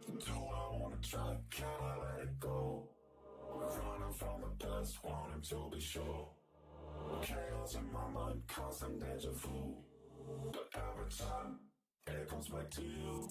Do I wanna try? Can I let it go? Running from the past, wanting to be sure. Chaos in my mind, constant deja vu. But every time, it comes back to you.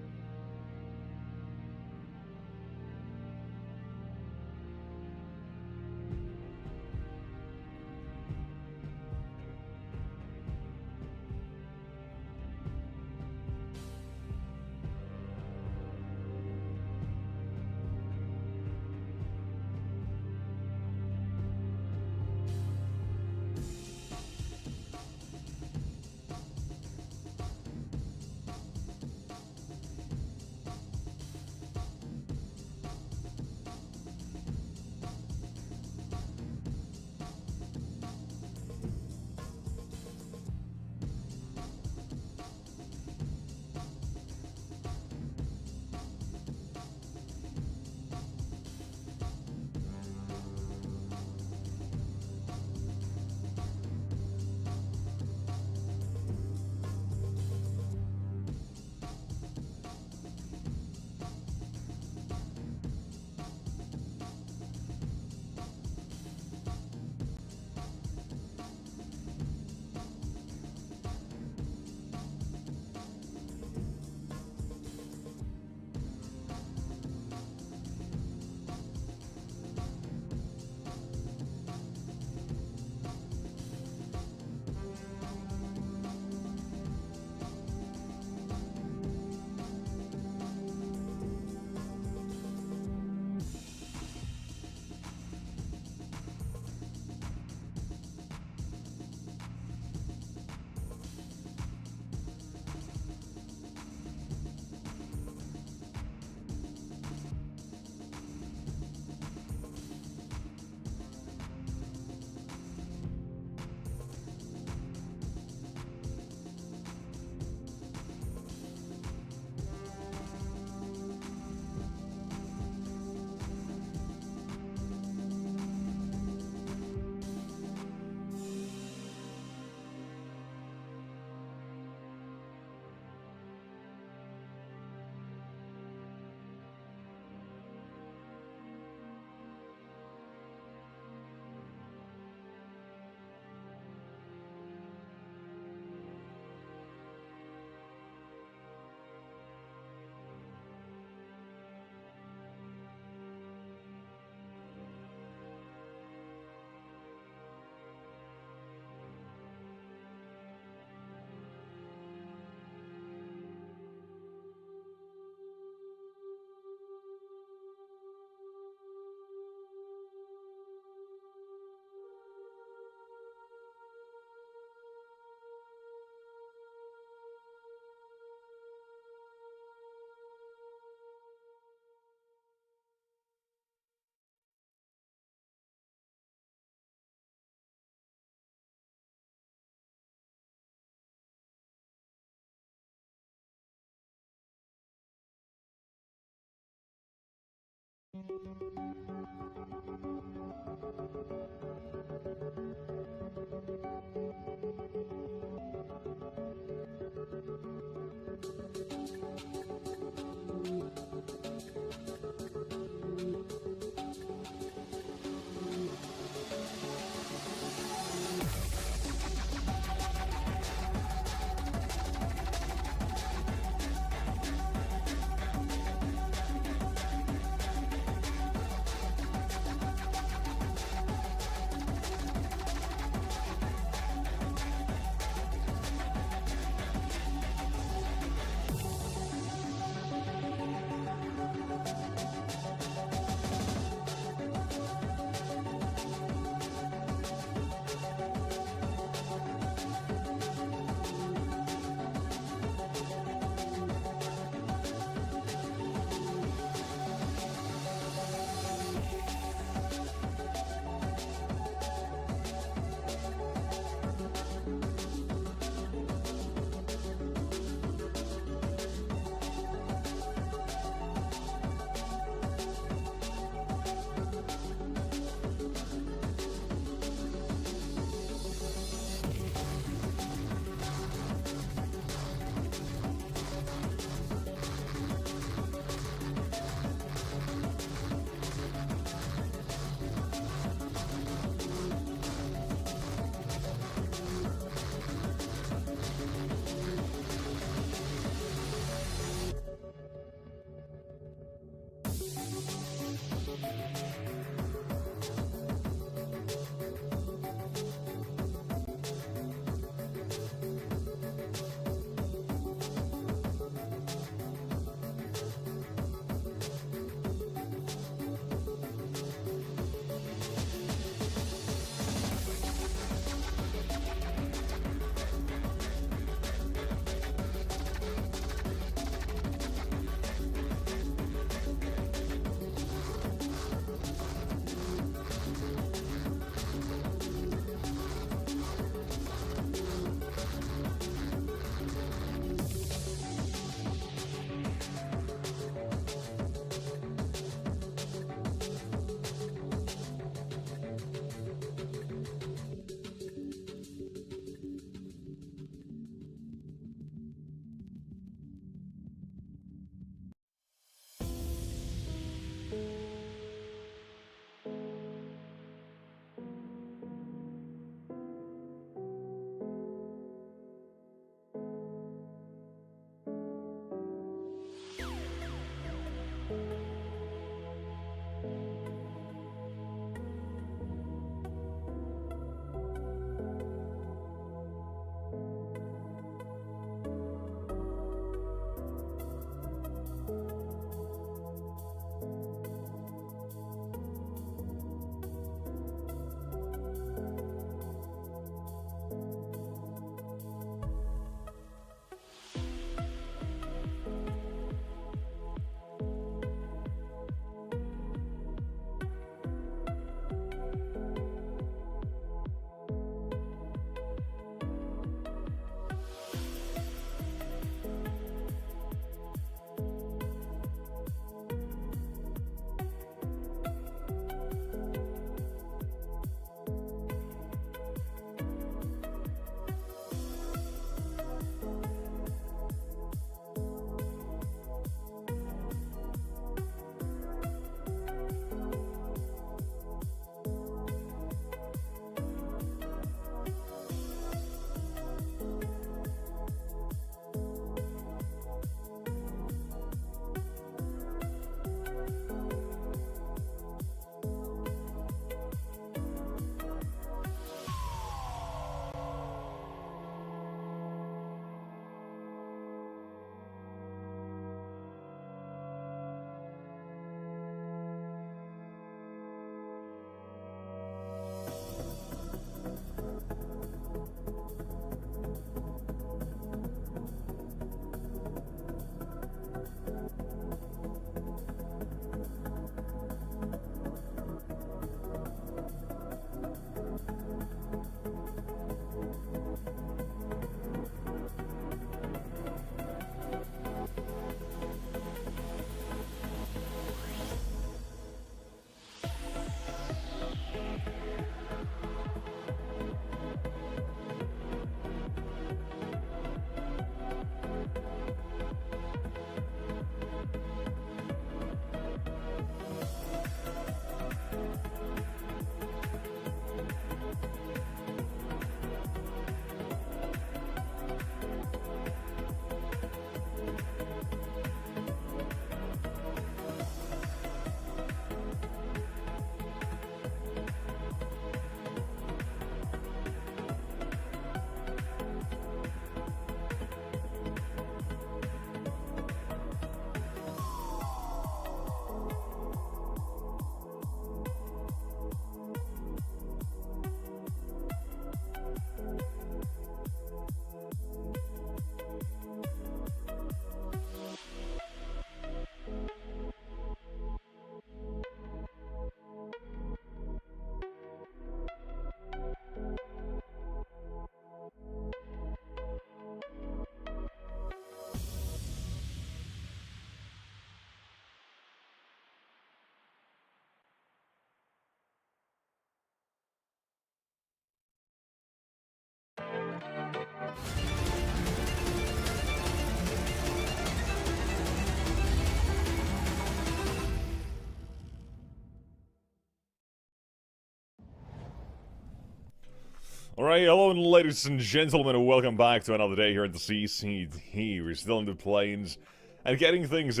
Alright, hello ladies and gentlemen, and welcome back to another day here at the CCT. We're still in the plains, and getting things,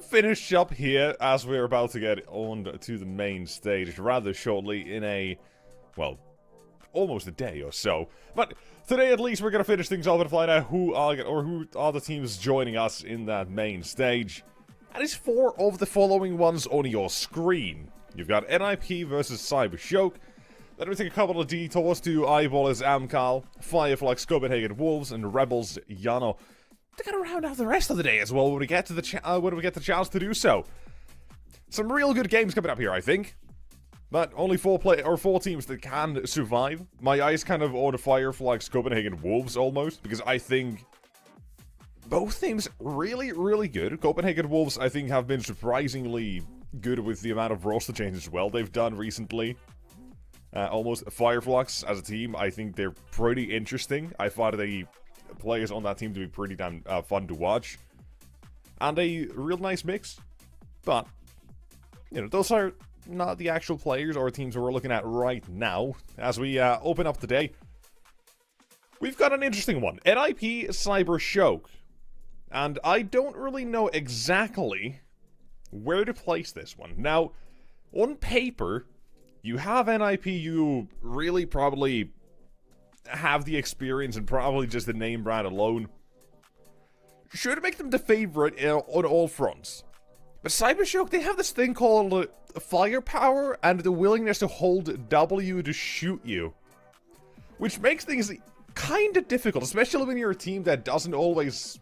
finished up here as we're about to get on to the main stage rather shortly in a, well, almost a day or so. But today at least we're gonna finish things off and find out who are the teams joining us in that main stage. And it's 4 of the following ones on your screen. You've got NIP versus Cybershock. Then we take a couple of detours to Eyeballers Amcal, Fireflux Copenhagen Wolves, and Rebels Yano. To kind of round out the rest of the day as well when we get to the chance to do so. Some real good games coming up here, I think. But only 4 teams that can survive. My eyes kind of on Fireflux Copenhagen Wolves almost, because I think both teams really, really good. Copenhagen Wolves, I think, have been surprisingly good with the amount of roster changes as well they've done recently. Almost Fireflux as a team, I think they're pretty interesting. I find the players on that team to be pretty damn fun to watch. And a real nice mix. But, you know, those are not the actual players or teams we're looking at right now. As we open up today, we've got an interesting one. NIP Cybershock. And I don't really know exactly where to place this one. Now, on paper, you have NIP, you really probably have the experience and probably just the name brand alone should make them the favorite on all fronts. But Cybershock, they have this thing called firepower and the willingness to hold W to shoot you. Which makes things kind of difficult, especially when you're a team that doesn't always,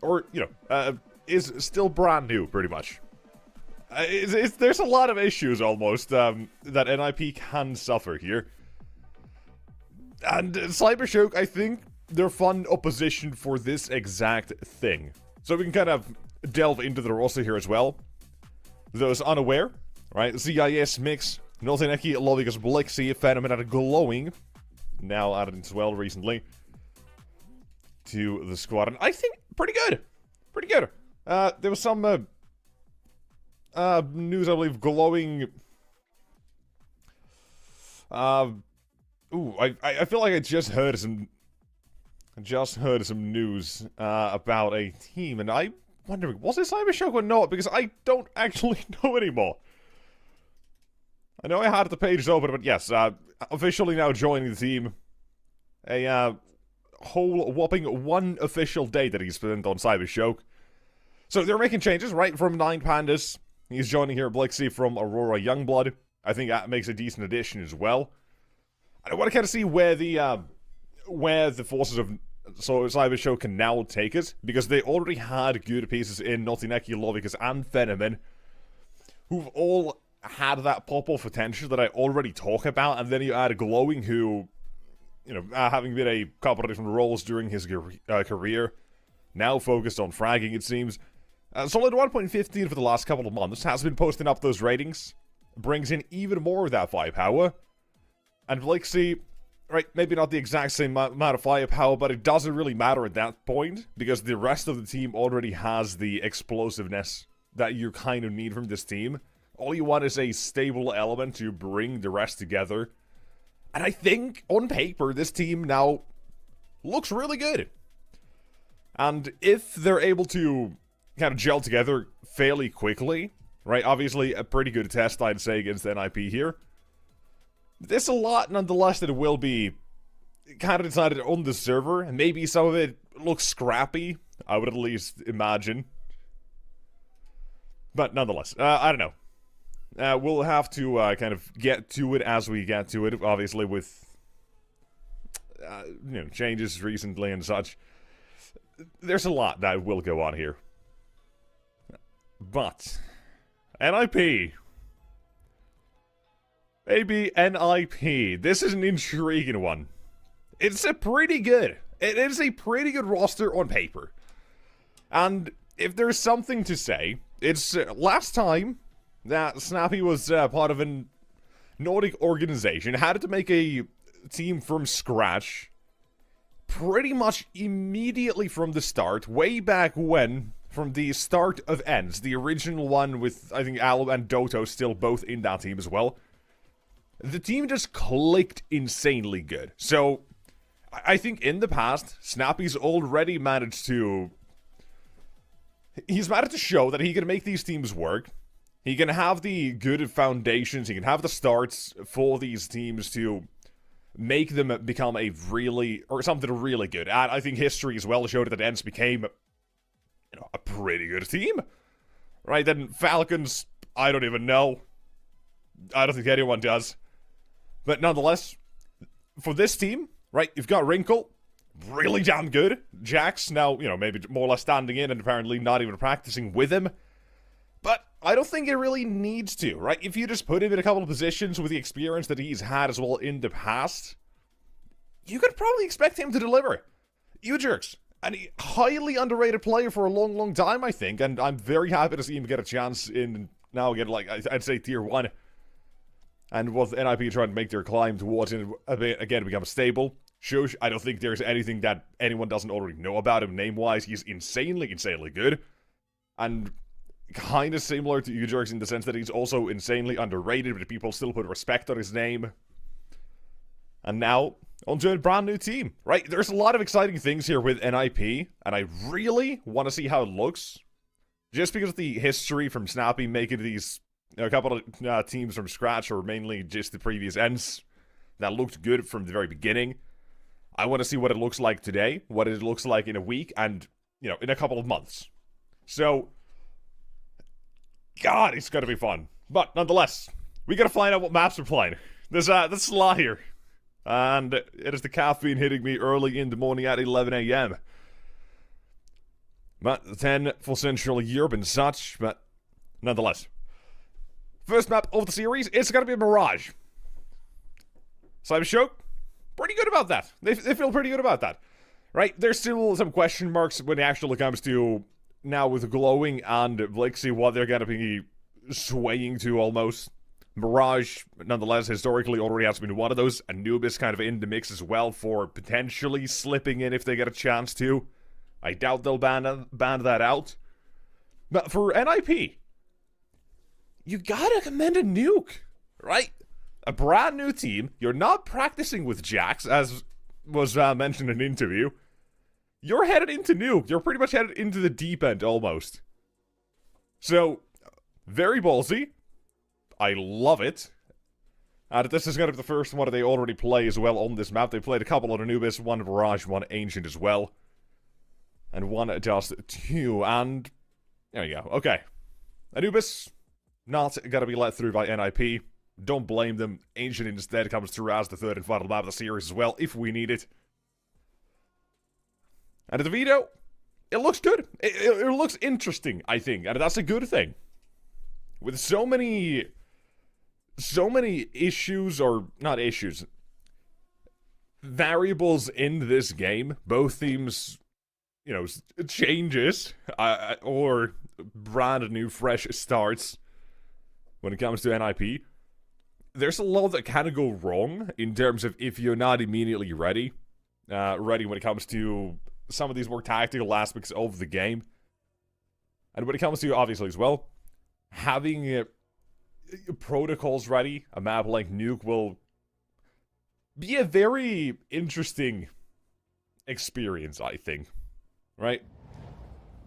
or, you know, is still brand new, pretty much. There's a lot of issues, almost, that NIP can suffer here. And Cybershock, I think, they're fun opposition for this exact thing. So we can kind of delve into the roster here as well. Those unaware, right? CIS Mix, Notineki, Lovikas, Blixie, Phenomen, and Glowing. Now added as well recently to the squad. And I think pretty good. Pretty good. There was some news, I believe, Glowing. I feel like I just heard some news about a team, and I'm wondering, was it Cybershock or not? Because I don't actually know anymore. I know I had the pages open, but yes, officially now joining the team. A whole whopping 1 official day that he's spent on Cybershock. So they're making changes, right? From 9 Pandas. He's joining here Blixie from Aurora Youngblood. I think that makes a decent addition as well. I want to kind of see where the forces of Cybershock can now take it, because they already had good pieces in Notineki, Lovikas, and Phenomen, who've all had that pop-off potential that I already talk about, and then you add Glowing, who, you know, having been a couple of different roles during his career, now focused on fragging, it seems. Solid 1.15 for the last couple of months, has been posting up those ratings, brings in even more of that firepower. And Blixie, right, maybe not the exact same amount of firepower, but it doesn't really matter at that point, because the rest of the team already has the explosiveness that you kind of need from this team. All you want is a stable element to bring the rest together. And I think, on paper, this team now looks really good. And if they're able to kind of gel together fairly quickly, right? Obviously, a pretty good test, I'd say, against NIP here. There's a lot, nonetheless, that will be kind of decided on the server, and maybe some of it looks scrappy, I would at least imagine. But nonetheless, I don't know. We'll have to kind of get to it as we get to it, obviously, with you know, changes recently and such. There's a lot that will go on here. But NIP. Maybe NIP. This is an intriguing one. It's a pretty good. It is a pretty good roster on paper. And if there's something to say, it's last time that Snappy was part of a Nordic organization, had to make a team from scratch pretty much immediately from the start, way back when, from the start of Ends, the original one with, I think, Alum and Doto still both in that team as well. the team just clicked insanely good. So, I think in the past, Snappy's already managed to... He's managed to show that he can make these teams work. He can have the good foundations, he can have the starts for these teams to make them become a really, or something really good. And I think history as well showed that Ents became, a pretty good team. Right, then Falcons, I don't even know. I don't think anyone does. But nonetheless, for this team, right, you've got Wrinkle, really damn good. Jax, now, maybe more or less standing in and apparently not even practicing with him. But I don't think it really needs to, right? If you just put him in a couple of positions with the experience that he's had as well in the past, you could probably expect him to deliver. Jerks, and a highly underrated player for a long, long time, I think, and I'm very happy to see him get a chance in, now again, like, I'd say tier 1. And with NIP trying to make their climb towards it, again, become stable. Shush, I don't think there's anything that anyone doesn't already know about him name-wise. He's insanely, insanely good. And kind of similar to Ujerks in the sense that he's also insanely underrated, but people still put respect on his name. And now, onto a brand new team, right? There's a lot of exciting things here with NIP, and I really want to see how it looks. Just because of the history from Snappy making these, a couple of teams from scratch, or mainly just the previous ends, that looked good from the very beginning. I want to see what it looks like today, what it looks like in a week, and, in a couple of months. So, God, it's gonna be fun. But, nonetheless, we gotta find out what maps we're playing. There's a lot here. And it is the caffeine hitting me early in the morning at 11 a.m. But 10 for Central Europe and such, but nonetheless. First map of the series, it's gonna be a Mirage. Cybershock, pretty good about that. They feel pretty good about that. Right? There's still some question marks when it actually comes to, now with Glowing and Blixie, what they're gonna be swaying to almost. Mirage, nonetheless, historically already has been one of those. Anubis kind of in the mix as well for potentially slipping in if they get a chance to. I doubt they'll ban that out. But for NIP, you gotta commend a Nuke, right? A brand new team. You're not practicing with Jax, as was mentioned in an interview. You're headed into Nuke. You're pretty much headed into the deep end, almost. So, very ballsy. I love it. And this is going to be the first one that they already play as well on this map. They played a couple of Anubis, one Mirage, one Ancient as well. And one Just 2, and there you go. Okay. Anubis, not going to be let through by NIP. Don't blame them. Ancient instead comes through as the third and final map of the series as well, if we need it. And at the video, it looks good. It looks interesting, I think, and that's a good thing. With so many issues, or not issues, variables in this game, both teams, changes, or brand new fresh starts when it comes to NIP. There's a lot that can go wrong in terms of if you're not immediately ready when it comes to some of these more tactical aspects of the game. And when it comes to, obviously, as well, having protocols ready, a map like Nuke will be a very interesting experience, I think. Right?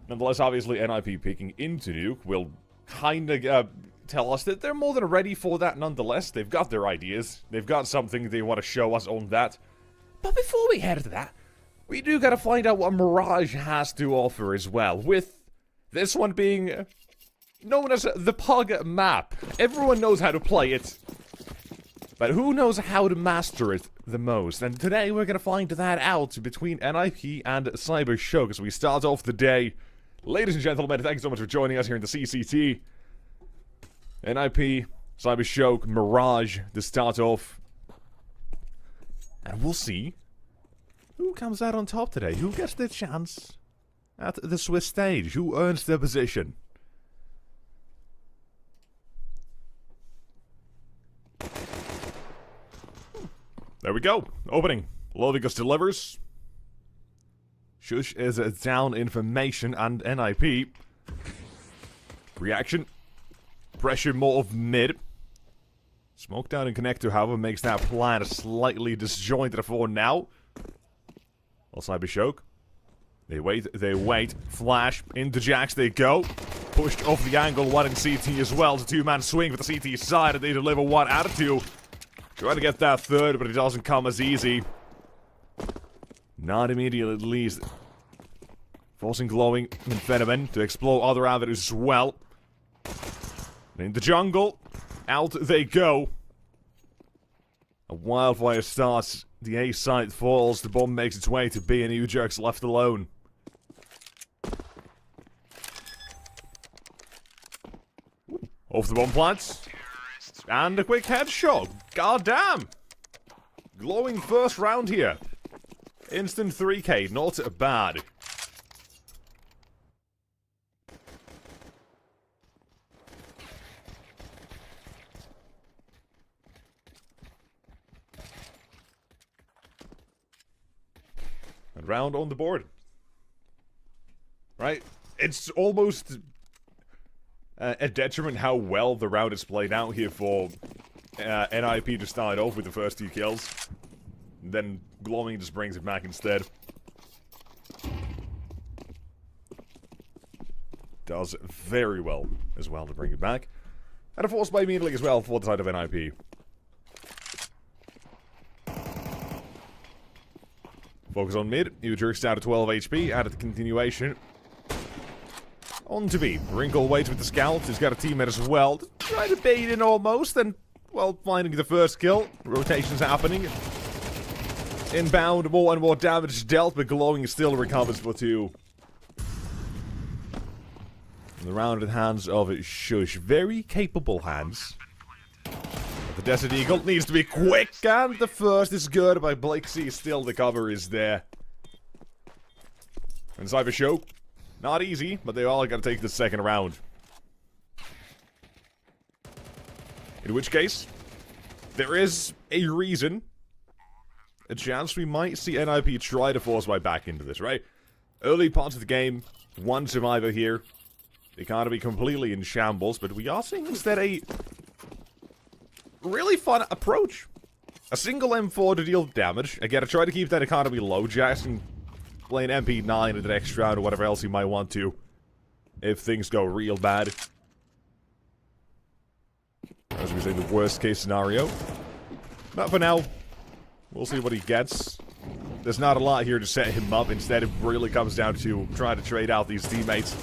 Nonetheless, obviously, NIP picking into Nuke will kind of tell us that they're more than ready for that nonetheless. They've got their ideas. They've got something they want to show us on that. But before we head to that, we do gotta find out what Mirage has to offer as well, with this one being known as the Pug map. Everyone knows how to play it, but who knows how to master it the most? And today we're gonna find that out between NIP and CyberShock as we start off the day. Ladies and gentlemen, thank you so much for joining us here in the CCT. NIP, CyberShock, Mirage to start off. And we'll see who comes out on top today? Who gets the chance at the Swiss stage? Who earns their position? There we go. Opening. Lovigus delivers. Shush is down information and NIP. Reaction. Pressure more of mid. Smoke down and connector, however, makes that plan slightly disjointed for now. Well, Cybershock. They wait. Flash into Jax, they go. Pushed off the angle, one in CT as well. It's a two-man swing for the CT side, and they deliver one out of two. Trying to get that third, but it doesn't come as easy. Not immediately, at least. Forcing Glowing and Venom to explore other avenues as well. In the jungle, out they go. A wildfire starts, the A site falls, the bomb makes its way to B, and Ujerk's left alone. Off the bomb plants. And a quick headshot. God damn. Glowing first round here. Instant 3k, not bad. And round on the board. Right? It's almost a detriment how well the round is played out here for NIP to start off with the first 2 kills. Then Glowing just brings it back instead. Does very well as well to bring it back. And a force play immediately as well for the side of NIP. Focus on mid. Ujerk's down to 12 HP. Added the continuation. On to B. Wrinkle waits with the scout. He's got a teammate as well. Trying to bait in almost. And, well, finding the first kill. Rotations happening. Inbound. More and more damage dealt. But Glowing still recovers for 2. And the rounded hands of Shush. Very capable hands. The Desert Eagle needs to be quick. And the first is good. But Blake C. Still the cover is there. And Cybershow. Not easy, but they all got to take the second round. In which case, there is a reason, a chance we might see NIP try to force my back into this, right? Early parts of the game, 1 survivor here. They can't be completely in shambles, but we are seeing instead a really fun approach. A single M4 to deal damage. Again, I try to keep that economy low. Jackson playing MP9 in the next round or whatever else you might want to. If things go real bad. As we say, the worst case scenario. But for now, we'll see what he gets. There's not a lot here to set him up. Instead, it really comes down to trying to trade out these teammates.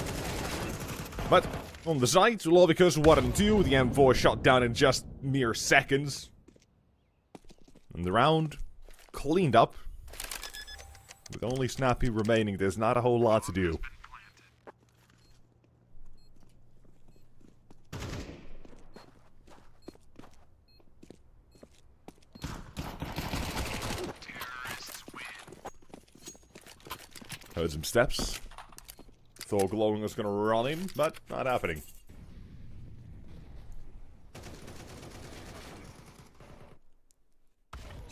But on the site, Lovicus 1 and 2. The M4 shot down in just mere seconds. And the round cleaned up. With only Snappy remaining, there's not a whole lot to do. Heard some steps. Thought Glowing was going to run in, but not happening.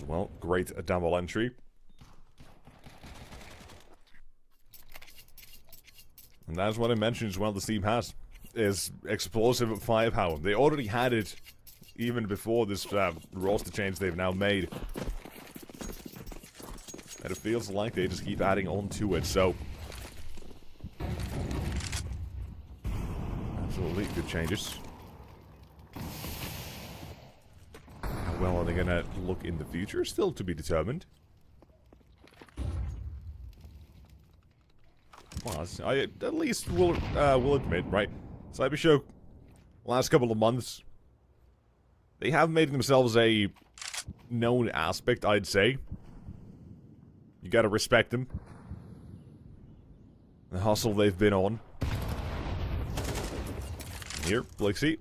Well, great double entry. And that's what I mentioned as well this team has. Is explosive firepower. They already had it even before this roster change they've now made. And it feels like they just keep adding on to it, so... Absolutely good changes. How well are they gonna look in the future? Still to be determined. Well, I at least will admit, right? Cybershow, last couple of months, they have made themselves a known aspect, I'd say. You gotta respect them. The hustle they've been on. Here, Blixie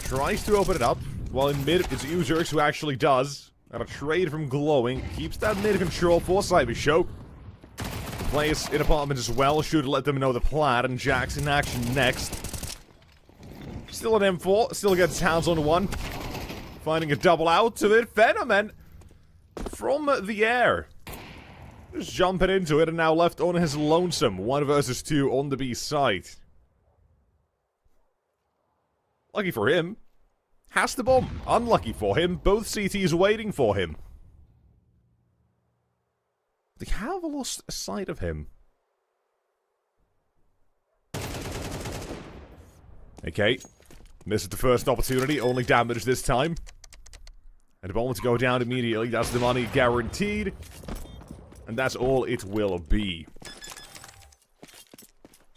tries to open it up. While in mid, it's Ujerks who actually does. Got a trade from Glowing. Keeps that mid control for Cybershow. Players in apartment as well should let them know the plan, and Jack's in action next. Still an M4, still gets hands on one. Finding a double out of it. Venom from the air. Just jumping into it and now left on his lonesome. 1 versus 2 on the B side. Lucky for him. Has the bomb. Unlucky for him. Both CTs waiting for him. They have lost sight of him. Okay. Misses the first opportunity. Only damage this time. And the bomb to go down immediately. That's the money guaranteed. And that's all it will be.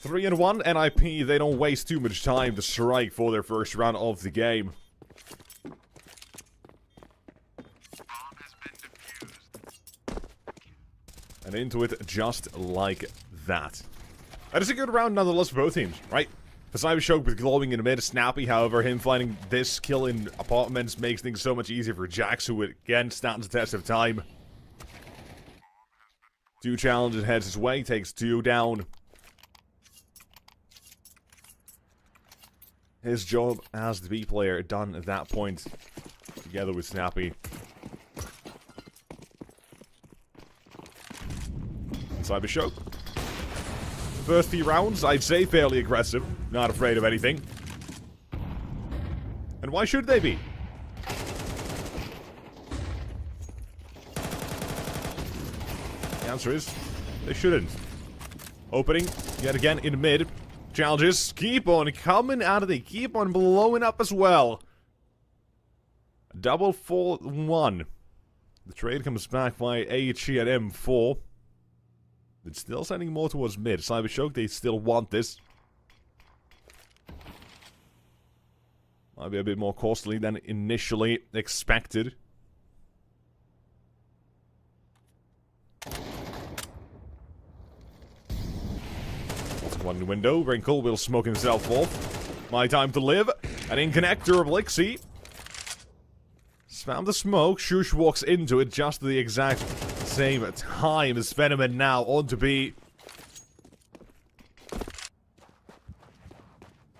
3-1 NIP. They don't waste too much time to strike for their first round of the game. And into it just like that. That is a good round nonetheless for both teams, right? For Cybershock with glowing in the mid, Snappy, however, him finding this kill in apartments makes things so much easier for Jax, who again stands the test of time. 2 challenges heads his way, takes 2 down. His job as the B player done at that point, together with Snappy. Cybershock. First few rounds, I'd say fairly aggressive. Not afraid of anything. And why should they be? The answer is, they shouldn't. Opening, yet again in mid. Challenges keep on coming out of the, keep on blowing up as well. Double 4-1. The trade comes back by HE and M4. It's still sending more towards mid. Cybershock, they still want this. Might be a bit more costly than initially expected. That's one window. Wrinkle will smoke himself off. My time to live. And in connector of Lixie. Spam the smoke. Shush walks into it just at the exact same time as Phenomen now on to be.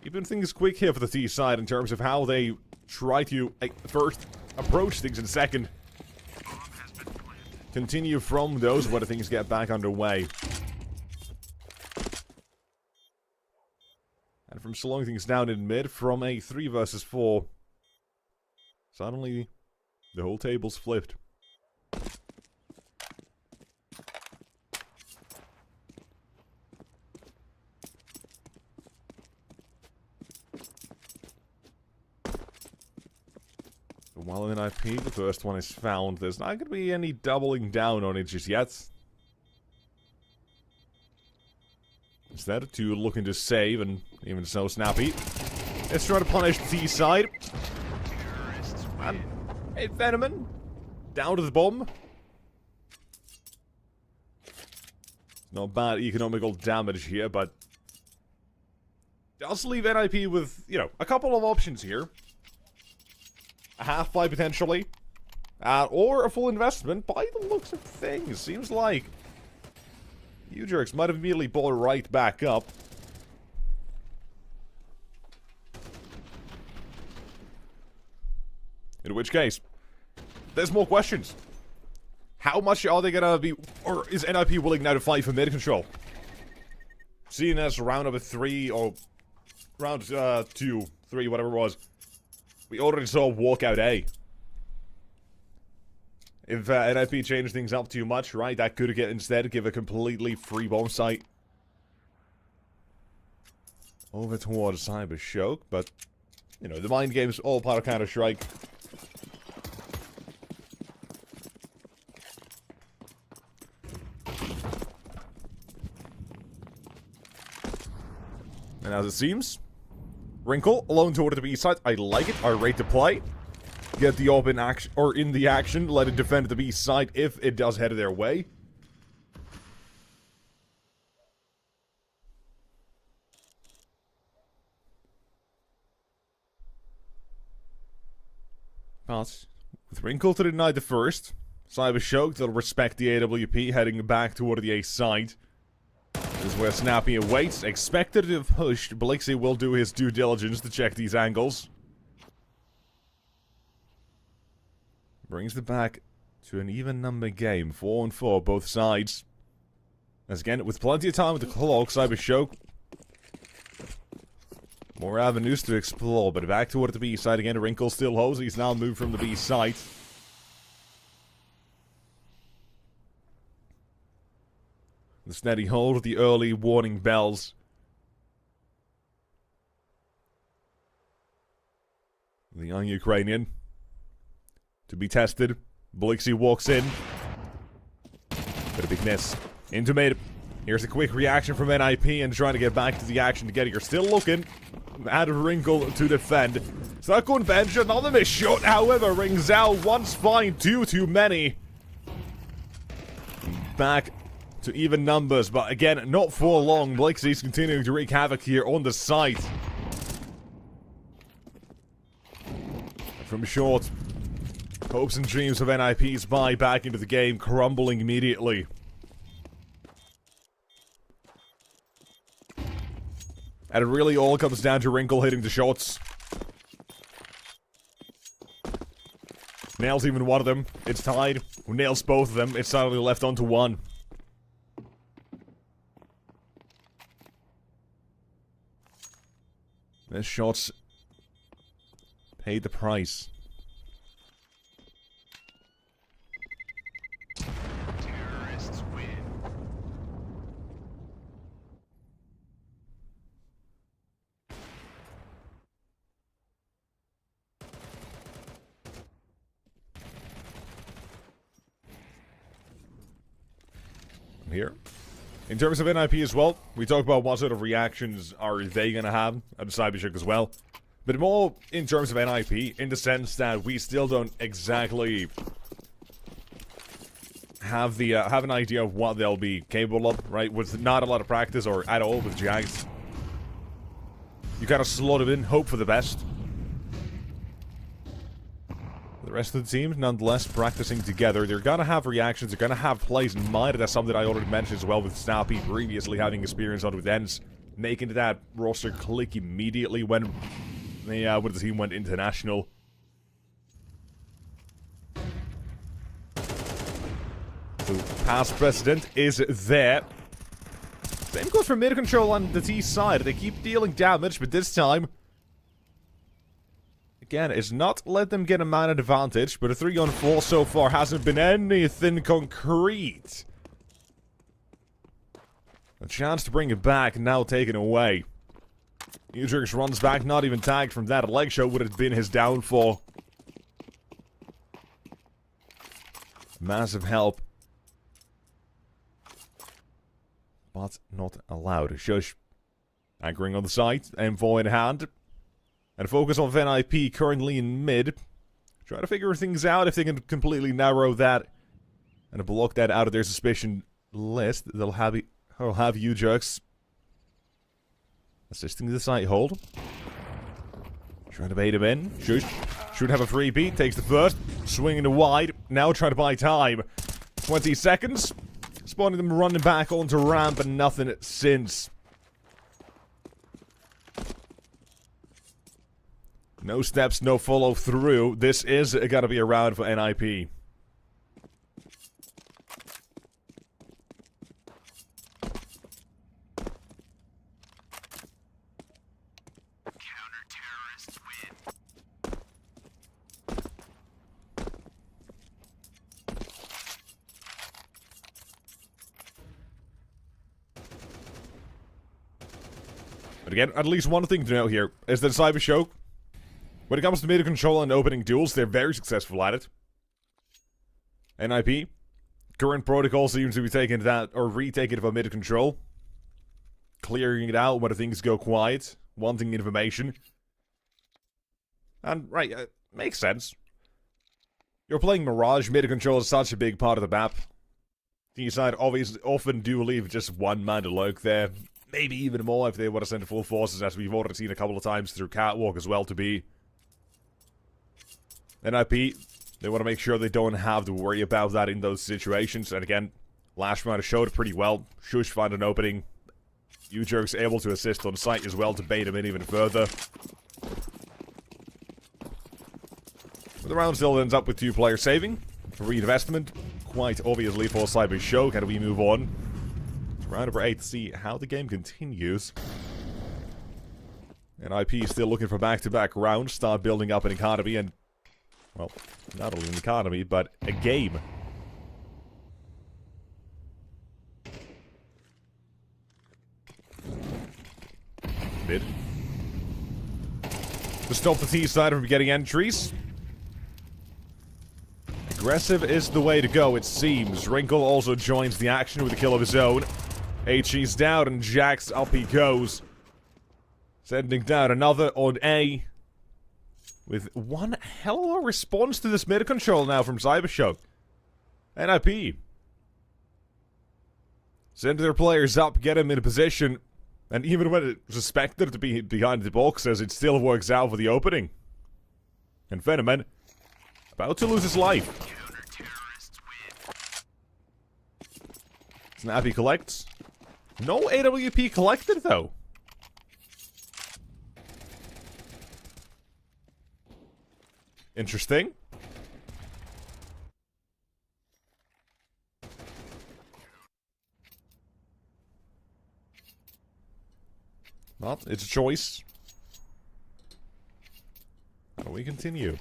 Keeping things quick here for the T side in terms of how they try to first approach things and second continue from those where things get back underway. And from slowing things down in mid from a 3 versus 4, suddenly the whole table's flipped. While in IP, the first one is found. There's not going to be any doubling down on it just yet. Instead, 2 looking to save, and even so, Snappy. Let's try to punish the T side. And hey, Phenomen. Down to the bomb. Not bad economical damage here, but does leave NIP with, you know, a couple of options here. A half-buy potentially. Or a full investment by the looks of things. Seems like you jerks might have immediately bought right back up. In which case, there's more questions. How much are they gonna be, or is NIP willing now to fight for mid control? Seeing as round number 3, or round 2, 3, whatever it was, we already saw walkout A. If NIP changed things up too much, right, that could instead give a completely free bomb site over towards Cybershock, but, you know, the mind game's all part of Counter-Strike. And as it seems, Wrinkle alone toward the B side. I like it. I rate to play. Get the AWP in action, or in the action. Let it defend the B side if it does head their way. But with Wrinkle to deny the first, Cybershock they'll respect the AWP heading back toward the A side. This is where Snappy awaits. Expected to have pushed. Blixie will do his due diligence to check these angles. Brings the back to an even number game. 4-4, both sides. As again, with plenty of time with the clock, Cybershock More avenues to explore, but back toward the B side again. Wrinkle still holds. He's now moved from the B side. The steady hold of the early warning bells. The young Ukrainian to be tested. Blixie walks in. But a big miss. Into mid. Here's a quick reaction from NIP and trying to get back to the action together. You're still looking at Wrinkle to defend. It's not going bench. Another miss shot, however, rings out. One's fine, two too many. Back to even numbers, but again, not for long. Blixie's continuing to wreak havoc here on the site. From short, hopes and dreams of NIP's buy back into the game crumbling immediately. And it really all comes down to Wrinkle hitting the shots. Nails even one of them. It's tied. Who nails both of them? It's suddenly left onto one. This shot's paid the price. Terrorists win. Here. In terms of NIP as well, we talk about what sort of reactions are they going to have at Cybershock as well. But more in terms of NIP, in the sense that we still don't exactly have the have an idea of what they'll be capable of, right? With not a lot of practice or at all with Jags. You kind of slot them in, hope for the best. The rest of the team, nonetheless, practicing together. They're gonna have reactions, they're gonna have plays in mind. That's something I already mentioned as well with Snappy previously having experience on with ends. Making that roster click immediately when the team went international. So, past precedent is there. Same goes for mid control on the T side. They keep dealing damage, but this time, again, it's not let them get a man advantage, but a 3-on-4 so far hasn't been anything concrete. A chance to bring it back, now taken away. Utrix runs back, not even tagged from that. A leg shot would have been his downfall. Massive help. But not allowed. Shush. Anchoring on the side, M4 in hand. And focus on NIP currently in mid. Try to figure things out if they can completely narrow that and block that out of their suspicion list. They'll have Ujerks assisting the site hold. Trying to bait him in. Should have a freebie. Takes the first. Swinging to wide. Now trying to buy time. 20 seconds. Spawning them running back onto ramp and nothing since. No steps, no follow through. This is gotta be a round for NIP. Counter-terrorists win. But again, at least one thing to note here is that Cybershock, when it comes to mid control and opening duels, they're very successful at it. NIP, current protocol seems to be taking that, or retaking it from mid control. Clearing it out when things go quiet, wanting information. And, right, makes sense. You're playing Mirage, mid control is such a big part of the map. The side obviously often do leave just one man to lurk there. Maybe even more if they want to send full forces, as we've already seen a couple of times through Catwalk as well to be. NIP, they want to make sure they don't have to worry about that in those situations. And again, last round showed it pretty well. Shush found an opening. Ujerk's able to assist on site as well to bait him in even further. But the round still ends up with 2 players saving. Reinvestment, quite obviously for Cybershock. Can we move on? Round number 8 to see how the game continues. NIP still looking for back-to-back rounds, start building up an economy and, well, not only an economy, but a game. Mid. To stop the T side from getting entries. Aggressive is the way to go, it seems. Wrinkle also joins the action with a kill of his own. HE's down and Jax up he goes. Sending down another on A. With one hell of a response to this mid control now from Cybershock. NIP. Send their players up, get him in a position. And even when it's suspected to be behind the boxes, it still works out for the opening. And Phenomen, about to lose his life. Snappy collects. No AWP collected, though. Interesting. Well, it's a choice. But we continue.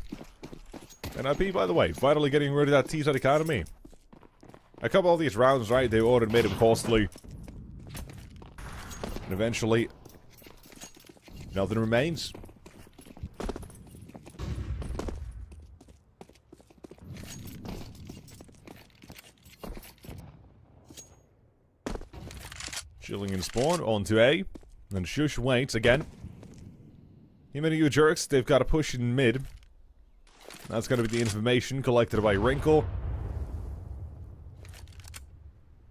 NIP, by the way, finally getting rid of that T-side economy. A couple of these rounds, right, they already made him costly. And eventually, nothing remains. Chilling in spawn, on to A. Then Shush waits again. Him and you jerks, they've got a push in mid. That's going to be the information collected by Wrinkle.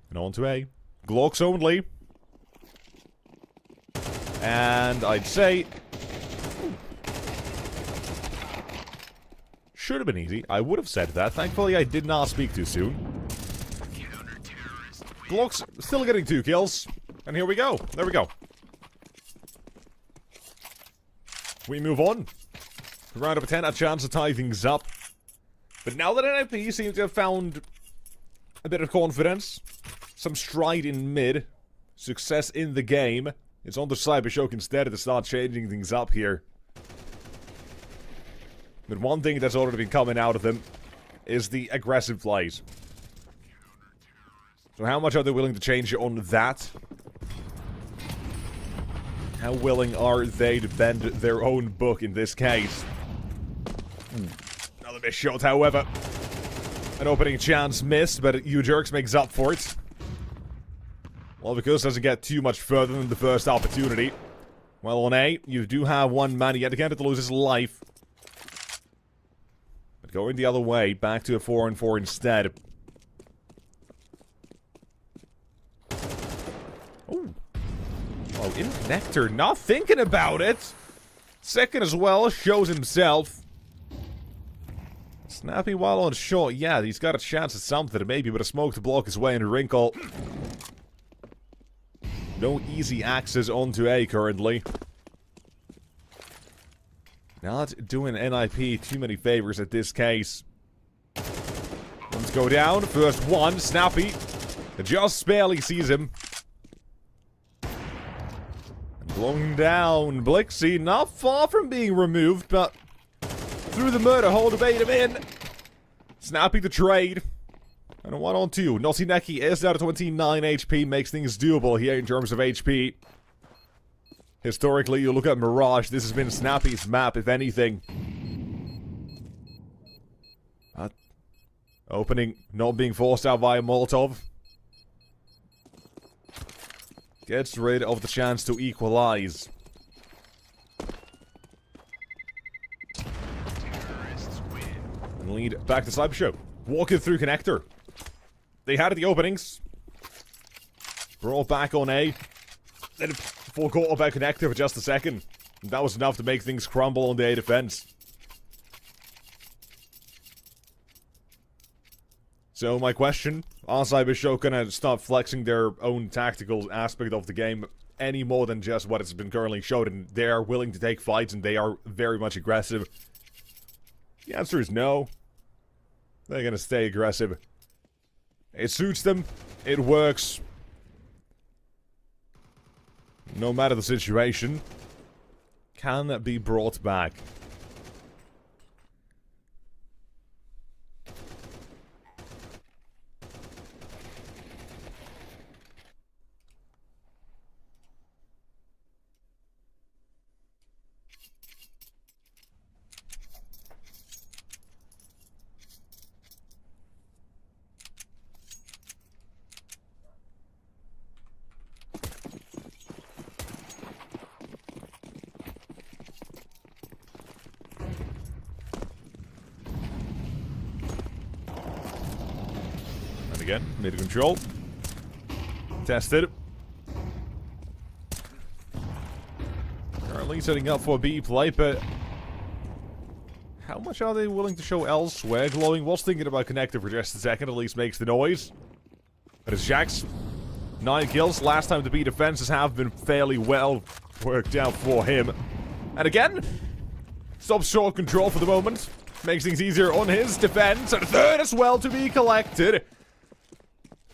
And on to A. Glocks only. And I'd say... should have been easy. I would have said that. Thankfully, I did not speak too soon. Glocks still getting 2 kills. And here we go. There we go. We move on. Round up 10, a chance to tie things up. But now that NIP seems to have found a bit of confidence, some stride in mid, success in the game, it's on to Cybershock instead to start changing things up here. But one thing that's already been coming out of them is the aggressive plays. So how much are they willing to change on that? How willing are they to bend their own book in this case? Another missed shot, however. An opening chance missed, but U-Jerks makes up for it. Well, because doesn't get too much further than the first opportunity. Well, on A, you do have one man yet again to lose his life. But going the other way, back to a 4-on-4 instead. Oh, in connector, not thinking about it. Second as well, shows himself. Snappy while on short, yeah, he's got a chance at something, maybe with a smoke to block his way and Wrinkle. No easy access onto A currently. Not doing NIP too many favors at this case. Let's go down, first one, Snappy. Just barely sees him. Blowing down, Blixie, not far from being removed, but through the murder hole to bait him in. Snappy the trade. And a 1-on-2. Naughty Neki is down to 29 HP, makes things doable here in terms of HP. Historically, you look at Mirage, this has been Snappy's map, if anything. Opening, not being forced out by a Molotov. Gets rid of the chance to equalize. And lead back to Cybershock. Walking through connector. They had the openings. Brought back on A. Then forgot about connector for just a second. And that was enough to make things crumble on the A defense. So my question, are Cybershock gonna start flexing their own tactical aspect of the game any more than just what has been currently showed, and they are willing to take fights and they are very much aggressive? The answer is no. They're gonna stay aggressive. It suits them. It works. No matter the situation. can be brought back. Again, mid control. Tested. Currently setting up for B play, but how much are they willing to show elsewhere? Glowing was thinking about connector for just a second, at least makes the noise. But it's Jax. 9 kills. Last time the B defenses have been fairly well worked out for him. And again, stops short control for the moment. Makes things easier on his defense. And a third as well to be collected.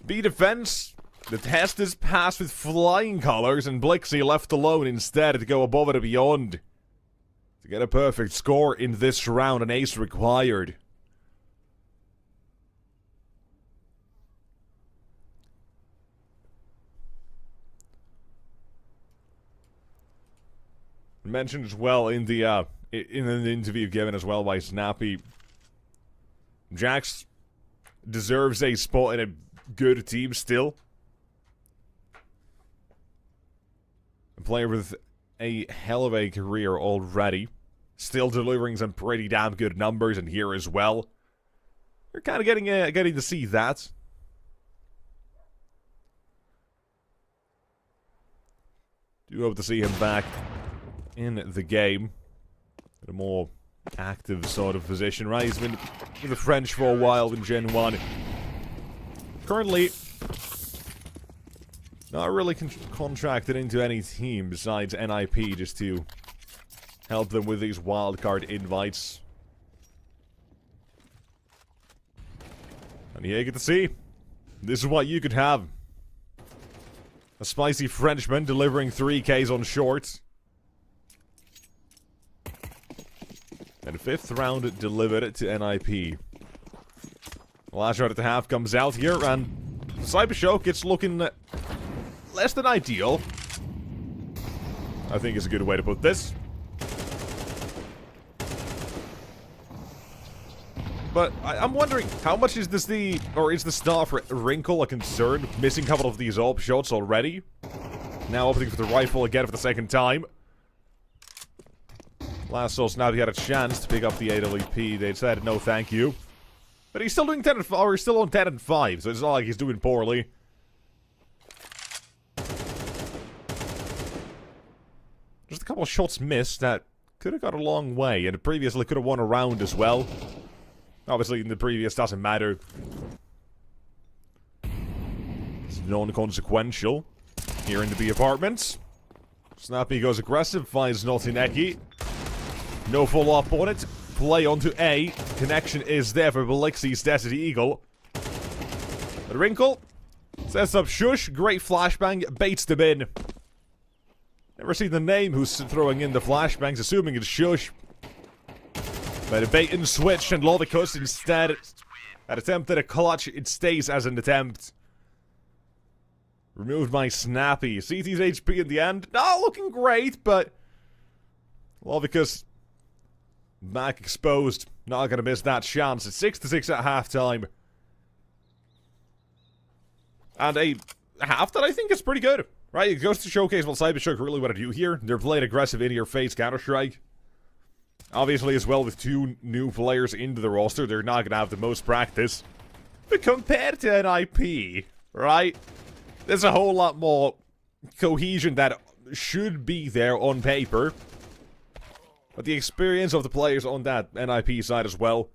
B defense, the test is passed with flying colors, and Blixie left alone instead to go above and beyond. To get a perfect score in this round, an ace required. Mentioned as well in the in an interview given as well by Snappy, Jax deserves a spot in a good team still. A player with a hell of a career already. Still delivering some pretty damn good numbers in here as well. You're kind of getting to see that. Do hope to see him back in the game. In a more active sort of position, right? He's been with the French for a while in Gen 1. Currently, not really contracted into any team besides NIP, just to help them with these wildcard invites. And you get to see, this is what you could have. A spicy Frenchman delivering 3Ks on short. And 5th round delivered to NIP. The last round at the half comes out here, and Cybershock, it's looking less than ideal. I think is a good way to put this. But I'm wondering, how much is this is the star for Wrinkle a concern? Missing a couple of these AWP shots already. Now opting for the rifle again for the second time. Last saw Snappy had a chance to pick up the AWP. They decided no thank you. But he's still doing 10 and 5, or he's still on 10 and 5, so it's not like he's doing poorly. Just a couple of shots missed that could have got a long way, and previously could have won a round as well. Obviously, in the previous doesn't matter. It's non-consequential. Here in the B apartments. Snappy goes aggressive, finds Naughty. No follow-up on it. Play onto A. Connection is there for Blixie's Desert Eagle. But Wrinkle sets up Shush. Great flashbang. Baits them in. Never seen the name who's throwing in the flashbangs, assuming it's Shush. But a bait and switch, and Lovicus instead had attempted a clutch. It stays as an attempt. Removed by Snappy. CT's HP in the end. Not looking great, but Lovicus back exposed. Not gonna miss that chance. It's 6-6 at halftime. And a half that I think is pretty good. Right? It goes to showcase what Cybershock really want to do here. They're playing aggressive in-your-face Counter-Strike. Obviously, as well, with 2 new players into the roster, they're not gonna have the most practice. But compared to NIP, right? There's a whole lot more cohesion that should be there on paper. But the experience of the players on that NIP side as well,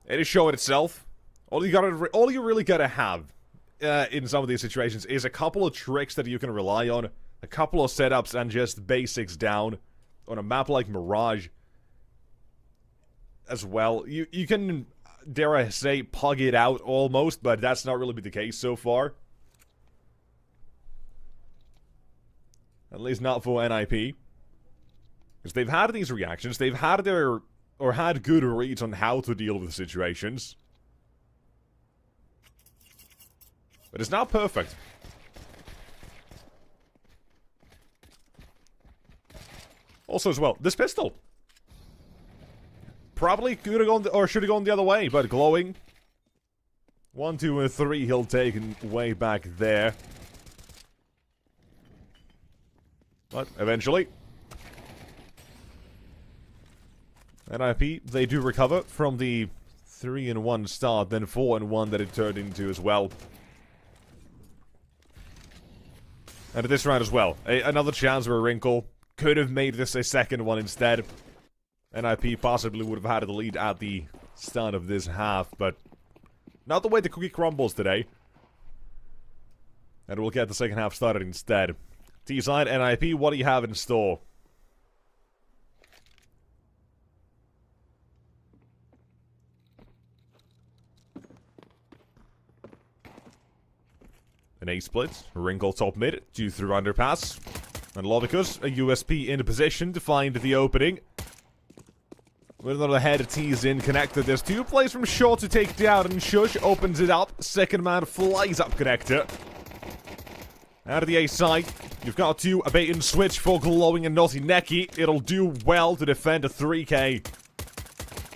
it is showing itself. All you really gotta have in some of these situations is a couple of tricks that you can rely on, a couple of setups, and just basics down on a map like Mirage as well. You can, dare I say, pug it out almost, but that's not really been the case so far. At least not for NIP. Because they've had these reactions, they've had their... or had good reads on how to deal with situations. But it's not perfect. Also as well, this pistol. Probably could have gone, or should have gone the other way, but glowing. 1, 2, and 3 he'll take way back there. But eventually. NIP, they do recover from the 3-1 start, then 4-1 that it turned into as well. And at this round as well, another chance where Wrinkle could have made this a second one instead. NIP possibly would have had the lead at the start of this half, but not the way the cookie crumbles today. And we'll get the second half started instead. T-side, NIP, what do you have in store? An A-split, Wrinkle top mid, 2 through underpass. And Lodicus, a USP in position to find the opening. With another head teased in, connector. There's 2 plays from short to take down, and Shush opens it up. Second man flies up connector. Out of the A side, you've got 2 a bait and switch for Glowing and Naughty Neki. It'll do well to defend a 3k.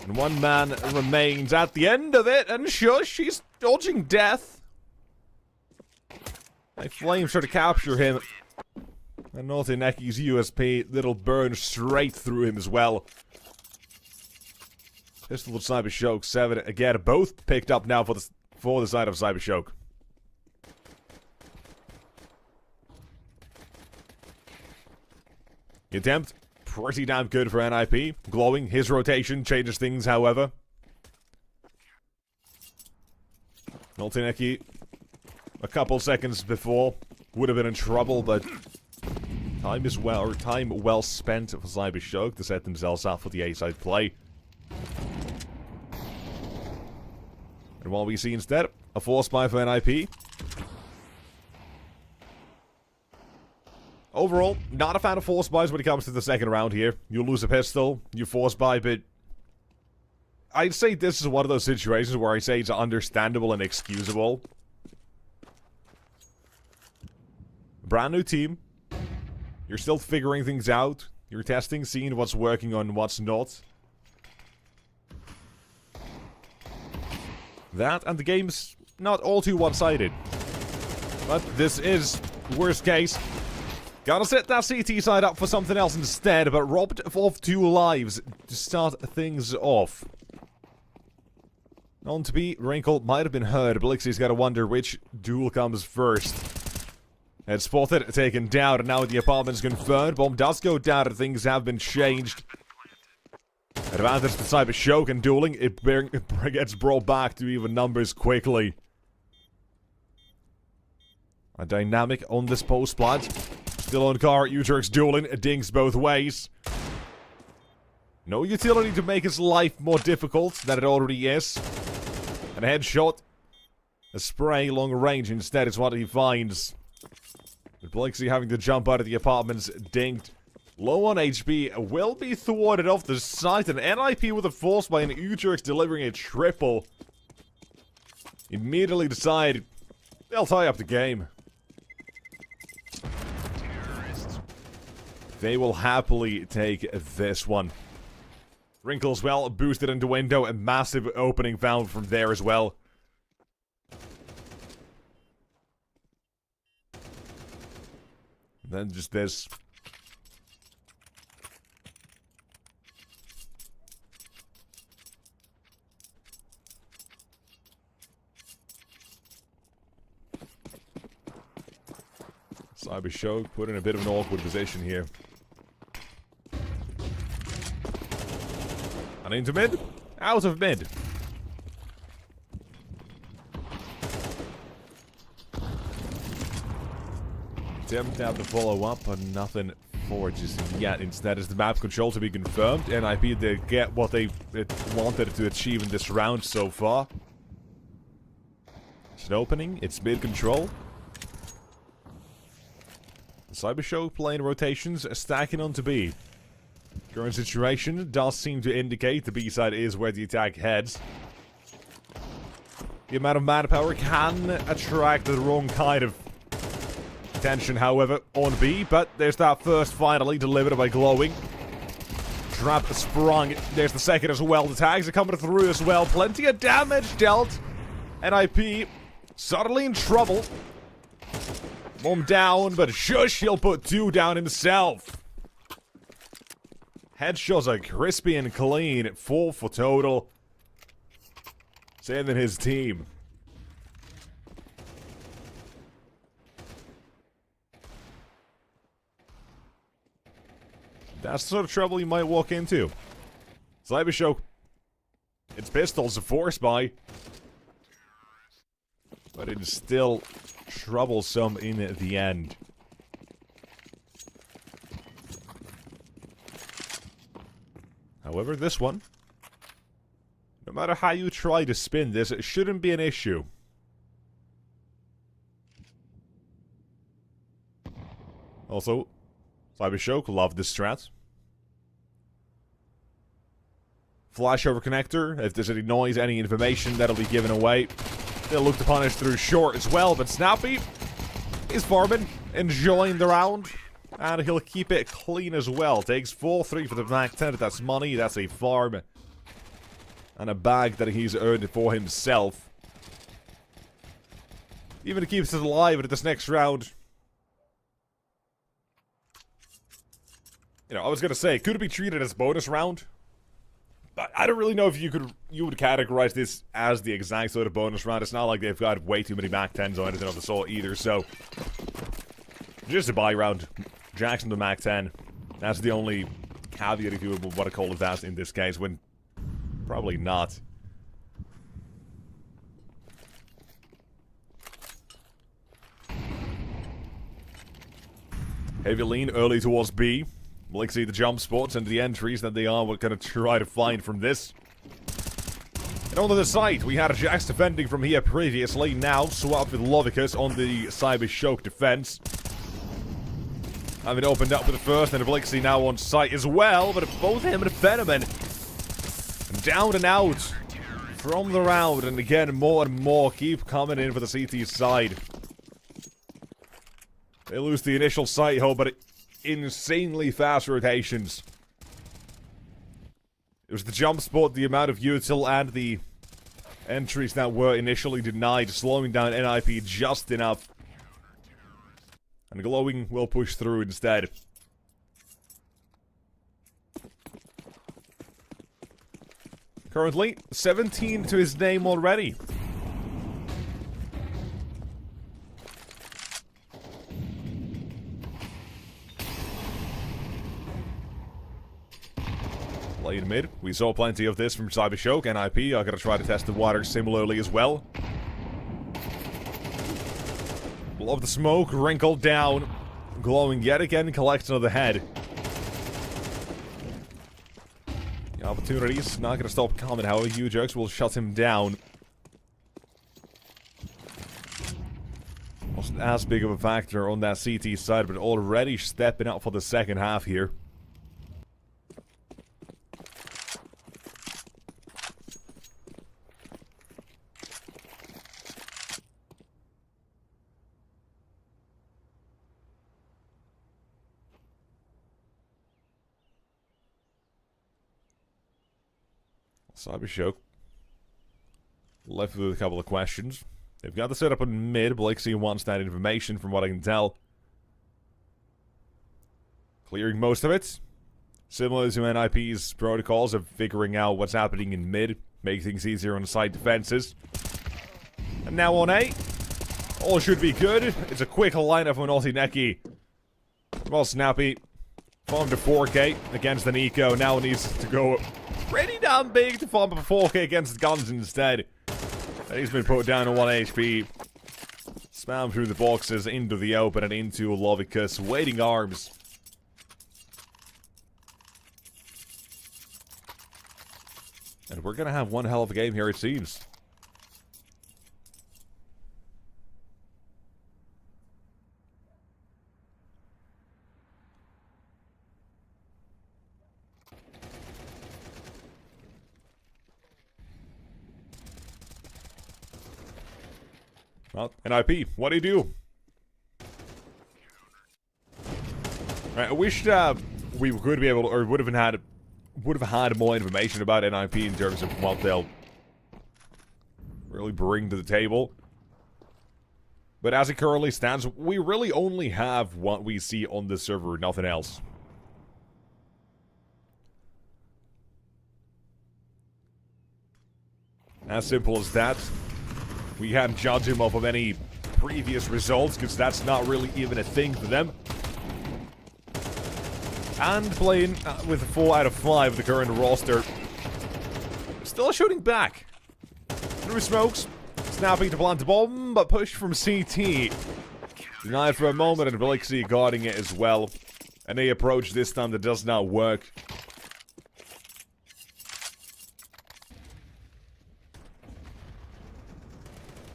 And 1 man remains at the end of it, and Shush, he's dodging death. A flame try to capture him. And Naughty Neki's USP, that'll burn straight through him as well. Pistol of Cyber Shoke, 7 again, both picked up now for the side of Cyber Shoke. The attempt, pretty damn good for NIP. Glowing, his rotation changes things, however. Naughty Neki, a couple seconds before, would have been in trouble, but time well spent for Cyber Shoke to set themselves up for the A-side play. And what we see instead, a force buy for NIP. Overall, not a fan of force buys when it comes to the second round here. You lose a pistol, you force buy, but I'd say this is one of those situations where I say it's understandable and excusable. Brand new team. You're still figuring things out. You're testing, seeing what's working on what's not. That, and the game's not all too one-sided. But this is worst case. Gotta set that CT side up for something else instead, but robbed of 2 lives to start things off. On to be, Wrinkle might have been hurt. Blixie's gotta wonder which duel comes first. Head spotted, taken down, and now the apartment's confirmed. Bomb does go down, and things have been changed. Advantage to Cyber Shoke and dueling, it gets brought back to even numbers quickly. A dynamic on this post plant. Still on car, Utrix dueling, it dings both ways. No utility to make his life more difficult than it already is. And a headshot. A spray long range instead is what he finds. With Blixie having to jump out of the apartments dinged. Low on HP, will be thwarted off the site, and NIP with a force by an Utrix delivering a triple. Immediately decide they'll tie up the game. They will happily take this one. Wrinkles well, boosted into window, a massive opening found from there as well. And then just this. Cyber Shoke put in a bit of an awkward position here. And into mid. Out of mid. Attempt to have to follow up, but nothing forward just yet. Instead, is the map control to be confirmed. NIP did get what they wanted to achieve in this round so far. It's an opening. It's mid control. Cyber Show playing rotations, stacking on to B. Current situation does seem to indicate the B side is where the attack heads. The amount of manpower can attract the wrong kind of attention, however, on B, but there's that first finally delivered by Glowing. Trap sprung. There's the second as well. The tags are coming through as well. Plenty of damage dealt. NIP suddenly in trouble. Mom down, but shush, he'll put 2 down himself. Headshots are crispy and clean. 4 for total. Saving his team. That's the sort of trouble you might walk into. Cybershow. Its pistols are force buy. But it is still troublesome in the end. However, this one, no matter how you try to spin this, it shouldn't be an issue. Also, Cybershow, love this strat. Flash over connector. If there's any noise, any information, that'll be given away. They'll look to punish through short as well, but Snappy is farming, enjoying the round. And he'll keep it clean as well. Takes 4-3 for the Mac 10. That's money, that's a farm. And a bag that he's earned for himself. Even if he keeps it alive at this next round. You know, I was gonna say, could it be treated as bonus round? But I don't really know if you would categorize this as the exact sort of bonus round. It's not like they've got way too many Mac 10s or anything of the sort either, so just a buy round. Jackson to Mac 10. That's the only caveat, if you would want to call it that, in this case, when probably not. Heavy lean early towards B. Blixie the jump spots and the entries that they are going to try to find from this. And on the side, we had Jax defending from here previously. Now swapped with Lovicus on the Cybershock defense. Having opened up with the first, and Blixie now on site as well, but both him and Phenomen down and out from the round, and again, more and more keep coming in for the CT side. They lose the initial sight hole, but insanely fast rotations. It was the jump spot, the amount of util, and the entries that were initially denied, slowing down NIP just enough. And Glowing will push through instead. Currently, 17 to his name already. Late mid. We saw plenty of this from Cybershock. NIP are going to try to test the water similarly as well. Love the smoke, wrinkled down. Glowing yet again, collects another head. The opportunity's not going to stop coming, however, U-Jokes will shut him down. Wasn't as big of a factor on that CT side, but already stepping up for the second half here. Cybershock left with a couple of questions. They've got the setup on mid. Blixie wants that information from what I can tell. Clearing most of it. Similar to NIP's protocols of figuring out what's happening in mid. Make things easier on the side defenses. And now on A. All should be good. It's a quick lineup from Naughty Neki. Well, Snappy. Farm to 4K against the Nico. Now needs to go pretty damn big to farm up a 4K against the guns instead. And he's been put down to 1 HP. Spam through the boxes into the open and into Lovicus. Waiting arms. And we're gonna have one hell of a game here, it seems. Well, NIP, what do you do? Right, I wish we could be able to, or would have had more information about NIP in terms of what they'll really bring to the table. But as it currently stands, we really only have what we see on the server, nothing else. As simple as that. We can't judge him off of any previous results, because that's not really even a thing for them. And playing with 4 out of 5 of the current roster. Still shooting back. Through smokes. Snapping to plant the bomb, but pushed from CT. Denied for a moment, and Blixie guarding it as well. And a approach this time that does not work.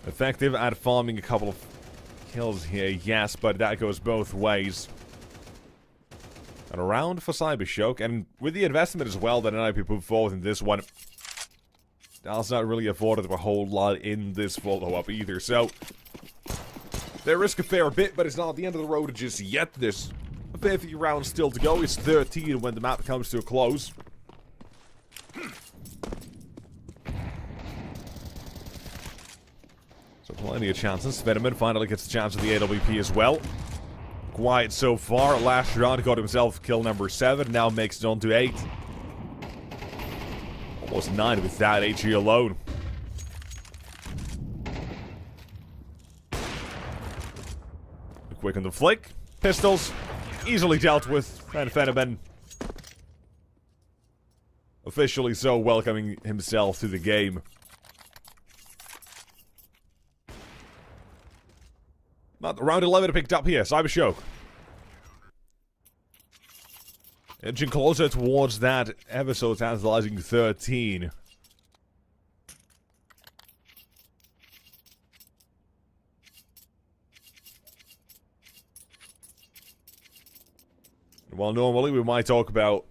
Effective at farming a couple of kills here, yes, but that goes both ways. And around for Cybershock, and with the investment as well that NIP put forward in this one, that's not really afforded a whole lot in this follow-up either, so they risk a fair bit, but it's not the end of the road just yet. There's a fair few rounds still to go. It's 13 when the map comes to a close. So plenty of chances. Venomman finally gets the chance of the AWP as well. Quiet so far. Last round got himself kill number 7. Now makes it on to 8. Almost 9 with that HE alone. Quick on the flick. Pistols. Easily dealt with. And Venomman officially so welcoming himself to the game. But round 11 picked up here. Cybershock. Edging closer towards that ever so tantalizing 13. Well, normally we might talk about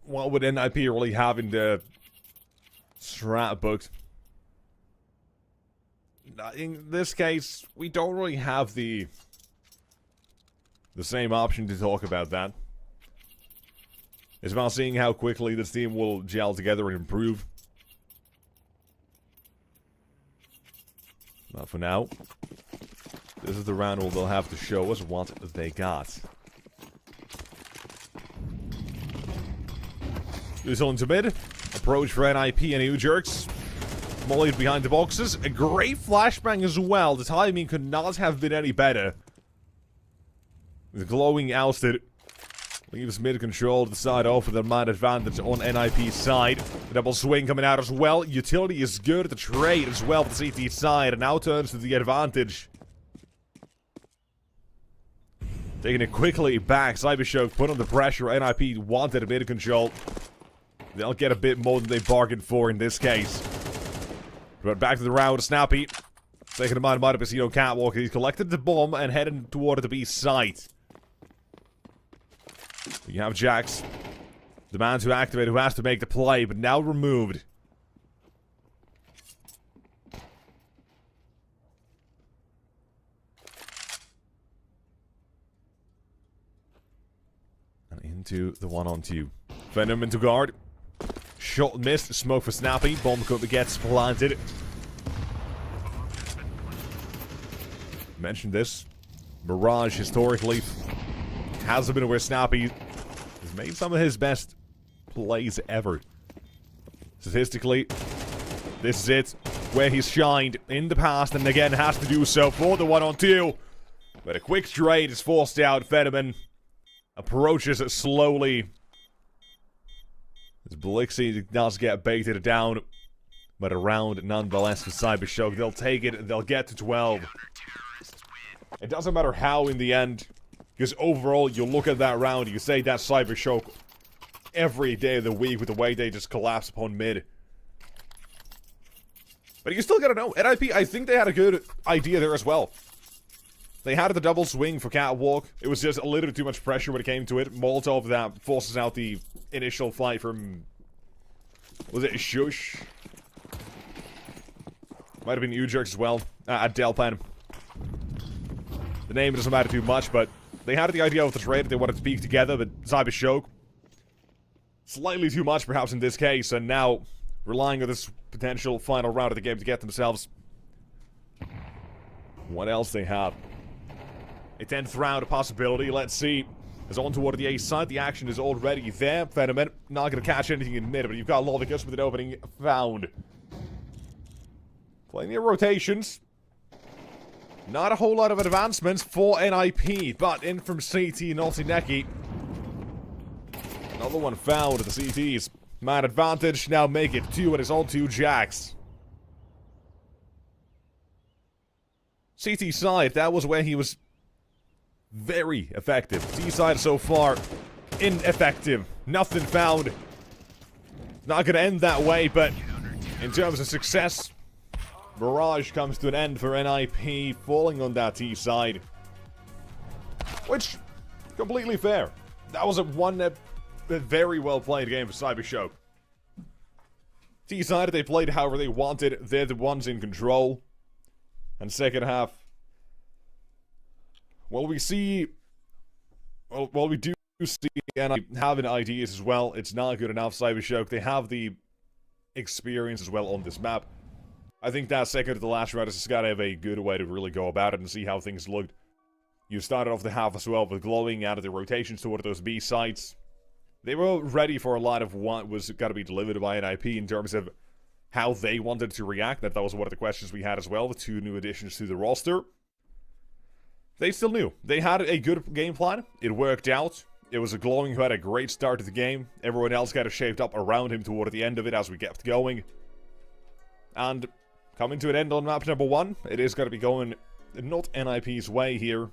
what would NIP really have in the strat books. In this case, we don't really have the same option to talk about that. It's about seeing how quickly this team will gel together and improve. Not for now. This is the round where they'll have to show us what they got. Goes on to mid. Approach for NIP and U-Jerks. Mollied behind the boxes. A great flashbang as well. The timing could not have been any better. The glowing ousted leaves mid control to start off with a man advantage on NIP's side. The double swing coming out as well. Utility is good. The trade as well for the CT side. And now turns to the advantage. Taking it quickly back. Cybershock put on the pressure. NIP wanted a bit of control. They'll get a bit more than they bargained for in this case. But back to the round. Snappy. Taking him out of Casino Catwalk. He's collected the bomb and heading toward the B site. You have Jax. The man to activate who has to make the play, but now removed. And into the 1-on-2. Venom into guard. Shot missed. Smoke for Snappy. Bomb gets planted. Mentioned this. Mirage historically hasn't been where Snappy has made some of his best plays ever. Statistically, this is it. Where he's shined in the past and again has to do so for the 1-on-2. But a quick trade is forced out. Venomman approaches it slowly. As Blixie does get baited down. But around nonetheless for Cybershock. They'll take it. They'll get to 12. It doesn't matter how in the end. Because overall, you look at that round, you say that's Cybershock every day of the week with the way they just collapse upon mid. But you still gotta know, NIP, I think they had a good idea there as well. They had the double swing for Catwalk. It was just a little too much pressure when it came to it. Molotov that forces out the initial flight from... Was it Shush? Might have been Ujerks as well, at Delpan. The name doesn't matter too much, but they had the idea of the trade. They wanted to speak together, but Cybershock, slightly too much perhaps in this case, and now relying on this potential final round of the game to get themselves what else they have. A 10th round, a possibility. Let's see. As on toward the A side, the action is already there. Venom, not going to catch anything in mid, but you've got Lodicus with an opening found. Plenty of rotations. Not a whole lot of advancements for NIP, but in from CT, Naughty Neki. Another one found at the CTs. Man advantage, now make it 2, and it's all 2 jacks. CT side, that was where he was very effective. T side so far, ineffective. Nothing found. Not gonna end that way, but in terms of success, Mirage comes to an end for NIP, falling on that T side. Which, completely fair. That was a very well played game for Cybershock. T side, they played however they wanted. They're the ones in control. And second half, well, we see, well, we do see NIP having ideas as well. It's not good enough. Cybershock, they have the experience as well on this map. I think that second to the last round has got to have a good way to really go about it and see how things looked. You started off the half as well with glowing out of the rotations toward those B sites. They were ready for a lot of what was got to be delivered by NIP in terms of how they wanted to react. That was one of the questions we had as well, with 2 new additions to the roster. They still knew. They had a good game plan. It worked out. It was a glowing who had a great start to the game. Everyone else got shaped up around him toward the end of it as we kept going. And coming to an end on map number 1, it is going to be going not NIP's way here.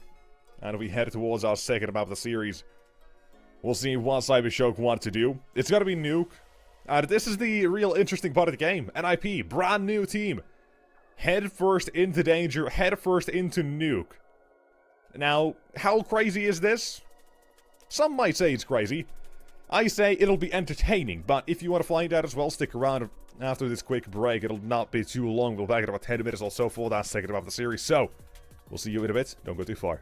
And we head towards our second map of the series. We'll see what Cybershock want to do. It's going to be Nuke. And this is the real interesting part of the game. NIP, brand new team. Head first into danger, head first into Nuke. Now, how crazy is this? Some might say it's crazy. I say it'll be entertaining, but if you want to find out as well, stick around after this quick break. It'll not be too long. We'll back in about 10 minutes or so for that second half of the series. So, we'll see you in a bit. Don't go too far.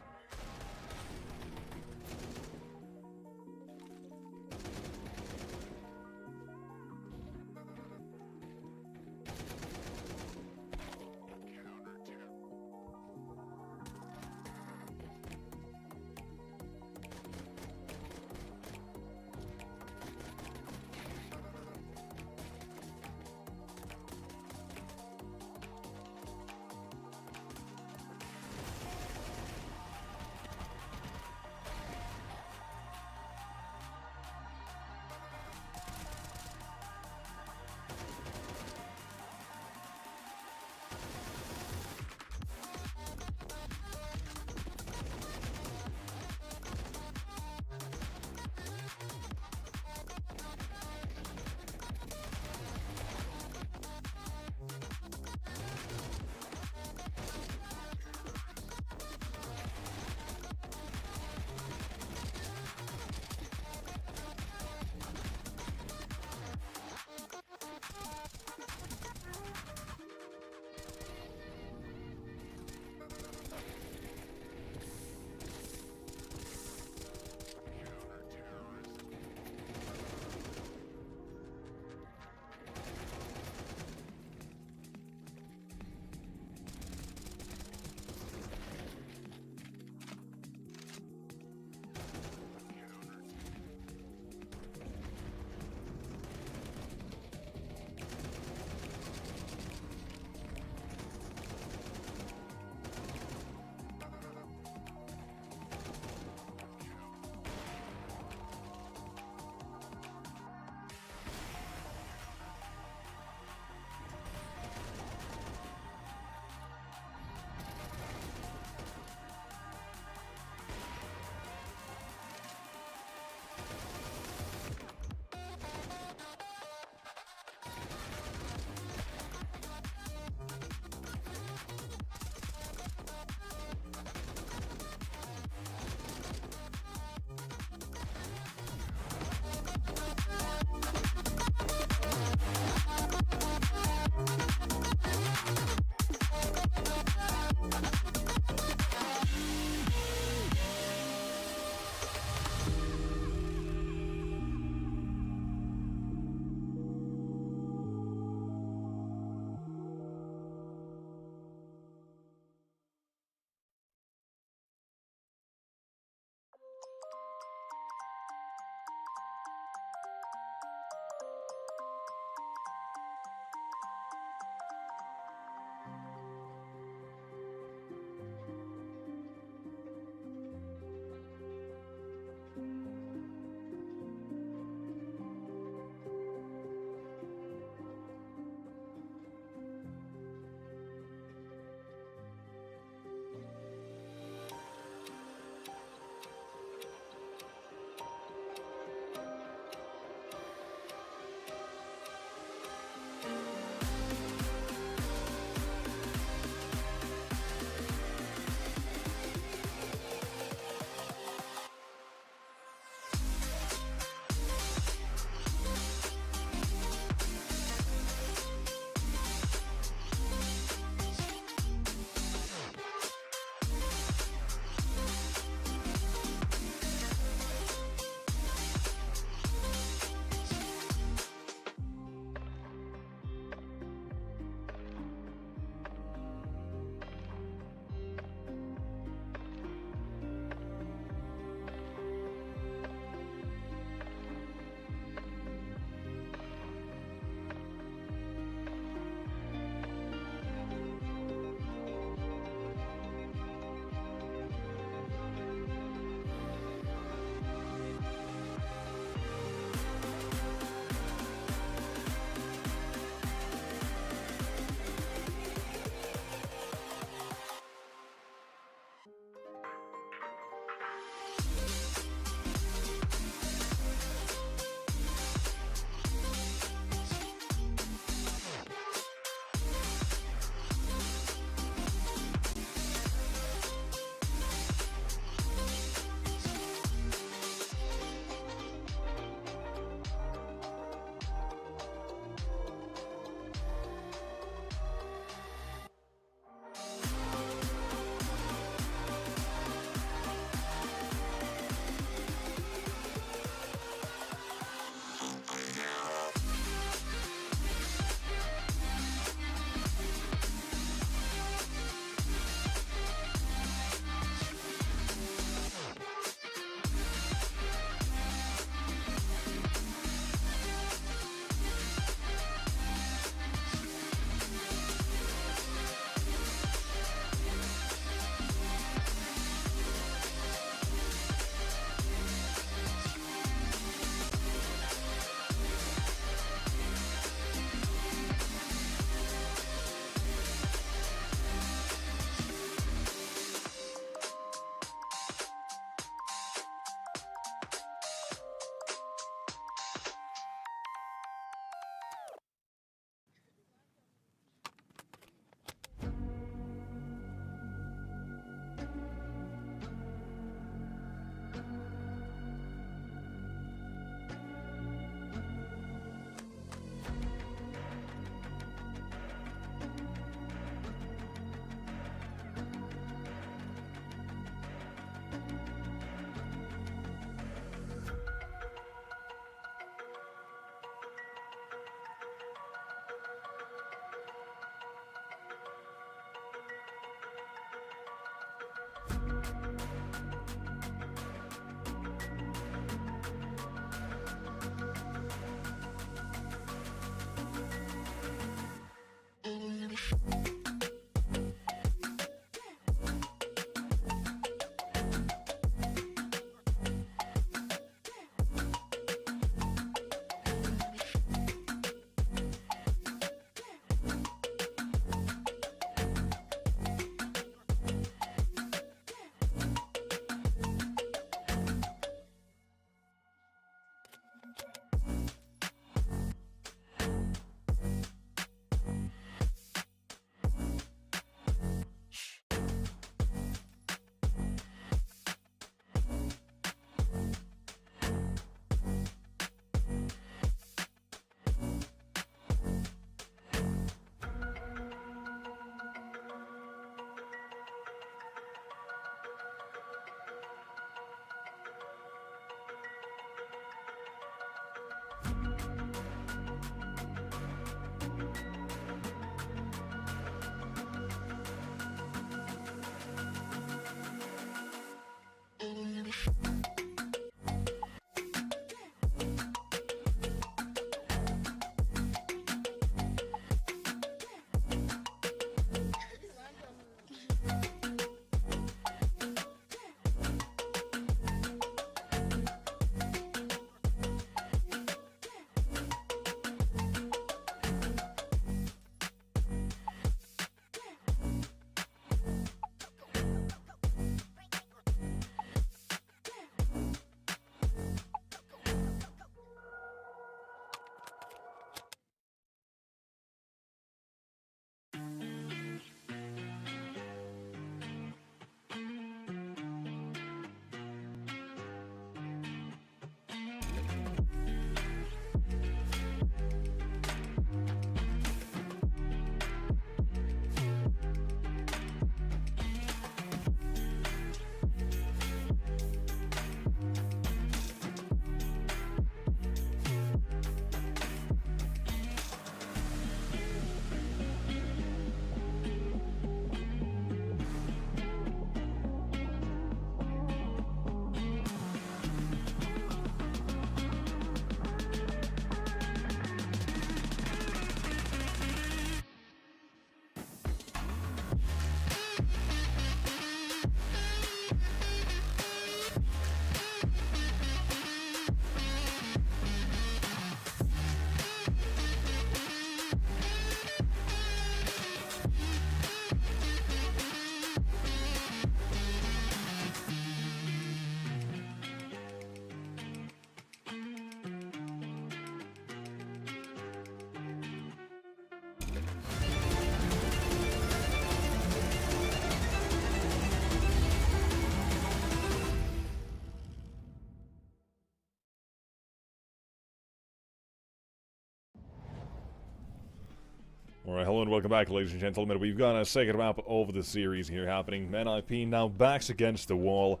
Alright, hello and welcome back, ladies and gentlemen. We've got a second map of the series here happening. NIP now backs against the wall,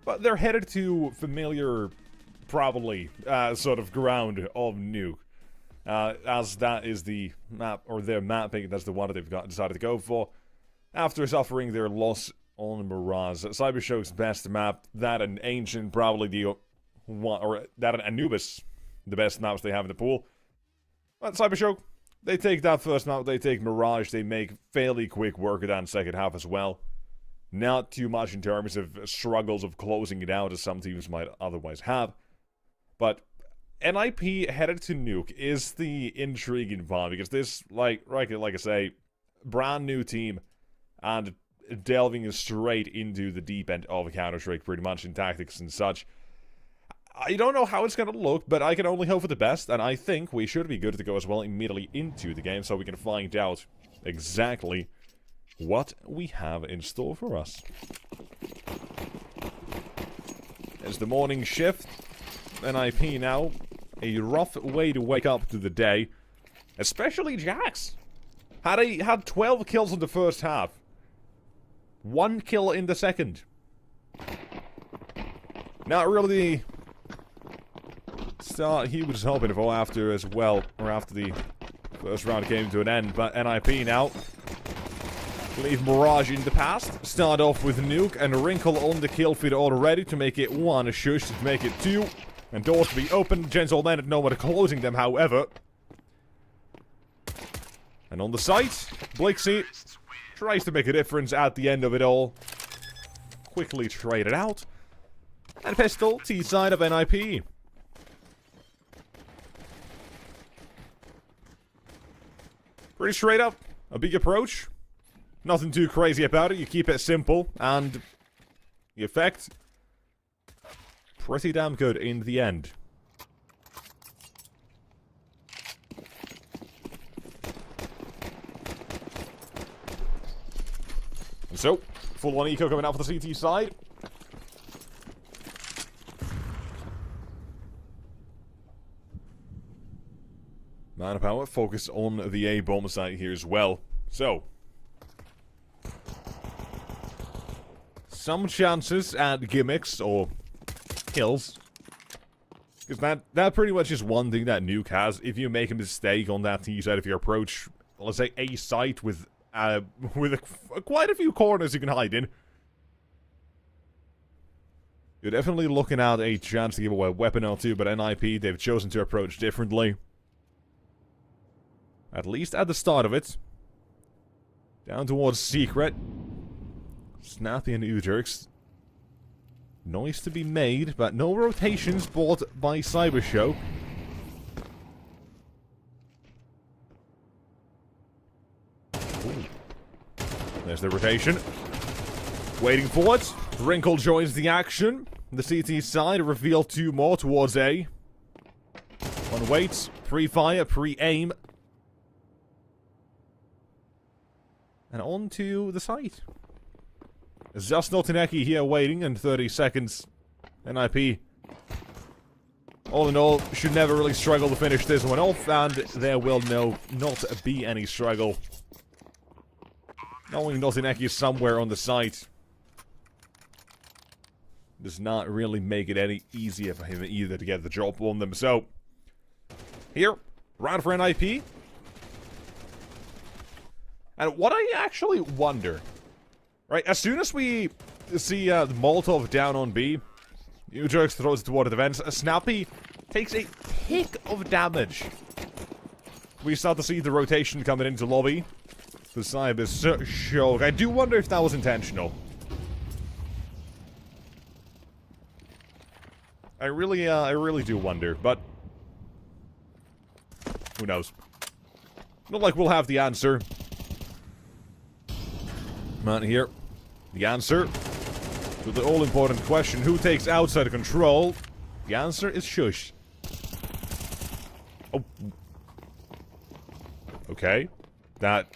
but they're headed to familiar, probably, sort of ground of Nuke. As that is the map, or their mapping, that's the one that they've decided to go for. After suffering their loss on Mirage. Cybershock's best map, that and Ancient, probably the one, or that and Anubis, the best maps they have in the pool. But Cybershock, they take that first map, they take Mirage, they make fairly quick work of that second half as well. Not too much in terms of struggles of closing it out as some teams might otherwise have. But NIP headed to Nuke is the intriguing part, because this, like I say, brand new team, and delving straight into the deep end of Counter-Strike pretty much in tactics and such. I don't know how it's going to look, but I can only hope for the best, and I think we should be good to go as well immediately into the game, so we can find out exactly what we have in store for us. It's the morning shift, NIP now, a rough way to wake up to the day, especially Jax. Had 12 kills in the first half, 1 kill in the second. Not really the start he was hoping for after as well, or after the first round came to an end, but NIP now leave Mirage in the past, start off with Nuke and Wrinkle on the kill feed already to make it 1, Shush to make it 2, and doors to be open, gentlemen at nowhere closing them however. And on the site, Blixie tries to make a difference at the end of it all, quickly traded out, and Pistol, T-side of NIP. Pretty straight up, a big approach. Nothing too crazy about it, you keep it simple, and the effect, pretty damn good in the end. And so, full-on eco coming out for the CT side. Manpower, focus on the A-bomb site here as well. So, some chances at gimmicks or kills. Because that pretty much is one thing that Nuke has. If you make a mistake on that T side, if you approach, let's say, a site with quite a few corners you can hide in, you're definitely looking at a chance to give away a weapon or two, but NIP, they've chosen to approach differently. At least at the start of it. Down towards Secret. Snappy and Uterx. Noise to be made, but no rotations bought by Cybershow. Ooh. There's the rotation. Waiting for it. Wrinkle joins the action. The CT side reveal 2 more towards A. One waits. Pre-fire, pre-aim. And on to the site. Zasnotineki here waiting in 30 seconds. NIP, all in all, should never really struggle to finish this one off, and there will not be any struggle. Knowing Notineki is somewhere on the site does not really make it any easier for him either to get the job on them. So, here, round for NIP. And what I actually wonder, right, as soon as we see the Molotov down on B, Ujerx throws it toward the vents, Snappy takes a tick of damage. We start to see the rotation coming into lobby. The Cyber Shock. I do wonder if that was intentional. I really do wonder, but who knows? Not like we'll have the answer. Man, here, the answer to the all-important question, who takes outside control? The answer is Shush. Oh. Okay. That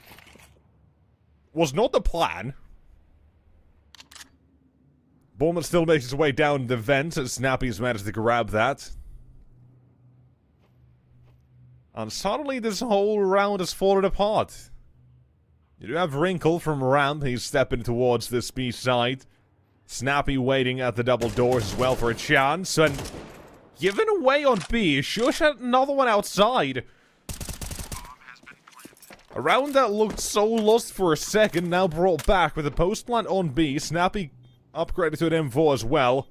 was not the plan. Bowman still makes his way down the vent, as Snappy's managed to grab that. And suddenly this whole round has fallen apart. You do have Wrinkle from ramp. He's stepping towards this B side. Snappy waiting at the double doors as well for a chance. And given away on B. Shush had another one outside. A round that looked so lost for a second, now brought back with a post plant on B. Snappy upgraded to an M4 as well.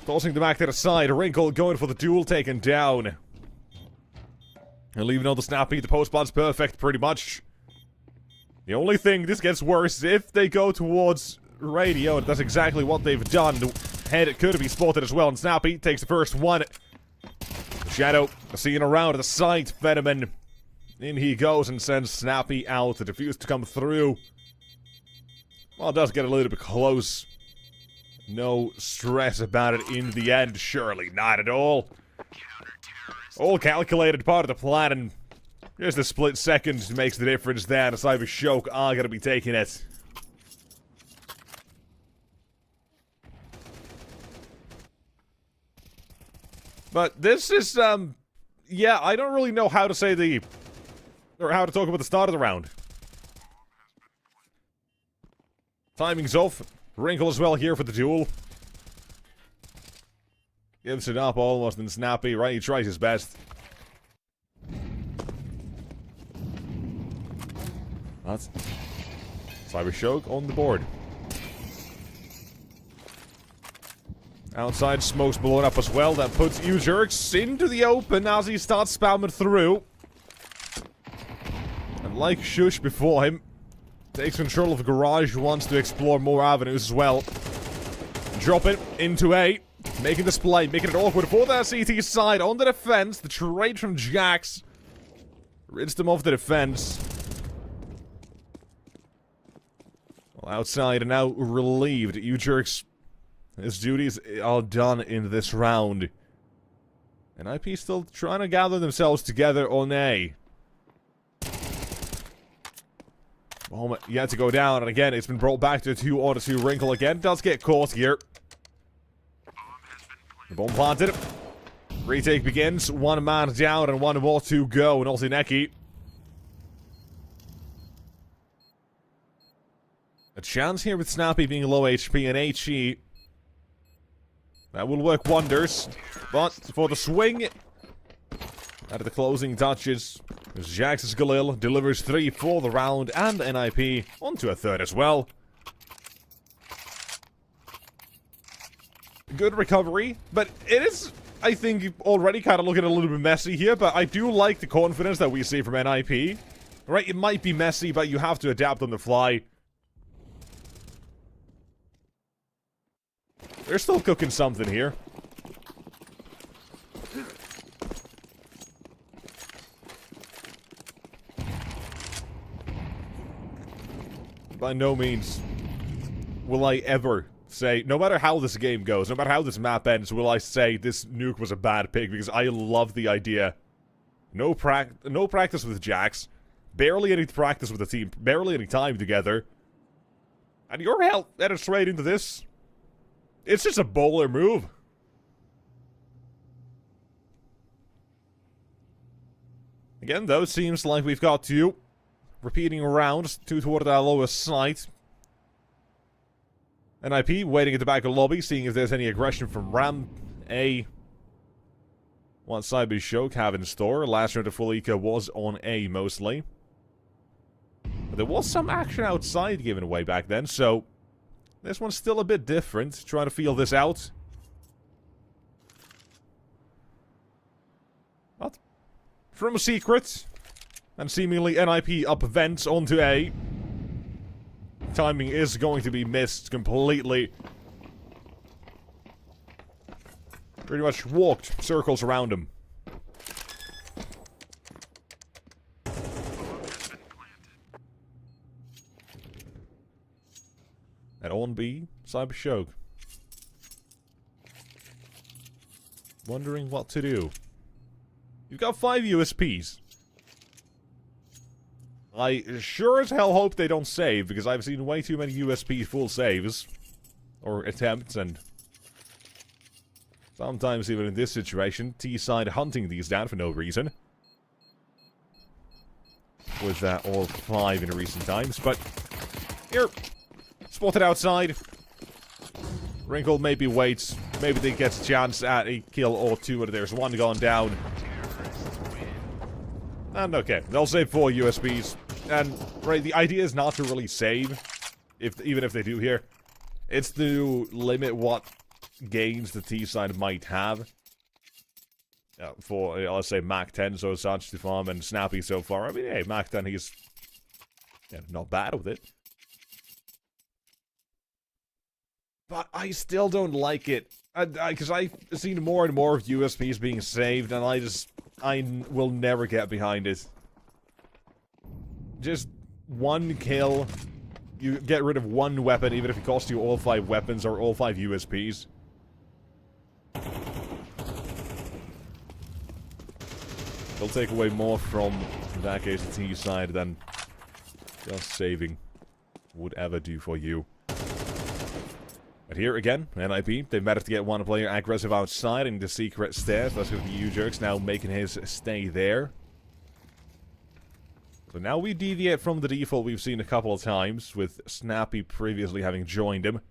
Tossing the back to the side. Wrinkle going for the duel, taken down. And leaving on the Snappy, the post plant's perfect pretty much. The only thing this gets worse if they go towards radio, and that's exactly what they've done. The head could be spotted as well, and Snappy takes the first one. Shadow seeing around the side, Fenneman. In he goes and sends Snappy out. The defuse to come through. Well, it does get a little bit close. No stress about it in the end, surely not at all. All calculated, part of the plan, and just a split second makes the difference there. The Cyber Shoke are going to be taking it. But this is, yeah, I don't really know how to say or how to talk about the start of the round. Timing's off. Wrinkle as well here for the duel. Gives it up almost and Snappy, right? He tries his best. That's Cyber Shoke on the board. Outside, smoke's blown up as well. That puts U-Jerks into the open as he starts spamming through. And like Shush before him, takes control of the garage, wants to explore more avenues as well. Drop it into A. Making this play, making it awkward for that CT side. On the defense, the trade from Jax. Rids them off the defense. Well, outside and now relieved. U-Jerks, his duties are done in this round. And IP still trying to gather themselves together on A. Bomb yet to go down, and again, it's been brought back to a 2-on-2 Wrinkle again. Does get caught here. The bomb planted. Retake begins. One man down and one more to go. And Olsineki. A chance here with Snappy being low HP and HE. That will work wonders. But for the swing, at the closing touches, Jax's Galil delivers 3 for the round and NIP onto a third as well. Good recovery, but it is, I think, already kind of looking a little bit messy here, but I do like the confidence that we see from NIP. Right, it might be messy, but you have to adapt on the fly. They're still cooking something here. By no means will I ever say, no matter how this game goes, no matter how this map ends, will I say this nuke was a bad pick, because I love the idea. No practice with Jax, barely any practice with the team, barely any time together. And you're headed straight into this. It's just a bowler move. Again, though, it seems like we've got 2 repeating rounds, 2 toward our lowest side. NIP waiting at the back of the lobby, seeing if there's any aggression from Ram. A. One side be Shoke have in store. Last round of full eco was on A mostly. But there was some action outside given away back then, so this one's still a bit different. Trying to feel this out. But from a secret, and seemingly NIP up vents onto A. Timing is going to be missed completely. Pretty much walked circles around him. And on B, Cyber Shoke. Wondering what to do. You've got 5 USPs. I sure as hell hope they don't save, because I've seen way too many USP full saves. Or attempts, and sometimes even in this situation, T-side hunting these down for no reason. with all 5 in recent times. But here, spotted outside. Wrinkle maybe waits. Maybe they get a chance at a kill or 2, and there's 1 gone down. And okay, they'll save 4 USBs. And right, the idea is not to really save, even if they do here. It's to limit what gains the T side might have. For, let's say, Mac 10, so such to farm, and Snappy so far. I mean, hey, Mac 10, he's not bad with it. But I still don't like it. Because I've seen more and more of USPs being saved, and I will never get behind it. Just 1 kill. You get rid of 1 weapon, even if it costs you all 5 weapons or all 5 USPs. They'll take away more from, in that case, the T side than just saving would ever do for you. But here again, NIP, they managed to get 1 player aggressive outside in the secret stairs. That's with the U-Jerks now making his stay there. So now we deviate from the default we've seen a couple of times, with Snappy previously having joined him.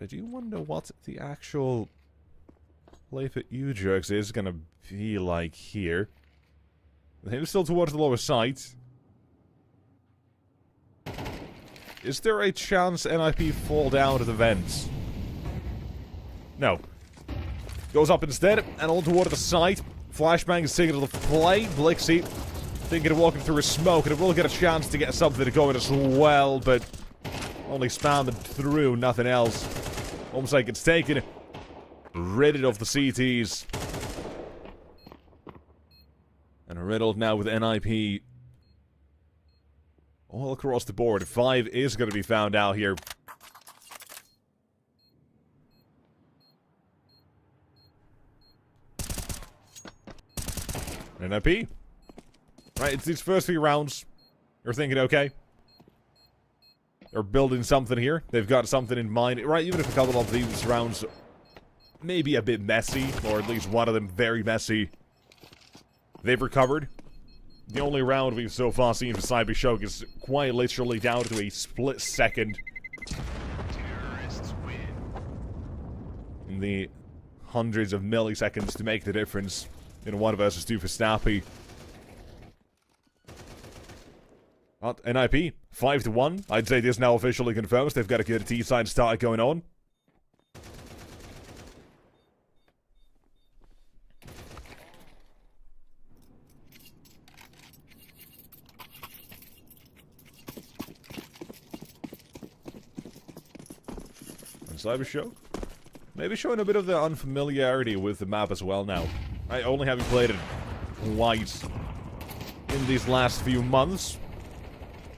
I do wonder what the actual play for U-Jerks is gonna be like here. Him still towards the lower side. Is there a chance NIP fall down to the vents? No. Goes up instead, and on toward the side. Flashbang is taking the play. Blixie thinking of walking through a smoke, and it will get a chance to get something going as well, but only spamming through, nothing else. Almost like it's taken. Riddled of the CTs. And riddled now with NIP. All across the board. 5 is going to be found out here. NIP. Right, it's these first 3 rounds. You're thinking, okay. They're building something here. They've got something in mind. Right, even if a couple of these rounds may be a bit messy, or at least one of them very messy, they've recovered. The only round we've so far seen for Cybershock is quite literally down to a split second. Terrorists win. In the hundreds of milliseconds to make the difference in 1 versus 2 for Snappy. But NIP, 5-1. I'd say this now officially confirms they've got a good T-side start going on. And Cybershock, maybe showing a bit of the unfamiliarity with the map as well now. I only haven't played it twice in these last few months.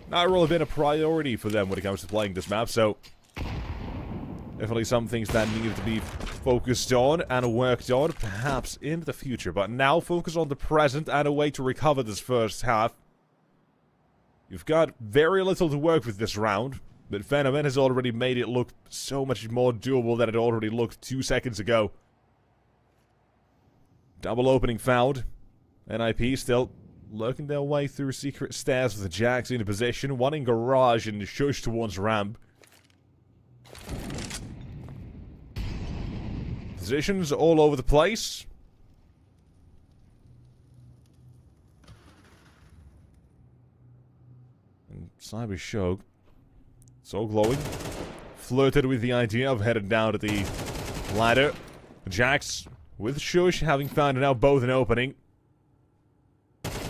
Not really been a priority for them when it comes to playing this map, so definitely some things that need to be focused on and worked on, perhaps in the future. But now focus on the present and a way to recover this first half. You've got very little to work with this round, but Phenomen has already made it look so much more doable than it already looked 2 seconds ago. Double opening found. NIP still lurking their way through secret stairs with the Jacks in a position. 1 in garage and shush towards ramp. Positions all over the place. And Cybershock, so glowing, flirted with the idea of heading down to the ladder. Jax with Shush having found now both an opening.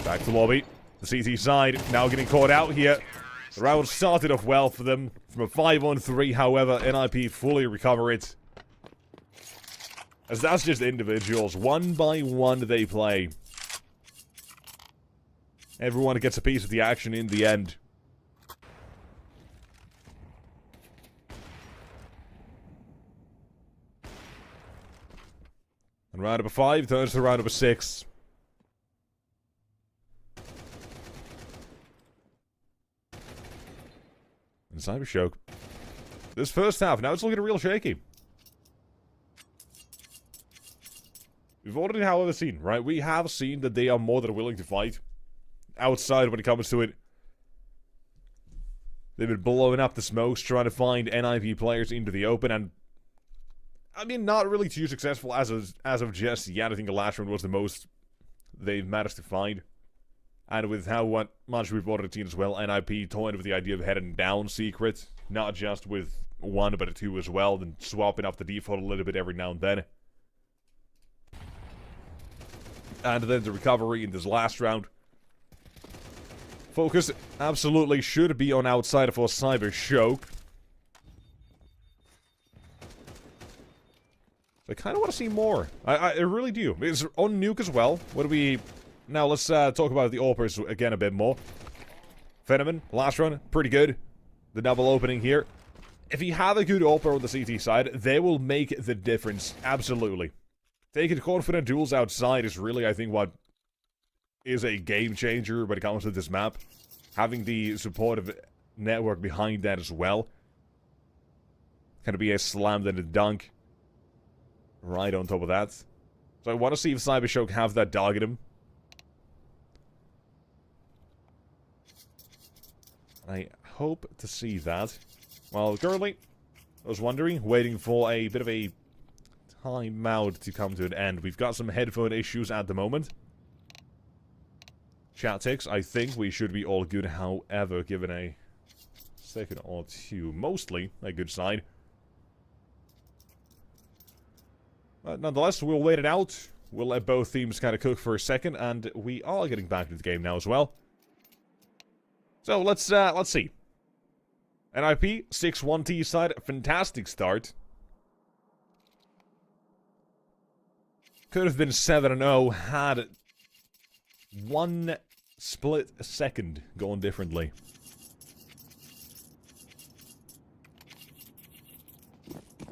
Back to lobby. The CT side now getting caught out here. The round started off well for them. From a 5-on-3, however, NIP fully recover it. As that's just individuals. 1 by 1 they play. Everyone gets a piece of the action in the end. And round number 5 turns to round number 6. And Cybershock. This first half, now it's looking real shaky. We've already, however, seen, right? We have seen that they are more than willing to fight. Outside when it comes to it. They've been blowing up the smokes, trying to find NIP players into the open, and I mean, not really too successful as of just yet. I think the last round was the most they've managed to find. And with how much we've already seen as well, NIP toying with the idea of heading down Secret, not just with one, but a two as well, then swapping up the default a little bit every now and then. And then the recovery in this last round. Focus absolutely should be on outside for Cyber Shoke. I kind of want to see more. I really do. It's on Nuke as well. What do we... Now, let's talk about the AWPers again a bit more. Phenomen, last run, pretty good. The double opening here. If you have a good AWPer on the CT side, they will make the difference. Absolutely. Taking confident duels outside is really, I think, what is a game changer when it comes to this map. Having the supportive network behind that as well. Can be a slam then a dunk. Right on top of that. So I want to see if Cybershock have that dog in him. I hope to see that. Well, currently, I was wondering, waiting for a bit of a timeout to come to an end. We've got some headphone issues at the moment. Chat ticks, I think we should be all good, however, given a second or two. Mostly a good sign. But nonetheless, we'll wait it out. We'll let both teams kind of cook for a second, and we are getting back to the game now as well. So let's see. NIP 6-1 T side, fantastic start. Could have been 7-0 had one split second going differently.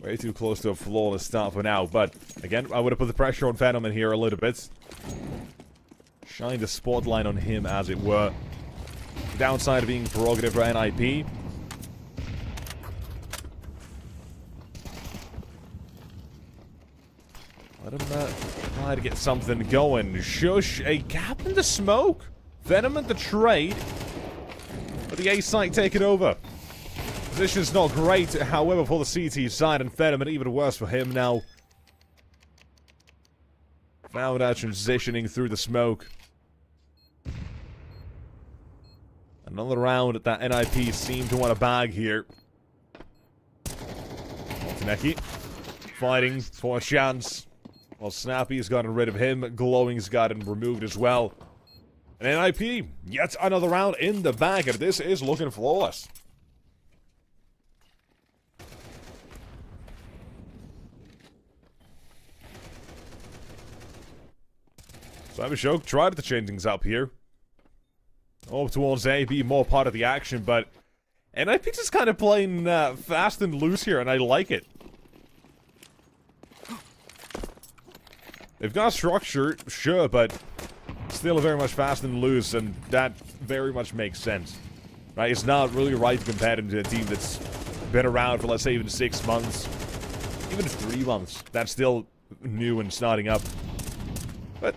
Way too close to a flawless start for now, but again, I would have put the pressure on Phenomen here a little bit. Shine the spotlight on him, as it were. The downside of being prerogative for NIP. Let him try to get something going. Shush, a gap in the smoke. Venom at the trade. But the A site taking over. Position's not great, however, for the CT side, and Phenomen even worse for him now. Found out transitioning through the smoke. Another round that NIP seemed to want to bag here. Taneki fighting for a chance. Well, Snappy's gotten rid of him. Glowing's gotten removed as well. And NIP, yet another round in the bag, and this is looking flawless. Cybershock tried to change things up here. Up towards A, be more part of the action, but NIP just kind of playing fast and loose here, and I like it. They've got structure, sure, but still very much fast and loose, and that very much makes sense. Right? It's not really right to compare them to a team that's been around for, let's say, even 6 months. Even 3 months. That's still new and starting up. But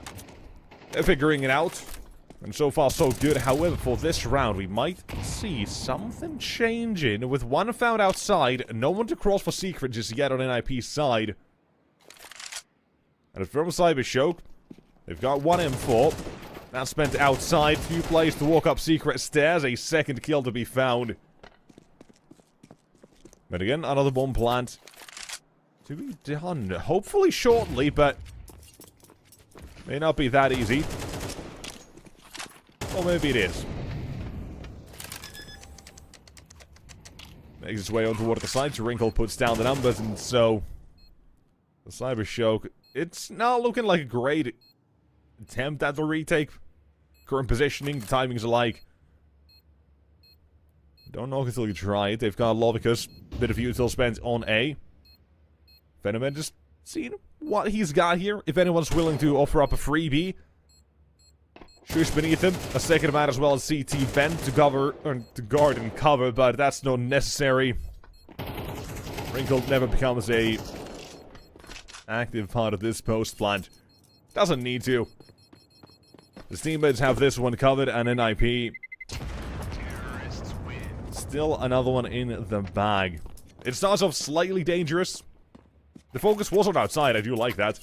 they're figuring it out. And so far, so good. However, for this round, we might see something changing. With one found outside, no one to cross for secret just yet on NIP's side. And from Cybershock, they've got one M4. That's spent outside. Few plays to walk up secret stairs. A second kill to be found. But again, another bomb plant to be done. Hopefully shortly, but may not be that easy. Or maybe it is. Makes its way on toward the side. Wrinkle puts down the numbers, and so the Cybershock, it's not looking like a great attempt at the retake. Current positioning, the timings alike. Don't know until you try it. They've got Lovicus, bit of util spent on A. Phenomen just seeing what he's got here. If anyone's willing to offer up a freebie. Shush beneath him. A second amount as well as CT vent to cover, or to guard and cover, but that's not necessary. Wrinkle never becomes a active part of this post plant. Doesn't need to. The teammates have this one covered, and NIP. Terrorists win. Still another one in the bag. It starts off slightly dangerous. The focus wasn't outside, I do like that.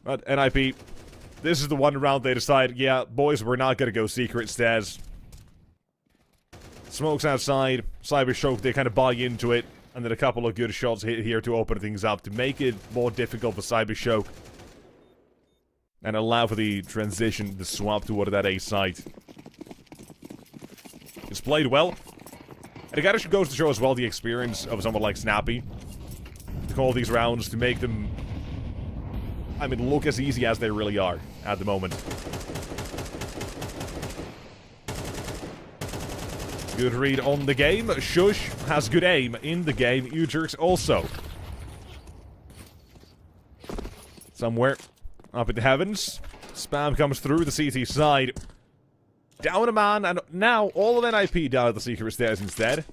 But NIP, this is the one round they decide, yeah, boys, we're not gonna go secret stairs. Smoke's outside, Cyber Choke, they kind of buy into it, and then a couple of good shots hit here to open things up, to make it more difficult for Cyber Choke. And allow for the transition, the swap toward that A site. It's played well. And it kind of goes to show as well the experience of someone like Snappy. To call these rounds, to make them, I mean, look as easy as they really are at the moment. Good read on the game. Shush has good aim in the game. You jerks also. Somewhere up in the heavens. Spam comes through the CT side. Down a man, and now all of NIP down at the secret stairs instead.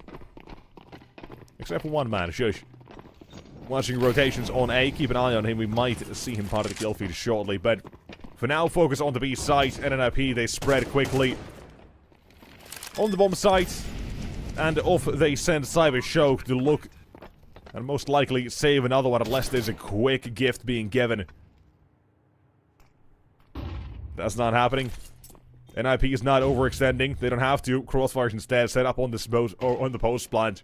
Except for one man, Shush. Watching rotations on A, keep an eye on him. We might see him part of the kill feed shortly, but for now, focus on the B site. NIP, they spread quickly on the bomb site, and off they send Cyber Choke to look and most likely save another one unless there's a quick gift being given. That's not happening. NIP is not overextending. They don't have to. Crossfires instead set up on this or on the post plant.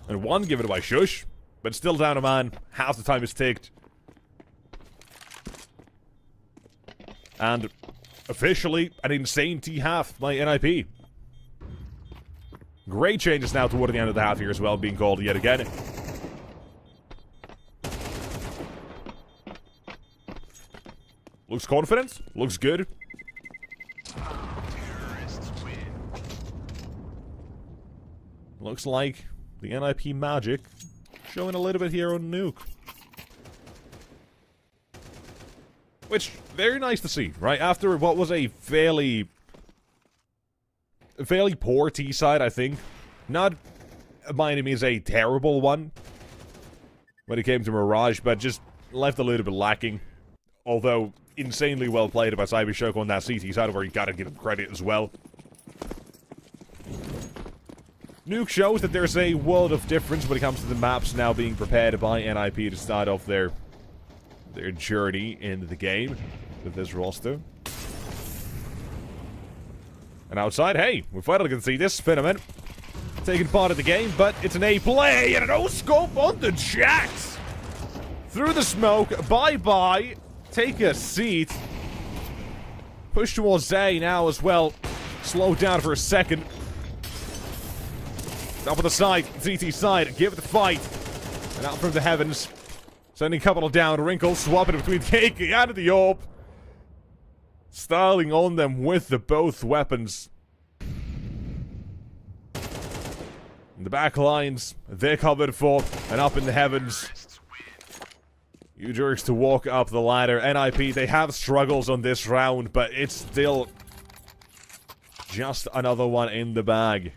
And one given by Shush, but still down a man. Half the time is ticked. And officially an insane T-half by NIP. Great changes now toward the end of the half here as well, being called yet again. Looks confident. Looks good. Terrorists win. Looks like the NIP magic showing a little bit here on Nuke. Which, very nice to see, right? After what was a fairly poor T side, I think. Not by any means a terrible one when it came to Mirage, but just left a little bit lacking. Although, insanely well played by Cyber Choke on that CT side, where you gotta give him credit as well. Nuke shows that there's a world of difference when it comes to the maps now being prepared by NIP to start off their journey in the game with this roster. And outside, hey, we finally can see this Phenomen taking part of the game, but it's an A play and an O-scope on the Jacks! Through the smoke, bye-bye, take a seat. Push towards A now as well. Slow down for a second. Up on the side, CT side, give it the fight. And out from the heavens. Sending a couple down, Wrinkle swapping between Keiki and the Orb. Styling on them with the both weapons. In the back lines, they're covered for, and up in the heavens. You jerks to walk up the ladder. NIP, they have struggles on this round, but it's still just another one in the bag.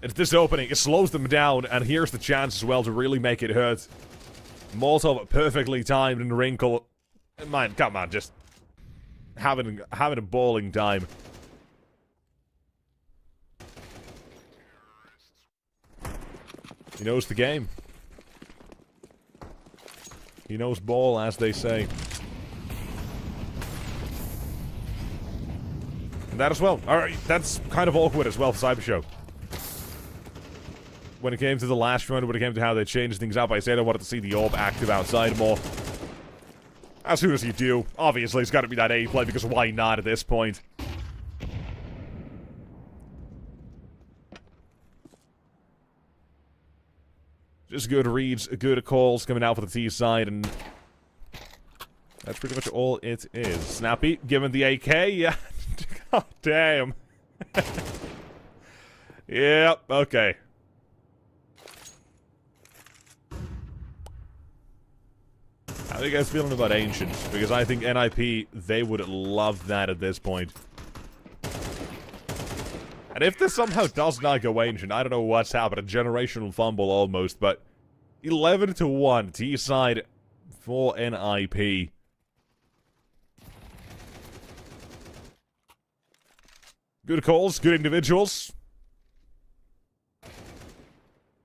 It's this opening, it slows them down, and here's the chance as well to really make it hurt. Molotov perfectly timed, and Wrinkle, man, come on, just having a balling time. He knows the game. He knows ball, as they say. And that as well. Alright, that's kind of awkward as well for Cyber Choke. When it came to the last round, when it came to how they changed things up, I said I wanted to see the Orb active outside more. As soon as you do, obviously it's got to be that A play, because why not at this point? Just good reads, good calls coming out for the T side, and that's pretty much all it is. Snappy, given the AK, yeah. God damn. Yep, okay. How are you guys feeling about Ancients? Because I think NIP, they would love that at this point. And if this somehow does not go ancient, I don't know what's happened. A generational fumble almost, but 11-1 T-side for NIP. Good calls, good individuals.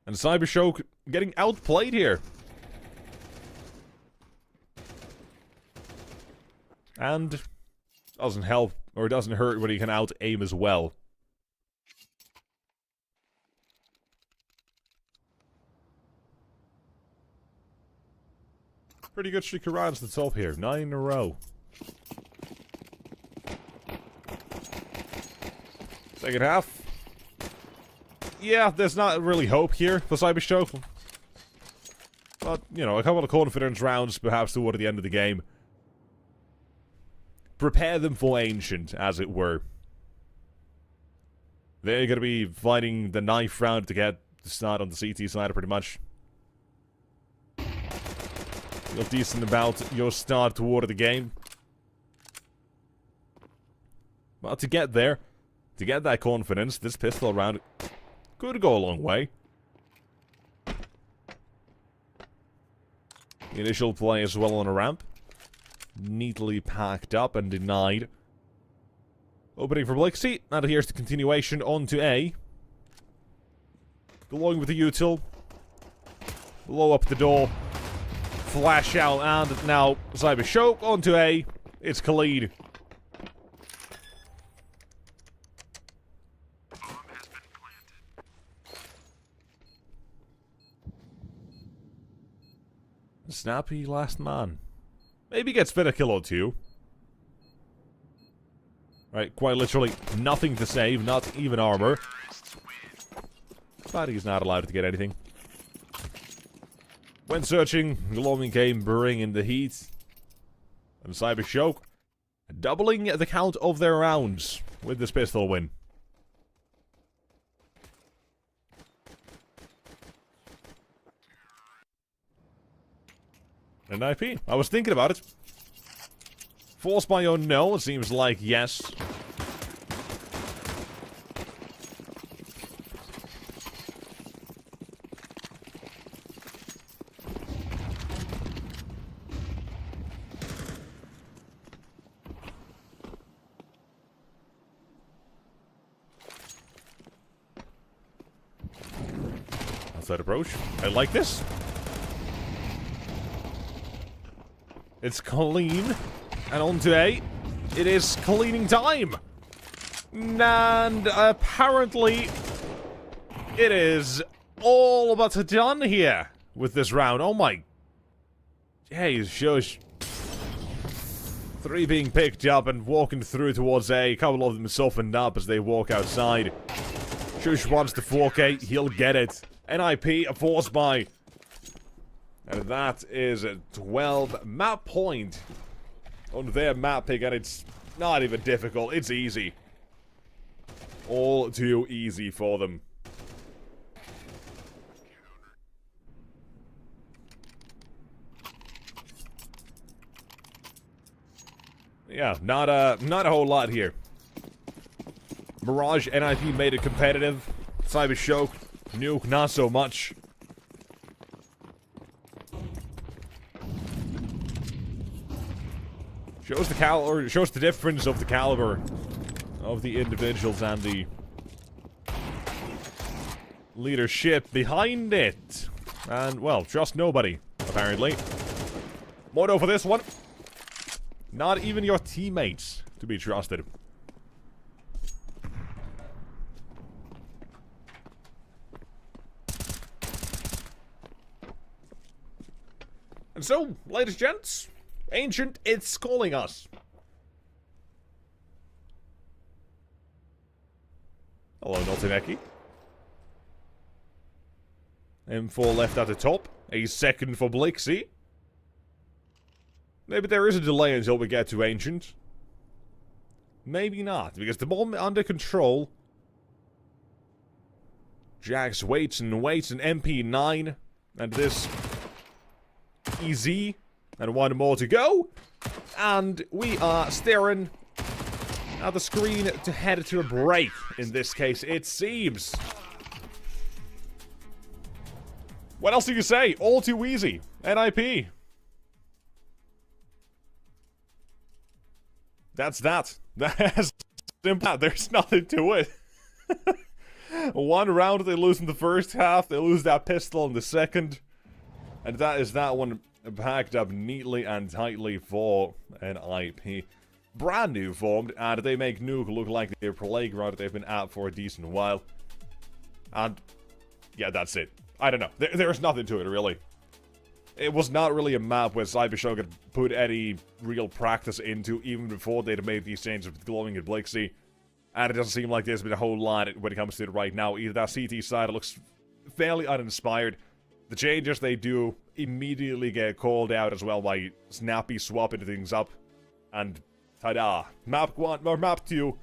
And Cybershock getting outplayed here. And doesn't help, or doesn't hurt when he can out-aim as well. Pretty good streak of rounds at the top here. 9 in a row. Second half. Yeah, there's not really hope here for Cybershock. But, you know, a couple of confidence rounds perhaps toward the end of the game. Prepare them for Ancient, as it were. They're going to be fighting the 9th round to get the start on the CT side, pretty much. Feel decent about your start toward the game. But to get there, to get that confidence, this pistol round could go a long way. The initial play as well on a ramp. Neatly packed up and denied. Opening for Blixie, and here's the continuation on to A. Going with the util. Blow up the door. Flash out, and now Cybershock onto A. It's Khalid. Snappy last man. Maybe gets fit a kill or two. Right, quite literally nothing to save, not even armor. But he's not allowed to get anything. When searching, Gloaming came bringing the heat. And Cybershock doubling the count of their rounds with this pistol win. And IP. I was thinking about it. Forced by own no, it seems like yes. Outside approach. I like this. It's clean. And on to A. It is cleaning time. And apparently it is all but done here with this round. Oh my. Hey, shush. 3 being picked up and walking through towards A. A couple of them softened up as they walk outside. Shush wants the 4K. He'll get it. NIP, a force buy. And that is a 12 map point on their map pick, and it's not even difficult. It's easy. All too easy for them. Yeah, not a whole lot here. Mirage, NIP made it competitive. Cybershock, Nuke, not so much. Shows the difference of the caliber of the individuals and the leadership behind it. And, well, trust nobody, apparently. Motto for this one. Not even your teammates to be trusted. And so, ladies and gents, Ancient, it's calling us. Hello, Notineki. M4 left at the top. A second for Blixie. Maybe there is a delay until we get to Ancient. Maybe not, because the bomb under control. Jax waits and waits, and MP9. And this EZ. And 1 more to go. And we are staring at the screen to head to a break. In this case, it seems. What else do you say? All too easy. NIP. That's that. That's simple. There's nothing to it. One round they lose in the first half. They lose that pistol in the second. And that is that one packed up neatly and tightly for NIP. Brand new formed, and they make Nuke look like their playground that they've been at for a decent while. And yeah, that's it. I don't know. There's nothing to it, really. It was not really a map where Cybershow could put any real practice into, even before they'd made these changes with Glowing and Blixie. And it doesn't seem like there's been a whole lot when it comes to it right now. Either that CT side looks fairly uninspired. The changes they do immediately get called out as well by Snappy swapping things up. And ta-da. Map 1, or Map 2,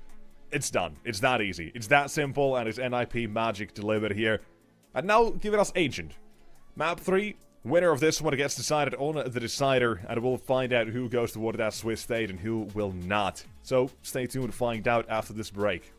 it's done. It's that easy. It's that simple, and it's NIP magic delivered here. And now, give it us Ancient. Map 3, winner of this one gets decided on the decider, and we'll find out who goes toward that Swiss state and who will not. So, stay tuned to find out after this break.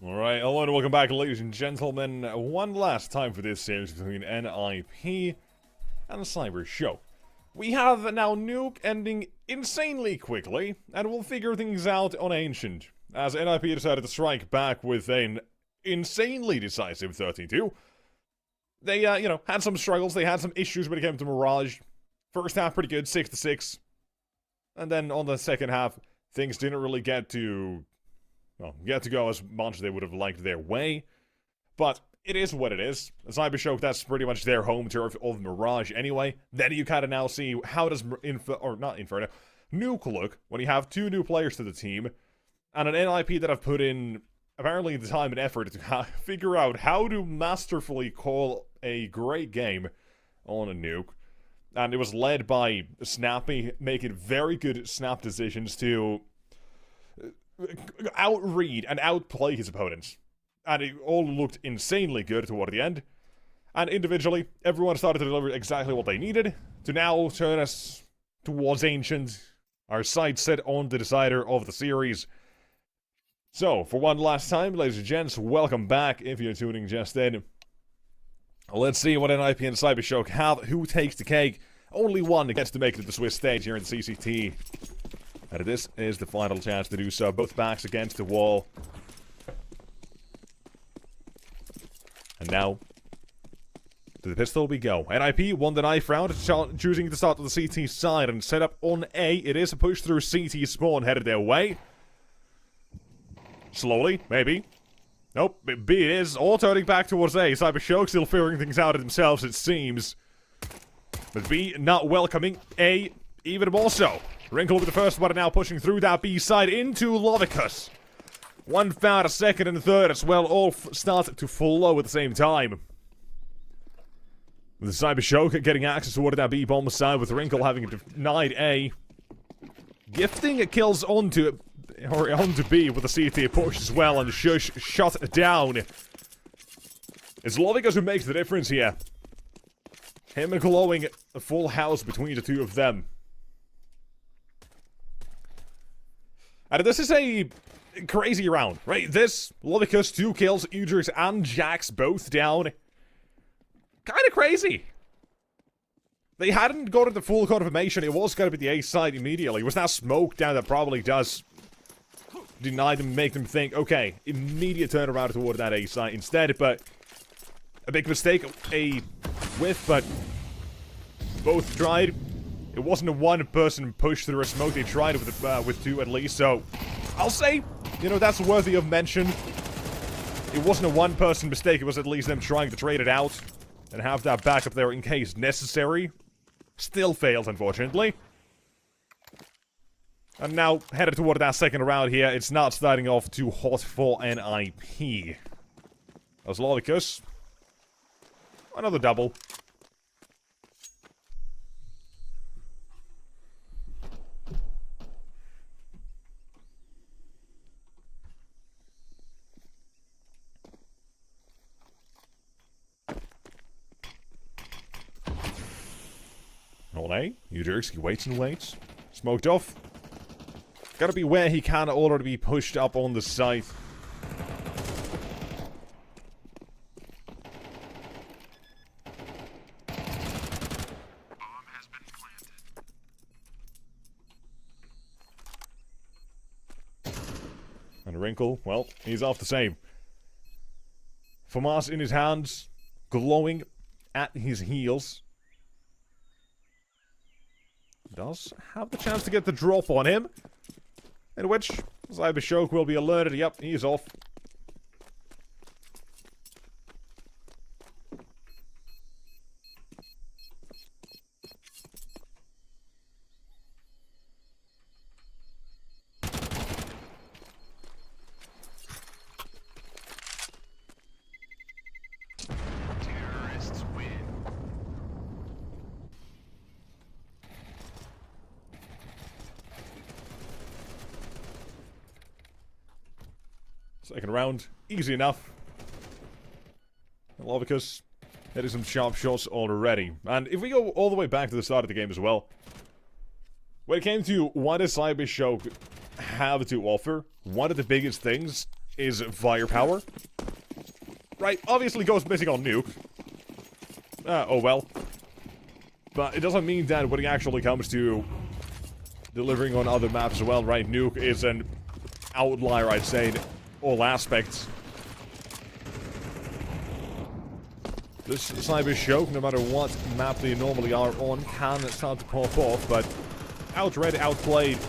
Alright, hello and welcome back, ladies and gentlemen. One last time for this series between NIP and Cyber Show. We have now Nuke ending insanely quickly, and we'll figure things out on Ancient, as NIP decided to strike back with an insanely decisive 13-2. They, had some struggles, they had some issues when it came to Mirage. First half pretty good, 6-6. And then on the second half, things didn't really get to go as much as they would have liked their way. But it is what it is. Cybershock, that's pretty much their home turf of Mirage anyway. Then you kind of now see how does Nuke look when you have two new players to the team, and an NIP that have put in apparently the time and effort to figure out how to masterfully call a great game on a Nuke. And it was led by Snappy, making very good snap decisions to outread and outplay his opponents. And it all looked insanely good toward the end. And individually, everyone started to deliver exactly what they needed to now turn us towards Ancient, our sights set on the decider of the series. So, for one last time, ladies and gents, welcome back if you're tuning just in. Let's see what NIP and Cybershock have. Who takes the cake? Only one gets to make it to the Swiss stage here in the CCT. And this is the final chance to do so. Both backs against the wall. And now, to the pistol we go. NIP won the knife round, choosing to start with the CT side and set up on A. It is a push through CT spawn headed their way. Slowly, maybe. Nope, B it is, all turning back towards A. Cybershock still figuring things out themselves, it seems. But B not welcoming A even more so. Wrinkle with the first one, and now pushing through that B side into Lovicus. One found, a second and a third as well, all start to flow at the same time. With the Cybershock getting access toward that B bomb side, with Wrinkle having denied A. Gifting kills onto B with the CT push as well, and Shush shot down. It's Lovicus who makes the difference here. Him glowing a full house between the two of them. And this is a crazy round, right? This, Lovicus, 2 kills, Udrix and Jax both down. Kinda crazy. They hadn't gotten the full confirmation, it was gonna be the A side immediately. It was now smoke down that probably does deny them, make them think, okay, immediate turnaround toward that A side instead, but a big mistake, a whiff, but both tried. It wasn't a one-person push through a smoke, they tried it with 2 at least, so I'll say, that's worthy of mention. It wasn't a one-person mistake, it was at least them trying to trade it out and have that backup there in case necessary. Still failed, unfortunately. And now, headed toward that second round here, it's not starting off too hot for NIP. As Lovicus. Another double. Hold A. Udrix, he waits and waits. Smoked off. Gotta be where he can already be pushed up on the site. Bomb has been planted. And Wrinkle, well, he's off the same. FAMAS in his hands, glowing at his heels. Does have the chance to get the drop on him. In which, Cybershock will be alerted. Yep, he's off. Terrorists win. Second round, easy enough. Lovicus hitting some sharp shots already. And if we go all the way back to the start of the game as well, when it came to what does Cybershock have to offer, one of the biggest things is firepower. Right, obviously goes missing on Nuke. Oh well. But it doesn't mean that when it actually comes to delivering on other maps as well, right? Nuke is an outlier, I'd say, in all aspects. This cyber show, no matter what map they normally are on, can start to pop off, but outread, outplayed.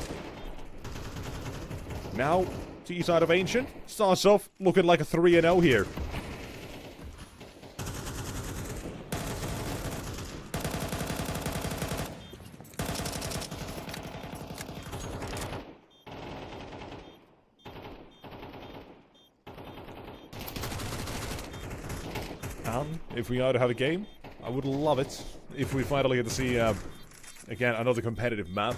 Now, T-side of Ancient starts off looking like a 3-0 here. If we are to have a game, I would love it if we finally get to see, again, another competitive map.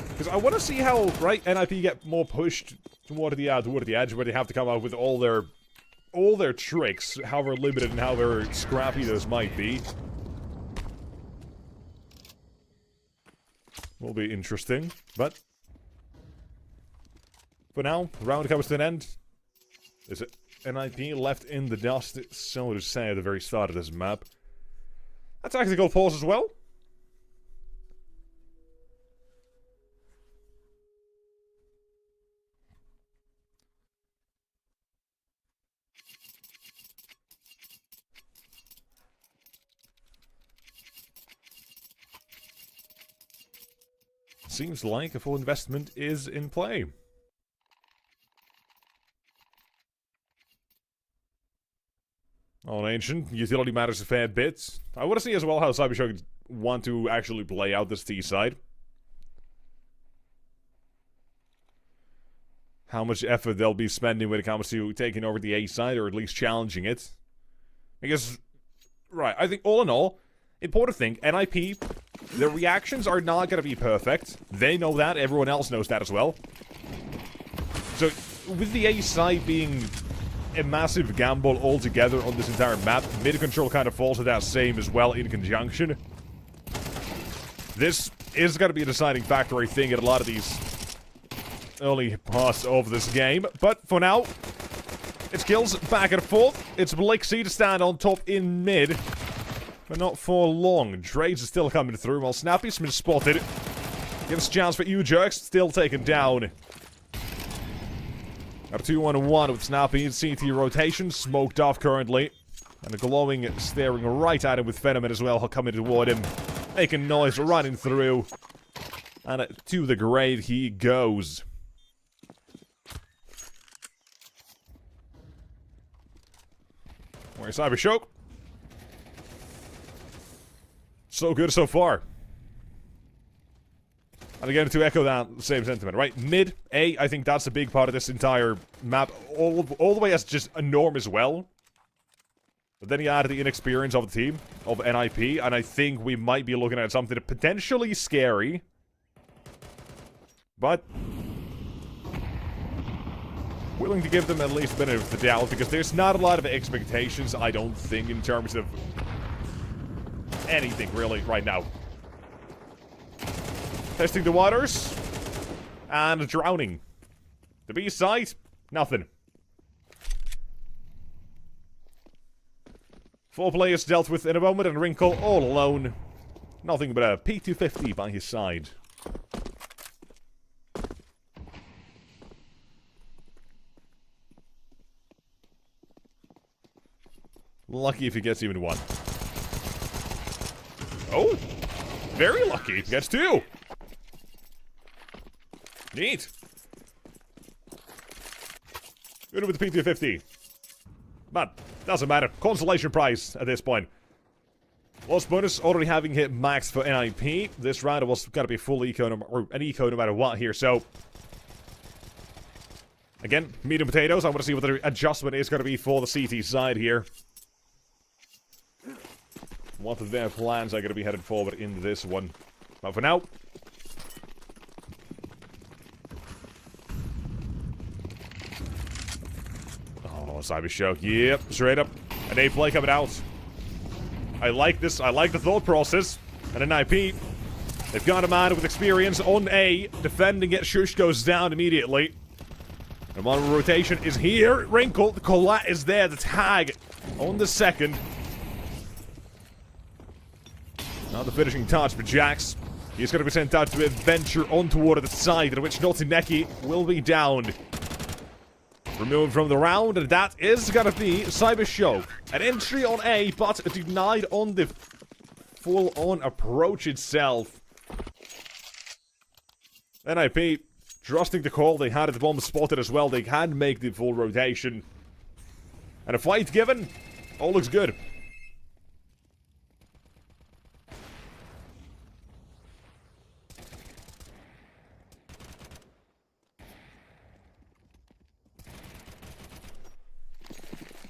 Because I want to see how, right, NIP get more pushed toward the edge, where they have to come out with all their tricks, however limited and however scrappy those might be. Will be interesting, but for now, round comes to an end. Is it NIP left in the dust, so to say, at the very start of this map? A tactical pause as well. Seems like a full investment is in play. On Ancient, utility matters a fair bit. I want to see as well how Cybershock want to actually play out this T side. How much effort they'll be spending when it comes to taking over the A side, or at least challenging it. Because, right, I think all in all, important thing, NIP, their reactions are not going to be perfect. They know that, everyone else knows that as well. So, with the A side being a massive gamble altogether on this entire map, mid-control kind of falls to that same as well in conjunction. This is going to be a deciding factor, I think, in a lot of these early parts of this game. But for now, it's kills back and forth. It's Blixie to stand on top in mid. But not for long. Trades are still coming through while Snappy's been spotted. Gives a chance for U-Jerks, still taken down. Got a 2-1-1 with Snappy. CT rotation, smoked off currently. And a glowing staring right at him with Phenomen as well, coming toward him. Making noise, running through. And to the grave he goes. Where's Cybershock? So good so far. And again, to echo that same sentiment, right? Mid, A, I think that's a big part of this entire map. All the way as just a norm as well. But then you add the inexperience of the team, of NIP, and I think we might be looking at something potentially scary. But willing to give them at least a benefit of the doubt, because there's not a lot of expectations, I don't think, in terms of anything, really, right now. Testing the waters. And drowning. The B side, nothing. 4 players dealt with in a moment, and Wrinkle all alone. Nothing but a P250 by his side. Lucky if he gets even one. Oh! Very lucky. Gets 2. Neat. Good with the P250. But, doesn't matter. Consolation prize at this point. Lost bonus already having hit max for NIP. This round was gotta be full eco, or an eco no matter what here, so. Again, meat and potatoes. I want to see what the adjustment is gonna be for the CT side here. What of their plans are gonna be headed forward in this one. But for now. Oh, Cybershock. Yep, straight up. An A play coming out. I like this. I like the thought process. And an IP. They've got a man with experience on A. Defending it. Shush goes down immediately. The modern rotation is here. Wrinkle, the collat is there. The tag on the second. Now the finishing touch, but Jax, he's going to be sent out to adventure on toward the side, in which Notineki will be downed. Removed from the round, and that is going to be Cyber Show. An entry on A, but denied on the full-on approach itself. NIP, trusting the call, they had the bomb spotted as well. They can make the full rotation. And a fight given, all looks good.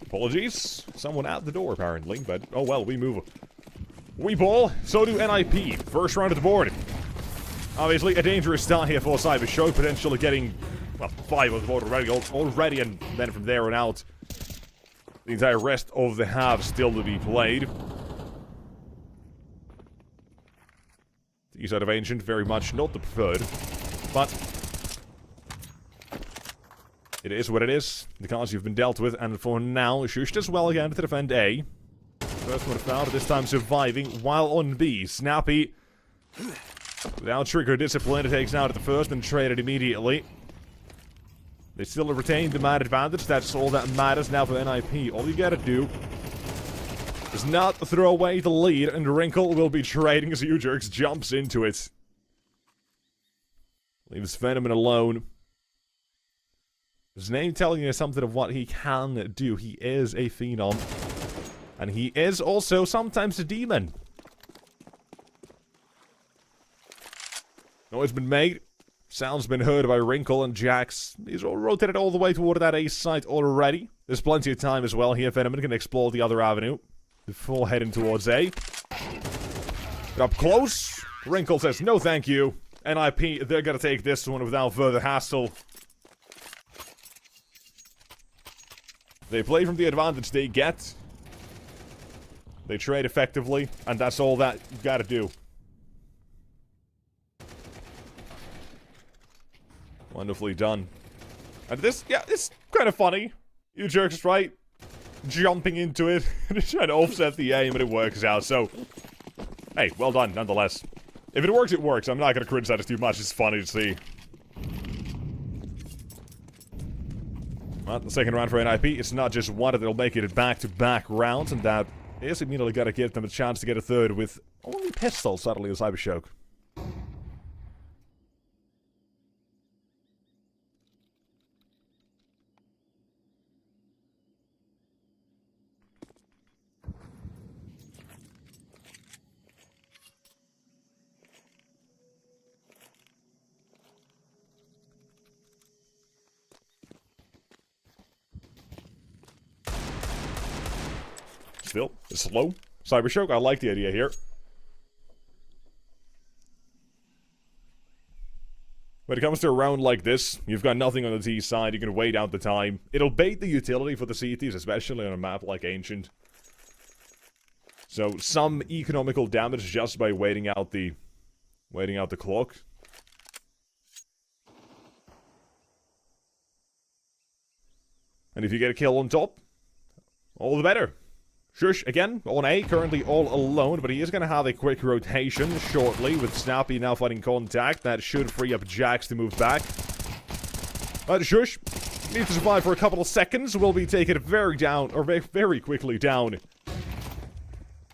Apologies. Someone at the door, apparently, but oh well, we move. We ball, so do NIP. First round of the board. Obviously, a dangerous start here for Cyber Show, potentially getting, well, 5 on the board already, and then from there on out, the entire rest of the half still to be played. The east side of Ancient, very much not the preferred, but it is what it is. The cards you've been dealt with, and for now, Shush does well again to defend A. First one found, this time surviving, while on B. Snappy, without trigger discipline, it takes out at the first and traded immediately. They still retain the man advantage, that's all that matters now for NIP. All you gotta do is not throw away the lead, and Wrinkle will be trading as Ujerks jumps into it. Leaves Phenomen alone. His name telling you something of what he can do. He is a phenom. And he is also sometimes a demon. Noise been made. Sounds been heard by Wrinkle and Jax. He's all rotated all the way toward that A site already. There's plenty of time as well here. Phenomen can explore the other avenue before heading towards A. But up close, Wrinkle says no thank you. NIP, they're gonna take this one without further hassle. They play from the advantage they get. They trade effectively, and that's all that you gotta do. Wonderfully done. And this, yeah, it's kind of funny. You jerks, right? Jumping into it, and trying to offset the aim, and it works out, so... Hey, well done, nonetheless. If it works, it works. I'm not gonna criticize it too much, it's funny to see. Well, the second round for NIP, it's not just one that'll make it back-to-back rounds, and that is immediately gonna give them a chance to get a third with only pistols, suddenly, as Cyber Show. Still, it's slow. Cyber Show, I like the idea here. When it comes to a round like this, you've got nothing on the T side, you can wait out the time. It'll bait the utility for the CTs, especially on a map like Ancient. So, some economical damage just by waiting out the clock. And if you get a kill on top, all the better. Shush, again, on A, currently all alone, but he is going to have a quick rotation shortly, with Snappy now fighting contact. That should free up Jax to move back. But Shush needs to survive for a couple of seconds, will be taken very quickly down.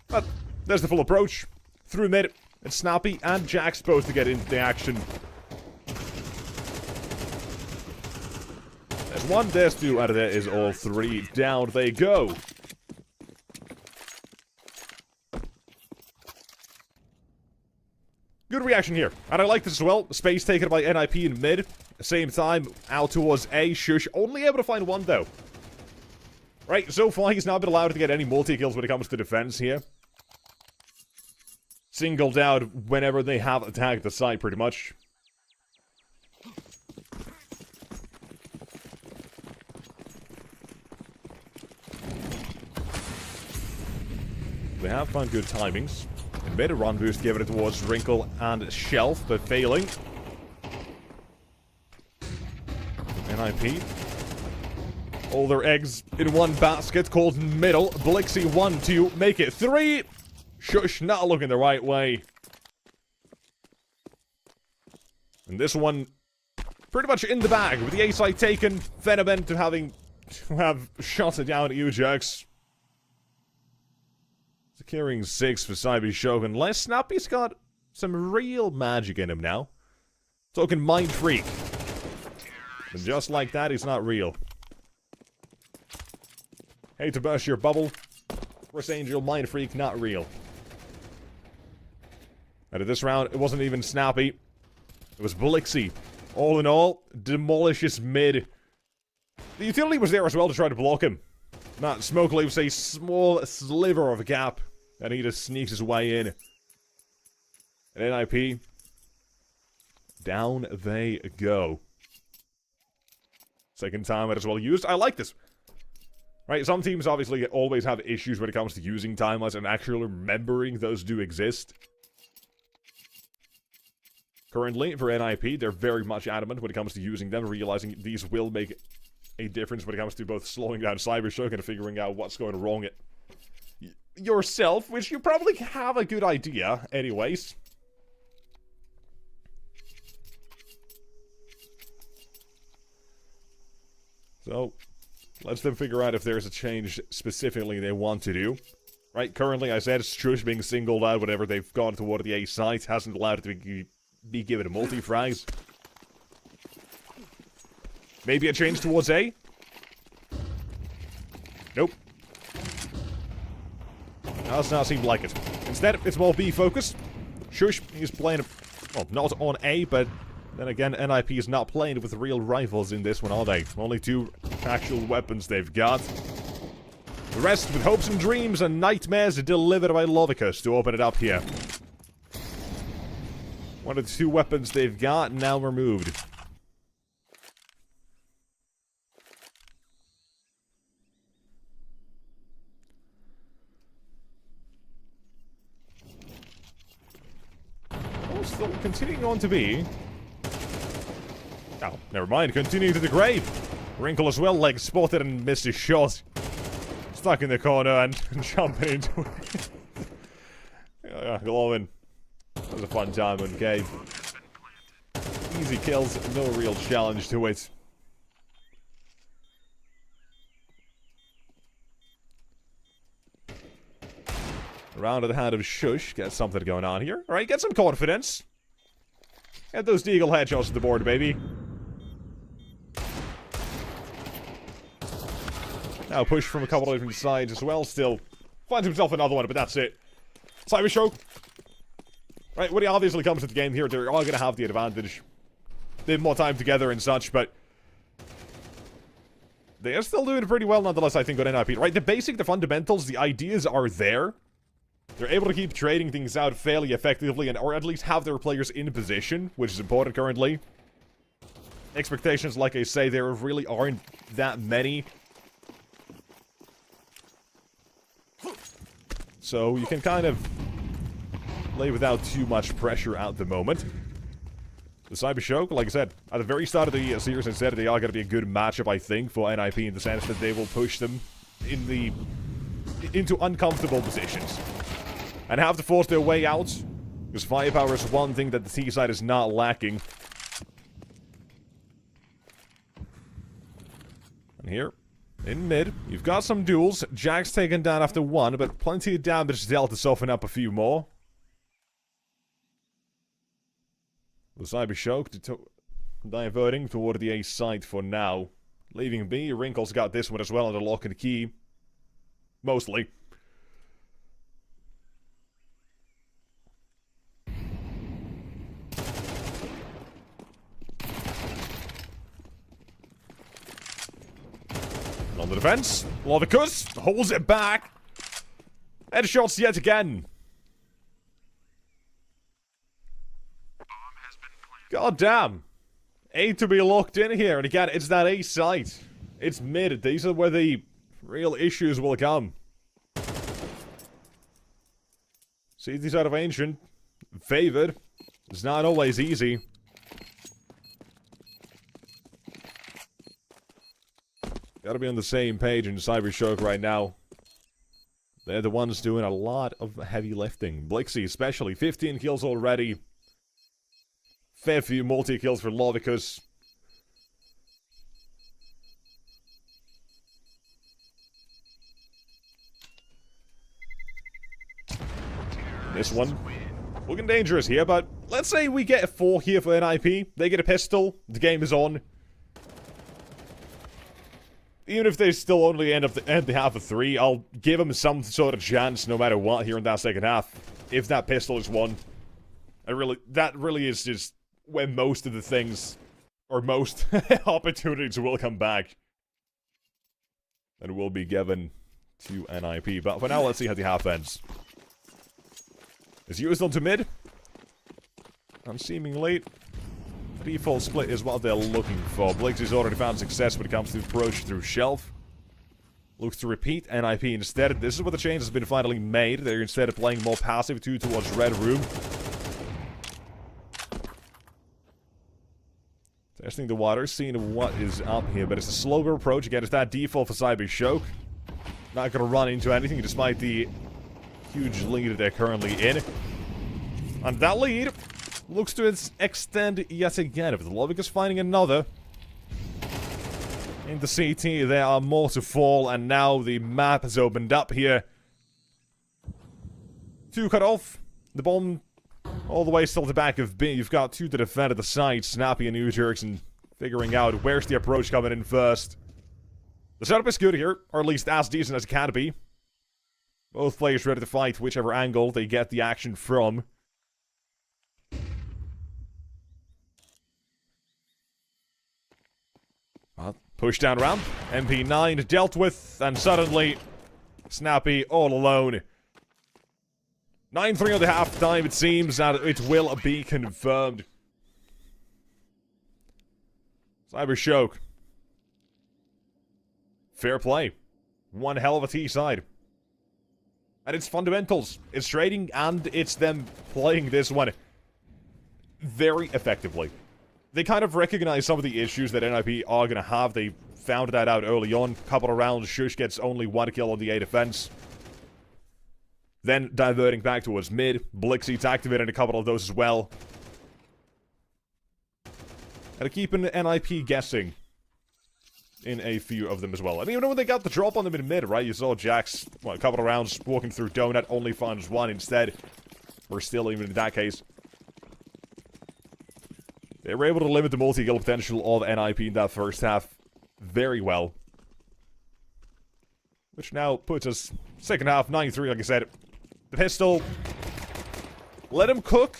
But there's the full approach. Through mid, it's Snappy and Jax both to get into the action. There's one, there's two, and there is all three. Down they go. Good reaction here, and I like this as well. Space taken by NIP in mid. Same time, out towards A. Shush only able to find one, though. Right, so far he's not been allowed to get any multi-kills when it comes to defense here. Singled out whenever they have attacked the site, pretty much. They have found good timings. And made a run boost, given it towards Wrinkle and Shelf, but failing. NIP All their eggs in one basket called middle. Blixie 1, 2, make it 3. Shush, not looking the right way. And this one, pretty much in the bag, with the A site taken, Phenomen to have shot it down at you, jerks. Securing 6 for Cyber Shogun. Unless Snappy's got some real magic in him now. Talking Mind Freak. And just like that, he's not real. Hate to burst your bubble. Chris Angel, Mind Freak, not real. And at this round, it wasn't even Snappy. It was Blixie. All in all, demolishes mid. The utility was there as well to try to block him. Matt Smoke leaves a small sliver of a gap. And he just sneaks his way in. And NIP. Down they go. Second time it as well used. I like this. Right, some teams obviously always have issues when it comes to using timelines and actually remembering those do exist. Currently, for NIP, they're very much adamant when it comes to using them, realizing these will make a difference when it comes to both slowing down Cyber Shogun and figuring out what's going wrong yourself, which you probably have a good idea anyways. So, let's then figure out if there's a change specifically they want to do. Right, currently I said Strush being singled out whenever they've gone toward the A site hasn't allowed it to be given multi-frags. Maybe a change towards A? Nope. Does not seem like it. Instead, it's more B focused. Shush, he's playing, well, not on A, but then again, NIP is not playing with real rifles in this one, are they? Only 2 actual weapons they've got. The rest with hopes and dreams and nightmares delivered by Lovicus to open it up here. One of the 2 weapons they've got now removed. Oh, still continuing on to be. Oh, never mind. Continuing to the grave. Wrinkle as well, leg spotted and missed his shot. Stuck in the corner and jumping into it. Glowing. It was a fun time on cave. Easy kills, no real challenge to it. Round of the hand of Shush. Get something going on here. Alright, get some confidence. Get those Deagle headshots to the board, baby. Now push from a couple of different sides as well. Still finds himself another one, but that's it. Cyber Show. Right, when he obviously comes to the game here, they're all going to have the advantage. They have more time together and such, but they are still doing pretty well nonetheless, I think, on NIP. Right, the fundamentals, the ideas are there. They're able to keep trading things out fairly effectively, and or at least have their players in position, which is important currently. Expectations, like I say, there really aren't that many. So you can kind of play without too much pressure at the moment. The Cyber Show, like I said, at the very start of the series, I said they are going to be a good matchup, I think, for NIP in the sense that they will push them into uncomfortable positions. And have to force their way out. Because firepower is one thing that the T side is not lacking. And here, in mid, you've got some duels. Jack's taken down after 1, but plenty of damage dealt to soften up a few more. The Cyber Show diverting toward the A site for now. Leaving B, Wrinkle's got this one as well under lock and key. Mostly. On the defense, Lovicus holds it back. Headshots yet again. God damn. A to be locked in here, and again, it's that A site. It's mid. These are where the real issues will come. See these out of Ancient. Favored. It's not always easy. Gotta be on the same page in Cybershock right now. They're the ones doing a lot of heavy lifting. Blixie especially, 15 kills already. Fair few multi-kills for Lovicus. This one, looking dangerous here, but let's say we get a 4 here for NIP. They get a pistol, the game is on. Even if they still only end the half of 3, I'll give them some sort of chance no matter what here in that second half. If that pistol is won. That really is just when most of the things, or most opportunities will come back. And will be given to NIP. But for now, let's see how the half ends. Is used onto mid. And seemingly, the default split is what they're looking for. Blixie's already found success when it comes to approach through shelf. Looks to repeat NIP instead. This is where the change has been finally made. They're instead of playing more passive towards red room. Testing the water, seeing what is up here. But it's a slower approach. Again, it's that default for Cybershock. Not gonna run into anything despite the huge lead that they're currently in. And that lead looks to extend yet again. If the Lovic is finding another in the CT, there are more to fall, and now the map has opened up here. 2 cut off. The bomb all the way still at the back of B. You've got 2 to defend at the side. Snappy and New Jerks, figuring out where's the approach coming in first. The setup is good here, or at least as decent as it can be. Both players ready to fight whichever angle they get the action from. Push down ramp. MP9 dealt with, and suddenly Snappy all alone. 9-3 on the half time, it seems, and it will be confirmed. Cybershock. Fair play. One hell of a T side. And it's fundamentals. It's trading, and it's them playing this one very effectively. They kind of recognize some of the issues that NIP are going to have. They found that out early on. Couple of rounds, Shush gets only 1 kill on the A defense. Then diverting back towards mid. Blixie's activating a couple of those as well. And keeping NIP guessing in a few of them as well. I mean, when they got the drop on them in mid, right? You saw Jax, a couple of rounds walking through Donut, only finds 1 instead. Or still, even in that case. They were able to limit the multi-kill potential of NIP in that first half very well. Which now puts us second half, 9-3, like I said. The pistol. Let him cook.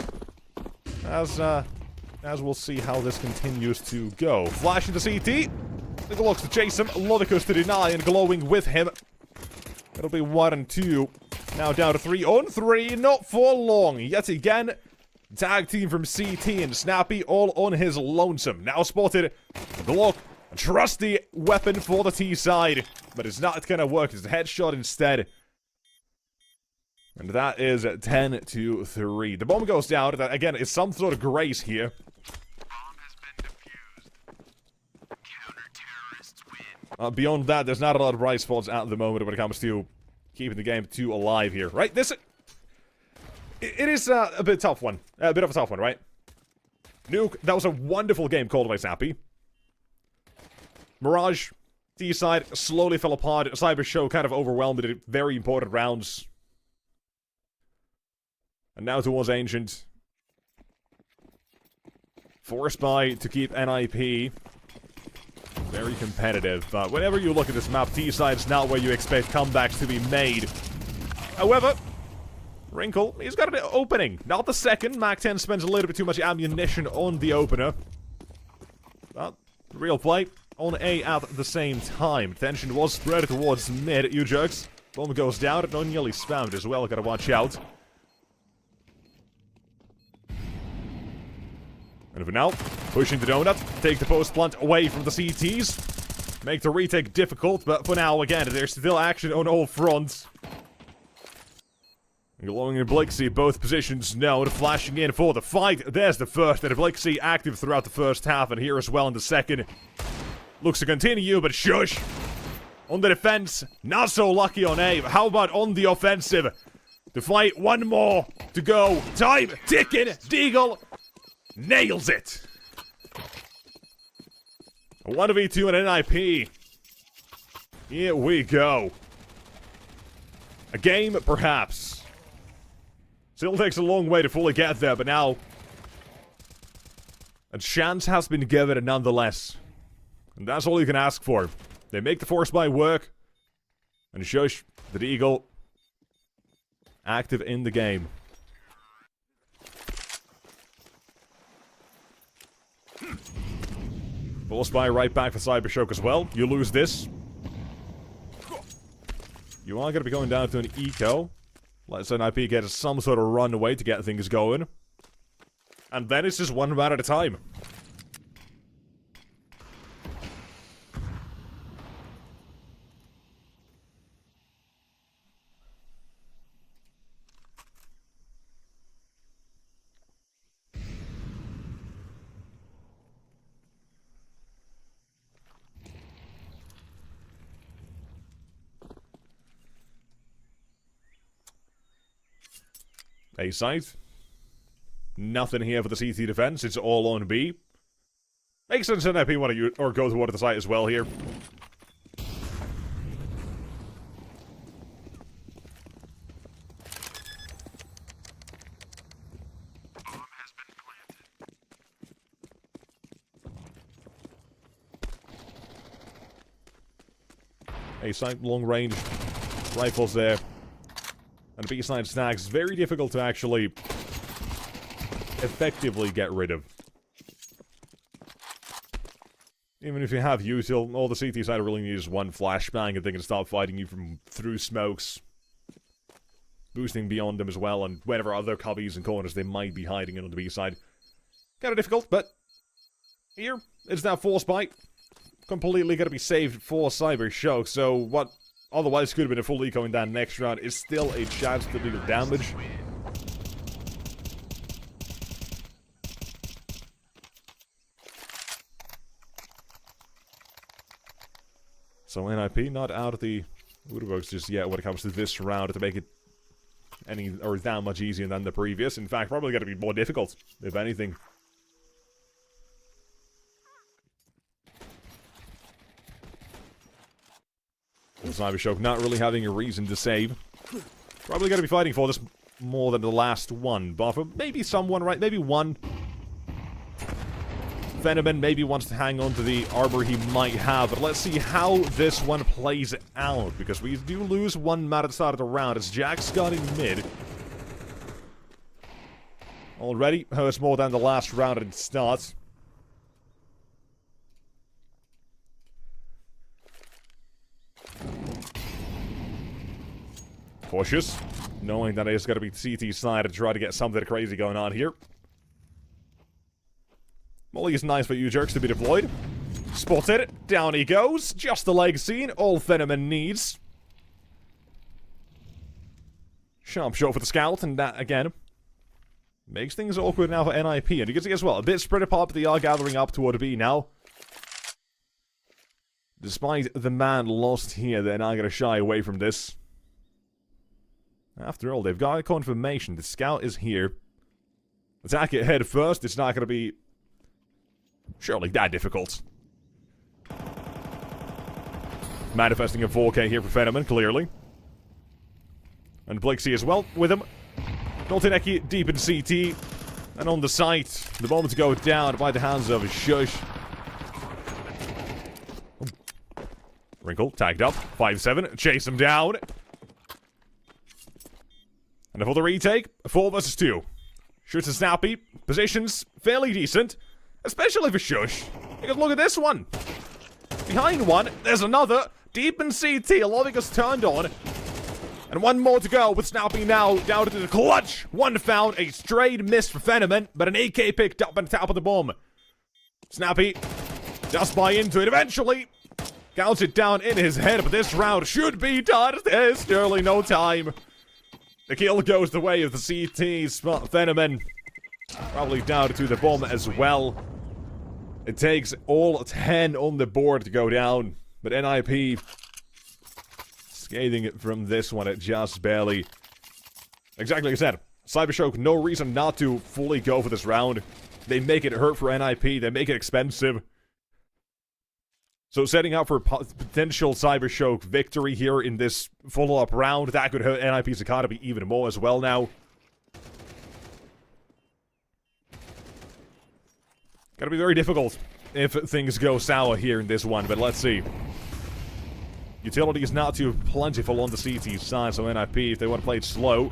As we'll see how this continues to go. Flash into CT. Little looks to chase him. Ludicrous to deny and glowing with him. It'll be 1 and 2. Now down to 3 on 3. Not for long. Yet again. Tag team from CT and Snappy all on his lonesome. Now spotted. Glock. A trusty weapon for the T side. But it's not gonna work. It's a headshot instead. And that is 10-3. The bomb goes down. That, again, is some sort of grace here. Bomb has been defused. Counter-terrorists win. Beyond that, there's not a lot of bright spots at the moment when it comes to keeping the game 2 alive here, right? It is a bit tough one. A bit of a tough one, right? Nuke, that was a wonderful game called by Snappy. Mirage, T-side, slowly fell apart. Cybershock kind of overwhelmed in very important rounds. And now towards Ancient. Forced by to keep NIP very competitive. But whenever you look at this map, T-side's not where you expect comebacks to be made. However, Wrinkle, he's got an opening. Not the second. Mac-10 spends a little bit too much ammunition on the opener. But, real play on A at the same time. Tension was spread towards mid, you jerks. Bomb goes down, and nearly spammed as well. Gotta watch out. And for now, pushing the donut, take the post plant away from the CTs. Make the retake difficult, but for now, again, there's still action on all fronts. Glowing and Blixie, both positions known, flashing in for the fight. There's the first, and Blixie active throughout the first half, and here as well in the second. Looks to continue, but shush! On the defense, not so lucky on A, but how about on the offensive? To fight, one more to go. Time ticking. Deagle nails it. A 1v2 and an NIP. Here we go. A game, perhaps. Still takes a long way to fully get there, but now a chance has been given nonetheless. And that's all you can ask for. They make the force buy work. And shush, the Eagle active in the game. Force buy right back for Cybershock as well. You lose this. You are going to be going down to an eco. Let's NIP get some sort of runaway to get things going. And then it's just one round at a time. A site. Nothing here for the CT defense. It's all on B. Makes sense that NIP want to use, or go toward the site as well here. Bomb has been planted. A site, long range rifles there. And B side snags, very difficult to actually effectively get rid of. Even if you have use, all the CT side really needs is one flashbang and they can stop fighting you from through smokes. Boosting beyond them as well, and whatever other cubbies and corners they might be hiding in on the B side. Kind of difficult, but here, it's now force bite. Completely gonna be saved for Cybershock, so what otherwise could have been a full eco in that next round is still a chance to deal damage. So NIP not out of the woodworks just yet when it comes to this round to make it any or that much easier than the previous. In fact, probably going to be more difficult, if anything. Cybershock not really having a reason to save. Probably going to be fighting for this more than the last one. But for maybe someone, right? Maybe one. Venomman maybe wants to hang on to the armor he might have. But let's see how this one plays out. Because we do lose one man at the start of the round. It's Jack's gun in mid. Already hurts more than the last round at it starts. Cautious, knowing that it's going to be CT side to try to get something crazy going on here. Molly is nice for you jerks to be deployed. Spotted, down he goes. Just the leg scene, all Venomman needs. Sharp shot for the scout, and that, again, makes things awkward now for NIP. And you can see as well, a bit spread apart, but they are gathering up toward B now. Despite the man lost here, they're not going to shy away from this. After all, they've got a confirmation. The scout is here. Attack it head first. It's not going to be surely that difficult. Manifesting a 4K here for Venomman, clearly. And Blixie as well with him. Noltineki deep in CT. And on the site, the moment to go down by the hands of Shush. Wrinkle, tagged up. 5-7, chase him down. And for the retake, 4 versus 2. Shoots a snappy. Positions fairly decent. Especially for Shush. Because look at this one. Behind one, there's another. Deep in CT, Lovica's turned on. And one more to go with Snappy now down to the clutch. One found, a straight miss for Venomman, but an AK picked up on top of the bomb. Snappy just buy into it eventually. Counts it down in his head, but this round should be done. There's surely no time. The kill goes the way of the CT's Venomman. Probably down to the bomb as well. It takes all 10 on the board to go down. But NIP Scathing from this one at just barely. Exactly like I said. Cybershock, no reason not to fully go for this round. They make it hurt for NIP. They make it expensive. So setting up for potential Cybershock victory here in this follow-up round, that could hurt NIP's economy even more as well now. Gonna be very difficult if things go sour here in this one, but let's see. Utility is not too plentiful on the CT side, so NIP, if they want to play it slow,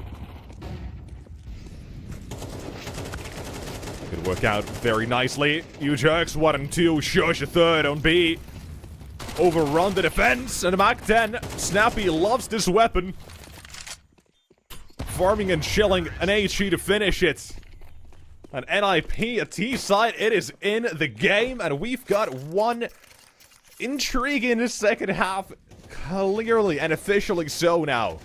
could work out very nicely. You jerks, 1 and 2, shush a third on B. Overrun the defense, and Mach 10. Snappy loves this weapon. Farming and chilling an HE to finish it. An NIP, a T side, it is in the game, and we've got one intrigue in the second half, clearly and officially so now.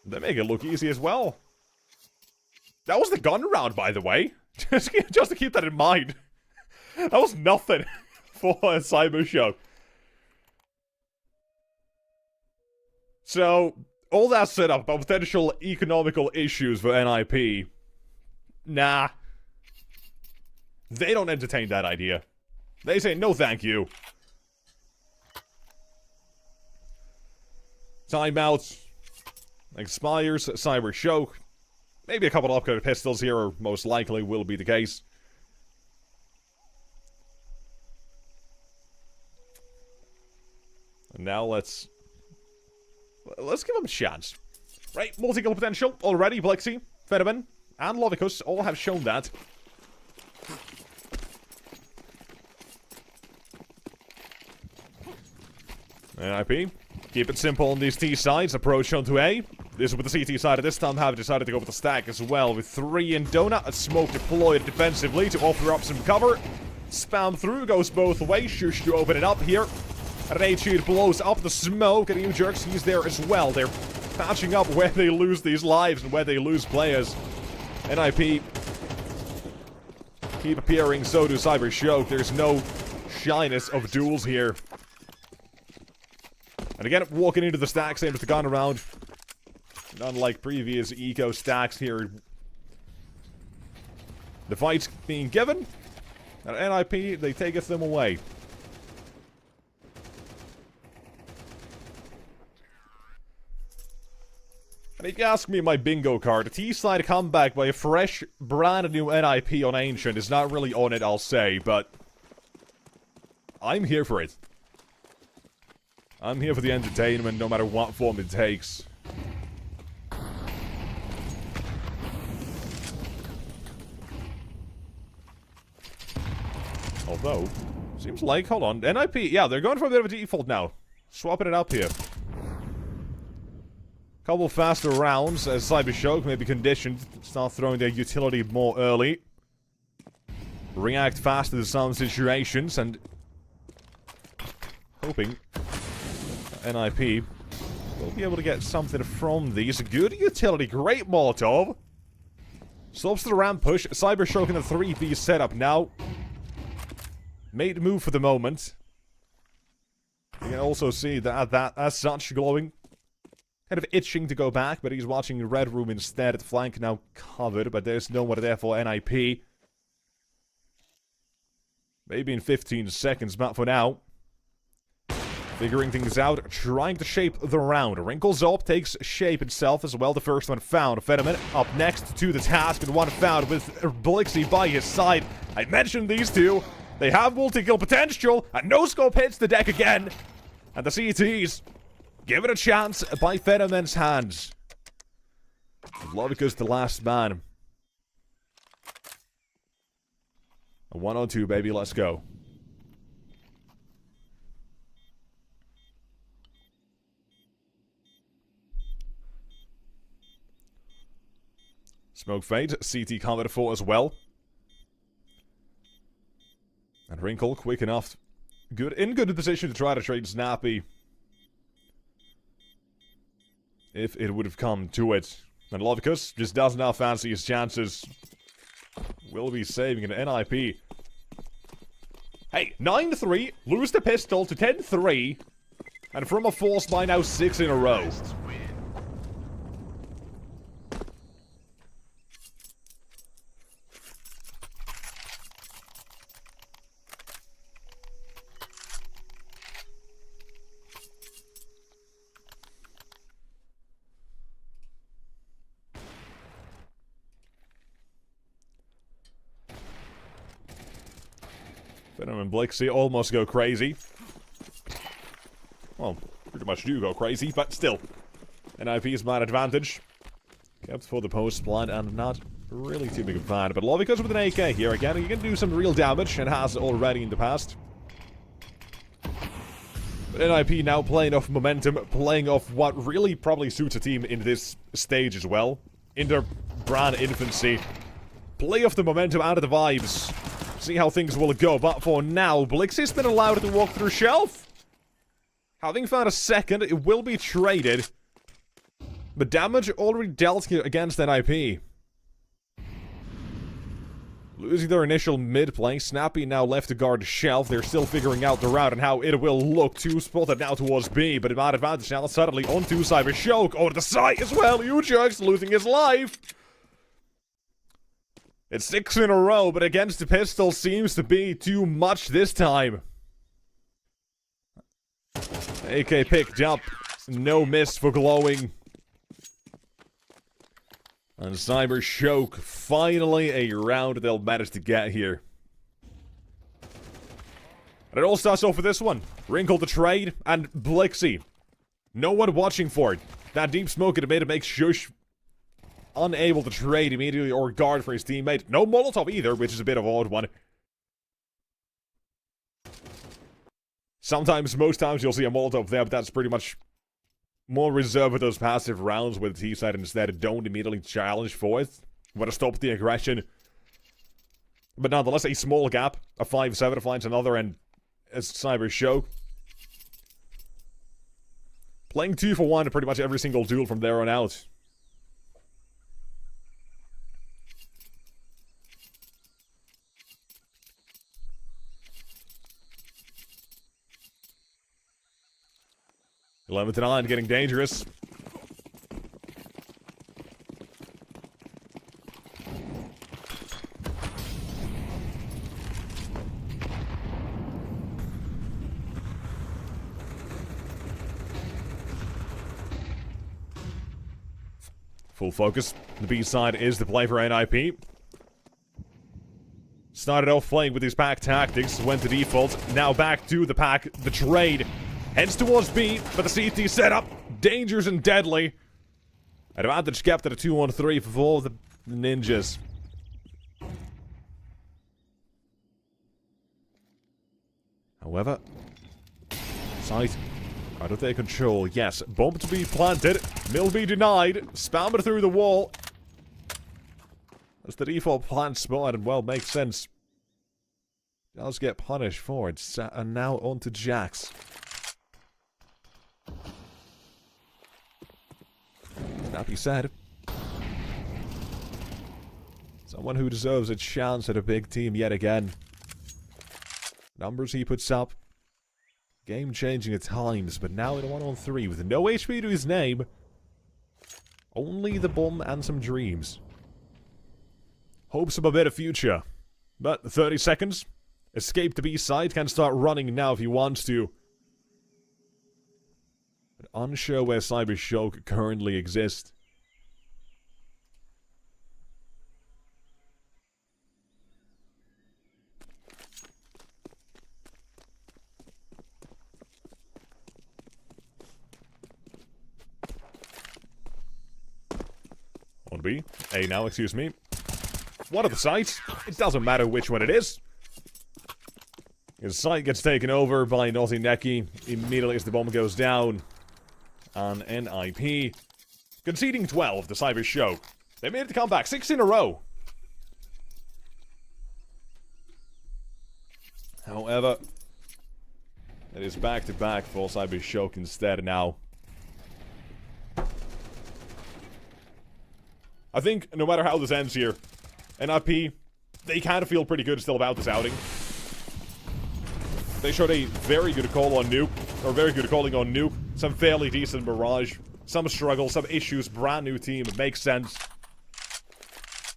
They make it look easy as well. That was the gun round, by the way. Just to keep that in mind. That was nothing for a Cybershock. So, all that set up about potential economical issues for NIP. Nah. They don't entertain that idea. They say, no thank you. Timeouts. Expires, Cybershock. Maybe a couple of upgraded pistols here, or most likely will be the case. And now let's give him a chance. Right, multi-kill potential already. Blixie, Fenomen, and Lovicus all have shown that. NIP, keep it simple on these T sides. Approach onto A. This is with the CT side at this time have decided to go with the stack as well. With 3 in Donut, a smoke deployed defensively to offer up some cover. Spam through, goes both ways. Shush to open it up here. And an HE blows up the smoke, and U-Jerks, he's there as well. They're patching up where they lose these lives and where they lose players. NIP keep appearing, so do Cybershock. There's no shyness of duels here. And again, walking into the stack, same with the gun around. Unlike previous eco stacks here. The fight's being given. And NIP, they take them away. And if you ask me my bingo card, the T-side comeback by a fresh, brand new NIP on Ancient is not really on it, I'll say, but I'm here for it. I'm here for the entertainment, no matter what form it takes. Although, seems like, hold on, NIP, yeah, they're going for a bit of a default now. Swapping it up here. Couple faster rounds as Cybershock may be conditioned to start throwing their utility more early. React faster to some situations and hoping NIP will be able to get something from these. Good utility, great Molotov. Stops the ramp push. Cybershock in the 3B setup now. Made move for the moment. You can also see that as such glowing. Kind of itching to go back, but he's watching Red Room instead. Flank now covered, but there's no one there for NIP. Maybe in 15 seconds, but for now. Figuring things out, trying to shape the round. Wrinkles up, takes shape itself as well. The first one found. Fenomen up next to the task, and one found with Blixie by his side. I mentioned these two. They have multi-kill potential, and no-scope hits the deck again. And the CTs give it a chance by Fenomen's hands. Lovicus the last man. A 1-on-2, baby, let's go. Smoke fade, CT combat 4 as well. And Wrinkle, quick enough. In good position to try to trade Snappy. If it would have come to it. And Lovicus just does not fancy his chances. will be saving an NIP. Hey, 9-3, lose the pistol to 10-3, and from a force by now 6 in a row. Venom and Blixie almost go crazy. Well, pretty much do go crazy, but still. NIP's man advantage. Kept for the post plant and not really too big a fan. But Lovey goes with an AK here again. He can do some real damage and has already in the past. But NIP now playing off momentum, playing off what really probably suits a team in this stage as well. In their brand infancy. Play off the momentum out of the vibes. See how things will go, but for now, Blixie's been allowed to walk through shelf. Having found a second, it will be traded. But damage already dealt here against NIP. Losing their initial mid-play, Snappy now left to guard the shelf. They're still figuring out the route and how it will look. 2 spotted now towards B, but bad advantage now suddenly onto Cyber Shoke. Over the side as well, Ujugs losing his life. It's 6 in a row, but against the pistol seems to be too much this time. AK picked up. No miss for glowing. And Cyber Shoke, finally a round they'll manage to get here. And it all starts off with this one. Wrinkle the trade, and Blixie. No one watching for it. That deep smoke in the mid makes Shush unable to trade immediately or guard for his teammate. No Molotov either, which is a bit of an odd one. Sometimes, most times, you'll see a Molotov there, but that's pretty much more reserved with those passive rounds where the T-side instead don't immediately challenge for it. Want to stop the aggression. But nonetheless, a small gap. A 5-7 finds another, and as Cyber Show. Playing 2 for 1 in pretty much every single duel from there on out. Eleventh and 9 getting dangerous. Full focus. The B side is the play for NIP. Started off playing with his pack tactics, went to default, now back to the pack, the trade. Heads towards B, but the CT setup, dangerous and deadly. Advantage kept at a 2-on-3 for all the ninjas. However, sight out of their control. Yes, bomb to be planted, mill be denied, spammed through the wall. That's the default plant spot, and well, makes sense. Does get punished for it, and now on to Jax. Snappy said. Someone who deserves a chance at a big team yet again. Numbers he puts up. Game-changing at times, but now in a 1-on-3 with no HP to his name. Only the bomb and some dreams. Hopes of a better future. But 30 seconds. Escape the B side, can start running now if he wants to. But unsure where Cyber Shoke currently exists. On B. A now, excuse me. One of the sites. It doesn't matter which one it is. His site gets taken over by Naughty Neki immediately as the bomb goes down on NIP. Conceding 12, the Cyber Show. They made it to come back 6 in a row. However, it is back-to-back for Cyber Show instead now. I think no matter how this ends here, NIP they kind of feel pretty good still about this outing. They showed a very good call on Nuke, or very good calling on Nuke. Some fairly decent Mirage. Some struggles, some issues. Brand new team. It makes sense.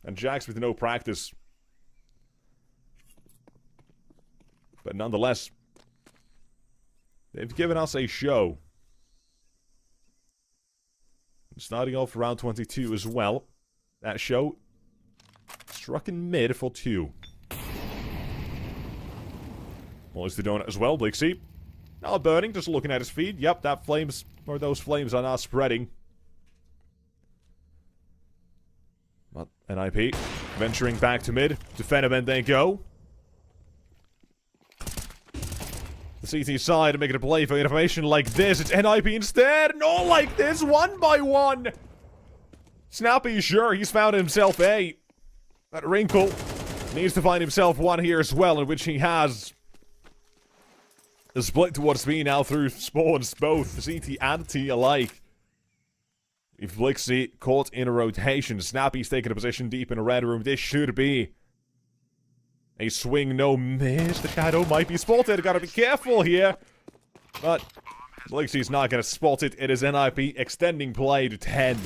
And Jax with no practice. But nonetheless, they've given us a show. Starting off round 22 as well. That show struck in mid for 2. Molly's the donut as well, Blixie. Now burning, just looking at his feed. Yep, that flames, or those flames are now spreading. But NIP venturing back to mid. Defend him and they go. The CT side making a play for information like this. It's NIP instead. Not like this, 1 by 1. Snappy, sure, he's found himself a. That Wrinkle needs to find himself one here as well, in which he has. The split towards me now through spawns, both CT and T alike. If Blixie caught in a rotation, Snappy's taking a position deep in a red room. This should be a swing, no miss. The shadow might be spotted. Gotta be careful here. But Blixie's not gonna spot it. It is NIP extending play to 10.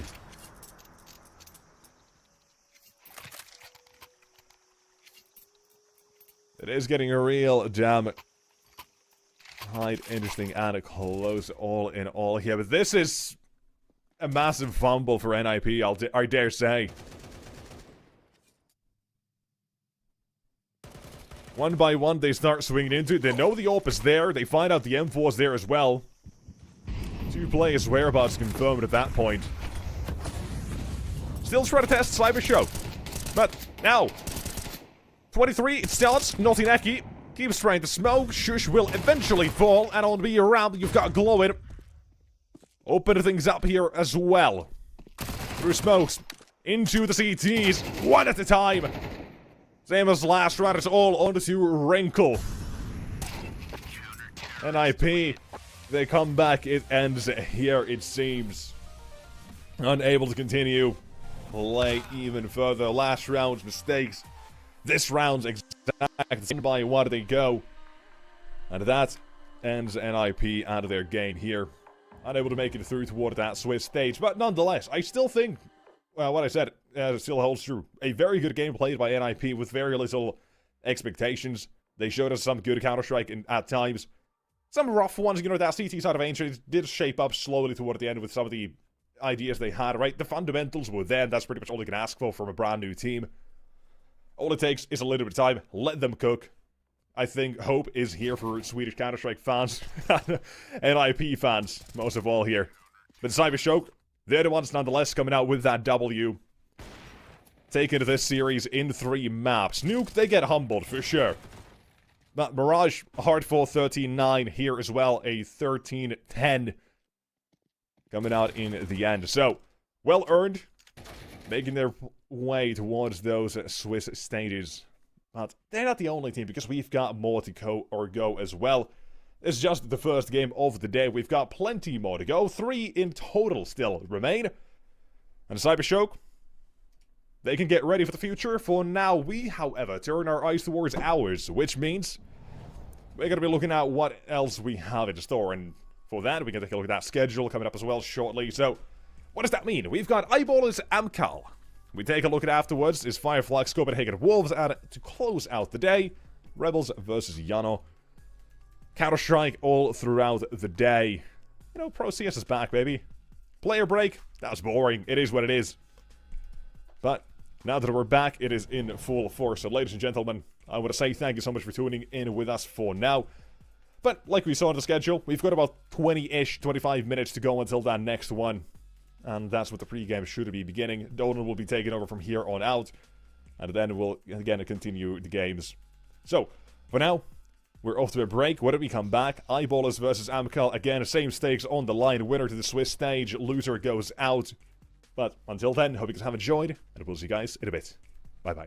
It is getting a real damn quite interesting and close all in all here. But this is a massive fumble for NIP, I dare say. 1 by 1, they start swinging into it. They know the AWP is there. They find out the M4 is there as well. 2 players' whereabouts confirmed at that point. Still trying to test Cyber Show. But now, 23, it starts. Naughty Neki keeps trying to smoke. Shush will eventually fall. And on be around, you've got Glowing. Open things up here as well. Through smokes. Into the CTs. 1 at a time. Same as last round, it's all onto Wrinkle. NIP, they come back, it ends here, it seems. Unable to continue. Play even further. Last round's mistakes. This round's exact by 1 they go. And that ends NIP out of their game here. Unable to make it through toward that Swiss stage. But nonetheless, I still think, well, what I said still holds true. A very good game played by NIP with very little expectations. They showed us some good Counter-Strike at times. Some rough ones, you know, that CT side of Ancient did shape up slowly toward the end with some of the ideas they had, right? The fundamentals were there, and that's pretty much all you can ask for from a brand new team. All it takes is a little bit of time. Let them cook. I think hope is here for Swedish Counter-Strike fans. NIP fans, most of all here. But Cyber Show, they're the ones nonetheless coming out with that W. Taking this series in 3 maps. Nuke, they get humbled for sure. But Mirage, hardfought 13-9 here as well. A 13-10 coming out in the end. So, well earned. Making their way towards those Swiss stages. But they're not the only team, because we've got more to go as well. It's just the first game of the day. We've got plenty more to go. 3 in total still remain. And Cyber Show, they can get ready for the future. For now, we, however, turn our eyes towards ours, which means we're going to be looking at what else we have in store. And for that, we can take a look at that schedule coming up as well shortly. So, what does that mean? We've got Eyeballers Amcal. We take a look at afterwards is Fireflax Copenhagen Wolves, and to close out the day, Rebels versus Yano. Counter-Strike all throughout the day. You know, Pro CS is back, baby. Player break, that was boring. It is what it is. But now that we're back, it is in full force. So, ladies and gentlemen, I want to say thank you so much for tuning in with us for now. But, like we saw on the schedule, we've got about 20-ish, 25 minutes to go until that next one. And that's what the pregame should be beginning. Dolan will be taking over from here on out. And then we'll, again, continue the games. So, for now, we're off to a break. When we come back, Eyeballers versus Amcal. Again, same stakes on the line. Winner to the Swiss stage. Loser goes out. But until then, hope you guys have enjoyed. And we'll see you guys in a bit. Bye-bye.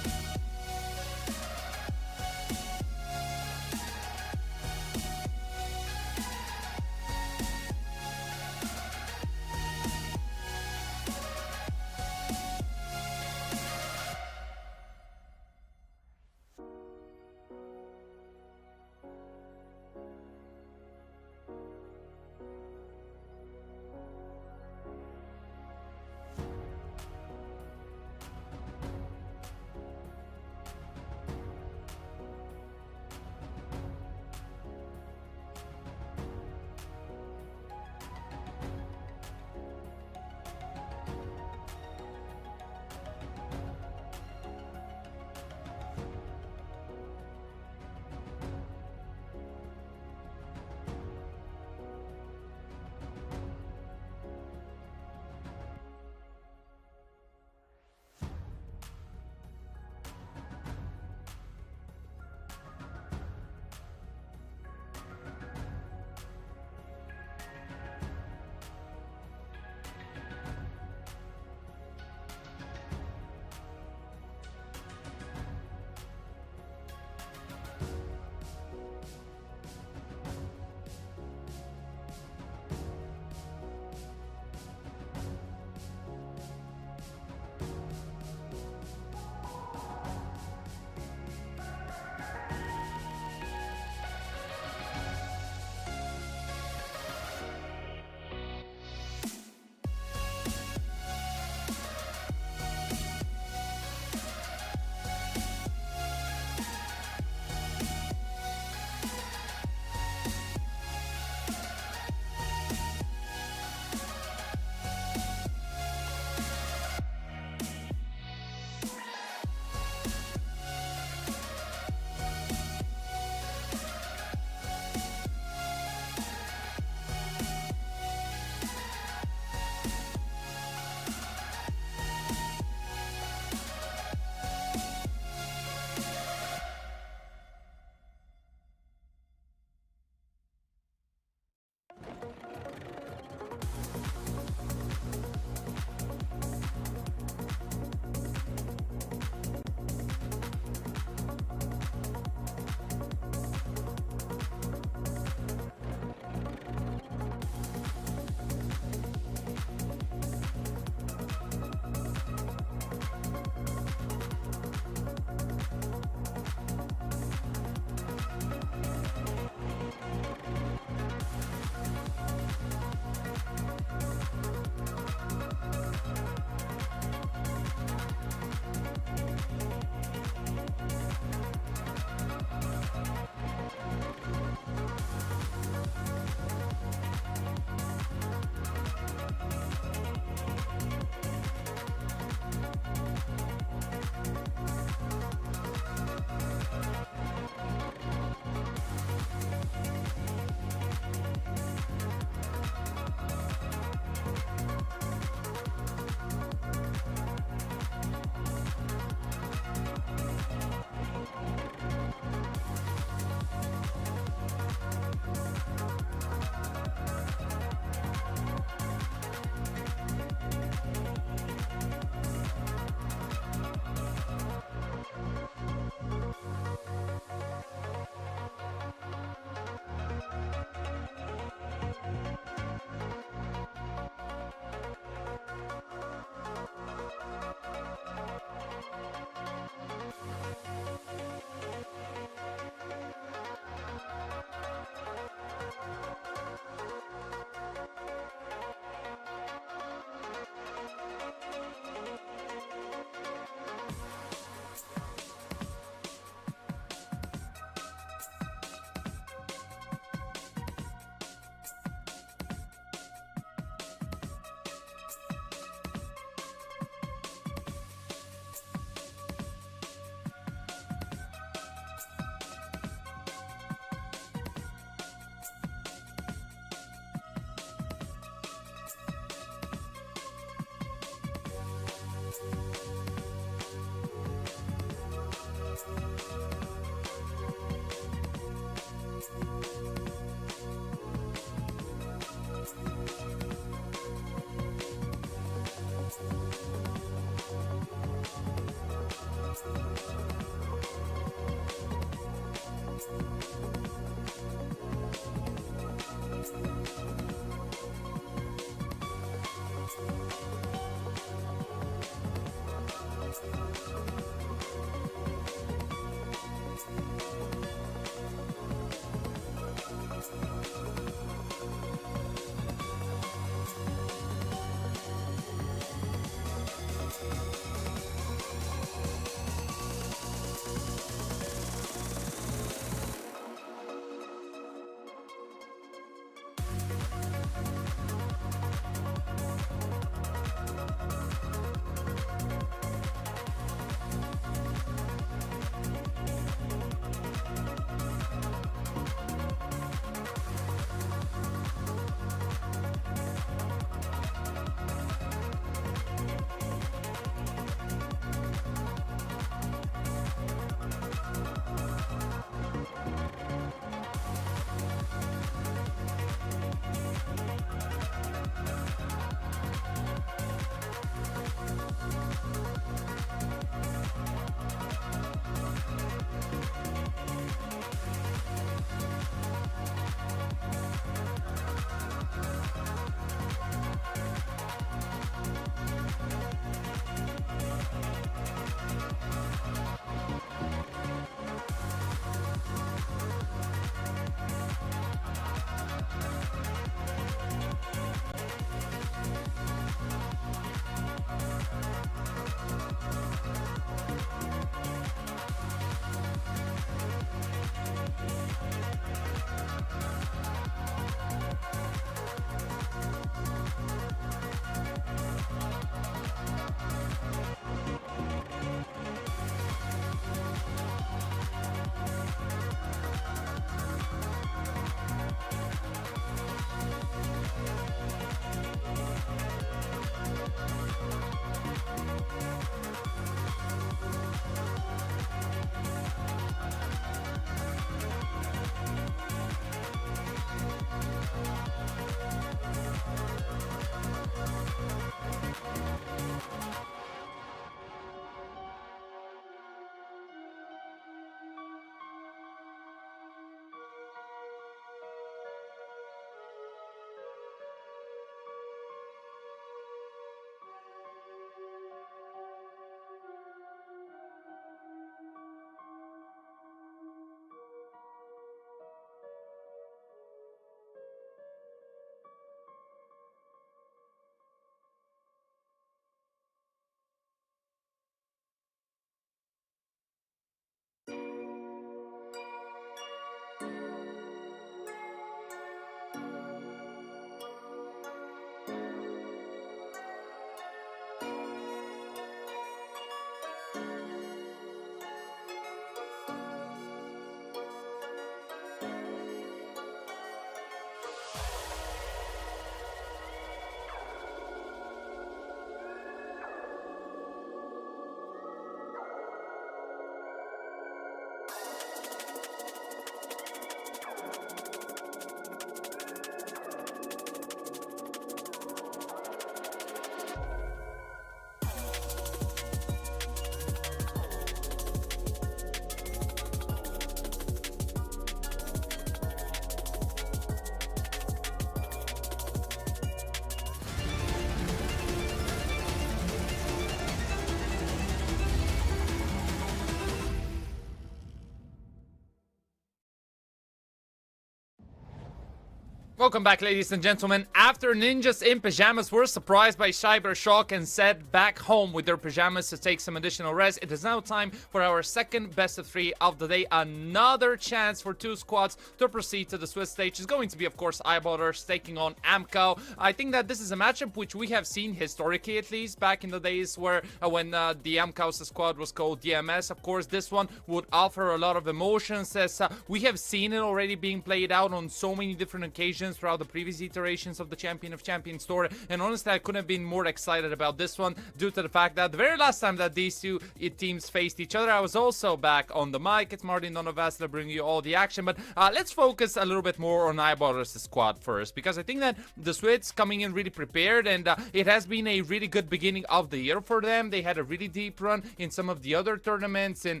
Welcome back, ladies and gentlemen. After ninjas in pajamas were surprised by Cyber Shock and set back home with their pajamas to take some additional rest, it is now time for our second best of 3 of the day. Another chance for 2 squads to proceed to the Swiss stage is going to be, of course, Eyeballers taking on Amco. I think that this is a matchup which we have seen historically, at least back in the days where when the Amco's squad was called DMS. Of course, this one would offer a lot of emotions, as we have seen it already being played out on so many different occasions throughout the previous iterations of the Champion of Champions story, and honestly I couldn't have been more excited about this one due to the fact that the very last time that these two teams faced each other, I was also back on the mic. It's Martin Donovas bringing you all the action, but let's focus a little bit more on Eyeballers' squad first, because I think that the Swiss coming in really prepared, and it has been a really good beginning of the year for them. They had a really deep run in some of the other tournaments. In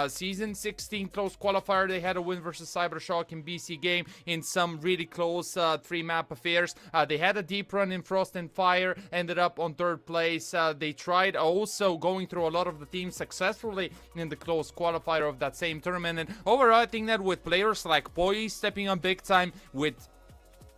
season 16 close qualifier, they had a win versus Cybershock in BC game in some really close 3-map affairs. They had a deep run in Frost and Fire, ended up on 3rd place. They tried also going through a lot of the teams successfully in the close qualifier of that same tournament. And overall, I think that with players like Poi stepping up big time, with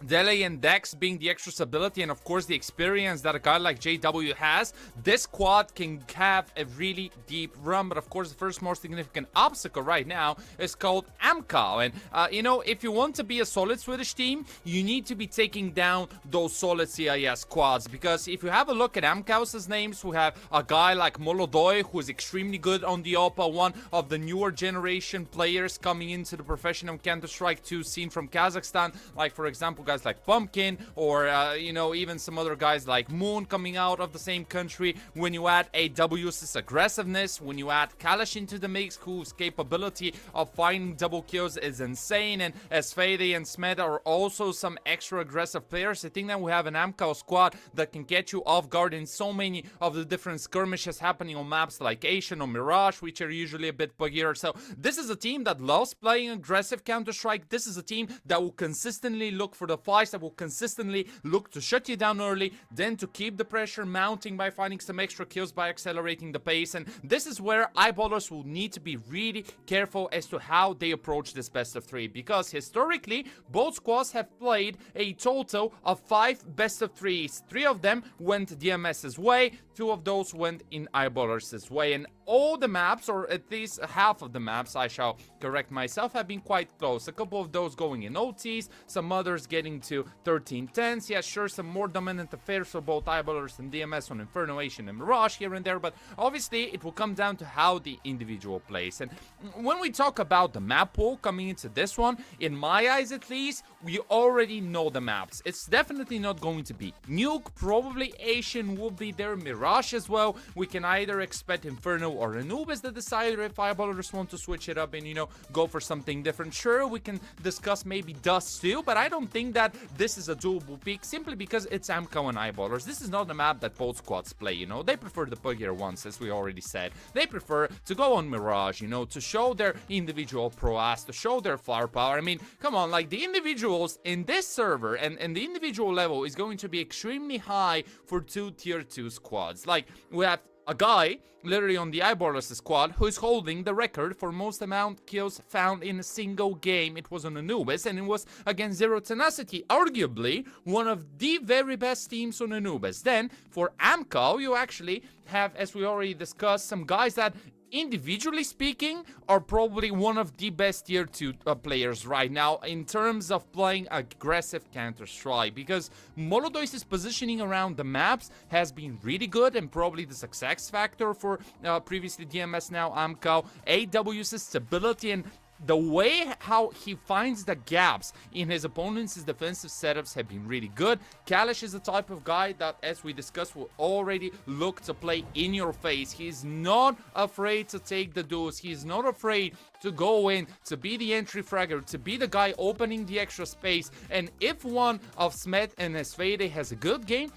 Dele and Dex being the extra stability, and of course the experience that a guy like JW has, this squad can have a really deep run. But of course the first more significant obstacle right now is called Amcal, and you know, if you want to be a solid Swedish team, you need to be taking down those solid CIS squads, because if you have a look at Amcal's names, we have a guy like Molodoy, who is extremely good on the OPA, one of the newer generation players coming into the professional Counter-Strike 2 scene from Kazakhstan, like for example guys like Pumpkin, or you know, even some other guys like Moon coming out of the same country. When you add AW's aggressiveness, when you add Kalash into the mix, whose capability of finding double kills is insane, and as Fade and Smed are also some extra aggressive players, I think that we have an Amcal squad that can get you off guard in so many of the different skirmishes happening on maps like Asian or Mirage, which are usually a bit buggier. So this is a team that loves playing aggressive Counter-Strike. This is a team that will consistently look for the fights, that will consistently look to shut you down early, then to keep the pressure mounting by finding some extra kills by accelerating the pace. And this is where Eyeballers will need to be really careful as to how they approach this best of 3, because historically both squads have played a total of 5 best of 3s. 3 of them went DMS's way, 2 of those went in Eyeballers' way, and all the maps, or at least half of the maps, I shall correct myself, have been quite close. A couple of those going in OTs, some others getting to 13-10s. Yeah, sure, some more dominant affairs for both Eyeballers and DMS on Inferno, Asian, and Mirage here and there, but obviously it will come down to how the individual plays. And when we talk about the map pool coming into this one, in my eyes at least, we already know the maps. It's definitely not going to be Nuke, probably Asian will be there, Mirage as well. We can either expect Inferno or Anubis to decide if Eyeballers want to switch it up and, you know, go for something different. Sure, we can discuss maybe Dust too, but I don't think that this is a doable pick, simply because it's Amco and Eyeballers. This is not a map that both squads play, you know. They prefer the buggier ones, as we already said. They prefer to go on Mirage, you know, to show their individual prowess, to show their firepower. I mean, come on, like, the individuals in this server and the individual level is going to be extremely high for 2 tier 2 squads. Like, we have a guy literally on the Eyeballers squad who is holding the record for most amount kills found in a single game. It was on Anubis, and it was against Zero Tenacity, arguably one of the very best teams on Anubis. Then for Amco, you actually have, as we already discussed, some guys that, individually speaking, are probably one of the best tier 2 players right now in terms of playing aggressive Counter-Strike, because Molodoy's positioning around the maps has been really good, and probably the success factor for previously DMS, now Amco. AW's stability and the way how he finds the gaps in his opponent's defensive setups have been really good. Kalash is the type of guy that, as we discussed, will already look to play in your face. He's not afraid to take the duels. He's not afraid to go in, to be the entry fragger, to be the guy opening the extra space. And if one of Smet and Esfede has a good game,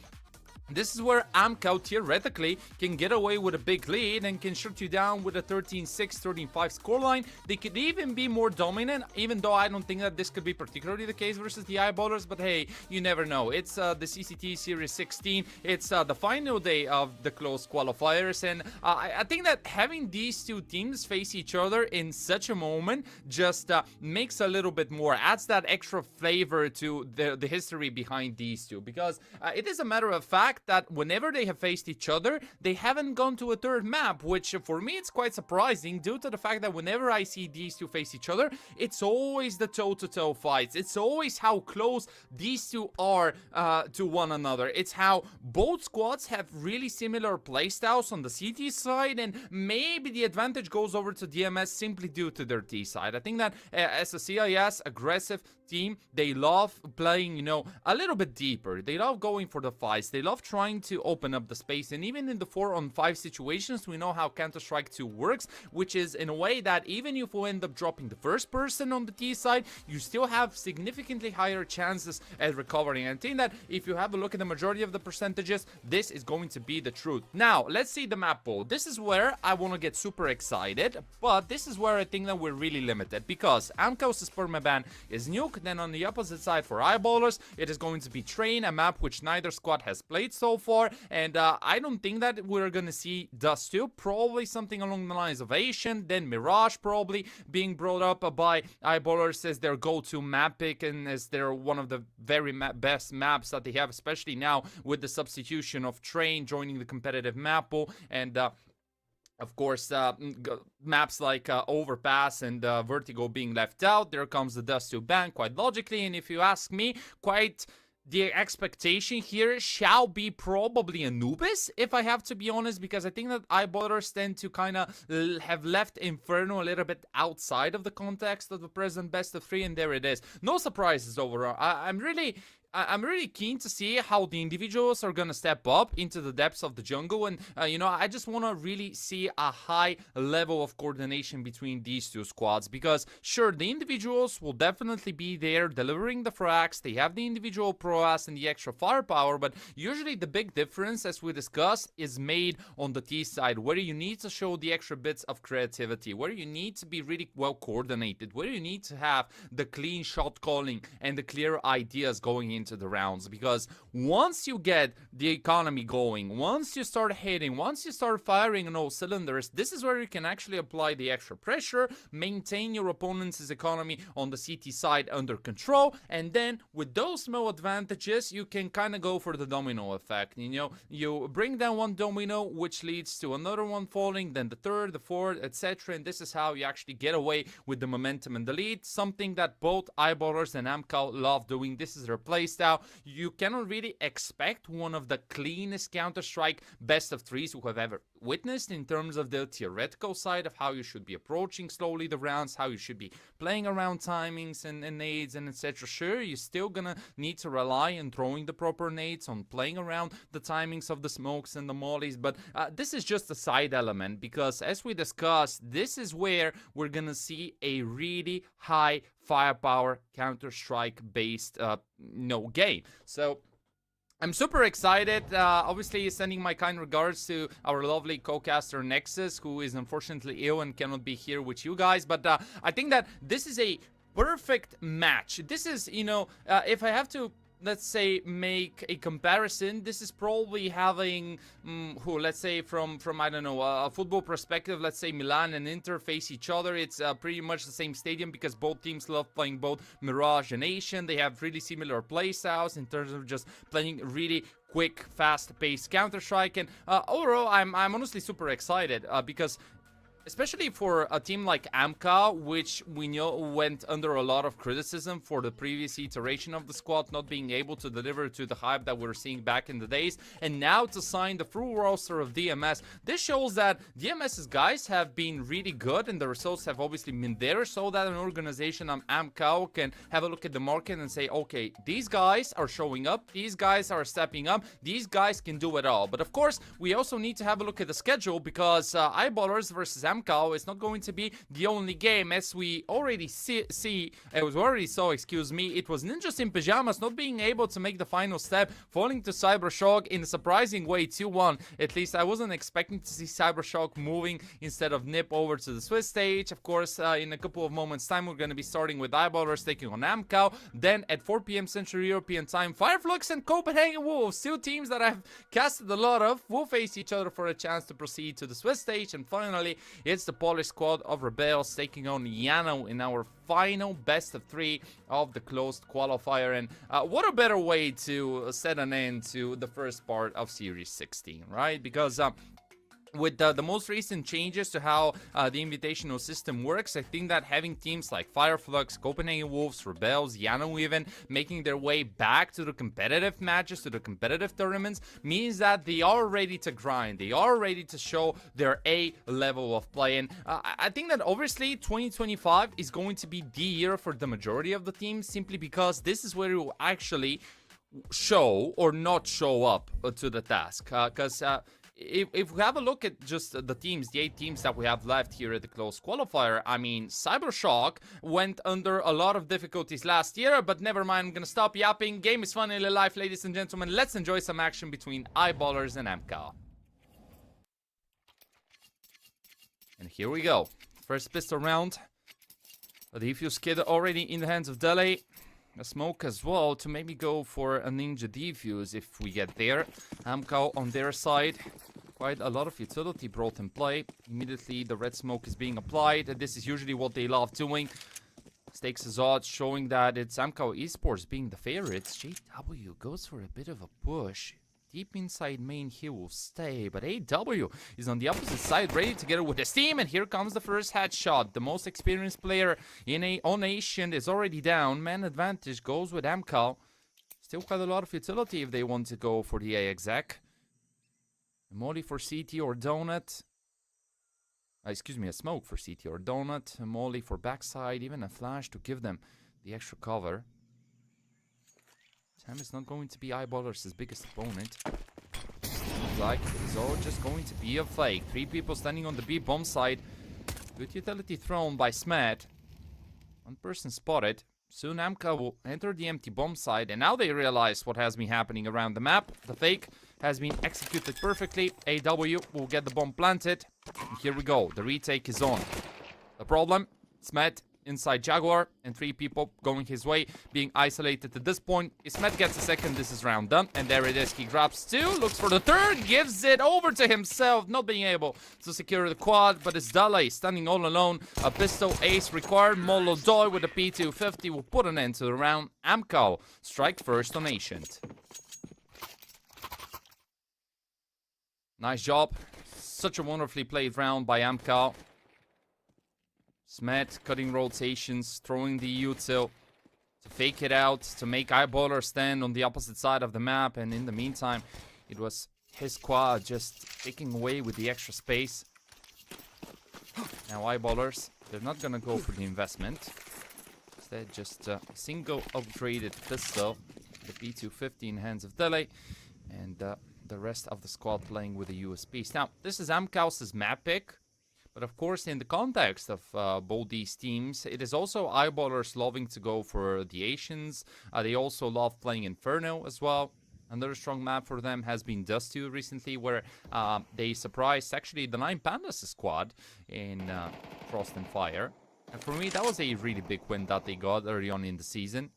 This is where Amco theoretically can get away with a big lead and can shut you down with a 13-6, 13-5 scoreline. They could even be more dominant, even though I don't think that this could be particularly the case versus the Eyeballers, but hey, you never know. It's the CCT Series 16. It's the final day of the close qualifiers, and I think that having these two teams face each other in such a moment just makes a little bit more, adds that extra flavor to the history behind these two, because it is a matter of fact that whenever they have faced each other, they haven't gone to a third map, which for me it's quite surprising due to the fact that whenever I see these two face each other, it's always the toe-to-toe fights. It's always how close these two are to one another. It's how both squads have really similar playstyles on the CT side, and maybe the advantage goes over to DMS simply due to their T side. I think that as a CIS aggressive team, they love playing, you know, a little bit deeper. They love going for the fights. They love trying to open up the space, and even in the 4-on-5 situations, we know how Counter-Strike 2 works, which is in a way that even if you end up dropping the first person on the T side, you still have significantly higher chances at recovering. And I think that if you have a look at the majority of the percentages, this is going to be the truth. Now, let's see the map pool. This is where I want to get super excited, but this is where I think that we're really limited, because Amco's permaban is Nuke. Then on the opposite side for Eyeballers, it is going to be Train, a map which neither squad has played so far, and I don't think that we're gonna see Dust 2, probably something along the lines of Asian, then Mirage probably being brought up by Eyeballers as their go-to map pick, and as they're one of the very best maps that they have, especially now with the substitution of Train joining the competitive map pool, and of course, maps like Overpass and Vertigo being left out. There comes the Dust 2 ban, quite logically, and if you ask me, quite the expectation here shall be probably Anubis, if I have to be honest, because I think that Eyeballers tend to kind of have left Inferno a little bit outside of the context of the present best of 3, and there it is. No surprises overall. I'm really keen to see how the individuals are gonna step up into the depths of the jungle, and you know, I just want to really see a high level of coordination between these two squads, because sure, the individuals will definitely be there delivering the frags. They have the individual prowess and the extra firepower, but usually the big difference, as we discussed, is made on the T side, where you need to show the extra bits of creativity, where you need to be really well coordinated, where you need to have the clean shot calling and the clear ideas going into the rounds. Because once you get the economy going, once you start hitting, once you start firing on all cylinders, this is where you can actually apply the extra pressure, maintain your opponent's economy on the CT side under control, and then with those small advantages, you can kind of go for the domino effect. You know, you bring down one domino, which leads to another one falling, then the third, the fourth, etc. And this is how you actually get away with the momentum and the lead, something that both Eyeballers and Amcal love doing. This is their playstyle. You cannot really expect one of the cleanest Counter-Strike best of 3s who have ever witnessed in terms of the theoretical side of how you should be approaching slowly the rounds, how you should be playing around timings and nades and etc. Sure, you're still gonna need to rely on throwing the proper nades, on playing around the timings of the smokes and the mollies, but this is just a side element, because as we discussed, this is where we're gonna see a really high firepower Counter-Strike based game. So I'm super excited. Obviously, sending my kind regards to our lovely co-caster Nexus, who is unfortunately ill and cannot be here with you guys. But I think that this is a perfect match. This is, you know, if I have to, let's say, make a comparison, this is probably having, let's say, from I don't know, a football perspective, let's say Milan and Inter face each other. It's pretty much the same stadium, because both teams love playing both Mirage and Asian. They have really similar play styles in terms of just playing really quick, fast-paced Counter-Strike. And overall, I'm honestly super excited, because especially for a team like Amca, which we know went under a lot of criticism for the previous iteration of the squad not being able to deliver to the hype that we were seeing back in the days, and now to sign the full roster of DMS, this shows that DMS's guys have been really good, and the results have obviously been there, so that an organization like Amca can have a look at the market and say, okay, these guys are showing up, these guys are stepping up, these guys can do it all. But of course, we also need to have a look at the schedule, because Eyeballers versus Amcal is not going to be the only game, as we already saw, excuse me. It was Ninjas in Pajamas not being able to make the final step, falling to Cybershock in a surprising way, 2-1. At least I wasn't expecting to see Cybershock moving instead of Nip over to the Swiss stage. Of course, in a couple of moments time, we're going to be starting with Eyeballers taking on Amcal. Then at 4 p.m. Central European time, Fireflux and Copenhagen Wolves, two teams that I've casted a lot of, will face each other for a chance to proceed to the Swiss stage. And finally, it's the Polish squad of Rebels taking on Yano in our final best of 3 of the closed qualifier. And what a better way to set an end to the first part of Series 16, right? Because with the most recent changes to how the invitational system works, I think that having teams like Fireflux, Copenhagen Wolves, Rebels, Yano even, making their way back to the competitive matches, to the competitive tournaments, means that they are ready to grind. They are ready to show their A level of play. And I think that obviously 2025 is going to be the year for the majority of the teams, simply because this is where you will actually show or not show up to the task. Because if we have a look at just the teams, the 8 teams that we have left here at the closed qualifier, I mean, Cybershock went under a lot of difficulties last year, but never mind, I'm gonna stop yapping. Game is finally live, ladies and gentlemen. Let's enjoy some action between Eyeballers and Amcal. And here we go. First pistol round. The defuse kit already in the hands of Dele. A smoke as well to maybe go for a ninja defuse if we get there. Amcal on their side, quite a lot of utility brought in play. Immediately the red smoke is being applied. This is usually what they love doing. Stakes is odds showing that it's Amcal Esports being the favorites. JW goes for a bit of a push. Deep inside main, he will stay, but AW is on the opposite side, ready to get it with his team, and here comes the first headshot. The most experienced player on Asian is already down. Man advantage goes with Amcal. Still quite a lot of utility if they want to go for the A exec. A molly for CT or donut. Excuse me, a smoke for CT or donut. A molly for backside, even a flash to give them the extra cover. Sam is not going to be Eyeballers' biggest opponent. Seems like it's all just going to be a fake. 3 people standing on the B bomb side. Good utility thrown by Smet. 1 person spotted. Soon Amcal will enter the empty bomb side, and now they realize what has been happening around the map. The fake has been executed perfectly. AW will get the bomb planted. And here we go. The retake is on. The problem, Smet inside Jaguar, and 3 people going his way, being isolated at this point. If Smet gets a second, this is round done. And there it is. He grabs 2, looks for the 3rd, gives it over to himself, not being able to secure the quad, but it's Dale standing all alone. A pistol ace required. Molodoy with a P250 will put an end to the round. Amcal strike first on Ancient. Nice job. Such a wonderfully played round by Amcal. Smet cutting rotations, throwing the util to fake it out, to make Eyeballer stand on the opposite side of the map, and in the meantime, it was his quad just taking away with the extra space. Now Eyeballers, they're not gonna go for the investment. Instead, just a single upgraded pistol, the P250 in hands of Dele, and the rest of the squad playing with the USPs. Now, this is Amcaus' map pick. But of course, in the context of both these teams, it is also Eyeballers loving to go for the Asians. They also love playing Inferno as well. Another strong map for them has been Dust 2 recently, where they surprised actually the 9 Pandas squad in Frost and Fire. And for me, that was a really big win that they got early on in the season.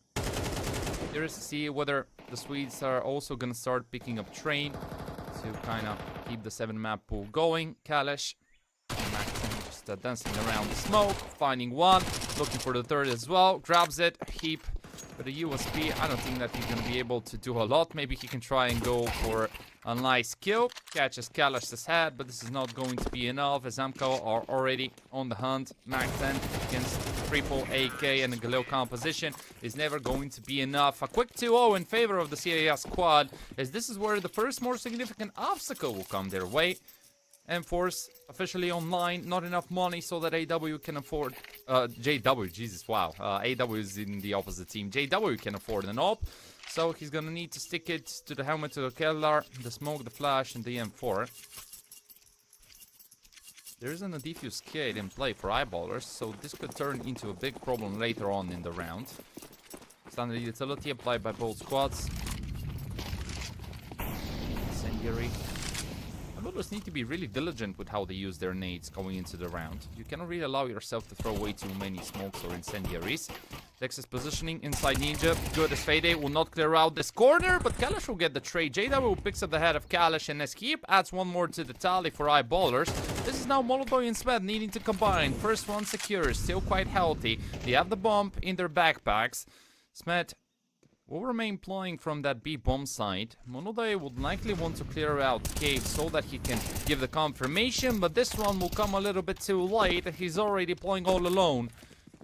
Curious to see whether the Swedes are also going to start picking up Train to kind of keep the 7-map pool going. Kalesh. Just dancing around the smoke, finding 1, looking for the 3rd as well, grabs it, Heap with a USP. I don't think that he's going to be able to do a lot. Maybe he can try and go for a nice kill, catches Kalash's head, but this is not going to be enough as Amcal are already on the hunt. Mac 10 against triple AK and a Galil composition is never going to be enough. A quick 2-0 in favor of the CAS squad, as this is where the first more significant obstacle will come their way. M-Force officially online, not enough money so that AW can afford... JW, Jesus, wow. AW is in the opposite team. JW can afford an op, so he's gonna need to stick it to the helmet, to the Kellar, the smoke, the flash, and the M4. There isn't a defuse kit in play for eyeballers, so this could turn into a big problem later on in the round. Standard utility applied by both squads. Incendiary. Eyeballers need to be really diligent with how they use their nades going into the round. You cannot really allow yourself to throw way too many smokes or incendiaries. Dex is positioning inside Ninja. Good as Fade will not clear out this corner, but Kalash will get the trade. JW picks up the head of Kalash, and Escape adds one more to the tally for eyeballers. This is now Molotov and Smed needing to combine. First one secure, still quite healthy. They have the bomb in their backpacks. Smed will remain playing from that B bomb side. Monodai would likely want to clear out Cave so that he can give the confirmation, but this one will come a little bit too late. He's already playing all alone.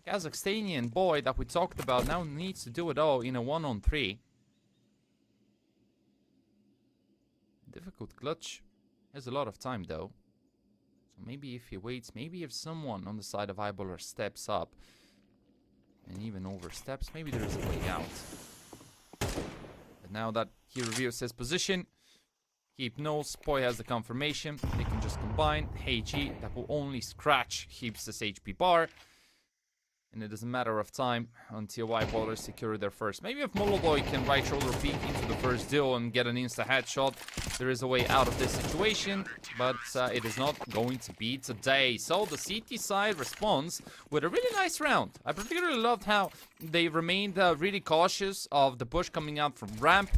Kazakhstanian boy that we talked about now needs to do it all in a 1-on-3. Difficult clutch. Has a lot of time though. So maybe if he waits, maybe if someone on the side of Eyeballer steps up and even oversteps, maybe there's a way out. But now that he reveals his position, Heap knows Poi has the confirmation. They can just combine. Heiji, that will only scratch Heap's HP bar. And it is a matter of time until Eyeballers secure their first. Maybe if Molodoi can right shoulder peek into the first deal and get an insta headshot, there is a way out of this situation, but it is not going to be today. So the CT side responds with a really nice round. I particularly loved how they remained really cautious of the push coming out from ramp.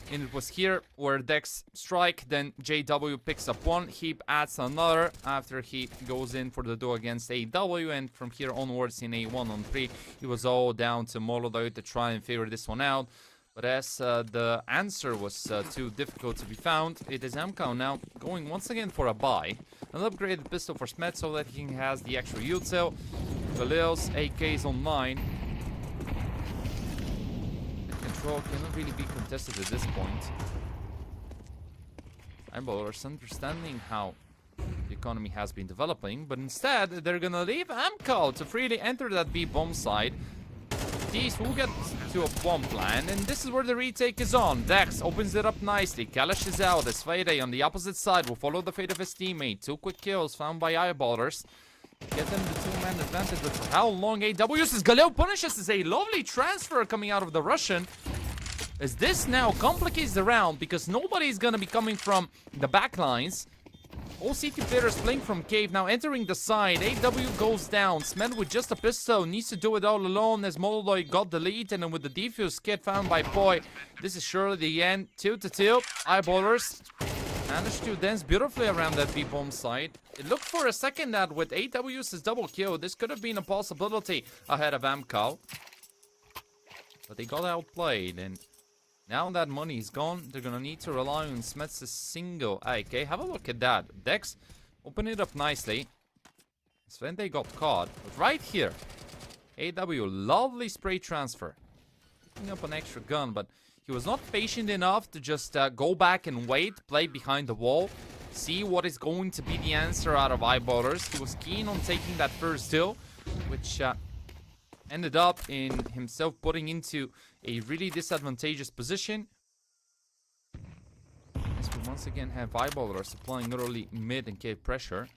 And it was here where Dex strike, then JW picks up one, Heap adds another after he goes in for the duel against AW, and from here onwards in a 1-on-3, it was all down to Molodoi to try and figure this one out. But as the answer was too difficult to be found, it is MCOW now going once again for a buy. An upgraded pistol for Smet so that he has the extra util. Khalil's AK is online. Control cannot really be contested at this point. Eyeballers understanding how the economy has been developing, but instead they're gonna leave Amcal to freely enter that B bomb side. These will get to a bomb plan, and this is where the retake is on. Dex opens it up nicely. Kalash is out as Fade on the opposite side will follow the fate of his teammate. 2 quick kills found by Eyeballers. Get them the 2-man advantage, but for how long? AW uses Galil punishes is a lovely transfer coming out of the Russian. As this now complicates the round because nobody's gonna be coming from the back lines. All CT players playing from cave now entering the side. AW goes down. Smed with just a pistol needs to do it all alone as Molodoi got the lead, and then with the defuse kit found by Poi, this is surely the end. 2-2. Eyeballers managed to dance beautifully around that B-bomb side. It looked for a second that with AW's double kill, this could have been a possibility ahead of Amcal. But they got outplayed, and now that money is gone, they're gonna need to rely on Smets' single AK. Have a look at that. Dex, open it up nicely. Svente got caught, but right here, AW, lovely spray transfer. Picking up an extra gun, but he was not patient enough to just go back and wait, play behind the wall, see what is going to be the answer out of Eyeballers. He was keen on taking that first kill, which ended up in himself putting into a really disadvantageous position. As we once again have Eyeballers supplying early mid and cave pressure.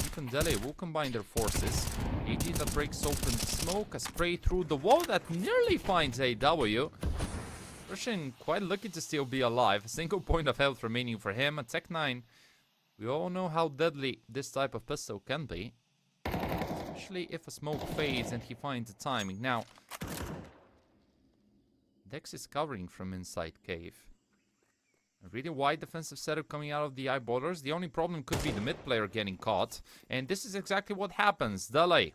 Even Dele will combine their forces. AG that breaks open the smoke, a spray through the wall that nearly finds AW. Russian quite lucky to still be alive. A single point of health remaining for him. A Tech 9. We all know how deadly this type of pistol can be. Especially if a smoke fades and he finds the timing. Now, Dex is covering from inside cave. A really wide defensive setup coming out of the Eyeballers. The only problem could be the mid player getting caught. And this is exactly what happens. Dele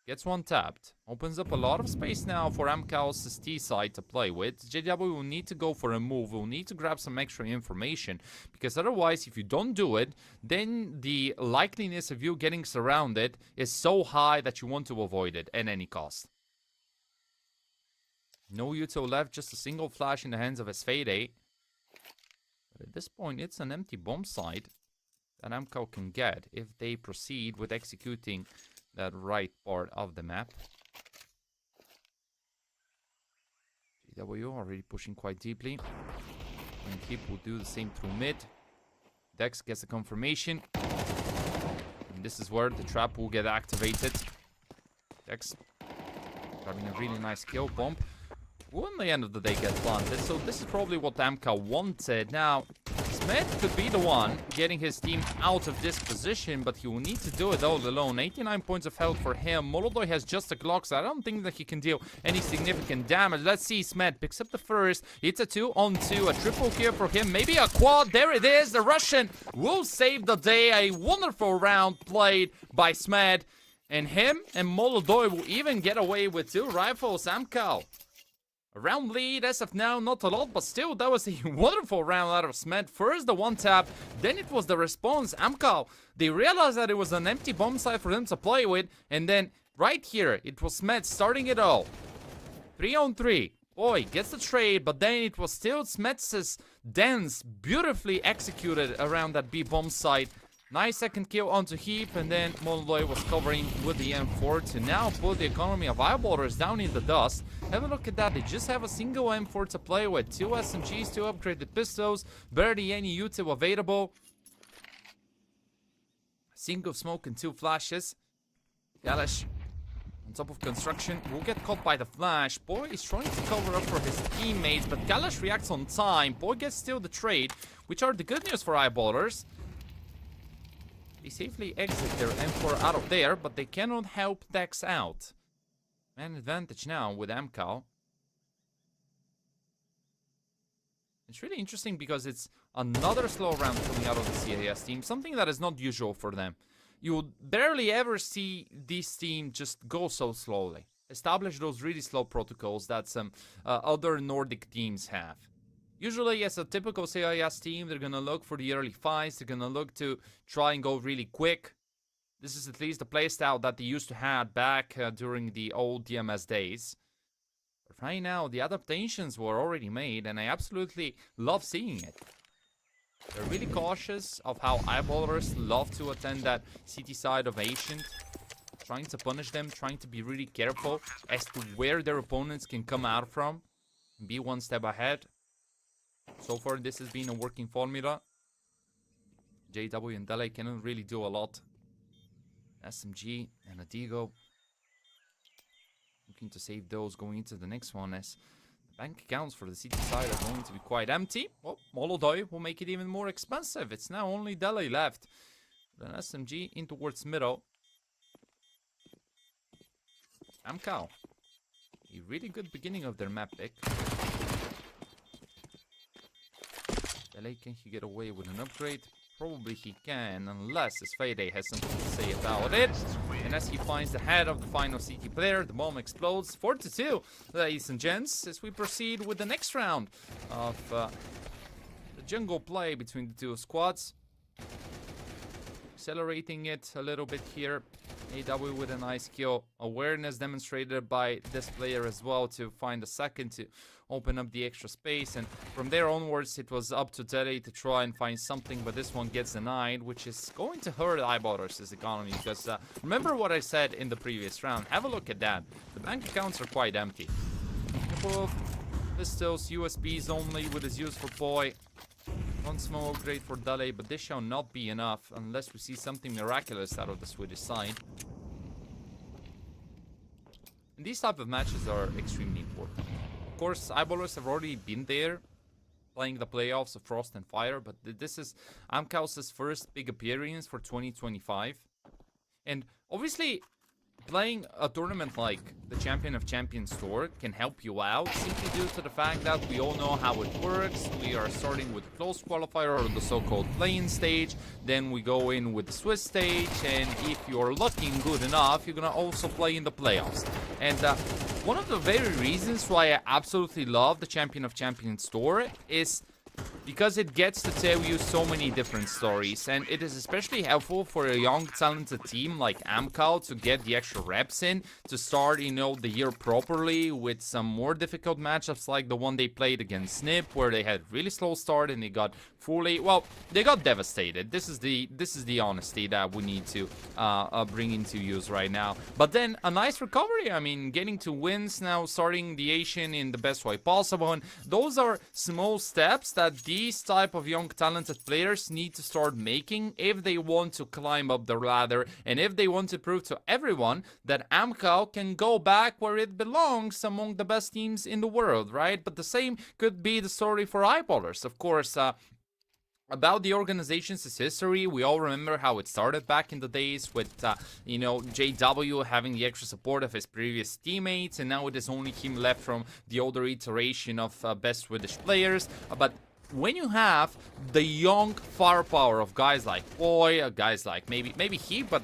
gets one tapped. Opens up a lot of space now for Amcal's T side to play with. JW will need to go for a move. Will need to grab some extra information. Because otherwise, if you don't do it, then the likeliness of you getting surrounded is so high that you want to avoid it at any cost. No util left, just a single flash in the hands of Esfede. But at this point, it's an empty bomb site that Amcal can get if they proceed with executing that right part of the map. GW already pushing quite deeply. And Keep will do the same through mid. Dex gets a confirmation. And this is where the trap will get activated. Dex having a really nice kill bomb. Will in the end of the day get planted, so this is probably what Amka wanted. Now, Smith could be the one getting his team out of this position, but he will need to do it all alone. 89 points of health for him. Molodoi has just a Glock, so I don't think that he can deal any significant damage. Let's see, Smith picks up the first. It's a 2-on-2, a triple kill for him, maybe a quad. There it is, the Russian will save the day. A wonderful round played by Smith, and him and Molodoi will even get away with 2 rifles. Amcal. A round lead as of now, not a lot, but still, that was a wonderful round out of Smed. First the one tap, then it was the response. Amcal, they realized that it was an empty bomb site for them to play with, and then right here, it was Smed starting it all. 3-on-3. Boy, gets the trade, but then it was still Smed's dance, beautifully executed around that B bomb site. Nice second kill onto Heap, and then Molodoi was covering with the M4 to now put the economy of Eyeballers down in the dust. Have a look at that, they just have a single M4 to play with, 2 SMGs, 2 upgraded pistols, barely any util available. Single smoke and 2 flashes. Kalash on top of construction will get caught by the flash. Boy is trying to cover up for his teammates, but Kalash reacts on time. Boy gets still the trade, which are the good news for Eyeballers. They safely exit their M4 out of there, but they cannot help Dex out. Man advantage now with Amcal. It's really interesting because it's another slow round coming out of the CAS team, something that is not usual for them. You would barely ever see this team just go so slowly. Establish those really slow protocols that some other Nordic teams have. Usually, as a typical CIS team, they're gonna look for the early fights. They're gonna look to try and go really quick. This is at least the playstyle that they used to have back during the old DMS days. But right now, the adaptations were already made, and I absolutely love seeing it. They're really cautious of how Eyeballers love to attend that city side of Ancient. Trying to punish them, trying to be really careful as to where their opponents can come out from. And be one step ahead. So far, this has been a working formula. JW and Dele cannot really do a lot. SMG and Adigo looking to save those going into the next one, as the bank accounts for the city side are going to be quite empty. Well, Molodoi will make it even more expensive. It's now only Dele left. With an SMG in towards middle. Amcal. A really good beginning of their map pick. Dele, can he get away with an upgrade? Probably he can, unless his Fayday has something to say about it. And as he finds the head of the final CT player, the bomb explodes. 4-2, ladies and gents, as we proceed with the next round of the jungle play between the two squads. Accelerating it a little bit here. AW with a nice kill. Awareness demonstrated by this player as well to find a second to open up the extra space, and from there onwards it was up to Dele to try and find something, but this one gets denied, which is going to hurt Eyeballers' economy, because remember what I said in the previous round. Have a look at that. The bank accounts are quite empty. A couple of pistols, USBs only with his use for Boy. One small upgrade for Dele, but this shall not be enough unless we see something miraculous out of the Swedish side. And these type of matches are extremely important. Of course, Eyeballers have already been there, playing the playoffs of Frost and Fire, but this is Amkaus' first big appearance for 2025. And obviously, playing a tournament like the Champion of Champions Tour can help you out, simply due to the fact that we all know how it works. We are starting with the close qualifier, or the so-called play-in stage, then we go in with the Swiss stage, and if you're looking good enough, you're gonna also play in the playoffs. And one of the very reasons why I absolutely love the Champion of Champions Tour is because it gets to tell you so many different stories, and it is especially helpful for a young talented team like Amcal to get the extra reps in, to start, you know, the year properly with some more difficult matchups like the one they played against Snip, where they had really slow start and they got fully, well, they got devastated. This is the honesty that we need to bring into use right now. But then a nice recovery. I mean, getting to wins now, starting the Asian in the best way possible, and those are small steps that these type of young talented players need to start making if they want to climb up the ladder and if they want to prove to everyone that Amcal can go back where it belongs among the best teams in the world, right? But the same could be the story for Eyeballers. Of course, about the organization's history, we all remember how it started back in the days with, you know, JW having the extra support of his previous teammates, and now it is only him left from the older iteration of best Swedish players. But when you have the young firepower of guys like Boy, guys like maybe he, but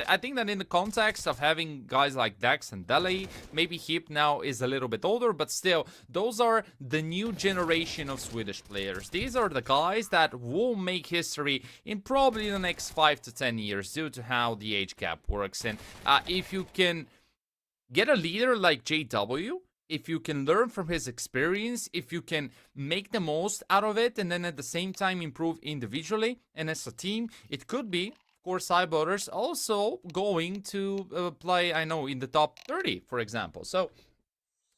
I think that in the context of having guys like Dax and Dele, maybe Hip now is a little bit older, but still, those are the new generation of Swedish players. These are the guys that will make history in probably the next 5 to 10 years due to how the age gap works. And if you can get a leader like JW, if you can learn from his experience, if you can make the most out of it, and then at the same time improve individually and as a team, it could be, of course, Eyeballers also going to play, I know, in the top 30, for example. So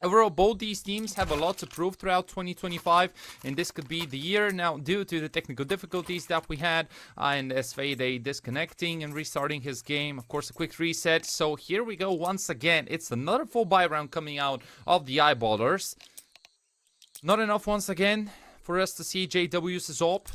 overall, both these teams have a lot to prove throughout 2025, and this could be the year. Now, due to the technical difficulties that we had, and Svede disconnecting and restarting his game, of course, a quick reset. So here we go once again. It's another full buy round coming out of the Eyeballers. Not enough once again for us to see JW's op,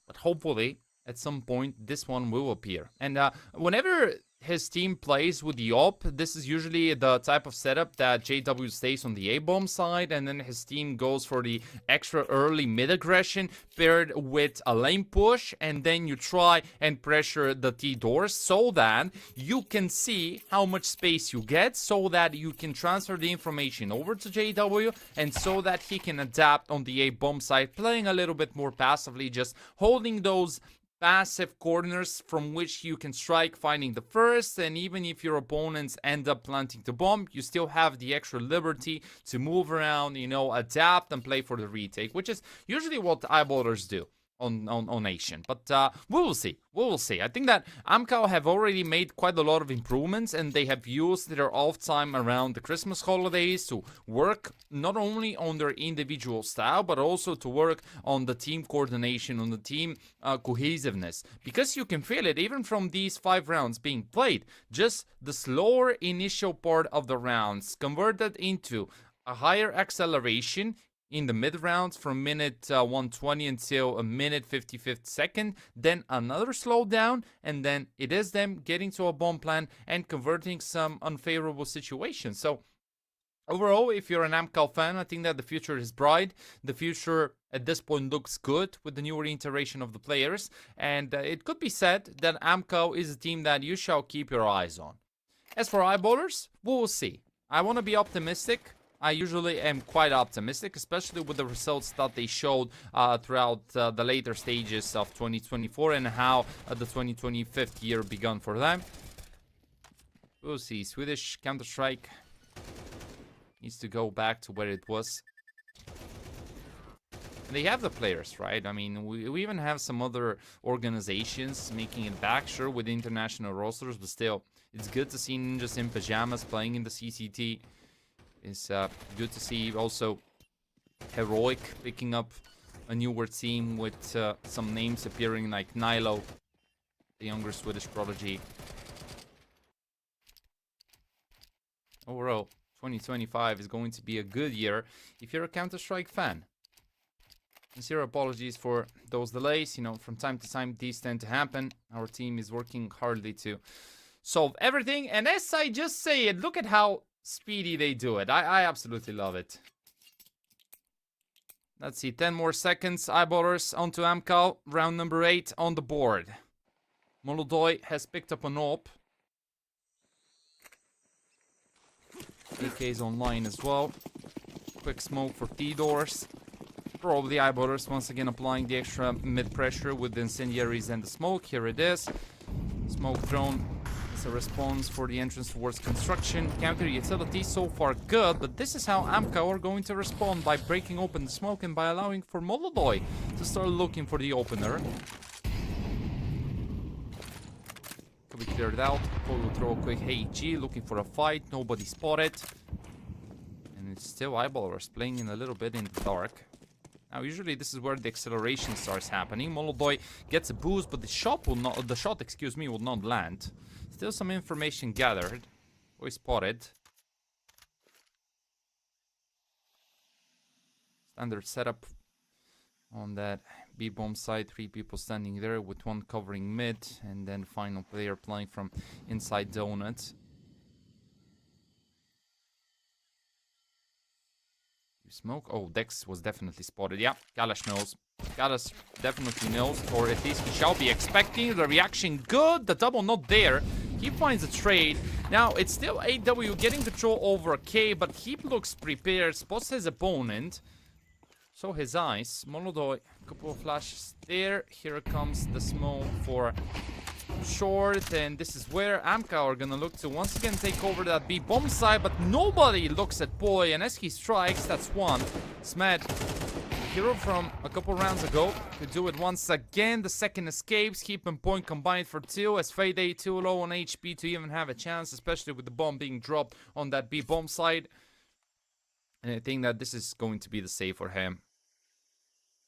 but hopefully at some point this one will appear. And whenever his team plays with the op, this is usually the type of setup that JW stays on the A-bomb side, and then his team goes for the extra early mid aggression paired with a lane push, and then you try and pressure the T-doors so that you can see how much space you get, so that you can transfer the information over to JW, and so that he can adapt on the A-bomb side, playing a little bit more passively, just holding those passive corners from which you can strike, finding the first, and even if your opponents end up planting the bomb, you still have the extra liberty to move around, you know, adapt and play for the retake, which is usually what Eyeballers do on Nation. But we will see. We will see. I think that Amcal have already made quite a lot of improvements, and they have used their off time around the Christmas holidays to work not only on their individual style, but also to work on the team coordination, on the team cohesiveness. Because you can feel it even from these 5 rounds being played. Just the slower initial part of the rounds converted into a higher acceleration in the mid rounds from minute 120 until a minute 55th second, then another slowdown, and then it is them getting to a bomb plan and converting some unfavorable situations. So overall, if you're an Amcal fan, I think that the future is bright. The future at this point looks good with the newer iteration of the players, and it could be said that Amcal is a team that you shall keep your eyes on. As for Eyeballers, we will see. I want to be optimistic. I usually am quite optimistic, especially with the results that they showed throughout the later stages of 2024 and how the 2025 year begun for them. We'll see. Swedish Counter-Strike needs to go back to where it was. And they have the players, right? I mean, we even have some other organizations making it back, sure, with international rosters, but still, it's good to see Ninjas in Pajamas playing in the CCT. It's good to see also Heroic picking up a newer team with some names appearing like Nilo, the younger Swedish prodigy. Overall, 2025 is going to be a good year if you're a Counter-Strike fan. Sincere apologies for those delays. You know, from time to time these tend to happen. Our team is working hardly to solve everything. And as I just say it, look at how speedy they do it. I absolutely love it. Let's see, 10 more seconds. Eyeballers onto Amcal. Round number 8 on the board. Molodoy has picked up an AWP. AK's online as well. Quick smoke for T-doors. Probably Eyeballers once again applying the extra mid-pressure with the incendiaries and the smoke. Here it is. Smoke thrown. It's a response for the entrance towards construction. Counter utility so far good, but this is how Amcal are going to respond by breaking open the smoke and by allowing for Molodoy to start looking for the opener. Could be cleared out. Cole will throw a quick HG, looking for a fight. Nobody spotted. And it's still Eyeballers playing in a little bit in the dark. Now, usually this is where the acceleration starts happening. Molodoi gets a boost, but the shot, excuse me, will not land. Still some information gathered. Boy spotted. Standard setup on that B-bomb side. 3 people standing there with 1 covering mid, and then final player playing from inside donut. Smoke. Oh, Dex was definitely spotted. Yeah, Kalash knows. Kalash definitely knows, or at least he shall be expecting. The reaction good. The double not there. He finds a trade. Now, it's still AW getting control over K, but he looks prepared. Spots his opponent. So his eyes. Molodoi, a couple of flashes there. Here comes the smoke for short, and this is where Amka are gonna look to once again take over that B bomb side, but nobody looks at Boy, and as he strikes, that's one. Smed, hero from a couple rounds ago, could do it once again. The second escapes, keeping point combined for 2, as Fade too low on HP to even have a chance, especially with the bomb being dropped on that B bomb side. And I think that this is going to be the save for him.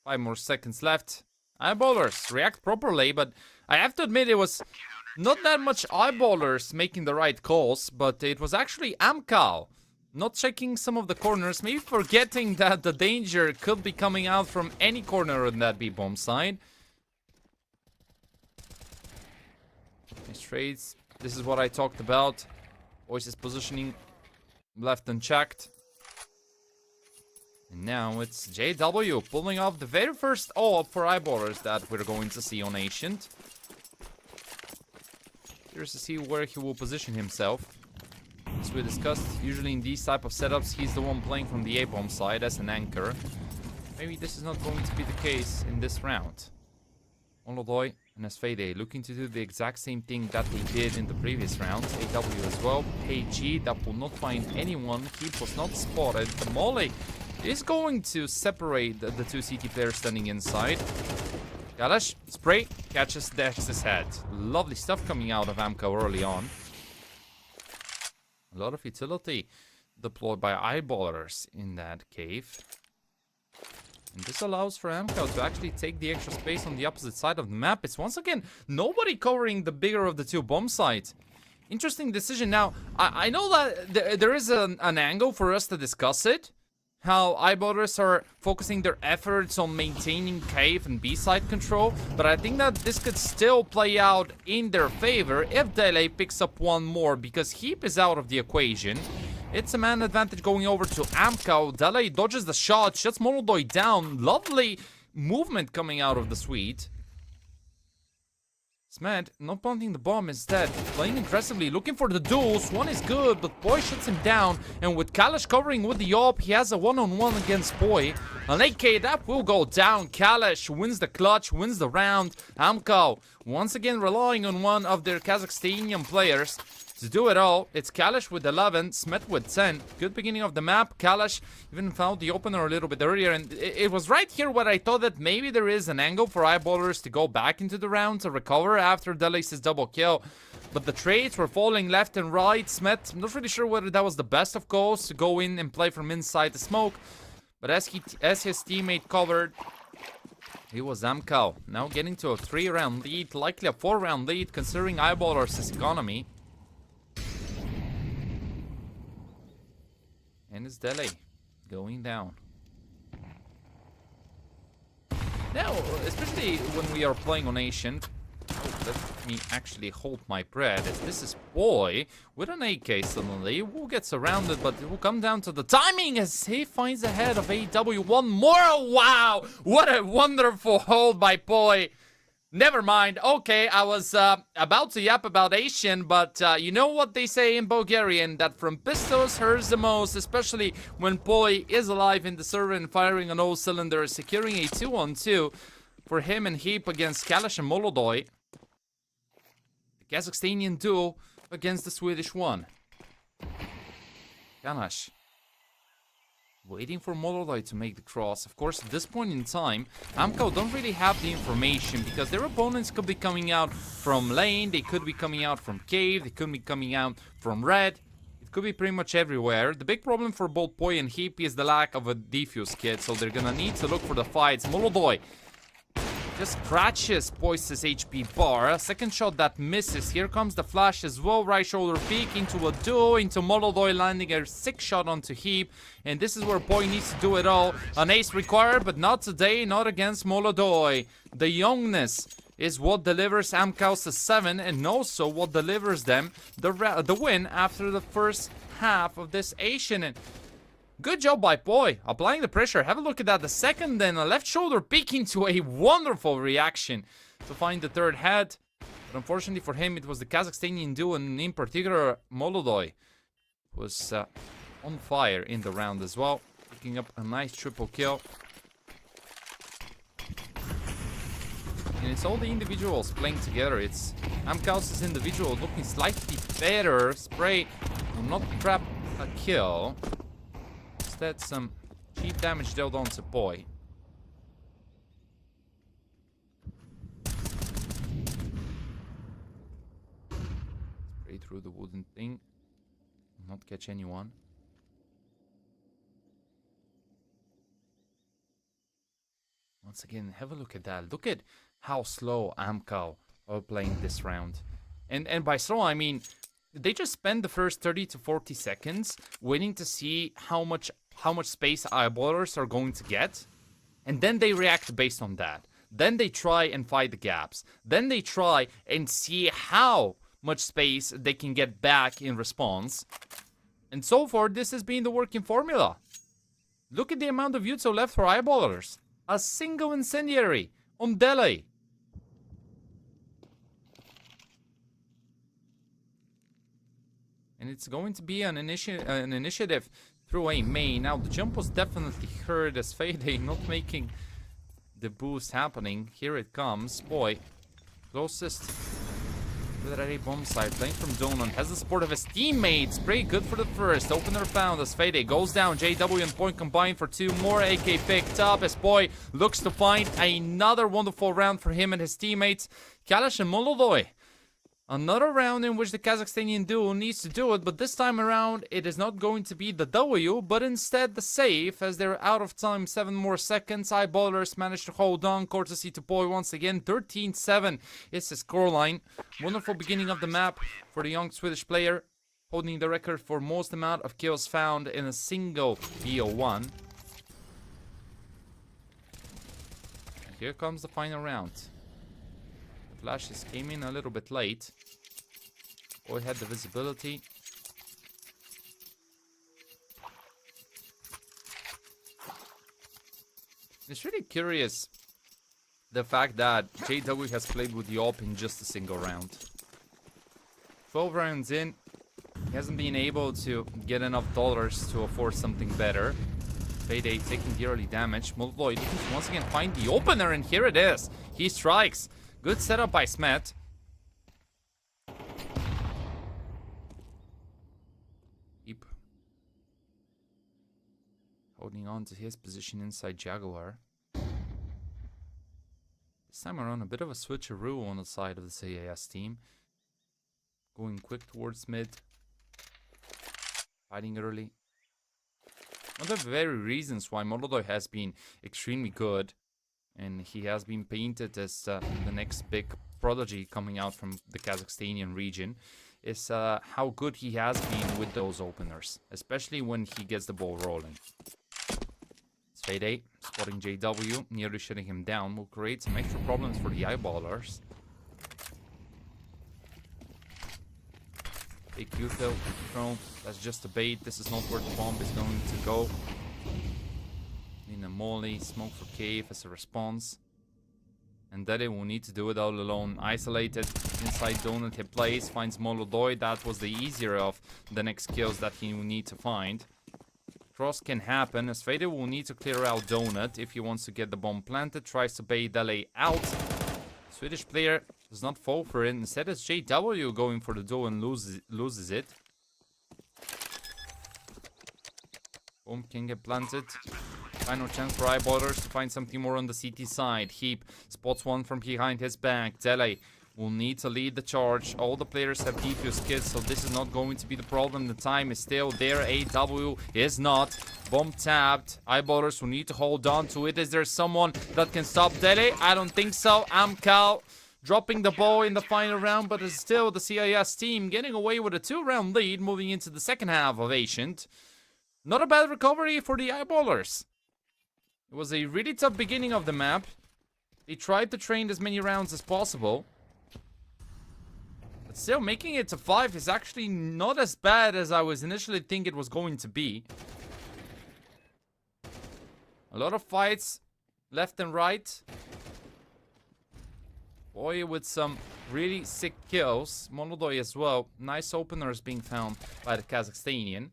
5 more seconds left. Eyeballers react properly, but I have to admit it was not that much eyeballers making the right calls, but it was actually Amkal not checking some of the corners, maybe forgetting that the danger could be coming out from any corner on that B-bomb side. Nice trades. This is what I talked about. Voices positioning left unchecked. And now it's JW pulling off the very first AWP for eyeballers that we're going to see on Ancient. Curious to see where he will position himself. As we discussed, usually in these type of setups, he's the one playing from the A-bomb side as an anchor. Maybe this is not going to be the case in this round. Molodoi and Asfede looking to do the exact same thing that they did in the previous round. AW as well. KG that will not find anyone. Keep was not spotted. The Molly is going to separate the 2 CT players standing inside. Kalash, spray, catches Dex's head. Lovely stuff coming out of Amco early on. A lot of utility deployed by eyeballers in that cave. And this allows for Amco to actually take the extra space on the opposite side of the map. It's once again nobody covering the bigger of the 2 bomb sites. Interesting decision. Now, I know that there is an angle for us to discuss it. How eyeballers are focusing their efforts on maintaining cave and B-side control, but I think that this could still play out in their favor if Dele picks up one more, because Heap is out of the equation. It's a man advantage going over to Amco. Dele dodges the shot, shuts Molodoi down. Lovely movement coming out of the suite. Smed not planting the bomb, instead playing aggressively, looking for the duels. One is good, but Boy shuts him down, and with Kalash covering with the AWP, he has a one-on-one against Boy. An AK that will go down. Kalash wins the clutch, wins the round. Amco once again relying on one of their Kazakhstanian players to do it all. It's Kalash with 11, Smet with 10. Good beginning of the map. Kalash even found the opener a little bit earlier, and it was right here where I thought that maybe there is an angle for eyeballers to go back into the round to recover after Delice's double kill. But the trades were falling left and right. Smet, I'm not really sure whether that was the best of calls to go in and play from inside the smoke. But as his teammate covered, he was Amcal. Now getting to a 3-round lead, likely a 4-round lead considering eyeballers' economy. And it's Dele going down. Now, especially when we are playing on Ancient, let me actually hold my breath, as this is Boy with an AK suddenly, who gets surrounded, but it will come down to the timing as he finds the head of AW. One more, wow! What a wonderful hold by Boy. Never mind. Okay, I was about to yap about Asian, but you know what they say in Bulgarian, that from pistols hurts the most, especially when Boy is alive in the server and firing on all cylinders, securing a 2-on-2 for him and Heap against Kalash and Molodoi. The Kazakhstanian duo against the Swedish one. Kalash waiting for Molodoi to make the cross. Of course, at this point in time, Amco don't really have the information because their opponents could be coming out from lane, they could be coming out from cave, they could be coming out from red. It It could be pretty much everywhere. The big problem for both Poi and Heap is the lack of a defuse kit, so they're gonna need to look for the fights. Molodoi just scratches Poise's HP bar. A second shot that misses. Here comes the flash as well. Right shoulder peek into a duo, into Molodoi, landing a 6 shot onto Heap. And this is where Poi needs to do it all. An ace required, but not today, not against Molodoi. The youngness is what delivers Amkaus a 7, and also what delivers them the win after the first half of this Asian. And good job by Poi, applying the pressure. Have a look at that. The second, then a left shoulder peeking to a wonderful reaction to find the third head. But unfortunately for him, it was the Kazakhstanian duo, and in particular, Molodoi was on fire in the round as well, picking up a nice triple kill. And it's all the individuals playing together. It's Amkaus' individual looking slightly better. Spray will not grab a kill. Instead, some cheap damage dealt onto Poi. Spray through the wooden thing. Will not catch anyone. Once again, have a look at that. Look at how slow Amkau are playing this round. And by slow, I mean, they just spend the first 30 to 40 seconds waiting to see how much space eyeballers are going to get. And then they react based on that. Then they try and fight the gaps. Then they try and see how much space they can get back in response. And so far, this has been the working formula. Look at the amount of Jutsu left for eyeballers. A single incendiary on Delay. And it's going to be an initiative through a main. Now, the jump was definitely heard as Fade not making the boost happening. Here it comes. Poi, closest to the bomb site, playing from Donut. Has the support of his teammates. Pretty good for the first. Opener found as Fade goes down. JW and Point combined for 2 more. AK picked up as Poi looks to find another wonderful round for him and his teammates. Kalash and Molodoi. Another round in which the Kazakhstanian duo needs to do it, but this time around it is not going to be the W, but instead the save, as they're out of time. 7 more seconds. Eyeballers managed to hold on, courtesy to Poi once again. 13-7 is the scoreline. Wonderful beginning of the map for the young Swedish player, holding the record for most amount of kills found in a single BO1. And here comes the final round. Flashes came in a little bit late. Poi had the visibility. It's really curious the fact that JW has played with the AWP in just a single round. 12 rounds in, he hasn't been able to get enough dollars to afford something better. Payday taking the early damage. Molodoi looking to once again find the opener, and here it is. He strikes. Good setup by Smet. Keep holding on to his position inside Jaguar. This time around, a bit of a switcheroo on the side of the CAS team. Going quick towards mid. Fighting early. One of the very reasons why Molodoi has been extremely good, and he has been painted as the next big prodigy coming out from the Kazakhstanian region, is how good he has been with those openers, especially when he gets the ball rolling. Fade spotting JW, nearly shutting him down, will create some extra problems for the eyeballers. Big Q-Fill thrown, that's just a bait. This is not where the bomb is going to go. In a molly, smoke for cave as a response. And Dede will need to do it all alone. Isolated inside Donut, he plays, finds Molodoi. That was the easier of the next kills that he will need to find. Cross can happen as Fade will need to clear out Donut if he wants to get the bomb planted. Tries to bait Dele out. Swedish player does not fall for it. Instead it's JW going for the duel and loses it. Bomb can get planted. Final chance for eyeballers to find something more on the CT side. Heap spots one from behind his back. Dele will need to lead the charge. All the players have defuse kits, so this is not going to be the problem. The time is still there. AW is not. Bomb tapped. Eyeballers will need to hold on to it. Is there someone that can stop Dele? I don't think so. Amcal dropping the ball in the final round, but it's still the CIS team getting away with a 2-round lead, moving into the second half of Ancient. Not a bad recovery for the Eyeballers. It was a really tough beginning of the map. They tried to train as many rounds as possible. But still, making it to 5 is actually not as bad as I was initially thinking it was going to be. A lot of fights left and right. Boy with some really sick kills. Monodoy as well. Nice openers being found by the Kazakhstanian.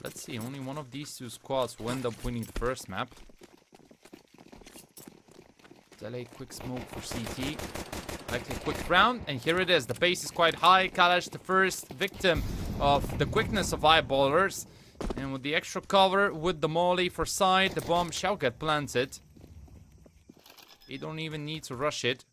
Let's see, only one of these two squads will end up winning the first map. Delay, quick smoke for CT. Like a quick round, and here it is. The pace is quite high. Kalash, the first victim of the quickness of Eyeballers. And with the extra cover, with the molly for side, the bomb shall get planted. They don't even need to rush it.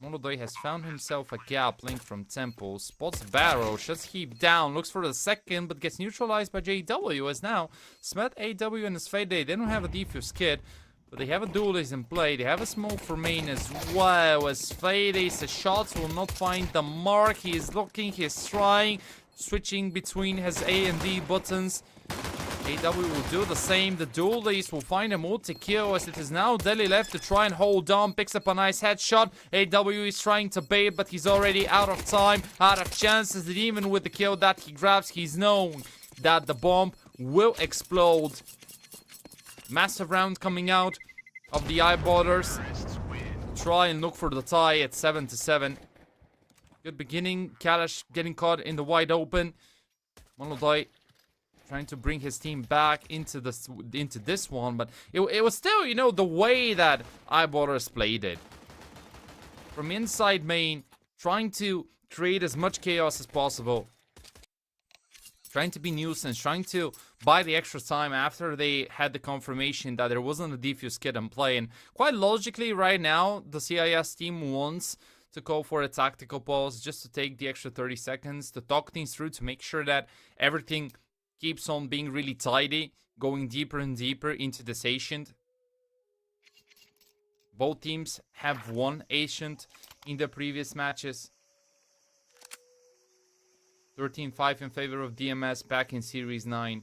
Monodoy has found himself a gap link from Temple. Spots Barrow, shuts Heap down, looks for the second, but gets neutralized by JW. As now, Smet, AW, and his Fade. They don't have a defuse kit, but they have a duelist in play. They have a smoke for main as well. As Fade's shots will not find the mark. He is looking, he's trying, switching between his A and D buttons. AW will do the same. The duelist will find a multi-kill as it is now Deli left to try and hold on. Picks up a nice headshot. AW is trying to bait, but he's already out of time, out of chances. And even with the kill that he grabs, he's known that the bomb will explode. Massive round coming out of the Eyeballers. Try and look for the tie at 7-7. Good beginning. Kalash getting caught in the wide open. Monodoy trying to bring his team back into this one, but it was still, you know, the way that Eyeballers played it. From inside main, trying to create as much chaos as possible. Trying to be nuisance, trying to buy the extra time after they had the confirmation that there wasn't a defuse kit in play. And quite logically, right now, the CIS team wants to go for a tactical pause just to take the extra 30 seconds to talk things through, to make sure that everything keeps on being really tidy, going deeper and deeper into this Ancient. Both teams have won Ancient in the previous matches. 13-5 in favor of DMS back in Series 9.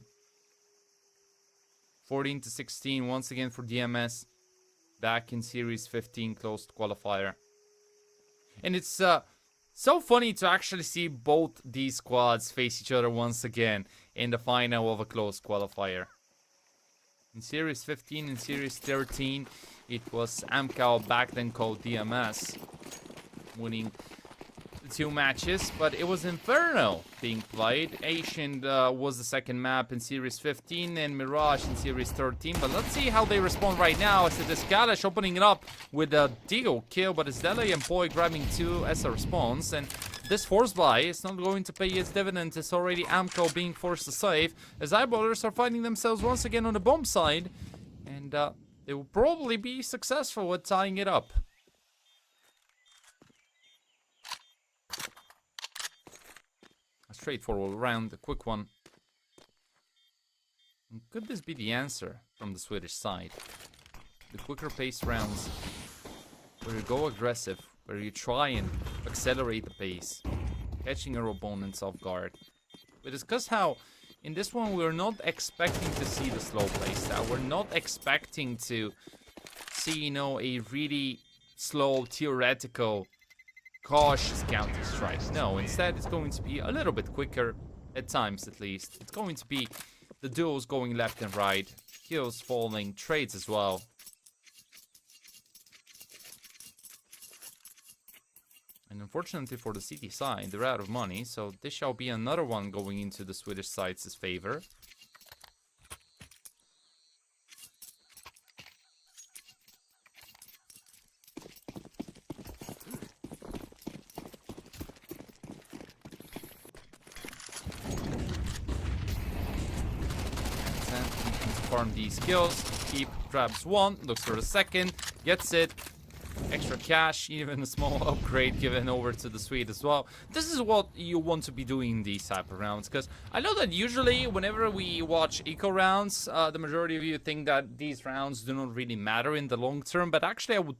14-16 once again for DMS back in Series 15 closed qualifier. And it's so funny to actually see both these squads face each other once again in the final of a closed qualifier. In Series 15 and Series 13, it was Amcal, back then called DMS, winning the 2 matches, but it was Inferno being played. Ancient was the second map in Series 15 and Mirage in Series 13, but let's see how they respond right now as it is Kalash opening it up with a Deagle kill, but it's Dele and Boy grabbing 2 as a response, and this force buy is not going to pay its dividends. It's already Amco being forced to save as Eyeballers are finding themselves once again on the bomb side, and they will probably be successful at tying it up. A straightforward round, a quick one. And could this be the answer from the Swedish side? The quicker paced rounds, where you go aggressive, where you try and accelerate the pace, catching your opponents off guard. We discussed how in this one we're not expecting to see the slow playstyle. We're not expecting to see, you know, a really slow, theoretical, cautious counter-strike. No, instead it's going to be a little bit quicker, at times at least. It's going to be the duels going left and right, kills falling, trades as well. And unfortunately for the CT side, they're out of money, so this shall be another one going into the Swedish side's favor. Farm these kills. Keep grabs one, looks for the second, gets it. Extra cash, even a small upgrade given over to the Swede as well. This is what you want to be doing in these type of rounds, because I know that usually whenever we watch eco rounds, the majority of you think that these rounds do not really matter in the long term, but actually I would,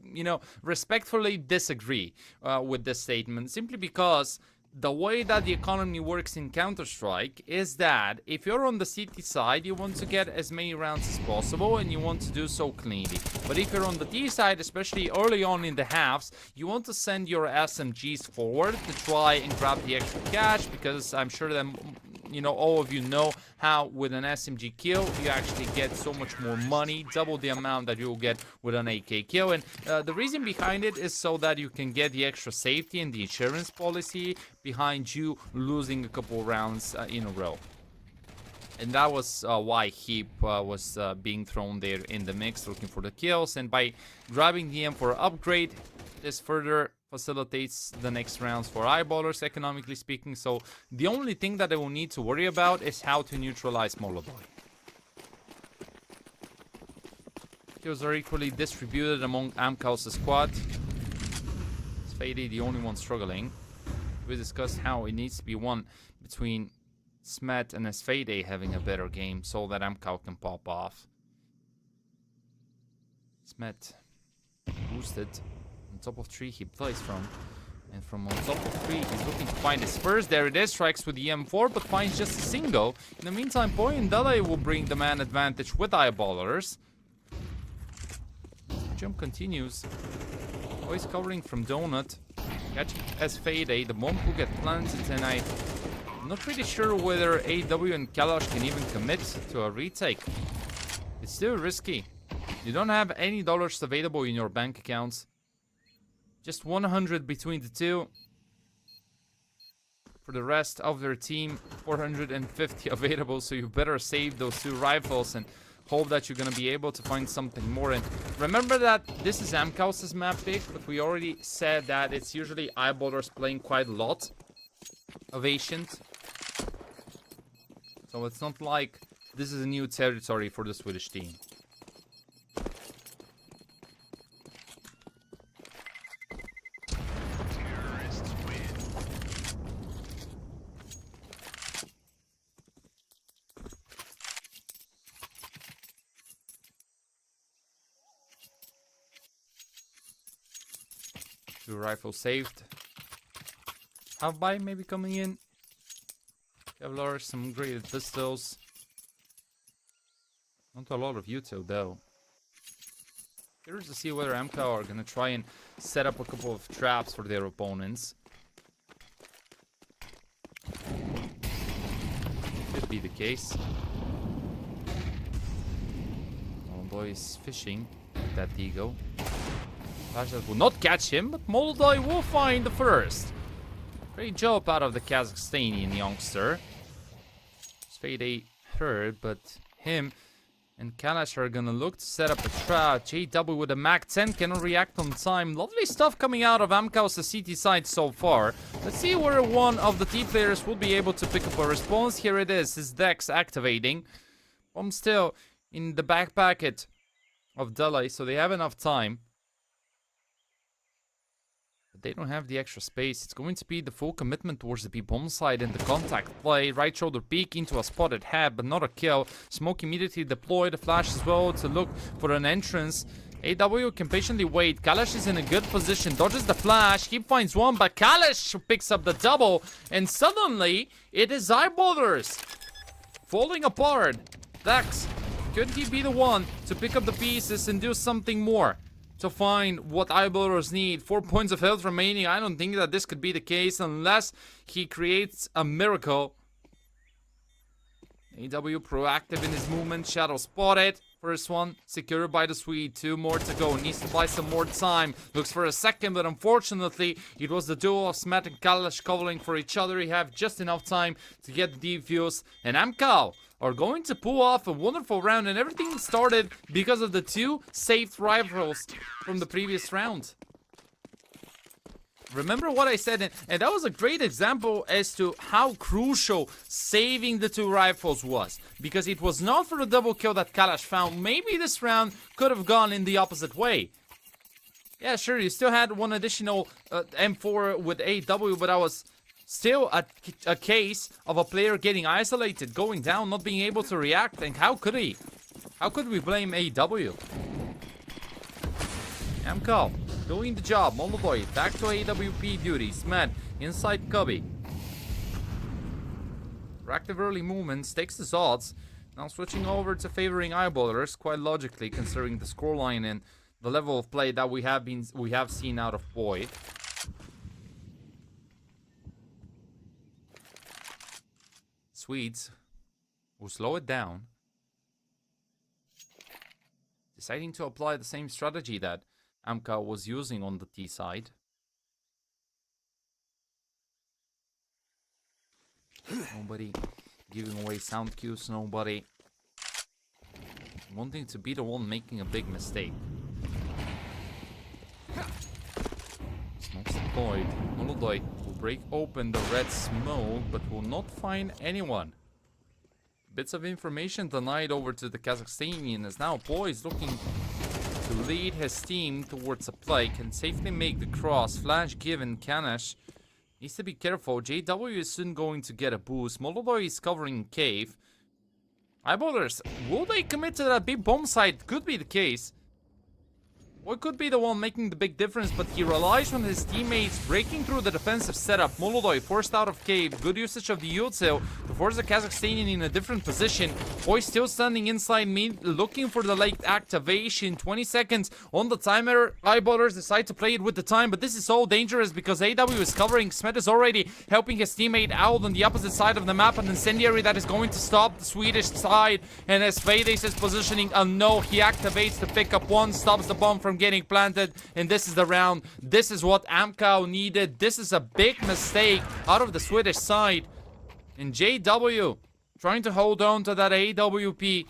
you know, respectfully disagree with this statement, simply because the way that the economy works in Counter-Strike is that if you're on the CT side, you want to get as many rounds as possible and you want to do so cleanly. But if you're on the D side, especially early on in the halves, you want to send your SMGs forward to try and grab the extra cash, because I'm sure that, you know, all of you know how with an SMG kill you actually get so much more money, double the amount that you'll get with an AK kill. And the reason behind it is so that you can get the extra safety and the insurance policy behind you losing a couple rounds in a row. And that was why Heap was being thrown there in the mix, looking for the kills. And by grabbing the M4 upgrade, this further facilitates the next rounds for eyeballers, economically speaking. So the only thing that they will need to worry about is how to neutralize Moloboy. Kills are equally distributed among Amkaus' squad. It's Fady the only one struggling. We discussed how it needs to be won between Smet and Sfade having a better game so that Amkau can pop off. Smet boosted. On top of 3 he plays from, and from on top of 3 he's looking to find his first. There it is, strikes with the M4 but finds just a single. In the meantime, Boy and Dele will bring the man advantage with eyeballers. Jump continues. Boy's covering from Donut, catching Sfade. The bomb will get planted, and I'm not really sure whether AW and Kalash can even commit to a retake. It's still risky. You don't have any dollars available in your bank accounts. Just 100 between the two. For the rest of their team, 450 available, so you better save those 2 rifles and hope that you're gonna be able to find something more. And remember that this is Amkaus' map pick, but we already said that it's usually eyeballers playing quite a lot of Ancient. So it's not like this is a new territory for the Swedish team. Two rifles saved. Half buy maybe coming in. Kevlar, some graded pistols. Not a lot of util though. Curious to see whether Amkau are gonna try and set up a couple of traps for their opponents. Could be the case. Oh boy is fishing with that Deagle. That will not catch him, but Moldoy will find the first. Great job out of the Kazakhstanian youngster. Sfade hurt, but him and Kalash are gonna look to set up a trap. JW with a Mac-10 cannot react on time. Lovely stuff coming out of Amkaus' CT side so far. Let's see where one of the T players will be able to pick up a response. Here it is, his Dex activating. Bomb still in the back pocket of Dele, so they have enough time. They don't have the extra space. It's going to be the full commitment towards the B-bomb side and the contact play. Right shoulder peek into a spotted head, but not a kill. Smoke immediately deployed. A flash as well to look for an entrance. AW can patiently wait. Kalash is in a good position. Dodges the flash. He finds one, but Kalash picks up the double. And suddenly, it is eyeballers falling apart. Dax, could he be the one to pick up the pieces and do something more to find what eyeballers need? 4 points of health remaining. I don't think that this could be the case unless he creates a miracle. AW proactive in his movement. Shadow spotted. First one secured by the Swede. 2 more to go. Needs to buy some more time. Looks for a second, but unfortunately it was the duo of Smet and Kalash covering for each other. He have just enough time to get the defuse. And Amkau are going to pull off a wonderful round, and everything started because of the 2 saved rifles from the previous round. Remember what I said, and that was a great example as to how crucial saving the 2 rifles was. Because it was not for the double kill that Kalash found. Maybe this round could have gone in the opposite way. Yeah, sure, you still had one additional M4 with AW, but that was still a case of a player getting isolated, going down, not being able to react. And how could he? How could we blame AW? Amcal doing the job. Molodoy back to AWP duties. Smed inside Cubby. Reactive early movements takes his odds. Now switching over to favoring eyeballers, quite logically considering the scoreline and the level of play that we have seen out of Boyd. Swedes will slow it down, deciding to apply the same strategy that Amka was using on the T side. Nobody giving away sound cues, nobody wanting to be the one making a big mistake. Smokes deployed. Molodoy will break open the red smoke, but will not find anyone. Bits of information denied over to the Kazakhstanian, as now Boys looking to lead his team towards a play, can safely make the cross. Flash given, Kanash needs to be careful. JW is soon going to get a boost. Molodoy is covering cave. Eyeballers, will they commit to that big bomb site? Could be the case. What could be the one making the big difference, but he relies on his teammates breaking through the defensive setup. Molodoy forced out of cave. Good usage of the Yutzel to force the Kazakhstanian in a different position. Boy still standing inside mid, looking for the late activation. 20 seconds on the timer. Eyeballers decide to play it with the time, but this is so dangerous because AW is covering. Smet is already helping his teammate out on the opposite side of the map. An incendiary that is going to stop the Swedish side. And as Fades is positioning, no, he activates to pick up one, stops the bomb from getting planted, and this is the round. This is what Amcal needed. This is a big mistake out of the Swedish side. And JW trying to hold on to that AWP.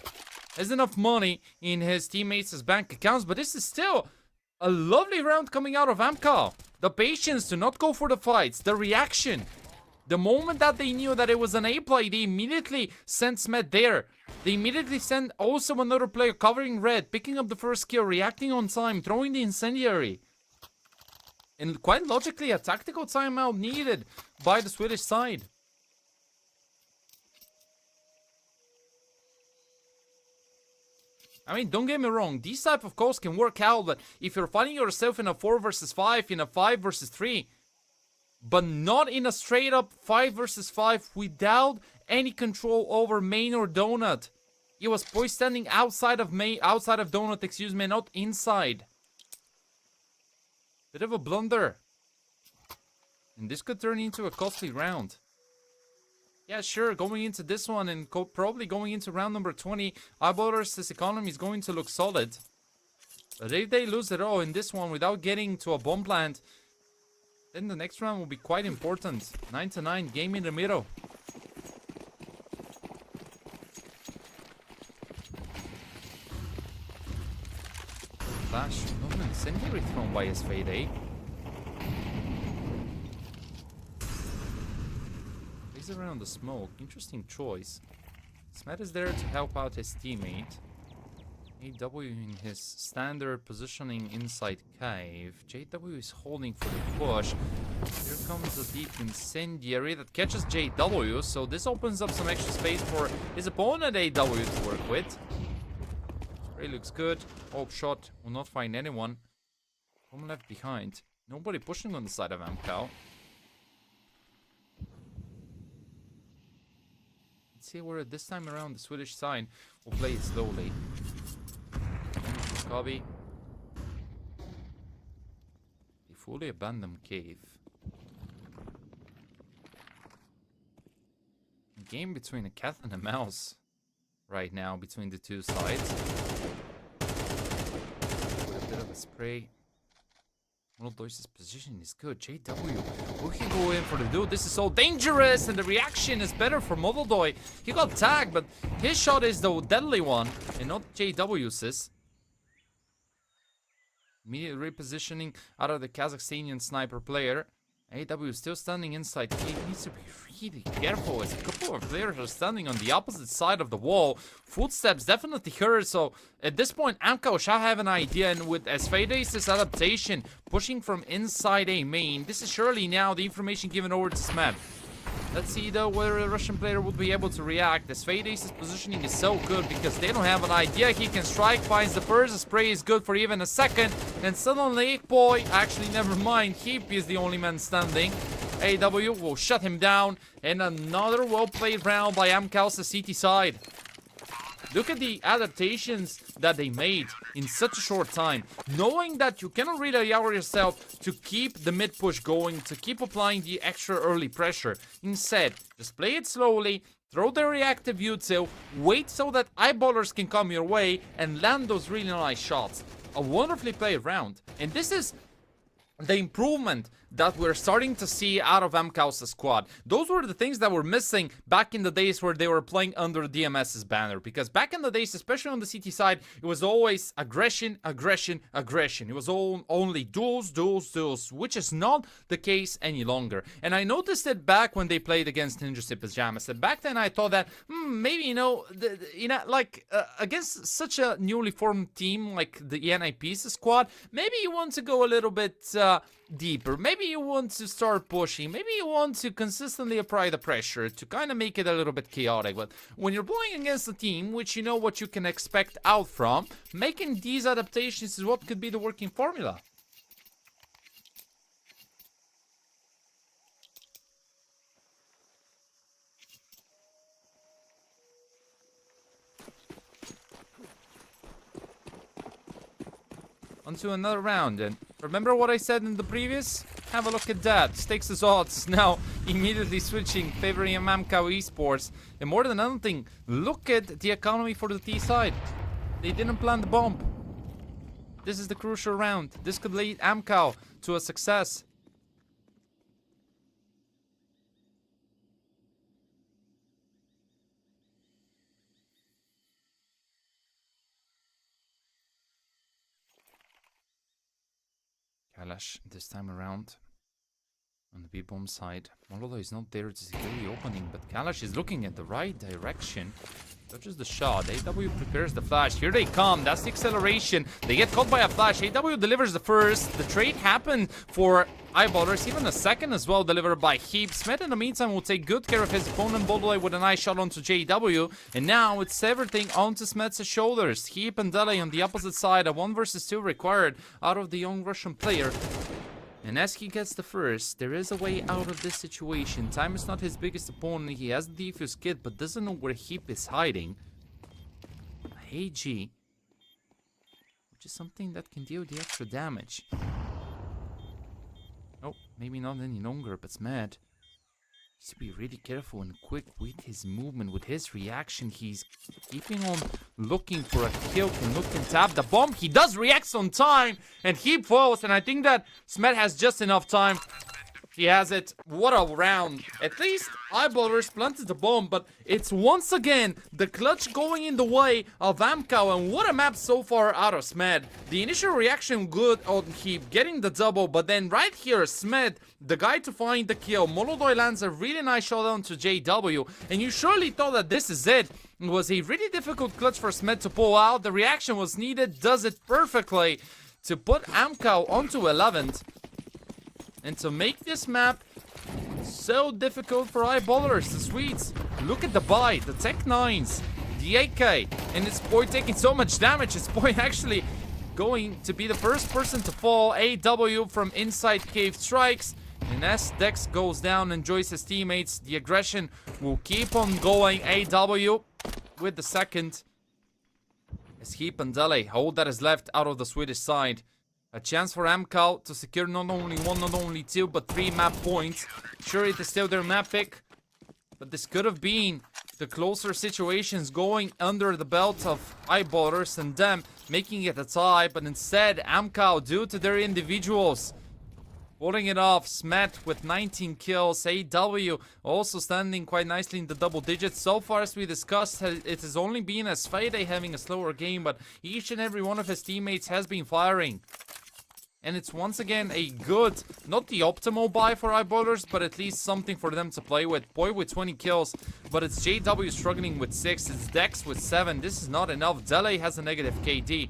Has enough money in his teammates' bank accounts, but this is still a lovely round coming out of Amcal. The patience to not go for the fights, the reaction. The moment that they knew that it was an A play, they immediately sent Smet there. They immediately sent also another player covering red, picking up the first kill, reacting on time, throwing the incendiary. And quite logically, a tactical timeout needed by the Swedish side. I mean, don't get me wrong, these type of calls can work out, but if you're finding yourself in a 4 versus 5, in a 5 versus 3, but not in a straight up 5 versus 5 without any control over main or donut. It was Boy standing outside of donut, excuse me, not inside. Bit of a blunder. And this could turn into a costly round. Yeah, sure, going into this one and probably going into round number 20, Eyeballers' economy is going to look solid. But if they lose it all in this one without getting to a bomb plant, then the next round will be quite important. 9-9, game in the middle. Flash, no incendiary thrown by his Fade, eh? He's around the smoke, interesting choice. Smet is there to help out his teammate. AW in his standard positioning inside cave. JW is holding for the push. Here comes the deep incendiary that catches JW, so this opens up some extra space for his opponent AW to work with. Spray looks good. Hope shot will not find anyone. Home left behind. Nobody pushing on the side of Amcal. Let's see where this time around the Swedish side will play it slowly. Copy. They fully abandoned cave. A game between a cat and a mouse right now between the two sides. With a bit of a spray. Molodoy's position is good. JW, will he go in for the dude? This is so dangerous, and the reaction is better for Molodoy. He got tagged, but his shot is the deadly one, and not JW's. Immediately repositioning out of the Kazakhstanian sniper player. AW still standing inside. He needs to be really careful as a couple of players are standing on the opposite side of the wall. Footsteps definitely heard, so at this point Amco shall have an idea, and with as Fadeace's adaptation pushing from inside A main, this is surely now the information given over to Smed. Let's see though whether the Russian player would be able to react. As Fadeace's positioning is so good because they don't have an idea. He can strike, finds the first, the spray is good for even a second, and suddenly, boy, actually never mind, Heap is the only man standing. AW will shut him down, and another well-played round by Amkaus, the CT side. Look at the adaptations that they made in such a short time. Knowing that you cannot really allow yourself to keep the mid push going, to keep applying the extra early pressure. Instead, just play it slowly, throw the reactive util, wait so that eyeballers can come your way, and land those really nice shots. A wonderfully played round. And this is the improvement that we're starting to see out of Amkaus' squad. Those were the things that were missing back in the days where they were playing under DMS's banner. Because back in the days, especially on the CT side, it was always aggression, aggression, aggression. It was only duels, duels, duels, which is not the case any longer. And I noticed it back when they played against Ninjas in Pajamas. And back then I thought that, maybe, you know, against such a newly formed team like the NIP's squad, maybe you want to go a little bit deeper. Maybe you want to start pushing. Maybe you want to consistently apply the pressure to kind of make it a little bit chaotic. But when you're playing against a team which you know what you can expect out from, making these adaptations is what could be the working formula. Onto another round, and remember what I said in the previous? Have a look at that. Stakes is odds now immediately switching, favoring Amco Esports. And more than anything, look at the economy for the T side. They didn't plant the bomb. This is the crucial round. This could lead Amco to a success. Kalash this time around on the B-bomb side. Molotov is not there to secure the opening, but Kalash is looking at the right direction. Touches the shot. AW prepares the flash. Here they come. That's the acceleration. They get caught by a flash. AW delivers the first. The trade happened for eyeballers. Even a second as well delivered by Heap. Smet in the meantime will take good care of his opponent. Boldway with a nice shot onto JW. And now it's everything onto Smet's shoulders. Heap and Dele on the opposite side. A 1 versus 2 required out of the young Russian player. And as he gets the first, there is a way out of this situation. Time is not his biggest opponent. He has the defuse kit, but doesn't know where Heap is hiding. AG, which is something that can deal the extra damage. Oh, maybe not any longer, but it's mad. Needs to be really careful and quick with his movement, with his reaction. He's keeping on looking for a kill. Can look and tap the bomb. He does react on time, and he falls. And I think that Smet has just enough time. He has it. What a round. At least eyeballers planted the bomb, but it's once again the clutch going in the way of Amco, and what a map so far out of Smed. The initial reaction good on Heap getting the double, but then right here Smed, the guy to find the kill. Molodoi lands a really nice shot onto JW, and you surely thought that this is it. It was a really difficult clutch for Smed to pull out. The reaction was needed, does it perfectly to put Amco onto 11th. And to make this map so difficult for eyeballers, the Swedes. Look at the buy, the Tech 9s, the AK, and it's Boy taking so much damage. It's Boy actually going to be the first person to fall. AW from inside cave strikes. And as Dex goes down and joins his teammates, the aggression will keep on going. AW with the second. As Heap and Dele, all that is left out of the Swedish side. A chance for Amcal to secure not only 1, not only 2, but 3 map points. Sure, it is still their map pick, but this could have been the closer situations going under the belt of eyeballers and them making it a tie, but instead Amcal, due to their individuals, pulling it off. Smet with 19 kills. AW also standing quite nicely in the double digits. So far, as we discussed, it has only been as Fade having a slower game, but each and every one of his teammates has been firing. And it's once again a good, not the optimal buy for Eyeballers, but at least something for them to play with. Boy with 20 kills, but it's JW struggling with 6, it's Dex with 7. This is not enough. Dele has a negative KD.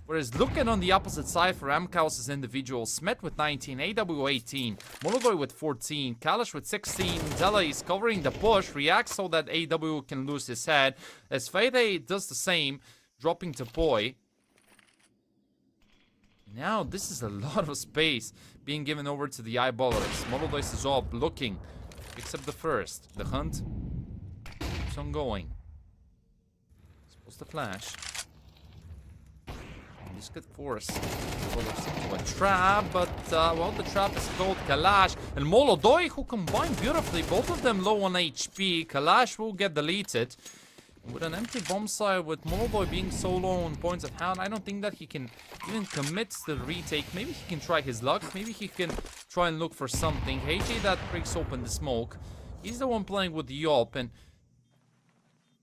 Whereas looking on the opposite side for Amkaus' individuals, Smet with 19, AW 18, Molodoy with 14, Kalash with 16, Dele is covering the push, reacts so that AW can lose his head, as Fade does the same, dropping to Boy. Now this is a lot of space being given over to the Eyeballers. Molodoy is up, looking, except the first. The hunt keeps on going. Supposed to flash. This could force into a trap, but well, the trap is called Kalash and Molodoy, who combine beautifully. Both of them low on HP. Kalash will get deleted. With an empty bomb site, with Molodoy being so low on points of hound, I don't think that he can even commit to the retake. Maybe he can try his luck. Maybe he can try and look for something. HJ that breaks open the smoke. He's the one playing with the op, and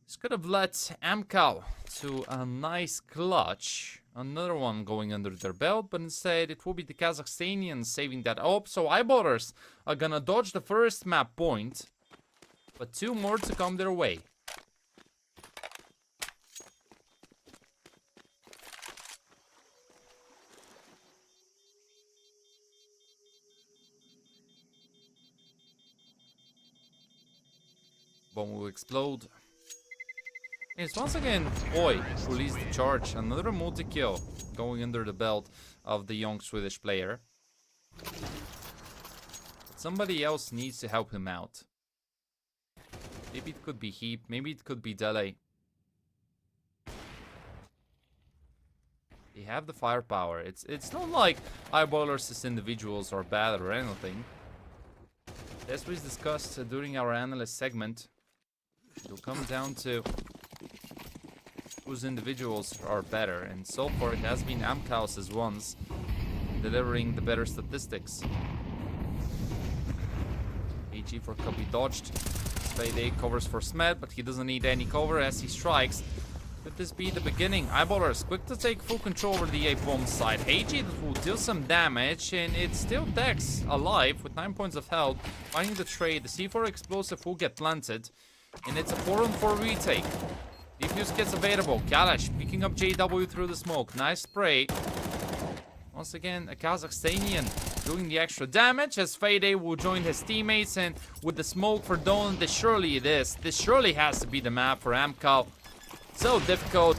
this could have led Amkau to a nice clutch. Another one going under their belt, but instead it will be the Kazakhstanians saving that op. So Eyeballers are gonna dodge the first map point, but 2 more to come their way. Bomb will explode. And it's once again Boy who leads the charge. Another multi-kill going under the belt of the young Swedish player. But somebody else needs to help him out. Maybe it could be Heap, maybe it could be Dele. They have the firepower. It's not like Eyeballers as individuals are bad or anything. As we discussed during our analyst segment, it'll come down to whose individuals are better, and so far it has been Amkaus' ones delivering the better statistics. AG for Cubby dodged. Spade covers for Smed, but he doesn't need any cover as he strikes. Could this be the beginning? Eyeballers quick to take full control over the A bomb side. AG will deal some damage, and it's still Dex alive with 9 points of health. Finding the trade, the C4 explosive will get planted, and it's a 4-on-4 retake. Defuse gets available. Kalash picking up JW through the smoke. Nice spray. Once again, a Kazakhstanian doing the extra damage as Fade will join his teammates, and with the smoke for Dolan, this surely has to be the map for Amkau. So difficult.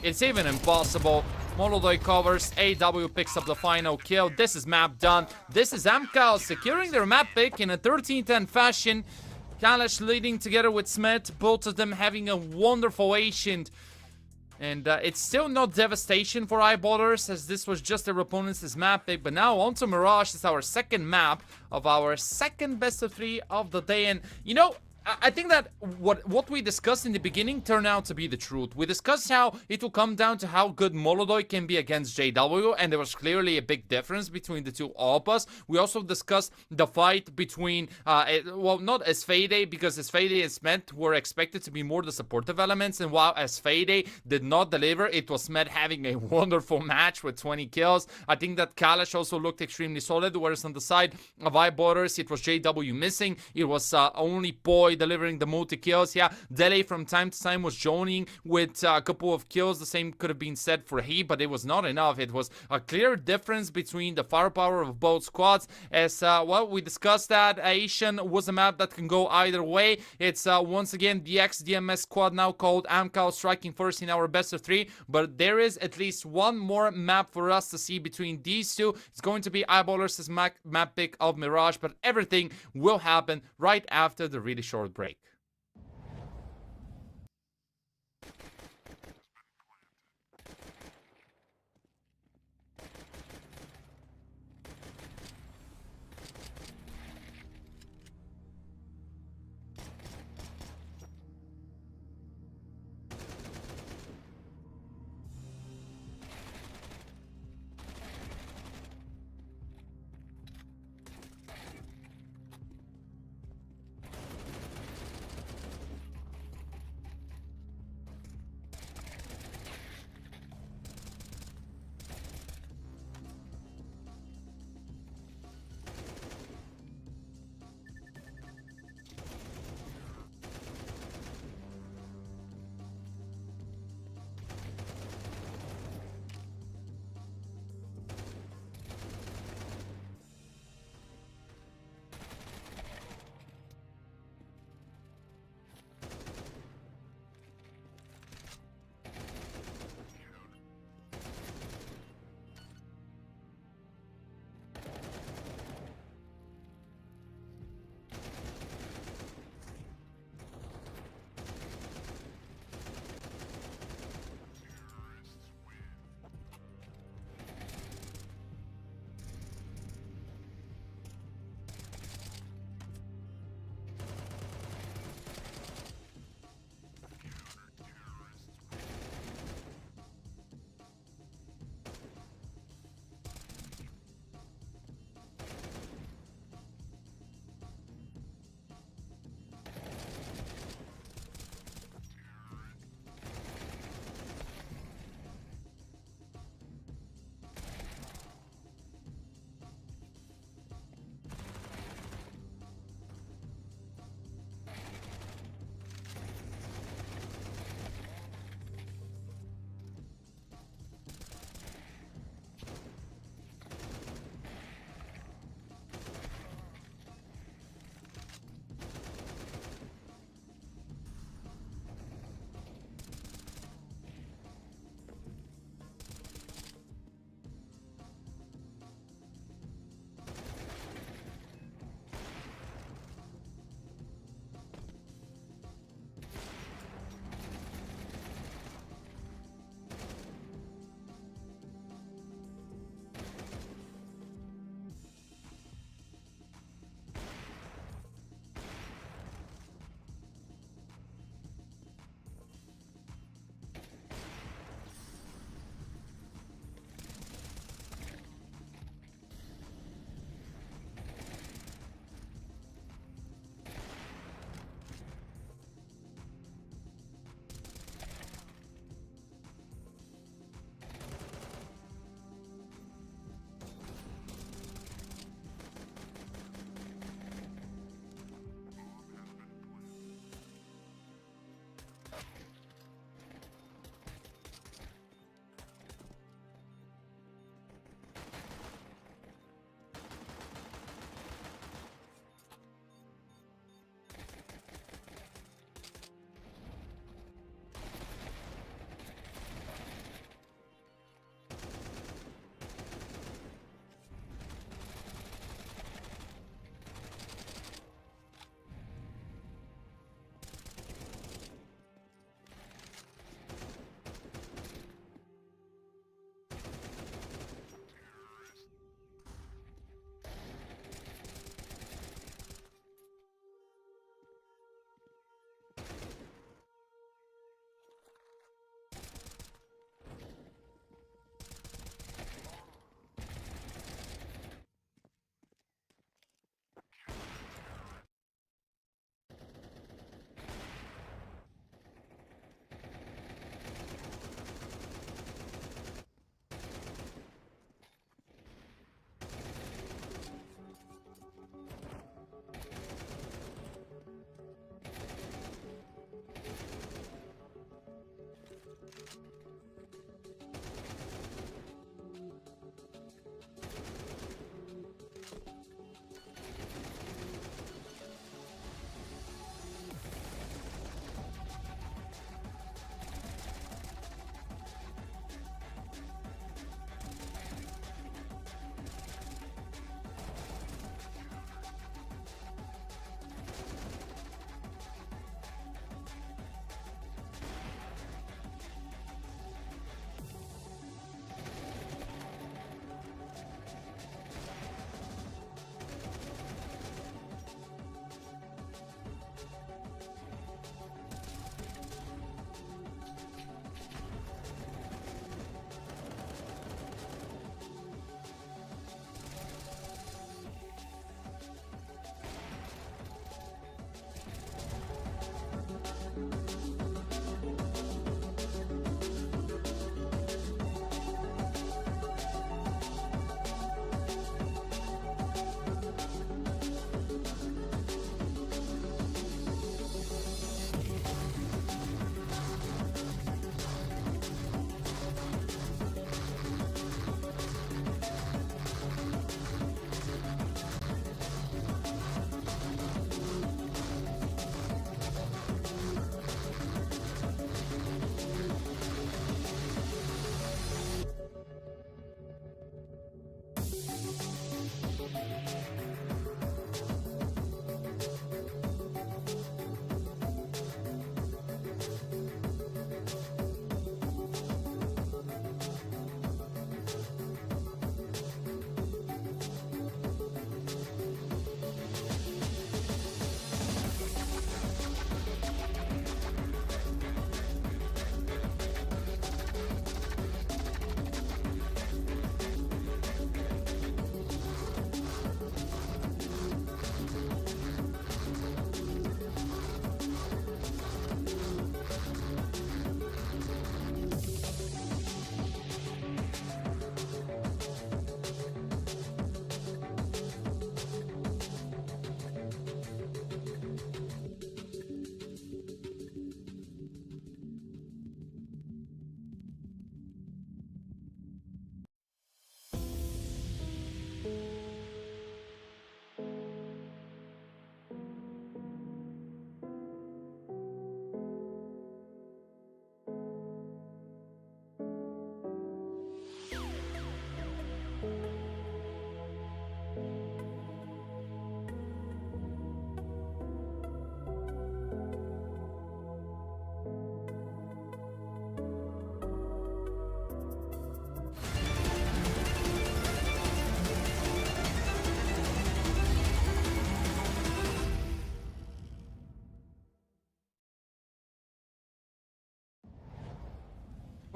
It's even impossible. Molodoy covers. AW picks up the final kill. This is map done. This is Amkau securing their map pick in a 13-10 fashion. Kalash leading together with Smet, both of them having a wonderful ancient. And it's still not devastation for Eyeballers, as this was just their opponent's map pick. But now on to Mirage. It's our second map of our second best of 3 of the day. And you know, I think that what we discussed in the beginning turned out to be the truth. We discussed how it will come down to how good Molodoy can be against JW, and there was clearly a big difference between the two Oppas. We also discussed the fight between, well, not Asfade, because Asfade and Smet were expected to be more the supportive elements, and while Asfade did not deliver, it was Smet having a wonderful match with 20 kills. I think that Kalash also looked extremely solid, whereas on the side of Eyeballers, it was JW missing. It was only Boy delivering the multi-kills. Yeah, Dele from time to time was joining with a couple of kills. The same could have been said for he, but it was not enough. It was a clear difference between the firepower of both squads. As, well, we discussed that Asian was a map that can go either way. It's once again the XDMS squad now called Amkau striking first in our best of 3, but there is at least one more map for us to see between these two. It's going to be Eyeballers' map pick of Mirage, but everything will happen right after the really short break.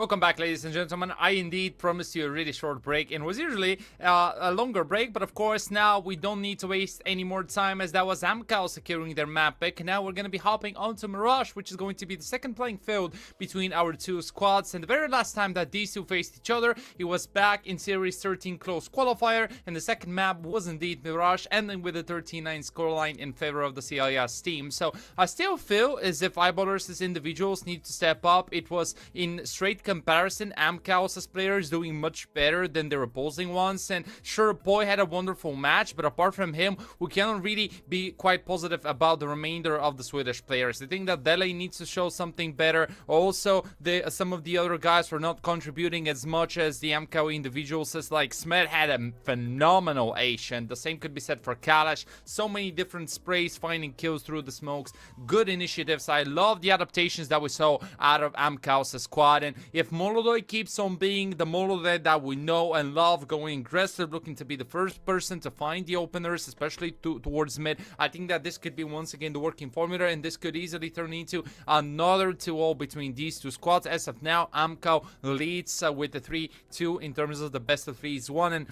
Welcome back, ladies and gentlemen. I indeed promised you a really short break, and was usually a longer break, but of course now we don't need to waste any more time, as that was Amcal securing their map pick. Now we're going to be hopping onto Mirage, which is going to be the second playing field between our two squads. And the very last time that these two faced each other, it was back in Series 13 close qualifier, and the second map was indeed Mirage, ending with a 13-9 scoreline in favor of the CIS team. So I still feel as if Eyeballers as individuals need to step up. It was in straight comparison, Amcaus as players doing much better than their opposing ones, and sure, Boy had a wonderful match, but apart from him, we cannot really be quite positive about the remainder of the Swedish players. I think that Dele needs to show something better. Also, some of the other guys were not contributing as much as the Amcau individuals, as like Smed had a phenomenal Asian. The same could be said for Kalash. So many different sprays, finding kills through the smokes. Good initiatives. I love the adaptations that we saw out of Amcaus squad, and if Molodoi keeps on being the Molodoi that we know and love, going aggressive, looking to be the first person to find the openers, especially towards mid, I think that this could be once again the working formula, and this could easily turn into another 2-0 between these two squads. As of now, Amcal leads with the 3-2 in terms of the best of 3s1, and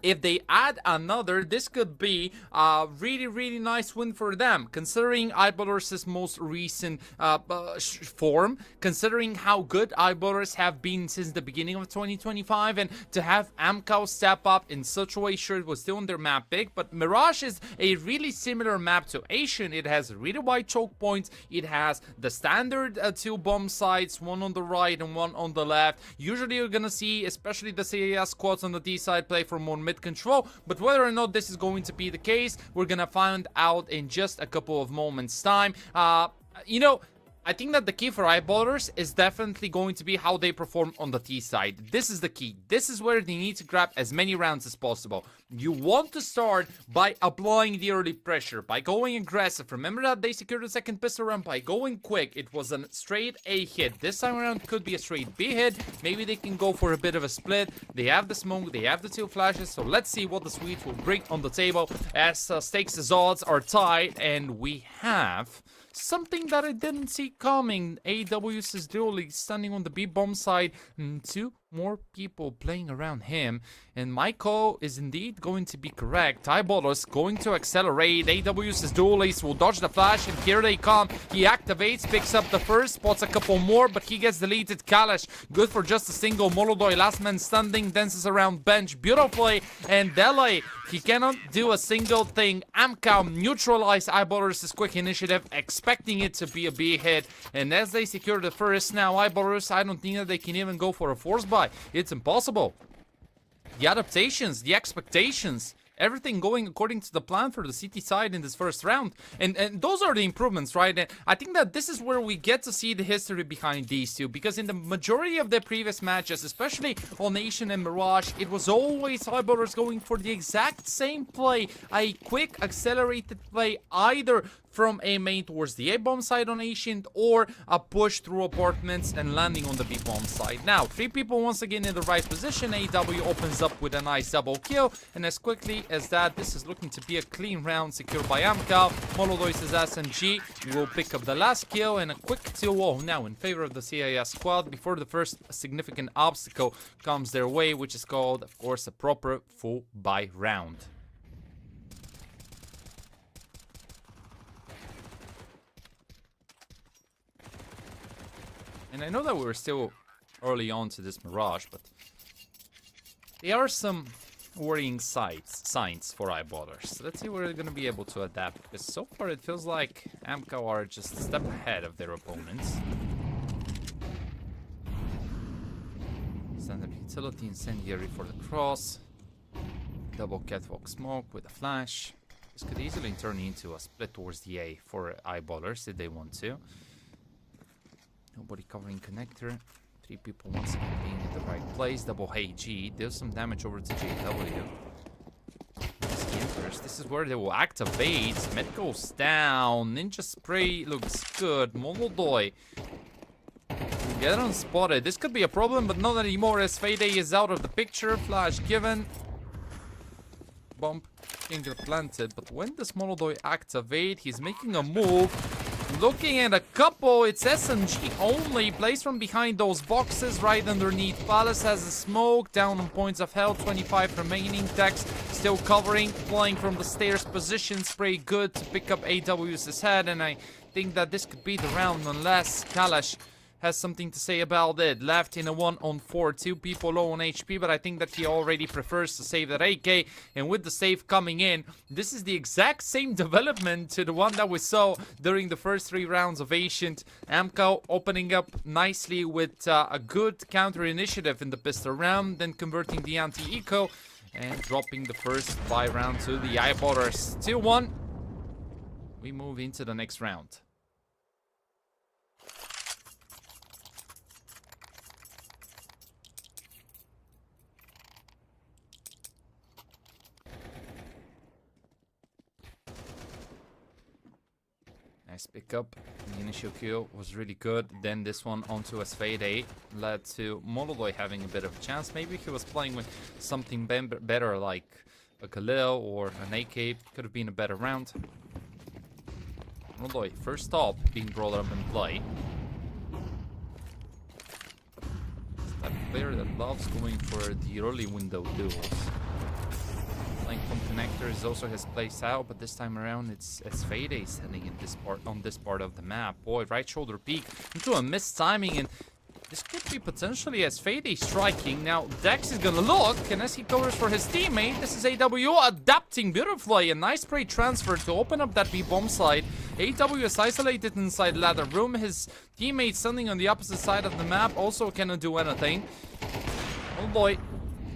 if they add another, this could be a really nice win for them, considering Eyeballers' most recent form, considering how good Eyeballers have been since the beginning of 2025, and to have Amcal step up in such a way. Sure, it was still on their map pick, but Mirage is a really similar map to Asian. It has really wide choke points. It has the standard two bomb sites, one on the right and one on the left. Usually you're gonna see, especially the CAS squads on the D side, play for more mid control, but whether or not this is going to be the case, we're gonna find out in just a couple of moments time. You know, I think that the key for Eyeballers is definitely going to be how they perform on the T side. This is the key. This is where they need to grab as many rounds as possible. You want to start by applying the early pressure, by going aggressive. Remember that they secured the second pistol round by going quick. It was a straight A hit. This time around could be a straight B hit. Maybe they can go for a bit of a split. They have the smoke, they have the two flashes, so let's see what the Swedes will bring on the table, as stakes as odds are tied, and we have something that I didn't see coming. AWS is dually standing on the B bomb side, and two more people playing around him, and my call is indeed going to be correct. Eyeballers going to accelerate. AWS duelists will dodge the flash, and here they come. He activates, picks up the first, spots a couple more, but he gets deleted. Kalash, good for just a single. Molodoi, last man standing, dances around bench beautifully, and Dele, he cannot do a single thing. Amcal neutralized Eyeballers' quick initiative, expecting it to be a B hit, and as they secure the first, now Eyeballers, I don't think that they can even go for a force buy. It's impossible. The adaptations, the expectations, everything going according to the plan for the CT side in this first round. And those are the improvements, right? And I think that this is where we get to see the history behind these two, because in the majority of their previous matches, especially on Nation and Mirage, it was always Eyeballers going for the exact same play, a quick accelerated play, either from A main towards the A bomb side on Ancient, or a push through apartments and landing on the B bomb side. Now, three people once again in the right position. AW opens up with a nice double kill, and as quickly as that, this is looking to be a clean round secured by Amcal. Molodois' SMG will pick up the last kill, and a quick 2-0 now in favor of the CIS squad before the first significant obstacle comes their way, which is called, of course, a proper full buy round. And I know that we're still early on to this Mirage, but there are some worrying signs for Eyeballers. So let's see where they're going to be able to adapt, because so far it feels like Amcal are just a step ahead of their opponents. Standard utility, incendiary for the cross. Double catwalk smoke with a flash. This could easily turn into a split towards the A for Eyeballers if they want to. Nobody covering connector. Three people once again being in the right place. Double AG. Deals some damage over to JW. This is where they will activate. Med goes down. Ninja spray looks good. Molodoi. Get unspotted. This could be a problem, but not anymore as Fade is out of the picture. Flash given. Bump. Finger planted. But when does Molodoi activate? He's making a move. Looking at a couple, it's SMG only. Plays from behind those boxes right underneath. Palace has a smoke, down on points of health, 25 remaining. Dex still covering, flying from the stairs position. Spray good to pick up AWS's head, and I think that this could be the round unless Kalash has something to say about it. Left in a 1-on-4, 2 people low on HP, but I think that he already prefers to save that AK. And with the save coming in, this is the exact same development to the one that we saw during the first 3 rounds of Ancient. Amco opening up nicely with a good counter initiative in the pistol round, then converting the anti-eco and dropping the first buy round to the Eyeballers. 2-1. We move into the next round. Nice pickup. The initial kill was really good. Then this one onto a Fade led to Mololoy having a bit of a chance. Maybe he was playing with something better like a Khalil or an AK. Could have been a better round. Mololoy, first stop being brought up in play. It's that player that loves going for the early window duels. From connectors also has placed out, but this time around it's Fade heading in this part on this part of the map. Boy, right shoulder peek into a missed timing, and this could be potentially as Fade striking. Now Dex is gonna look, and as he covers for his teammate, this is AW adapting beautifully. A nice spray transfer to open up that B bomb side. AW is isolated inside ladder room. His teammate standing on the opposite side of the map also cannot do anything. Oh boy.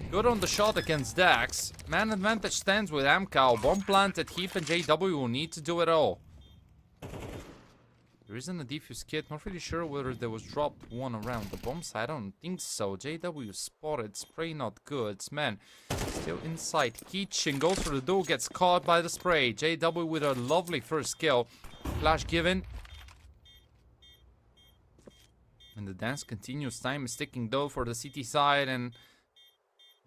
Good on the shot against Dax. Man advantage stands with Amcal. Bomb planted, Heap and JW will need to do it all. There isn't a defuse kit. Not really sure whether there was dropped one around the bomb side. I don't think so. JW spotted. Spray not good. Man, still inside kitchen. Goes for the door. Gets caught by the spray. JW with a lovely first kill. Flash given. And the dance continues. Time is ticking though for the CT side, and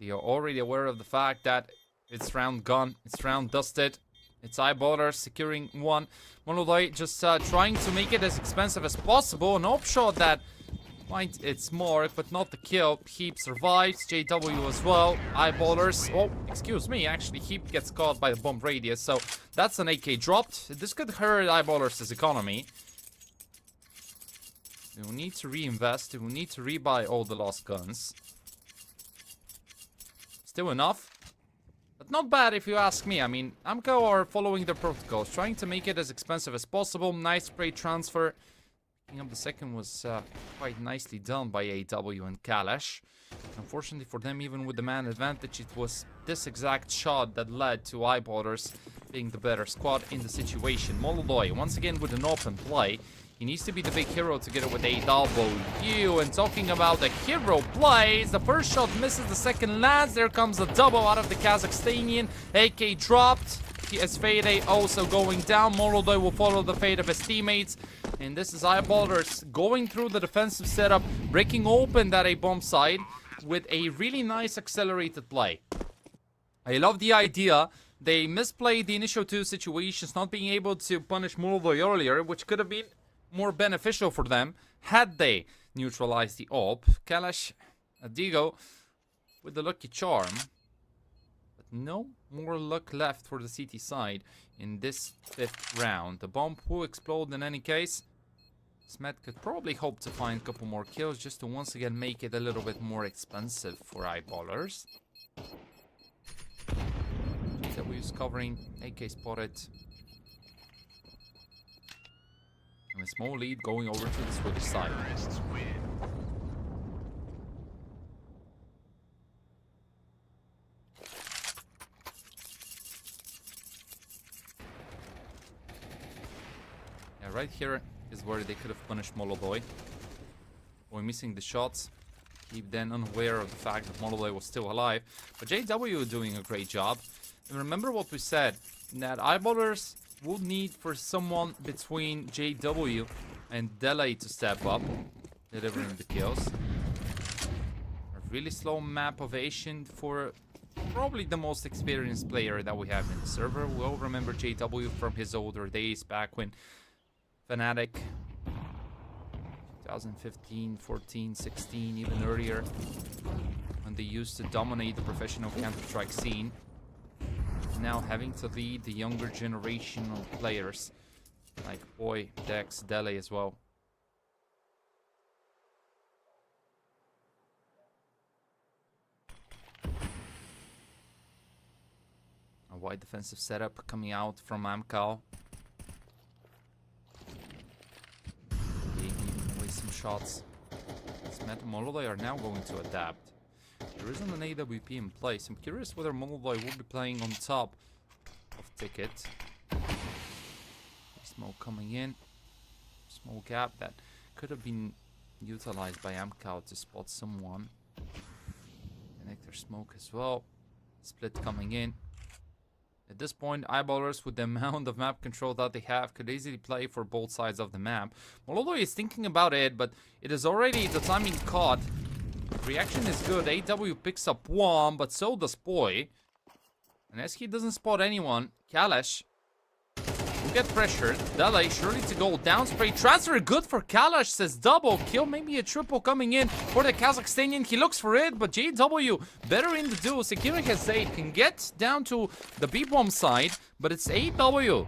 they are already aware of the fact that it's round gone, it's round dusted. It's Eyeballers securing one. Mololoy just trying to make it as expensive as possible. An op shot that finds its mark, but not the kill. Heap survives, JW as well. Eyeballers, oh, excuse me, actually Heap gets caught by the bomb radius, so that's an AK dropped. This could hurt Eyeballers' economy. We will need to reinvest, we will need to rebuy all the lost guns. Still enough, but not bad if you ask me. I mean, Amco are following the protocols, trying to make it as expensive as possible. Nice spray transfer. Picking up the second was quite nicely done by AW and Kalash. Unfortunately for them, even with the man advantage, it was this exact shot that led to Eyeballers being the better squad in the situation. Mololoy, once again with an open play. He needs to be the big hero together with AW. And talking about the hero plays, the first shot misses, the second lands. There comes a double out of the Kazakhstanian. AK dropped. As Fade also going down. Mololoy will follow the fate of his teammates. And this is Eyeballers going through the defensive setup, breaking open that A-bomb side with a really nice accelerated play. I love the idea. They misplayed the initial 2 situations, not being able to punish Mololoy earlier, which could have been more beneficial for them had they neutralized the op. Kalash, Adigo with the lucky charm, but no more luck left for the CT side in this 5th round. The bomb will explode in any case. Smet could probably hope to find a couple more kills just to once again make it a little bit more expensive for Eyeballers. GW's covering, AK spotted. And a small lead going over to the Swedish side. Yeah, right here is where they could have punished Mololoy. We're missing the shots. Keep then unaware of the fact that Mololoy was still alive. But JW doing a great job. And remember what we said, that Eyeballers will need for someone between JW and Delay to step up, delivering the kills. A really slow map of Asian for probably the most experienced player that we have in the server. We all remember JW from his older days back when Fnatic. 2015, 14, 16, even earlier. When they used to dominate the professional Counter-Strike scene. Now having to lead the younger generation of players. Like Boy, Dex, Dele as well. A wide defensive setup coming out from Amcal. Giving away some shots. Smet and Molodoi are now going to adapt. There isn't an AWP in place. I'm curious whether Molodoi will be playing on top of Ticket. Smoke coming in. Small gap that could have been utilized by Amcal to spot someone. Connector smoke as well. Split coming in. At this point, eyeballers with the amount of map control that they have could easily play for both sides of the map. Molodoi is thinking about it, but it is already the timing caught. Reaction is good. AW picks up one, but so does Boy. And as he doesn't spot anyone, Kalash will get pressured. Dele surely to go down. Spray transfer good for Kalash, says double kill. Maybe a triple coming in for the Kazakhstanian. He looks for it, but JW better in the duel. Securing his aid can get down to the B-bomb side, but it's AW.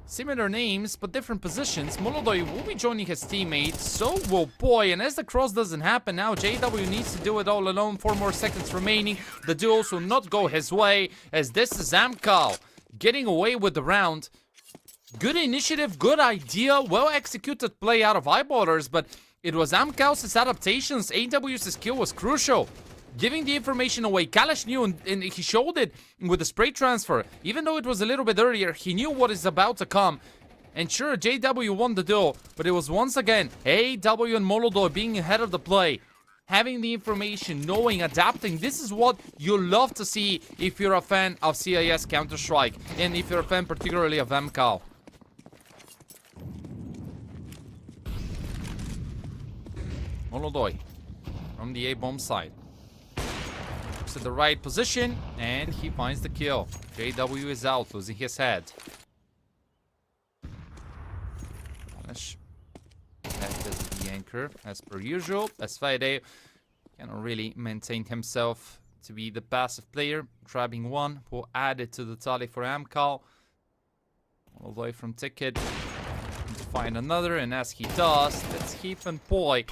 Similar names, but different positions. Molodoi will be joining his teammate. So will Boy. And as the cross doesn't happen now, JW needs to do it all alone. 4 more seconds remaining. The duels will not go his way, as this is Amcal getting away with the round. Good initiative, good idea, well executed play out of eyeballers, but it was Amcal's adaptations. AW's skill was crucial. Giving the information away, Kalash knew and he showed it with the spray transfer. Even though it was a little bit earlier, he knew what is about to come. And sure, JW won the duel, but it was once again AW and Molodoi being ahead of the play. Having the information, knowing, adapting. This is what you love to see if you're a fan of CIS Counter-Strike. And if you're a fan particularly of Amcal. Molodoi from the A-bomb side. Looks at the right position, and he finds the kill. JW is out, losing his head. That is the anchor, as per usual. As Friday cannot really maintain himself to be the passive player. Grabbing one, will add it to the tally for Amcal. Molodoi from Ticket. To find another, and as he does, let's keep and Boy.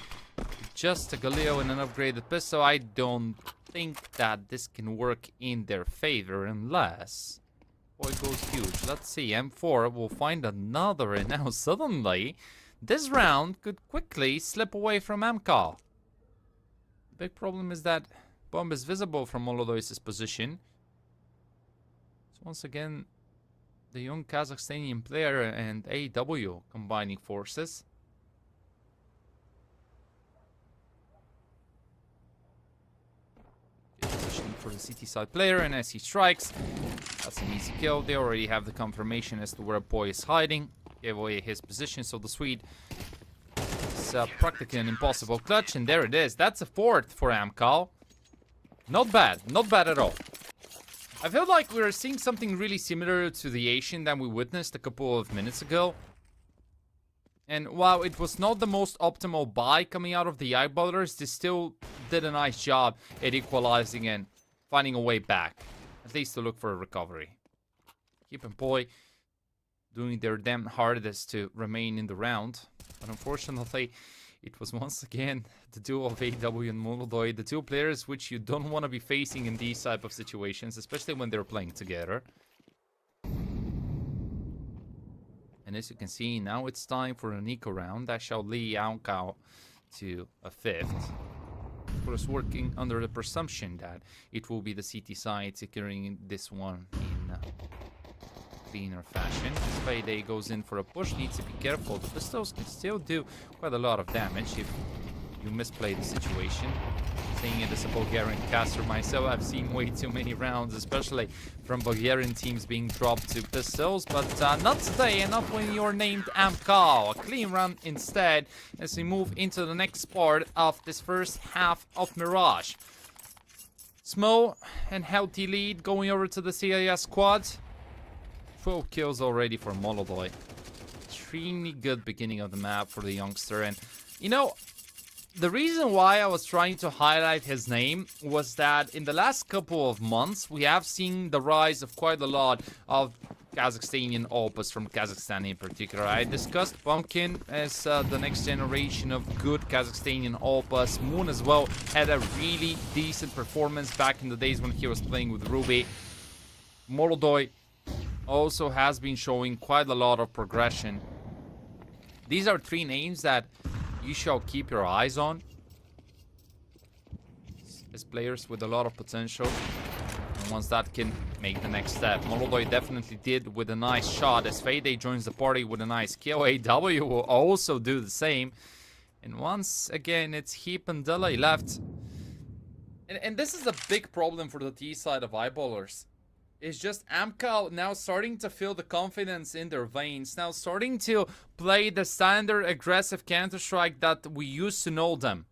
Just a Galileo and an upgraded pistol. I don't think that this can work in their favor unless Boy goes huge. Let's see, M4 will find another, and now suddenly this round could quickly slip away from Amcal. The big problem is that bomb is visible from Molodoi's position. So once again, the young Kazakhstanian player and AW combining forces. Positioning for the CT side player, and as he strikes, that's an easy kill. They already have the confirmation as to where Boy is hiding. Gave away his position, so the Swede is practically an impossible clutch, and there it is. That's a 4th for Amcal. Not bad at all. I feel like we're seeing something really similar to the Asian that we witnessed a couple of minutes ago. And while it was not the most optimal buy coming out of the eyeballers, they still did a nice job at equalizing and finding a way back. At least to look for a recovery. Keep and Boy doing their damn hardest to remain in the round. But unfortunately, it was once again the duo of AW and Molodoi, the two players which you don't want to be facing in these type of situations, especially when they're playing together. And as you can see, now it's time for an eco round that shall lead Amcal to a 5th. Of course, working under the presumption that it will be the CT side securing this one in cleaner fashion. As Payday goes in for a push, needs to be careful. The pistols can still do quite a lot of damage if you misplay the situation. Saying it as a Bulgarian caster myself, I've seen way too many rounds, especially from Bulgarian teams being dropped to pistols, but not today, and not when you're named Amcal. A clean run instead, as we move into the next part of this first half of Mirage. Small and healthy lead going over to the CIS squad. 12 kills already for Molodoi. extremely good beginning of the map for the youngster. And, you know, the reason why I was trying to highlight his name was that in the last couple of months, we have seen the rise of quite a lot of Kazakhstanian opus from Kazakhstan in particular. I discussed Pumpkin as the next generation of good Kazakhstanian opus. Moon as well had a really decent performance back in the days when he was playing with Ruby. Molodoi also has been showing quite a lot of progression. These are three names that you shall keep your eyes on as players with a lot of potential, and ones that can make the next step. Molodoi definitely did with a nice shot as Fade joins the party with a nice kill. AW will also do the same. And once again, it's Heap and Delay left. And this is a big problem for the T side of Eyeballers. It's just Amcal now starting to feel the confidence in their veins. Now starting to play the standard aggressive Counter-Strike that we used to know them.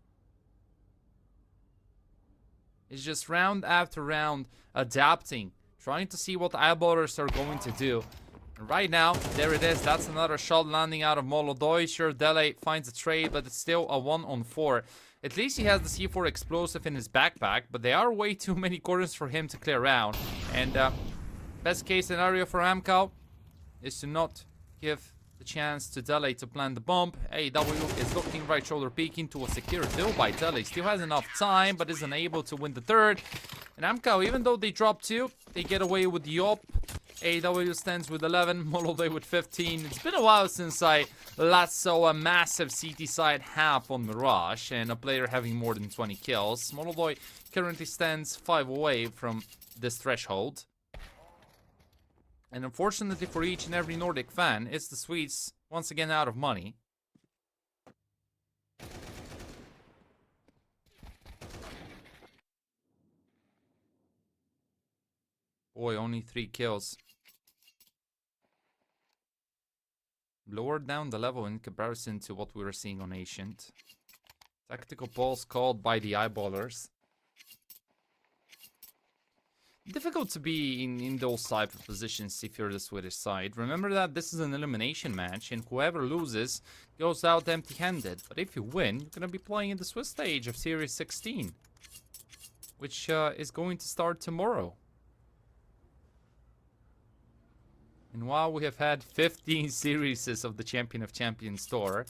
It's just round after round adapting. Trying to see what Eyeballers are going to do. And right now, there it is. That's another shot landing out of Molodoi. Sure, Dele finds a trade, but it's still a 1-on-4. At least he has the C4 explosive in his backpack, but there are way too many corners for him to clear out. And best case scenario for Amcal is to not give the chance to Dele to plant the bomb. AW is looking right shoulder peeking to a secure deal by Dele. Still has enough time, but isn't able to win the third. And Amcal, even though they drop 2, they get away with the op. AW stands with 11, Molodoi with 15. It's been a while since I last saw a massive CT side half on Mirage and a player having more than 20 kills. Molodoi currently stands 5 away from this threshold. And unfortunately for each and every Nordic fan, it's the Swedes once again out of money. Boy, only 3 kills. Lowered down the level in comparison to what we were seeing on Ancient. Tactical pulse called by the Eyeballers. Difficult to be in those type of positions if you're the Swedish side. Remember that this is an elimination match and whoever loses goes out empty-handed. But if you win, you're gonna be playing in the Swiss stage of Series 16. Which is going to start tomorrow. And while we have had 15 series of the Champion of Champions tour,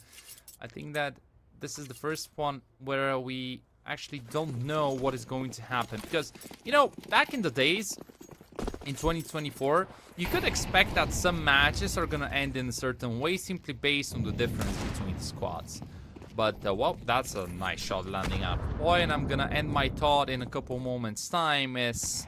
I think that this is the first one where we actually don't know what is going to happen. Because, you know, back in the days, in 2024, you could expect that some matches are going to end in a certain way simply based on the difference between the squads. But, well, that's a nice shot landing out. Boy, and I'm going to end my thought in a couple moments' time as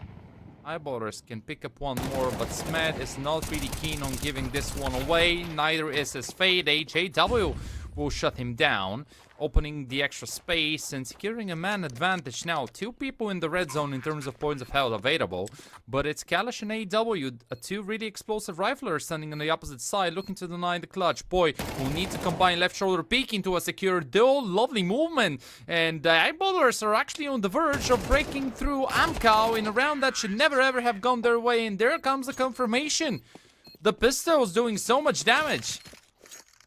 Eyeballers can pick up one more, but Smed is not really keen on giving this one away. Neither is his Fade. HAW will shut him down, opening the extra space and securing a man advantage. Now, 2 people in the red zone in terms of points of health available, but it's Kalash and AW, 2 really explosive riflers standing on the opposite side, looking to deny the clutch. Boy, we'll need to combine left shoulder peek into a secure duel. Lovely movement, and the Eyeballers are actually on the verge of breaking through Amcal in a round that should never ever have gone their way, and there comes the confirmation. The pistol's doing so much damage.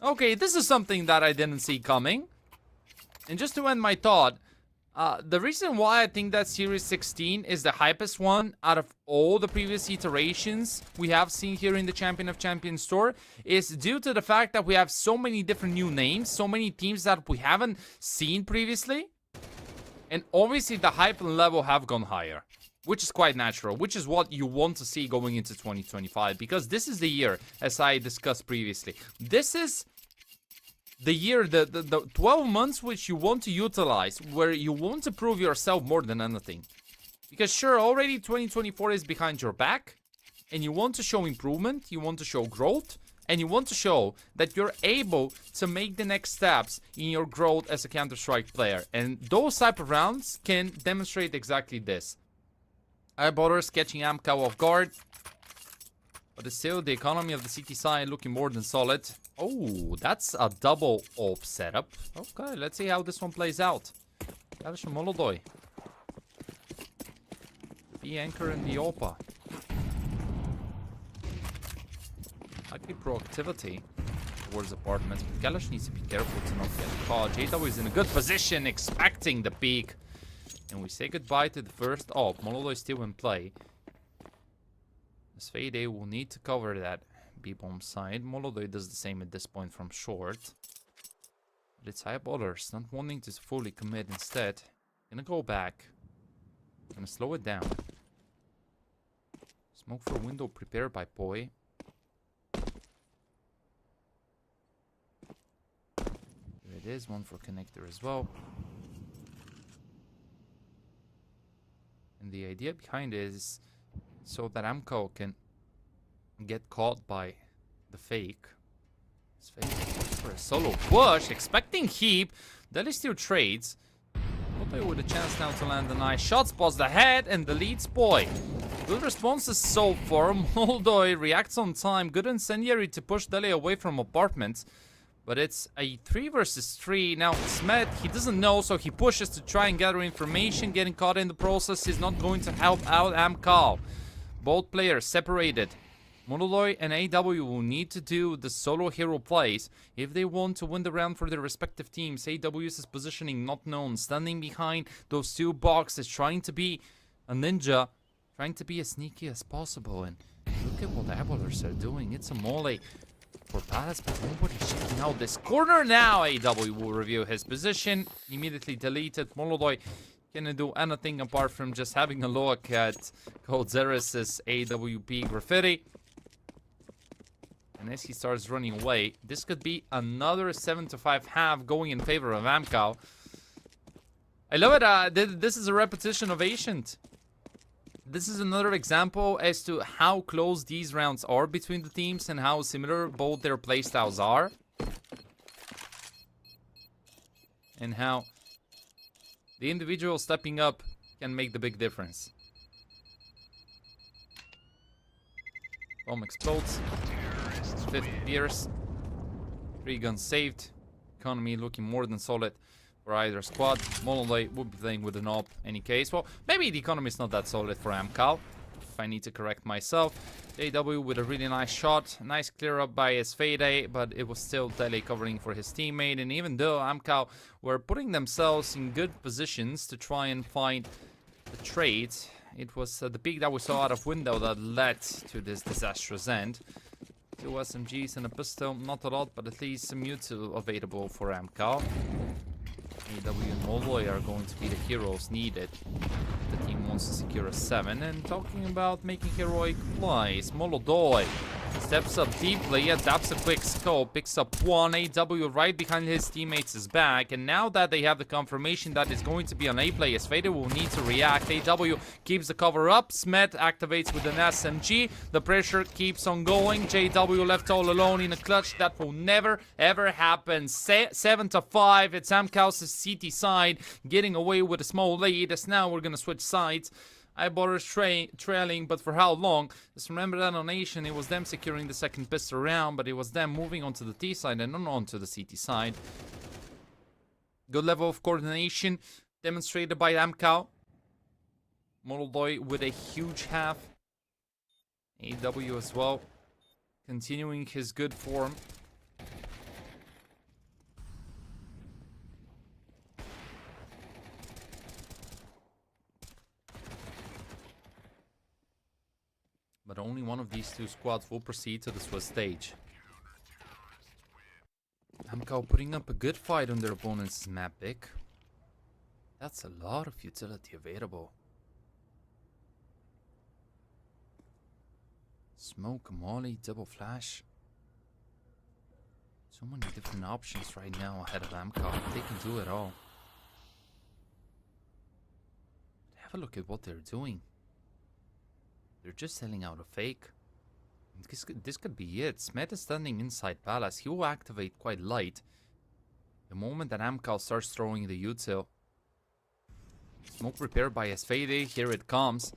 Okay, this is something that I didn't see coming. And just to end my thought, the reason why I think that Series 16 is the hypest one out of all the previous iterations we have seen here in the Champion of Champions Tour is due to the fact that we have so many different new names, so many teams that we haven't seen previously. And obviously the hype and level have gone higher, which is quite natural, which is what you want to see going into 2025, because this is the year, as I discussed previously. This is the year, the 12 months which you want to utilize, where you want to prove yourself more than anything. Because sure, already 2024 is behind your back, and you want to show improvement, you want to show growth, and you want to show that you're able to make the next steps in your growth as a Counter-Strike player. And those type of rounds can demonstrate exactly this. Eyeballers catching Amcal off guard. But still, the economy of the CT side looking more than solid. Oh, that's a double op setup. Okay, let's see how this one plays out. Kalish and Molodoi. The anchor and the Opa. Likely proactivity. towards apartments. But Kalash needs to be careful to not get caught. JW is in a good position, expecting the peek. And we say goodbye to the first op. Mololo is still in play. As Fade will need to cover that B-bomb side. Mololo does the same at this point from short. But it's Eyeballers not wanting to fully commit instead. Gonna go back. Gonna slow it down. Smoke for window prepared by Poi. There it is, one for connector as well. And the idea behind it is so that Amco can get caught by the fake. It's fake for a solo push, expecting heap. Deli still trades. Moldoy with a chance now to land a nice shot, spots the head, and deletes Poi. Good responses so far. Moldoy reacts on time. Good incendiary to push Deli away from apartments. But it's a 3 versus 3. Now, Smet, he doesn't know, so he pushes to try and gather information. Getting caught in the process is not going to help out Amcal. Both players separated. Mololoy and AW will need to do the solo hero plays if they want to win the round for their respective teams. AW's positioning not known, standing behind those two boxes, trying to be a ninja, trying to be as sneaky as possible. And look at what the Abolers are doing. It's a mole for Palace, but nobody's checking out this corner now. AW will review his position, immediately deleted. Mololoy can't do anything apart from just having a look at Code Zeris' AWP graffiti. And as he starts running away, this could be another 7-5 half going in favor of Amcal. I love it. This is a repetition of Ancient. This is another example as to how close these rounds are between the teams and how similar both their playstyles are. And how the individual stepping up can make the big difference. Bomb explodes. 50 Pierce. 3 guns saved. Economy looking more than solid for either squad. Mololay will be playing with an op any case. Well, maybe the economy is not that solid for Amcal, if I need to correct myself. JW with a really nice shot. Nice clear up by his Fade, but it was still Dele covering for his teammate. And even though Amcal were putting themselves in good positions to try and find the trade, it was the peak that we saw out of window that led to this disastrous end. 2 SMGs and a pistol, not a lot, but at least some util available for Amcal. AW and Molloy are going to be the heroes needed. The team wants to secure a 7. And talking about making heroic plays, Molodoi steps up deeply, adapts a quick scope, picks up 1. AW right behind his teammates' back. And now that they have the confirmation that it's going to be an A play, as Vader will need to react. AW keeps the cover up. Smet activates with an SMG. The pressure keeps on going. JW left all alone in a clutch that will never ever happen. 7-5. It's Amcal's CT side getting away with a small lead. As now we're gonna switch sides. Eyeballers trailing, but for how long? Just remember that on Nation, it was them securing the second pistol round, but it was them moving onto the T side and not onto the CT side. Good level of coordination demonstrated by Amcal. Moldoy with a huge half. AW as well, continuing his good form. But only one of these two squads will proceed to the Swiss stage. Amcal putting up a good fight on their opponent's map pick. That's a lot of utility available. Smoke, molly, double flash. So many different options right now ahead of Amcal. They can do it all. Have a look at what they're doing. They're just selling out a fake. This could be it. Smet is standing inside Palace. He will activate quite light. The moment that Amcal starts throwing the util. Smoke prepared by Esfede. Here it comes.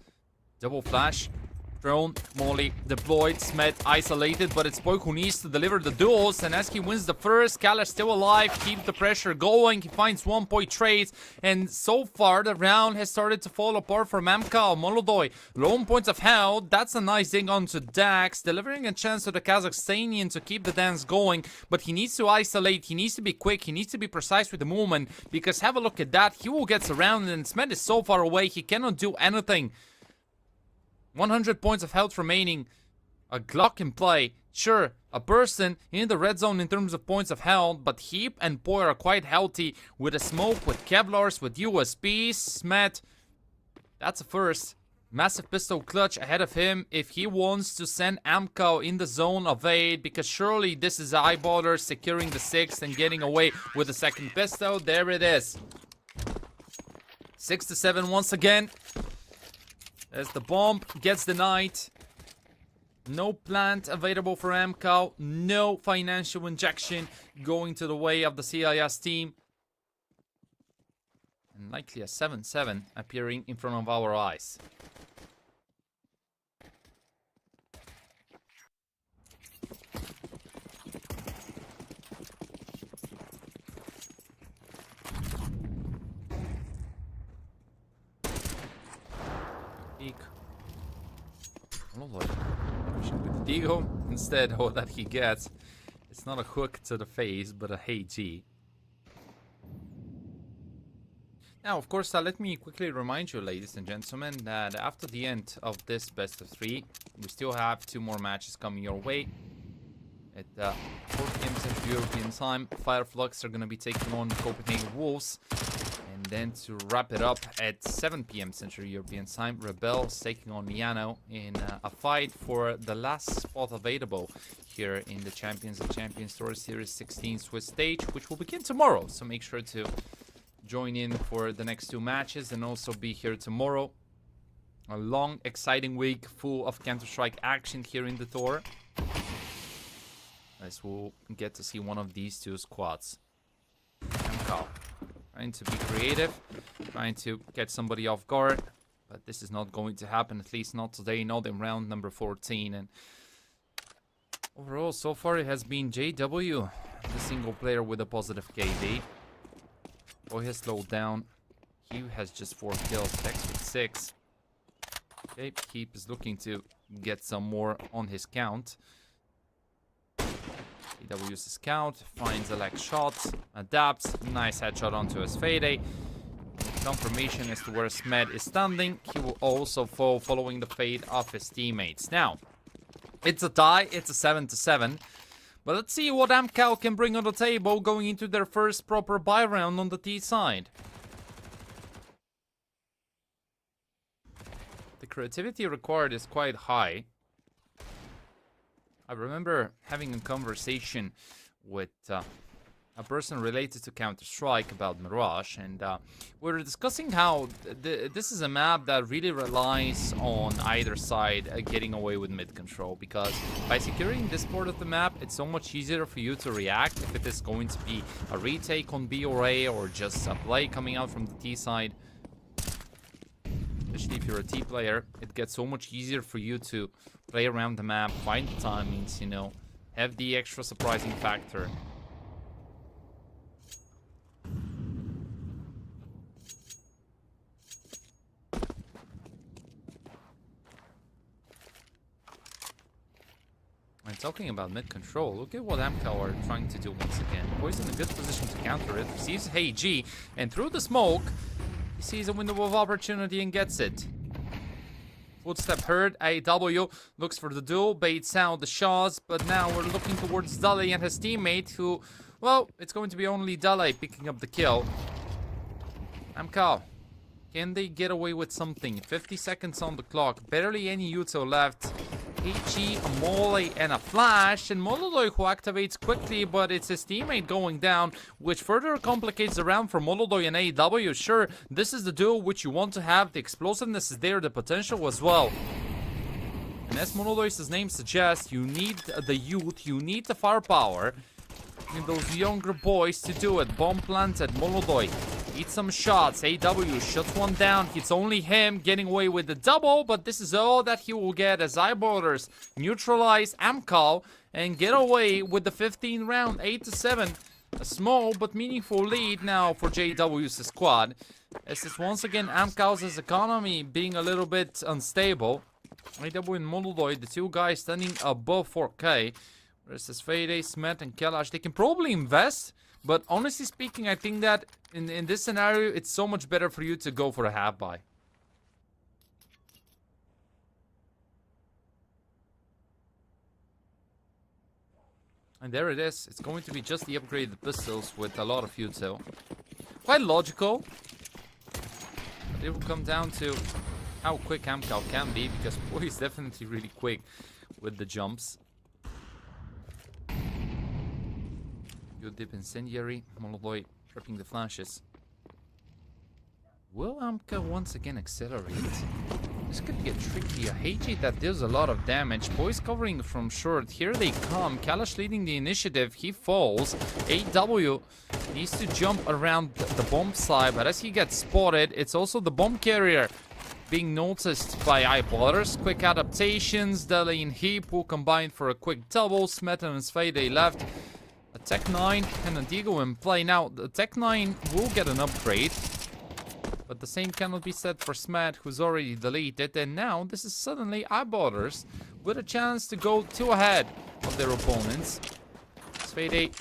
Double flash. Drone, Molly deployed, Smet isolated, but it's Boy who needs to deliver the duels. And as he wins the first, Kalash still alive, keep the pressure going. He finds 1 point trades, and so far the round has started to fall apart for Mamka. Molodoi, lone points of hell. That's a nice ding onto Dax, delivering a chance to the Kazakhstanian to keep the dance going. But he needs to isolate, he needs to be quick, he needs to be precise with the movement, because have a look at that. He will get surrounded, and Smet is so far away, he cannot do anything. 100 points of health remaining. A Glock in play. Sure, a person in the red zone in terms of points of health, but Heap and Boy are quite healthy with a smoke, with Kevlars, with USBs. Smet, that's a first. Massive pistol clutch ahead of him if he wants to send Amco in the zone of 8, because surely this is Eyeballer securing the 6th and getting away with the second pistol. There it is. 6-7 once again. As the bomb gets denied. No plant available for Amco. No financial injection going to the way of the CIS team. And likely a 7-7 appearing in front of our eyes. With the Deagle, instead, all that he gets, it's not a hook to the face, but a hey G. Now, of course, let me quickly remind you, ladies and gentlemen, that after the end of this best of 3, we still have 2 more matches coming your way. At 4 p.m. Central European time, Fireflux are going to be taking on Copenhagen Wolves. And then to wrap it up at 7 p.m. Central European time, Rebels taking on Miano in a fight for the last spot available here in the Champions of Champions Tour Series 16 Swiss stage, which will begin tomorrow. So make sure to join in for the next 2 matches and also be here tomorrow. A long, exciting week full of Counter-Strike action here in the tour. As we'll get to see one of these 2 squads. MCAL. Trying to be creative, trying to get somebody off guard, but this is not going to happen, at least not today, not in round number 14. And overall, so far it has been JW, the single player with a positive KD. Boy has slowed down. He has just 4 kills, Dex with 6. Okay, Keep is looking to get some more on his count. JW uses scout, finds a leg shot, adapts, nice headshot onto his Fade. Confirmation as to where Smed is standing. He will also fall following the fade of his teammates. Now, it's a tie, it's a 7-7. But let's see what Amcal can bring on the table going into their first proper buy round on the T side. The creativity required is quite high. I remember having a conversation with a person related to Counter-Strike about Mirage, and we were discussing how this is a map that really relies on either side getting away with mid-control, because by securing this part of the map, it's so much easier for you to react if it is going to be a retake on B or A, or just a play coming out from the T side. Especially if you're a T player, it gets so much easier for you to play around the map, find the timings, you know, have the extra surprising factor. And talking about mid-control, look at what Amcal are trying to do once again. Boy's in a good position to counter it, receives Hey G, and through the smoke, he sees a window of opportunity and gets it. Footstep heard, AW looks for the duel, baits out the shots, but now we're looking towards Dale and his teammate who, well, it's going to be only Dale picking up the kill. Amcal, can they get away with something? 50 seconds on the clock, barely any util left. HE, a Molly, and a flash, and Molodoi who activates quickly, but it's his teammate going down, which further complicates the round for Molodoi and AW. Sure, this is the duel which you want to have, the explosiveness is there, the potential as well. And as Molodio's name suggests, you need the youth, you need the firepower, and those younger boys to do it. Bomb planted, Molodoi Need some shots. AW shuts one down. It's only him getting away with the double, but this is all that he will get as Eyeballers neutralize Amcal and get away with the 15th round, 8-7. A small but meaningful lead now for JW's squad. As it's once again Amcal's economy being a little bit unstable. AW and Moldoy, the two guys standing above 4K. Versus Fade, Smet, and Kalash. They can probably invest, but honestly speaking, I think that in this scenario, it's so much better for you to go for a half buy. And there it is. It's going to be just the upgraded pistols with a lot of util. Quite logical. But it will come down to how quick Amcal can be, because boy is definitely really quick with the jumps. Good dip incendiary. Molodoi prepping the flashes. Will Amcal once again accelerate? This could get tricky. A HG that deals a lot of damage. Boys covering from short. Here they come. Kalash leading the initiative. He falls. AW needs to jump around the bomb side, but as he gets spotted, it's also the bomb carrier being noticed by Eyeballers. Quick adaptations. Dele and Heap will combine for a quick double. Smet and Svede left. A Tech 9 and a Digo in play. Now, the Tech 9 will get an upgrade. But the same cannot be said for Smet, who's already deleted. And now, this is suddenly Eyeballers with a chance to go 2 ahead of their opponents. Svede,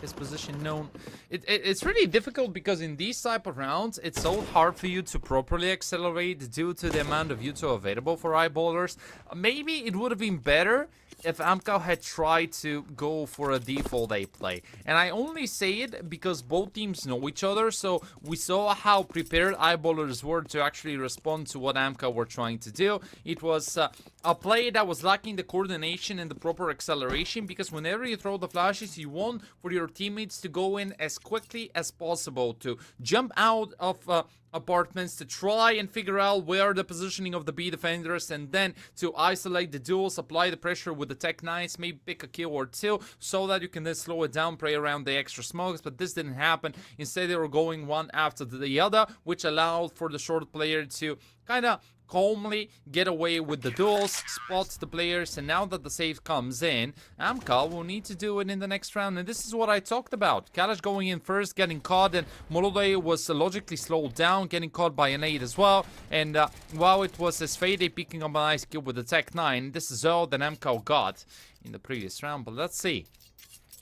his position known. It's really difficult because in these type of rounds, it's so hard for you to properly accelerate due to the amount of util available for Eyeballers. Maybe it would have been better if Amcal had tried to go for a default A play. And I only say it because both teams know each other, so we saw how prepared Eyeballers were to actually respond to what Amcal were trying to do. It was a play that was lacking the coordination and the proper acceleration, because whenever you throw the flashes, you want for your teammates to go in as quickly as possible, to jump out of apartments, to try and figure out where the positioning of the B defenders, and then to isolate the duels, apply the pressure with the Tech 9s, maybe pick a kill or two, so that you can then slow it down, play around the extra smokes. But this didn't happen. Instead, they were going one after the other, which allowed for the short player to kind of calmly get away with the duels, spot the players, and now that the save comes in, Amcal will need to do it in the next round. And this is what I talked about. Kalash going in first, getting caught, and Molodoi was logically slowed down, getting caught by an 8 as well. And while it was Svede picking up a nice kill with the Tech 9, this is all that Amcal got in the previous round. But let's see.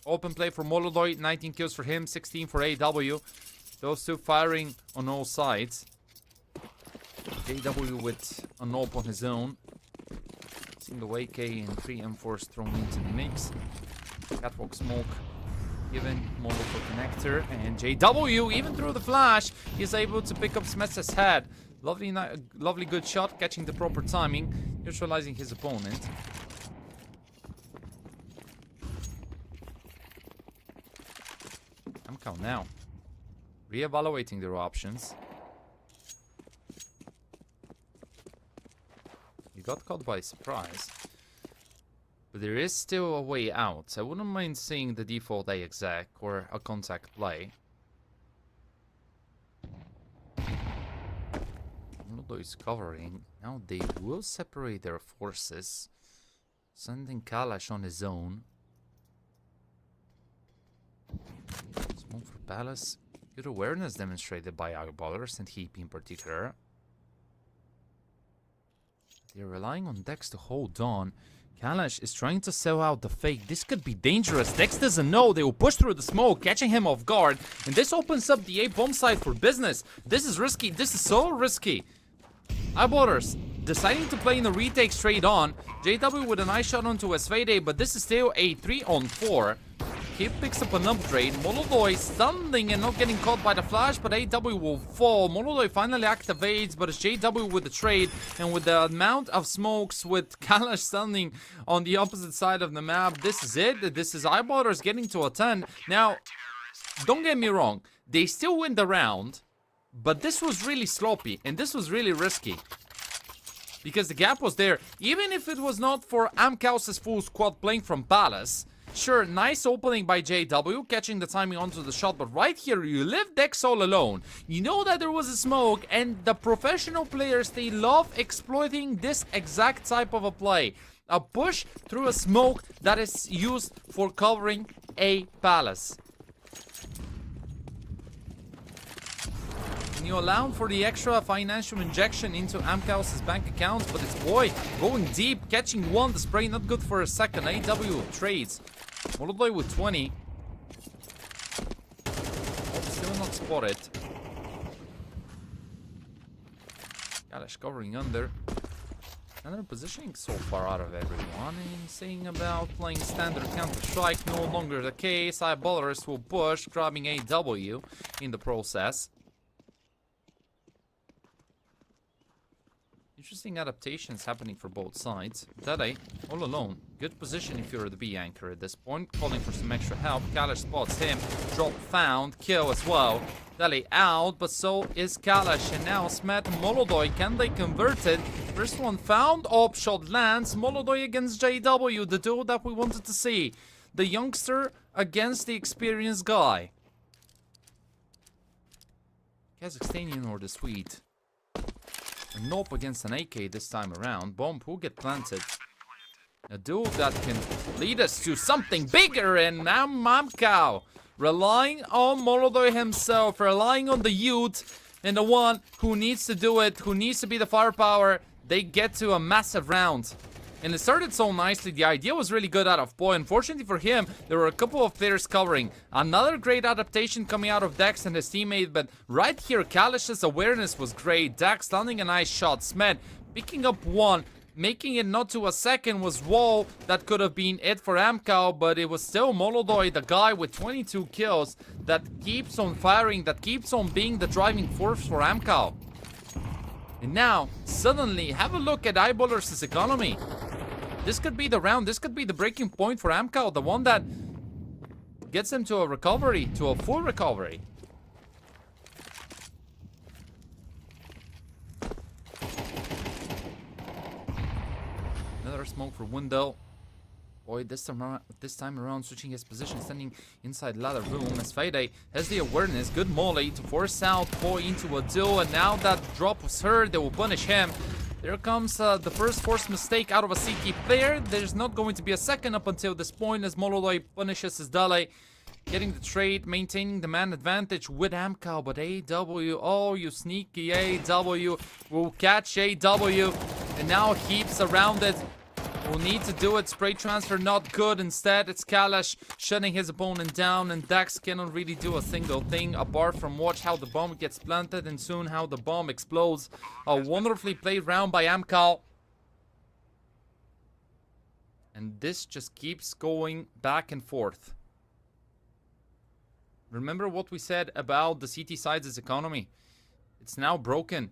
Open play for Molodoi, 19 kills for him, 16 for AW. Those two firing on all sides. JW with a nope on his own. Single AK and 3 M4s thrown into the mix. Catwalk smoke given, Molotov connector, and JW, even through the flash, is able to pick up Smet's head. Lovely good shot, catching the proper timing, neutralizing his opponent. Amcal now re-evaluating their options. Got caught by surprise, but there is still a way out. I wouldn't mind seeing the default A exec or a contact play. Nudo is covering. Now they will separate their forces, sending Kalash on his own. Smoke for Palace. Good awareness demonstrated by Eyeballers and Heap in particular. They're relying on Dex to hold on. Kalash is trying to sell out the fake. This could be dangerous. Dex doesn't know. They will push through the smoke, catching him off guard. And this opens up the A bomb side for business. This is risky. This is so risky. Eyeballers deciding to play in the retake straight on. JW with a nice shot onto Svede, but this is still a 3-on-4. He picks up an upgrade. Molodoi stumbling and not getting caught by the flash, but AW will fall. Molodoi finally activates, but it's JW with the trade. And with the amount of smokes with Kalash standing on the opposite side of the map, this is it. This is Eyeballers getting to a 10. Now, don't get me wrong. They still win the round, but this was really sloppy and this was really risky. Because the gap was there. Even if it was not for Amcal's full squad playing from Palace, Sure, nice opening by JW, catching the timing onto the shot, but right here, you leave Dex all alone. You know that there was a smoke, and the professional players, they love exploiting this exact type of a play. A push through a smoke that is used for covering a palace. And you allow for the extra financial injection into Amkaus' bank accounts, but it's Boy going deep, catching one. The spray not good for a second. AW trades. Molodoi with 20. Still not spotted. Kalash covering under. Another positioning so far out of everyone. And saying about playing standard Counter-Strike, no longer the case. Eyeballers will push, grabbing AW in the process. Interesting adaptations happening for both sides. Dede, all alone. Good position if you're the B anchor at this point. Calling for some extra help. Kalash spots him. Drop found. Kill as well. Dele out, but so is Kalash. And now Smet and Molodoi. Can they convert it? First one found. Op shot lands. Molodoi against JW. The duo that we wanted to see. The youngster against the experienced guy. Kazakhstanian or the Swede? A Nope against an AK this time around. Bomb will get planted. A duel that can lead us to something bigger, and now Mamcow relying on Molodoi himself, relying on the youth, and the one who needs to do it, who needs to be the firepower. They get to a massive round. And it started so nicely. The idea was really good out of Boy. Unfortunately for him, there were a couple of players covering. Another great adaptation coming out of Dex and his teammate. But right here, Kalash's awareness was great. Dex landing a nice shot. Smed picking up one. Making it not to a second was Wall. That could have been it for Amcow. But it was still Molodoi, the guy with 22 kills. That keeps on firing. That keeps on being the driving force for Amcow. And now, suddenly, have a look at Eyeballers' economy. This could be the round. This could be the breaking point for Amcow. The one that gets him to a recovery, to a full recovery. Another smoke for window. Boy, this time around switching his position, standing inside ladder room as Fade has the awareness. Good molly to force out Boy into a duel, and now that drop was heard, they will punish him. There comes the first forced mistake out of a CT player. There's not going to be a second up until this point as Molodoi punishes his Dale. Getting the trade, maintaining the man advantage with Amcow, but AW, oh, you sneaky AW, will catch AW, and now heaps around it. Will need to do it. Spray transfer not good. Instead, it's Kalash shutting his opponent down, and Dax cannot really do a single thing apart from watch how the bomb gets planted and soon how the bomb explodes. A wonderfully played round by Amcal. And this just keeps going back and forth. Remember what we said about the CT side's economy. It's now broken.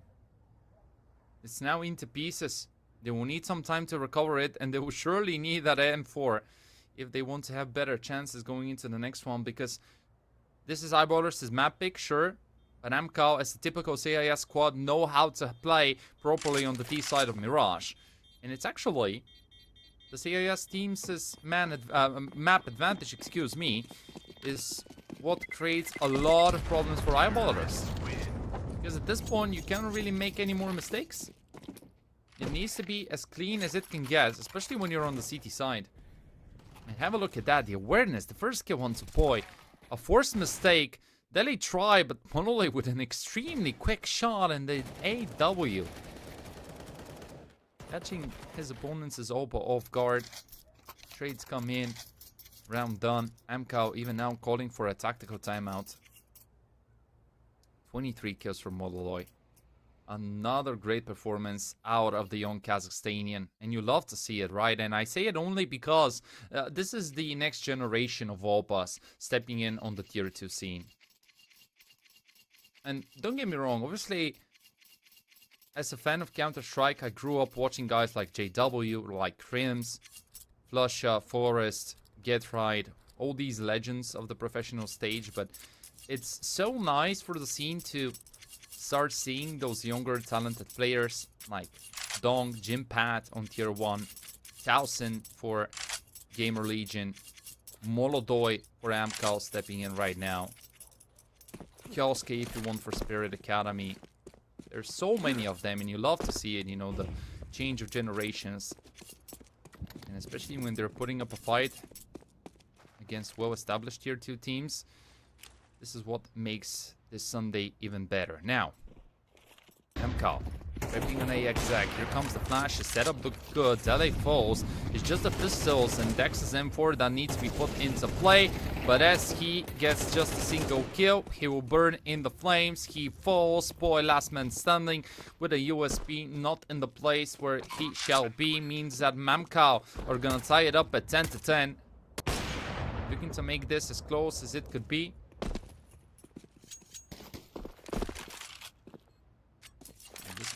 It's now into pieces. They will need some time to recover it, and they will surely need that M4 if they want to have better chances going into the next one, because this is Eyeballers' map pick, sure, but Amcal, as a typical CIS squad, know how to play properly on the T side of Mirage. And it's actually the CIS team's map advantage, excuse me, is what creates a lot of problems for Eyeballers. Because at this point, you cannot really make any more mistakes. It needs to be as clean as it can get, especially when you're on the CT side. And have a look at that, the awareness, the first kill on Boy. A forced mistake. Dele tried, but Monolith with an extremely quick shot and the AW. Catching his opponents is Opa off guard. Trades come in. Round done. Amcal even now calling for a tactical timeout. 23 kills from Mololoy. Another great performance out of the young Kazakhstanian. And you love to see it, right? And I say it only because this is the next generation of Opas stepping in on the tier 2 scene. And don't get me wrong, obviously, as a fan of Counter-Strike, I grew up watching guys like JW, like Crims, Flusha, Forest, Get Right, all these legends of the professional stage. But it's so nice for the scene to start seeing those younger talented players like Dong, Jim Pat on tier 1, 1000 for Gamer Legion, Molodoi for Amcal stepping in right now. Kioske if you want for Spirit Academy. There's so many of them, and you love to see it, you know, the change of generations. And especially when they're putting up a fight against well-established Tier 2 teams. This is what makes this Sunday even better. Now, Amcal. Ripping an AXX. Here comes the flash. The setup looked good. Dele falls. It's just the pistols and Dex's M4 that needs to be put into play. But as he gets just a single kill, he will burn in the flames. He falls. Boy, last man standing with a USB not in the place where he shall be. Means that Mamcal are gonna tie it up at 10 to 10. Looking to make this as close as it could be.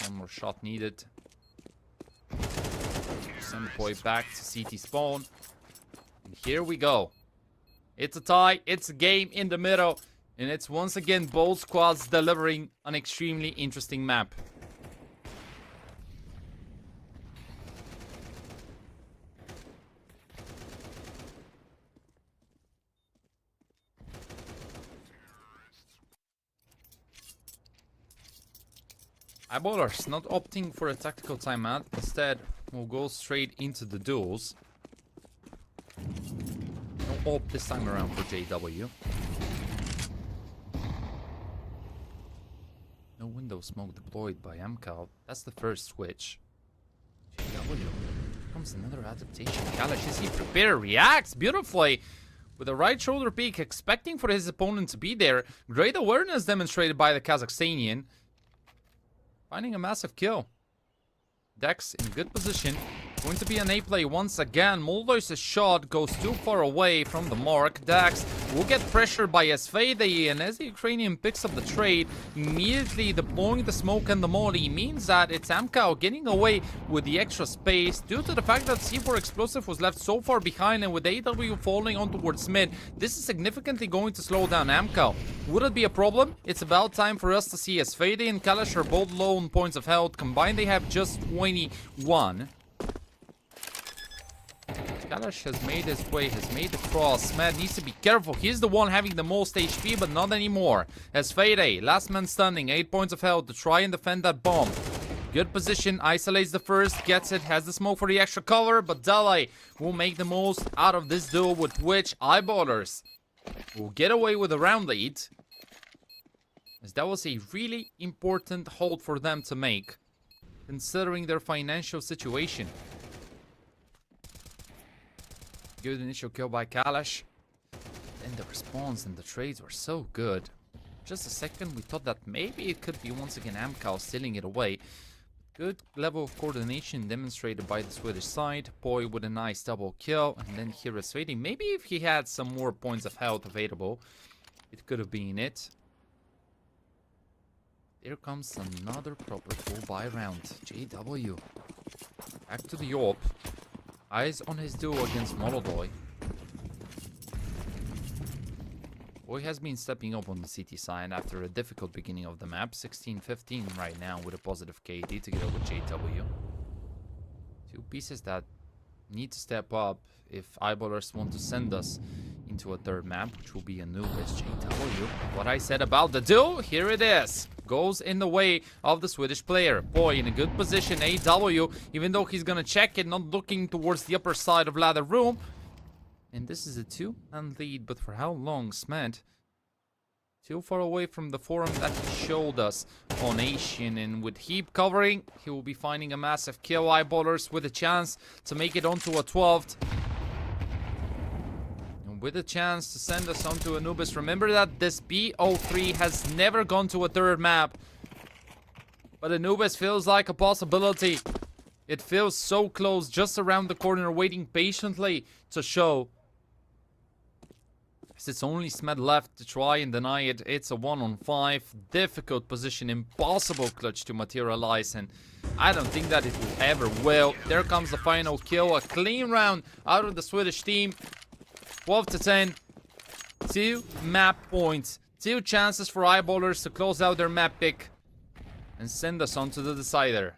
One more shot needed. Send the boy back to CT spawn. And here we go. It's a tie. It's a game in the middle. And it's once again both squads delivering an extremely interesting map. Eyeballers not opting for a tactical timeout. Instead, we'll go straight into the duels. No op this time around for JW. No window smoke deployed by Amcal. That's the first switch. JW. Here comes another adaptation. Kalash, is he prepared? Reacts beautifully. With a right shoulder peek, expecting for his opponent to be there. Great awareness demonstrated by the Kazakhstanian. Finding a massive kill. Dex in good position. Going to be an A play once again. Moldo's shot goes too far away from the mark. Dex will get pressured by Esfede, and as the Ukrainian picks up the trade, immediately deploying the smoke and the molly means that it's Amcal getting away with the extra space due to the fact that C4 explosive was left so far behind, and with AW falling on towards mid, this is significantly going to slow down Amcal. Would it be a problem? It's about time for us to see Esfede and Kalash are both low on points of health. Combined, they have just 21. Kalash has made his way, has made the cross. Mad needs to be careful. He's the one having the most HP, but not anymore. As Fade, last man standing, 8 points of health to try and defend that bomb. Good position, isolates the first, gets it, has the smoke for the extra cover, but Dele will make the most out of this duel, with which Eyeballers will get away with a round lead. As that was a really important hold for them to make, considering their financial situation. Good initial kill by Kalash. And the response and the trades were so good. Just a second, we thought that maybe it could be once again Amcal stealing it away. Good level of coordination demonstrated by the Swedish side. Boy with a nice double kill. And then here is Fading. Maybe if he had some more points of health available, it could have been it. There comes another proper full buy round. JW. Back to the AWP. Eyes on his duel against Molodoi. Boy has been stepping up on the CT side after a difficult beginning of the map. 16-15 right now with a positive KD to get over JW. Two pieces that need to step up if Eyeballers want to send us into a third map, which will be Anubis. JW. What I said about the duel, here it is. Goes in the way of the Swedish player. Boy in a good position. AW, even though he's gonna check it, not looking towards the upper side of ladder room. And this is a 2-man lead, but for how long? Smed too far away from the forum that he showed us on Asian, and with Heap covering, he will be finding a massive kill. Eyeballers with a chance to make it onto a 12th. With a chance to send us onto Anubis. Remember that this BO3 has never gone to a third map. But Anubis feels like a possibility. It feels so close, just around the corner, waiting patiently to show. As it's only Smed left to try and deny it. It's a 1-on-5. Difficult position, impossible clutch to materialize, and I don't think that it will ever will. There comes the final kill. A clean round out of the Swedish team. 12-10, 2 map points, 2 chances for Eyeballers to close out their map pick and send us on to the decider.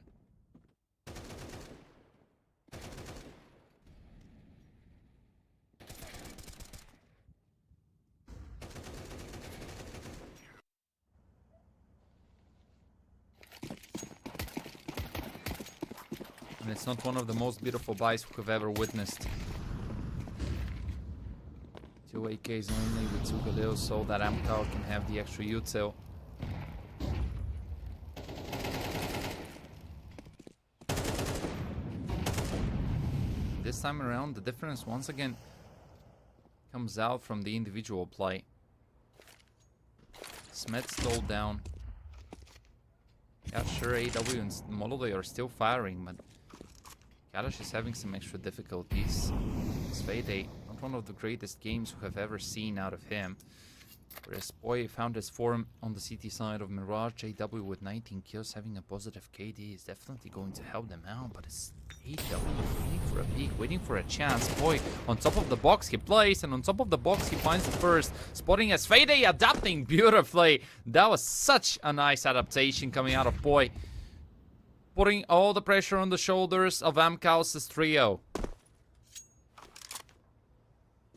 And it's not one of the most beautiful buys we've ever witnessed. 2 AKs only with 2 Galil so that Amcal can have the extra util. This time around, the difference once again comes out from the individual play. Smet slowed down. Yeah, sure, AW and Molody are still firing, but Kalash is having some extra difficulties. Svede, not one of the greatest games we have ever seen out of him. Whereas Boy found his form on the CT side of Mirage. JW with 19 kills, having a positive KD is definitely going to help them out, but it's AW waiting for a peek, waiting for a chance. Boy, on top of the box he plays, and on top of the box he finds the first. Spotting as Fade adapting beautifully. That was such a nice adaptation coming out of Boy. Putting all the pressure on the shoulders of Amcaus' trio.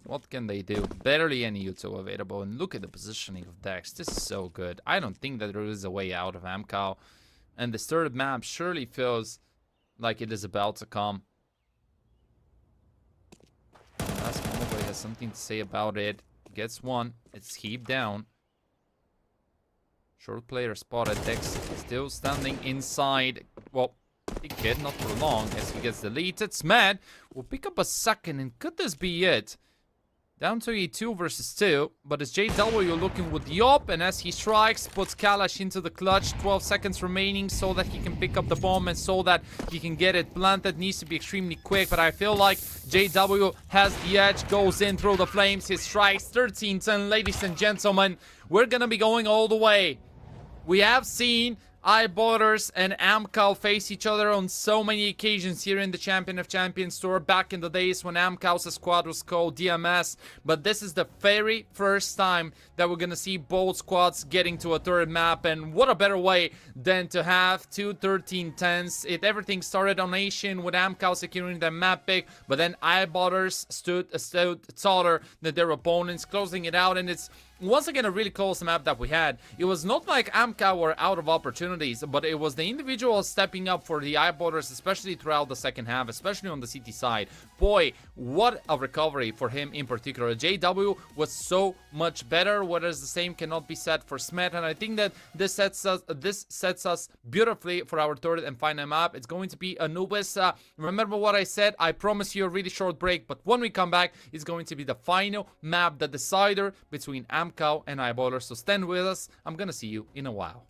What can they do? Barely any util available, and look at the positioning of Dex. This is so good. I don't think that there is a way out of Amcal, and this third map surely feels like it is about to come. Last Monoboy has something to say about it. Gets one. It's heaped down. Short player spotted. Dex still standing inside. Well, big kid, not for long, as he gets deleted. Smad will pick up a second, and could this be it? Down to a 2 versus 2, but it's JW looking with the op, and as he strikes, puts Kalash into the clutch. 12 seconds remaining so that he can pick up the bomb and so that he can get it planted. Needs to be extremely quick, but I feel like JW has the edge, goes in through the flames. He strikes 13-10, ladies and gentlemen. We're gonna be going all the way. We have seen Eyeborders and Amcal face each other on so many occasions here in the Champion of Champions tour back in the days when Amcal's squad was called DMS, but this is the very first time that we're gonna see both squads getting to a third map, and what a better way than to have two 13-10s. Everything started on Asian with Amcal securing the map pick, but then Eyeborders stood taller than their opponents, closing it out, and it's once again a really close map that we had. It was not like Amcal were out of opportunities, but it was the individuals stepping up for the Eyeborders, especially throughout the second half, especially on the CT side. Boy, what a recovery for him in particular. JW was so much better, whereas the same cannot be said for Smet, and I think that this sets us beautifully for our third and final map. It's going to be Anubis. Remember what I said, I promise you a really short break, but when we come back, it's going to be the final map, the decider between Amcal and Eyeborders. So stand with us, I'm gonna see you in a while.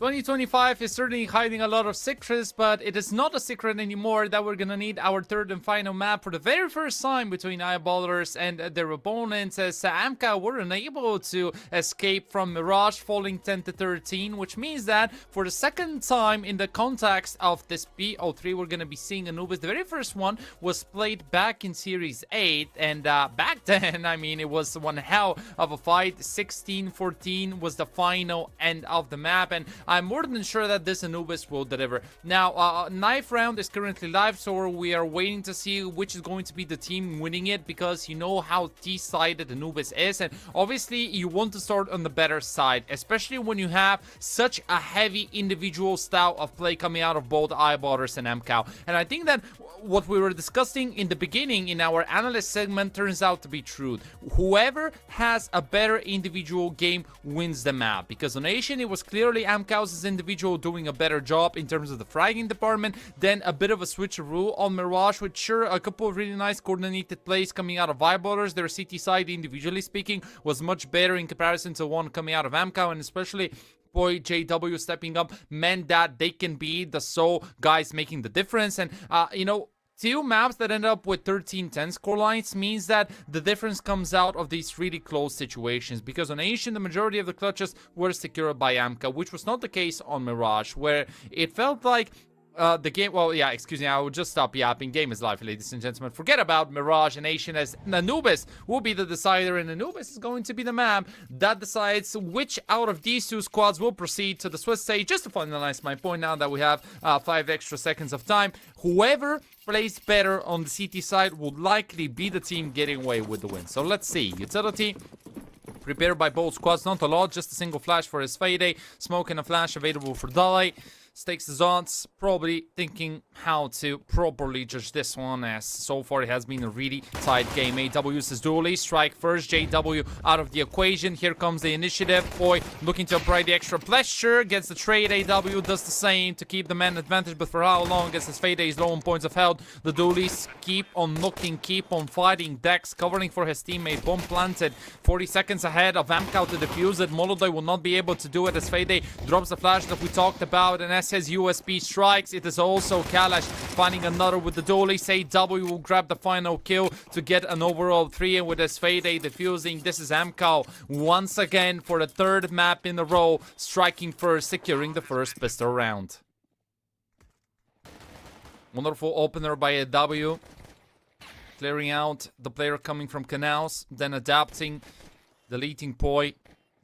2025 is certainly hiding a lot of secrets, but it is not a secret anymore that we're gonna need our third and final map for the very first time between Eyeballers and their opponents, as Amka were unable to escape from Mirage, falling 10-13, which means that for the second time in the context of this BO3, we're gonna be seeing Anubis. The very first one was played back in Series 8, and back then, I mean, it was one hell of a fight. 16-14 was the final end of the map, and I'm more than sure that this Anubis will deliver. Now, knife round is currently live, so we are waiting to see which is going to be the team winning it, because you know how T-sided Anubis is, and obviously you want to start on the better side, especially when you have such a heavy individual style of play coming out of both Eyeballers and MCOW. And I think that what we were discussing in the beginning in our analyst segment turns out to be true. Whoever has a better individual game wins the map, because on Asian it was clearly Amkow's individual doing a better job in terms of the fragging department. Then a bit of a switcheroo on Mirage, with sure a couple of really nice coordinated plays coming out of Eyeballers. Their CT side, individually speaking, was much better in comparison to one coming out of Amcow, and especially boy JW stepping up meant that they can be the sole guys making the difference. And you know, two maps that end up with 13-10 score lines means that the difference comes out of these really close situations, because on Asian the majority of the clutches were secured by Amka, which was not the case on Mirage, where it felt like the game, well, yeah, excuse me, I will just stop yapping. Game is live, ladies and gentlemen. Forget about Mirage and Asian, as Anubis will be the decider, and Anubis is going to be the map that decides which out of these two squads will proceed to the Swiss stage. Just to finalize my point, now that we have 5 extra seconds of time, whoever plays better on the CT side will likely be the team getting away with the win. So let's see. Utility prepared by both squads, not a lot, just a single flash for his Fade, smoke and a flash available for Dalai. Stakes his odds, probably thinking how to properly judge this one, as so far it has been a really tight game. AW uses dually, strike first, JW out of the equation. Here comes the initiative. Boy looking to apply the extra pressure, gets the trade. AW does the same to keep the man advantage, but for how long, as his Fade is low on points of health. The dualies keep on looking, keep on fighting. Dex covering for his teammate, bomb planted. 40 seconds ahead of Amcow to defuse it. Molodoi will not be able to do it, as Fade drops the flash that we talked about, and as his USB strikes, it is also Kalash finding another with the dually. AW will grab the final kill to get an overall 3, and with his Fade defusing, this is Amcow once again for the third map in a row, striking first, securing the first pistol round. Wonderful opener by AW, clearing out the player coming from Canals, then adapting, deleting Poi.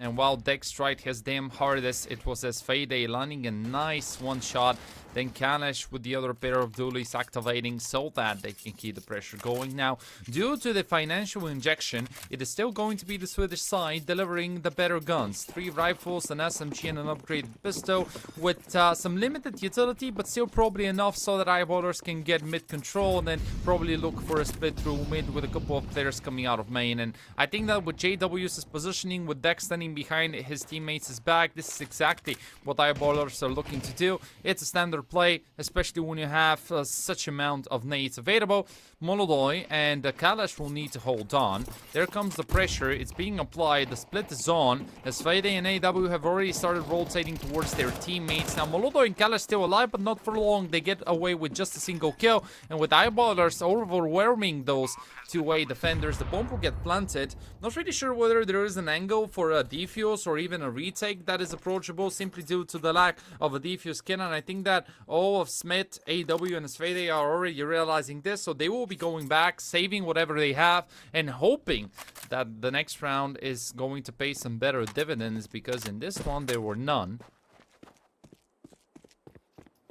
And while Dex tried his damn hardest, it was as Fade landing a nice one shot. Then Kalash with the other pair of dualies activating so that they can keep the pressure going. Now, due to the financial injection, it is still going to be the Swedish side delivering the better guns. 3 rifles, an SMG, and an upgraded pistol with some limited utility, but still probably enough so that eyeballers can get mid control and then probably look for a split through mid with a couple of players coming out of main. And I think that with JW's positioning, with Dex standing behind his teammates' back, this is exactly what eyeballers are looking to do. It's a standard play, especially when you have such amount of nades available. Molodoi and Kalash will need to hold on. There comes the pressure. It's being applied. The split is on. As Fade and AW have already started rotating towards their teammates. Now, Molodoi and Kalash still alive, but not for long. They get away with just a single kill. And with eyeballers overwhelming those two-way defenders, the bomb will get planted. Not really sure whether there is an angle for a defuse or even a retake that is approachable, simply due to the lack of a defuse kit. And I think that all of Smith, AW, and Svede are already realizing this, so they will be going back, saving whatever they have, and hoping that the next round is going to pay some better dividends, because in this one there were none.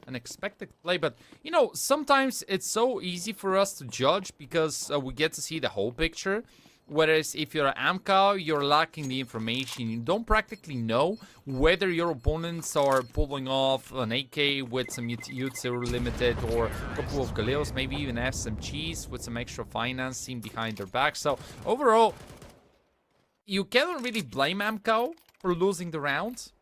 An expected play, but you know, sometimes it's so easy for us to judge because we get to see the whole picture. Whereas if you're an AMCA, you're lacking the information. You don't practically know whether your opponents are pulling off an AK with some util limited, or a couple of Galeos, maybe even SMGs with some extra financing behind their back. So overall, you cannot really blame AMCA for losing the round.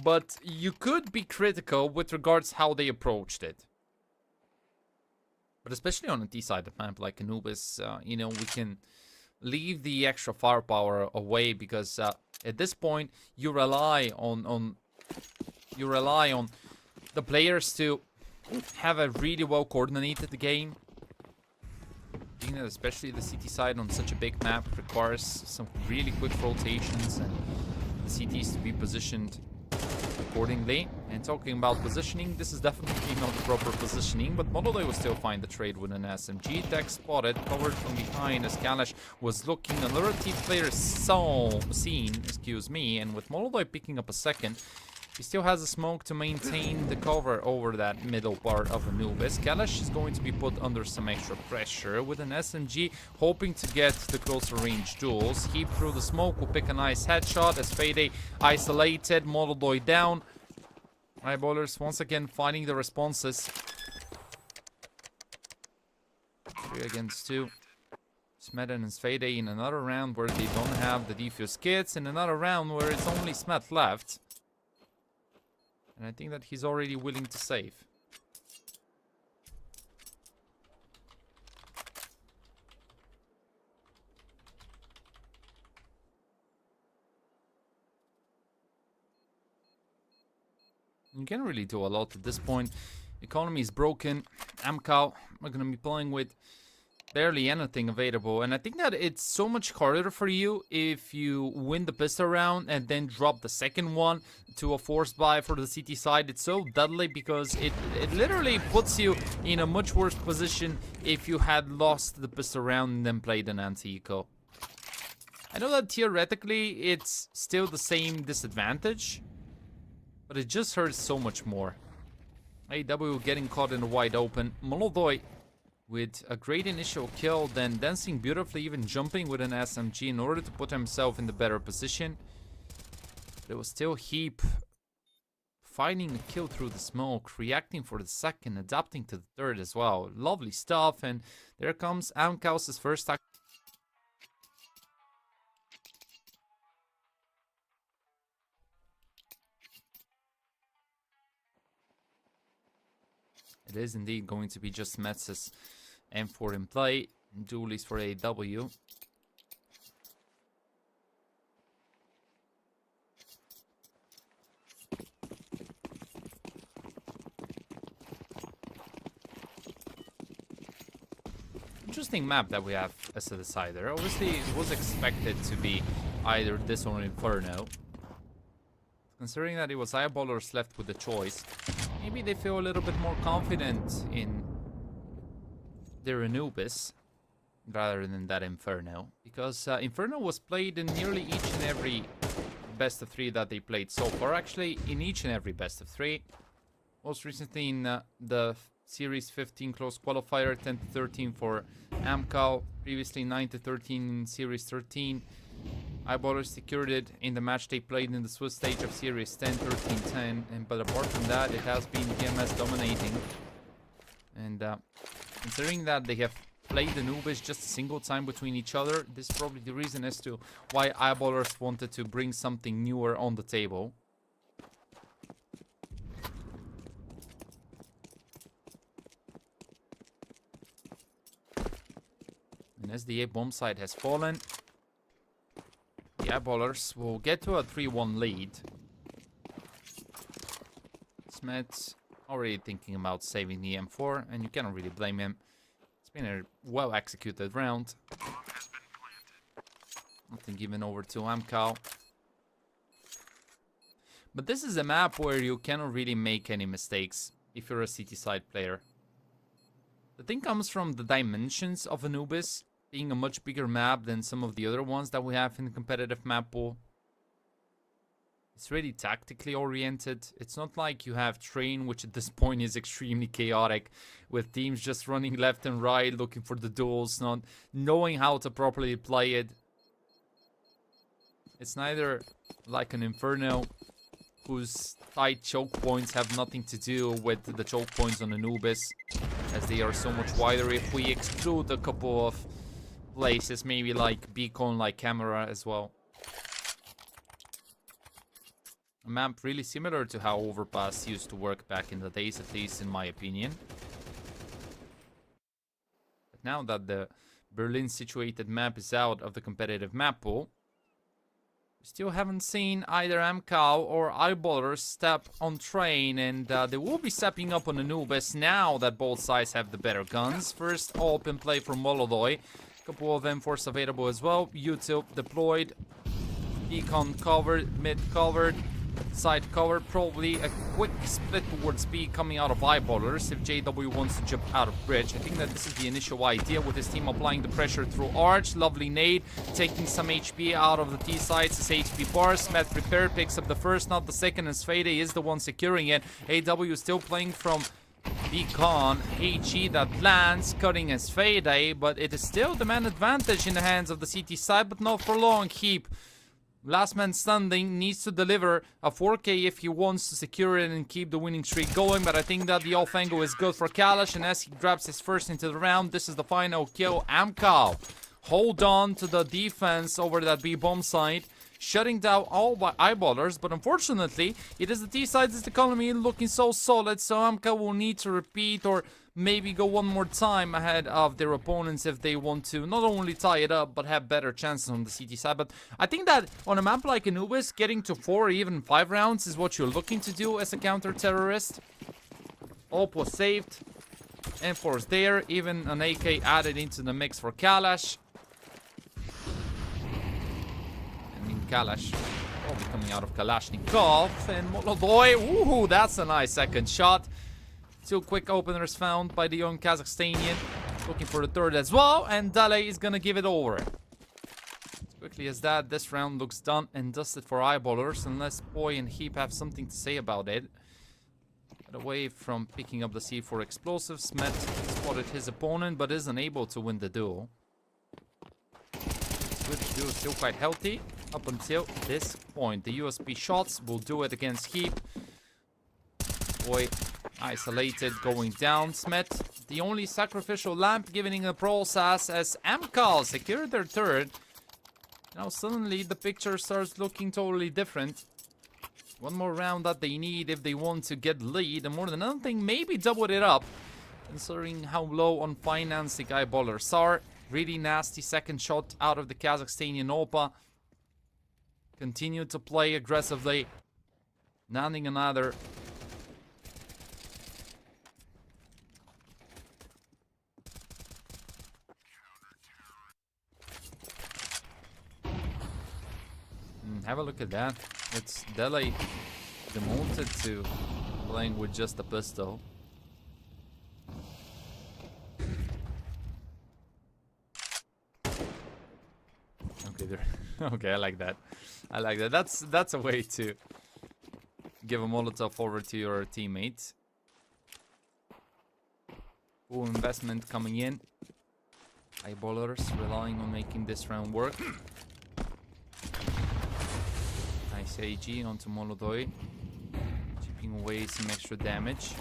But you could be critical with regards how they approached it. But especially on a T-sided map like Anubis, you know, we can leave the extra firepower away, because at this point you rely on the players to have a really well coordinated game. You know, especially the CT side on such a big map requires some really quick rotations, and the CTs to be positioned accordingly. And talking about positioning, this is definitely not the proper positioning, but Molodoi will still find the trade with an SMG. Dex spotted, covered from behind as Kalash was looking. Another team player seen, excuse me, and with Molodoi picking up a second, he still has a smoke to maintain the cover over that middle part of Anubis. Kalash is going to be put under some extra pressure with an SMG, hoping to get the closer range duels. Heap through the smoke will pick a nice headshot as Fade isolated, Molodoi down. Eyeballers once again finding the responses. 3 against 2. Smet and Fade in another round where they don't have the defuse kits, in another round where it's only Smet left. And I think that he's already willing to save. You can't really do a lot at this point. Economy is broken. AMCA are going to be playing with barely anything available, and I think that it's so much harder for you if you win the pistol round and then drop the second one to a forced buy for the CT side. It's so deadly because it literally puts you in a much worse position if you had lost the pistol round and then played an anti-eco. I know that theoretically it's still the same disadvantage, but it just hurts so much more. AW getting caught in the wide open. Molodoi with a great initial kill, then dancing beautifully, even jumping with an SMG in order to put himself in the better position. There was still Heap finding a kill through the smoke, reacting for the second, adapting to the third as well. Lovely stuff, and there comes AMCA's first act. It is indeed going to be just Metz's M4 in play. Dualies for AW. Interesting map that we have as a decider. Obviously, it was expected to be either this or Inferno. Considering that it was Eyeballers left with the choice, maybe they feel a little bit more confident in their Anubis rather than that Inferno. Because Inferno was played in nearly each and every best of 3 that they played so far. Actually, in each and every best of 3. Most recently in the Series 15 close qualifier, 10-13 for Amcal. Previously 9-13 in Series 13. Eyeballers secured it in the match they played in the Swiss stage of Series 10, 13-10. But apart from that, it has been DMS dominating. And considering that they have played Anubis just a single time between each other, this is probably the reason as to why Eyeballers wanted to bring something newer on the table. And as the A bomb site has fallen, the Eyeballers will get to a 3-1 lead. Smet's already thinking about saving the M4, and you cannot really blame him. It's been a well-executed round. Nothing given over to Amcal. But this is a map where you cannot really make any mistakes if you're a CT side player. The thing comes from the dimensions of Anubis being a much bigger map than some of the other ones that we have in the competitive map pool. It's really tactically oriented. It's not like you have Train, which at this point is extremely chaotic, with teams just running left and right, looking for the duels, not knowing how to properly play it. It's neither like an Inferno, whose tight choke points have nothing to do with the choke points on Anubis, as they are so much wider. If we exclude a couple of places, maybe like beacon, like camera as well. A map really similar to how Overpass used to work back in the days, at least in my opinion. But now that the Berlin situated map is out of the competitive map pool, we still haven't seen either Amcal or Eyeballers step on Train, and they will be stepping up on Anubis now that both sides have the better guns. First open play from Molodoi. Couple of M4s available as well. U2 deployed. Beacon covered, mid covered, side covered. Probably a quick split towards B coming out of Eyeballers if JW wants to jump out of bridge. I think that this is the initial idea, with his team applying the pressure through Arch. Lovely nade, taking some HP out of the T sides. His HP bar. Smet prepared, picks up the first, not the second, as Fade is the one securing it. AW still playing from Beacon. HE that lands, cutting as Fade, but it is still the man advantage in the hands of the CT side, but not for long. Heap, last man standing, needs to deliver a 4K if he wants to secure it and keep the winning streak going, but I think that the off angle is good for Kalash, and as he grabs his first into the round, this is the final kill. Amcal hold on to the defense over that B bomb site, shutting down all by Eyeballers, but unfortunately, it is the T-side's economy looking so solid, so Amcal will need to repeat or maybe go one more time ahead of their opponents if they want to not only tie it up, but have better chances on the CT side. But I think that on a map like Anubis, getting to 4 or even 5 rounds is what you're looking to do as a counter-terrorist. Op was saved, M4's there, even an AK added into the mix for Kalash. Kalash probably coming out of Kalashnikov, and Molodoi, ooh, that's a nice second shot. 2 quick openers found by the young Kazakhstanian, looking for the third as well, and Dale is gonna give it over. As quickly as that, this round looks done and dusted for Eyeballers, unless Boy and Heap have something to say about it. But away from picking up the C4 explosives, Met spotted his opponent, but is unable to win the duel. Switch duel still quite healthy up until this point. The USB shots will do it against Heap. Boy isolated, going down. Smet, the only sacrificial lamp, giving a process as Amcal secured their third. Now suddenly the picture starts looking totally different. One more round that they need if they want to get the lead, and more than anything, maybe double it up, considering how low on finance the Eyeballers are. Really nasty second shot out of the Kazakhstanian Opa. Continue to play aggressively. Landing another. Have a look at that. It's Dele demoted to playing with just a pistol. Okay, there. Okay, I like that. I like that. That's a way to give a Molotov over to your teammate. Full investment coming in. Eyeballers relying on making this round work. Nice AG onto Molodoi. Chipping away some extra damage.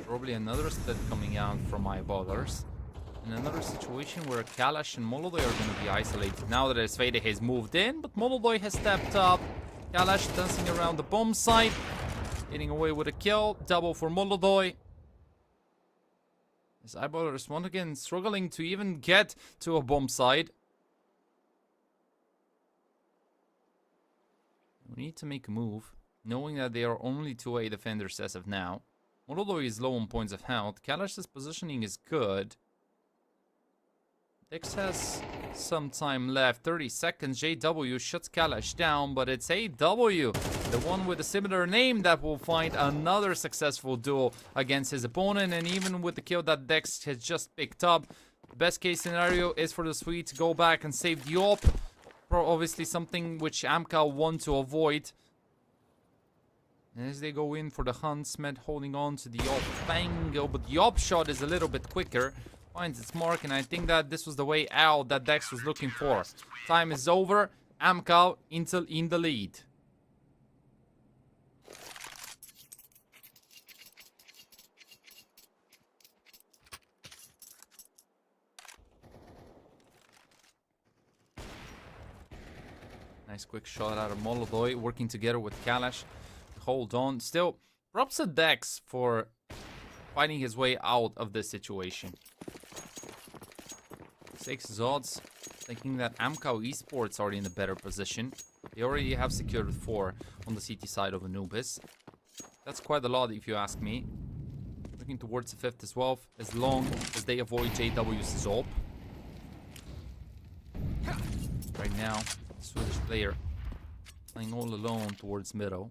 Probably another split coming out from Eyeballers. In another situation where Kalash and Molodoi are going to be isolated. Now that Svede has moved in, but Molodoi has stepped up. Kalash dancing around the bomb site. Getting away with a kill. Double for Molodoi. As Eyeballers once again struggling to even get to a bomb site. We need to make a move, knowing that they are only 2A defenders as of now. Molodoi is low on points of health. Kalash's positioning is good. Dex has some time left, 30 seconds. JW shuts Kalash down, but it's AW, the one with a similar name, that will find another successful duel against his opponent. And even with the kill that Dex has just picked up, the best case scenario is for the Swedes to go back and save the op. Obviously something which Amka want to avoid. As they go in for the hunt, Smed holding on to the op bango, but the op shot is a little bit quicker. Finds its mark, and I think that this was the way out that Dex was looking for. Time is over. Amka Intel in the lead. Nice quick shot out of Molodoi, working together with Kalash. Hold on. Still, props to Dex for fighting his way out of this situation. 6 odds, thinking that Amco Esports are in a better position. They already have secured 4 on the CT side of Anubis. That's quite a lot if you ask me. Looking towards the 5th as well, as long as they avoid JW's op. Right now, the Swedish player playing all alone towards middle.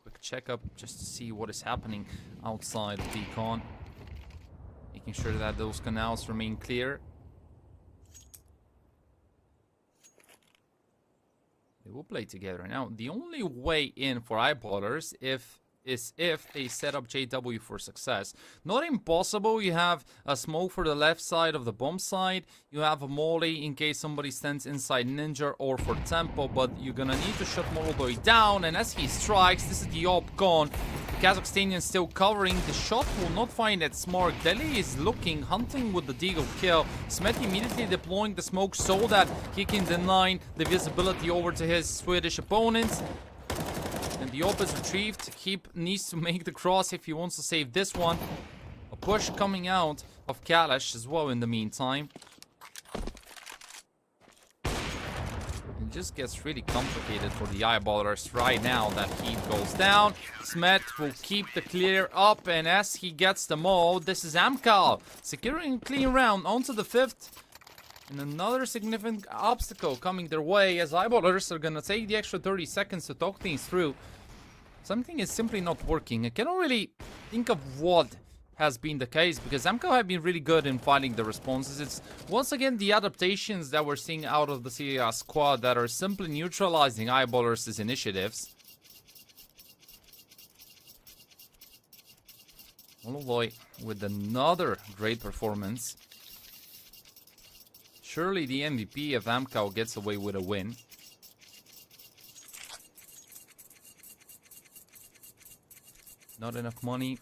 Quick checkup just to see what is happening outside of Beacon. Making sure that those canals remain clear. They will play together. Now, the only way in for Eyeballers is if they set up JW for success. Not impossible. You have a smoke for the left side of the bomb side. You have a molly in case somebody stands inside Ninja or for Tempo, but you're gonna need to shut Molodoi down, and as he strikes, this is the op gone. The Kazakhstanian still covering. The shot will not find its mark. Deli is looking, hunting with the Deagle kill. Smet immediately deploying the smoke so that he can deny the visibility over to his Swedish opponents. And the op is retrieved. Keep needs to make the cross if he wants to save this one. A push coming out of Kalash as well in the meantime. It just gets really complicated for the Eyeballers right now. That heat goes down. Smet will keep the clear up, and as he gets them all, this is Amkal securing a clean round onto the 5th. And another significant obstacle coming their way, as Eyeballers are gonna take the extra 30 seconds to talk things through. Something is simply not working. I cannot really think of what has been the case, because Amco have been really good in finding the responses. It's once again the adaptations that we're seeing out of the CAS squad that are simply neutralizing Eyeballers' initiatives. Molodoi with another great performance. Surely the MVP of Amco gets away with a win. Not enough money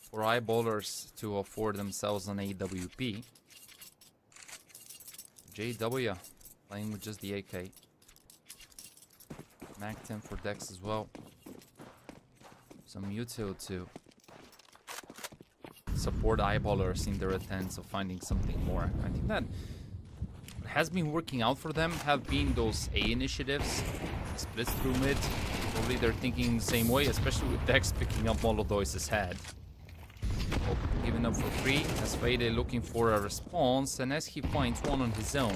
for Eyeballers to afford themselves an AWP. JW playing with just the AK. Mac 10 for Dex as well. Some Mewtwo to support Eyeballers in their attempts of finding something more. I think that has been working out for them have been those A initiatives. Splits through mid. Probably they're thinking the same way, especially with Dex picking up Molodois' head. Oh, giving up for free. As Fade looking for a response, and as he finds one on his own.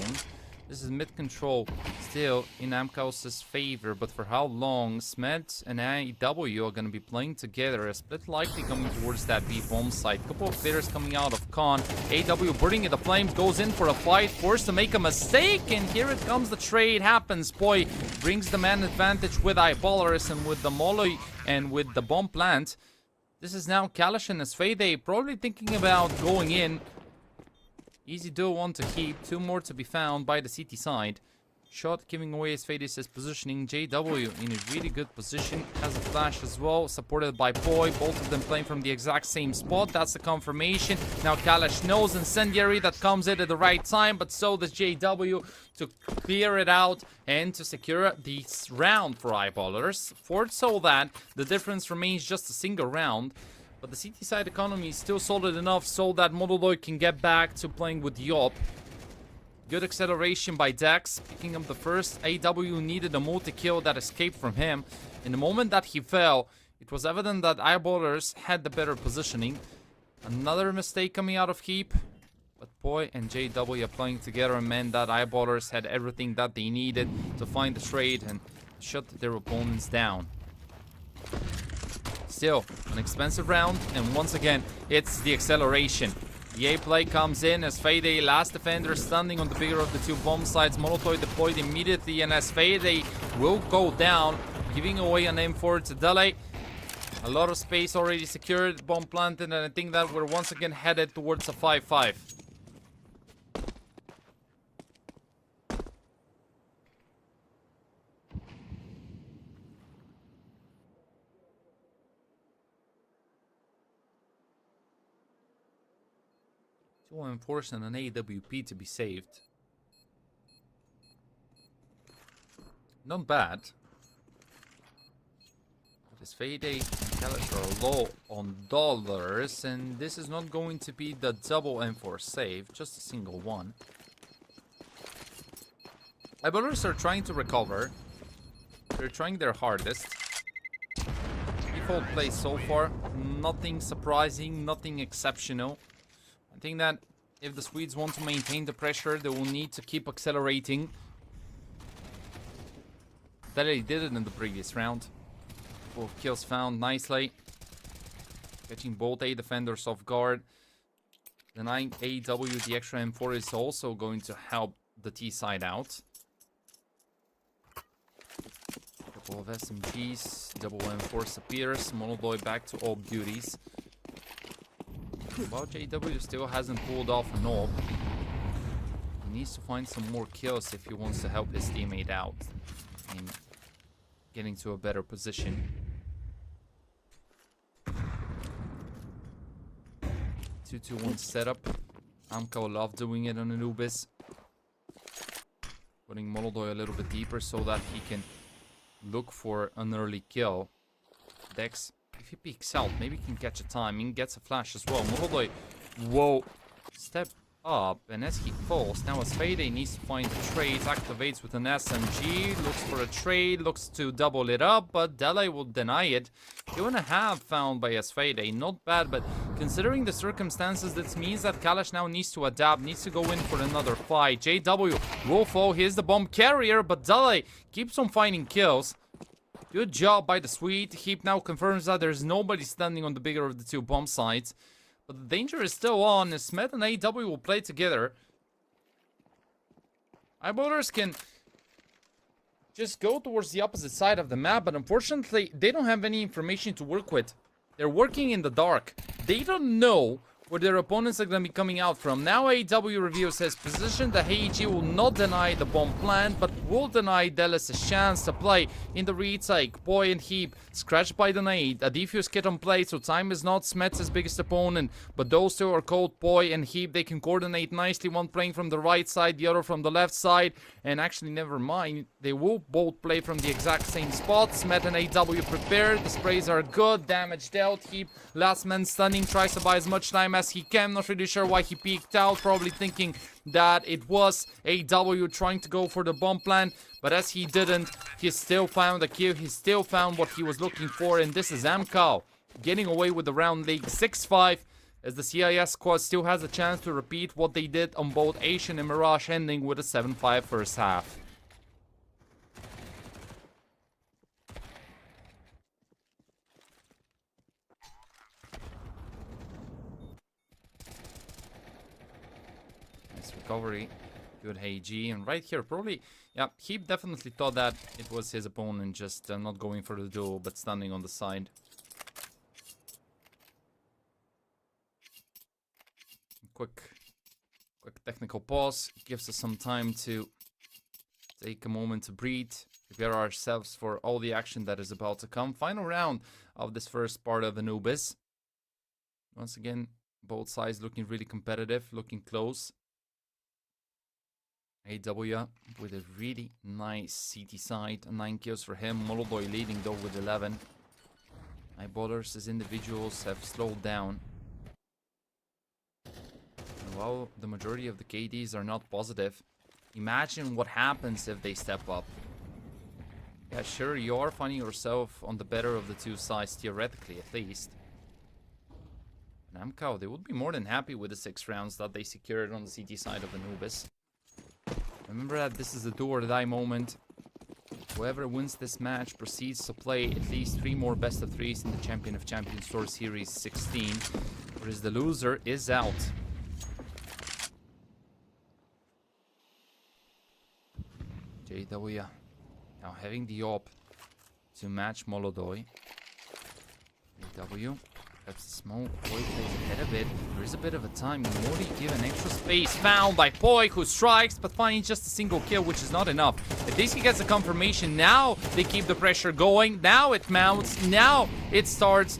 This is mid control still in Amkaus' favor, but for how long? Smed and AEW are going to be playing together. A split likely coming towards that B bomb site. Couple of players coming out of Con. AEW burning in the flames, goes in for a fight, forced to make a mistake, and here it comes. The trade happens. Boy brings the man advantage with Eyeballers and with the Molly and with the bomb plant. This is now Kalash and Asfede probably thinking about going in. Easy duo, one to Heap. 2 more to be found by the CT side. Shot giving away Asfede's positioning. JW in a really good position. Has a flash as well, supported by Boy. Both of them playing from the exact same spot. That's the confirmation. Now Kalash knows Incendiary that comes in at the right time, but so does JW to clear it out and to secure this round for Eyeballers. For so that the difference remains just a single round. But the CT side economy is still solid enough so that Modoloy can get back to playing with Yop. Good acceleration by Dex, picking up the first. AW needed a multi-kill that escaped from him. In the moment that he fell, it was evident that Eyeballers had the better positioning. Another mistake coming out of Heap. But Boy and JW are playing together and meant that Eyeballers had everything that they needed to find the trade and shut their opponents down. Still, an expensive round, and once again, it's the acceleration. The A play comes in as Fade, last defender standing on the bigger of the 2 bomb sites. Molotov deployed immediately, and as Fade will go down, giving away an M4 to Dele. A lot of space already secured, bomb planted, and I think that we're once again headed towards a 5-5. M4 and an AWP to be saved. Not bad. But as Fade and Kalash are low on dollars, and this is not going to be the double M4 save, just a single one. Eyeballers are trying to recover. They're trying their hardest. Default play so far, nothing surprising, nothing exceptional. I think that if the Swedes want to maintain the pressure, they will need to keep accelerating. That they did it in the previous round. Both kills found nicely. Catching both A defenders off guard. Denying AW the extra M4 is also going to help the T side out. Couple of SMGs, double M4 appears. Monodoy back to all duties. Well, JW still hasn't pulled off an AWP. He needs to find some more kills if he wants to help his teammate out in getting to a better position. 2-2-1 setup. Amco love doing it on Anubis. Putting Molotov a little bit deeper so that he can look for an early kill. Dex, if he peeks out, maybe he can catch a timing, gets a flash as well. Molotov, whoa, step up, and as he falls, now Asfede needs to find a trade, activates with an SMG, looks for a trade, looks to double it up, but Dele will deny it. 2.5 found by Asfede, not bad, but considering the circumstances, this means that Kalash now needs to adapt, needs to go in for another fight. JW will fall, here's the bomb carrier, but Dele keeps on finding kills. Good job by the Swede. Heap now confirms that there's nobody standing on the bigger of the 2 bomb sites. But the danger is still on. Smet and AW will play together. Eyeballers can just go towards the opposite side of the map, but unfortunately, they don't have any information to work with. They're working in the dark. They don't know where their opponents are going to be coming out from. Now AW reveals his position. The Heiji will not deny the bomb plant, but will deny Delis a chance to play in the retake. Boy and Heap scratched by the nade. A defuse kit on play, so time is not Smet's biggest opponent, but those two are called Boy and Heap. They can coordinate nicely, one playing from the right side, the other from the left side, and actually never mind, they will both play from the exact same spot. Smet and AW prepared, the sprays are good, damage dealt. Heap, last man stunning, tries to buy as much time as he can. Not really sure why he peeked out, probably thinking that it was AW trying to go for the bomb plant, but as he didn't, he still found a kill, he still found what he was looking for, and this is Amcal getting away with the round league 6-5, as the CIS squad still has a chance to repeat what they did on both Asian and Mirage, ending with a 7-5 first half. Recovery, good Heiji, and right here probably, yeah, he definitely thought that it was his opponent, just not going for the duel but standing on the side. quick technical pause. Gives us some time to take a moment to breathe, prepare ourselves for all the action that is about to come. Final round of this first part of Anubis. Once again, both sides looking really competitive, looking close. AW with a really nice CT side. 9 kills for him. Molodoy leading though with 11. Eyeballers as individuals have slowed down. And while the majority of the KDs are not positive, imagine what happens if they step up. Yeah, sure, you are finding yourself on the better of the two sides, theoretically at least. And Amco, they would be more than happy with the 6 rounds that they secured on the CT side of Anubis. Remember that this is a do or die moment. Whoever wins this match proceeds to play at least 3 more best of 3s in the Champion of Champions Tour Series 16, whereas the loser is out. JW now having the op to match Molodoy. JW that's the smoke. Poi plays ahead of it. There is a bit of a time. Mori given extra space. Found by Poi, who strikes, but finding just a single kill, which is not enough. At least he gets a confirmation. Now they keep the pressure going. Now it mounts. Now it starts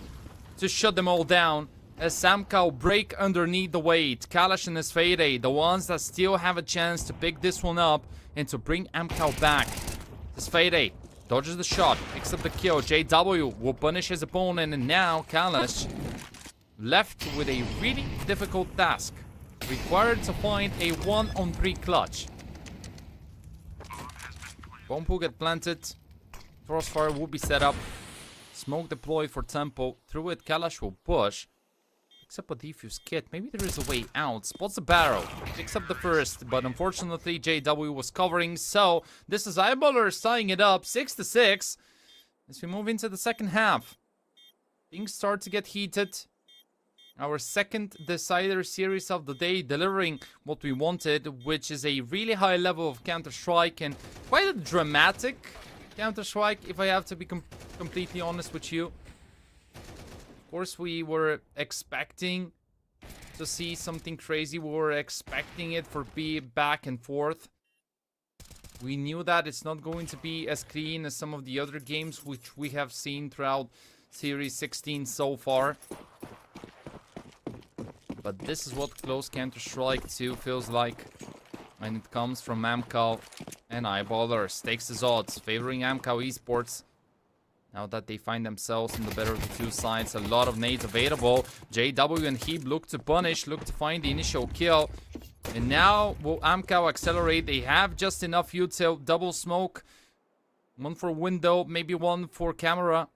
to shut them all down. As Samkau break underneath the weight. Kalash and his Fade, the ones that still have a chance to pick this one up and to bring Amkau back. This Fade dodges the shot, picks up the kill. JW will punish his opponent, and now Kalash left with a really difficult task. Required to find a 1-on-3 clutch. Bomb will get planted. Crossfire will be set up. Smoke deployed for tempo. Through it, Kalash will push. Picks up a defuse kit. Maybe there is a way out. Spots the barrel. Picks up the first. But unfortunately, JW was covering. So, this is Eyeballers tying it up. 6-6. As we move into the second half. Things start to get heated. Our second decider series of the day, delivering what we wanted, which is a really high level of Counter-Strike and quite a dramatic Counter-Strike, if I have to be completely honest with you. Of course, we were expecting to see something crazy. We were expecting it for be back and forth. We knew that it's not going to be as clean as some of the other games which we have seen throughout Series 16 so far. But this is what close Counter-Strike 2 feels like when it comes from Amcal and Eyeballers. Takes his odds, favoring Amcal Esports. Now that they find themselves in the better of the two sides, a lot of nades available. JW and Heeb look to punish, look to find the initial kill. And now will Amcal accelerate? They have just enough util. Double smoke. One for window, maybe one for camera.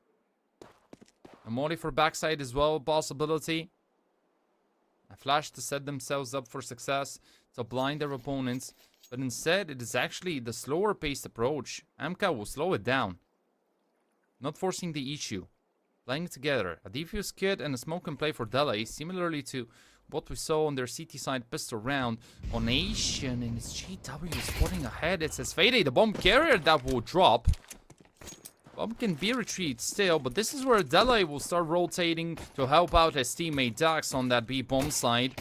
A molly for backside as well, possibility. A flash to set themselves up for success, to blind their opponents. But instead, it is actually the slower paced approach. Amcal will slow it down. Not forcing the issue. Playing together. A defuse kit and a smoke and play for delay. Similarly to what we saw on their CT side pistol round. On Asian and it's GW spotting ahead. It says Fade, the bomb carrier that will drop. Bomb can be retreated still, but this is where Delay will start rotating to help out his teammate Dax on that B bomb side.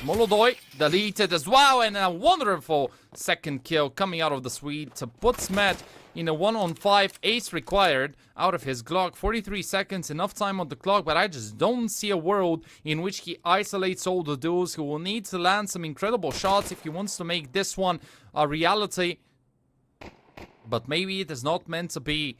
Molodoy deleted as well, and a wonderful second kill coming out of the Swede to put Smet in a 1-on-5 ace required out of his Glock. 43 seconds, enough time on the clock, but I just don't see a world in which he isolates all the duels. He will need to land some incredible shots if he wants to make this one a reality. But maybe it is not meant to be.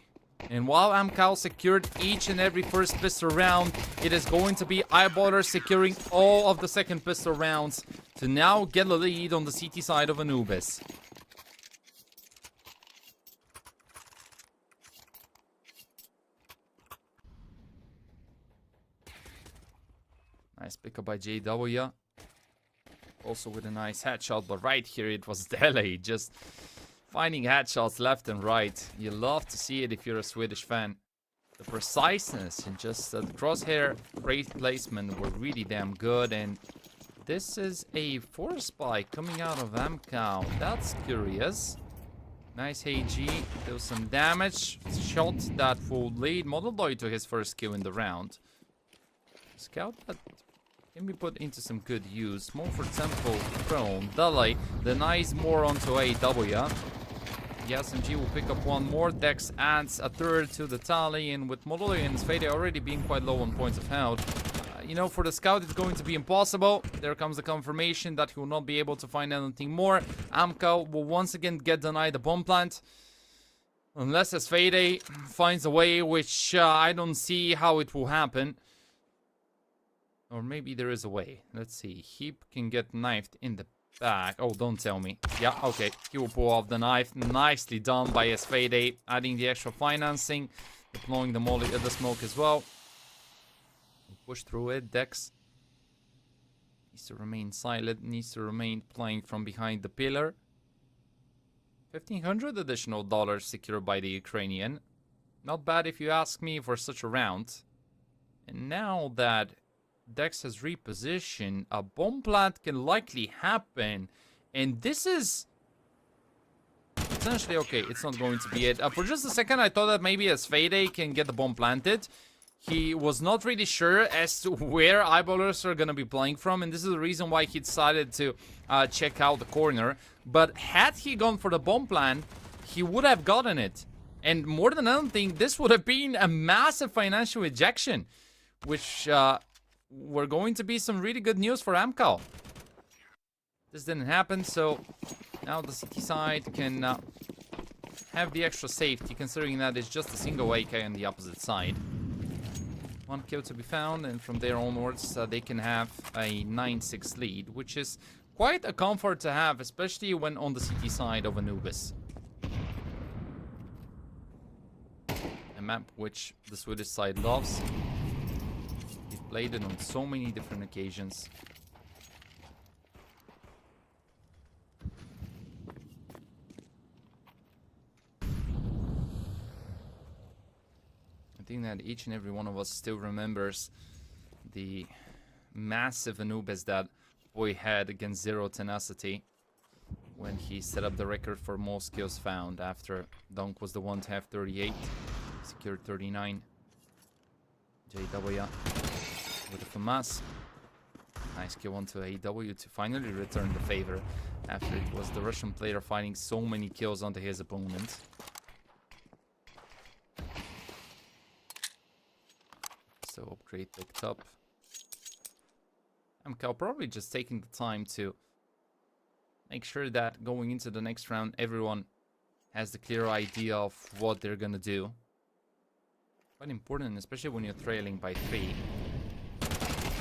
And while Amcal secured each and every first pistol round, it is going to be Eyeballer securing all of the second pistol rounds to now get the lead on the CT side of Anubis. Nice pickup by JW. Also with a nice headshot, but right here it was Dele just finding headshots left and right. You love to see it if you're a Swedish fan. The preciseness and just the crosshair placement were really damn good. And this is a force spike coming out of Amcal. That's curious. Nice AG, deals some damage. Shot that will lead Molodoy to his first kill in the round. Scout that can be put into some good use. More, for example, Prone, Dele denies more onto AW. The SMG will pick up one more. Dex adds a third to the tally, and with Mololo and Sfade already being quite low on points of health, you know, for the scout it's going to be impossible. There comes the confirmation that he will not be able to find anything more. Amcal will once again get denied the bomb plant. Unless Sfade finds a way, which I don't see how it will happen. Or maybe there is a way. Let's see. Heap can get knifed in the back. Oh, don't tell me. Yeah, okay. He will pull off the knife. Nicely done by Sfade. Adding the extra financing. Deploying the molly at the smoke as well. Push through it. Dex needs to remain silent. Needs to remain playing from behind the pillar. 1,500 additional dollars secured by the Ukrainian. Not bad if you ask me for such a round. And now that Dex has repositioned, a bomb plant can likely happen. And this is essentially okay. It's not going to be it. For just a second, I thought that maybe Sfade can get the bomb planted. He was not really sure as to where eyeballers are going to be playing from, and this is the reason why he decided to check out the corner. But had he gone for the bomb plant, he would have gotten it. And more than anything, this would have been a massive financial ejection, which were going to be some really good news for Amcal. This didn't happen, so now the CT side can have the extra safety, considering that it's just a single AK on the opposite side. One kill to be found, and from there onwards, they can have a 9-6 lead, which is quite a comfort to have, especially when on the CT side of Anubis. A map which the Swedish side loves. They've played it on so many different occasions. I think that each and every one of us still remembers the massive Anubis that boy had against Zero Tenacity when he set up the record for most kills found, after Dunk was the one to have 38, secured 39. JW with a FAMAS. Nice kill onto AW to finally return the favor after it was the Russian player finding so many kills onto his opponent. So upgrade picked up. Amcal probably just taking the time to make sure that going into the next round, everyone has the clear idea of what they're gonna do. Quite important, especially when you're trailing by 3.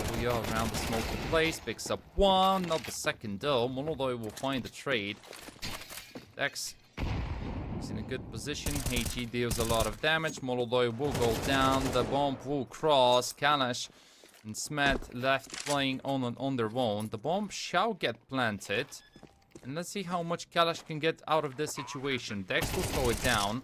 W around the smoke in place, picks up one, not the second though. Molodoi will find the trade. Dex is in a good position. HE deals a lot of damage. Molodoi will go down. The bomb will cross. Kalash and Smet left playing on their own. The bomb shall get planted. And let's see how much Kalash can get out of this situation. Dex will slow it down.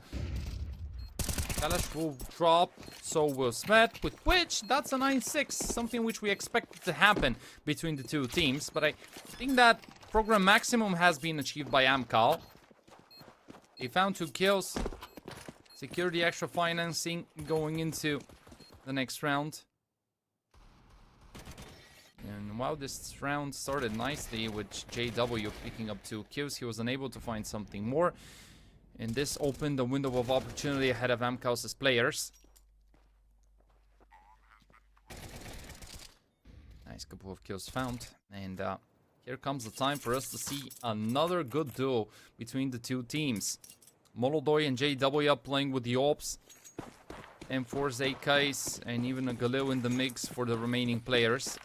Kalash will drop, so will Smet, with which that's a 9-6, something which we expected to happen between the two teams. But I think that program maximum has been achieved by Amcal. They found 2 kills, secure the extra financing going into the next round. And while this round started nicely with JW picking up 2 kills, he was unable to find something more. And this opened a window of opportunity ahead of Amcal's players. Nice couple of kills found. And here comes the time for us to see another good duel between the two teams. Molodoi and JW playing with the Ops. M4 AKs and even a Galil in the mix for the remaining players.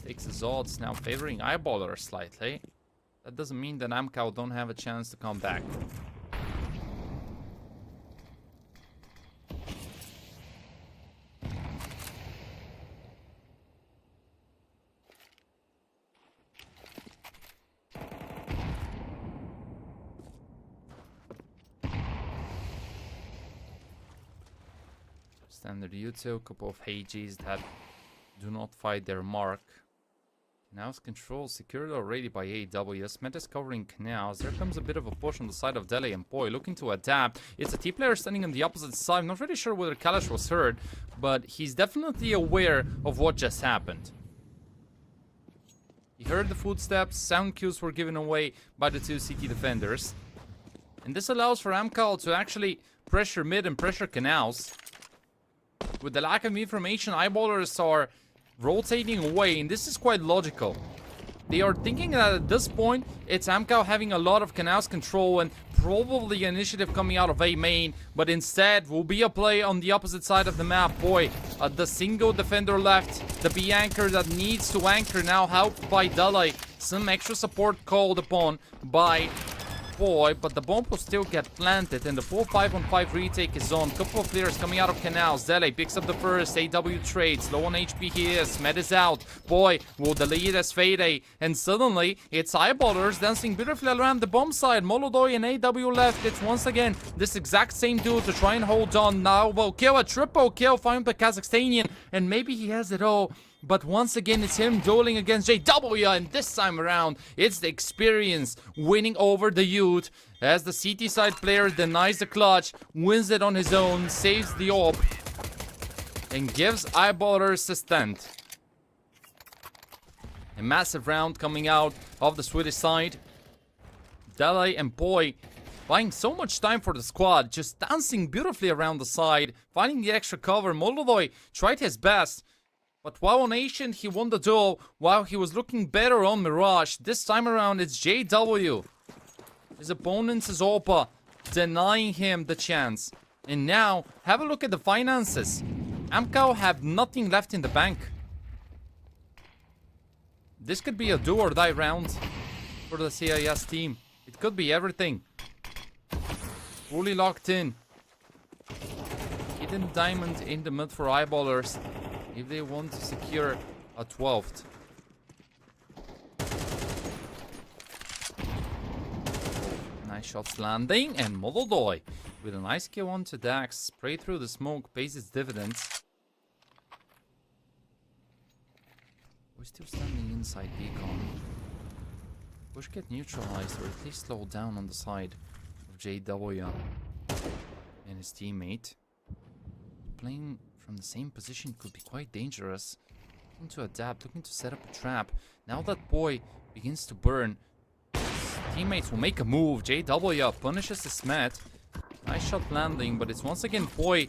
Takes his odds now favoring Eyeballer slightly. That doesn't mean that Amcal don't have a chance to come back. Standard util, couple of Hages that do not fight their mark. Now it's controlled, secured already by AWS. Met is covering canals. There comes a bit of a push on the side of Dele and Boy looking to adapt. It's a T-player standing on the opposite side. I'm not really sure whether Kalash was hurt, but he's definitely aware of what just happened. He heard the footsteps, sound cues were given away by the two CT defenders. And this allows for Amcal to actually pressure mid and pressure canals. With the lack of information, eyeballers are rotating away, and this is quite logical. They are thinking that at this point, it's Amcal having a lot of canals control and probably initiative coming out of A main, but instead will be a play on the opposite side of the map. Boy, the single defender left, the B anchor that needs to anchor now, helped by Dele. Some extra support called upon by Boy, but the bomb will still get planted, and the full 5-on-5 retake is on. Couple of players coming out of canals. Dele picks up the first. AW trades. Low on HP he is. Med is out. Boy will delete as Fade, and suddenly it's eyeballers dancing beautifully around the bomb side. Molodoy and AW left. It's once again this exact same dude to try and hold on. Now will kill a triple kill. Find the Kazakhstanian, and maybe he has it all. But once again, it's him dueling against JW, and this time around, it's the experience winning over the youth as the CT side player denies the clutch, wins it on his own, saves the AWP, and gives eyeballers a stand. A massive round coming out of the Swedish side. Dele and Boy buying so much time for the squad, just dancing beautifully around the side, finding the extra cover. Molodoy tried his best. But while on Ancient, he won the duel while he was looking better on Mirage. This time around, it's JW. His opponent is Opa, denying him the chance. And now, have a look at the finances. Amcal have nothing left in the bank. This could be a do or die round for the CIS team. It could be everything. Fully locked in. Hidden diamond in the mid for eyeballers if they want to secure a 12th. Nice shots landing, and Molodoy with a nice kill onto Dax. Spray through the smoke, pays its dividends. We're still standing inside Beacon. Push get neutralized, or at least slowed down on the side of JW and his teammate. Playing from the same position could be quite dangerous. Looking to adapt, looking to set up a trap. Now that Boy begins to burn, his teammates will make a move. JW punishes his met. Nice shot landing, but it's once again Boy,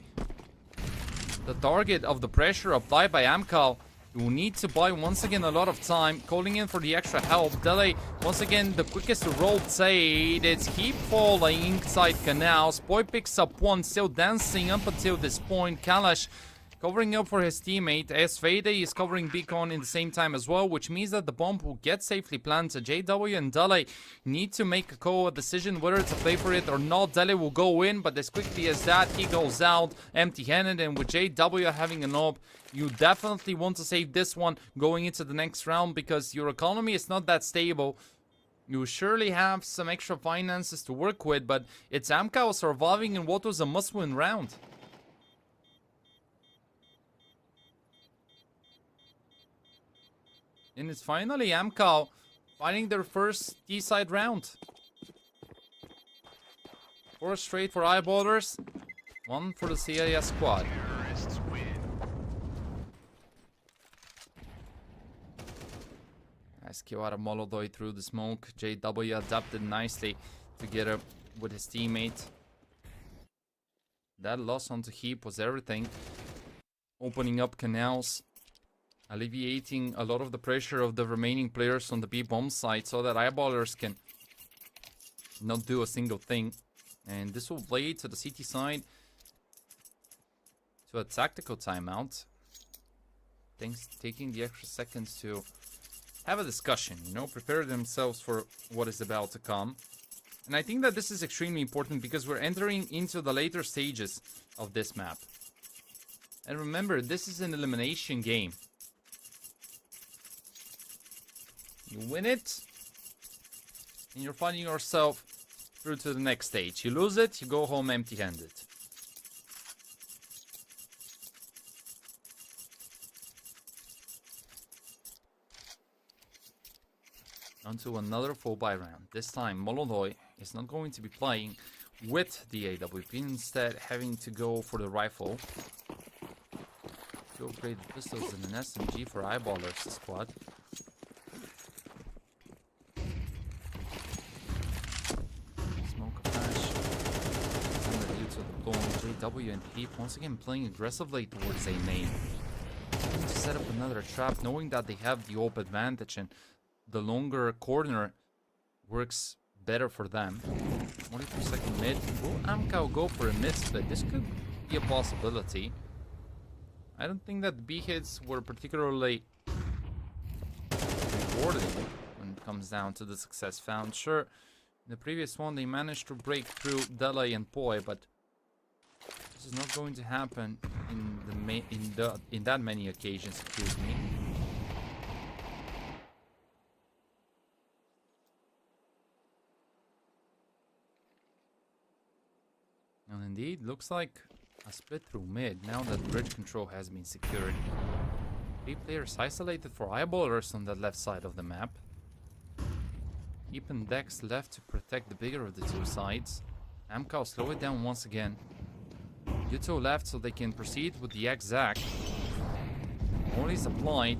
the target of the pressure applied by Amcal. You will need to buy once again a lot of time, calling in for the extra help. Dele, once again, the quickest to roll Zaid. It's keep falling inside canals. Boy picks up one, still dancing up until this point. Kalash covering up for his teammate. As Fade is covering Beacon in the same time as well, which means that the bomb will get safely planted. JW and Dele need to make a call, a decision whether to play for it or not. Dele will go in, but as quickly as that, he goes out empty-handed. And with JW having an AWP, you definitely want to save this one going into the next round, because your economy is not that stable. You surely have some extra finances to work with, but it's Amcal surviving in what was a must-win round. And it's finally Amcal fighting their first T-side round. 4 straight for eyeballers, 1 for the CIS squad. Nice kill out of Molodoy through the smoke. JW adapted nicely together with his teammate. That loss onto Heap was everything. Opening up canals, alleviating a lot of the pressure of the remaining players on the B bomb side so that eyeballers can not do a single thing. And this will lead to the CT side to a tactical timeout. Thanks, taking the extra seconds to have a discussion, you know, prepare themselves for what is about to come. And I think that this is extremely important because we're entering into the later stages of this map. And remember, this is an elimination game. You win it, and you're finding yourself through to the next stage. You lose it, you go home empty-handed. onto another full buy round. This time, Molodoi is not going to be playing with the AWP, instead having to go for the rifle. To upgrade the pistols and an SMG for Eyeballers squad. Smoke a flash. Under due to the blown JW and Peep once again playing aggressively towards A main. Trying to set up another trap, knowing that they have the AWP advantage and the longer corner works better for them. 40% mid. Will Amcal go for a mid split? This could be a possibility. I don't think that B hits were particularly rewarding when it comes down to the success found. Sure, in the previous one they managed to break through Dele and Poi, but this is not going to happen in that many occasions. Excuse me. And indeed, looks like a split through mid now that bridge control has been secured. 3 players isolated for Eyeballers on the left side of the map. Keeping Dex left to protect the bigger of the two sides. Amcal slow it down once again. Yuto left so they can proceed with the exact. Molly's applied.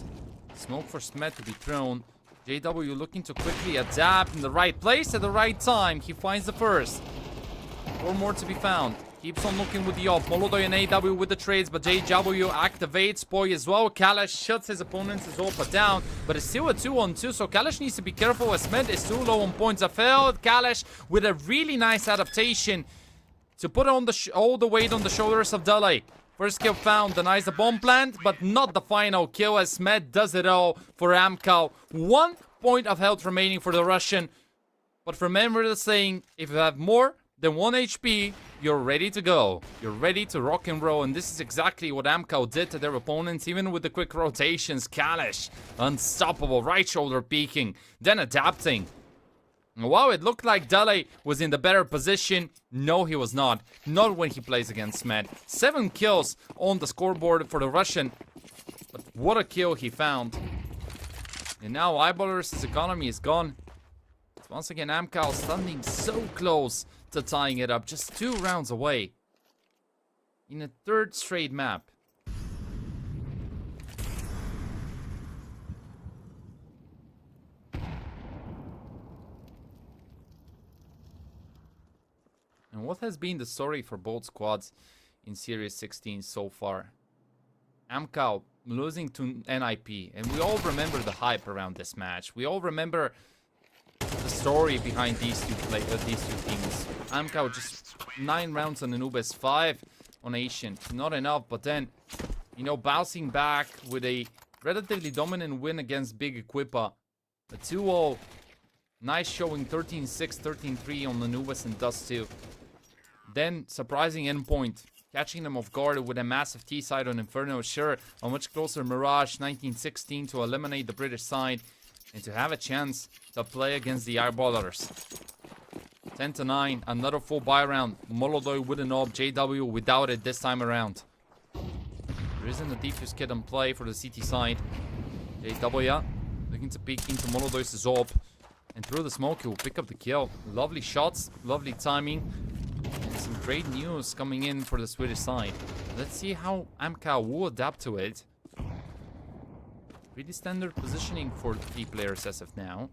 Smoke for Smet to be thrown. JW looking to quickly adapt in the right place at the right time. He finds the first. 4 more to be found. Keeps on looking with the op. Molodoi and AW with the trades, but JW activates Poi as well. Kalash shuts his opponent's Zopa down, but it's still a 2-on-2, so Kalash needs to be careful as Smed is too low on points of failed. Kalash with a really nice adaptation to put on all the weight on the shoulders of Dele. First kill found, denies the bomb plant, but not the final kill as Smed does it all for Amcal. 1 point of health remaining for the Russian. But remember the saying, if you have more than 1 HP, you're ready to go. You're ready to rock and roll, and this is exactly what Amcal did to their opponents, even with the quick rotations. Kalash, unstoppable, right shoulder peeking, then adapting. Wow, it looked like Dele was in the better position. No, he was not. Not when he plays against Smed. 7 kills on the scoreboard for the Russian, but what a kill he found. And now Eyeballers' economy is gone. Once again, Amcal standing so close to tying it up, just 2 rounds away in a 3rd straight map. And what has been the story for both squads in Series 16 so far? Amcal losing to NIP, and we all remember the hype around this match. We all remember the story behind these two teams. Amcal just 9 rounds on Anubis, 5 on Asian. Not enough, but then, you know, bouncing back with a relatively dominant win against Big Equipa. A 2-0. Nice showing, 13-6, 13-3 on Anubis and Dust 2. Then, surprising endpoint. Catching them off guard with a massive T-side on Inferno. Sure, a much closer Mirage, 1916 to eliminate the British side. And to have a chance to play against the Eyeballers. 10-9, another full buy round. Molodoi with an AWP, JW without it this time around. There isn't a defuse kit on play for the CT side. JW looking to peek into Molodoi's AWP. And through the smoke, he will pick up the kill. Lovely shots, lovely timing. And some great news coming in for the Swedish side. Let's see how Amcal will adapt to it. Pretty standard positioning for the 3 players as of now.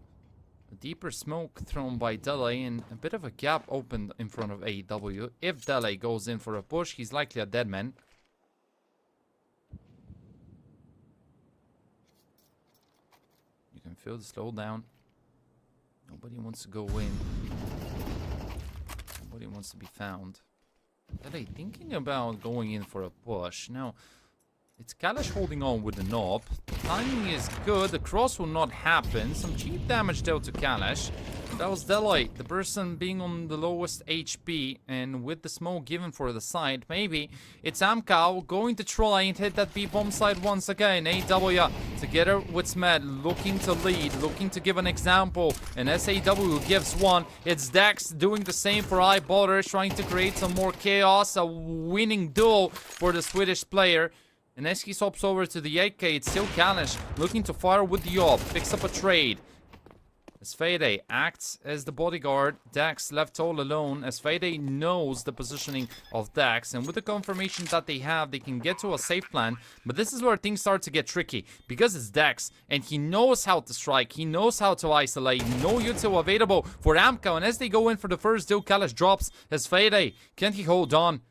A deeper smoke thrown by Dele and a bit of a gap opened in front of AEW. If Dele goes in for a push, he's likely a dead man. You can feel the slowdown. Nobody wants to go in. Nobody wants to be found. Dele thinking about going in for a push. Now, it's Kalash holding on with the knob. The timing is good. The cross will not happen. Some cheap damage dealt to Kalash. That was Dele, the person being on the lowest HP. And with the smoke given for the side, maybe it's Amcal going to try and hit that B-bomb side once again. AW together with Smed looking to lead, looking to give an example. And SAW gives one. It's Dex doing the same for Eyeballers, trying to create some more chaos. A winning duel for the Swedish player. And as he swaps over to the 8K, it's still Kalash looking to fire with the AWP. Picks up a trade. as Fade acts as the bodyguard. Dax left all alone as Fade knows the positioning of Dax, and with the confirmation that they have, they can get to a safe plan. But this is where things start to get tricky, because it's Dax and he knows how to strike, he knows how to isolate. No util available for Amco, and as they go in for the first deal, Kalash drops as Fade. Can he hold on?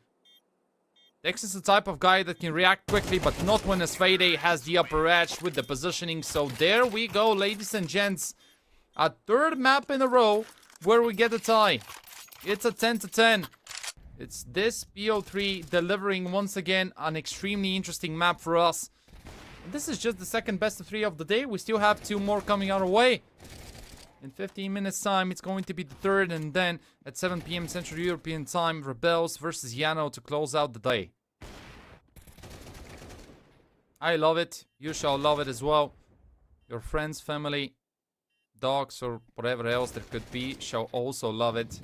Dax is the type of guy that can react quickly, but not when Asfade has the upper edge with the positioning. So there we go, ladies and gents. A third map in a row where we get a tie. It's a 10-10. It's this BO3 delivering once again an extremely interesting map for us. And this is just the second best of 3 of the day. We still have 2 more coming our way. In 15 minutes time, it's going to be the third, and then at 7 PM Central European time, Rebels versus Yano to close out the day. I love it. You shall love it as well. Your friends, family, dogs, or whatever else there could be shall also love it.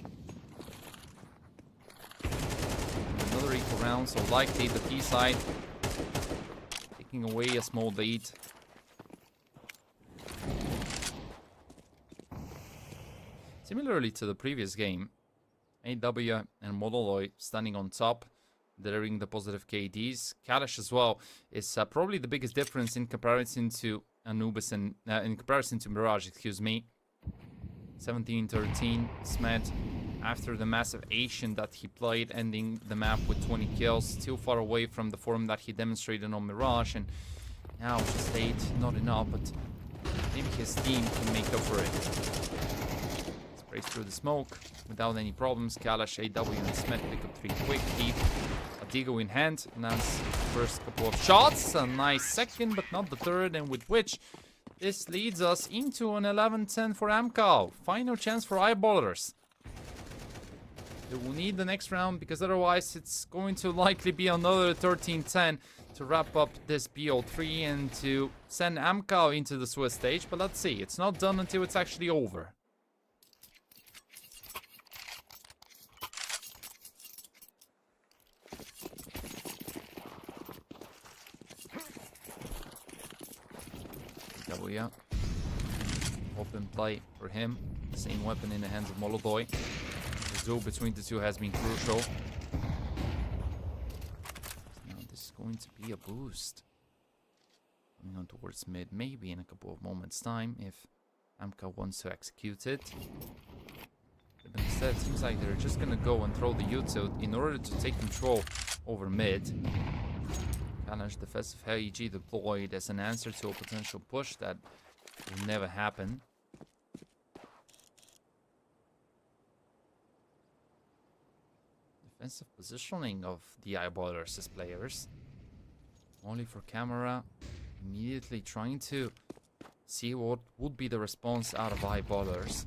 Another equal round, so likely the T side taking away a small lead. Similarly to the previous game, AW and Modoloy standing on top, delivering the positive KDs. Kalash as well is probably the biggest difference in comparison to Anubis and in comparison to Mirage, excuse me. 17-13, Smed, after the massive Asian that he played, ending the map with 20 kills, still far away from the form that he demonstrated on Mirage, and now just 8, not enough, but maybe his team can make up for it. Sprays through the smoke without any problems. Kalash, AW, and Smed pick up 3 quick. Keep a Digo in hand. Lands first couple of shots. A nice second, but not the third. And with which this leads us into an 11-10 for Amcal. Final chance for Eyeballers. They will need the next round, because otherwise it's going to likely be another 13-10 to wrap up this BO3 and to send Amcal into the Swiss stage. But let's see. It's not done until it's actually over. Yeah. Open play for him. Same weapon in the hands of Molodoy. The duel between the two has been crucial. Now this is going to be a boost. Coming on towards mid, maybe in a couple of moments' time, if Amka wants to execute it. But instead, it seems like they're just gonna go and throw the util in order to take control over mid. Kalash defensive HEG deployed as an answer to a potential push that will never happen. Defensive positioning of the Eyeballers as players. Only for camera. Immediately trying to see what would be the response out of Eyeballers.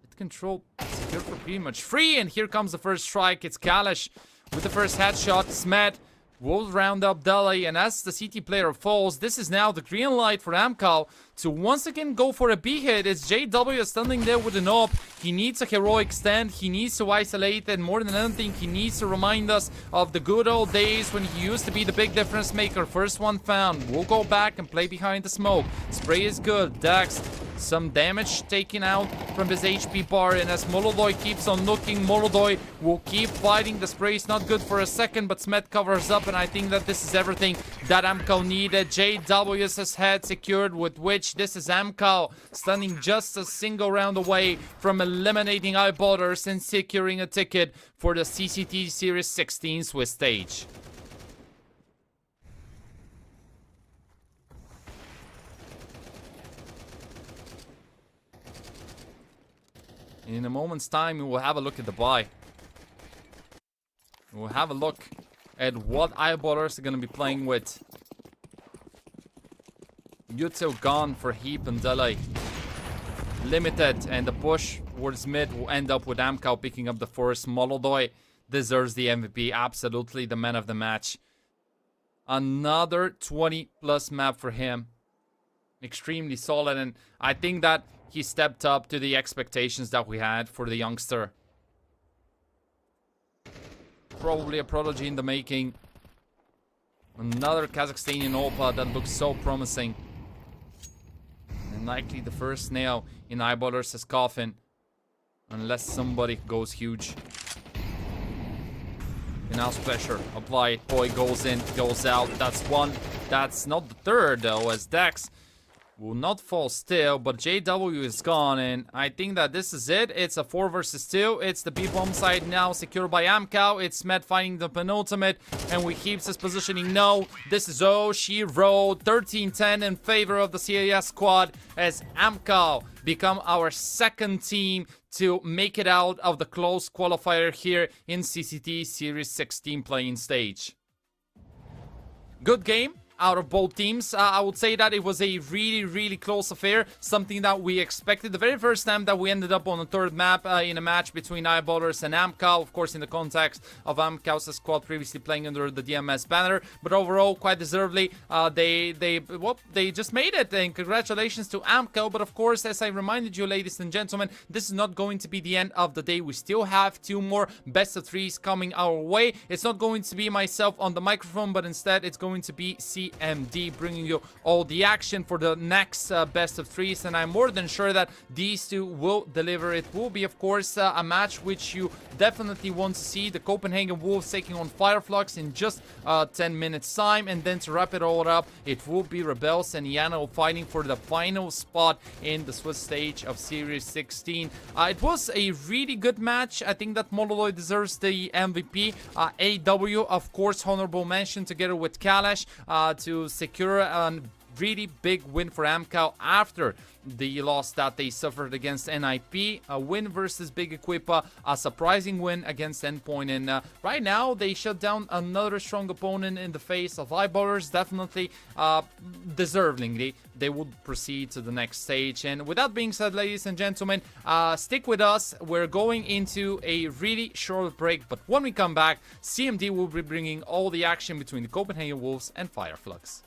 Hit control secured for pretty much free, and here comes the first strike. It's Kalash with the first headshot. Smed will round up Delhi, and as the CT player falls, this is now the green light for Amcal to once again go for a B hit. It's JW standing there with an op. He needs a heroic stand, he needs to isolate, and more than anything, he needs to remind us of the good old days when he used to be the big difference maker. First one found. We'll go back and play behind the smoke. Spray is good. Dax, some damage taken out from his HP bar, and as Molodoy keeps on looking, Molodoy will keep fighting. The spray is not good for a second, but Smed covers up, and I think that this is everything that Amcal needed. JW's head secured, with which this is Amcal standing just a single round away from eliminating Eyeballers and securing a ticket for the CCT Series 16 Swiss stage. In a moment's time, we will have a look at the buy. We'll have a look at what Eyeballers are going to be playing with. Util gone for Heap and Delay. Limited, and the push towards mid will end up with Amcal picking up the first. Molodoy deserves the MVP. Absolutely the man of the match. Another 20+ map for him. Extremely solid, and I think that he stepped up to the expectations that we had for the youngster. Probably a prodigy in the making. Another Kazakhstanian OPA that looks so promising. And Likely the first nail in Eyeballers' coffin. Unless somebody goes huge. Now pressure applied. Boy goes in, goes out. That's one. That's not the third though, as Dex will not fall still, but JW is gone, and I think that this is it. It's a 4 versus 2. It's the B-bomb side now secured by Amcal. It's Med fighting the penultimate, and we keeps his positioning. No, this is Oshiro. 13-10 in favor of the CAS squad as Amcal become our second team to make it out of the close qualifier here in CCT Series 16 playing stage. Good game out of both teams. I would say that it was a really close affair, something that we expected. The very first time that we ended up on the third map in a match between Eyeballers and Amcal, of course in the context of Amcal's squad previously playing under the DMS banner, but overall quite deservedly they just made it, and congratulations to Amcal. But of course, as I reminded you, ladies and gentlemen, this is not going to be the end of the day. We still have 2 more best of 3s coming our way. It's not going to be myself on the microphone, but instead it's going to be CMD bringing you all the action for the next best of 3s, and I'm more than sure that these two will deliver. It will be, of course, a match which you definitely want to see. The Copenhagen Wolves taking on Fireflux in just 10 minutes time, and then to wrap it all up, it will be Rebels and Yano fighting for the final spot in the Swiss stage of Series 16. It was a really good match. I think that Mololoy deserves the MVP. AW, of course, honorable mention together with Kalash to secure a really big win for Amcal after the loss that they suffered against NIP. A win versus Big Equipa, a surprising win against Endpoint, and right now they shut down another strong opponent in the face of Eyeballers. Definitely deservingly they would proceed to the next stage. And with that being said, ladies and gentlemen, stick with us. We're going into a really short break, but when we come back, CMD will be bringing all the action between the Copenhagen Wolves and Fireflux.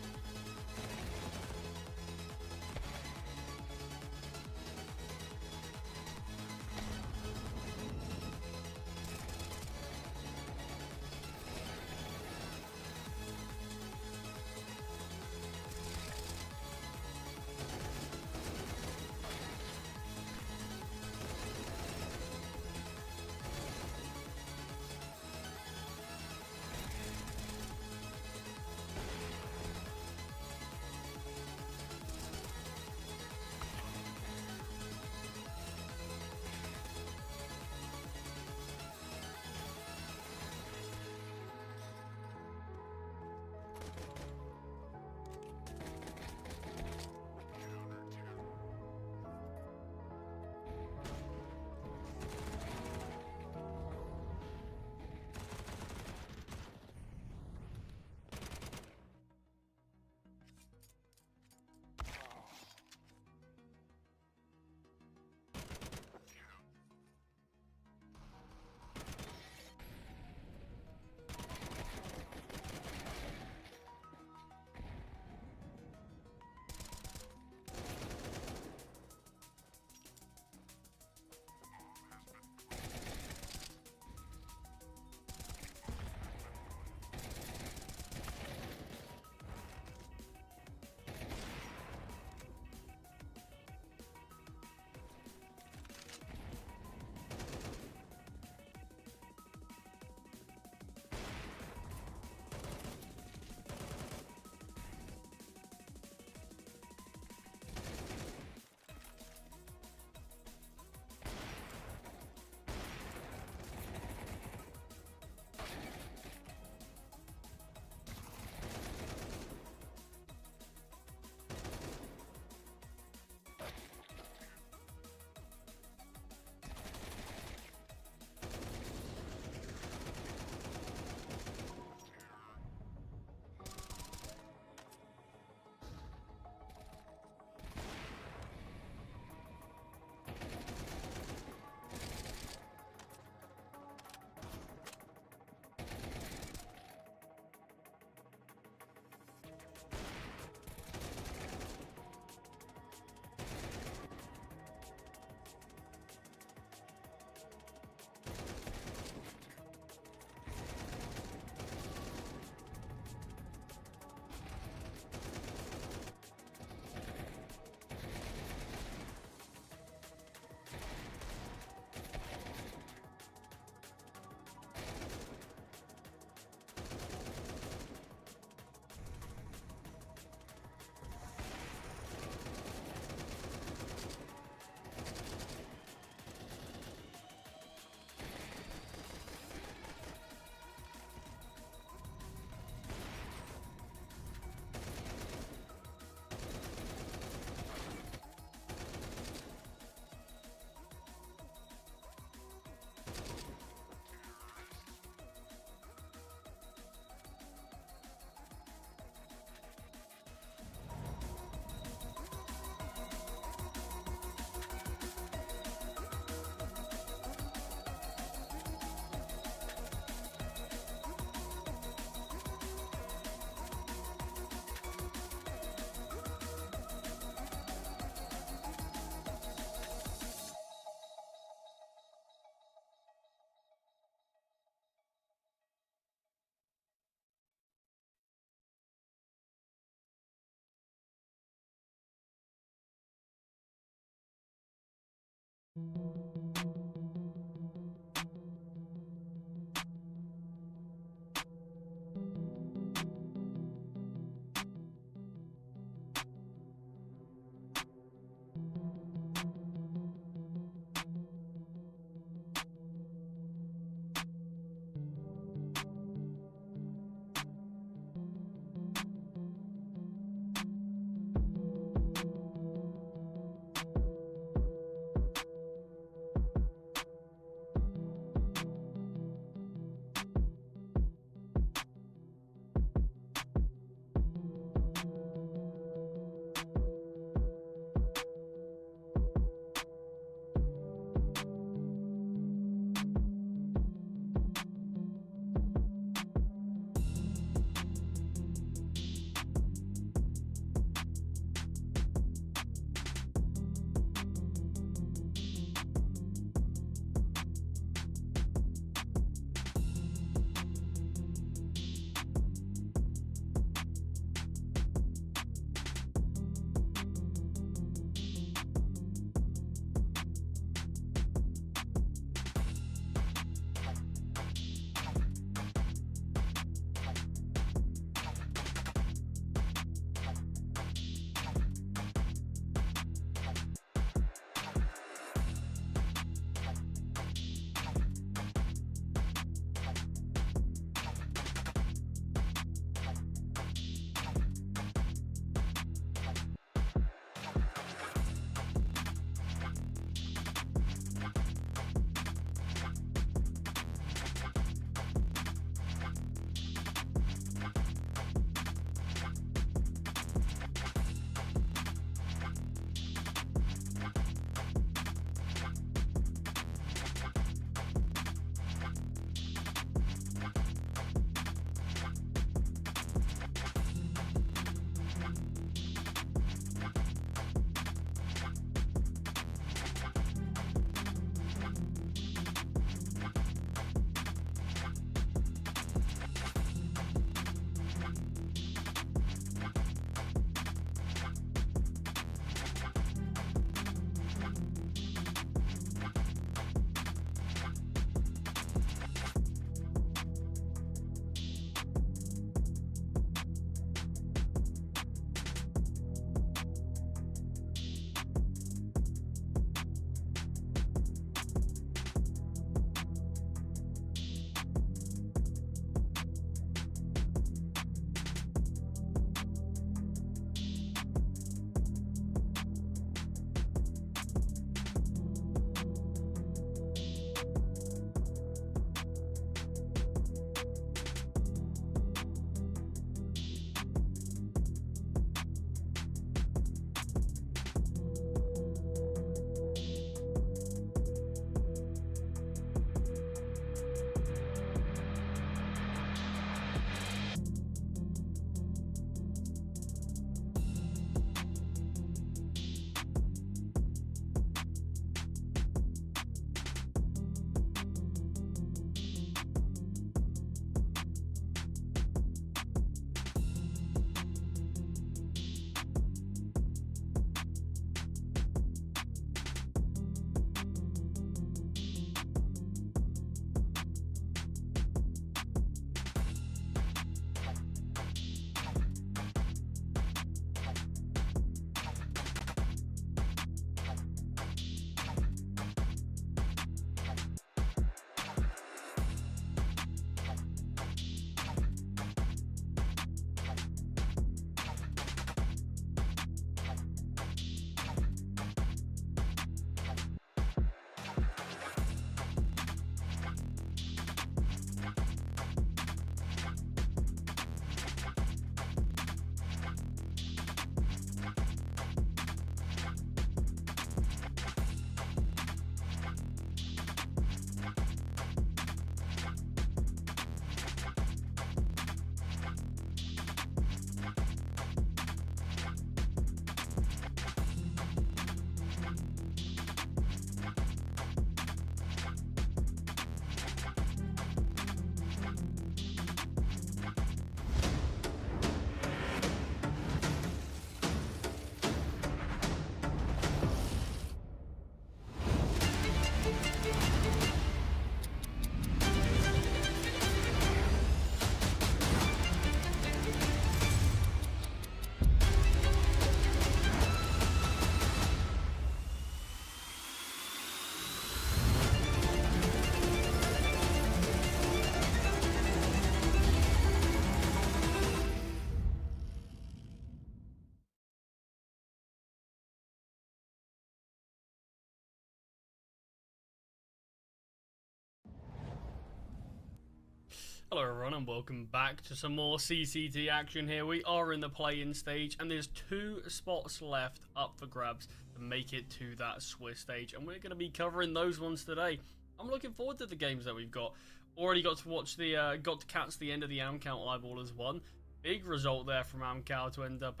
Hello everyone and welcome back to some more CCT action here. We are in the play-in stage and there's 2 spots left up for grabs to make it to that Swiss stage, and we're going to be covering those ones today. I'm looking forward to the games that we've got. Already got to watch the, got to catch the end of the Amcal Eyeballers one. Big result there from Amcal to end up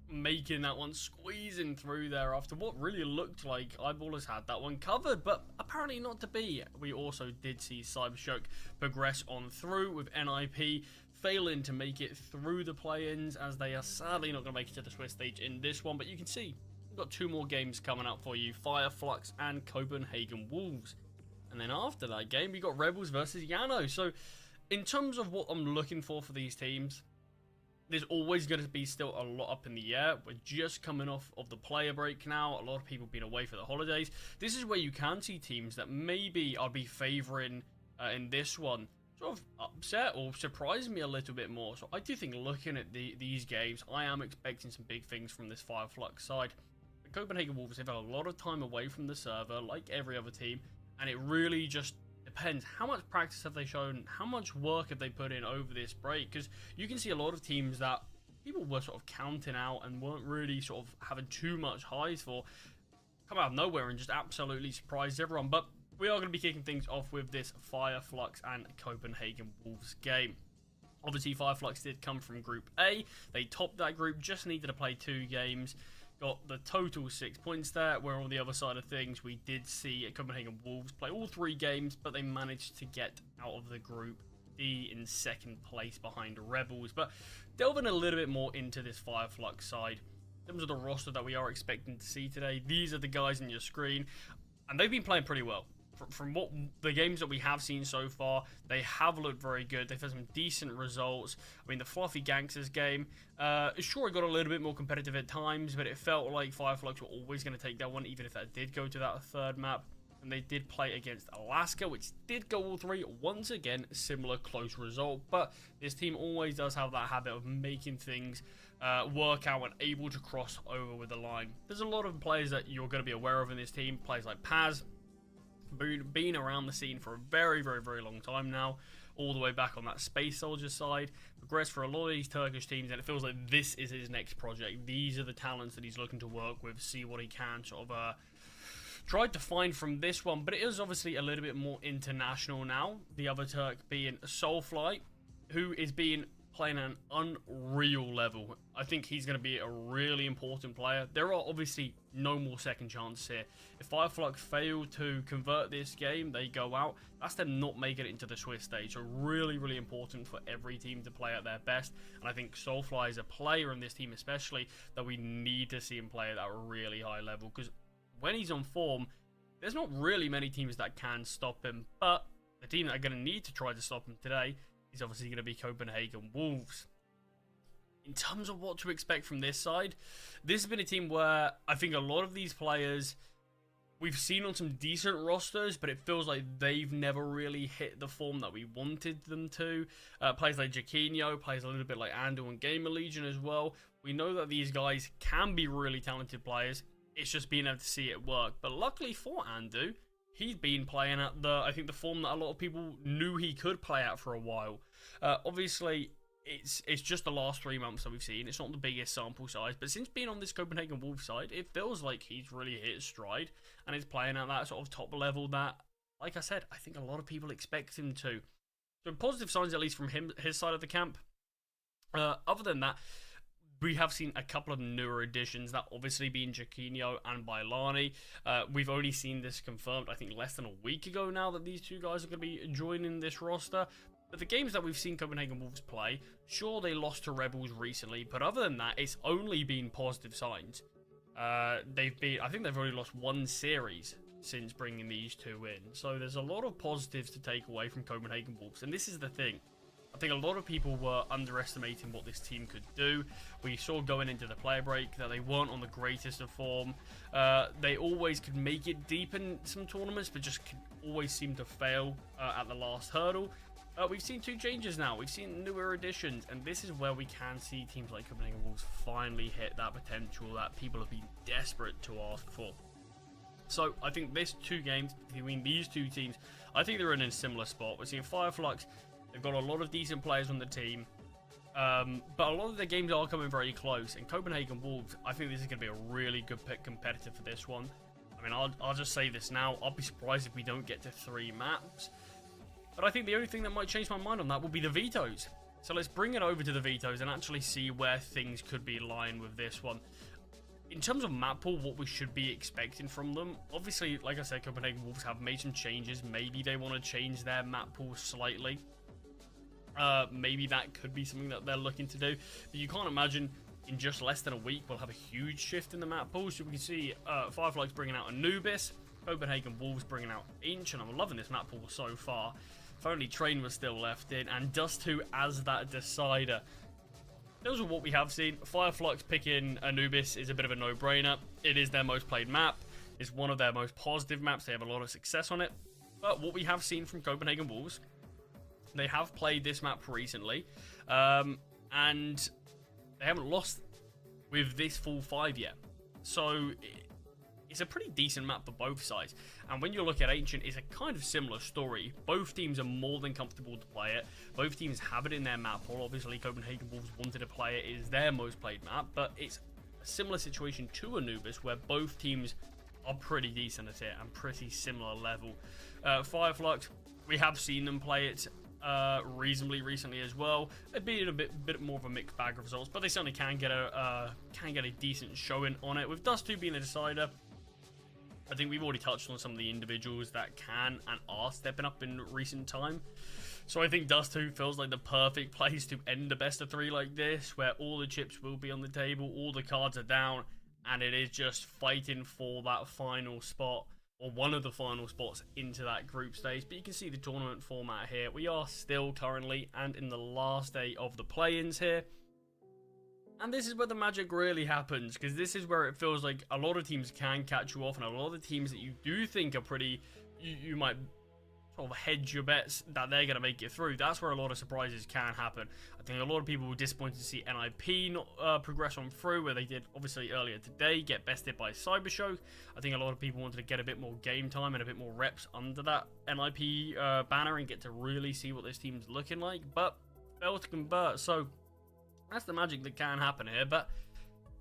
making that one, squeezing through there after what really looked like Eyeballers had that one covered, but apparently not to be. We also did see Cybershock progress on through, with NIP failing to make it through the play-ins, as they are sadly not going to make it to the Swiss stage in this one. But you can see we've got 2 more games coming up for you: Fireflux and Copenhagen Wolves. And then after that game we got Rebels versus Yano. So in terms of what I'm looking for these teams, there's always going to be still a lot up in the air. We're just coming off of the player break now. A lot of people been away for the holidays. This is where you can see teams that maybe I'll be favouring in this one sort of upset or surprise me a little bit more. So I do think, looking at these games, I am expecting some big things from this Fireflux side. The Copenhagen Wolves have had a lot of time away from the server, like every other team, and it really just depends. How much practice have they shown? How much work have they put in over this break? Because you can see a lot of teams that people were sort of counting out and weren't really sort of having too much highs for, come out of nowhere and just absolutely surprised everyone. But we are going to be kicking things off with this Fireflux and Copenhagen Wolves game. Obviously, Fireflux did come from Group A. They topped that group, just needed to play 2 games. Got the total 6 points there, where on the other side of things, we did see Copenhagen Wolves play all 3 games, but they managed to get out of the Group D in 2nd place behind Rebels. But delving a little bit more into this Fireflux side, in terms of the roster that we are expecting to see today, these are the guys on your screen, and they've been playing pretty well. From what the games that we have seen so far, they have looked very good. They've had some decent results. I mean, the Fluffy Gangsters game, sure, it got a little bit more competitive at times, but it felt like Fireflux were always going to take that one, even if that did go to that 3rd map. And they did play against Alaska, which did go all 3. Once again, similar close result. But this team always does have that habit of making things work out and able to cross over with the line. There's a lot of players that you're going to be aware of in this team. Players like Paz, been around the scene for a very, very, very long time now, all the way back on that Space Soldier side, progressed for a lot of these Turkish teams, and it feels like this is his next project. These are the talents that he's looking to work with, see what he can sort of tried to find from this one. But it is obviously a little bit more international now, the other Turk being Soulfly, who is playing at an unreal level. I think he's going to be a really important player. There are obviously no more second chances here. If Fireflux fail to convert this game, they go out. That's them not making it into the Swiss stage. So really, really important for every team to play at their best. And I think Soulfly is a player in this team especially that we need to see him play at a really high level, because when he's on form, there's not really many teams that can stop him. But the team that are going to need to try to stop him today is obviously going to be Copenhagen Wolves. In terms of what to expect from this side, this has been a team where I think a lot of these players we've seen on some decent rosters, but it feels like they've never really hit the form that we wanted them to. Players like Jaquinho, players a little bit like Andu and Gamer Legion as well. We know that these guys can be really talented players. It's just being able to see it work. But luckily for Andu, he's been playing at I think the form that a lot of people knew he could play at for a while. Obviously, it's just the last 3 months that we've seen. It's not the biggest sample size, but since being on this Copenhagen Wolves side, it feels like he's really hit his stride and is playing at that sort of top level that, like I said, I think a lot of people expect him to. So positive signs, at least from his side of the camp. Other than that, we have seen a couple of newer additions, that obviously being Jaquinho and Bailani. We've only seen this confirmed, I think, less than a week ago now, that these 2 guys are going to be joining this roster. But the games that we've seen Copenhagen Wolves play, sure, they lost to Rebels recently, but other than that, it's only been positive signs. I think they've only lost 1 series since bringing these 2 in. So there's a lot of positives to take away from Copenhagen Wolves, and this is the thing. I think a lot of people were underestimating what this team could do. We saw going into the player break that they weren't on the greatest of form. They always could make it deep in some tournaments, but just could always seem to fail at the last hurdle. We've seen 2 changes now. We've seen newer additions, and this is where we can see teams like Copenhagen Wolves finally hit that potential that people have been desperate to ask for. So I think this 2 games between these 2 teams, I think they're in a similar spot. We're seeing Fireflux. They've got a lot of decent players on the team. But a lot of their games are coming very close. And Copenhagen Wolves, I think this is going to be a really good pick competitive for this one. I mean, I'll just say this now. I'll be surprised if we don't get to 3 maps. But I think the only thing that might change my mind on that will be the vetoes. So let's bring it over to the vetoes and actually see where things could be lying with this one. In terms of map pool, what we should be expecting from them, obviously, like I said, Copenhagen Wolves have made some changes. Maybe they want to change their map pool slightly. Maybe that could be something that they're looking to do. But you can't imagine in just less than a week we'll have a huge shift in the map pool. So we can see Firefly's bringing out Anubis, Copenhagen Wolves bringing out Ancient. I'm loving this map pool so far. If only Train was still left in, and Dust 2 as that decider. Those are what we have seen. Fireflux picking Anubis is a bit of a no-brainer. It is their most played map. It's one of their most positive maps. They have a lot of success on it. But what we have seen from Copenhagen Wolves, they have played this map recently, and they haven't lost with this full 5 yet. So it's a pretty decent map for both sides. And when you look at Ancient, it's a kind of similar story. Both teams are more than comfortable to play it. Both teams have it in their map pool. Obviously, Copenhagen Wolves wanted to play it. It is their most played map. But it's a similar situation to Anubis, where both teams are pretty decent at it and pretty similar level. Fireflux, we have seen them play it reasonably recently as well. It'd be a bit more of a mixed bag of results, but they certainly can get a decent showing on it. With Dust 2 being a decider, I think we've already touched on some of the individuals that can and are stepping up in recent time. So I think Dust 2 feels like the perfect place to end a best of 3 like this, where all the chips will be on the table, all the cards are down, and it is just fighting for that final spot, or one of the final spots into that group stage. But you can see the tournament format here. We are still currently and in the last day of the play-ins here. And this is where the magic really happens, because this is where it feels like a lot of teams can catch you off, and a lot of the teams that you do think are pretty, you might sort of hedge your bets that they're going to make it through. That's where a lot of surprises can happen. I think a lot of people were disappointed to see NIP not progress on through, where they did obviously earlier today get bested by Cybershow. I think a lot of people wanted to get a bit more game time and a bit more reps under that NIP banner and get to really see what this team's looking like, but failed to convert. So that's the magic that can happen here. But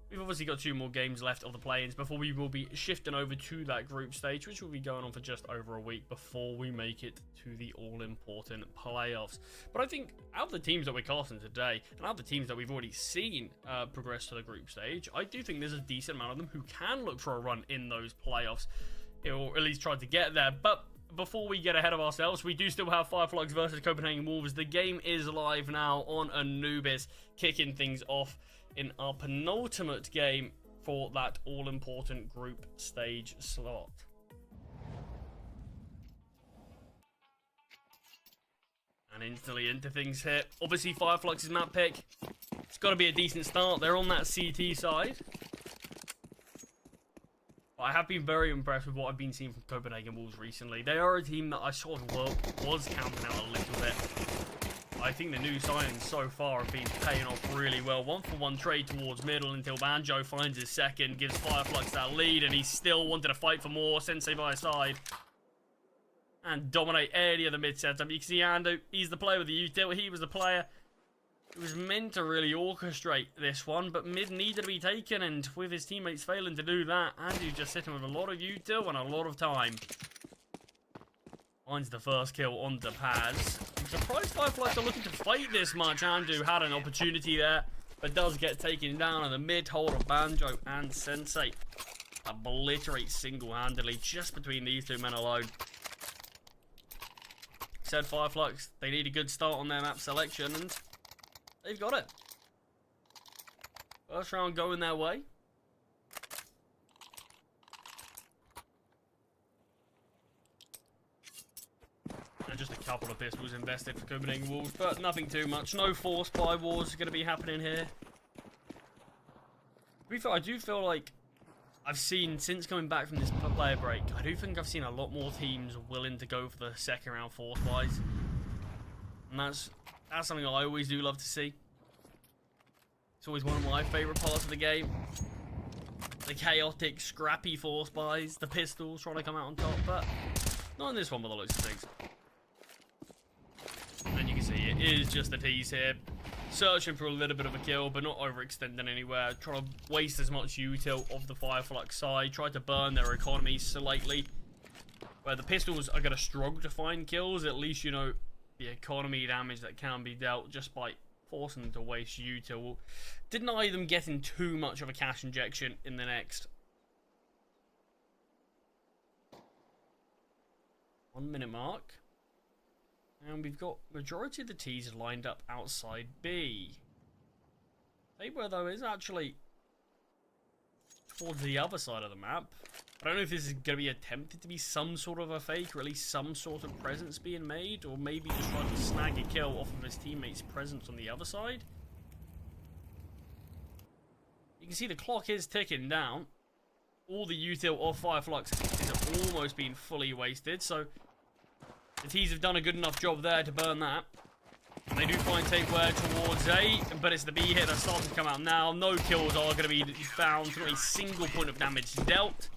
we've obviously got 2 more games left of the play-ins before we will be shifting over to that group stage, which will be going on for just over a week before we make it to the all-important playoffs. But I think out of the teams that we're casting today, and out of the teams that we've already seen progress to the group stage, I do think there's a decent amount of them who can look for a run in those playoffs, or at least try to get there. But before we get ahead of ourselves, we do still have Fireflux versus Copenhagen Wolves. The game is live now on Anubis, kicking things off in our penultimate game for that all-important group stage slot. And instantly into things here. Obviously, Fireflux's map pick, it's got to be a decent start. They're on that CT side. I have been very impressed with what I've been seeing from Copenhagen Wolves recently. They are a team that I sort of was counting out a little bit. I think the new signings so far have been paying off really well. 1-for-1 trade towards middle until Banjo finds his second, gives Fireflux that lead, and he still wanted to fight for more. Sensei by his side. And dominate any of the mid setup. You can see Andu, he's the player with the util. He was the player who was meant to really orchestrate this one, but mid needed to be taken, and with his teammates failing to do that, Andu just sitting with a lot of util and a lot of time. Finds the first kill onto Paz. I'm surprised Fireflies are looking to fight this much. Andu had an opportunity there, but does get taken down in the mid hold of Banjo and Sensei. Obliterates single-handedly just between these 2 men alone. Said Fireflux, they need a good start on their map selection, and they've got it. First round going their way. And just a couple of pistols invested for Copenhagen Wolves, but nothing too much. No force buy wars going to be happening here. I do feel like I've seen, since coming back from this player break, I do think I've seen a lot more teams willing to go for the second round force buys. And that's something I always do love to see. It's always one of my favourite parts of the game. The chaotic, scrappy force buys, the pistols trying to come out on top, but not in this one by the looks of things. And you can see, it is just the T's here. Searching for a little bit of a kill, but not overextending anywhere. Trying to waste as much util of the Fireflux side. Try to burn their economy slightly. Where the pistols are going to struggle to find kills, at least, you know, the economy damage that can be dealt just by forcing them to waste util will deny them getting too much of a cash injection in the next 1 minute mark. And we've got majority of the T's lined up outside B. Sabre, though, is actually towards the other side of the map. I don't know if this is going to be attempted to be some sort of a fake, or at least some sort of presence being made, or maybe just trying to snag a kill off of his teammate's presence on the other side. You can see the clock is ticking down. All the util of Fireflux is almost being fully wasted, so the T's have done a good enough job there to burn that. And they do find Tapeware towards A, but it's the B hit that's starting to come out now. No kills are going to be found, not a single point of damage dealt.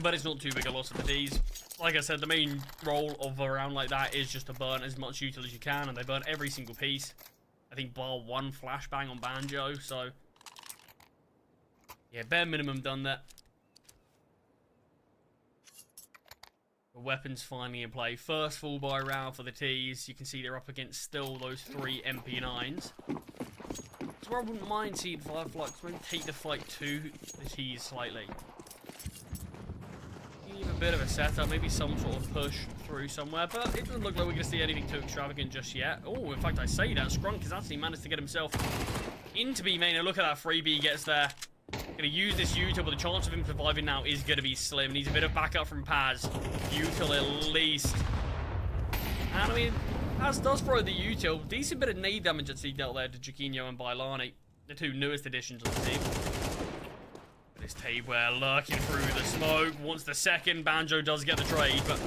But it's not too big a loss for the T's. Like I said, the main role of a round like that is just to burn as much util as you can, and they burn every single piece. I think bar one flashbang on Banjo, so yeah, bare minimum done there. The weapons finally in play. First full buy round for the T's. You can see they're up against still those 3 MP9s. So I wouldn't mind seeing Fireflux maybe take the fight to the T's slightly. Give a bit of a setup, maybe some sort of push through somewhere, but it doesn't look like we're going to see anything too extravagant just yet. Oh, in fact, I say that. Scrunk has actually managed to get himself into B main, and look at that freebie he gets there. Going to use this util, but the chance of him surviving now is going to be slim. Needs a bit of backup from Paz. Util at least. And I mean, Paz does throw the util. Decent bit of nade damage that's he dealt there to Jaquinho and Bailani, the 2 newest additions on the team. This Tapeware lurking through the smoke. Once the second, Banjo does get the trade, but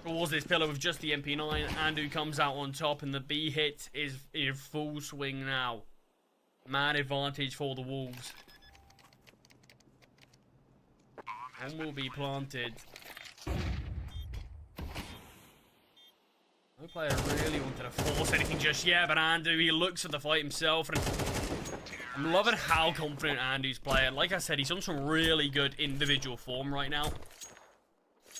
towards this pillar with just the MP9, Andu comes out on top, and the B hit is in full swing now. Man advantage for the Wolves. And will be planted. No player really wanted to force anything just yet, but Andu, he looks for the fight himself. And I'm loving how confident Andu's playing. Like I said, he's on some really good individual form right now.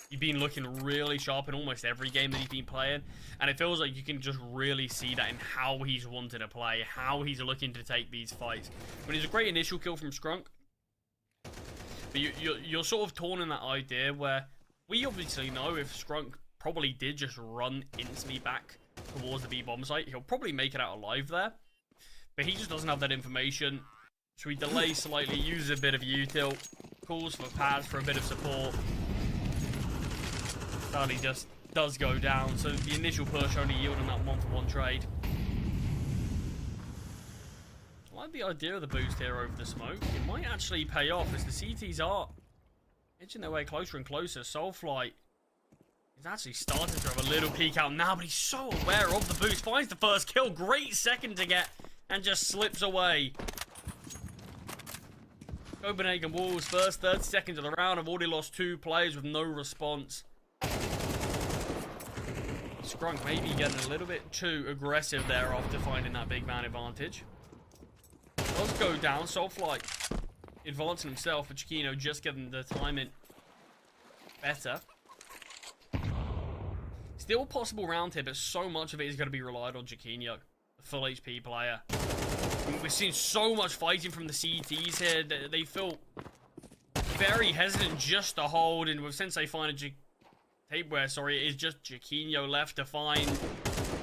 He's been looking really sharp in almost every game that he's been playing. And it feels like you can just really see that in how he's wanted to play, how he's looking to take these fights. But it's a great initial kill from Scrunk. But you're sort of torn in that idea where we obviously know if Scrunk probably did just run instantly back towards the B-bomb site, he'll probably make it out alive there. But he just doesn't have that information. So he delays slightly, uses a bit of util, calls for Paz for a bit of support. Sadly just does go down, so the initial push only yielding that 1-for-1 trade. I like the idea of the boost here over the smoke. It might actually pay off as the CTs are edging their way closer and closer. Soulfly is actually starting to have a little peek out now, but he's so aware of the boost. Finds the first kill. Great second to get and just slips away. Copenhagen Wolves, first 30 seconds of the round, have already lost 2 players with no response. Scrunk maybe getting a little bit too aggressive there after finding that big man advantage. Does go down. Soulfly advancing himself, but Chiquino just getting the timing better. Still a possible round here, but so much of it is going to be relied on Chiquino, the full HP player. We're seeing so much fighting from the CTs here. They feel very hesitant just to hold, and with Sensei finding Tapeware, sorry, it is just Chiquino left to find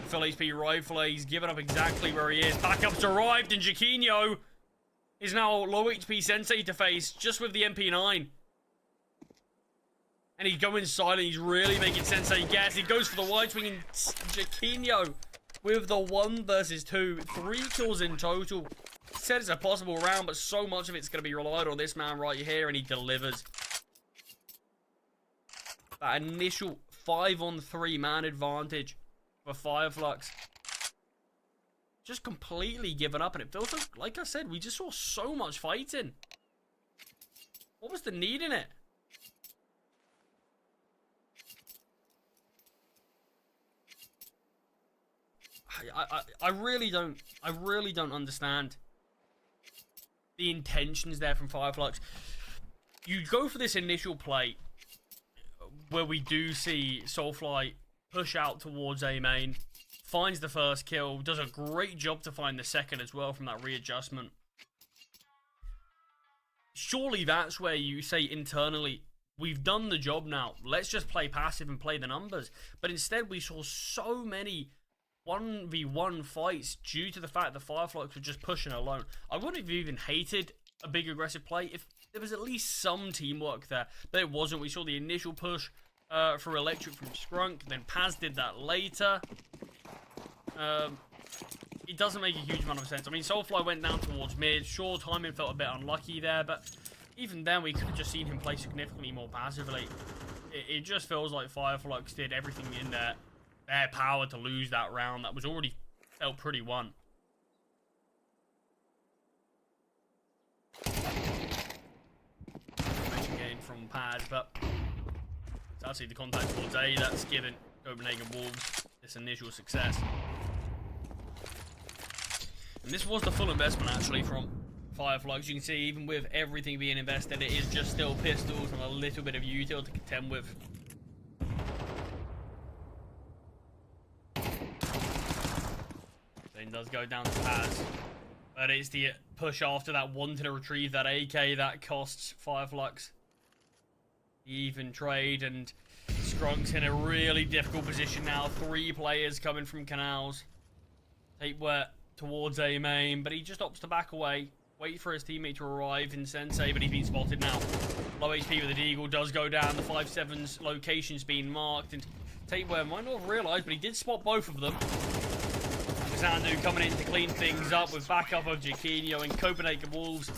full HP rifler. He's given up exactly where he is. Backup's arrived, and Chiquino is now low HP Sensei to face just with the MP9. And he's going silent. He's really making Sensei guess. He goes for the wide swing, and Chiquino with the 1 versus 2. 3 kills in total. Said it's a possible round, but so much of it's going to be relied on this man right here, and he delivers. That initial 5-on-3 man advantage for Fireflux just completely given up, and it feels like I said, we just saw so much fighting. What was the need in it? I really don't understand the intentions there from Fireflux. You go for this initial play where we do see Soulfly push out towards A main, finds the first kill, does a great job to find the second as well from that readjustment. Surely that's where you say internally, we've done the job now, let's just play passive and play the numbers. But instead we saw so many 1v1 fights due to the fact that Fireflux were just pushing alone. I wouldn't have even hated a big aggressive play if there was at least some teamwork there, but it wasn't. We saw the initial push for Electric from Scrunk, then Paz did that later. It doesn't make a huge amount of sense. I mean, Soulfly went down towards mid. Sure, timing felt a bit unlucky there, but even then we could have just seen him play significantly more passively. It just feels like Fireflux did everything in their power to lose that round that was already felt pretty won. Gain from Pad, but it's actually the contact towards A that's given Copenhagen Wolves this initial success. And this was the full investment actually from Fireflux. You can see even with everything being invested, it is just still pistols and a little bit of util to contend with. Then does go down to Paz. But it's the push after that wanting to retrieve that AK that costs Fireflux the even trade, and Skrunk's in a really difficult position now. 3 players coming from Canals. Take wet towards A main, but he just opts to back away. Wait for his teammate to arrive in Sensei, but he's been spotted now. Low HP with the Deagle does go down. The 5-7's location's been marked, and Tateware might not have realised, but he did spot both of them. Zandu coming in to clean things up with backup of Jaquinho, and Copenhagen Wolves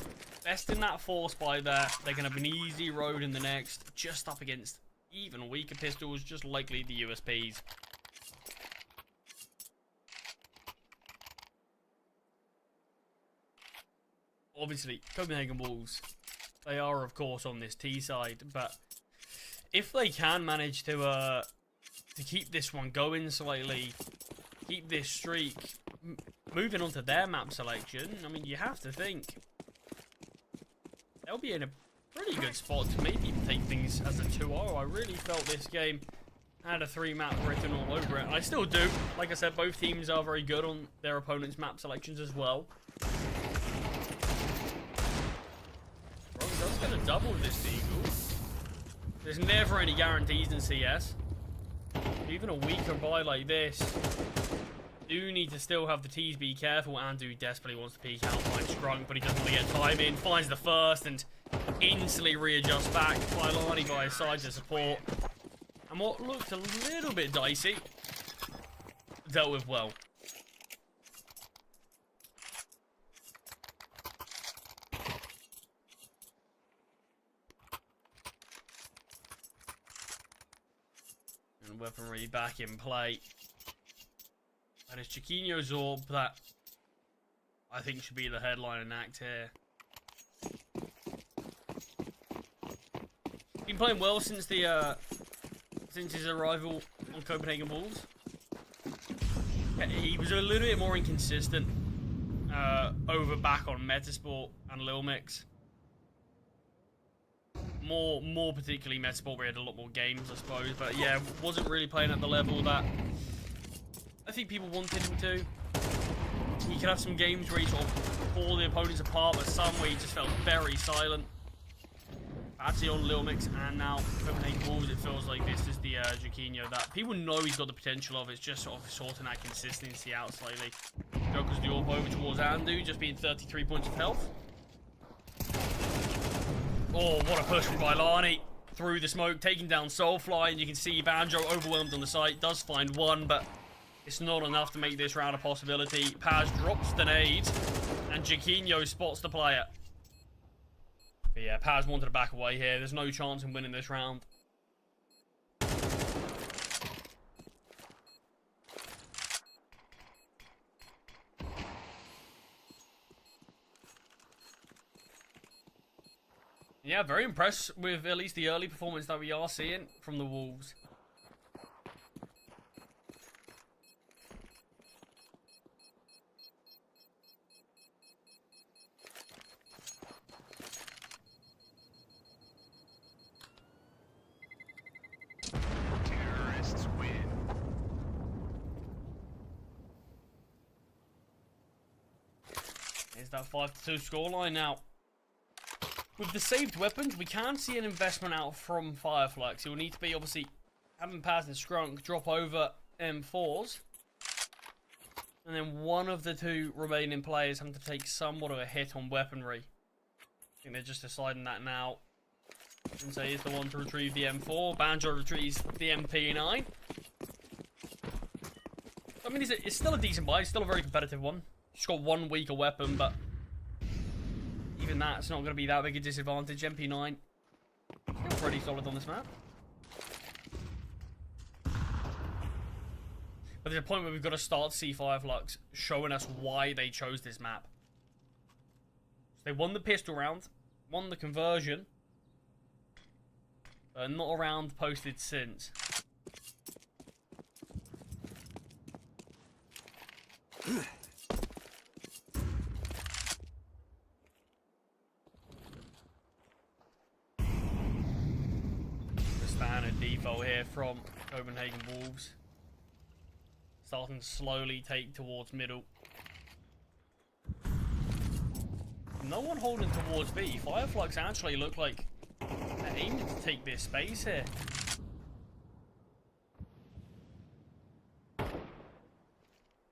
best in that force by there. They're going to have an easy road in the next, just up against even weaker pistols, just likely the USPs. Obviously, Copenhagen Wolves, they are of course on this T side, but if they can manage to keep this one going slightly, keep this streak moving on to their map selection, I mean, you have to think they'll be in a pretty good spot to maybe take things as a 2-0. I really felt this game had a 3 map written all over it. I still do. Like I said, both teams are very good on their opponent's map selections as well. Rogue's going to double this Eagle. There's never any guarantees in CS. Even a weaker buy like this, do need to still have the T's be careful. Andu desperately wants to peek out, finds Scrunk, but he doesn't want to get time in. Finds the first and instantly readjusts back. Filani by his side to support. And what looked a little bit dicey, dealt with well. And weaponry back in play. And it's Jaquinho's Orb that I think should be the headline and act here. Been playing well since the since his arrival on Copenhagen Wolves. He was a little bit more inconsistent over back on Metasport and Lil Mix. More particularly Metasport, where he had a lot more games, I suppose. But yeah, wasn't really playing at the level that I think people wanted him to. He could have some games where he sort of pulled the opponents apart, but some where he just felt very silent. Actually on Lil Mix and now Copenhagen Wolves, it feels like this is the Jaquinho that people know he's got the potential of. It's just sort of sorting that consistency out slightly. Joker's the orb over towards Andu, just being 33 points of health. Oh, what a push from Bailani through the smoke, taking down Soulfly, and you can see Banjo overwhelmed on the site, does find one, but it's not enough to make this round a possibility. Paz drops the nade, and Jaquinho spots the player. But yeah, Paz wanted to back away here. There's no chance in winning this round. Yeah, very impressed with at least the early performance that we are seeing from the Wolves. Here's that 5-2 scoreline now. With the saved weapons, we can see an investment out from Fireflux. It will need to be, obviously, having Paz and Skrunk drop over M4s. And then one of the two remaining players having to take somewhat of a hit on weaponry. I think they're just deciding that now. Sensei is the one to retrieve the M4. Banjo retrieves the MP9. I mean, it's still a decent buy. It's still a very competitive one. It's got one weaker weapon, but even that's not going to be that big a disadvantage. MP9 still pretty solid on this map. But there's a point where we've got to start to see Fireflux showing us why they chose this map. So they won the pistol round, won the conversion, but not a round posted since. The standard default here from Copenhagen Wolves. Starting to slowly take towards middle. No one holding towards B. Fireflux actually look like they're aiming to take this space here.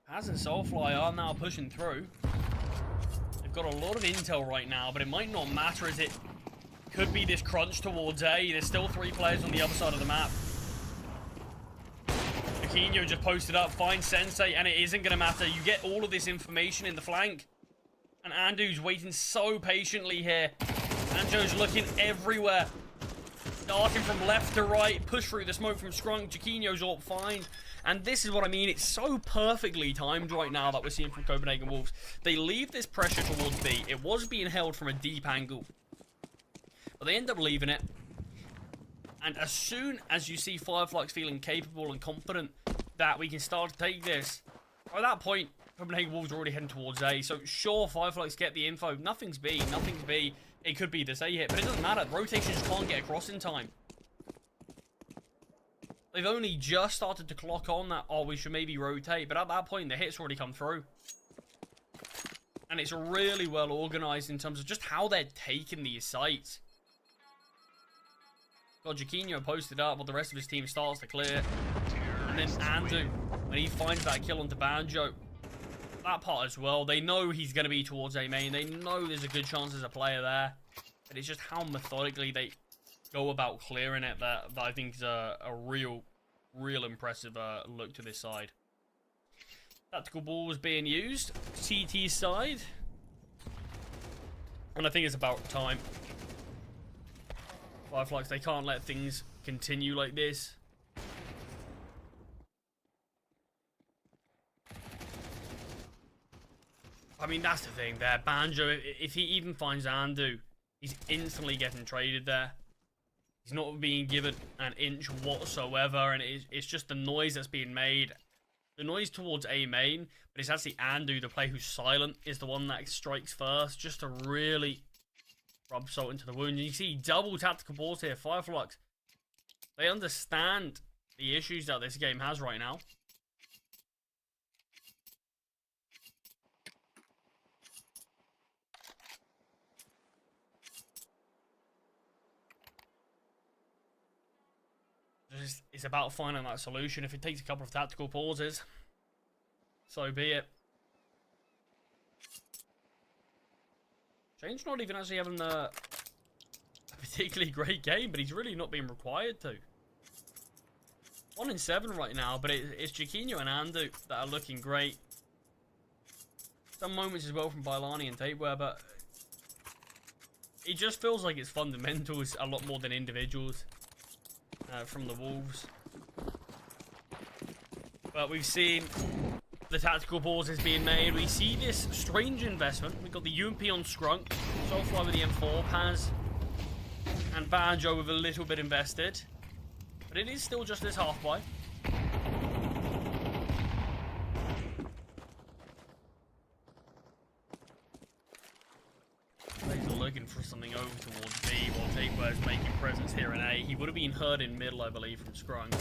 Paz and Soulfly are now pushing through. They've got a lot of intel right now, but it might not matter as it could be this crunch towards A. There's still 3 players on the other side of the map. Aquino just posted up, finds Sensei, and it isn't going to matter. You get all of this information in the flank. And Andu's waiting so patiently here. Anjo's looking everywhere. Darting from left to right, push through the smoke from Skrunk. Jaquinho's AWP finds. And this is what I mean, it's so perfectly timed right now that we're seeing from Copenhagen Wolves. They leave this pressure towards B. It was being held from a deep angle, but they end up leaving it. And as soon as you see Fireflux feeling capable and confident that we can start to take this, at that point, Copenhagen Wolves are already heading towards A. So sure, Fireflux get the info. Nothing's B, nothing's B. It could be this A hit, but it doesn't matter. Rotations can't get across in time. They've only just started to clock on that, oh, we should maybe rotate. But at that point, the hits already come through. And it's really well organized in terms of just how they're taking these sites. Got Jaquinho posted up while the rest of his team starts to clear. And then Andu, when he finds that kill onto Banjo, that part as well, they know he's going to be towards A main. They know there's a good chance there's a player there. But it's just how methodically they go about clearing it that I think is a real impressive look to this side. Tactical ball was being used. CT side. And I think it's about time. Fireflux, they can't let things continue like this. I mean, that's the thing there. Banjo, if he even finds Andu, he's instantly getting traded there. He's not being given an inch whatsoever, and it's just the noise that's being made. The noise towards A main, but it's actually Andu, the player who's silent, is the one that strikes first, just to really rub salt into the wound. And you see double tactical balls here. Fireflux, they understand the issues that this game has right now. It's about finding that solution. If it takes a couple of tactical pauses, so be it. Shane's not even actually having a particularly great game, but he's really not being required to. 1 in 7 right now, but it's Jaquinho and Andu that are looking great. Some moments as well from Bailani and Tapeware, but it just feels like it's fundamentals a lot more than individuals. From the Wolves. But we've seen the tactical pauses being made. We see this strange investment. We've got the UMP on Skrunk, Soulfly with the M4, Paz and Banjo with a little bit invested. But it is still just this half buy. Looking for something over towards B while Tapeware is making presence here in A. He would have been heard in middle, I believe, from Skrunk.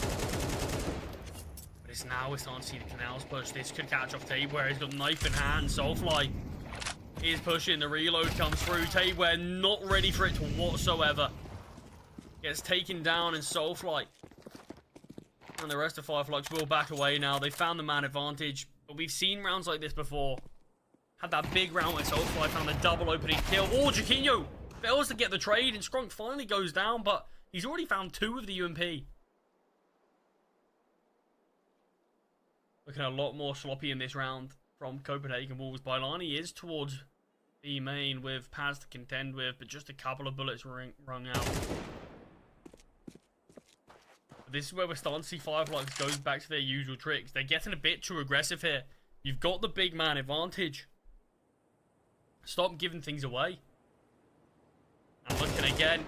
But it's now we're starting to see the canals push. This could catch off Tapeware. He's got knife in hand. Soulfly is pushing. The reload comes through. Tabeware not ready for it whatsoever. Gets taken down in Soulfly. And the rest of Fireflux will back away now. They found the man advantage. But we've seen rounds like this before. Had that big round where Soulfly found the double opening kill. Oh, Jaquinho fails to get the trade, and Scrunk finally goes down, but he's already found 2 of the UMP. Looking a lot more sloppy in this round from Copenhagen Wolves. Bailani is towards the main with Paz to contend with, but just a couple of bullets rung out. This is where we're starting to see Fireflux goes back to their usual tricks. They're getting a bit too aggressive here. You've got the big man advantage. Stop giving things away. And looking again.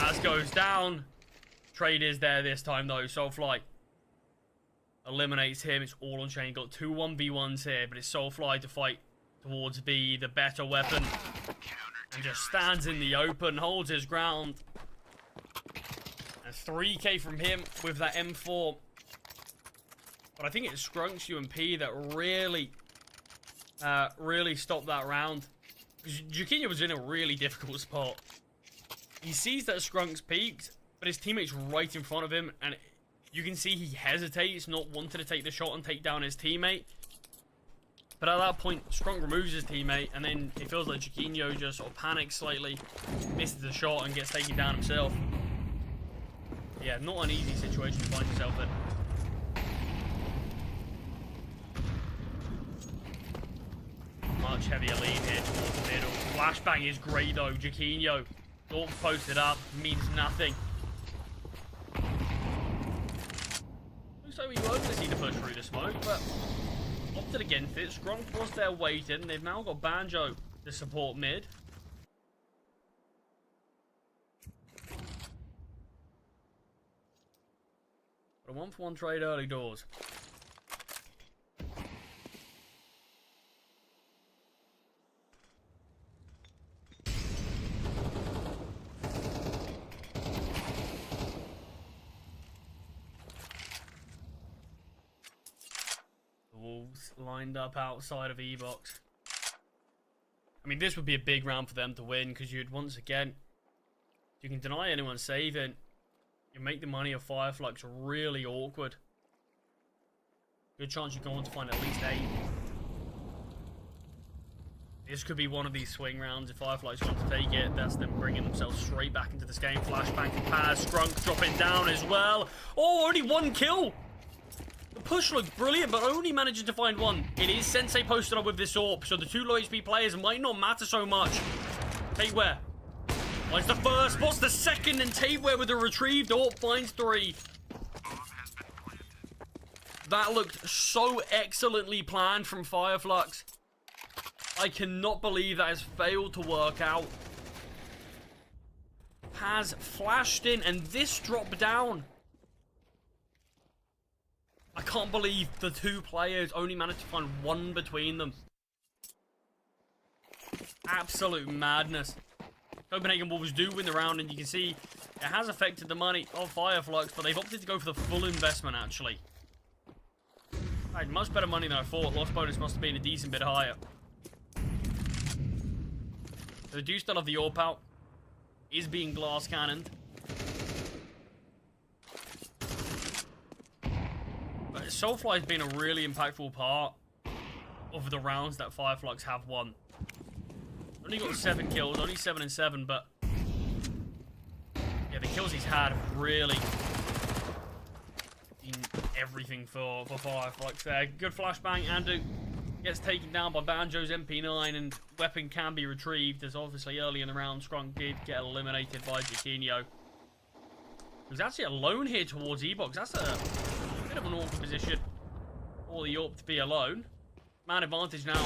As goes down. Trade is there this time though. Soulfly eliminates him. It's all on chain. Got 2 1v1s here, but it's Soulfly to fight towards B, the better weapon. And just stands in the open, holds his ground. And 3k from him with that M4. But I think it's Skrunk's UMP that really stopped that round. Jaquinho was in a really difficult spot. He sees that Skrunk's peaked, but his teammate's right in front of him, and you can see he hesitates, not wanting to take the shot and take down his teammate. But at that point, Skrunk removes his teammate, and then it feels like Jaquinho just sort of panics slightly, misses the shot, and gets taken down himself. Yeah, not an easy situation to find yourself in. Much heavier lead here towards the middle. Flashbang is great though. Jaquinho, all posted up, means nothing. Looks like we were going to see the push through the smoke, but opted against it. Scrunk was there waiting. They've now got Banjo to support mid. But a 1-for-1 trade early doors. Wolves lined up outside of E-Box. I mean, this would be a big round for them to win, because you'd once again, you can deny anyone saving. You make the money of Fireflux really awkward. Good chance you go on to find at least 8. This could be one of these swing rounds. If Fireflux want to take it, that's them bringing themselves straight back into this game. Flashbang from Paz. Scrunk dropping down as well. Oh, only 1 kill. The push looked brilliant, but only managing to find 1. It is Sensei posted up with this AWP, so the 2 low HP players might not matter so much. Tabeware finds the first, spots the second, and Tabeware with a retrieved AWP finds 3. That looked so excellently planned from Fireflux. I cannot believe that has failed to work out. Has flashed in, and this dropped down. I can't believe the 2 players only managed to find 1 between them. Absolute madness. Copenhagen Wolves do win the round, and you can see it has affected the money of Fireflux, but they've opted to go for the full investment, actually. I had much better money than I thought. Loss bonus must have been a decent bit higher. They do still have the AWP out. Is being glass cannoned. But Soulfly has been a really impactful part of the rounds that Fireflux have won. Only got 7 kills, only 7 and 7, but yeah, the kills he's had have really been everything for Fireflux there. Good flashbang. Andu gets taken down by Banjo's MP9, and weapon can be retrieved, as obviously early in the round Scrunk did get eliminated by Jaquinho. He was actually alone here towards E-Box. That's a bit of an awkward position for the AWP to be alone. Man advantage now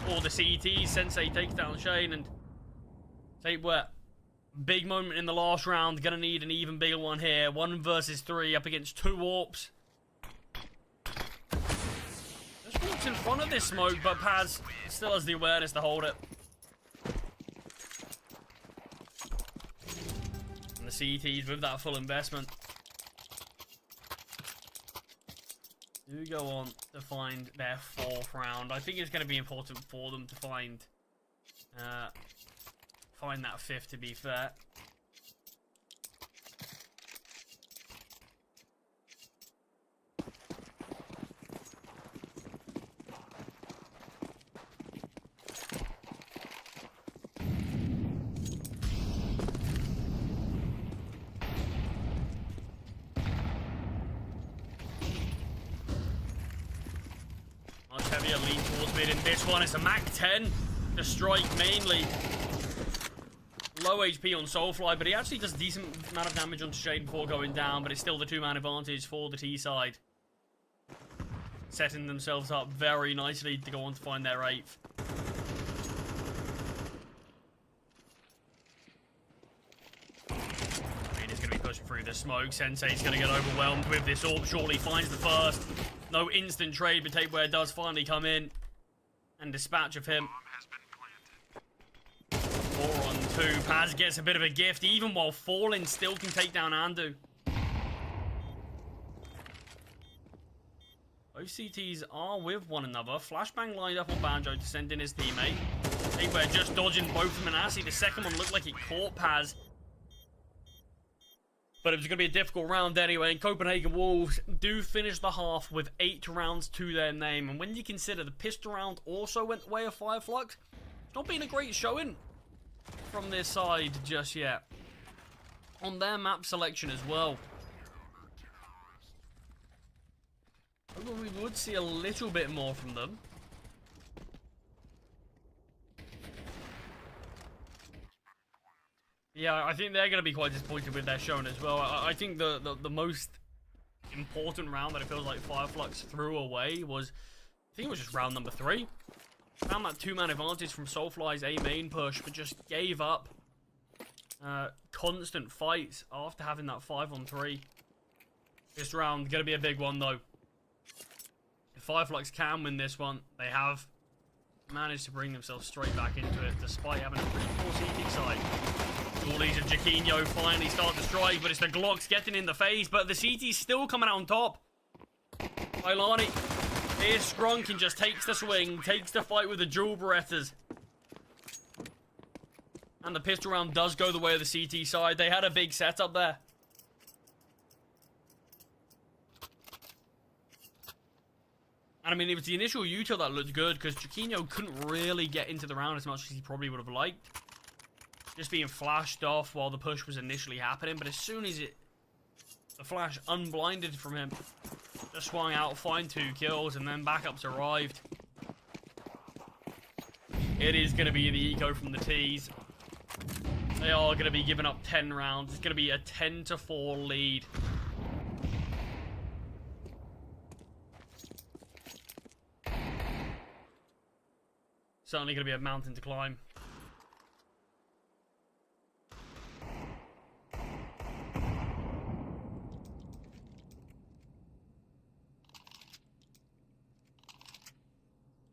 for the CT. Sensei takes down Shane, and Tabeware, big moment in the last round. Gonna need an even bigger one here. 1 versus 3 up against 2 AWPs. Just walks in front of this smoke, but Paz still has the awareness to hold it. And the CTs with that full investment do go on to find their 4th round. I think it's going to be important for them to find Find that fifth, to be fair. Much heavier lean towards mid in this one. It's a Mac 10 to strike mainly. Low HP on Soulfly, but he actually does a decent amount of damage on Shade before going down, but it's still the 2-man advantage for the T side. Setting themselves up very nicely to go on to find their 8th. He's going to be pushing through the smoke. Sensei's going to get overwhelmed with this orb. Shortly finds the first. No instant trade, but Tape Ware does finally come in and dispatch of him. 4 on 2. Paz gets a bit of a gift, even while falling, still can take down Andu. Both CTs are with one another. Flashbang lined up on Banjo to send in his teammate. Tape Ware just dodging both of them, and actually the second one looked like it caught Paz. But it was going to be a difficult round anyway, and Copenhagen Wolves do finish the half with 8 rounds to their name. And when you consider the pistol round also went the way of Fireflux, it's not been a great showing from this side just yet. On their map selection as well. Hopefully we would see a little bit more from them. Yeah, I think they're going to be quite disappointed with their showing as well. I think the most important round that it feels like Fireflux threw away was, I think it was just round number 3. Found that 2-man advantage from Soulfly's A main push, but just gave up constant fights after having that 5 on 3. This round going to be a big one though. If Fireflux can win this one, they have managed to bring themselves straight back into it, despite having a pretty poor CT side. Goalies of Jaquinho finally start to strike, but it's the Glocks getting in the face, but the CT's still coming out on top. Ilani, here's Scrunk and just takes the swing, takes the fight with the dual Berettas. And the pistol round does go the way of the CT side. They had a big setup there. And I mean, it was the initial util that looked good, because Jaquinho couldn't really get into the round as much as he probably would have liked. Just being flashed off while the push was initially happening, but as soon as the flash unblinded from him, just swung out, find 2 kills, and then backups arrived. It is going to be the eco from the T's. They are going to be giving up 10 rounds. It's going to be a 10-4 lead. Certainly going to be a mountain to climb.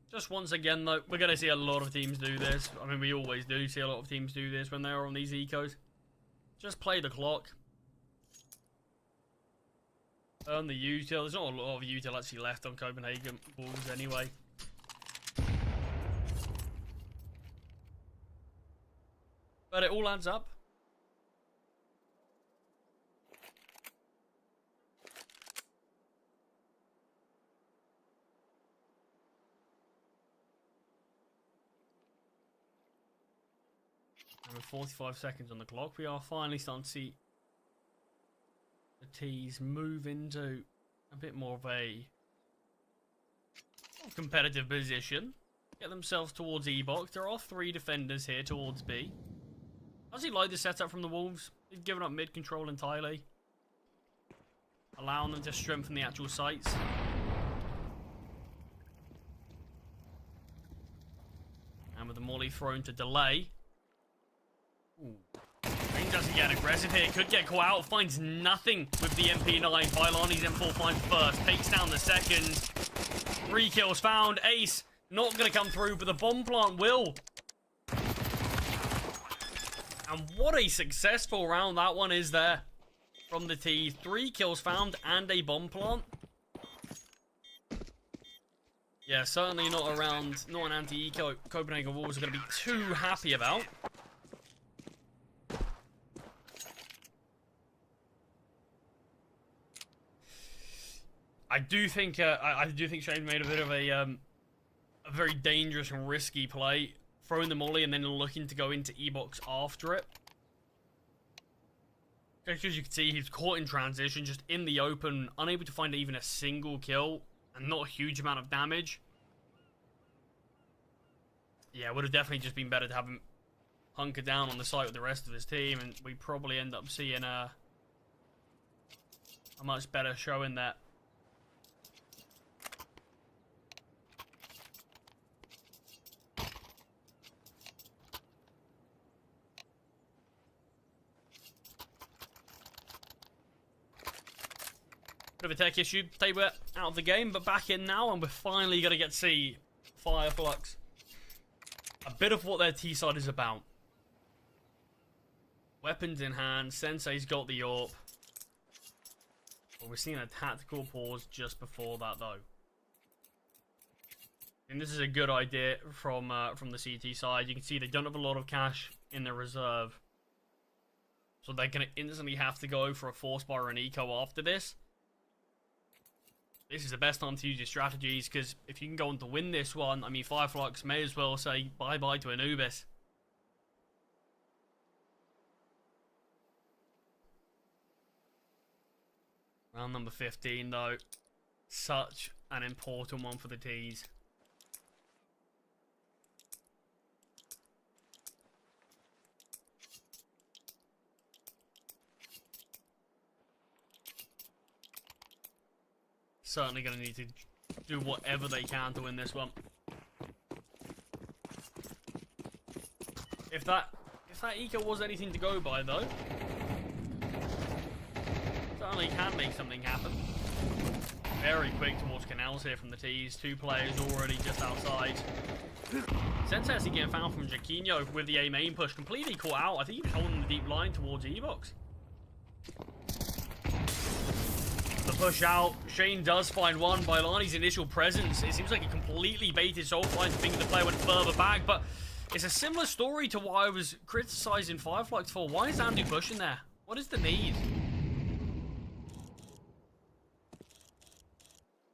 Just once again, though, we're going to see a lot of teams do this. I mean, we always do see a lot of teams do this when they're on these ecos. Just play the clock. Earn the util. There's not a lot of util actually left on Copenhagen Wolves anyway. But it all adds up. And with 45 seconds on the clock, we are finally starting to see the T's move into a bit more of a competitive position. Get themselves towards E-box. There are 3 defenders here towards B. I actually like the setup from the Wolves. They've given up mid control entirely, allowing them to strengthen the actual sites. And with the molly thrown to delay. Ooh. Green doesn't get aggressive here. Could get caught out. Finds nothing with the MP9. Bailani's M4 finds first. Takes down the second. 3 kills found. Ace not going to come through, but the bomb plant will. And what a successful round that one is there from the T. 3 kills found and a bomb plant. Yeah, certainly not an anti-eco Copenhagen Wolves are going to be too happy about. I do think Shane made a bit of a very dangerous and risky play, throwing the molly and then looking to go into E-box after it. Just as you can see, he's caught in transition, just in the open, unable to find even a single kill, and not a huge amount of damage. Yeah, it would have definitely just been better to have him hunker down on the site with the rest of his team, and we probably end up seeing a much better showing there. Bit of a tech issue. They were out of the game, but back in now, and we're finally going to get to see Fireflux. A bit of what their T-side is about. Weapons in hand. Sensei's got the AWP. Well, we're seeing a tactical pause just before that, though. And this is a good idea from the CT side. You can see they don't have a lot of cash in their reserve. So they're going to instantly have to go for a Force Bar or an Eco after this. This is the best time to use your strategies, because if you can go on to win this one, I mean, Fireflux may as well say bye-bye to Anubis. Round number 15, though. Such an important one for the T's. Certainly going to need to do whatever they can to win this one. If that eco was anything to go by, though, certainly can make something happen. Very quick towards canals here from the T's. 2 players already just outside. Sensei actually getting found from Jaquinho with the A main push. Completely caught out. I think he was holding the deep line towards E-box. The push out. Shane does find one by Lani's initial presence. It seems like he completely baited Soulfly to think the player went further back, but it's a similar story to what I was criticizing Fireflux for. Why is Andy pushing there? What is the need?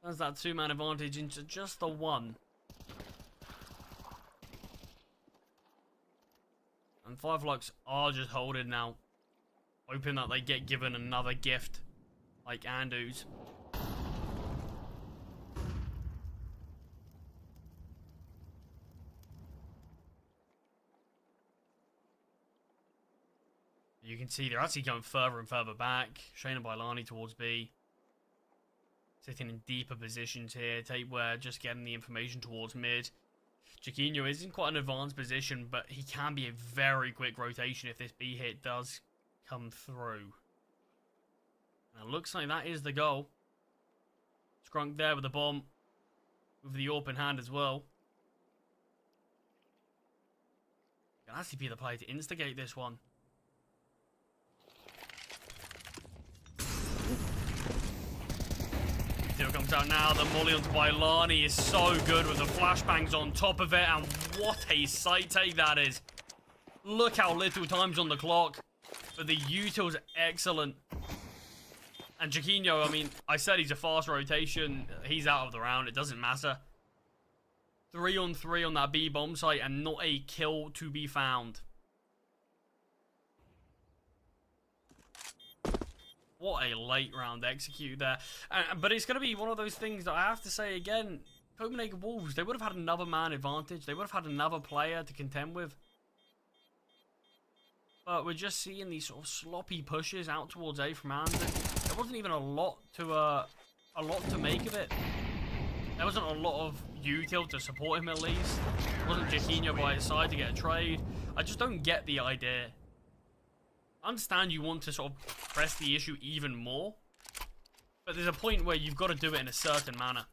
There's that 2-man advantage into just the 1. And Fireflux are just holding now, hoping that they get given another gift like Andus. You can see they're actually going further and further back. Shane and Bailani towards B. Sitting in deeper positions here. Tapeware just getting the information towards mid. Jaquinho is in quite an advanced position, but he can be a very quick rotation if this B hit does come through. And it looks like that is the goal. Scrunk there with the bomb. With the AWP in hand as well. Can actually be the player to instigate this one. Still comes out now. The molly onto Bailani is so good with the flashbangs on top of it. And what a sight take that is. Look how little time's on the clock. But the util's excellent. And Jaquinho, I mean, I said he's a fast rotation. He's out of the round. It doesn't matter. 3-on-3 on that B bomb site and not a kill to be found. What a late round execute there. But it's going to be one of those things that I have to say again. Copenhagen Wolves, they would have had another man advantage. They would have had another player to contend with. But we're just seeing these sort of sloppy pushes out towards A from Anderson. There wasn't even a lot to make of it. There wasn't a lot of util to support him at least. There wasn't Jaquinho by his side to get a trade. I just don't get the idea. I understand you want to sort of press the issue even more, but there's a point where you've got to do it in a certain manner.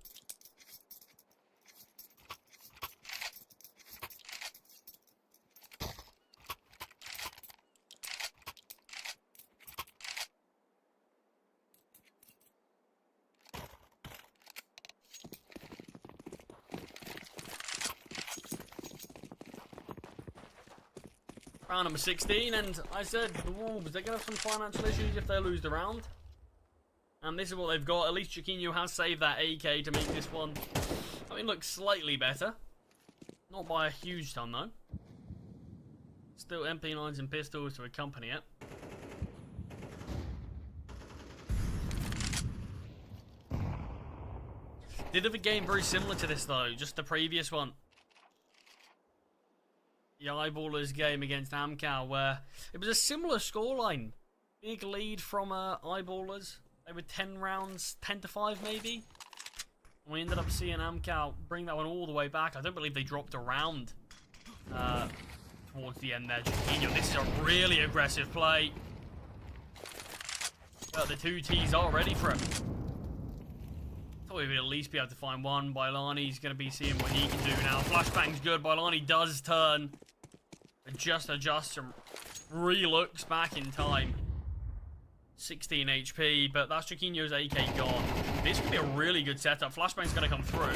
Round number 16, and I said the Wolves, they're going to have some financial issues if they lose the round. And this is what they've got. At least Chiquinho has saved that AK to make this one, I mean, look slightly better. Not by a huge ton, though. Still MP9s and pistols to accompany it. Did have a game very similar to this, though. Just the previous one. The Eyeballers game against Amcal, where it was a similar scoreline. Big lead from Eyeballers. They were 10 rounds, 10 to 5 maybe. And we ended up seeing Amcal bring that one all the way back. I don't believe they dropped a round towards the end there. Chiquinho, this is a really aggressive play. But the two T's are ready for him. Thought we would at least be able to find one. Bailani's going to be seeing what he can do now. Flashbang's good. Bailani does turn. Just adjusts and re-looks back in time. 16 HP, but that's Chiquinho's AK gone. This could be a really good setup. Flashbang's going to come through.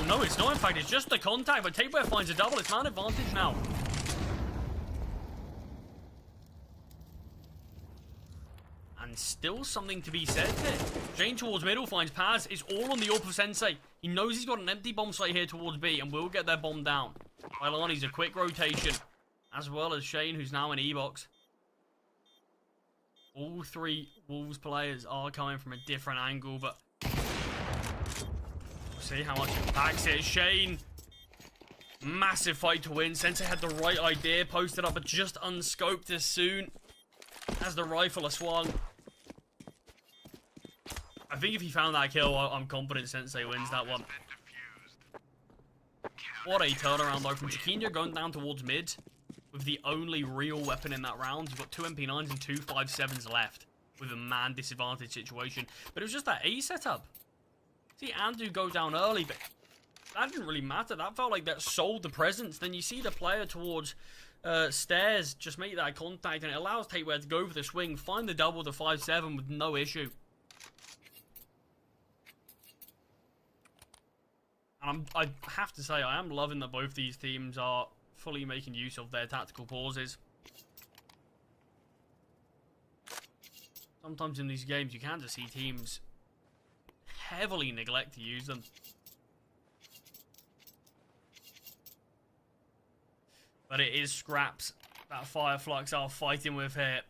Oh, no, it's not. In fact, it's just the contact, but Tapeware finds a double. It's man advantage now. And still something to be said here. Jane towards middle finds Paz. It's all on the AWP of Sensei. He knows he's got an empty bomb site here towards B and will get their bomb down. Bailani's a quick rotation, as well as Shane, who's now in E-box. All three Wolves players are coming from a different angle, but we'll see how much it impacts it. Shane, massive fight to win. Sensei had the right idea, posted up, but just unscoped as soon as the rifle are swung. I think if he found that kill, I'm confident Sensei wins that one. What a turnaround though from Chiquinho going down towards mid with the only real weapon in that round. You've got two MP9s and two 5.7s left with a man disadvantage situation. But it was just that A setup. See Andu go down early, but that didn't really matter. That felt like that sold the presence. Then you see the player towards stairs just make that contact, and it allows Tapeware to go for the swing, find the double to 5.7 with no issue. And I have to say, I am loving that both these teams are fully making use of their tactical pauses. Sometimes in these games, you can just see teams heavily neglect to use them. But it is Scraps that Fireflux are fighting with here.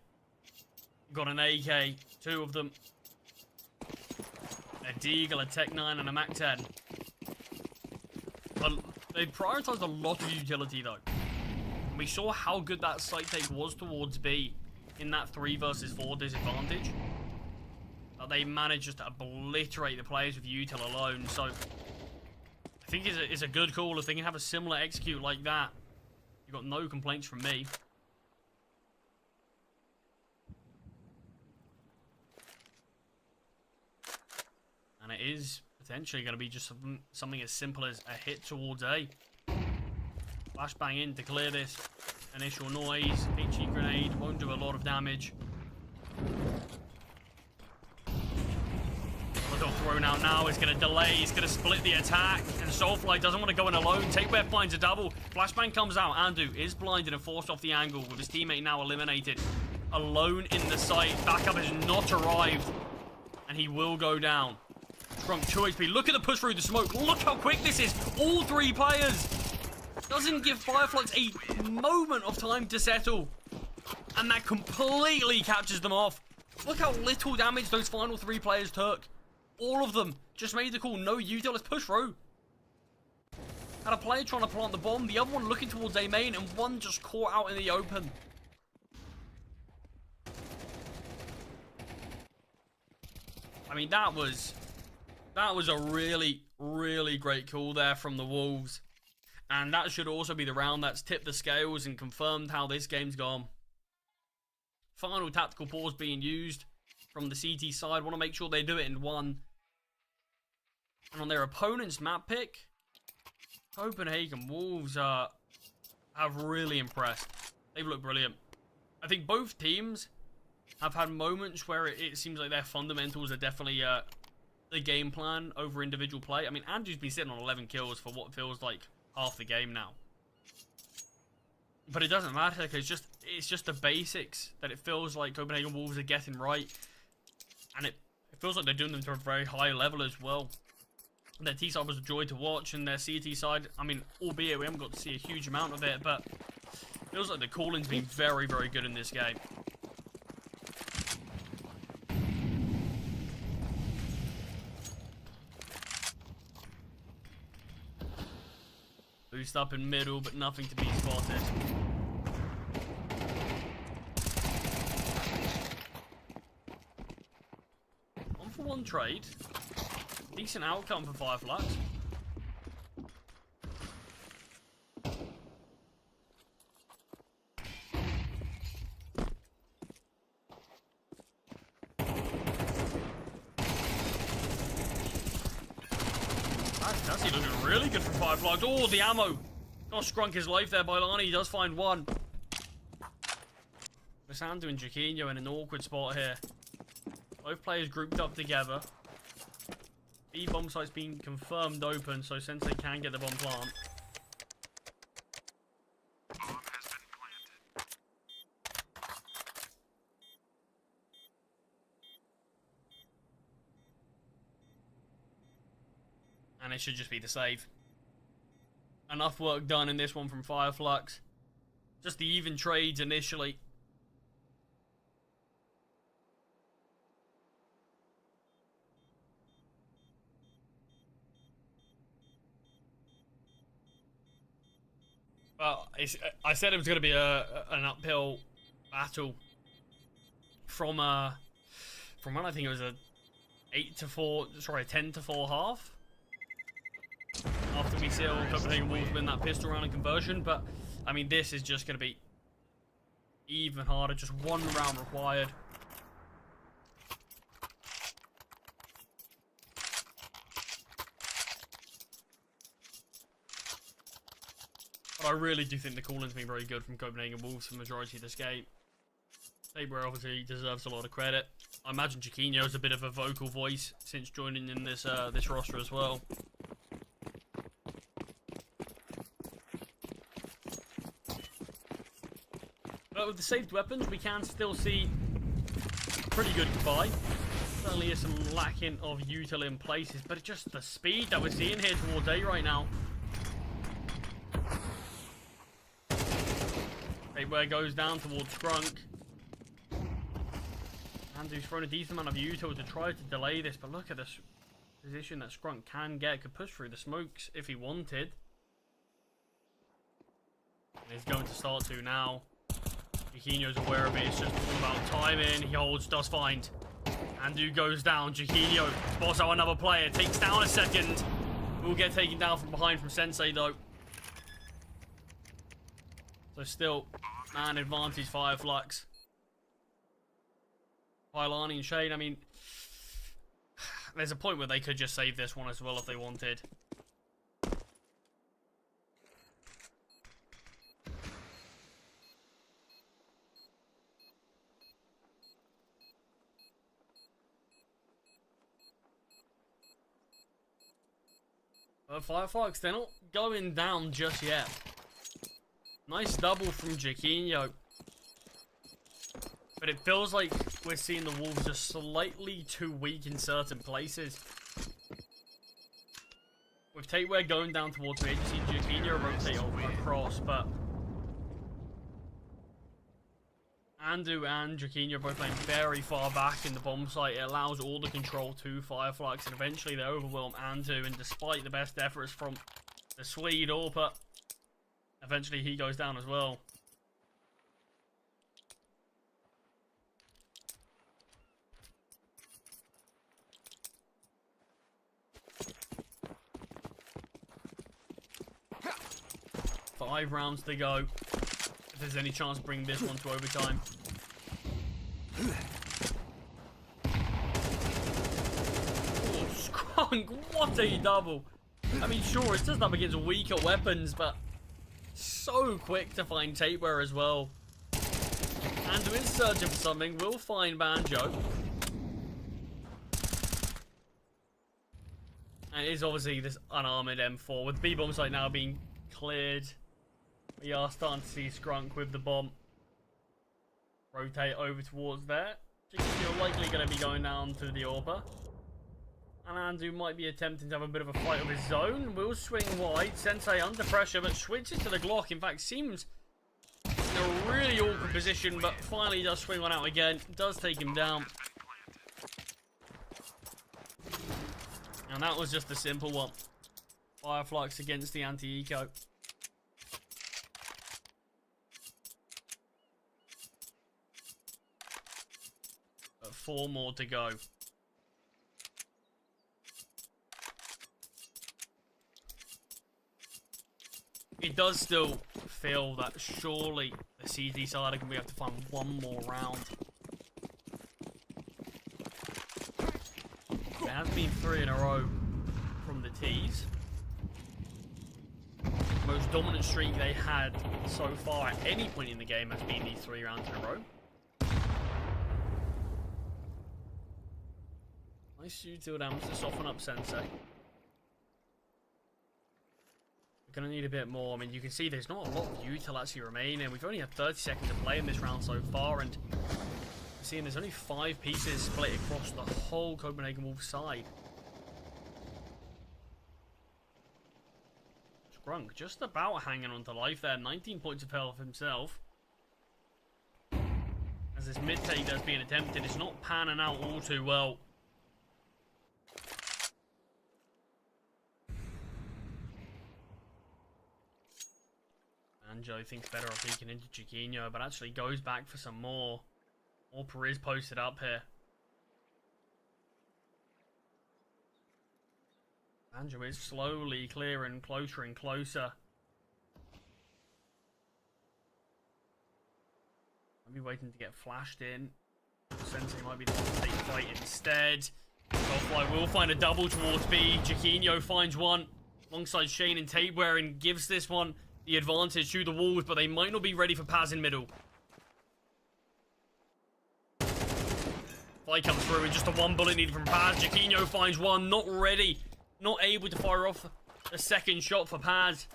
Got an AK, two of them. A Deagle, a Tech 9, and a Mac 10. But they prioritised a lot of utility though. And we saw how good that site take was towards B in that 3 versus 4 disadvantage. But they managed just to obliterate the players with util alone. So I think it's a good call. If they can have a similar execute like that, you've got no complaints from me. And it is potentially going to be just something as simple as a hit towards A. Flashbang in to clear this initial noise. HE grenade won't do a lot of damage. Look thrown out now. It's going to delay. It's going to split the attack. And Soulfly doesn't want to go in alone. Tapeware finds a double. Flashbang comes out. Andu is blinded and forced off the angle with his teammate now eliminated. Alone in the site. Backup has not arrived. And he will go down. From 2 HP. Look at the push through the smoke. Look how quick this is. All 3 players. Doesn't give Fireflux a moment of time to settle. And that completely captures them off. Look how little damage those final 3 players took. All of them just made the call. No util. Let's push through. Had a player trying to plant the bomb. The other one looking towards A main. And one just caught out in the open. I mean, that was a really, really great call there from the Wolves. And that should also be the round that's tipped the scales and confirmed how this game's gone. Final tactical pause being used from the CT side. Want to make sure they do it in one. And on their opponent's map pick, Copenhagen Wolves have really impressed. They've looked brilliant. I think both teams have had moments where it seems like their fundamentals are definitely the game plan over individual play. I mean, Andrew's been sitting on 11 kills for what feels like half the game now. But it doesn't matter because it's just the basics that it feels like Copenhagen Wolves are getting right, and it feels like they're doing them to a very high level as well. Their T side was a joy to watch, and their CT side, I mean, albeit we haven't got to see a huge amount of it, but it feels like the calling's been very, very good in this game. Boost up in middle, but nothing to be spotted. One for one trade. Decent outcome for Fireflies. That's looking really good for Fireflies. Oh, the ammo! Gosh, scrunk his life there by Lani. He does find one. Sandu and Jaquinho in an awkward spot here. Both players grouped up together. B bomb site's been confirmed open, so Sensei can get the bomb plant. Bomb has been planted. And it should just be the save. Enough work done in this one from Fireflux. Just the even trades initially. Well, I said it was going to be an uphill battle from when I think it was a 10 to 4 half. After we see Copenhagen Wolves win that pistol round and conversion, but I mean this is just going to be even harder. Just one round required. But I really do think the call-in's been very good from Copenhagen Wolves for the majority of this game. Sabre obviously deserves a lot of credit. I imagine Jaquinho is a bit of a vocal voice since joining in this this roster as well. But with the saved weapons, we can still see a pretty good goodbye. Certainly is some lacking of util in places, but it's just the speed that we're seeing here towards A right now. Where it goes down towards Scrunk. Andu's thrown a decent amount of util to try to delay this, but look at this position that Scrunk can get. Could push through the smokes if he wanted. And he's going to start to now. Jaquinho's aware of it. It's just all about timing. He holds, does find. Andu goes down. Jaquinho spots out another player. Takes down a second. Will get taken down from behind from Sensei though. So still, man advantage Fireflux. Lani and Shade, I mean, there's a point where they could just save this one as well if they wanted. But Fireflux, they're not going down just yet. Nice double from Jaquinho. But it feels like we're seeing the Wolves just slightly too weak in certain places. With Tateware going down towards me, you see Jaquinho rotate across, but Andu and Jaquinho are both playing very far back in the bomb site. It allows all the control to Fireflux, and eventually they overwhelm Andu, and despite the best efforts from the Swede Orpa, eventually he goes down as well. Five rounds to go. If there's any chance to bring this one to overtime. Oh, Scrunk, what a double. I mean, sure, it's just up against weaker weapons, but so quick to find Tateware as well. And in searching for something, we'll find Banjo. And it is obviously this unarmored M4 with B-bomb site now being cleared. We are starting to see Skrunk with the bomb. Rotate over towards there. You're likely going to be going down to the Orba. And Andu might be attempting to have a bit of a fight of his own. Will swing wide. Sensei under pressure, but switches to the Glock. In fact, seems in a really awkward position, but finally does swing one out again. Does take him down. And that was just a simple one. Fireflux against the anti-eco. But 4 more to go. It does still feel that surely the CT side are going to have to find one more round. It has been 3 in a row from the T's. Most dominant streak they had so far at any point in the game has been these 3 rounds in a row. Nice util damage to soften up Sensei. We're going to need a bit more. I mean, you can see there's not a lot of util actually remaining. We've only had 30 seconds to play in this round so far, and you're seeing there's only 5 pieces split across the whole Copenhagen Wolves side. Skrunk just about hanging on to life there. 19 points of health himself. As this mid-take that's being attempted, it's not panning out all too well. Anjo thinks better of peeking into Chiquinho, but actually goes back for some more. Orpa is posted up here. Anjo is slowly clearing closer and closer. I'll be waiting to get flashed in. Sensei might be the one to take the fight instead. Golfly will find a double towards B. Chiquinho finds one alongside Shane and Tabeware and gives this one the advantage to the Wolves, but they might not be ready for Paz in middle. Fight comes through with just the 1 bullet needed from Paz. Chiquinho finds one, not ready. Not able to fire off the second shot for Paz.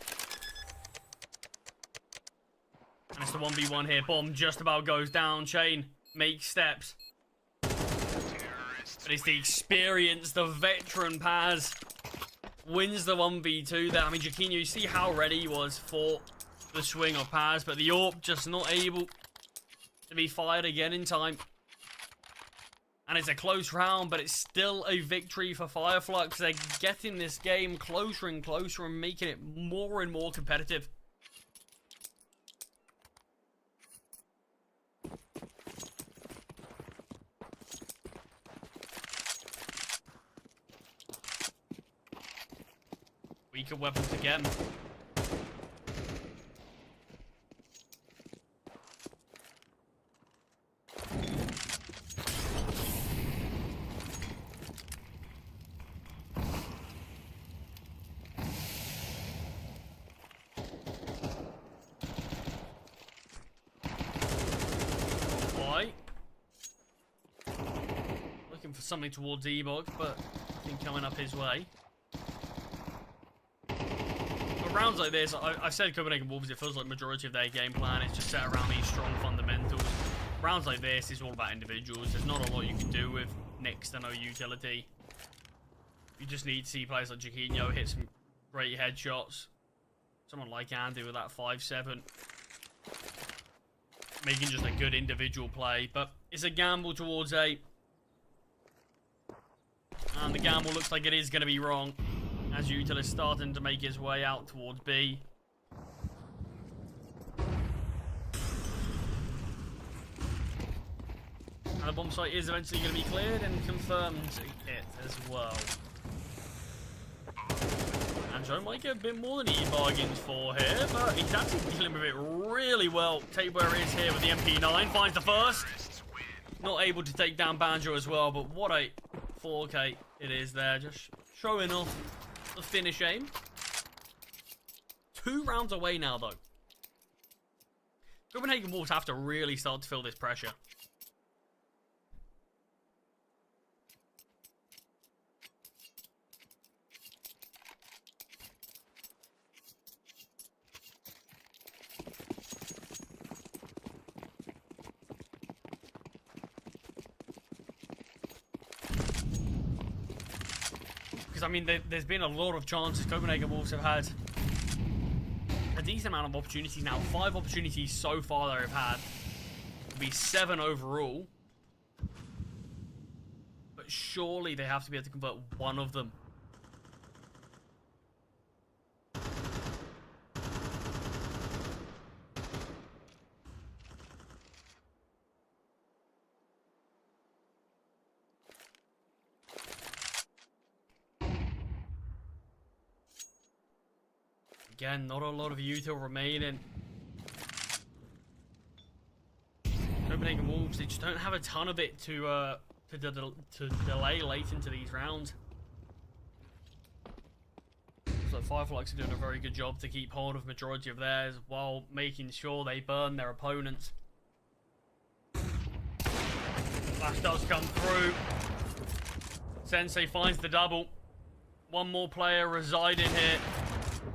And it's the 1v1 here. Bomb just about goes down. Shane makes steps. But it's the experience, the veteran Paz wins the 1v2 there. I mean, Chiquinho, you see how ready he was for the swing of Paz, but the AWP just not able to be fired again in time. And it's a close round, but it's still a victory for Fireflux. They're getting this game closer and closer and making it more and more competitive. Weaker weapons again. Why? Looking for something towards Ebog, but nothing coming up his way. Rounds like this, I've said Copenhagen Wolves, it feels like majority of their game plan is just set around these strong fundamentals. Rounds like this is all about individuals. There's not a lot you can do with next to no utility. You just need to see players like Chiquinho hit some great headshots. Someone like Andy with that 5-7. Making just a good individual play, but it's a gamble towards A. And the gamble looks like it is going to be wrong, as Util is starting to make his way out towards B. And the bomb site is eventually going to be cleared and confirms it as well. Anjo might get a bit more than he bargains for here, but he's actually dealing with it really well. Tabeware is here with the MP9, finds the first. Not able to take down Banjo as well, but what a 4K it is there, just showing off the finish aim. 2 rounds away now, though. Copenhagen Wolves have to really start to feel this pressure. I mean, there's been a lot of chances. Copenhagen Wolves have had a decent amount of opportunities now. 5 opportunities so far they've had. It'll be 7 overall. But surely they have to be able to convert one of them. Again, not a lot of util remaining. Copenhagen Wolves, they just don't have a ton of it to delay late into these rounds. So Fireflux are doing a very good job to keep hold of majority of theirs while making sure they burn their opponents. Flash does come through. Sensei finds the double. One more player residing here.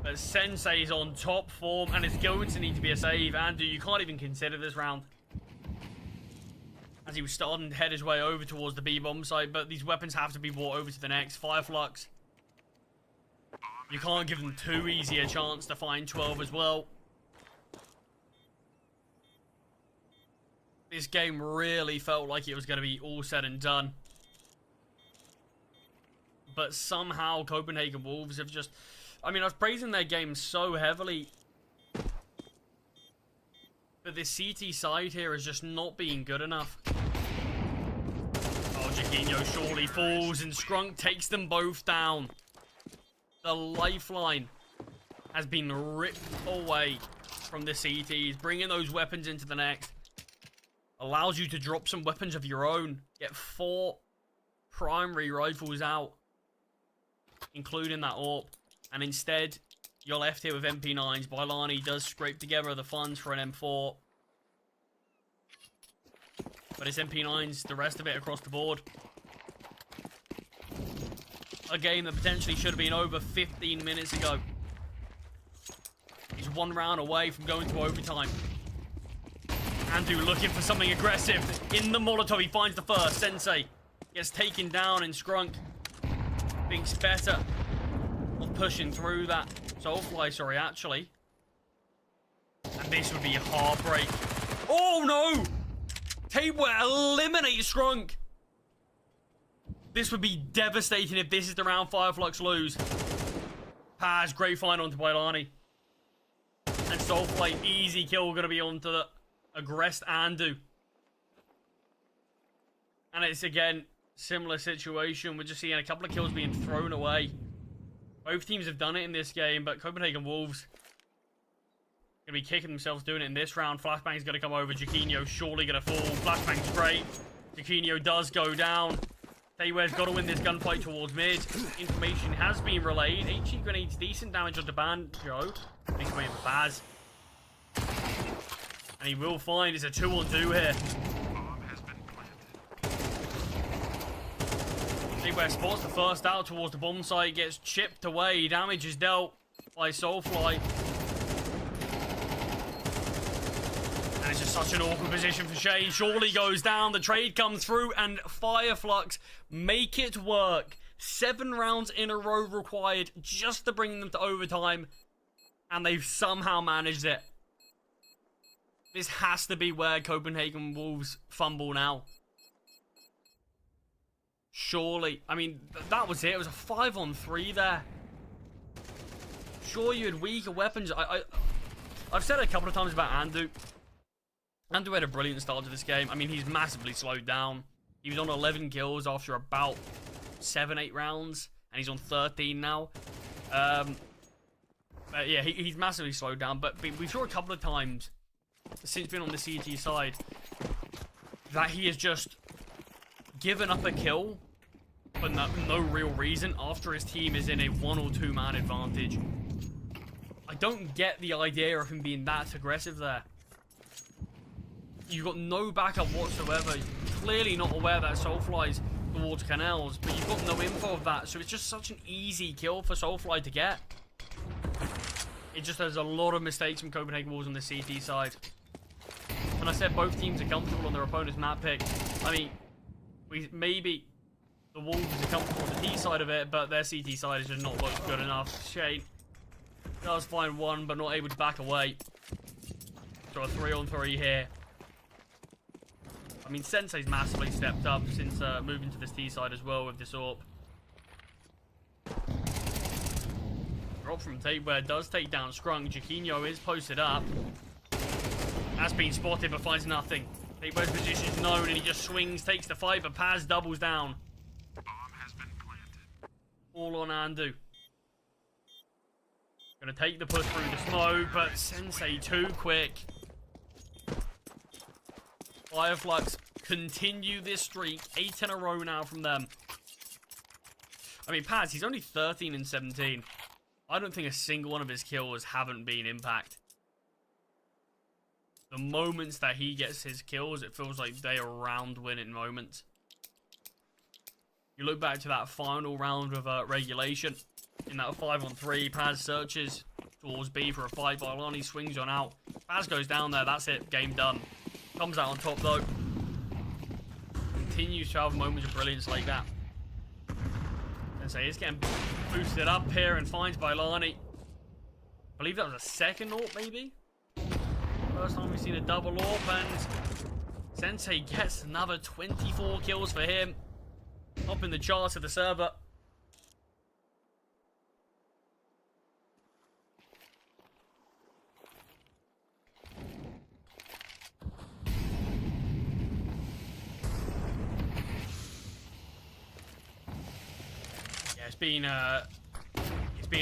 But Sensei's on top form, and it's going to need to be a save. Andu, you can't even consider this round. As he was starting to head his way over towards the B-bomb site, but these weapons have to be brought over to the next. Fireflux. You can't give them too easy a chance to find 12 as well. This game really felt like it was going to be all said and done. But somehow Copenhagen Wolves have just... I mean, I was praising their game so heavily. But this CT side here is just not being good enough. Oh, Jaquinho surely falls and Scrunk takes them both down. The lifeline has been ripped away from the CTs. Bringing those weapons into the next allows you to drop some weapons of your own. Get 4 primary rifles out, including that AWP. And instead, you're left here with MP9s. Bailani does scrape together the funds for an M4. But it's MP9s, the rest of it across the board. A game that potentially should have been over 15 minutes ago. He's 1 round away from going to overtime. Andu looking for something aggressive. In the Molotov, he finds the first. Sensei gets taken down in Scrunk. Thinks better of pushing through that. Soulfly, sorry, actually. And this would be a heartbreak. Oh, no! Tabeware eliminates Scrunk. This would be devastating if this is the round Fireflux lose. Paz, great find onto Bailani. And Soulfly, easy kill, gonna be onto the aggressed Andu. And it's, again, similar situation. We're just seeing a couple of kills being thrown away. Both teams have done it in this game, but Copenhagen Wolves gonna be kicking themselves doing it in this round. Flashbang's gonna come over. Jaquinho surely gonna fall. Flashbang's great. Jaquinho does go down. Tayware's got to win this gunfight towards mid. Information has been relayed. HE grenades decent damage onto Banjo. Makes way for Baz. And he will find it's a 2-on-2 here. Bomb has been planted. Tayware spots the first out towards the bomb site. Gets chipped away. Damage is dealt by Soulfly. And it's just such an awkward position for Shane. Surely goes down. The trade comes through and Fireflux make it work. 7 rounds in a row required just to bring them to overtime. And they've somehow managed it. This has to be where Copenhagen Wolves fumble now. Surely. I mean, that was it. It was a 5-on-3 there. Sure, you had weaker weapons. I've said it a couple of times about Andu. Andu had a brilliant start to this game. I mean, he's massively slowed down. He was on 11 kills after about 7-8 rounds. And he's on 13 now. Yeah, he's massively slowed down. But we saw a couple of times since being on the CT side that he has just given up a kill for no real reason after his team is in a 1 or 2 man advantage. I don't get the idea of him being that aggressive there. You've got no backup whatsoever. You're clearly not aware that Soulfly's towards canals, but you've got no info of that, so it's just such an easy kill for Soulfly to get. It just has a lot of mistakes from Copenhagen Wolves on the CT side. When I said both teams are comfortable on their opponent's map pick, I mean, maybe The Wolves are comfortable on the D side of it, but their CT side is just not looked good enough. Shane does find one, but not able to back away. So a 3-on-3 here. I mean, Sensei's massively stepped up since moving to this T side as well with this AWP. Drop from Tapeware does take down Scrunk. Jaquinho is posted up. Has been spotted but finds nothing. Tapeware's position is known and he just swings, takes the fight, but Paz doubles down. Bomb has been planted. All on Andu. Gonna take the push through the smoke, but Sensei too quick. Fireflux continue this streak. 8 in a row now from them. I mean, Paz, he's only 13 and 17. I don't think a single one of his kills haven't been impact. The moments that he gets his kills, it feels like they are round-winning moments. You look back to that final round of regulation. In that 5-on-3, Paz searches towards B for a fight. Bailani swings on out. Paz goes down there. That's it. Game done. Comes out on top, though. Continues to have moments of brilliance like that. And so he's getting boosted up here and finds Bailani. I believe that was a second AWP, maybe? First time we've seen a double AWP, and Sensei gets another 24 kills for him. Up in the charts of the server. Yeah, it's been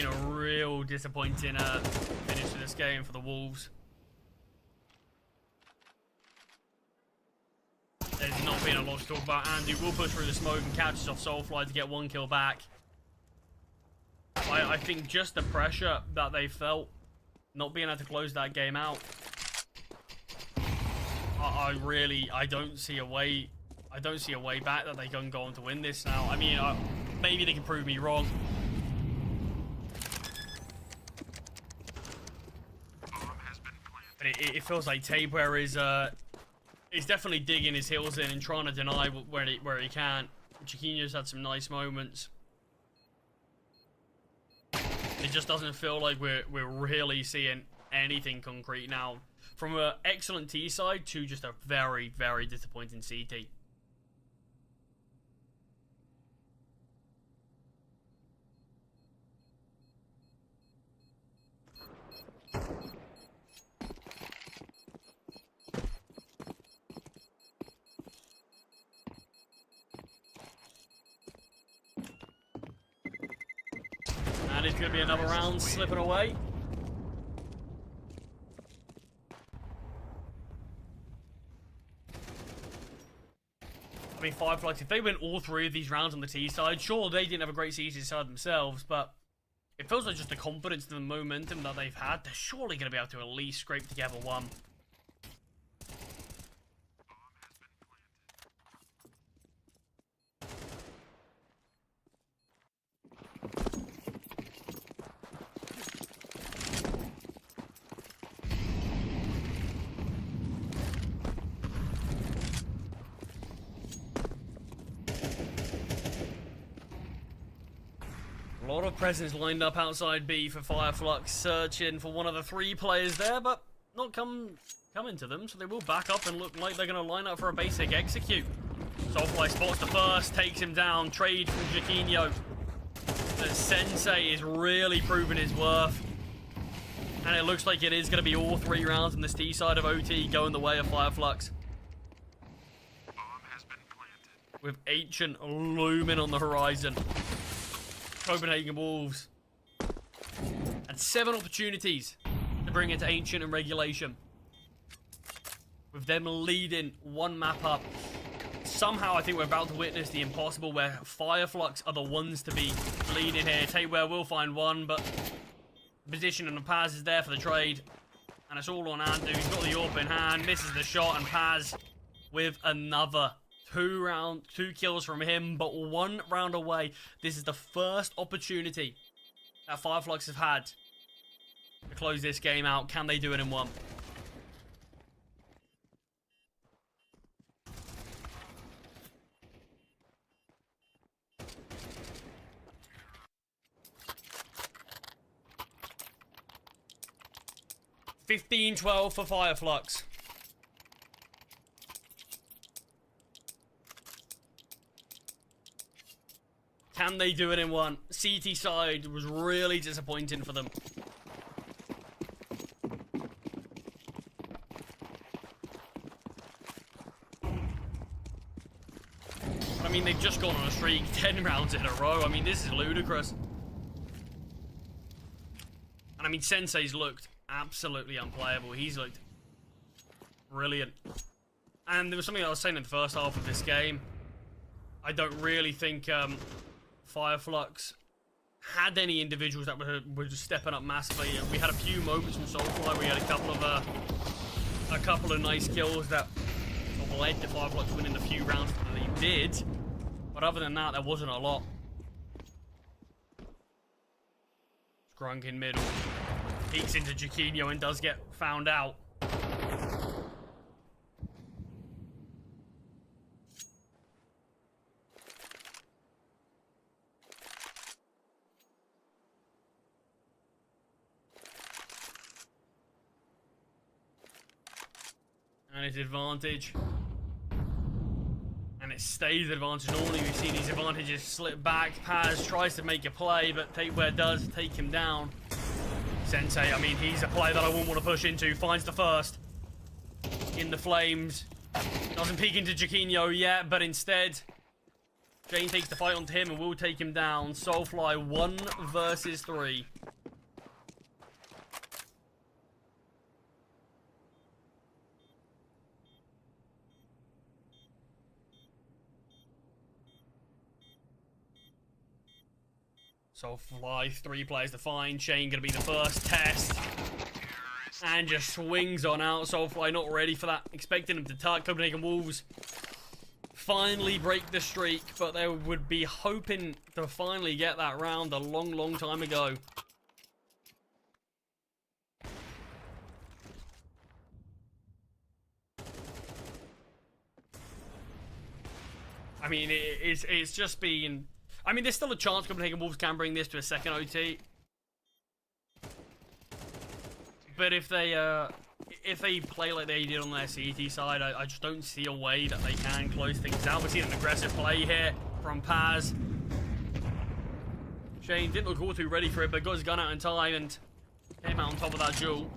a real disappointing finish to this game for the Wolves. There's not been a lot to talk about. Andy will push through the smoke and catches off Soulfly to get 1 kill back. I think just the pressure that they felt, not being able to close that game out. I don't see a way. I don't see a way back that they can go on to win this now. I mean, maybe they can prove me wrong. But it feels like Tapeware is definitely digging his heels in and trying to deny where he can. Jaquinho's had some nice moments. It just doesn't feel like we're really seeing anything concrete now. From an excellent T side to just a very, very disappointing CT. And it's going to be another round slipping away. I mean, Fireflies, if they win all 3 of these rounds on the T side, sure, they didn't have a great CC side themselves, but it feels like just the confidence and the momentum that they've had, they're surely going to be able to at least scrape together one. A lot of presence lined up outside B for Fireflux, searching for one of the 3 players there, but not coming to them, so they will back up and look like they're going to line up for a basic execute. Soulfly spots the first, takes him down, trade from Jaquinho. The Sensei is really proving his worth. And it looks like it is going to be all 3 rounds on this T side of OT going the way of Fireflux. Bomb has been planted. With Ancient looming on the horizon. Copenhagen Wolves had 7 opportunities to bring it to Ancient and Regulation. With them leading 1 map up. Somehow I think we're about to witness the impossible where Fireflux are the ones to be leading here. Tapeware will find one, but the position and the Paz is there for the trade. And it's all on Andu. He's got the AWP in hand, misses the shot, and Paz with another 2 kills from him, but 1 round away. This is the first opportunity that Fireflux have had to close this game out. Can they do it in 1? 15-12 for Fireflux. Can they do it in one? CT side was really disappointing for them. I mean, they've just gone on a streak, 10 rounds in a row. I mean, this is ludicrous. And I mean, Sensei's looked absolutely unplayable. He's looked brilliant. And there was something I was saying in the first half of this game. I don't really think Fireflux had any individuals that were just stepping up massively. We had a few moments from Soulfly. We had a couple of nice kills that sort of led to Fireflux winning the few rounds that they did. But other than that, there wasn't a lot. Grunk in middle. Peeks into Jaquinho and does get found out. And it's advantage. And it stays advantage. Normally we've seen these advantages slip back. Paz tries to make a play, but Takeware does take him down. Sensei, I mean, he's a play that I wouldn't want to push into. Finds the first. In the flames. Doesn't peek into Jaquinho yet, but instead, Jane takes the fight onto him and will take him down. Soulfly 1 versus 3. Soulfly, 3 players to find. Shane gonna be the first test. And just swings on out. Soulfly not ready for that. Expecting him to tuck. Copenhagen Wolves finally break the streak, but they would be hoping to finally get that round a long, long time ago. I mean, it's just been... I mean, there's still a chance Copenhagen Wolves can bring this to a second OT. But if they play like they did on their CT side, I just don't see a way that they can close things out. We've seen an aggressive play here from Paz. Shane didn't look all too ready for it, but got his gun out in time and came out on top of that duel.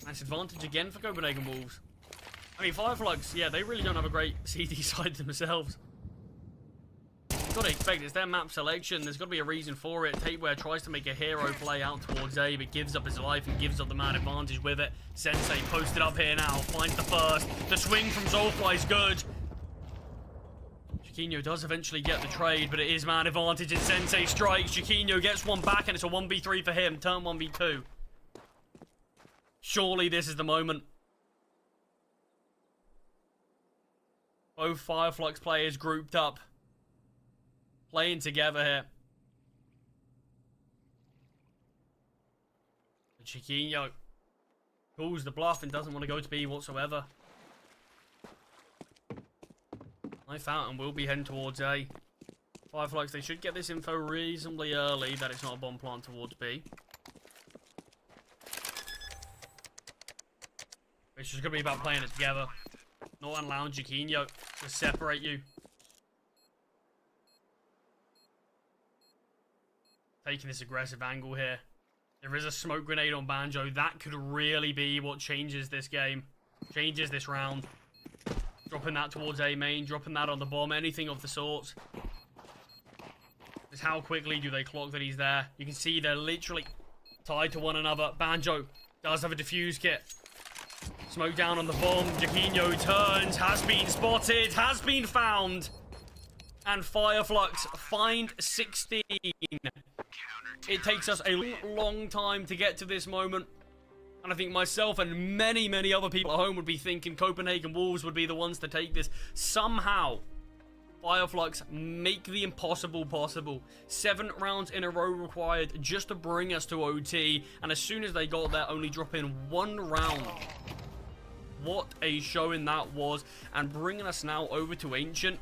Nice advantage again for Copenhagen Wolves. I mean, Fireflux, yeah, they really don't have a great CT side themselves. Gotta expect it's their map selection. There's gotta be a reason for it. Takeware tries to make a hero play out towards A, but gives up his life and gives up the man advantage with it. Sensei posted up here now, finds the first. The swing from Soulfly is good. Jaquinho does eventually get the trade, but it is man advantage and Sensei strikes. Jaquinho gets one back and it's a 1v3 for him. Turn 1v2. Surely this is the moment. Both Fireflux players grouped up. Playing together here. Jaquinho calls the bluff and doesn't want to go to B whatsoever. My Fountain will be heading towards A. Fireflux, they should get this info reasonably early that it's not a bomb plant towards B. It's just going to be about playing it together. Not allowing Jaquinho to separate you. Taking this aggressive angle here. There is a smoke grenade on Banjo. That could really be what changes this game. Changes this round. Dropping that towards A main. Dropping that on the bomb. Anything of the sorts. Just how quickly do they clock that he's there. You can see they're literally tied to one another. Banjo does have a defuse kit. Smoke down on the bomb. Jaquinho turns. Has been spotted. Has been found. And Fireflux find 16. It takes us a long time to get to this moment. And I think myself and many, many other people at home would be thinking Copenhagen Wolves would be the ones to take this. Somehow, Fireflux make the impossible possible. 7 rounds in a row required just to bring us to OT. And as soon as they got there, only dropping 1 round. What a showing that was. And bringing us now over to Ancient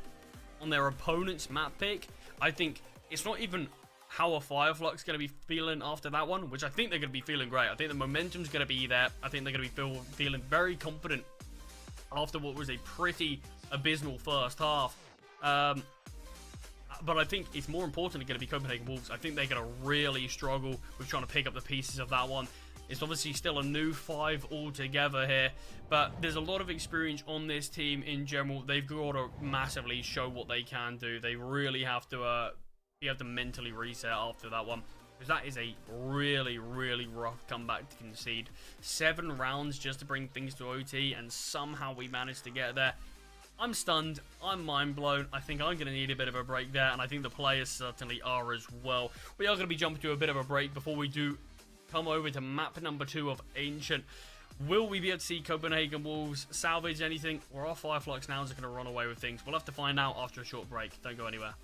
on their opponent's map pick. I think it's not even how are Fireflux going to be feeling after that one, which I think they're going to be feeling great. I think the momentum's going to be there. I think they're going to be feeling very confident after what was a pretty abysmal first half. But I think it's more importantly going to be Copenhagen Wolves. I think they're going to really struggle with trying to pick up the pieces of that one. It's obviously still a new 5 altogether here, but there's a lot of experience on this team in general. They've got to massively show what they can do. They really have to mentally reset after that one, because that is a really, really rough comeback to concede. 7 rounds just to bring things to OT, and somehow we managed to get there. I'm stunned. I'm mind blown. I think I'm going to need a bit of a break there, and I think the players certainly are as well. We are going to be jumping to a bit of a break before we do come over to map number 2 of Ancient. Will we be able to see Copenhagen Wolves salvage anything, or are Fireflux now just going to run away with things? We'll have to find out after a short break. Don't go anywhere.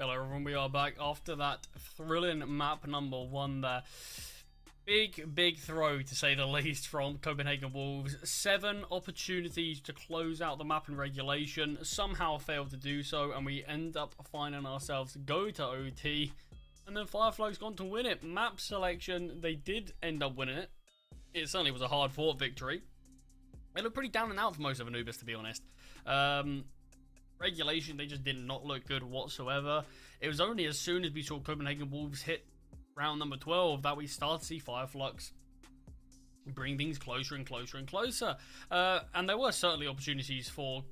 Hello everyone, we are back after that thrilling map number 1 there. Big throw, to say the least, from Copenhagen Wolves. 7 opportunities to close out the map in regulation, somehow failed to do so, and we end up finding ourselves go to OT, and then Firefly's gone to win it. Map selection, they did end up winning it. It certainly was a hard-fought victory. They looked pretty down and out for most of Anubis, to be honest. Regulation, they just did not look good whatsoever. It was only as soon as we saw Copenhagen Wolves hit round number 12 that we started to see Fireflux bring things closer and closer and closer. And there were certainly opportunities for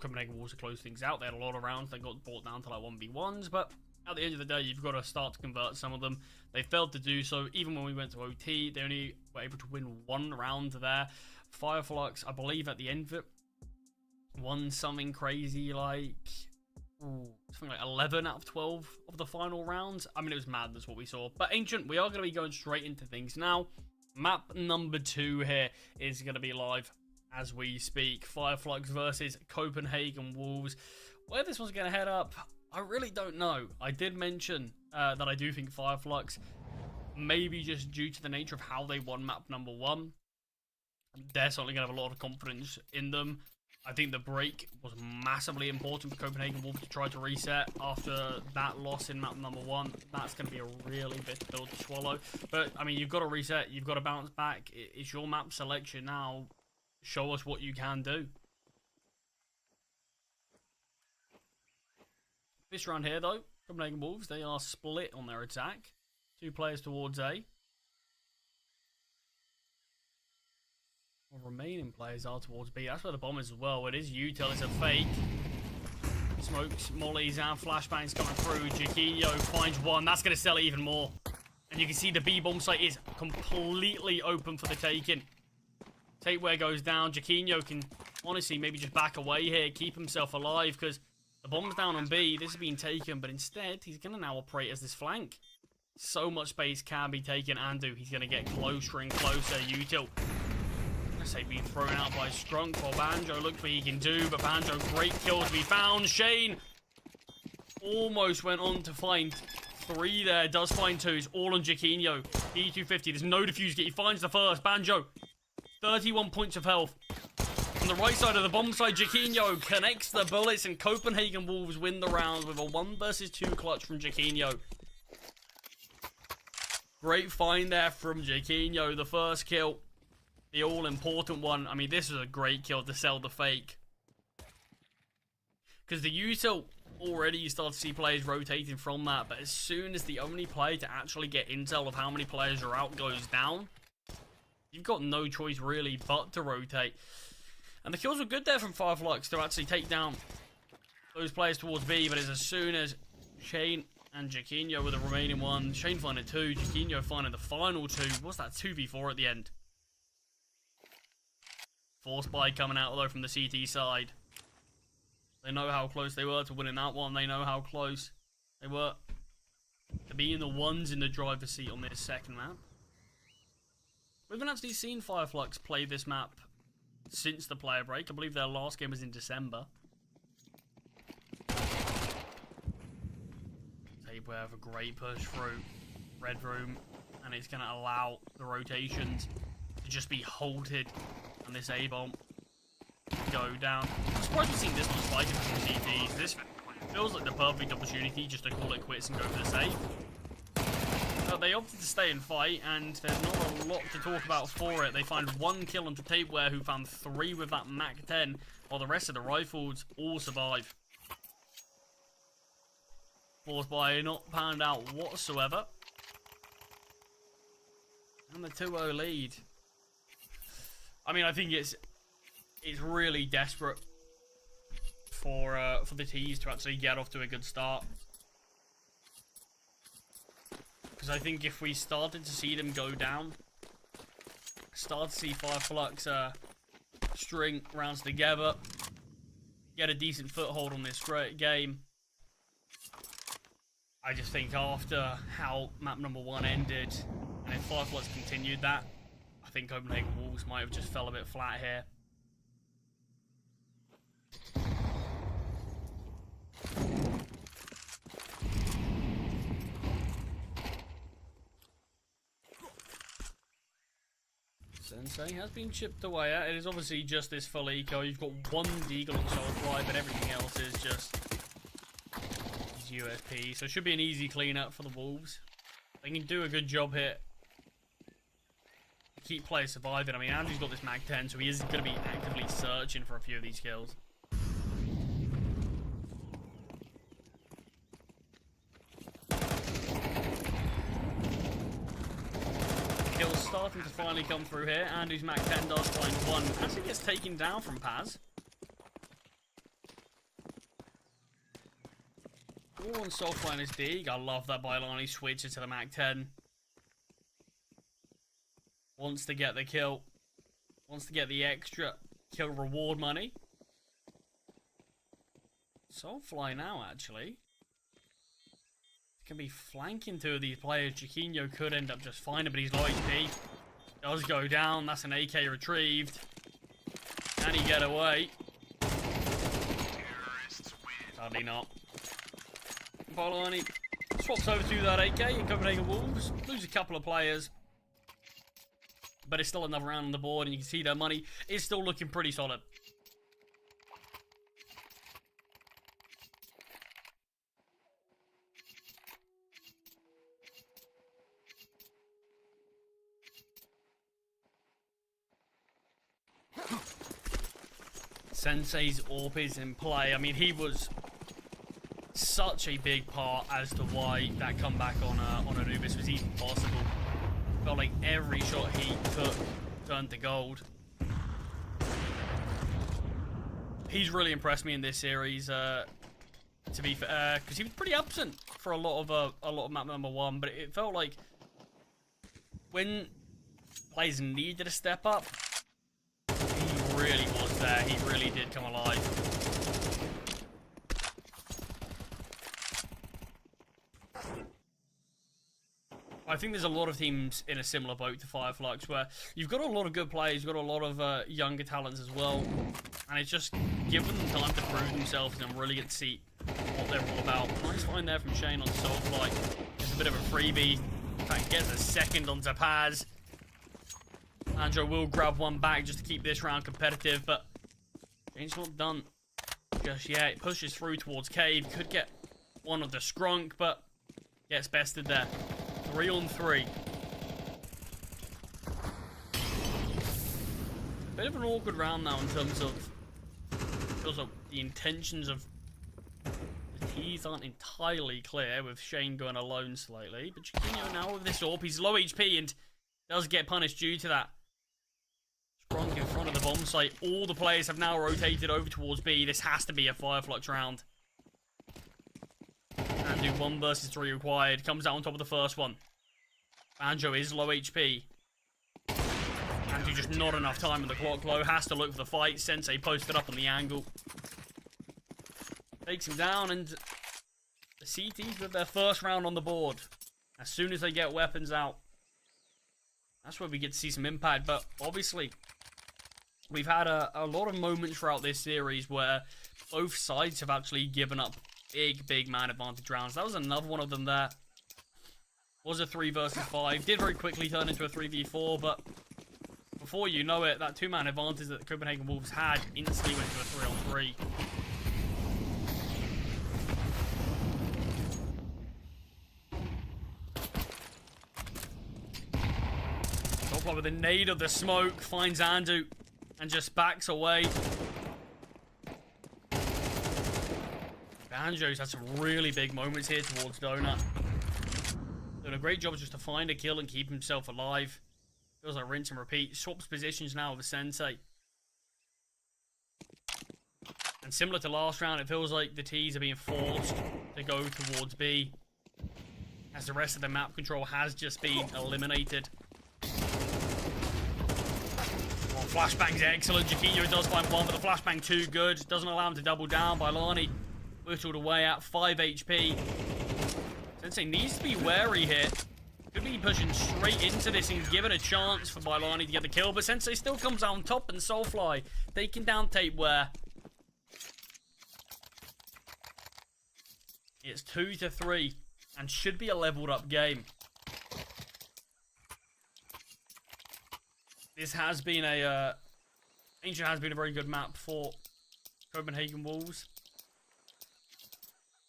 Copenhagen Wolves to close things out. They had a lot of rounds. They got brought down to like 1v1s, but at the end of the day, you've got to start to convert some of them. They failed to do so. Even when we went to OT, they only were able to win 1 round there. Fireflux, I believe at the end of it, won something crazy like something like 11 out of 12 of the final rounds. I mean, it was madness what we saw. But Ancient, we are going to be going straight into things now. Map number 2 here is going to be live as we speak. Fireflux versus Copenhagen Wolves. Where this one's going to head up, I really don't know. I did mention that I do think Fireflux, maybe just due to the nature of how they won map number 1, they're certainly going to have a lot of confidence in them. I think the break was massively important for Copenhagen Wolves to try to reset after that loss in map number 1. That's going to be a really bitter pill to swallow. But, I mean, you've got to reset. You've got to bounce back. It's your map selection now. Show us what you can do. This round here, though, Copenhagen Wolves, they are split on their attack. 2 players towards A. Remaining players are towards B. That's where the bomb is as well. It is Util. It's a fake. Smokes, mollies, and flashbangs coming through. Jaquinho finds one. That's going to sell it even more. And you can see the B bomb site is completely open for the taking. Tapeware goes down. Jaquinho can honestly maybe just back away here, keep himself alive, because the bomb's down on B. This is being taken, but instead he's going to now operate as this flank. So much space can be taken. Andu, he's going to get closer and closer. Util, say, being thrown out by Strunk while Banjo looks what he can do, but Banjo, great kill to be found. Shane almost went on to find 3 there, does find 2, it's all on Jaquinho. E250, there's no defuse kit, he finds the first. Banjo, 31 points of health. On the right side of the bomb side, Jaquinho connects the bullets, and Copenhagen Wolves win the round with a 1 versus 2 clutch from Jaquinho. Great find there from Jaquinho, the first kill. The all-important one. I mean, this was a great kill to sell the fake. Because the Util, already you start to see players rotating from that. But as soon as the only player to actually get intel of how many players are out goes down, you've got no choice really but to rotate. And the kills were good there from Fireflux to actually take down those players towards B. But it's as soon as Shane and Jaquinho were the remaining one. Shane finding 2, Jaquinho finding the final 2. What's that, 2v4 at the end? Force buy coming out though from the CT side. They know how close they were to winning that one. They know how close they were to being the ones in the driver's seat on this second map. We haven't actually seen Fireflux play this map since the player break. I believe their last game was in December. Tape have a great push through Red Room, and it's going to allow the rotations to just be halted. And this A-bomb go down. I'm surprised we've seen this one spiking from CTs. This feels like the perfect opportunity just to call it quits and go for the save. But they opted to stay and fight, and there's not a lot to talk about for it. They find 1 kill onto Tapeware, who found 3 with that Mac 10, while the rest of the rifles all survive. Force buy not panned out whatsoever. And the 2-0 lead. I mean, I think it's really desperate for the T's to actually get off to a good start. Because I think if we started to see them go down, start to see Fireflux string rounds together, get a decent foothold on this great game, I just think after how map number 1 ended, and if Fireflux continued that, I think Copenhagen Wolves might have just fell a bit flat here. Sensei has been chipped away at. It is obviously just this full eco. You've got one Deagle on Soulfly, but everything else is just his USP. So it should be an easy cleanup for the Wolves. They can do a good job here. Keep players surviving. I mean, Andrew's got this Mag 10, so he is going to be actively searching for a few of these kills. Kills starting to finally come through here. Andrew's Mag 10 does find one as he gets taken down from Paz. All on Soulfly and his dig. I love that Bailani switch into the Mag 10. Wants to get the kill. Wants to get the extra kill reward money. Soulfly now, actually. Can be flanking two of these players. Chiquinho could end up just finding, but he's low HP. Does go down. That's an AK retrieved. Can he get away? Sadly not. Bailani swaps over to that AK in Copenhagen Wolves. Lose a couple of players. But it's still another round on the board, and you can see their money is still looking pretty solid. Sensei's AWP is in play. I mean, he was such a big part as to why that comeback on Anubis was even possible. Felt like every shot he took turned to gold. He's really impressed me in this series. To be fair, because he was pretty absent for a lot of map number 1, but it felt like when players needed to step up, he really was there. He really did come alive. I think there's a lot of teams in a similar boat to Fireflux where you've got a lot of good players, you've got a lot of younger talents as well, and it's just given them time to prove themselves and really get to see what they're all about. Nice find there from Shane on Soulfly. It's a bit of a freebie. In fact, gets a second on Paz. Andrew will grab one back just to keep this round competitive, but Shane's not done just yet. It pushes through towards Cave. Could get one of the Skrunk, but gets bested there. 3 on 3. Bit of an awkward round now in terms of the intentions of the T's aren't entirely clear, with Shane going alone slightly. But Chiquinho now with this AWP, he's low HP and does get punished due to that. Sprunk in front of the bomb site. All the players have now rotated over towards B. This has to be a Fireflux round. And do 1 versus 3 required. Comes out on top of the first one. Banjo is low HP. And do just not enough time with the clock low. Has to look for the fight. Sensei posted up on the angle. Takes him down, and the CTs with their first round on the board. As soon as they get weapons out, that's where we get to see some impact. But obviously, we've had a lot of moments throughout this series where both sides have actually given up big man advantage rounds. That was another one of them there. Was a 3 versus 5. Did very quickly turn into a 3v4, but before you know it, that 2-man advantage that the Copenhagen Wolves had instantly went to a 3 on 3. Top with a nade of the smoke, finds Andu and just backs away. Banjo's had some really big moments here towards Donut. Doing a great job just to find a kill and keep himself alive. Feels like rinse and repeat. Swaps positions now with the Sensei. And similar to last round, it feels like the T's are being forced to go towards B, as the rest of the map control has just been eliminated. Well, flashbang's excellent. Chiquinho does find one, but the flashbang too good. Doesn't allow him to double down. Bailani whittled away at 5 HP. Sensei needs to be wary here. Could be pushing straight into this and give it a chance for Bailani to get the kill, but Sensei still comes out on top, and Soulfly taking down Tapeware. It's 2-3 and should be a leveled up game. This has been a Ancient has been a very good map for Copenhagen Wolves.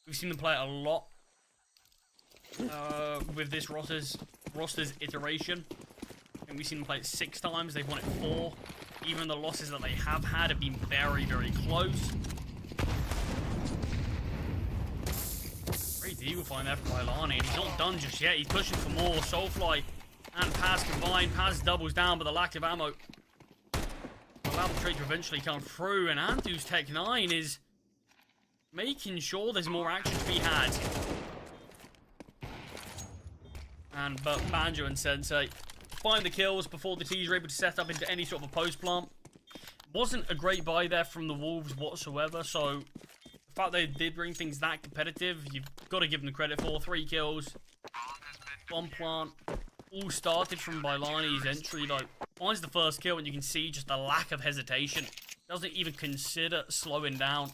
We've seen them play it a lot with this roster's iteration. And we've seen them play it 6 times. They've won it 4. Even the losses that they have had have been very, very close. Great eagle find there from Bailani, and he's not done just yet. He's pushing for more. Soulfly and Paz combined. Paz doubles down, but the lack of ammo allow the trade to eventually come through. And Andu's Tech 9 is making sure there's more action to be had. But Banjo and Sensei find the kills before the T's are able to set up into any sort of a post plant. Wasn't a great buy there from the Wolves whatsoever, so the fact they did bring things that competitive, you've got to give them the credit for. 3 kills, 1 plant, all started from Bailani's entry though. Finds the first kill and you can see just the lack of hesitation. Doesn't even consider slowing down.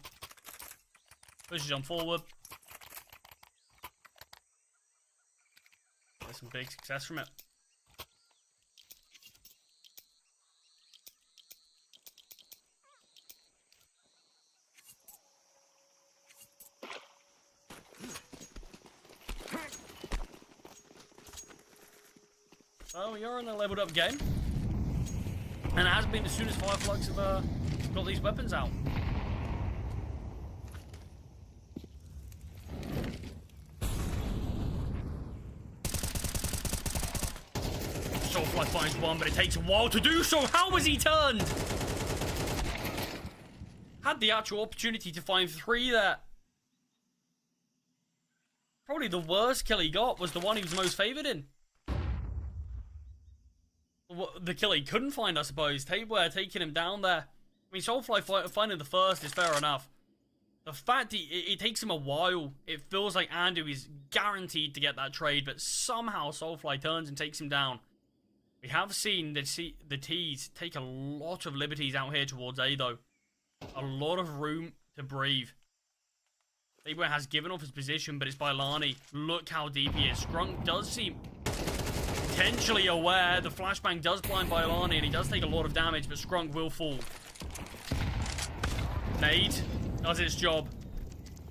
Pushes on forward. There's some big success from it. So we are in a leveled up game. And it has been as soon as Fireflux have got these weapons out. Soulfly finds one, but it takes a while to do so. How was he turned? Had the actual opportunity to find 3 there. Probably the worst kill he got was the one he was most favoured in. The kill he couldn't find, I suppose. Tabeware taking him down there. I mean, Soulfly finding the first is fair enough. The fact it takes him a while, it feels like Andu is guaranteed to get that trade, but somehow Soulfly turns and takes him down. We have seen the T's take a lot of liberties out here towards A, though. A lot of room to breathe. Tabeware has given off his position, but it's Bailani. Look how deep he is. Scrunk does seem potentially aware. The flashbang does blind Bailani, and he does take a lot of damage, but Scrunk will fall. Nade does its job.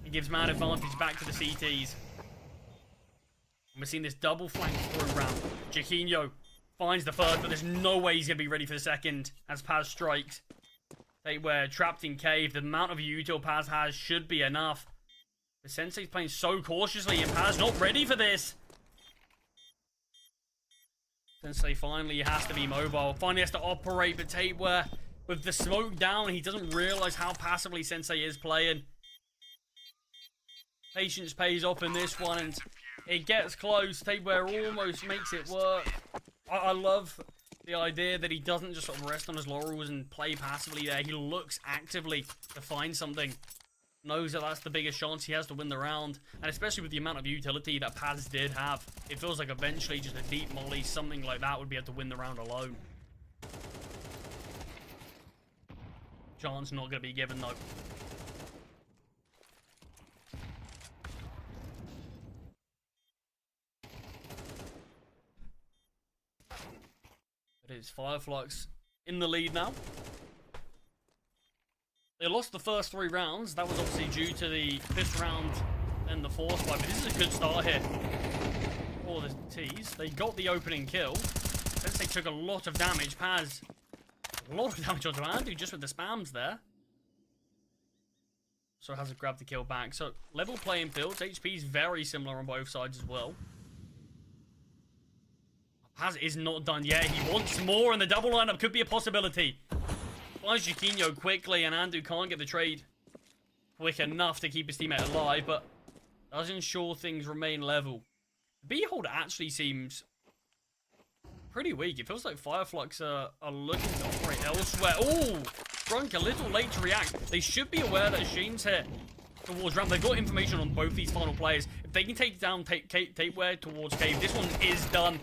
It gives man advantage back to the CTs. And we're seeing this double flank through ramp. Jaquinho finds the third, but there's no way he's going to be ready for the second as Paz strikes. They were trapped in cave. The amount of util Paz has should be enough. But Sensei's playing so cautiously, and Paz not ready for this. Sensei finally has to be mobile. Finally has to operate, but Tabeware, with the smoke down, he doesn't realize how passively Sensei is playing. Patience pays off in this one, and it gets close. Tabeware almost makes it work. I love the idea that he doesn't just sort of rest on his laurels and play passively there. He looks actively to find something. Knows that that's the biggest chance he has to win the round. And especially with the amount of utility that Paz did have, it feels like eventually just a deep molly, something like that, would be able to win the round alone. Chance not going to be given, though. It is Fireflux in the lead now. They lost the first 3 rounds. That was obviously due to the 5th round and the 4th fight, but this is a good start here for the T's. They got the opening kill. Since they took a lot of damage, Paz, a lot of damage onto Andu just with the spams there. So hasn't grabbed the kill back. So level playing fields. HP is very similar on both sides as well. Paz is not done yet. He wants more, and the double lineup could be a possibility. Finds Jaquinho quickly, and Andu can't get the trade quick enough to keep his teammate alive, but does ensure things remain level. Behold actually seems pretty weak. It feels like Fireflux are looking to operate elsewhere. Oh, Drunk a little late to react. They should be aware that Shane's hit towards ramp. They've got information on both these final players. If they can take down Tapeware towards cave, this one is done.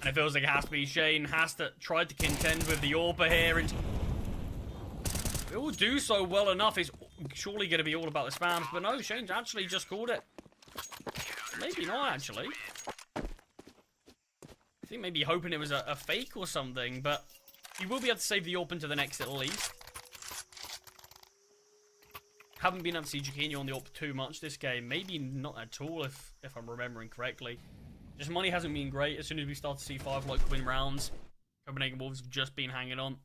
And it feels like it has to be Shane. Has to try to contend with the Orpa here. And it will do so well enough. It's surely going to be all about the spams. But no, Shane's actually just called it. Maybe not, actually. think maybe hoping it was a fake or something, but you will be able to save the AWP into the next at least. Haven't been able to see Chiquinho on the AWP too much this game. Maybe not at all, if I'm remembering correctly. Just money hasn't been great. As soon as we start to see 5 like win rounds, Copenhagen Wolves have just been hanging on.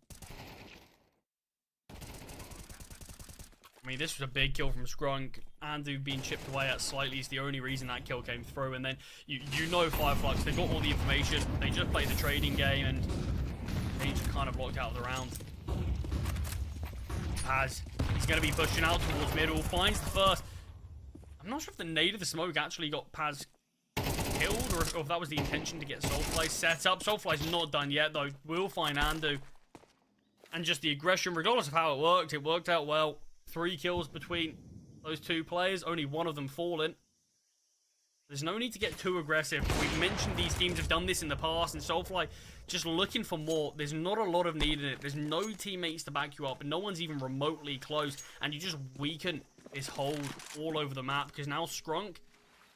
I mean, this was a big kill from Scrunk. Andu being chipped away at slightly is the only reason that kill came through. And then, you know Fireflux, they've got all the information. They just played the trading game and they just kind of locked out of the round. Paz, he's going to be pushing out towards middle, finds the first. I'm not sure if the nade of the smoke actually got Paz killed or if that was the intention to get Soulfly set up. Soulfly's not done yet, though. We'll find Andu. And just the aggression, regardless of how it worked out well. 3 kills between those 2 players, only one of them fallen. There's no need to get too aggressive. We've mentioned these teams have done this in the past, and Soulfly just looking for more. There's not a lot of need in it. There's no teammates to back you up, no one's even remotely close, and you just weaken this hold all over the map, because now Scrunk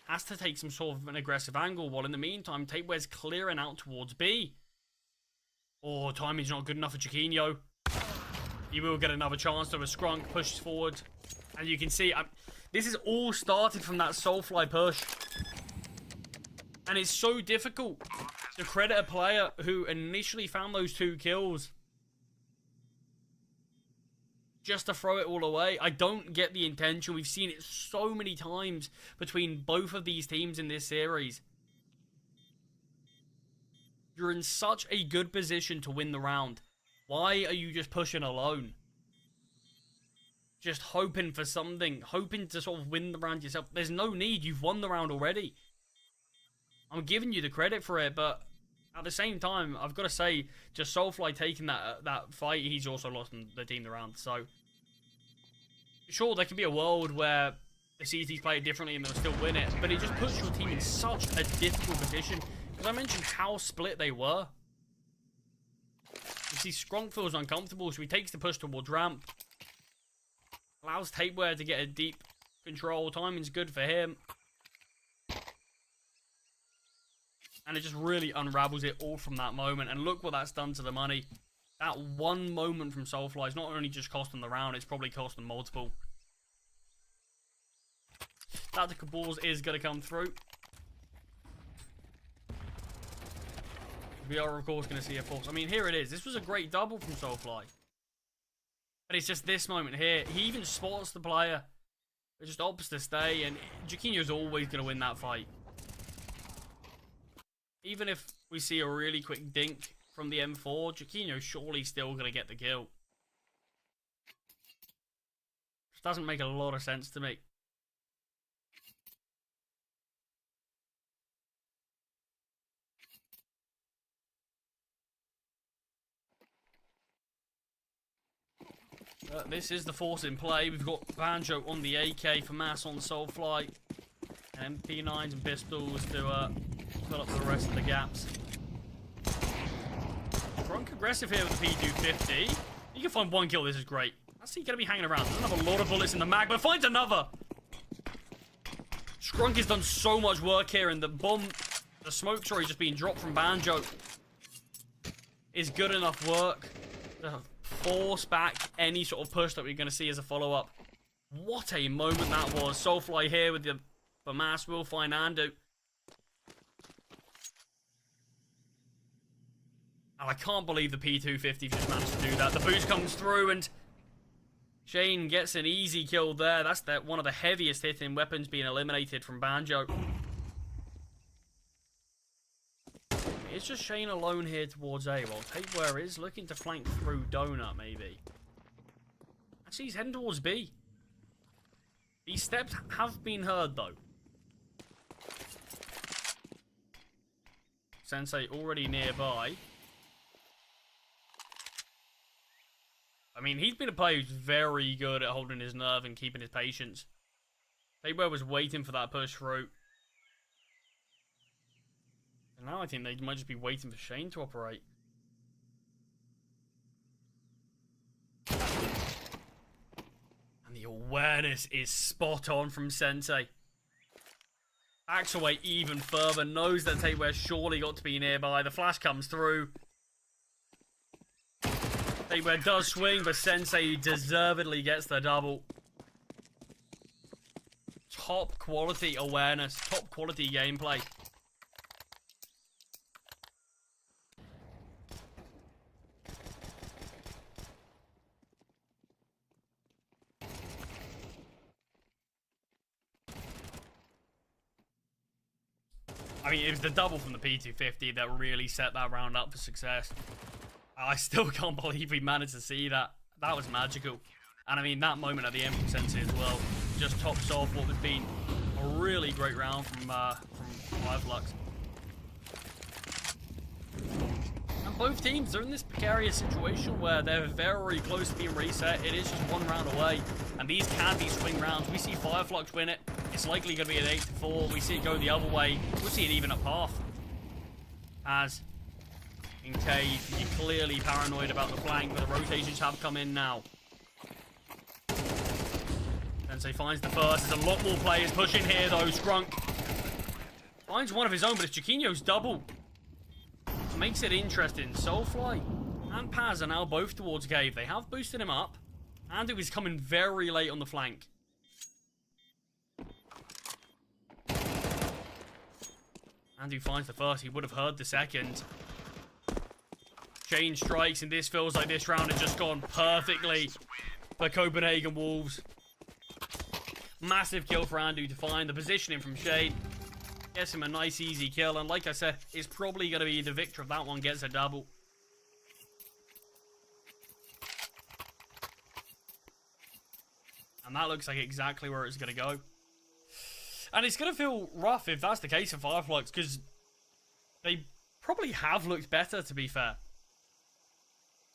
has to take some sort of an aggressive angle, while in the meantime, Tapeware's clearing out towards B. Oh, timing's not good enough for Chiquinho. He will get another chance, though, as Scrunk pushes forward. And you can see, this is all started from that Soulfly push. And it's so difficult to credit a player who initially found those 2 kills just to throw it all away. I don't get the intention. We've seen it so many times between both of these teams in this series. You're in such a good position to win the round. Why are you just pushing alone? Just hoping for something. Hoping to sort of win the round yourself. There's no need. You've won the round already. I'm giving you the credit for it, but at the same time, I've got to say, just Soulfly taking that fight, he's also lost the team the round. So, sure, there can be a world where the CTs play it differently and they'll still win it, but it just puts your team in such a difficult position. Because I mentioned how split they were. You see, Scrunk feels uncomfortable, so he takes the push towards ramp. Allows Tapeware to get a deep control. Timing's good for him. And it just really unravels it all from that moment. And look what that's done to the money. That one moment from Soulfly is not only just cost them the round, it's probably cost them multiple. Tactical balls is going to come through. We are, of course, going to see a force. I mean, here it is. This was a great double from Soulfly. But it's just this moment here. He even spots the player. It just opts to stay, and Chiquinho's always going to win that fight. Even if we see a really quick dink from the M4, Chiquinho's surely still going to get the kill. Just doesn't make a lot of sense to me. This is the force in play. We've got Banjo on the AK, for Mass on Soulfly, and MP9s and pistols to fill up the rest of the gaps. Drunk aggressive here with the P250. You can find 1 kill. This is great. That's he gonna be hanging around. Doesn't have a lot of bullets in the mag, but finds another. Scrunk has done so much work here, and the smoke, sorry, just being dropped from Banjo is good enough work to force back any sort of push that we're going to see as a follow-up. What a moment that was. Soulfly here with the Mass will find Andu. And I can't believe the P250 just managed to do that. The boost comes through and Shane gets an easy kill there. That's one of the heaviest hitting weapons being eliminated from Banjo. It's just Shane alone here towards A. Well, Tapeware is looking to flank through Donut, maybe. Actually, he's heading towards B. These steps have been heard, though. Sensei already nearby. I mean, he's been a player who's very good at holding his nerve and keeping his patience. Tapeware was waiting for that push through. And now I think they might just be waiting for Shane to operate. And the awareness is spot on from Sensei. Backs away even further. Knows that Tateware surely got to be nearby. The flash comes through. Tateware does swing, but Sensei deservedly gets the double. Top quality awareness. Top quality gameplay. I mean, it was the double from the P250 that really set that round up for success. I still can't believe we managed to see that. That was magical. And I mean, that moment at the end from Sensei as well just tops off what has been a really great round from Fireflux. And both teams are in this precarious situation where they're very close to being reset. It is just one round away. And these can be swing rounds. We see Fireflux win it. It's likely going to be an 8-4. We see it go the other way. We'll see it even up half. As in Cave, you're clearly paranoid about the flank, but the rotations have come in now. Sensei finds the first. There's a lot more players pushing here, though. Scrunk finds one of his own, but it's Chiquinho's double. Makes it interesting. Soulfly and Paz are now both towards Cave. They have boosted him up. Andu is coming very late on the flank. Andu finds the first. He would have heard the second. Chain strikes, and this feels like this round has just gone perfectly for Copenhagen Wolves. Massive kill for Andu to find the positioning from Shade. Gets him a nice, easy kill, and like I said, it's probably going to be the victor of that one gets a double. And that looks like exactly where it's going to go. And it's going to feel rough if that's the case for Fireflux, because they probably have looked better, to be fair.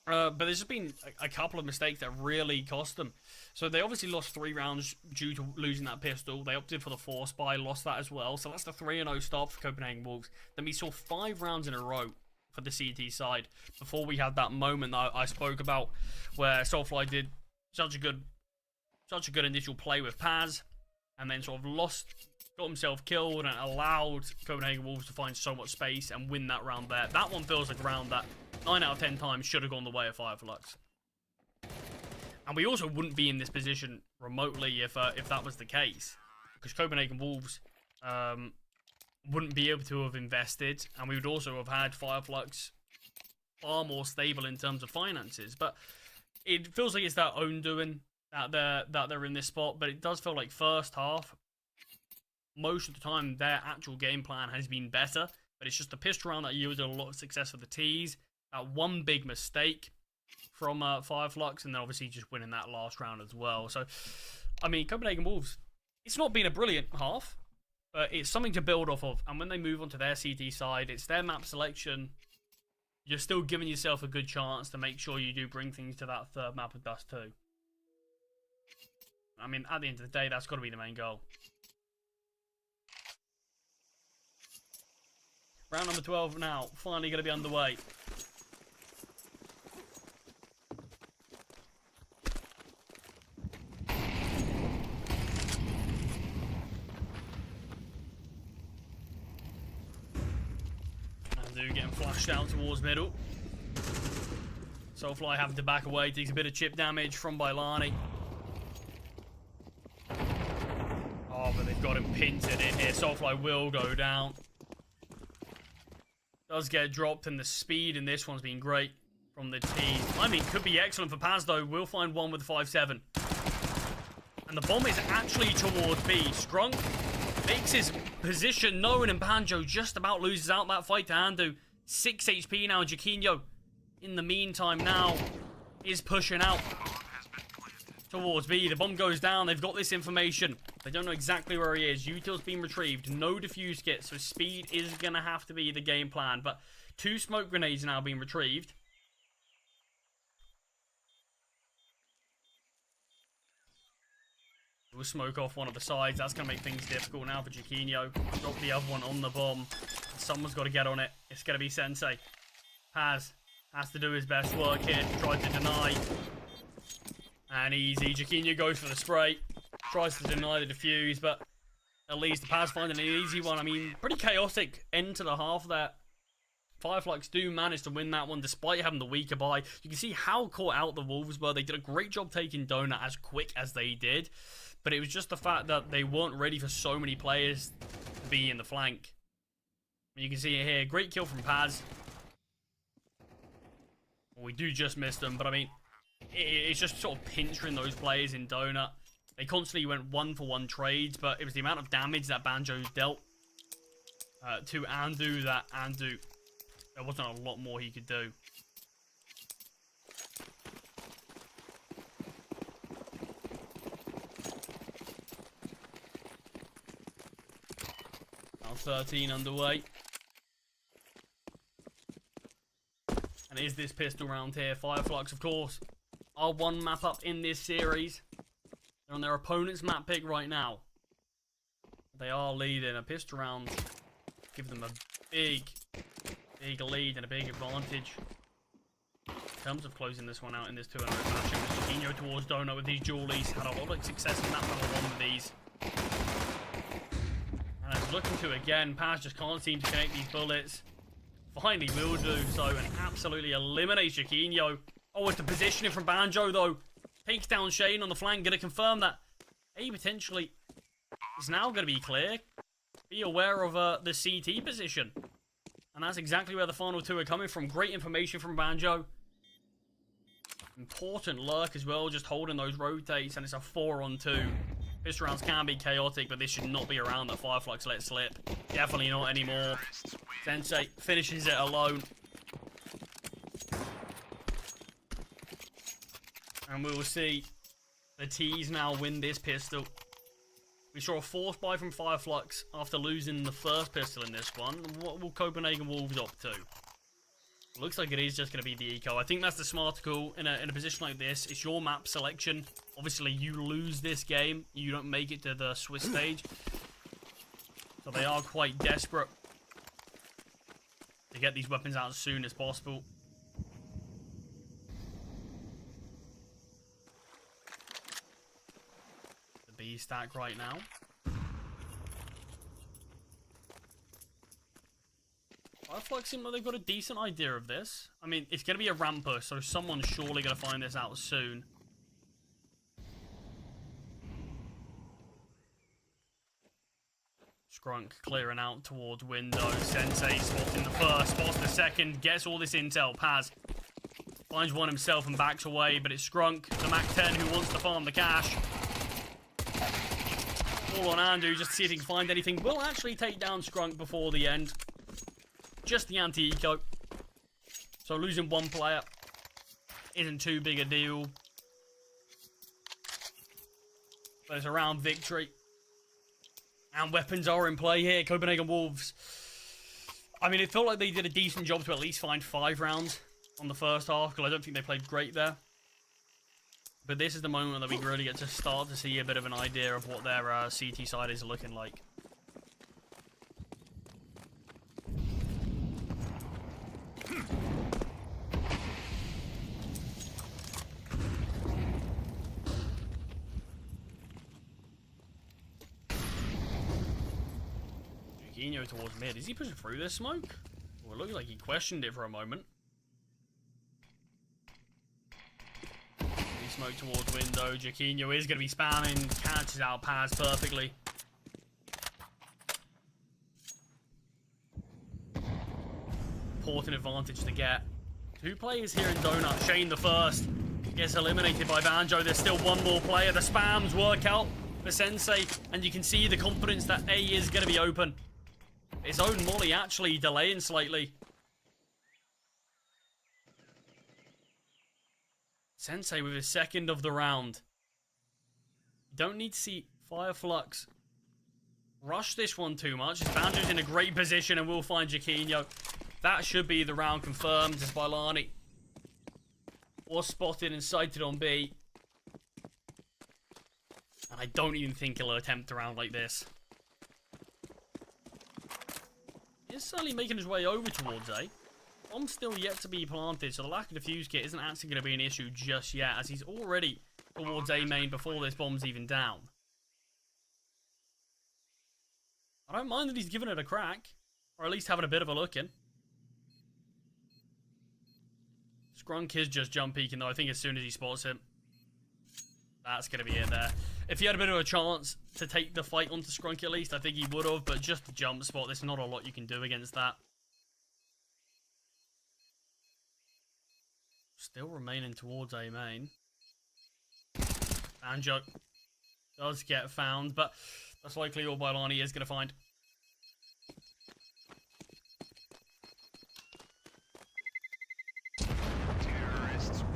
But there's just been a couple of mistakes that really cost them. So they obviously lost 3 rounds due to losing that pistol. They opted for the Force Buy, lost that as well. So that's the 3-0 stop for Copenhagen Wolves. Then we saw 5 rounds in a row for the CT side before we had that moment that I spoke about where Soulfly did such a good initial play with Paz, and then sort of got himself killed and allowed Copenhagen Wolves to find so much space and win that round there. That one feels like a round that 9 out of 10 times should have gone the way of Fireflux. And we also wouldn't be in this position remotely if that was the case, because Copenhagen Wolves wouldn't be able to have invested, and we would also have had Fireflux far more stable in terms of finances. But it feels like it's their own doing that they're in this spot. But it does feel like first half, most of the time, their actual game plan has been better. But it's just the pistol round that yielded a lot of success for the T's. That one big mistake from Fireflux, and then obviously just winning that last round as well. So, I mean, Copenhagen Wolves, it's not been a brilliant half, but it's something to build off of. And when they move on to their CT side, it's their map selection. You're still giving yourself a good chance to make sure you do bring things to that third map with Dust 2. I mean, at the end of the day, that's got to be the main goal. Round number 12 now, finally going to be underway. Andu getting flashed out towards middle. Soulfly having to back away, takes a bit of chip damage from Bailani. Oh, but they've got him pinted in here. Soulfly will go down. Does get dropped, and the speed in this one's been great from the team. I mean, could be excellent for Paz, though. We'll find one with 5-7. And the bomb is actually towards B. Scrunk makes his position known, and Banjo just about loses out that fight to Andu. 6 HP now, Chiquinho. In the meantime now, is pushing out towards B. The bomb goes down. They've got this information. They don't know exactly where he is. Util's been retrieved. No defuse kit, so speed is going to have to be the game plan. But 2 smoke grenades now being retrieved. We'll smoke off one of the sides. That's going to make things difficult now for Chiquinho. Drop the other one on the bomb. Someone's got to get on it. It's going to be Sensei. Paz has to do his best work here to try to deny. And easy. Chiquinho goes for the spray. Tries to deny the defuse, but at least. The Paz finding an easy one. I mean, pretty chaotic end to the half there. Fireflux do manage to win that one despite having the weaker buy. You can see how caught out the Wolves were. They did a great job taking Donut as quick as they did. But it was just the fact that they weren't ready for so many players to be in the flank. You can see it here. Great kill from Paz. Well, we do just miss them, but I mean, it's just sort of pinching those players in Donut. They constantly went 1-for-1 trades, but it was the amount of damage that Banjo dealt to Andu that Andu... There wasn't a lot more he could do. Now 13 underway. And is this pistol round here? Fireflux, of course, are one map up in this series. They're on their opponent's map pick right now. They are leading. A pistol round give them a big lead and a big advantage in terms of closing this one out in this 2-0 match. It was Chiquinho towards Donut with these dualies. Had a lot of success in that one with these. And it's looking to again. Paz just can't seem to connect these bullets. Finally will do so and absolutely eliminates Chiquinho. Oh, it's the positioning from Banjo though. Takes down Shane on the flank. Going to confirm that A potentially is now going to be clear. Be aware of the CT position. And that's exactly where the final two are coming from. Great information from Banjo. Important lurk as well, just holding those rotates, and it's a 4-on-2. Pistol rounds can be chaotic, but this should not be around that Fireflux let slip. Definitely not anymore. Sensei finishes it alone. And we will see the T's now win this pistol. We saw a force buy from Fireflux after losing the first pistol in this one. What will Copenhagen Wolves up to? Looks like it is just going to be the eco. I think that's the smart call in a position like this. It's your map selection. Obviously, you lose this game. You don't make it to the Swiss stage. So they are quite desperate to get these weapons out as soon as possible. The B stack right now. Fireflux seem like they've got a decent idea of this. I mean, it's going to be a ramp push, so someone's surely going to find this out soon. Scrunk clearing out towards window. Sensei spotting the first, spots the second, gets all this intel. Paz finds one himself and backs away, but it's Scrunk, the Mac 10, who wants to farm the cash. All on Andu, just to see if he can find anything. Will actually take down Scrunk before the end. Just the anti-eco. So losing one player isn't too big a deal. But it's a round victory. And weapons are in play here. Copenhagen Wolves. I mean, it felt like they did a decent job to at least find 5 rounds on the first half, because I don't think they played great there. But this is the moment that we really get to start to see a bit of an idea of what their CT side is looking like. Chiquinho towards mid. Is he pushing through this smoke? Well, it looks like he questioned it for a moment. He smoked towards window. Chiquinho is going to be spamming. Catches out Paz perfectly. Important advantage to get. 2 players here in Donut. Shane the first gets eliminated by Banjo. There's still one more player. The spams work out for Sensei. And you can see the confidence that A is going to be open. His own molly actually delaying slightly. Sensei with his second of the round. You don't need to see Fireflux rush this one too much. Banjo's in a great position and will find Chiquinho. That should be the round confirmed as Bailani was spotted and sighted on B. And I don't even think he'll attempt a round like this. He's certainly making his way over towards A. Bomb's still yet to be planted, so the lack of defuse kit isn't actually going to be an issue just yet, as he's already towards A main before this bomb's even down. I don't mind that he's giving it a crack. Or at least having a bit of a look in. Skrunk is just jump peeking though. I think as soon as he spots him, that's going to be it there. If he had a bit of a chance to take the fight onto Skrunk at least, I think he would have. But just the jump spot, there's not a lot you can do against that. Still remaining towards A main. Banjo does get found, but that's likely all Bailani is going to find.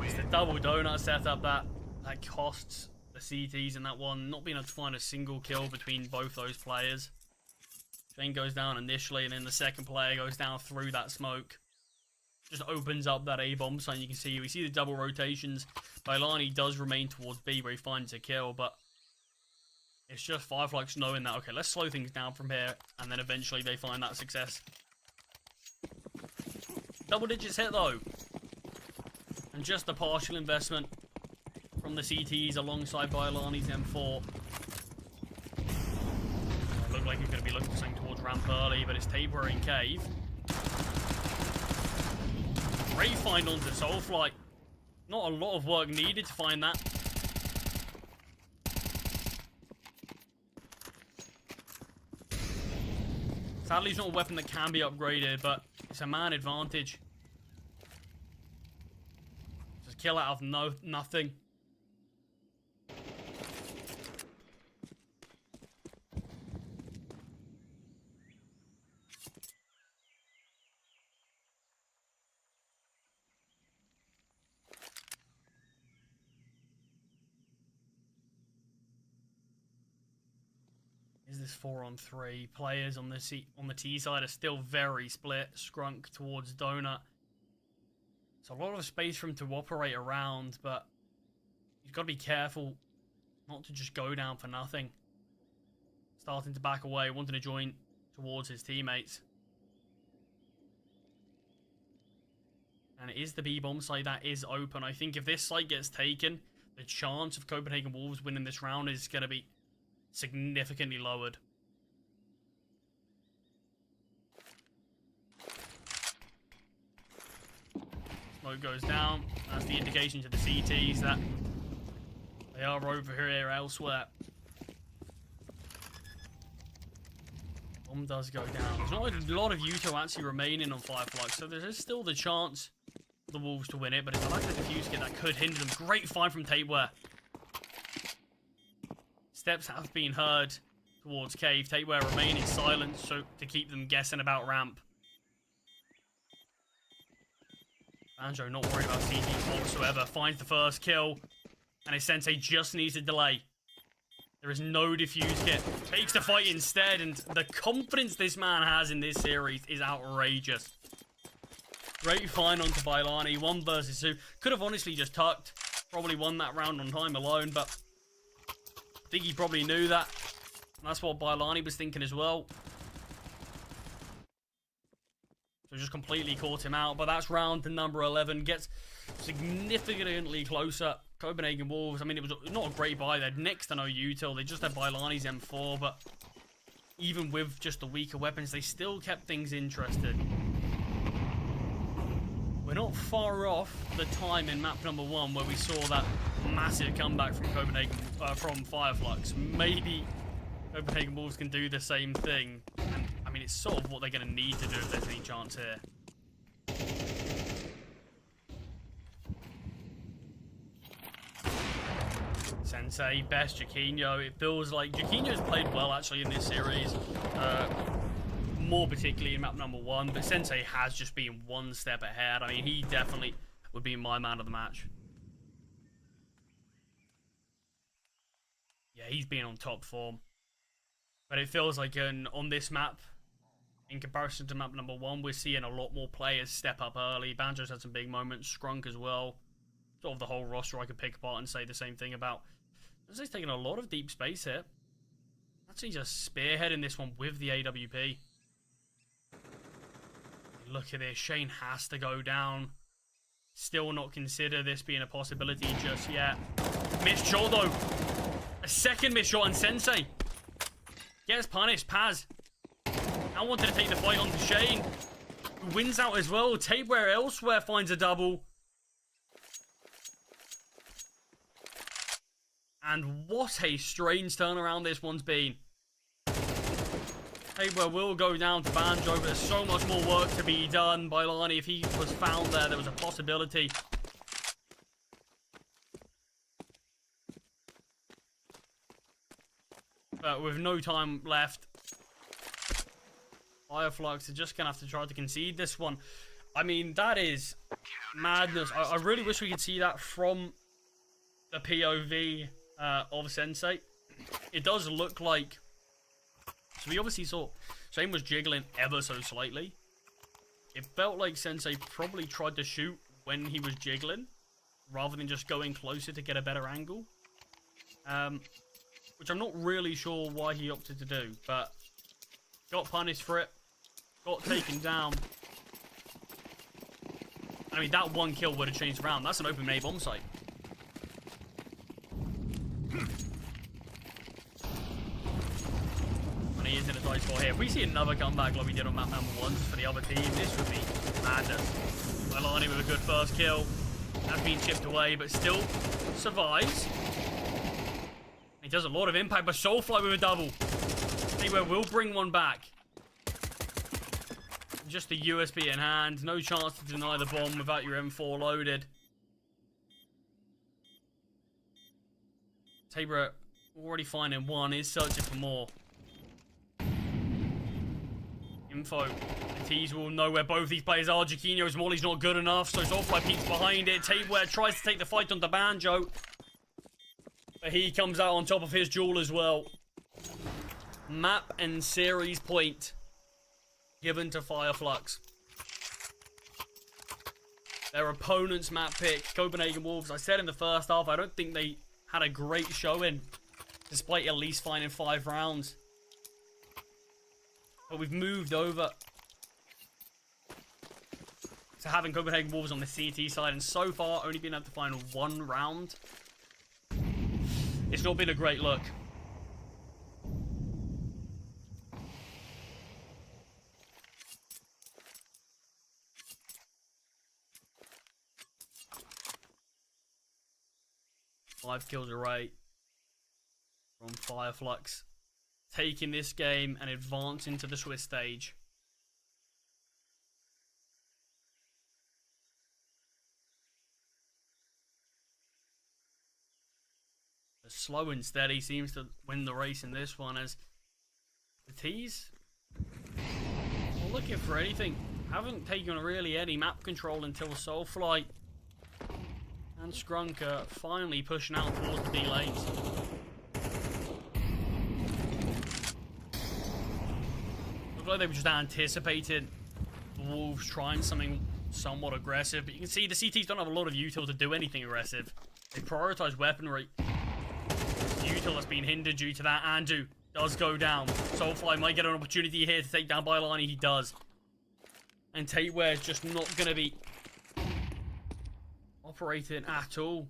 It's the double donut setup that costs the CTs in that one. Not being able to find a single kill between both those players. Shane goes down initially, and then the second player goes down through that smoke. Just opens up that A-bomb sign. You can see, we see the double rotations. Bailani does remain towards B where he finds a kill, but it's just Fireflux knowing that, okay, let's slow things down from here, and then eventually they find that success. Double digits hit though. And just a partial investment from the CTs alongside Bailani's M4. Looked like he's going to be looking for something towards ramp early, but it's Tabor in cave. Great find onto Soulflight. Not a lot of work needed to find that. Sadly, it's not a weapon that can be upgraded, but it's a man advantage. Just kill out of nothing. Is this 4-on-3? Players on the T side are still very split. Skrunk towards Donut. It's a lot of space for him to operate around, but you've got to be careful not to just go down for nothing. Starting to back away, wanting to join towards his teammates. And it is the B-bomb site that is open. I think if this site gets taken, the chance of Copenhagen Wolves winning this round is going to be significantly lowered. Smoke goes down. That's the indication to the CTs that they are over here elsewhere. Bomb does go down. There's not a lot of Yuto actually remaining on Fireflux, so there is still the chance for the Wolves to win it, but it's like the defuse kit that could hinder them. Great find from Tabeware. Steps have been heard towards cave. Tabeware remaining silent so to keep them guessing about ramp. Banjo not worried about CTs whatsoever. Finds the first kill. And his sensei just needs a delay. There is no defuse kit. Takes the fight instead. And the confidence this man has in this series is outrageous. Great find onto Bailani. 1 versus 2. Could have honestly just tucked. Probably won that round on time alone. But I think he probably knew that. And that's what Bailani was thinking as well. So just completely caught him out. But that's round to number 11. Gets significantly closer. Copenhagen Wolves, I mean, it was not a great buy. They had next to no util. They just had Bailani's M4. But even with just the weaker weapons, they still kept things interested. We're not far off the time in map number 1 where we saw that massive comeback from Copenhagen, from Fireflux. Maybe Copenhagen Wolves can do the same thing. And, I mean, it's sort of what they're going to need to do if there's any chance here. Sensei, best Jaquinho. It feels like Jaquinho's played well, actually, in this series. More particularly in map number 1. But Sensei has just been one step ahead. I mean, he definitely would be my man of the match. Yeah, he's been on top form. But it feels like on this map, in comparison to map number 1, we're seeing a lot more players step up early. Banjo's had some big moments. Skrunk as well. Sort of the whole roster I could pick apart and say the same thing about. He's taking a lot of deep space here. Actually just spearheading this one with the AWP. Look at this. Shane has to go down. Still not consider this being a possibility just yet. Missed shot though. A second missed shot, and Sensei gets punished. Paz I wanted to take the fight on to Shane, who wins out as well. Tabeware elsewhere finds a double. And what a strange turnaround this one's been. Tabeware will go down to Banjo, but there's so much more work to be done by Lani. If he was found there, there was a possibility. But with no time left, Fireflux are just going to have to try to concede this one. I mean, that is madness. I really wish we could see that from the POV of Sensei. It does look like... So we obviously saw Shane was jiggling ever so slightly. It felt like Sensei probably tried to shoot when he was jiggling, rather than just going closer to get a better angle. Which I'm not really sure why he opted to do, but got punished for it. Got taken down. I mean, that one kill would have changed around. That's an open A bomb site. And he is in a tight spot here. If we see another comeback like we did on map number 1 for the other team, this would be madness. Alani with a good first kill. That's been chipped away, but still survives. He does a lot of impact, but Soulfly with a double. Anyway, we'll bring one back. Just the USB in hand. No chance to deny the bomb without your M4 loaded. Tabra already finding one. Is searching for more. Info. The T's will know where both these players are. Jaquinho's Molly's not good enough, so Soulfly peeks behind it. Tabware tries to take the fight onto Banjo. But he comes out on top of his duel as well. Map and series point given to Fireflux. Their opponent's map pick, Copenhagen Wolves. I said in the first half, I don't think they had a great showing, despite at least finding 5 rounds. But we've moved over to having Copenhagen Wolves on the CT side, and so far only been able to find 1 round. It's not been a great look. Five kills away from Fireflux, taking this game and advancing to the Swiss stage. Slow and steady seems to win the race in this one, as the T's not looking for anything. Haven't taken really any map control until Soulfly and Skrunker finally pushing out towards the D lanes. Looked like they were just anticipated the Wolves trying something somewhat aggressive, but you can see the CTs don't have a lot of util to do anything aggressive. They prioritize weaponry. Util has been hindered due to that. Andu does go down. Soulfly might get an opportunity here to take down Bylani. He does. And Tateware is just not going to be operating at all.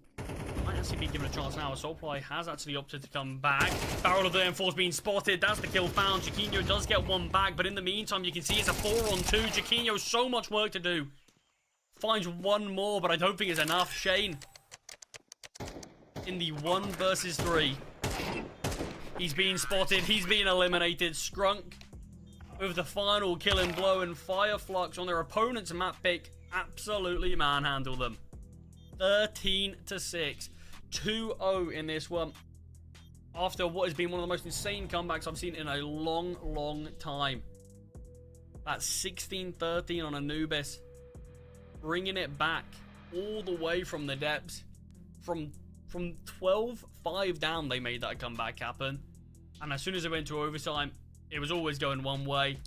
Might actually be given a chance now. Soulfly has actually opted to come back. Barrel of the M4's been spotted. That's the kill found. Jaquinho does get one back, but in the meantime, you can see it's a 4-on-2. Jaquinho, so much work to do. Finds one more, but I don't think it's enough. Shane in the 1 versus 3. He's being spotted. He's being eliminated. Skrunk with the final killing blow, and Fireflux on their opponent's map pick absolutely manhandle them. 13-6. 2-0 in this one. After what has been one of the most insane comebacks I've seen in a long, long time. That's 16-13 on Anubis. Bringing it back all the way from the depths. From 12-5 down, they made that comeback happen. And as soon as it went to overtime, it was always going one way.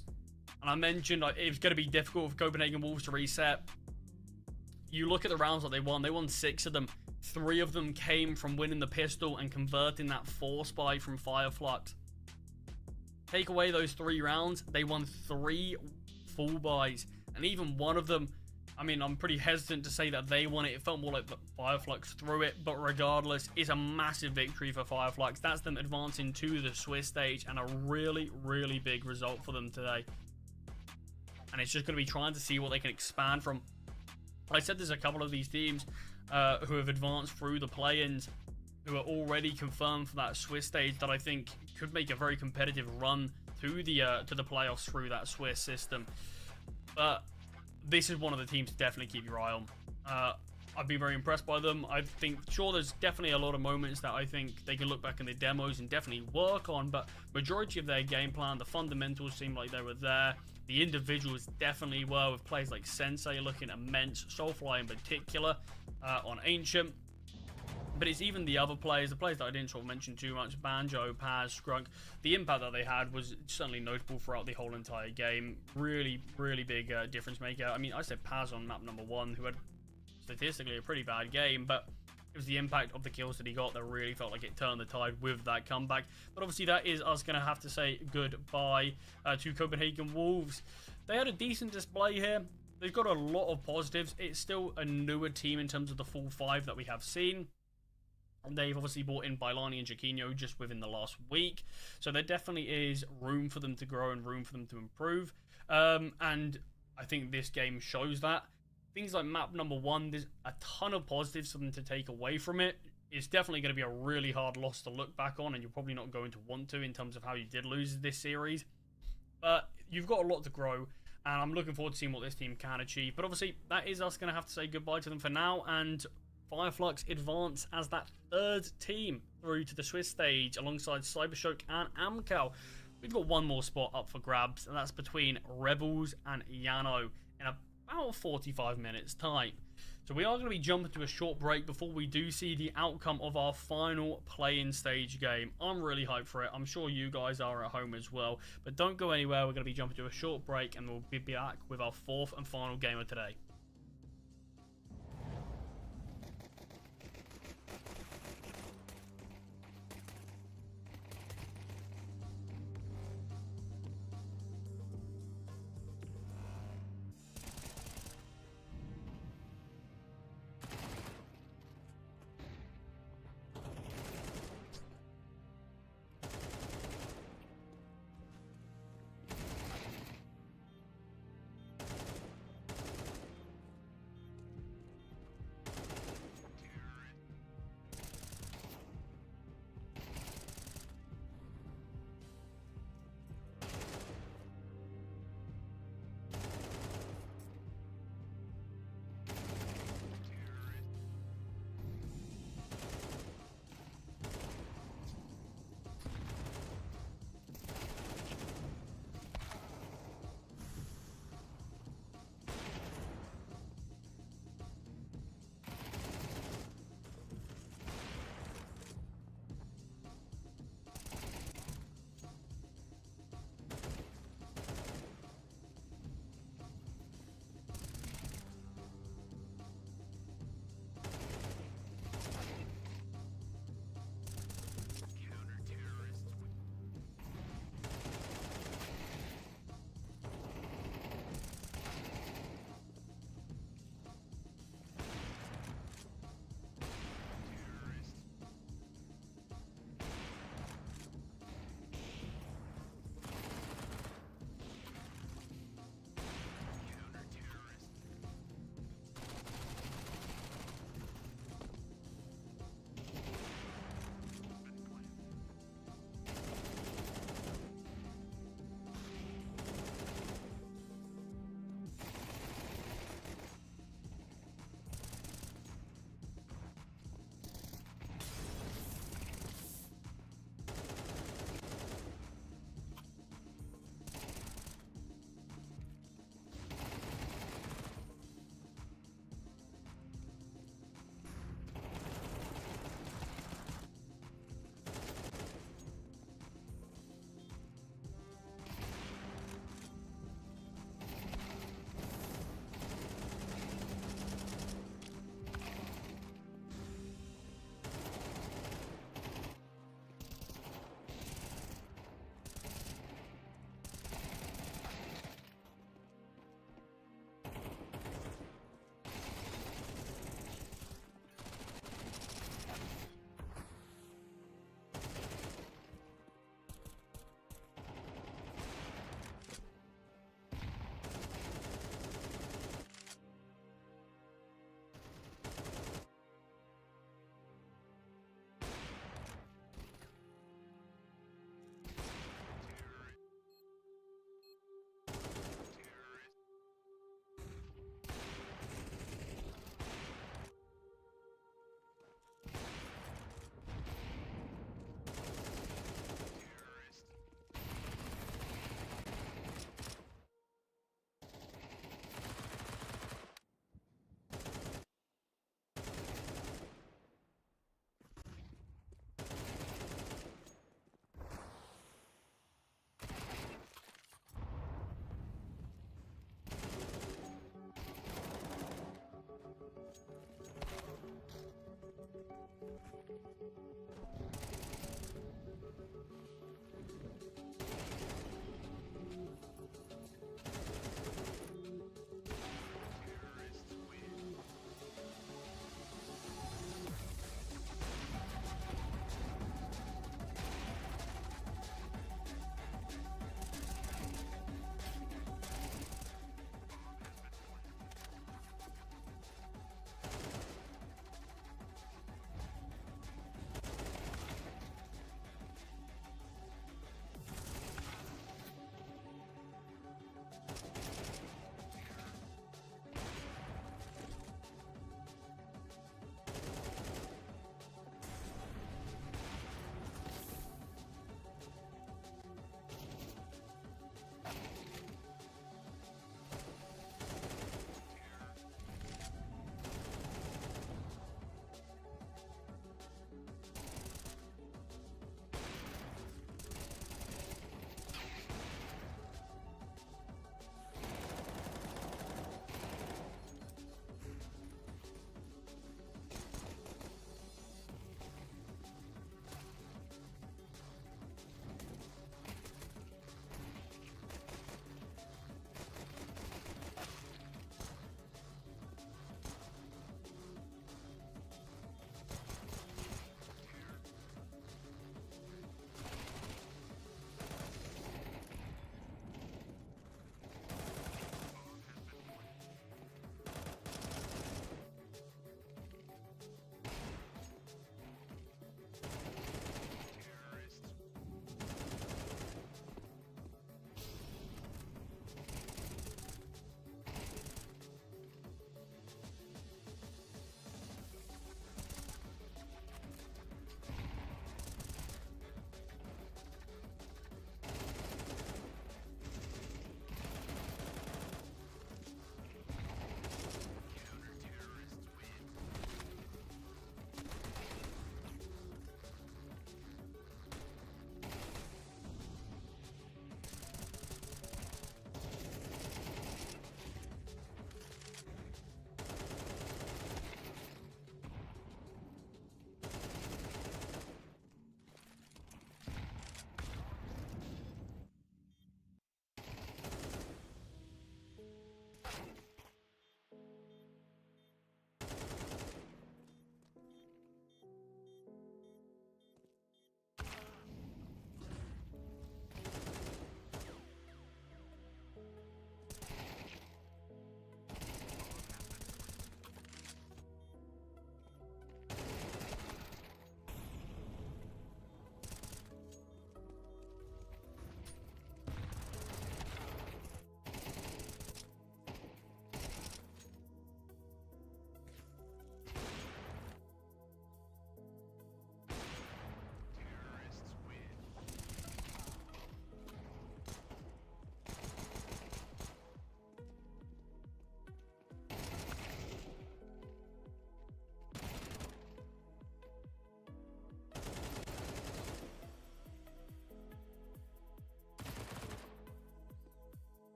And I mentioned it was going to be difficult for Copenhagen Wolves to reset. You look at the rounds that they won 6 of them. 3 of them came from winning the pistol and converting that force buy from Fireflux. Take away those 3 rounds, they won 3 full buys. And even one of them, I mean, I'm pretty hesitant to say that they won it. It felt more like Fireflux threw it, but regardless, it's a massive victory for Fireflux. That's them advancing to the Swiss stage, and a really, really big result for them today. and it's just going to be trying to see what they can expand from. I said there's a couple of these teams who have advanced through the play-ins, who are already confirmed for that Swiss stage, that I think could make a very competitive run to the playoffs through that Swiss system. But this is one of the teams to definitely keep your eye on. I've been very impressed by them. I think, sure, there's definitely a lot of moments that I think they can look back in the demos and definitely work on, but majority of their game plan, the fundamentals seem like they were there. The individuals definitely were, with players like Sensei looking immense, Soulfly in particular, on Ancient. But it's even the other players, the players that I didn't sort of mention too much, Banjo, Paz, Scrunk. The impact that they had was certainly notable throughout the whole entire game. Really, really big difference maker. I mean, I said Paz on map number 1, who had statistically a pretty bad game, but it was the impact of the kills that he got that really felt like it turned the tide with that comeback. But obviously that is us going to have to say goodbye to Copenhagen Wolves. They had a decent display here. They've got a lot of positives. It's still a newer team in terms of the full 5 that we have seen. They've obviously brought in Bailani and Jaquinho just within the last week. So there definitely is room for them to grow and room for them to improve. And I think this game shows that. Things like map number 1, there's a ton of positives for them to take away from it. It's definitely going to be a really hard loss to look back on, and you're probably not going to want to in terms of how you did lose this series. But you've got a lot to grow, and I'm looking forward to seeing what this team can achieve. But obviously, that is us going to have to say goodbye to them for now, and Fireflux advance as that 3rd team through to the Swiss stage alongside Cybershock and Amcal. We've got one more spot up for grabs, and that's between Rebels and Yano in about 45 minutes time. So we are going to be jumping to a short break before we do see the outcome of our final play-in stage game. I'm really hyped for it. I'm sure you guys are at home as well. But don't go anywhere. We're going to be jumping to a short break, and we'll be back with our 4th and final game of today.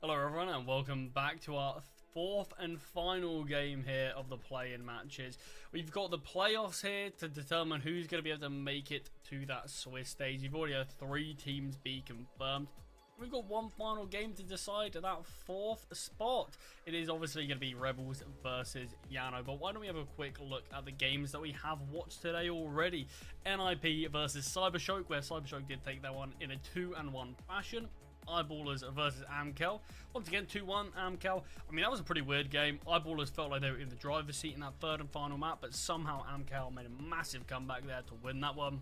Hello everyone and welcome back to our fourth and final game here of the play-in matches. We've got the playoffs here to determine who's going to be able to make it to that Swiss stage. You've already had 3 teams be confirmed. We've got one final game to decide that 4th spot. It is obviously going to be Rebels versus Yano, but why don't we have a quick look at the games that we have watched today already. NIP versus Cybershock, where Cybershock did take that one in a 2-1 fashion. Eyeballers versus Amcal. Once again, 2-1 Amcal. I mean, that was a pretty weird game. Eyeballers felt like they were in the driver's seat in that 3rd and final map, but somehow Amcal made a massive comeback there to win that one.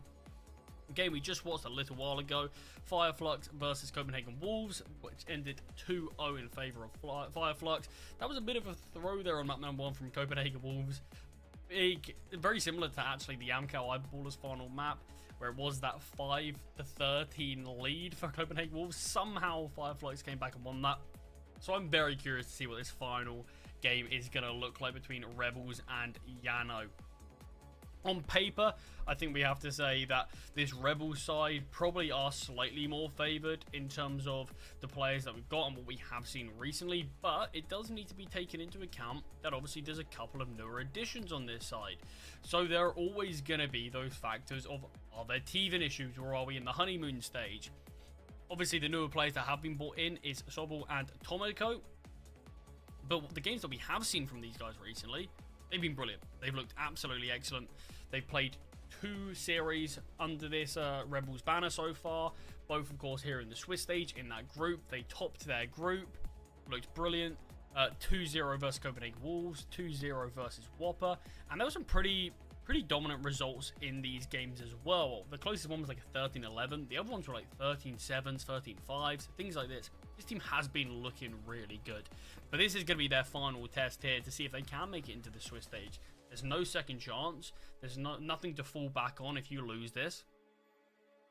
The game we just watched a little while ago, Fireflux versus Copenhagen Wolves, which ended 2-0 in favour of Fireflux. That was a bit of a throw there on map number 1 from Copenhagen Wolves. Very similar to actually the Amcal Eyeballers final map, where it was that 5-13 lead for Copenhagen Wolves. Somehow Fireflux came back and won that. So I'm very curious to see what this final game is going to look like between Rebels and Yano. On paper, I think we have to say that this Rebel side probably are slightly more favoured in terms of the players that we've got and what we have seen recently, but it does need to be taken into account that obviously there's a couple of newer additions on this side. So there are always going to be those factors of, are there teething issues or are we in the honeymoon stage? Obviously the newer players that have been brought in is Sobel and Tomoko, but the games that we have seen from these guys recently, they've been brilliant. They've looked absolutely excellent. They've played 2 series under this Rebels banner so far. Both, of course, here in the Swiss stage in that group. They topped their group. Looked brilliant. 2-0 versus Copenhagen Wolves. 2-0 versus Whopper. And there were some pretty dominant results in these games as well. The closest one was like a 13-11. The other ones were like 13-7s, 13-5s, things like this. This team has been looking really good. But this is going to be their final test here to see if they can make it into the Swiss stage. There's no second chance. There's nothing to fall back on if you lose this.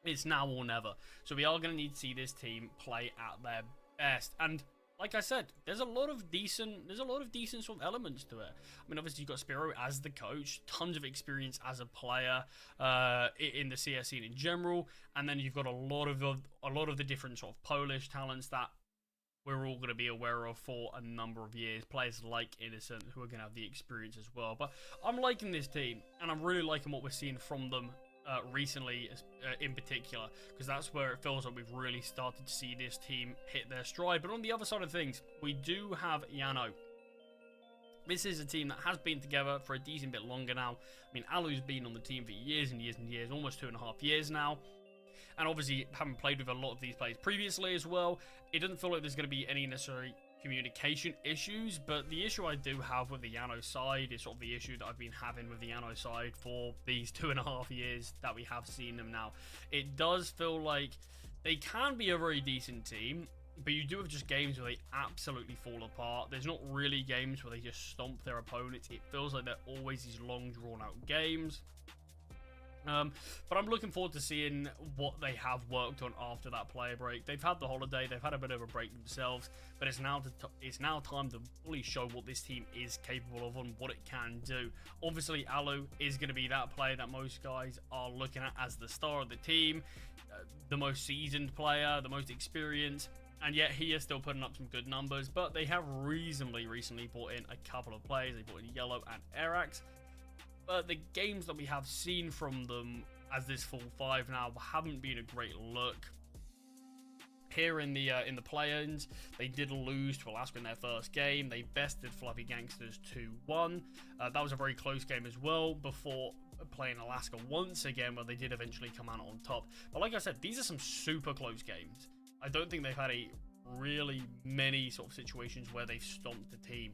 It's now or never. So we are going to need to see this team play at their best. And like I said, there's a lot of decent sort of elements to it. I mean, obviously you've got Spiro as the coach, tons of experience as a player in the CS scene in general, and then you've got a lot of the different sort of Polish talents that we're all going to be aware of for a number of years. Players like Innocent who are going to have the experience as well. But I'm liking this team, and I'm really liking what we're seeing from them recently in particular, because that's where it feels like we've really started to see this team hit their stride. But on the other side of things, we do have Yano. This is a team that has been together for a decent bit longer now. I mean, Alu's been on the team for years and years and years, almost 2.5 years now. And obviously, having played with a lot of these players previously as well, it doesn't feel like there's going to be any necessary communication issues. But the issue I do have with the Yano side is sort of the issue that I've been having with the Yano side for these 2.5 years that we have seen them now. It does feel like they can be a very decent team, but you do have just games where they absolutely fall apart. There's not really games where they just stomp their opponents. It feels like they're always these long, drawn-out games. But I'm looking forward to seeing what they have worked on after that player break. They've had the holiday, they've had a bit of a break themselves, but it's now time to fully show what this team is capable of and what it can do. Obviously, Alu is going to be that player that most guys are looking at as the star of the team, the most seasoned player, the most experienced, and yet he is still putting up some good numbers. But they have reasonably recently brought in a couple of players. They brought in Yellow and Arax. But the games that we have seen from them as this full 5 now haven't been a great look. Here in the play-ins, they did lose to Alaska in their first game. They bested Fluffy Gangsters 2-1. That was a very close game as well before playing Alaska once again, where they did eventually come out on top. But like I said, these are some super close games. I don't think they've had a really many sort of situations where they've stomped the team.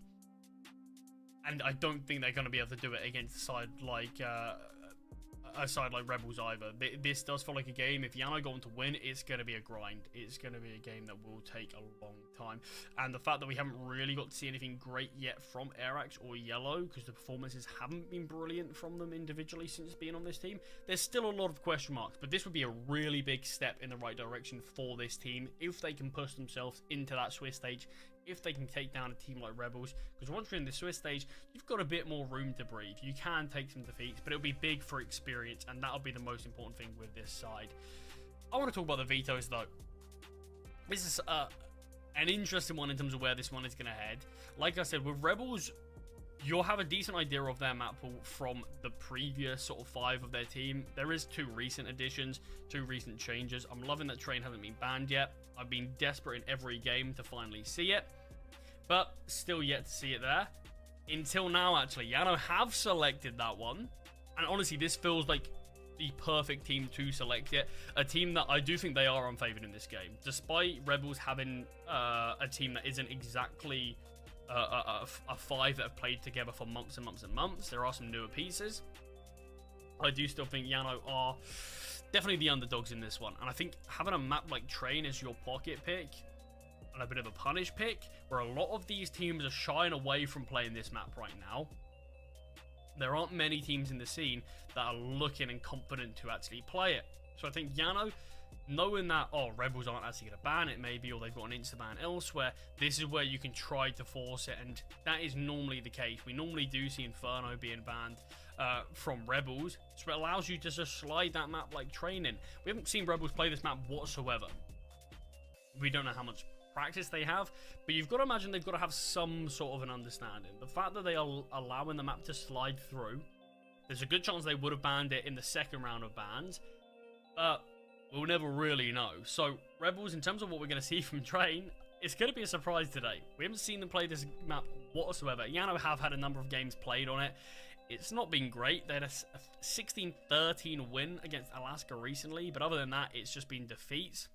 And I don't think they're going to be able to do it against a side like Rebels either. This does feel like a game. If Yano go on to win, it's going to be a grind. It's going to be a game that will take a long time. And the fact that we haven't really got to see anything great yet from Arax or Yellow, because the performances haven't been brilliant from them individually since being on this team, there's still a lot of question marks. But this would be a really big step in the right direction for this team if they can push themselves into that Swiss stage, if they can take down a team like Rebels. Because once you're in the Swiss stage, you've got a bit more room to breathe. You can take some defeats, but it'll be big for experience, and that'll be the most important thing with this side. I want to talk about the vetoes, though. This is an interesting one in terms of where this one is going to head. Like I said, with Rebels, you'll have a decent idea of their map pool from the previous sort of 5 of their team. There is 2 recent additions, 2 recent changes. I'm loving that Train hasn't been banned yet. I've been desperate in every game to finally see it, but still yet to see it there. Until now, actually, Yano have selected that one, and honestly, this feels like the perfect team to select it. A team that I do think they are unfavored in this game, despite Rebels having a team that isn't exactly a 5 that have played together for months and months and months. There are some newer pieces. I do still think Yano are definitely the underdogs in this one, and I think having a map like Train as your pocket pick and a bit of a punish pick, where a lot of these teams are shying away from playing this map right now. There aren't many teams in the scene that are looking and confident to actually play it. So I think Yano, knowing that, oh, Rebels aren't actually going to ban it maybe, or they've got an insta-ban elsewhere, this is where you can try to force it, and that is normally the case. We normally do see Inferno being banned from Rebels, so it allows you to just slide that map like Training. We haven't seen Rebels play this map whatsoever. We don't know how much practice they have, but you've got to imagine they've got to have some sort of an understanding. The fact that they are allowing the map to slide through, there's a good chance they would have banned it in the second round of bans, but we'll never really know. So Rebels, in terms of what we're going to see from Train, it's going to be a surprise today. We haven't seen them play this map whatsoever. Yano have had a number of games played on it. It's not been great. They had a 16-13 win against Alaska recently, but other than that, it's just been defeats.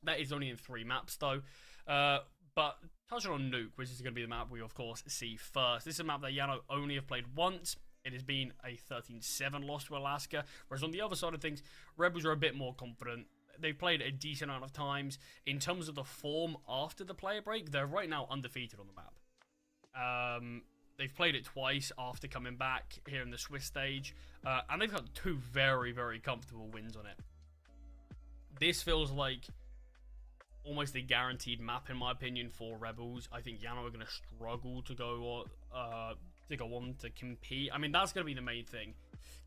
That is only in 3 maps, though. But touching on Nuke, which is going to be the map we, of course, see first. This is a map that Yano only have played once. It has been a 13-7 loss to Alaska. Whereas on the other side of things, Rebels are a bit more confident. They've played a decent amount of times. In terms of the form after the player break, they're right now undefeated on the map. They've played it twice after coming back here in the Swiss stage. And they've got 2 very, very comfortable wins on it. This feels like almost a guaranteed map, in my opinion, for Rebels. I think Yano are going to struggle to go on to compete. I mean, that's going to be the main thing.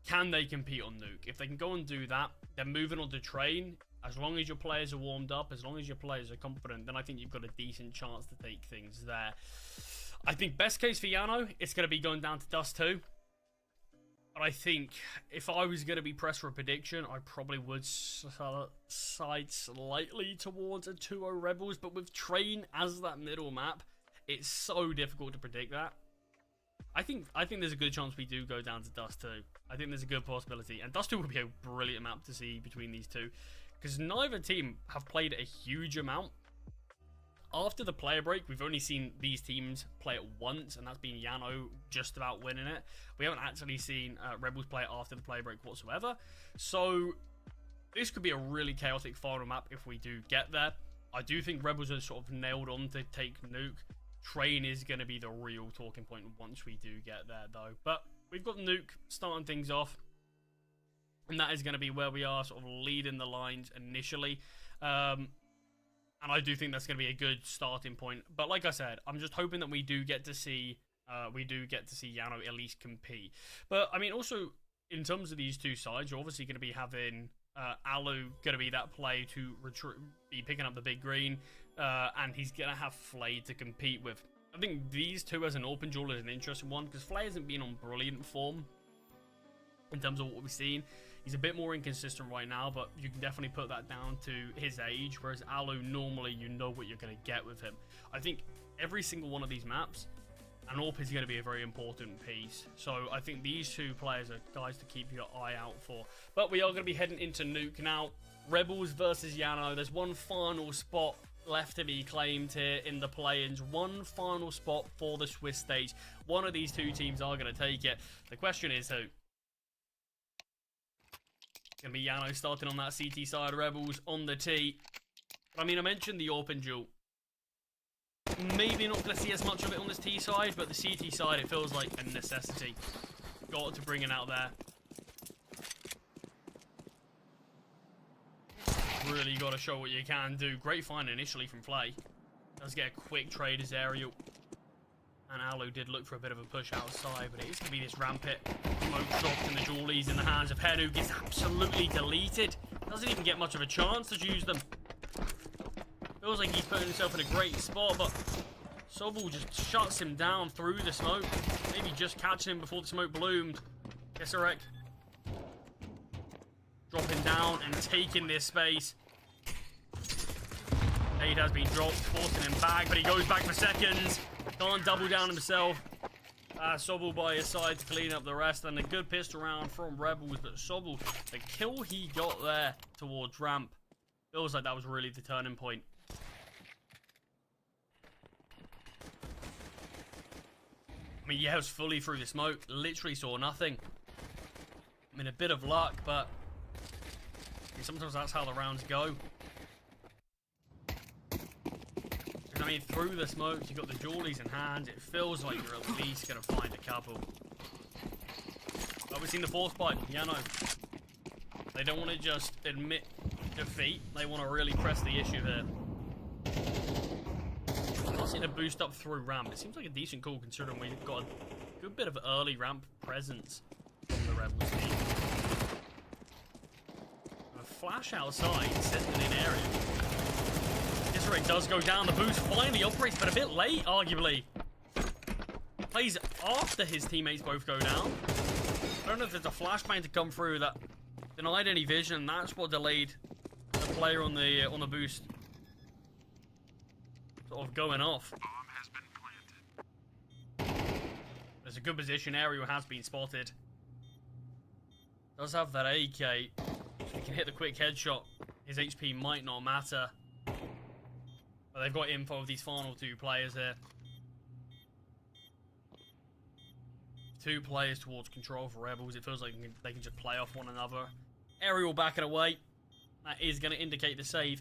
Can they compete on Nuke? If they can go and do that, then moving on to Train, as long as your players are warmed up, as long as your players are confident, then I think you've got a decent chance to take things there. I think best case for Yano, it's going to be going down to Dust 2. But I think if I was going to be pressed for a prediction, I probably would side slightly towards a 2-0 Rebels. But with Train as that middle map, it's so difficult to predict that. I think there's a good chance we do go down to Dust 2. I think there's a good possibility. And Dust 2 would be a brilliant map to see between these two, because neither team have played a huge amount. After the player break, we've only seen these teams play it once, and that's been Yano just about winning it. We haven't actually seen Rebels play it after the player break whatsoever. So this could be a really chaotic final map if we do get there. I do think Rebels are sort of nailed on to take Nuke. Train is going to be the real talking point once we do get there, though. But we've got Nuke starting things off, and that is going to be where we are sort of leading the lines initially. And I do think that's going to be a good starting point. But like I said, I'm just hoping that we do get to see Yano at least compete. But I mean, also in terms of these two sides, you're obviously going to be having Alu going to be that play to be picking up the big green, and he's going to have Flay to compete with. I think these two as an open duel is an interesting one, because Flay hasn't been on brilliant form in terms of what we've seen. He's a bit more inconsistent right now, but you can definitely put that down to his age, whereas Alu, normally you know what you're going to get with him. I think every single one of these maps, an AWP is going to be a very important piece. So I think these 2 players are guys to keep your eye out for. But we are going to be heading into Nuke now. Rebels versus Yano. There's one final spot left to be claimed here in the play-ins. One final spot for the Swiss stage. One of these 2 teams are going to take it. The question is who? Going to be Yano starting on that CT side, Rebels on the T. But I mean, I mentioned the open duel. Maybe not going to see as much of it on this T side, but the CT side, it feels like a necessity. Got to bring it out there. Really got to show what you can do. Great find initially from Flay. Does get a quick trade as aerial. And Alu did look for a bit of a push outside, but it is going to be this rampant smoke dropped in the dualies in the hands of Head, who gets absolutely deleted. Doesn't even get much of a chance to use them. Feels like he's putting himself in a great spot, but Sobel just shuts him down through the smoke. Maybe just catching him before the smoke bloomed. Kisarek dropping down and taking this space. Nade has been dropped, forcing him back, but he goes back for seconds. Can't double down himself. Sobel by his side to clean up the rest, and a good pistol round from Rebels, but Sobel, the kill he got there towards ramp, feels like that was really the turning point. I mean, yeah, it was fully through the smoke, literally saw nothing. I mean, a bit of luck, but I mean, sometimes that's how the rounds go. I mean, through the smoke, you've got the jewellies in hand. It feels like you're at least going to find a couple. But we've seen the force pipe. Yeah, no. They don't want to just admit defeat. They want to really press the issue here. Not seeing a boost up through ramp. It seems like a decent call considering we've got a good bit of early ramp presence from the Rebels team. A flash outside, setting in area. Kisarek does go down. The boost finally operates, but a bit late, arguably. Plays after his teammates both go down. I don't know if there's a flashbang to come through that denied any vision. That's what delayed the player on the boost sort of going off. Bomb has been planted. There's a good position. Aerial has been spotted. Does have that AK. So he can hit the quick headshot. His HP might not matter. But they've got info of these final two players here. 2 players towards control for Rebels. It feels like they can just play off one another. Aerial backing away. That is going to indicate the save.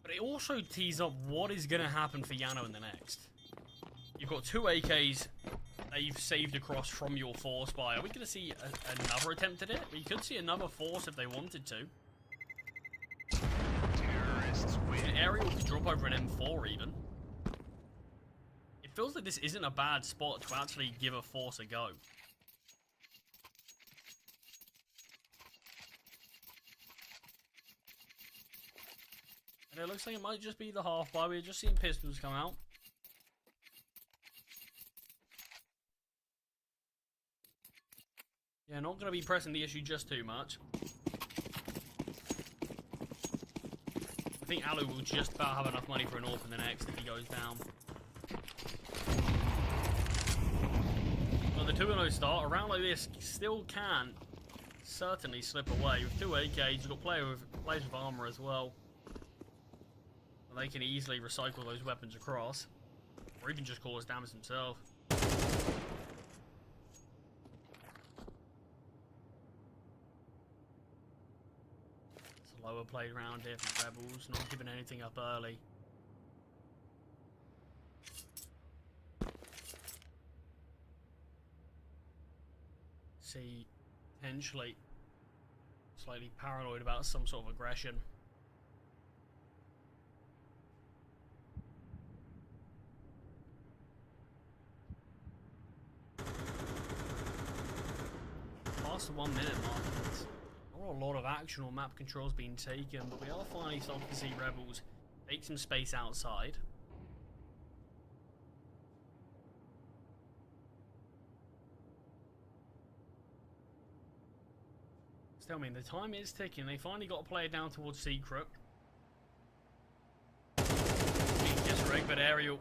But it also tees up what is going to happen for Yano in the next. You've got 2 AKs that you've saved across from your force buy. Are we going to see another attempt at it? We could see another force if they wanted to. Aerial could drop over an M4 even. It feels like this isn't a bad spot to actually give a force a go. And it looks like it might just be the half bar. We're just seeing pistols come out. Yeah, not going to be pressing the issue just too much. I think Alu will just about have enough money for an AWP in the next if he goes down. Well, the 2-0 start, a round like this still can certainly slip away. With 2 AKs, you've got players with armor as well. And they can easily recycle those weapons across. Or even just cause damage themselves. Lower played round here from Rebels, not giving anything up early. See, potentially slightly paranoid about some sort of aggression. Past the 1 minute mark. Not a lot of action or map controls being taken, but we are finally starting to see Rebels take some space outside. Still, I mean, the time is ticking. They finally got a player down towards Secret. Just a but Aerial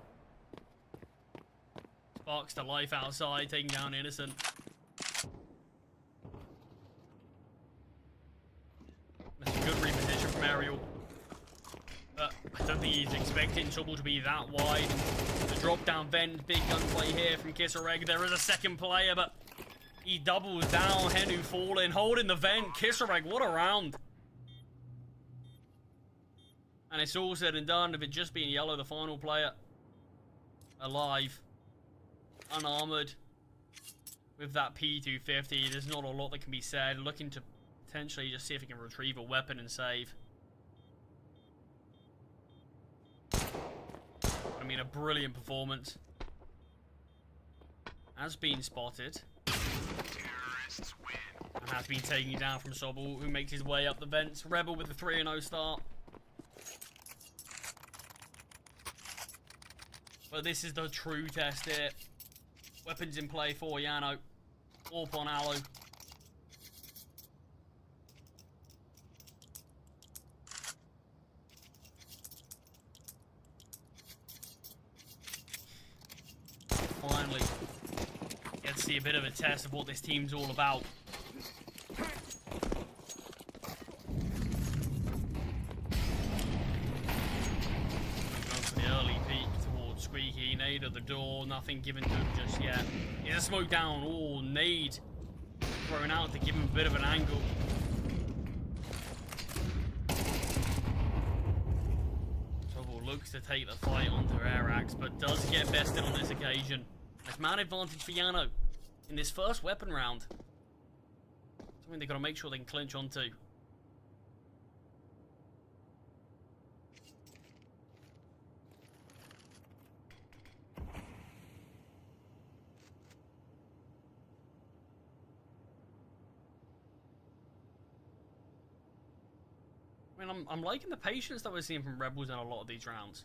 sparks to life outside, taking down Innocent. That's a good reposition from Aerial. But I don't think he's expecting Sobel to be that wide. The drop down vent, big gunplay here from Kisareg. There is a second player, but he doubles down. Henu falling, holding the vent. Kisareg, what a round. And it's all said and done with it just being Yellow, the final player. Alive. Unarmored. With that P250, there's not a lot that can be said. Looking to potentially just see if he can retrieve a weapon and save. I mean, a brilliant performance. Has been spotted. Terrorists win. And has been taken down from Sobel, who makes his way up the vents. Rebel with the 3-0 start. But this is the true test here. Weapons in play for Yano. Orp on Alu. Finally, get to see a bit of a test of what this team's all about. Squeaky, nade at the door, nothing given to him just yet. He's a smoke down, oh, nade thrown out to give him a bit of an angle. Trouble looks to take the fight onto Arax, but does get bested on this occasion. That's man advantage for Yano in this first weapon round. Something they've got to make sure they can clinch onto. I mean, I'm liking the patience that we're seeing from Rebels in a lot of these rounds.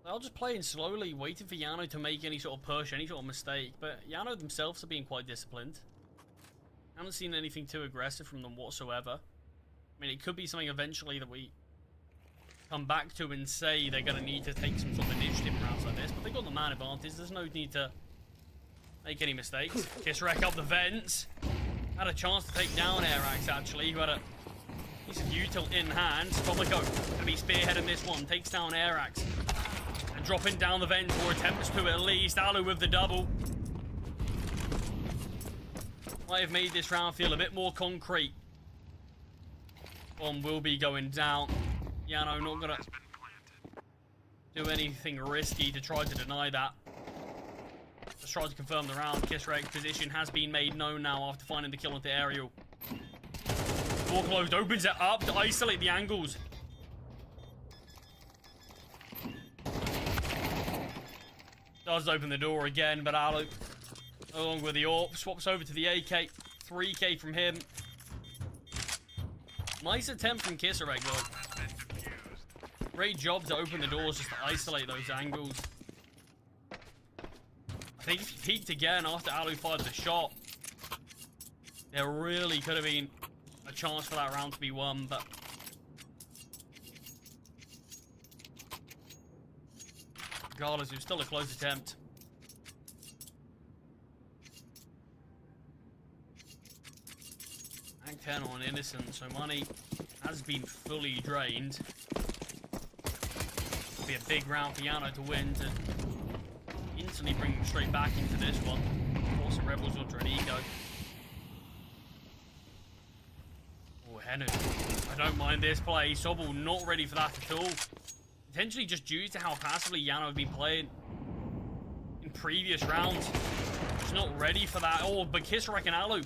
They're just playing slowly, waiting for Yano to make any sort of push, any sort of mistake. But Yano themselves are being quite disciplined. I haven't seen anything too aggressive from them whatsoever. I mean, it could be something eventually that we come back to and say they're going to need to take some sort of initiative in rounds like this. But they've got the man advantage. There's no need to make any mistakes. Kisrek up the vents. Had a chance to take down Arax, actually, who had a piece of util in hand. Tomoko going to be spearheading this one. Takes down Arax. And dropping down the vent, or attempts to at least. Alu with the double. Might have made this round feel a bit more concrete. Bomb will be going down. Yano not going to do anything risky to try to deny that. Just try to confirm the round. Kisrek's position has been made known now after finding the kill onto Aerial. Door closed, opens it up to isolate the angles. Does open the door again, but Alu, along with the AWP, swaps over to the AK. 3k from him. Nice attempt from Kisarek, though. Great job to open the doors just to isolate those angles. I think if he peeked again after Alu fired the shot, there really could have been a chance for that round to be won, but regardless, it was still a close attempt. Rank 10 on Innocent, so money has been fully drained. It'll be a big round for Yano to win to instantly bring them straight back into this one. Forcing Rebels onto an ego. Oh, Henu. I don't mind this play. Sobel not ready for that at all. Potentially just due to how passively Yano have been playing in previous rounds. Just not ready for that. Oh, but Kisrek and Alu.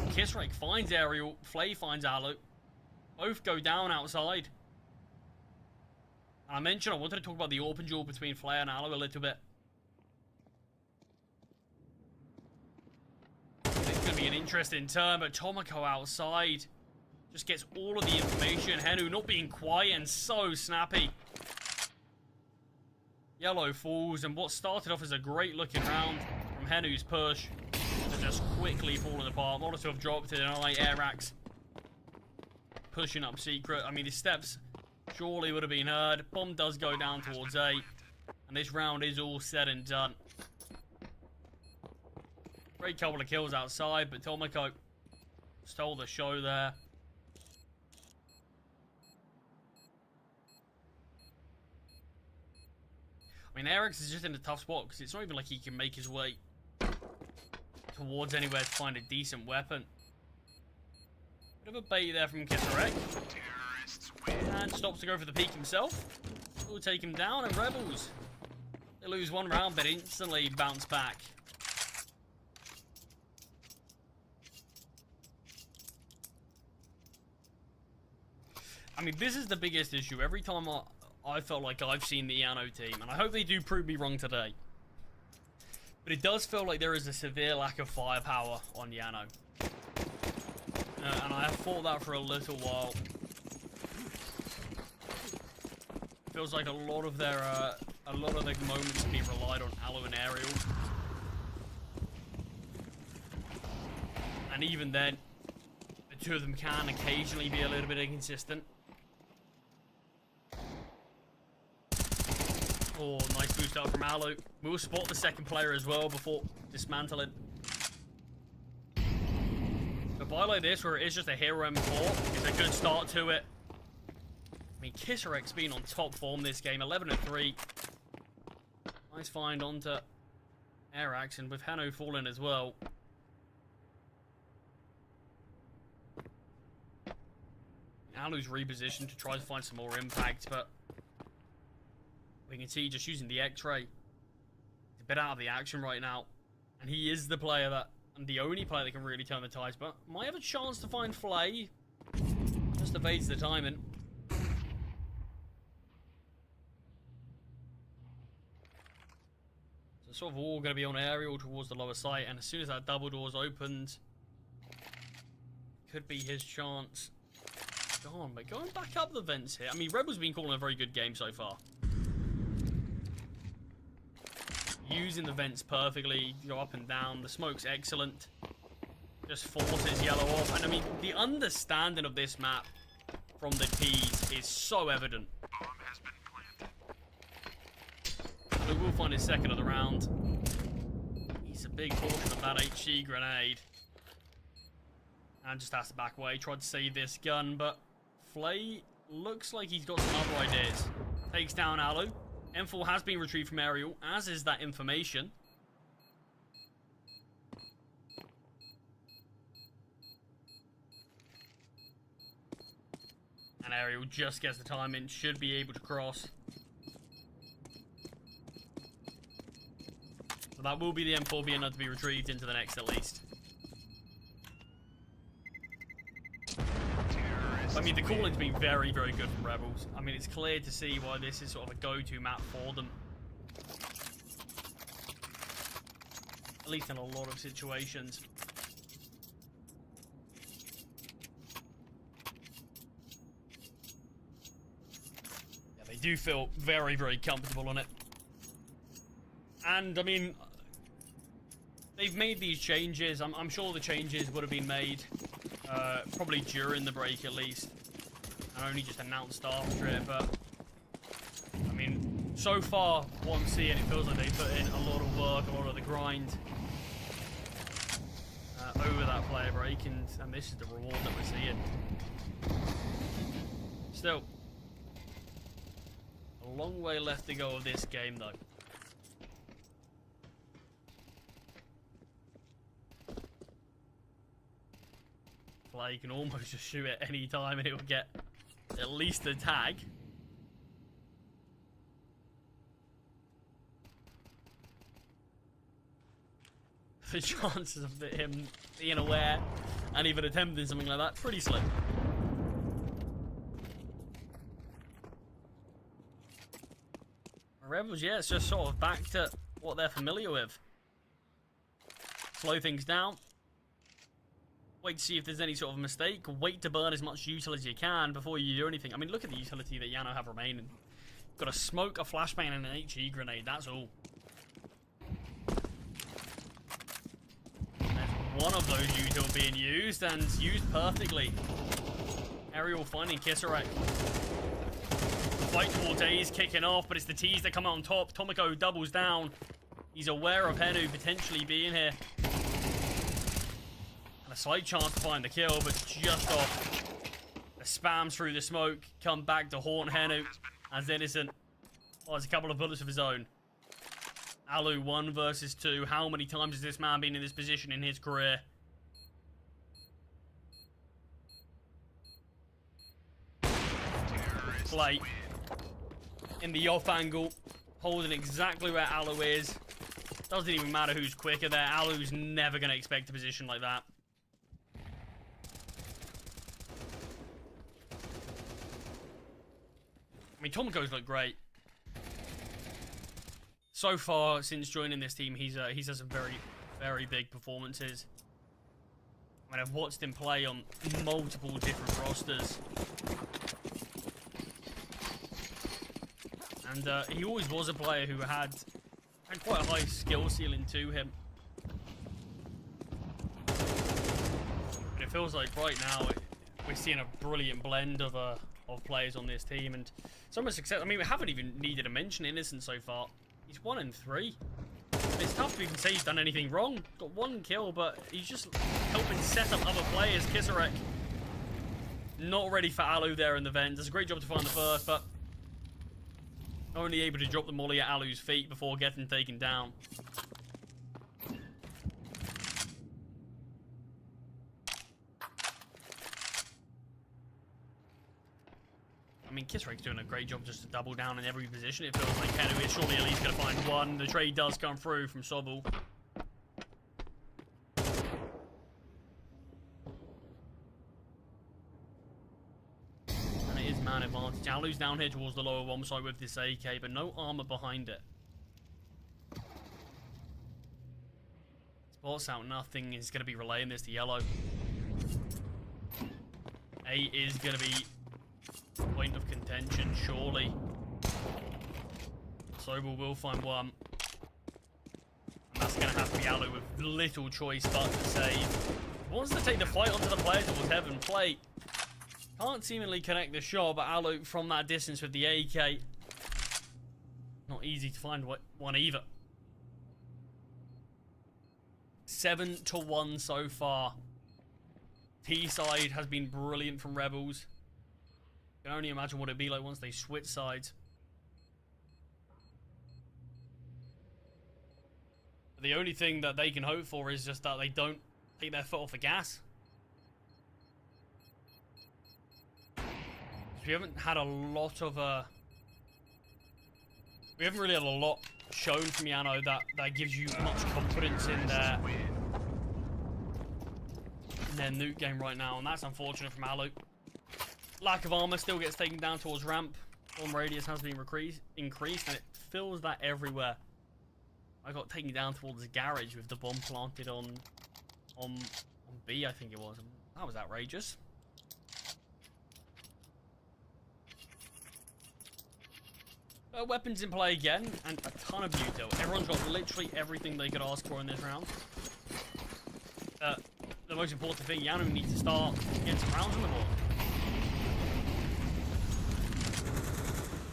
Kisrek finds Aerial. Flay finds Alu. Both go down outside. And I mentioned I wanted to talk about the open duel between Flay and Alu a little bit. It's going to be an interesting turn, but Tomoko outside just gets all of the information. Henu not being quiet and so snappy. Yellow falls, and what started off as a great looking round from Henu's push has just quickly fallen apart. Molotov have dropped to deny Arax. Pushing up secret. I mean, the steps surely would have been heard. Bomb does go down towards A. And this round is all said and done. Great couple of kills outside, but Tomoko stole the show there. I mean, Arax is just in a tough spot because it's not even like he can make his way towards anywhere to find a decent weapon. Bit of a bait there from Kisarek. And stops to go for the peek himself. Will take him down, and Rebels, they lose one round but instantly bounce back. I mean, this is the biggest issue. Every time I felt like I've seen the Yano team, and I hope they do prove me wrong today, but it does feel like there is a severe lack of firepower on Yano. And I have thought that for a little while. feels like a lot of their moments can be relied on Alu and Aerial. And even then, the two of them can occasionally be a little bit inconsistent. Oh, nice boost up from Alu. We'll spot the second player as well before dismantling. A buy like this, where it is just a hero M4, is a good start to it. I mean, Kissarek's been on top form this game, 11-3. Nice find onto air action with Hano falling as well. Alu's repositioned to try to find some more impact, but we can see just using the X-ray. He's a bit out of the action right now, and he is the player that, and the only player that can really turn the tides, but might have a chance to find Flay. Just evades the timing. So sort of all going to be on Aerial towards the lower site, and as soon as that double door's opened, could be his chance. Go on, but going back up the vents here. I mean, Rebel's been calling a very good game so far. Using the vents perfectly, go up and down. The smoke's excellent. Just forces yellow off. And I mean, the understanding of this map from the T's is so evident. Bomb has been planted. We will find his second of the round. He's a big portion of that HE grenade. And just has to back away. Tried to save this gun, but Flay looks like he's got some other ideas. Takes down Alu. M4 has been retrieved from Aerial, as is that information. And Aerial just gets the time in, should be able to cross. So that will be the M4 being able to be retrieved into the next at least. I mean, the calling's been very, very good from Rebels. I mean, it's clear to see why this is sort of a go-to map for them. At least in a lot of situations. Yeah, they do feel very, very comfortable on it. And, I mean, they've made these changes. I'm sure the changes would have been made probably during the break at least, and only just announced after it, but I mean, so far what I'm seeing, it feels like they put in a lot of work, a lot of the grind over that player break, and this is the reward that we're seeing. Still, a long way left to go of this game though. You can almost just shoot at any time and it will get at least a tag. The chances of him being aware and even attempting something like that, pretty slim. Rebels, yeah, it's just sort of back to what they're familiar with. Slow things down. Wait to see if there's any sort of mistake. Wait to burn as much util as you can before you do anything. I mean, look at the utility that Yano have remaining. Got a smoke, a flashbang, and an HE grenade. That's all. There's one of those util being used, and used perfectly. Aerial finding Kisarek. Fight towards A is kicking off, but it's the T's that come out on top. Tomiko doubles down. He's aware of Henu potentially being here. A slight chance to find the kill, but just off. The spams through the smoke, come back to haunt Henu as Innocent. Oh, there's a couple of bullets of his own. Alu 1 versus 2. How many times has this man been in this position in his career? Flay in the off angle, holding exactly where Alu is. Doesn't even matter who's quicker there. Alu's never going to expect a position like that. I mean, Tomiko's looked great. So far, since joining this team, he's had some very, very big performances. I mean, I've watched him play on multiple different rosters. And he always was a player who had quite a high skill ceiling to him. But it feels like right now we're seeing a brilliant blend of players on this team, and so much success. I mean, we haven't even needed to mention Innocent so far. He's 1-3. It's tough to even say he's done anything wrong. Got 1 kill, but he's just helping set up other players. Kisarek not ready for Alu there in the vent. Does a great job to find the first, but only able to drop the molly at Alu's feet before getting taken down. I mean, Kisrek's doing a great job just to double down in every position. It feels like Henu is surely at least going to find one. The trade does come through from Sobel. And it is man advantage. Alu's down here towards the lower bomb site with this AK, but no armor behind it. Sports out, nothing is going to be relaying this to yellow. A is going to be point of contention, surely. Sobel will find one. And that's going to have to be Alu with little choice but to save. Wants to take the fight onto the player towards heaven plate. Can't seemingly connect the shot, but Alu from that distance with the AK. Not easy to find one either. 7-1 so far. T-side has been brilliant from Rebels. I can only imagine what it'd be like once they switch sides. The only thing that they can hope for is just that they don't take their foot off the gas. We haven't had a lot of we haven't really had a lot shown from Yano that gives you much confidence in their Nuke game right now, and that's unfortunate from Alu. Lack of armor still gets taken down towards ramp. Bomb radius has been increased, and it fills that everywhere. I got taken down towards the garage with the bomb planted on B, I think it was. That was outrageous. Weapons in play again, and a ton of util. Everyone's got literally everything they could ask for in this round. The most important thing, Yano needs to start getting some rounds on the board.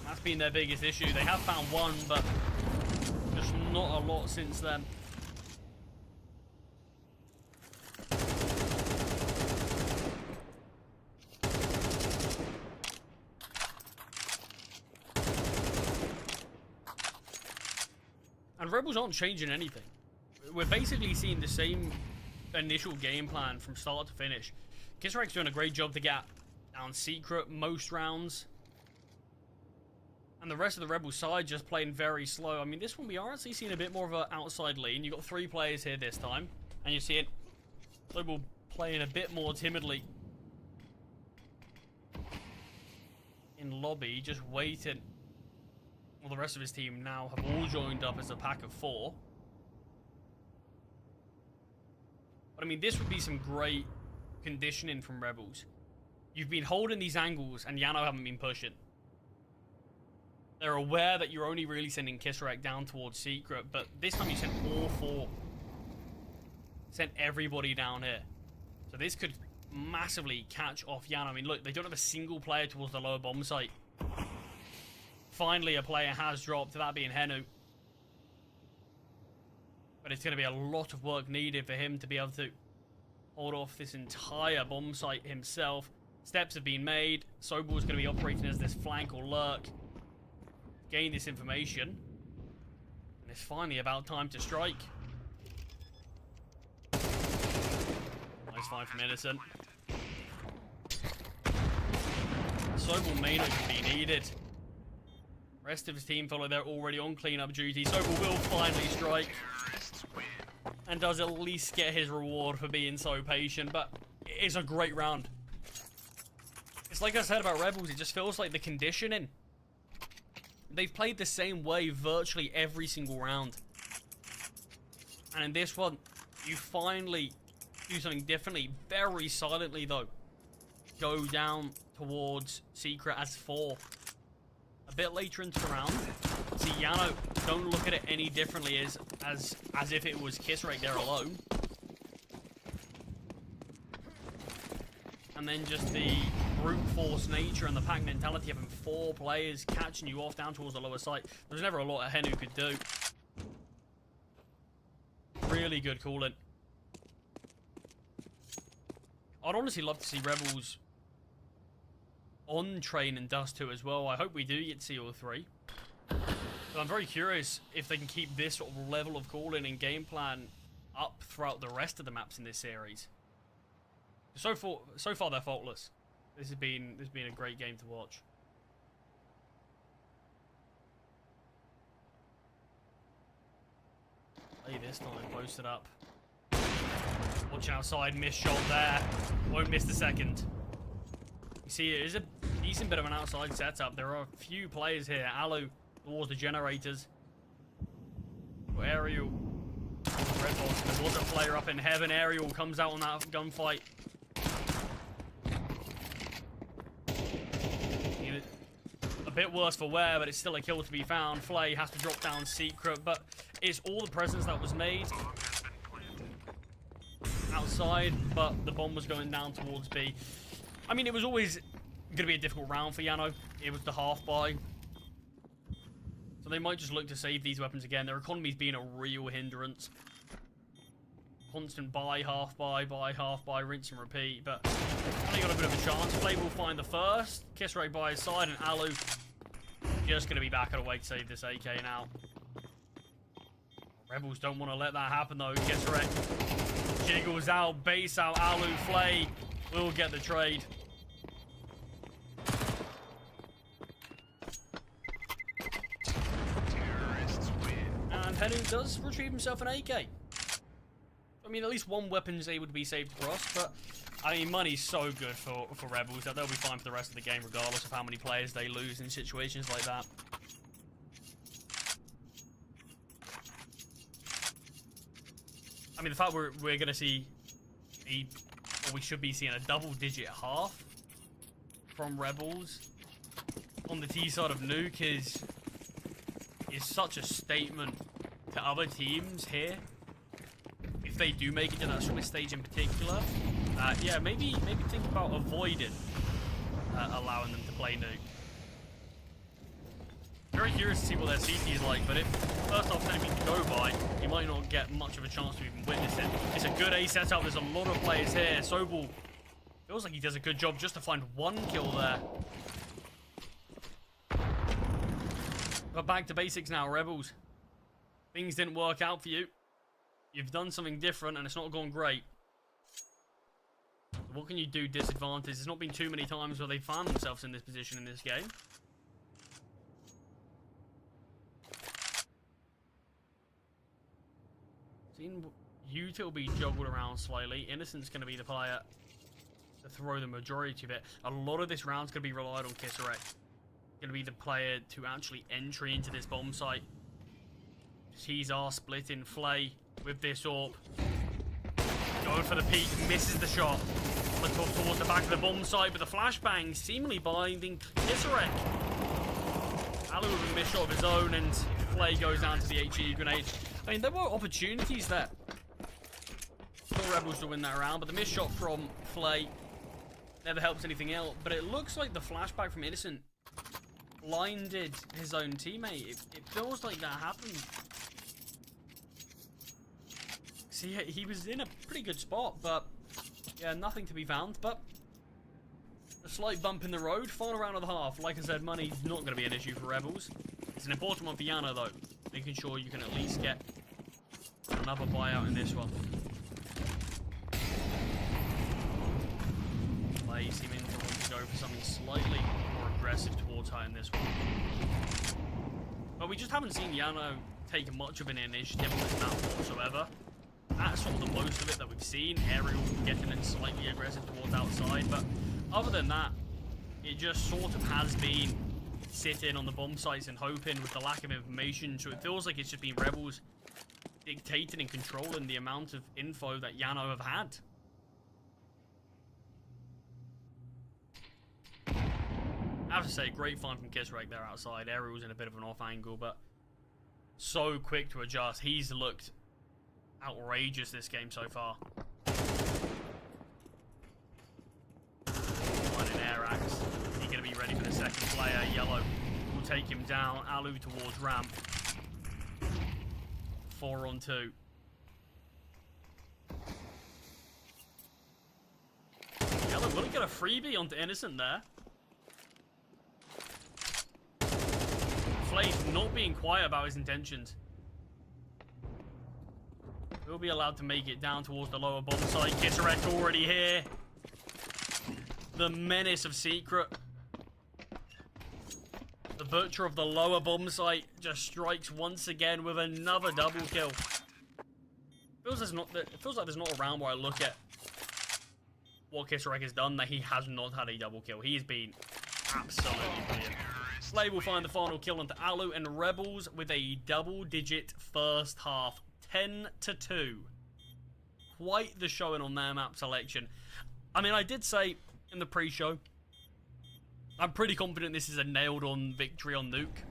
That's been their biggest issue. They have found one, but just not a lot since then. And Rebels aren't changing anything. We're basically seeing the same initial game plan from start to finish. Kisrek's doing a great job to get down secret most rounds. And the rest of the Rebel side just playing very slow. I mean, this one we are actually seeing a bit more of an outside lean. You've got 3 players here this time. And you see it. Rebel playing a bit more timidly. In lobby, just waiting. Well, the rest of his team now have all joined up as a pack of 4. But I mean, this would be some great conditioning from Rebels. You've been holding these angles and Yano haven't been pushing. They're aware that you're only really sending Kisarek down towards secret, but this time you sent all 4. Sent everybody down here. So this could massively catch off Yano. I mean, look, they don't have a single player towards the lower bomb site. Finally, a player has dropped, that being Henu. But it's going to be a lot of work needed for him to be able to hold off this entire bomb site himself. Steps have been made. Sobel's going to be operating as this flank or lurk. Gain this information. And it's finally about time to strike. Nice find from Innocent. Sobel may not even be needed. Rest of his team feel like they're already on cleanup duty. Sobel will finally strike. And does at least get his reward for being so patient. But it's a great round. It's like I said about Rebels, it just feels like the conditioning. They've played the same way virtually every single round. And in this one, you finally do something differently. Very silently though. Go down towards secret as 4. a bit later into the round. See, Yano, don't look at it any differently as if it was Kisrek there alone. And then just the brute force nature and the pack mentality of having 4 players catching you off down towards the lower site. There's never a lot a Henu could do. Really good calling. I'd honestly love to see Rebels on Train and Dust 2 as well. I hope we do get to see all 3. But I'm very curious if they can keep this sort of level of calling and game plan up throughout the rest of the maps in this series. So far they're faultless. This has been a great game to watch. Play this time, posted up. Watching outside, missed shot there. Won't miss the second. You see, it is a decent bit of an outside setup. There are a few players here. Alu towards the generators. Aerial. Red box. There was a player up in heaven. Aerial comes out on that gunfight. A bit worse for wear, but it's still a kill to be found. Flay has to drop down secret, but it's all the presence that was made outside, but the bomb was going down towards B. I mean, it was always going to be a difficult round for Yano. It was the half buy. So they might just look to save these weapons again. Their economy's been a real hindrance. Constant buy, half buy, rinse and repeat. But they got a bit of a chance. Flay will find the first. Kisrek by his side, and Alu just going to be back at a way to save this AK now. Rebels don't want to let that happen though. Kisrek jiggles out, base out. Alu, Flay will get the trade. And Henu does retrieve himself an AK. I mean, at least one weapon's able to be saved across, but I mean, money's so good for Rebels that they'll be fine for the rest of the game regardless of how many players they lose in situations like that. I mean, the fact we're going to see or we should be seeing a double-digit half from Rebels on the T side of Nuke is such a statement to other teams here. If they do make it to that Swiss stage in particular, yeah, maybe think about avoiding allowing them to play Nuke. Very curious to see what their CT is like, but if first off anything to go by, you might not get much of a chance to even witness it. It's a good A setup. There's a lot of players here. Sobel feels like he does a good job just to find one kill there. But back to basics now, Rebels. Things didn't work out for you. You've done something different and it's not gone great. So what can you do disadvantage? There's not been too many times where they found themselves in this position in this game. Seen Util be juggled around slightly. Innocent's going to be the player to throw the majority of it. A lot of this round's going to be relied on Kisrek. Going to be the player to actually entry into this bomb site. He's our split in Flay with this AWP. Going for the peek, misses the shot. Look towards the back of the bomb site, but the flashbang seemingly binding Kisrek. Alu with a missed shot of his own, and Flay goes down to the HE grenade. I mean, there were opportunities there for Rebels to win that round, but the missed shot from Flay never helps anything else. But it looks like the flashback from Innocent blinded his own teammate. It feels like that happened. See, he was in a pretty good spot, but yeah, nothing to be found. But a slight bump in the road, final round of the half. Like I said, money's not going to be an issue for Rebels. It's an important one for Yana, though. Making sure you can at least get another buyout in this one. Play seeming to want to go for something slightly more aggressive towards her in this one. But we just haven't seen Yana take much of an initiative on this map whatsoever. That's sort of the most of it that we've seen. Aerial getting it slightly aggressive towards outside, but other than that, it just sort of has been sitting on the bomb sites and hoping with the lack of information. So it feels like it's just been Rebels dictating and controlling the amount of info that Yano have had. I have to say, great find from Kisrek there outside. Ariel's in a bit of an off angle, but so quick to adjust. He's looked outrageous this game so far. Finding air axe. He's going to be ready for the second player. Yellow will take him down. Alu towards ramp. 4 on 2. Yellow will get a freebie onto Innocent there. Flame not being quiet about his intentions. He'll be allowed to make it down towards the lower bomb site. Kisarek already here. The menace of Secret. The butcher of the lower bomb site just strikes once again with another double kill. It feels like there's not a round where I look at what Kisarek has done that he has not had a double kill. He has been absolutely brilliant. Slay will find the final kill onto Alu, and Rebels with a double-digit first half, 10-2. Quite the showing on their map selection. I mean, I did say in the pre-show, I'm pretty confident this is a nailed-on victory on Nuke.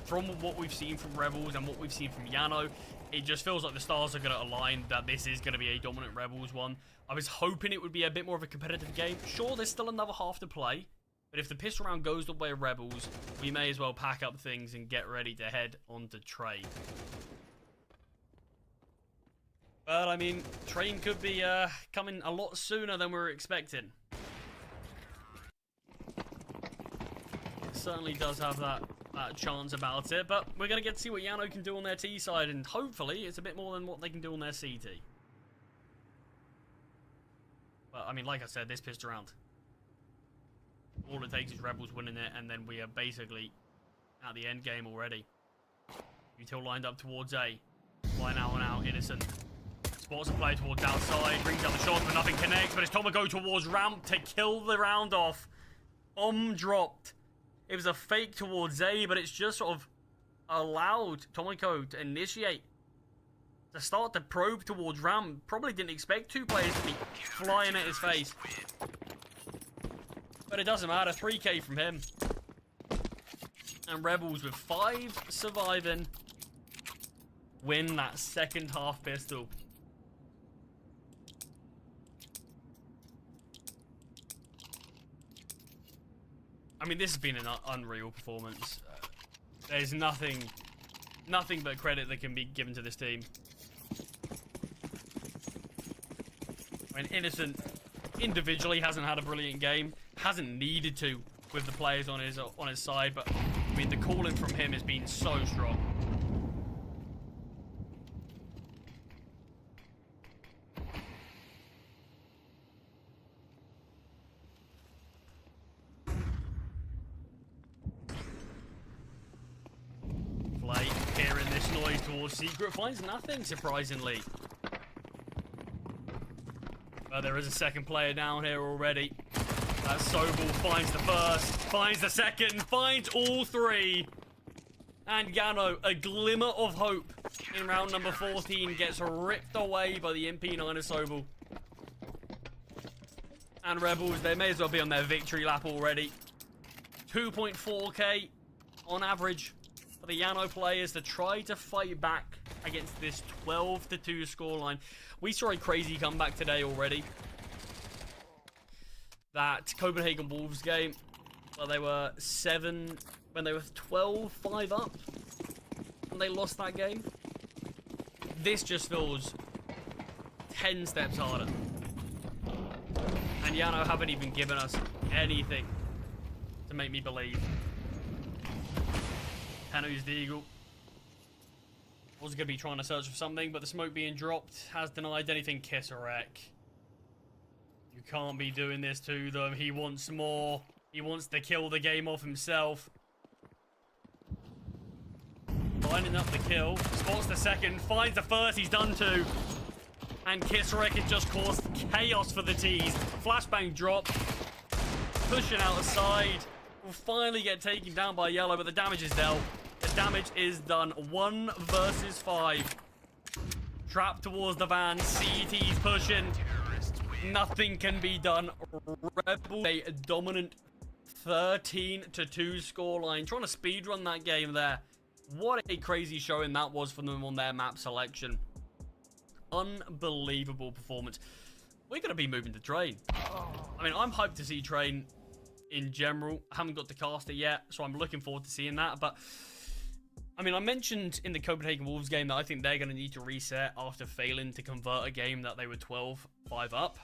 From what we've seen from Rebels and what we've seen from Yano, it just feels like the stars are going to align that this is going to be a dominant Rebels one. I was hoping it would be a bit more of a competitive game. Sure, there's still another half to play. But if the pistol round goes the way of Rebels, we may as well pack up things and get ready to head on to Train. But, I mean, Train could be coming a lot sooner than we were expecting. It certainly does have that chance about it. But we're going to get to see what Yano can do on their T side. And hopefully, it's a bit more than what they can do on their CT. But, I mean, like I said, this pistol round, all it takes is Rebels winning it, and then we are basically at the end game already. Util lined up towards A. Fly now and out, Innocent. Spots a play towards outside, brings out the shot, but nothing connects. But it's Tomoko towards ramp to kill the round off. Bomb dropped. It was a fake towards A, but it's just sort of allowed Tomoko to initiate, to start the probe towards ramp. Probably didn't expect 2 players to be flying at his face. But it doesn't matter, 3k from him. And Rebels with 5 surviving win that second half pistol. I mean, this has been an unreal performance. There's nothing but credit that can be given to this team. I mean, Innocent individually hasn't had a brilliant game. Hasn't needed to with the players on his side, but I mean the calling from him has been so strong. Flay hearing this noise towards Secret finds nothing, surprisingly. But there is a second player down here already. That Sobel finds the first, finds the second, finds all 3. And Yano, a glimmer of hope in round number 14, gets ripped away by the MP9 of Sobel. And Rebels, they may as well be on their victory lap already. 2.4k on average for the Yano players to try to fight back against this 12-2 scoreline. We saw a crazy comeback today already. That Copenhagen Wolves game, where they were 12-5 up, and they lost that game. This just feels 10 steps harder. And Yano haven't even given us anything to make me believe. Hanu's the Eagle. Was going to be trying to search for something, but the smoke being dropped has denied anything. Kisarek. You can't be doing this to them. He wants more. He wants to kill the game off himself. Lining up the kill. Spots the second. Finds the first. He's done 2. And Kisarek has just caused chaos for the T's. Flashbang drop. Pushing outside. Will finally get taken down by Yellow, but the damage is dealt. The damage is done. 1 versus 5. Trapped towards the van. CT's pushing. Nothing can be done. Rebel a dominant 13-2 scoreline. Trying to speedrun that game there. What a crazy showing that was for them on their map selection. Unbelievable performance. We're going to be moving to Train. I mean, I'm hyped to see Train in general. I haven't got to cast it yet, so I'm looking forward to seeing that. But, I mean, I mentioned in the Copenhagen Wolves game that I think they're going to need to reset after failing to convert a game that they were 12-5 up.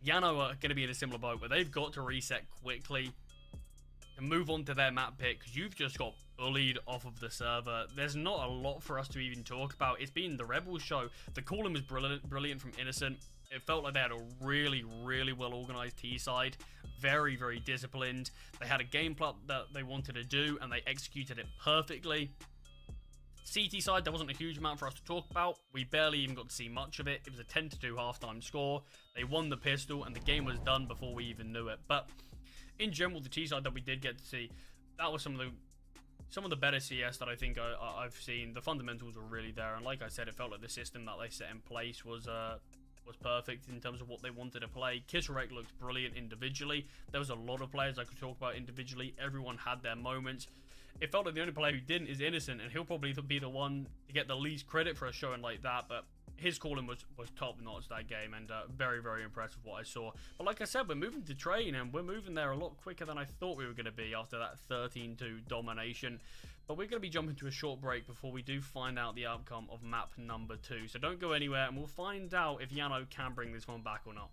Yano are going to be in a similar boat where they've got to reset quickly and move on to their map pick, because you've just got bullied off of the server. There's not a lot for us to even talk about. It's been the Rebels show. The calling was brilliant from Innocent. It felt like they had a really, really well-organized T-side. Very, very disciplined. They had a game plan that they wanted to do, and they executed it perfectly. CT side, there wasn't a huge amount for us to talk about. We barely even got to see much of it. It was a 10-2 halftime score. They won the pistol, and the game was done before we even knew it. But in general, the T side that we did get to see, that was some of the better CS that I think I've seen. The fundamentals were really there, and like I said, it felt like the system that they set in place was perfect in terms of what they wanted to play. Kisserek looked brilliant individually. There was a lot of players I could talk about individually. Everyone had their moments. It felt like the only player who didn't is Innocent, and he'll probably be the one to get the least credit for a showing like that, but his calling was top-notch that game, and very, very impressed with what I saw. But like I said, we're moving to Train, and we're moving there a lot quicker than I thought we were going to be after that 13-2 domination. But we're going to be jumping to a short break before we do find out the outcome of map number 2. So don't go anywhere, and we'll find out if Yano can bring this one back or not.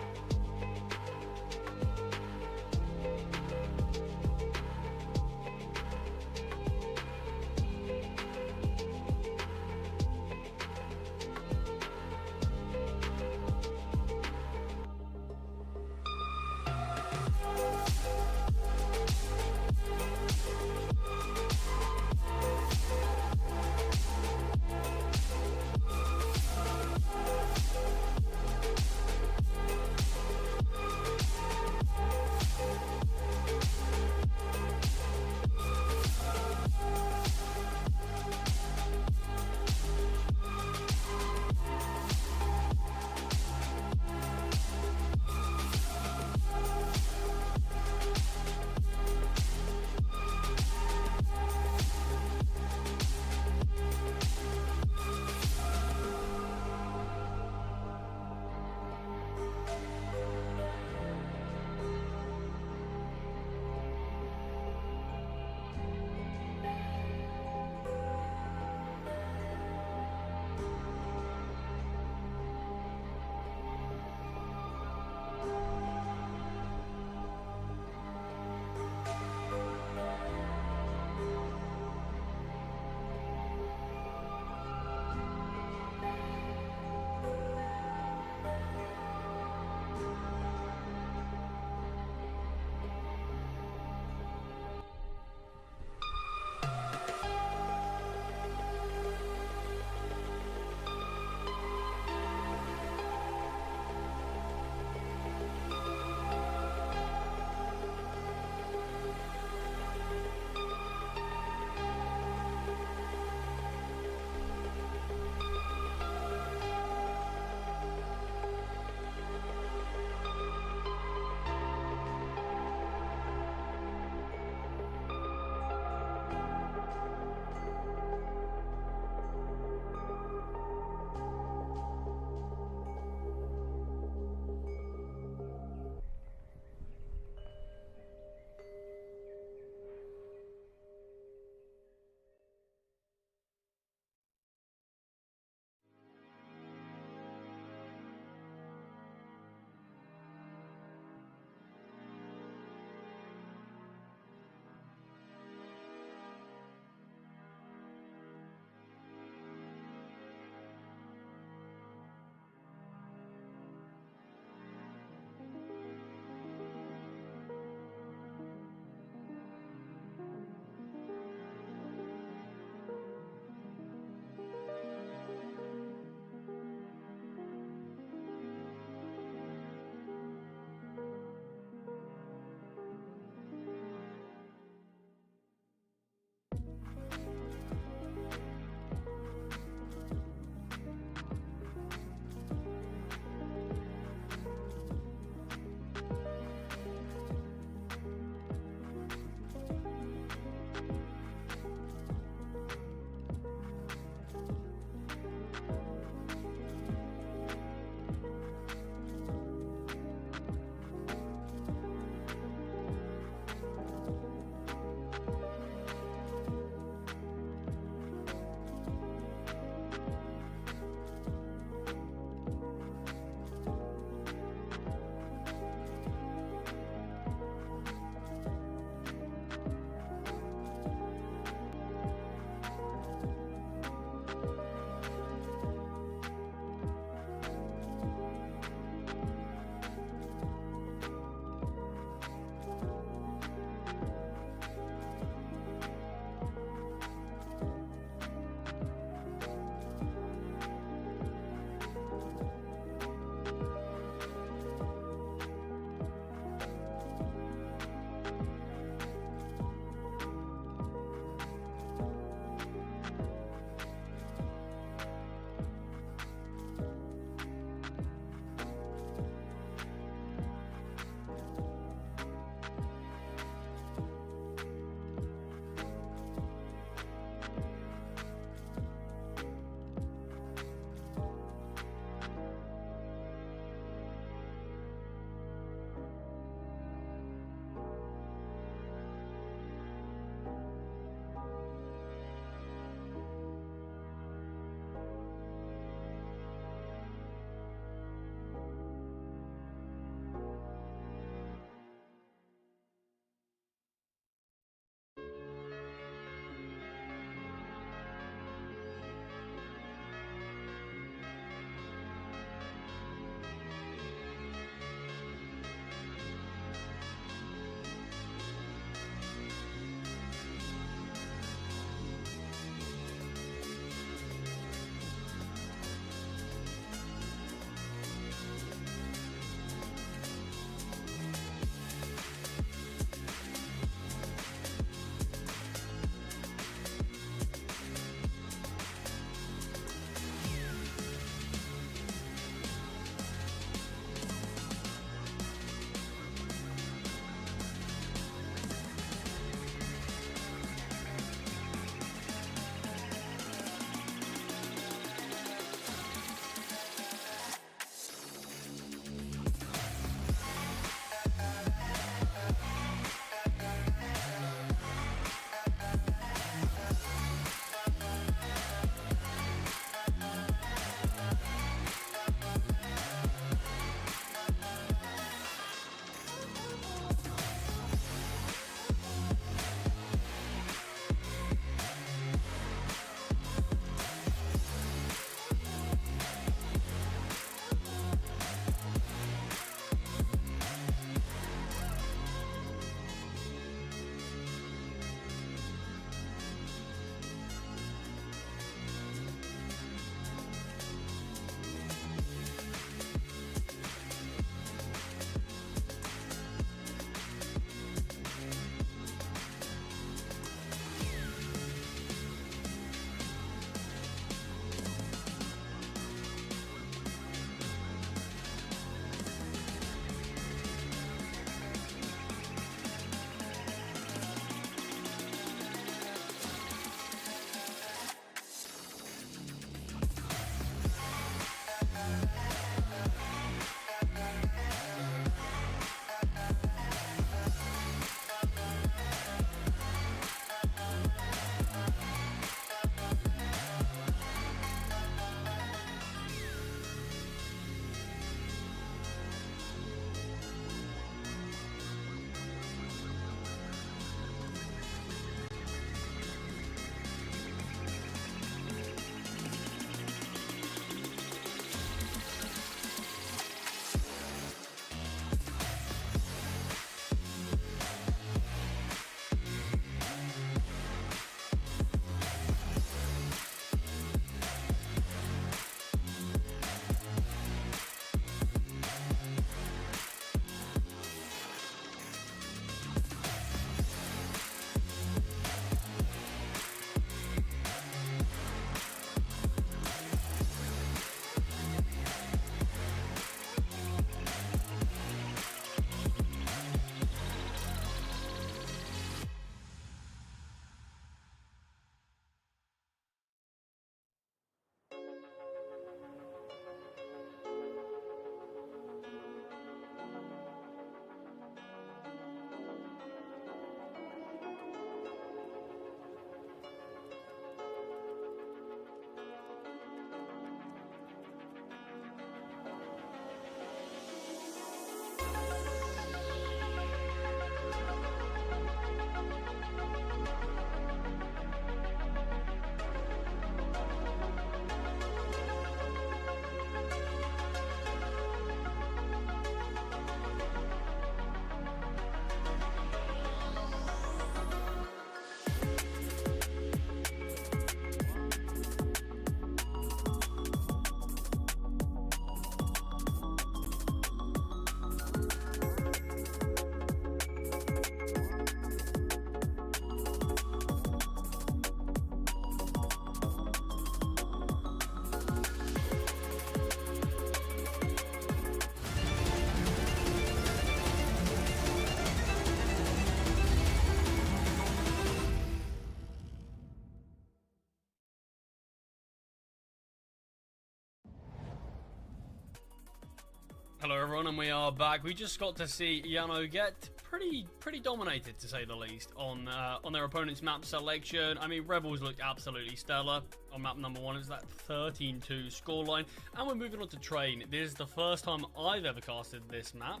Hello everyone, and we are back. We just got to see Yano get pretty dominated, to say the least, on their opponent's map selection. I mean, Rebels looked absolutely stellar on map number 1. It's that 13-2 scoreline, and we're moving on to Train. This is the first time I've ever casted this map,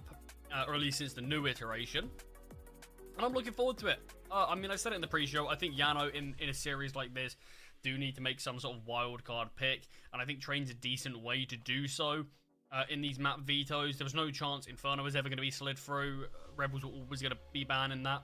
or at least since the new iteration, and I'm looking forward to it. I mean, I said it in the pre-show. I think Yano in a series like this do need to make some sort of wild card pick, and I think Train's a decent way to do so. In these map vetoes, there was no chance Inferno was ever going to be slid through. Rebels were always going to be banning that.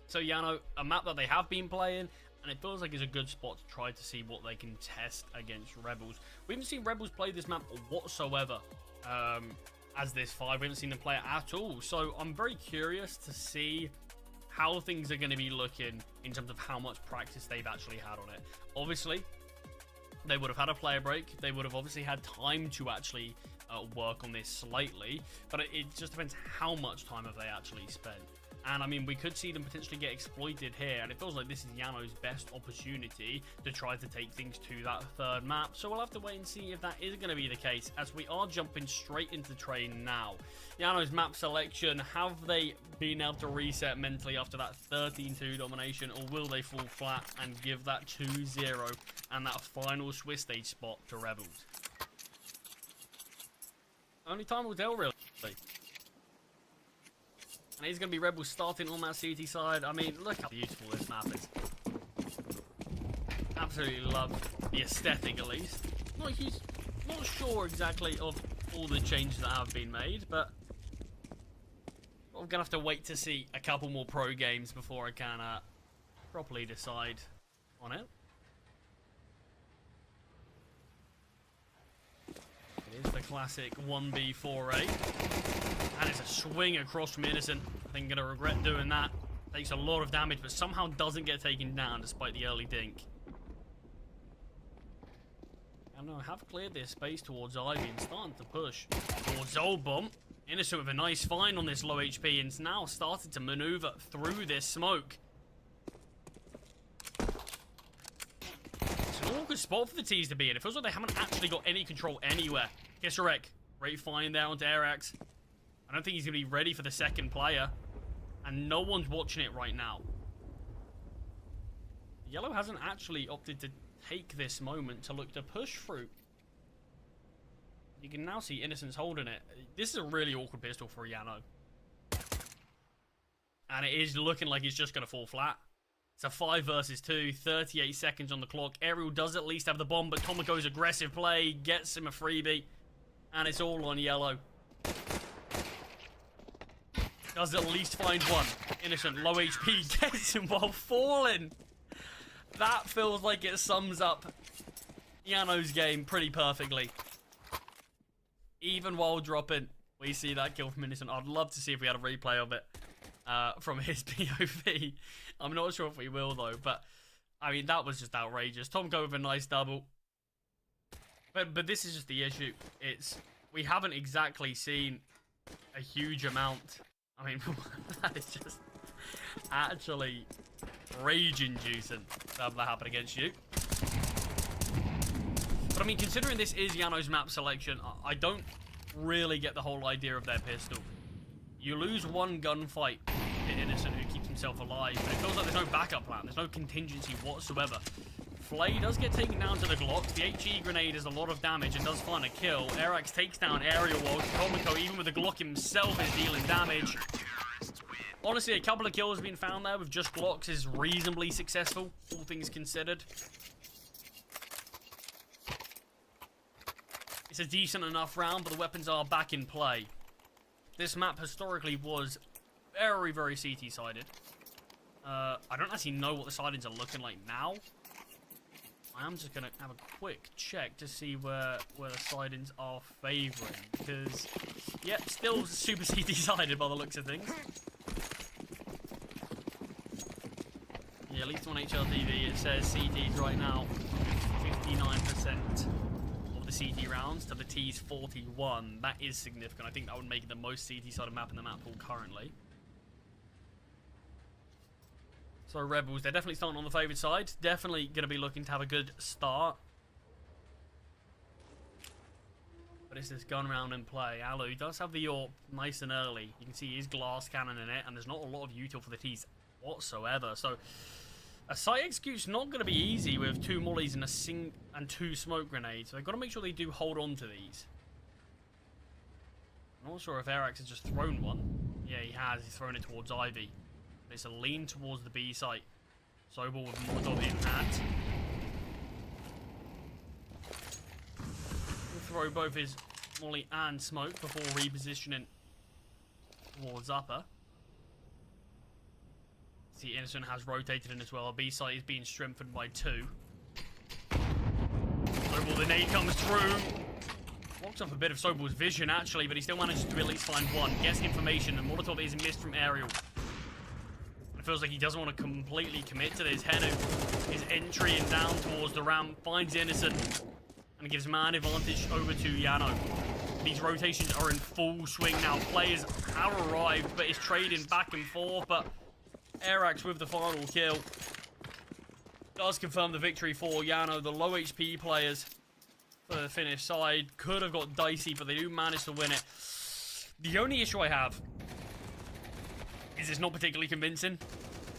So Yano, a map that they have been playing, and it feels like it's a good spot to try to see what they can test against Rebels. We haven't seen Rebels play this map whatsoever as this 5. We haven't seen them play it at all. So I'm very curious to see how things are going to be looking in terms of how much practice they've actually had on it. Obviously, they would have had a player break. They would have obviously had time to actually work on this slightly, but it just depends how much time have they actually spent. And I mean, we could see them potentially get exploited here, and it feels like this is Yano's best opportunity to try to take things to that third map. So we'll have to wait and see if that is going to be the case, as we are jumping straight into Train now. Yano's map selection, have they been able to reset mentally after that 13-2 domination, or will they fall flat and give that 2-0 and that final Swiss stage spot to Rebels? Only time will tell, really. And he's going to be Rebels starting on that CT side. I mean, look how beautiful this map is. Absolutely love the aesthetic, at least. Not sure exactly of all the changes that have been made, but I'm going to have to wait to see a couple more pro games before I can properly decide on it. It is the classic 1B4A. And it's a swing across from Innocent. I think I'm going to regret doing that. Takes a lot of damage, but somehow doesn't get taken down despite the early dink. And I have cleared this space towards Ivy and starting to push towards Old Bomb. Innocent with a nice find on this low HP and now started to maneuver through this smoke. It's an awkward spot for the T's to be in. It feels like they haven't actually got any control anywhere. Guess wreck. Great find there onto Arax. I don't think he's going to be ready for the second player. And no one's watching it right now. Yellow hasn't actually opted to take this moment to look to push through. You can now see Innocent's holding it. This is a really awkward pistol for Yano. And it is looking like it's just going to fall flat. It's a 5 versus 2, 38 seconds on the clock. Aerial does at least have the bomb, but Tomoko's aggressive play gets him a freebie. And it's all on Yellow. Does at least find one. Innocent, low HP, gets him while falling. That feels like it sums up Yano's game pretty perfectly. Even while dropping, we see that kill from Innocent. I'd love to see if we had a replay of it from his POV. I'm not sure if we will, though, but I mean, that was just outrageous. Tomko with a nice double. But this is just the issue. We haven't exactly seen a huge amount. I mean, that is just actually rage-inducing to have that happen against you. But I mean, considering this is Yano's map selection, I don't really get the whole idea of their pistol. You lose one gunfight to Innocent, who keeps himself alive, but it feels like there's no backup plan. There's no contingency whatsoever. Flay does get taken down to the Glock. The HE grenade is a lot of damage and does find a kill. Arax takes down Aerial while Tomoko, even with the Glock himself, is dealing damage. Honestly, a couple of kills have been found there with just Glocks is reasonably successful, all things considered. It's a decent enough round, but the weapons are back in play. This map historically was very, very CT-sided. I don't actually know what the sidings are looking like now. I'm just going to have a quick check to see where the sidings are favouring. Because, yeah, still super CT-sided by the looks of things. Yeah, at least on HLTV it says CTs right now. 59% of the CT rounds to the T's 41. That is significant. I think that would make it the most CT-sided map in the map pool currently. So Rebels, they're definitely starting on the favoured side. Definitely going to be looking to have a good start. But it's this gun round in play. Alu does have the AWP nice and early. You can see his glass cannon in it, and there's not a lot of util for the T's whatsoever. So a site execute's not going to be easy with 2 mollies and 2 smoke grenades. So they've got to make sure they do hold on to these. I'm not sure if Arax has just thrown one. Yeah, he has. He's thrown it towards Ivy. It's a lean towards the B site. Sobel with Molotov in hand. He'll throw both his molly and smoke before repositioning towards upper. See, Innocent has rotated in as well. B site is being strengthened by 2. Sobel, the nade comes through. Blocks off a bit of Sobel's vision, actually, but he still manages to at least find one. Gets information, and Molotov is missed from aerial. It feels like he doesn't want to completely commit to this. Henu is entering down towards the ramp, finds Innocent, and gives man advantage over to Yano. These rotations are in full swing now. Players have arrived, but it's trading back and forth, but Arax with the final kill does confirm the victory for Yano. The low HP players for the Finnish side could have got dicey, but they do manage to win it. The only issue I have is it's not particularly convincing.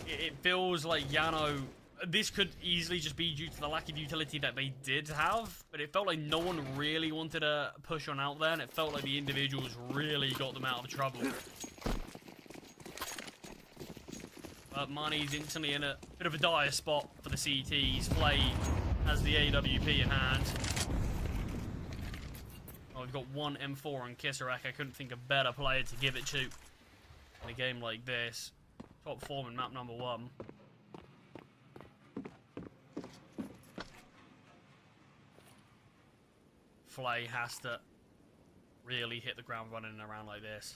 It feels like Yano... This could easily just be due to the lack of utility that they did have, but it felt like no one really wanted to push on out there, and it felt like the individuals really got them out of trouble. But Mani's instantly in a bit of a dire spot for the CTs. Flay has the AWP in hand. Oh, we've got 1 M4 on Kisarek. I couldn't think of a better player to give it to in a game like this. Top form in map number 1. Flay has to really hit the ground running around like this.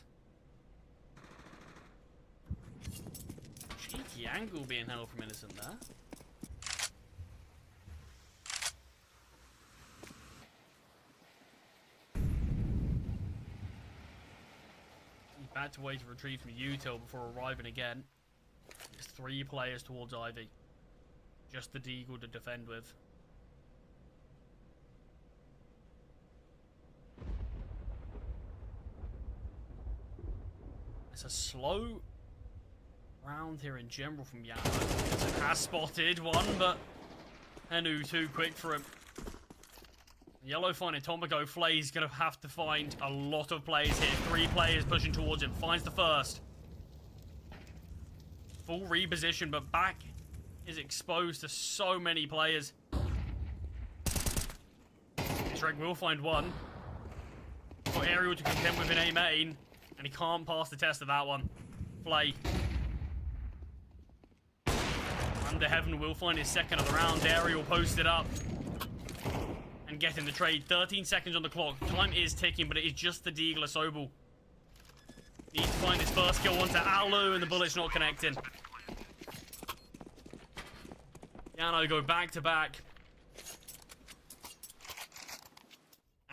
Cheeky angle being held from Innocent there. Back to way to retrieve from util before arriving again. There's 3 players towards Ivy. Just the Deagle to defend with. It's a slow round here in general from Yano. Has spotted one, but Henu too quick for him. Yellow finding Tomoko. Flay's going to have to find a lot of players here. 3 players pushing towards him. Finds the first. Full reposition, but back is exposed to so many players. Shrek will find one. Got Aerial to contend with in A main, and he can't pass the test of that one. Flay. Under Heaven will find his second of the round. Aerial posted up. And getting the trade. 13 seconds on the clock. Time is ticking, but it is just the Deagle Sobel. Needs to find his first kill onto Alu, and the bullet's not connecting. Yano go back to back.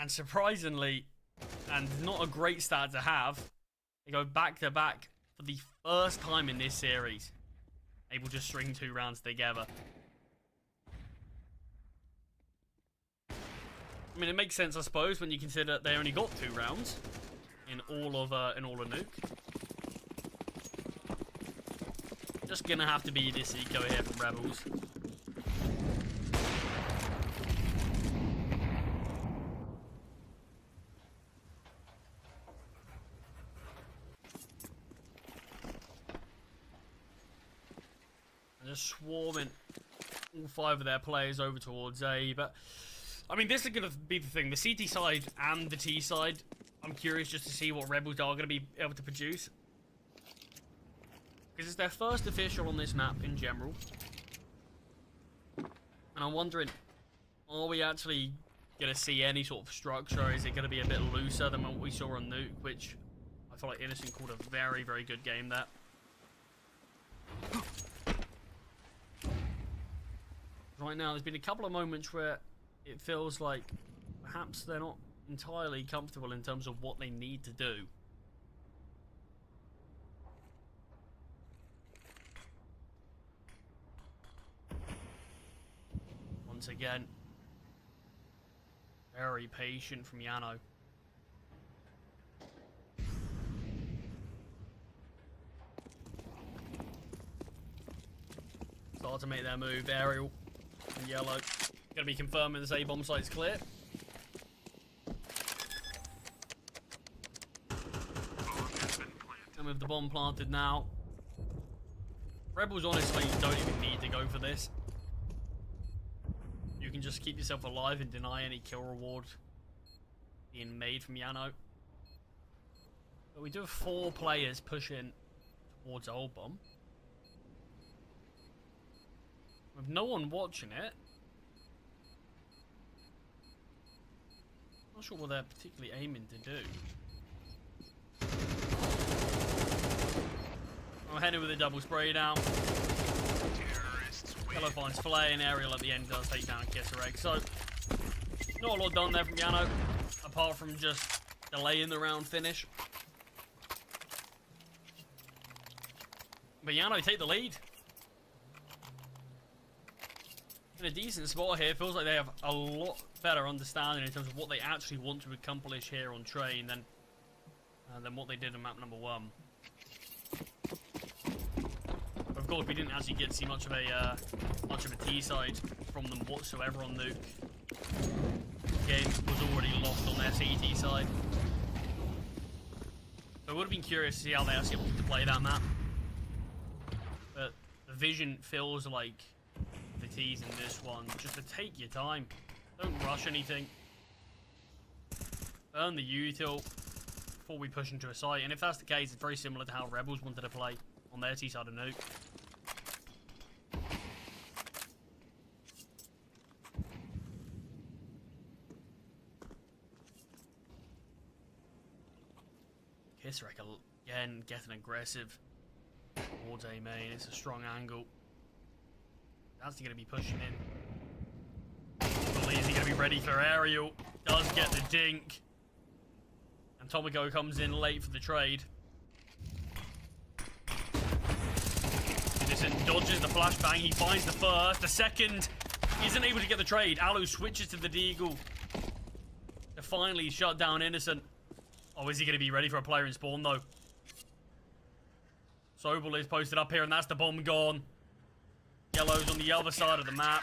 And surprisingly, and not a great start to have, they go back to back for the first time in this series. Able to string 2 rounds together. I mean, it makes sense, I suppose, when you consider they only got 2 rounds in all of Nuke. Just gonna have to be this eco here from Rebels. And just swarming all 5 of their players over towards A, but I mean, this is going to be the thing. The CT side and the T side, I'm curious just to see what Rebels are going to be able to produce. Because it's their first official on this map in general. And I'm wondering, are we actually going to see any sort of structure? Or is it going to be a bit looser than what we saw on Nuke? Which I feel like Innocent called a very, very good game there. Right now, there's been a couple of moments where it feels like perhaps they're not entirely comfortable in terms of what they need to do. Once again, very patient from Yano. start to make their move. Aerial and yellow. Gonna be confirming this A-bomb site's clear. And with the bomb planted now, Rebels honestly don't even need to go for this. You can just keep yourself alive and deny any kill reward being made from Yano. But we do have 4 players pushing towards Old Bomb. With no one watching it. Not sure what they're particularly aiming to do. I'm heading with a double spray down. Yellow finds Flay and Aerial at the end does take down Kissereg. So, not a lot done there from Yano, apart from just delaying the round finish. But Yano take the lead. In a decent spot here, feels like they have a lot better understanding in terms of what they actually want to accomplish here on Train than what they did in map number 1. Of course, we didn't actually get to see much of a T side from them whatsoever on Nuke. The game was already lost on their CT side. So I would have been curious to see how they actually wanted to play that map. But the vision feels like the T's in this one. Just to take your time. Don't rush anything. Earn the util before we push into a site. And if that's the case, it's very similar to how Rebels wanted to play on their T side of Nuke. Kissereg again getting aggressive towards A main. It's a strong angle. That's going to be pushing in. Is he going to be ready for Aerial? Does get the dink. And Tomiko comes in late for the trade. Innocent dodges the flashbang. He finds the first. The second isn't able to get the trade. Alu switches to the Deagle to finally shut down Innocent. Oh, is he going to be ready for a player in spawn, though? Sobel is posted up here, and that's the bomb gone. Yellow's on the other side of the map.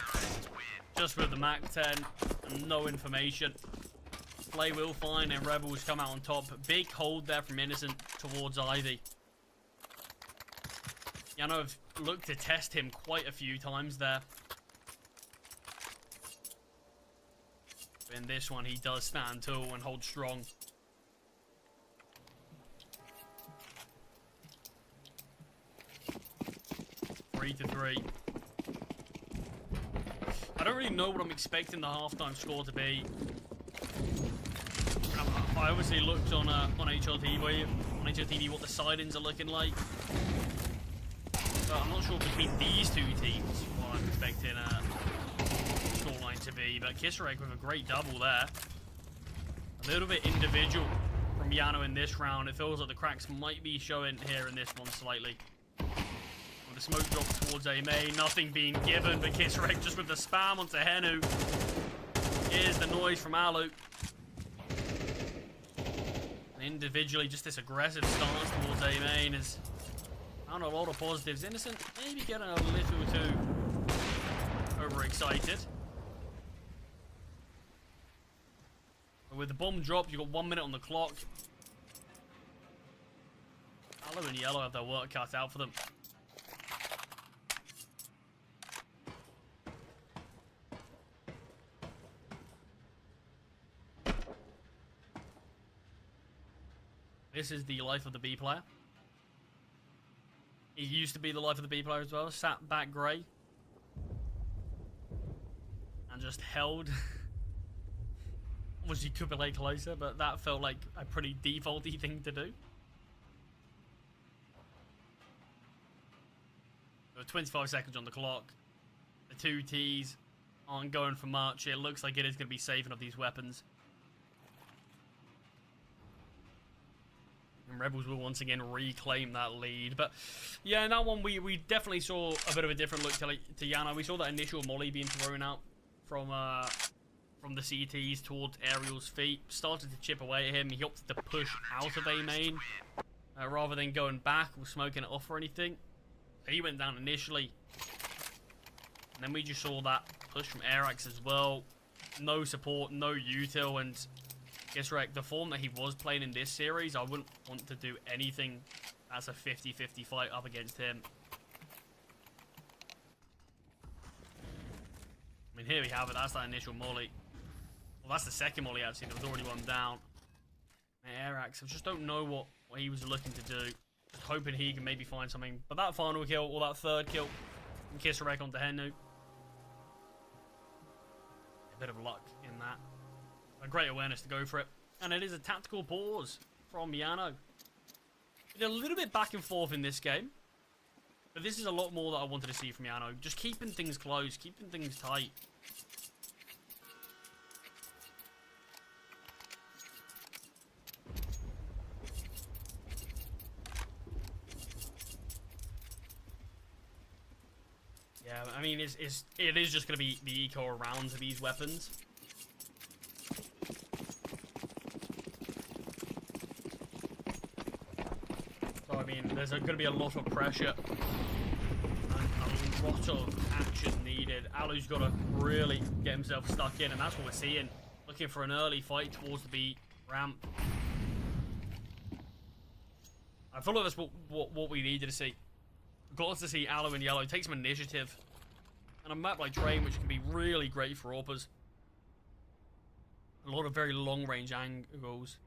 Just with the MAC-10 and no information. Play will find, and Rebels come out on top. Big hold there from Innocent towards Ivy. Yano have looked to test him quite a few times there. In this one, he does stand tall and hold strong. Three to 3. I don't really know what I'm expecting the halftime score to be. I obviously looked on HLTV what the sidings are looking like. But I'm not sure between these two teams what I'm expecting scoreline to be. But Kissereg with a great double there. A little bit individual from Yano in this round. It feels like the cracks might be showing here in this one slightly. The smoke drop towards A main, nothing being given, but Kissereg just with the spam onto Henu. Here's the noise from Alu. And individually, just this aggressive stance towards A main has found a lot of positives. Innocent maybe getting a little too overexcited. But with the bomb dropped, you've got 1 minute on the clock. Alu and Yellow have their work cut out for them. This is the life of the B player. He used to be the life of the B player as well. Sat back grey. And just held. Obviously could play closer, but that felt like a pretty defaulty thing to do. So 25 seconds on the clock. The two Ts aren't going for much. It looks like it is going to be saving of these weapons. And Rebels will once again reclaim that lead. But yeah, in that one we definitely saw a bit of a different look to Yano. We saw that initial molly being thrown out from the CTs towards Aerial's feet. Started to chip away at him. He opted to push out of A main rather than going back or smoking it off or anything. So he went down initially. And then we just saw that push from Arax as well. No support, no util, and guess right, the form that he was playing in this series, I wouldn't want to do anything as a 50-50 fight up against him. I mean, here we have it. That's that initial molly. Well, that's the second molly, actually. There was already one down. And Arax, I just don't know what he was looking to do. Just hoping he can maybe find something. But that final kill, or that third kill, and kiss Rek onto Henu. A bit of luck in that. A great awareness to go for it. And it is a tactical pause from Yano. It's a little bit back and forth in this game. But this is a lot more that I wanted to see from Yano. Just keeping things close, keeping things tight. Yeah, I mean, it is just going to be the eco around these weapons. So, I mean, there's going to be a lot of pressure and a lot of action needed. Alu's got to really get himself stuck in, and that's what we're seeing. Looking for an early fight towards the B ramp. I feel like that's what we needed to see. Got to see Alu and Yellow take some initiative. And a map like Train, which can be really great for AWPers. A lot of very long-range angles.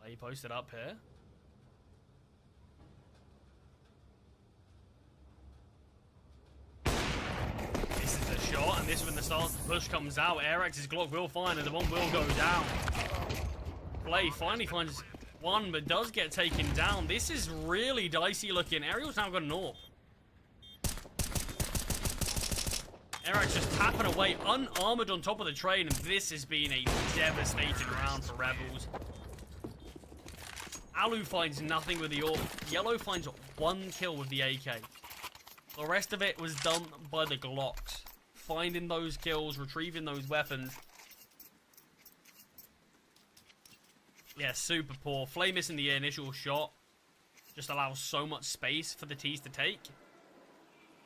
He posted up here. Shot, and this is when the start push comes out. Arax's Glock will find, and the one will go down. Play finally finds one, but does get taken down. This is really dicey looking. Ariel's now got an AWP. Arax just tapping away, unarmored on top of the train, and this has been a devastating round for Rebels. Alu finds nothing with the AWP. Yellow finds one kill with the AK. The rest of it was done by the Glocks. Finding those kills, retrieving those weapons. Yeah, super poor. Flame missing the initial shot. Just allows so much space for the T's to take.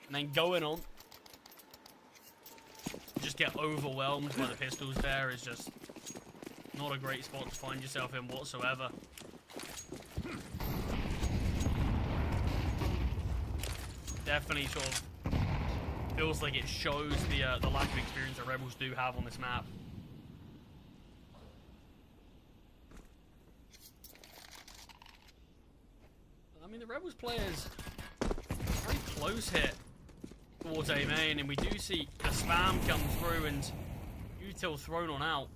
And then going on. Just get overwhelmed by the pistols there is just not a great spot to find yourself in whatsoever. Definitely sort of feels like it shows the lack of experience that Rebels do have on this map. I mean, the Rebels players very close hit towards A main, and we do see the spam come through and util thrown on out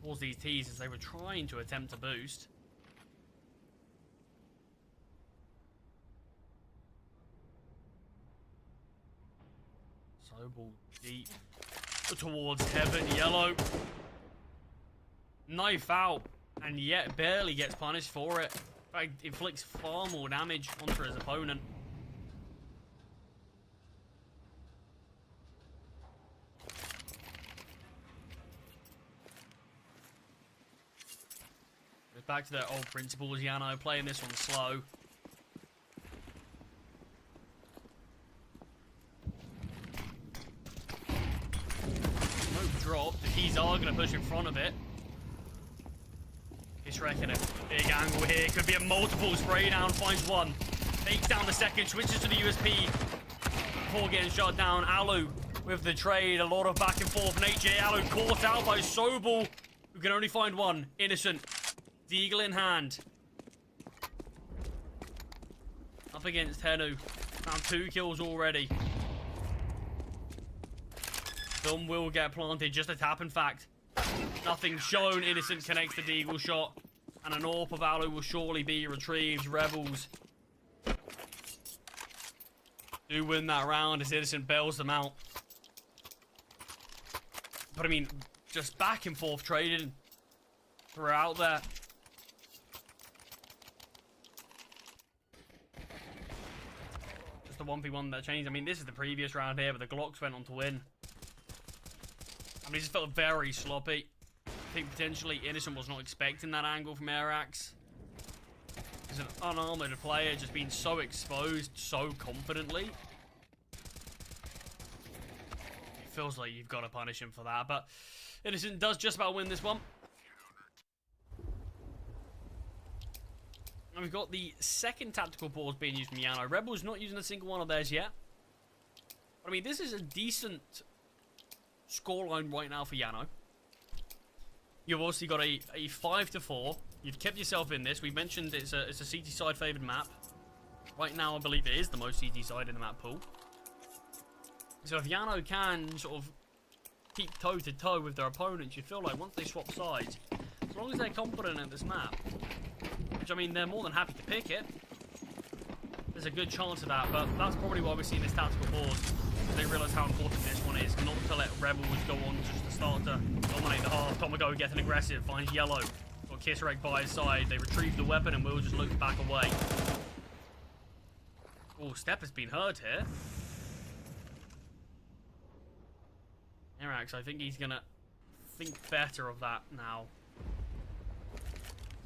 towards these T's as they were trying to attempt to boost. Ball deep towards heaven. Yellow knife out, and yet barely gets punished for it. In fact, inflicts far more damage onto his opponent. Goes back to their old principles. Yano playing this one slow. Drop. The keys are going to push in front of it. He's wrecking a big angle here. Could be a multiple spray down. Finds one. Takes down the second. Switches to the USP. Before getting shot down. Alu with the trade. A lot of back and forth nature. Alu caught out by Sobel, who can only find one. Innocent. Deagle in hand. Up against Henu. Found 2 kills already. Some will get planted, just a tap in fact. Nothing shown. Innocent connects the Deagle shot. And an AWP of Alu will surely be retrieved. Rebels do win that round as Innocent bails them out. But I mean, just back and forth trading throughout there. Just the 1v1 that changed. I mean, this is the previous round here, but the Glocks went on to win. I mean, it just felt very sloppy. I think potentially Innocent was not expecting that angle from Airax. As an unarmored player just being so exposed so confidently. It feels like you've got to punish him for that, but Innocent does just about win this one. And we've got the second tactical pause being used from Yano. Rebels not using a single one of theirs yet. But I mean, this is a decent scoreline right now for Yano. You've also got a 5-4. You've kept yourself in this. We mentioned it's a CT side favoured map. Right now, I believe it is the most CT side in the map pool. So if Yano can sort of keep toe-to-toe with their opponents, you feel like once they swap sides, as long as they're confident in this map, which I mean, they're more than happy to pick it, there's a good chance of that, but that's probably why we're seeing this tactical pause. They realise how important this one is, not to let Rebels go on just to start to dominate the half. Tomago getting aggressive, finds Yellow. Got Kisarek by his side. They retrieve the weapon and Will just looks back away. Oh, Step has been hurt here. Airax, I think he's going to think better of that now.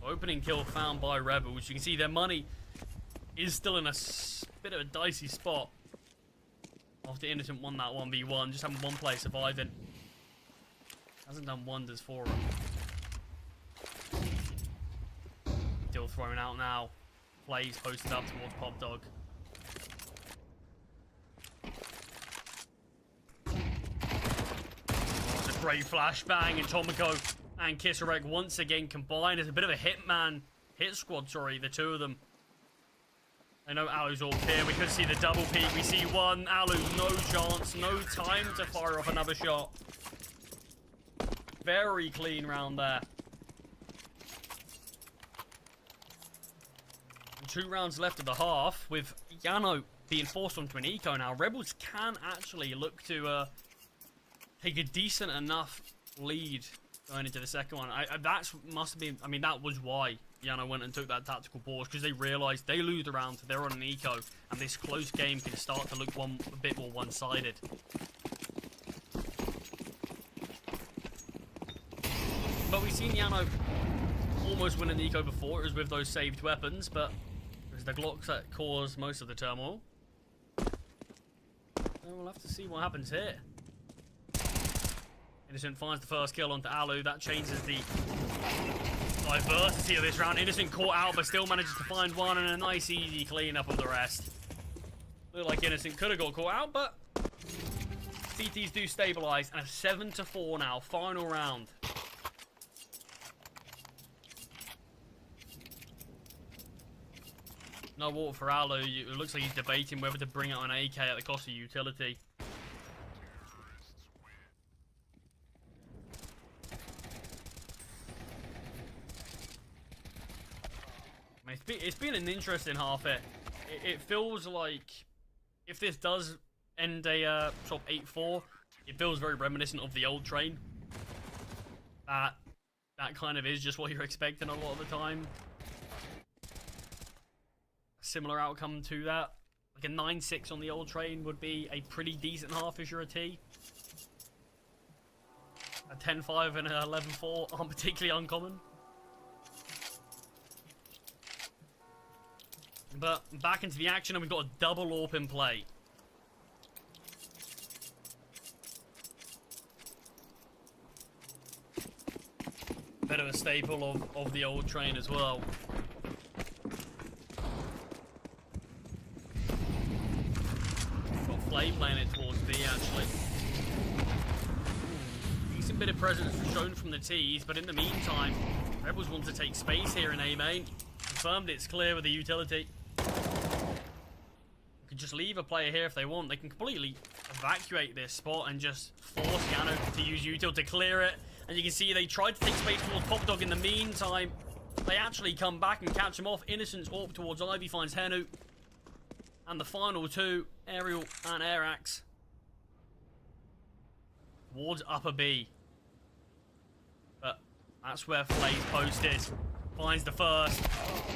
Opening kill found by Rebels. You can see their money is still in a bit of a dicey spot. After Innocent won that 1v1, just having one player surviving. Hasn't done wonders for him. Still thrown out now. Plays posted up towards Pop Dog. It's a great flashbang, and Tomoko and Kisarek once again combined as a bit of a hitman hit squad, sorry, the two of them. I know Alu's all here. We could see the double peek. We see one. Alu, no chance. No time to fire off another shot. Very clean round there. And 2 rounds left of the half, with Yano being forced onto an eco now. Rebels can actually look to take a decent enough lead going into the second one. Must have been, I mean, that was why Yano went and took that tactical pause, because they realised they lose the round, they're on an eco, and this close game can start to look a bit more one-sided. But we've seen Yano almost win an eco before. It was with those saved weapons, but it was the Glocks that caused most of the turmoil. So we'll have to see what happens here. Innocent finds the first kill onto Alu. That changes the diversity of this round. Innocent caught out, but still manages to find one, and a nice easy cleanup of the rest. Looked like Innocent could have got caught out, but CTs do stabilise, and a 7-4 now. Final round. No water for Alu. It looks like he's debating whether to bring out an AK at the cost of utility. It's been an interesting half here. It feels like if this does end a sort of 8-4, it feels very reminiscent of the old train. That kind of is just what you're expecting a lot of the time. A similar outcome to that. Like a 9-6 on the old train would be a pretty decent half if you're a T. A 10-5 and an 11-4 aren't particularly uncommon. But back into the action, and we've got a double AWP in play. Bit of a staple of the old train as well. Got Flame playing it towards B, actually. Decent bit of presence shown from the T's, but in the meantime, Rebels want to take space here in A main. Confirmed it's clear with the utility. Just leave a player here if they want. They can completely evacuate this spot and just force Yano to use util to clear it. And you can see they tried to take space towards Pop Dog in the meantime. They actually come back and catch him off. Innocent's AWP towards Ivy finds Henu. And the final two, Aerial and Airax, towards upper B. But that's where Flay's posted. Finds the first.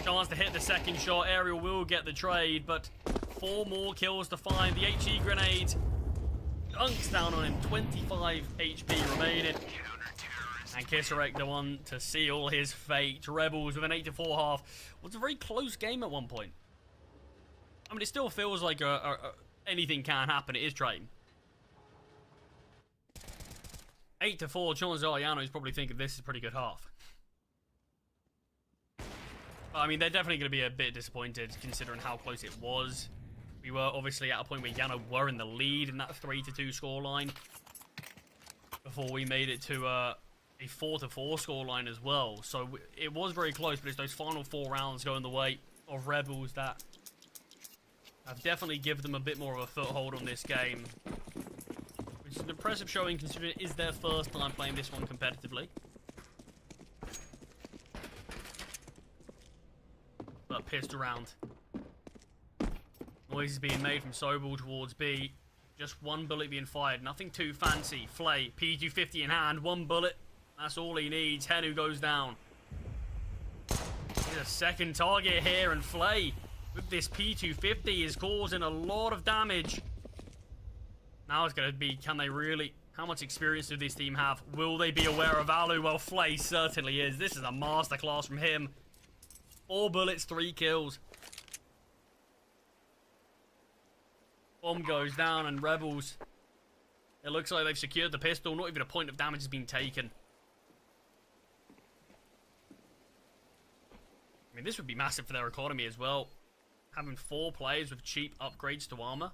Chance to hit the second shot. Aerial will get the trade, but 4 more kills to find. The HE grenade dunks down on him. 25 HP remaining. And Kisarek, the one to seal his fate. Rebels with an 8-4 half. Well, it's a very close game at one point. I mean, it still feels like anything can happen. It is Train. 8-4, chances are Yano's probably thinking this is a pretty good half. I mean, they're definitely going to be a bit disappointed considering how close it was. We were obviously at a point where Yano were in the lead in that 3-2 scoreline before we made it to a 4-4 scoreline as well. So it was very close, but it's those final 4 rounds going the way of Rebels that have definitely given them a bit more of a foothold on this game. Which is an impressive showing considering it is their first time playing this one competitively. But pissed around. Noise is being made from Sobel towards B. Just 1 bullet being fired. Nothing too fancy. Flay, P250 in hand. 1 bullet. That's all he needs. Henu goes down. He's a second target here, and Flay with this P250 is causing a lot of damage. Now it's going to be, can they really... How much experience do this team have? Will they be aware of Alu? Well, Flay certainly is. This is a masterclass from him. 4 bullets, 3 kills. Bomb goes down, and Rebels... It looks like they've secured the pistol. Not even a point of damage has been taken. I mean, this would be massive for their economy as well. Having 4 players with cheap upgrades to armor.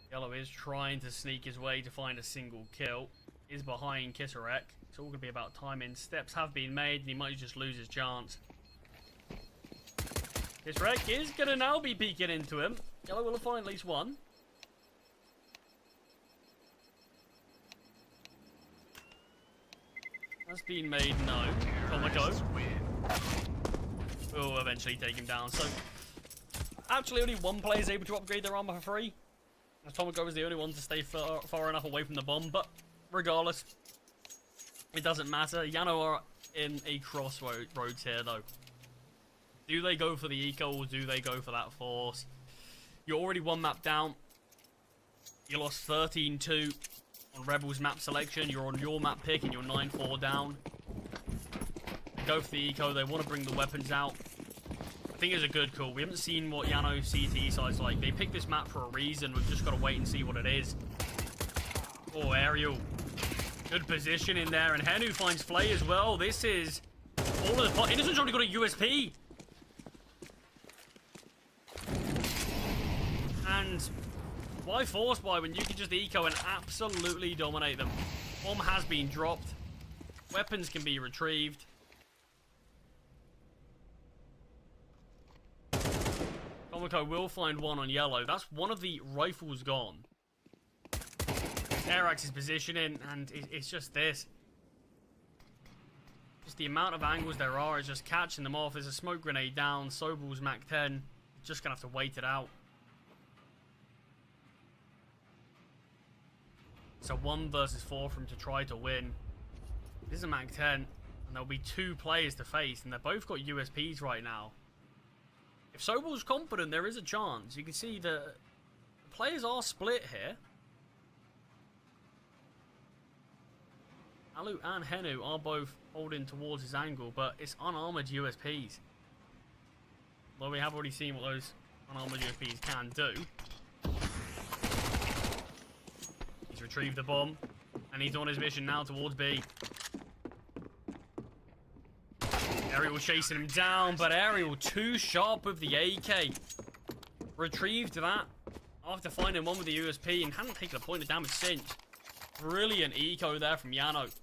Yellow is trying to sneak his way to find a single kill. Is behind Kisarek. It's all going to be about timing. Steps have been made, and he might just lose his chance. Kisarek is going to now be peeking into him. Yellow will have found at least one. That's been made, no. Tomoko will eventually take him down. So, actually only 1 player is able to upgrade their armor for free. As Tomoko is the only one to stay far enough away from the bomb. But, regardless, it doesn't matter. Yano are in a crossroads here, though. Do they go for the eco, or do they go for that force? You're already 1 map down. You lost 13-2 on Rebels map selection. You're on your map pick, and you're 9-4 down. They go for the eco. They want to bring the weapons out. I think it's a good call. We haven't seen what Yano CT side's like. They picked this map for a reason. We've just got to wait and see what it is. Oh, aerial. Good position in there. And Henu finds Flay as well. This is all of the... Innocent's only got a USP. And why force buy when you can just eco and absolutely dominate them? Bomb has been dropped. Weapons can be retrieved. Tomoko will find one on yellow. That's one of the rifles gone. Arax is positioning, and it's just this. Just the amount of angles there are is just catching them off. There's a smoke grenade down. Sobel's Mac 10. Just gonna have to wait it out. So 1 versus 4 for him to try to win. This is a Mac 10, and there'll be 2 players to face, and they've both got USPs right now. If Sobel's confident, there is a chance. You can see the players are split here. Alu and Henu are both holding towards his angle, but it's unarmored USPs. Though we have already seen what those unarmored USPs can do. He's retrieved the bomb, and he's on his mission now towards B. Ariel chasing him down, but Ariel too sharp with the AK. Retrieved that after finding one with the USP and hadn't taken a point of damage since. Brilliant eco there from Yano.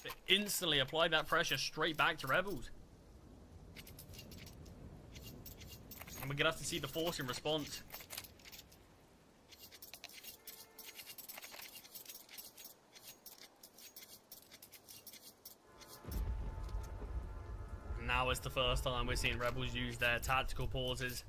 To instantly apply that pressure straight back to Rebels. And we're going to have to see the force in response. Now it's the first time we're seeing Rebels use their tactical pauses.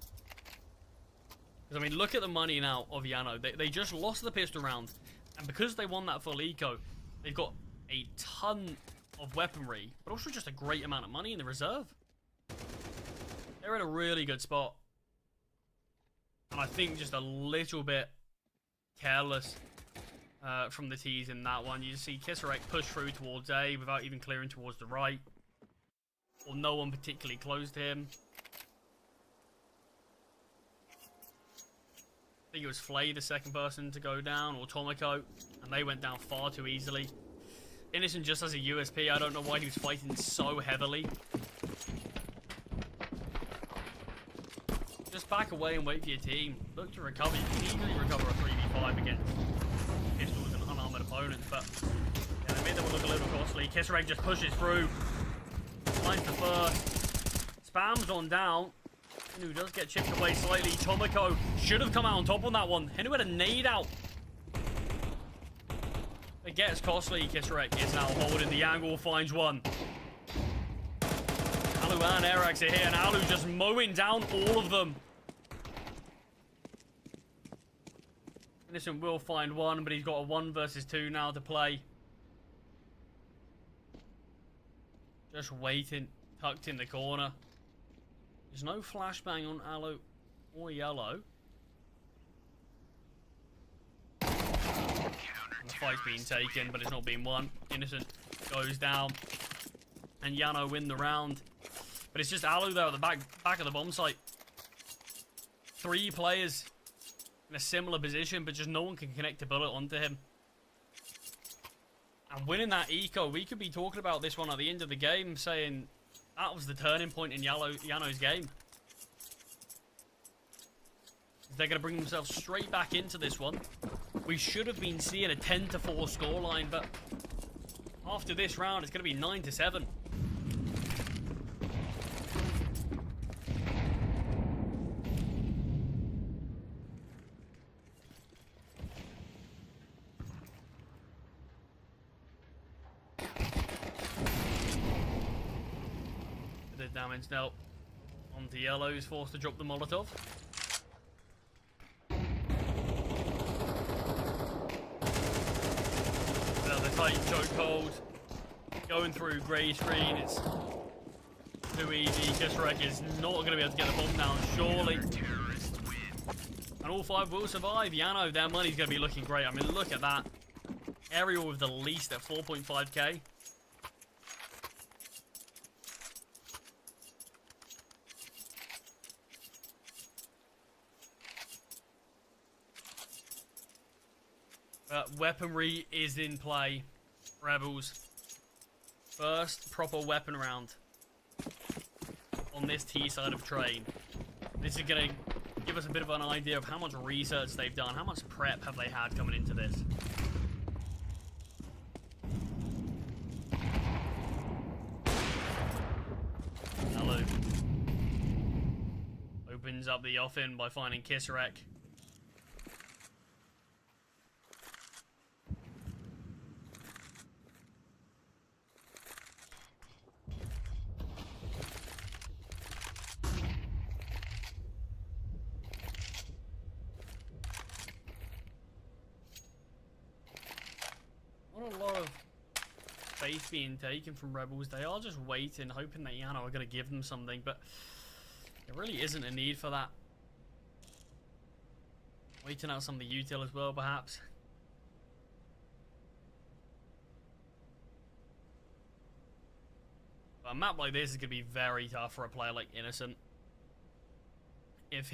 Because, I mean, look at the money now of Yano. They just lost the pistol round. And because they won that full eco, they've got a ton of weaponry, but also just a great amount of money in the reserve. They're in a really good spot. And I think just a little bit careless from the T's in that one. You just see Kisarek push through towards A without even clearing towards the right. Or no one particularly close to him. I think it was Flay, the second person to go down, or Tomiko, and they went down far too easily. Innocent just has a USP. I don't know why he was fighting so heavily. Just back away and wait for your team. Look to recover. You can easily recover a 3v5 against pistols and unarmored opponents, but yeah, they made them look a little costly. Kisarek just pushes through. Finds the first. Spams on down. Henu does get chipped away slightly. Tomiko should have come out on top on that one. Henu had a nade out. It gets costly. Kisarek is now holding the angle, finds one. Alu and Erax are here, and Alu just mowing down all of them. Innocent will find one, but he's got a 1 versus 2 now to play. Just waiting, tucked in the corner. There's no flashbang on Alu or Yellow. The fight's being taken, but it's not being won. Innocent goes down, and Yano win the round. But it's just Alu there at the back of the bomb site. 3 players in a similar position, but just no one can connect a bullet onto him. And winning that eco, we could be talking about this one at the end of the game, saying that was the turning point in Yano's game. They're going to bring themselves straight back into this one. We should have been seeing a 10-4 scoreline, but after this round, it's going to be 9-7. The damage dealt onto Yellow, who's forced to drop the Molotov. Tight chokehold, going through grey screen, it's too easy. Kisarek is not going to be able to get the bomb down, surely. And all 5 will survive. Yano, their money's going to be looking great. I mean, look at that. Aerial with the least at 4.5k. Weaponry is in play. Rebels. First proper weapon round on this T side of train. This is going to give us a bit of an idea of how much research they've done. How much prep have they had coming into this? Hello. Opens up the off-in by finding Kisarek. Not a lot of faith being taken from Rebels. They are just waiting, hoping that Yano are going to give them something, but there really isn't a need for that. Waiting out some of the util as well, perhaps. But a map like this is going to be very tough for a player like Innocent. If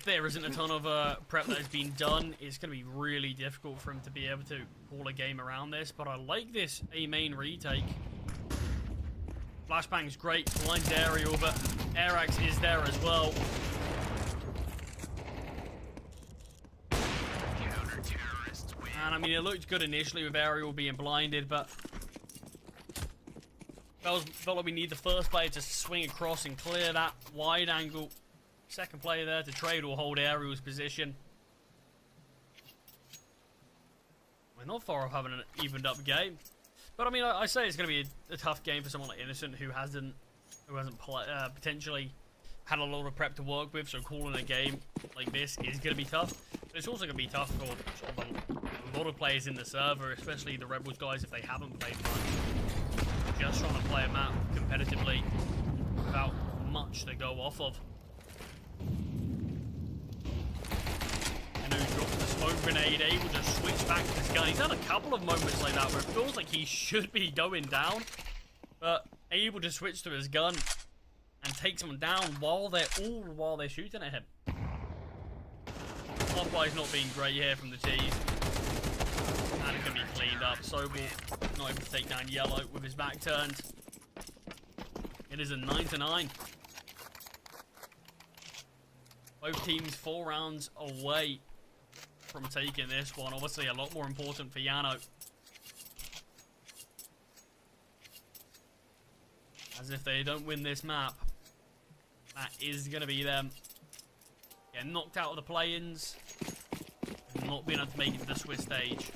there isn't a ton of prep that has been done, it's going to be really difficult for him to be able to call a game around this. But I like this A main retake. Flashbang's great, blinds aerial, but Airax is there as well. And I mean, it looked good initially with aerial being blinded, but felt like we need the first player to swing across and clear that wide angle. Second player there to trade or hold aerial's position. We're not far off having an evened up game. But I mean, I say it's going to be a tough game for someone like Innocent who hasn't potentially had a lot of prep to work with. So calling a game like this is going to be tough. But it's also going to be tough for sort of a lot of players in the server, especially the Rebels guys if they haven't played much. Just trying to play a map competitively. without much to go off of. Anu drops the smoke grenade, able to switch back to his gun. He's had a couple of moments like that where it feels like he should be going down, but able to switch to his gun and take someone down while they're shooting at him. Popeye not being great here from the T's. And it's going to be cleaned up. Sobel not able to take down Yellow with his back turned. It is a 9-9. Both teams 4 rounds away from taking this one. Obviously a lot more important for Yano. As if they don't win this map, that is going to be them. Get knocked out of the play-ins. Not being able to make it to the Swiss stage.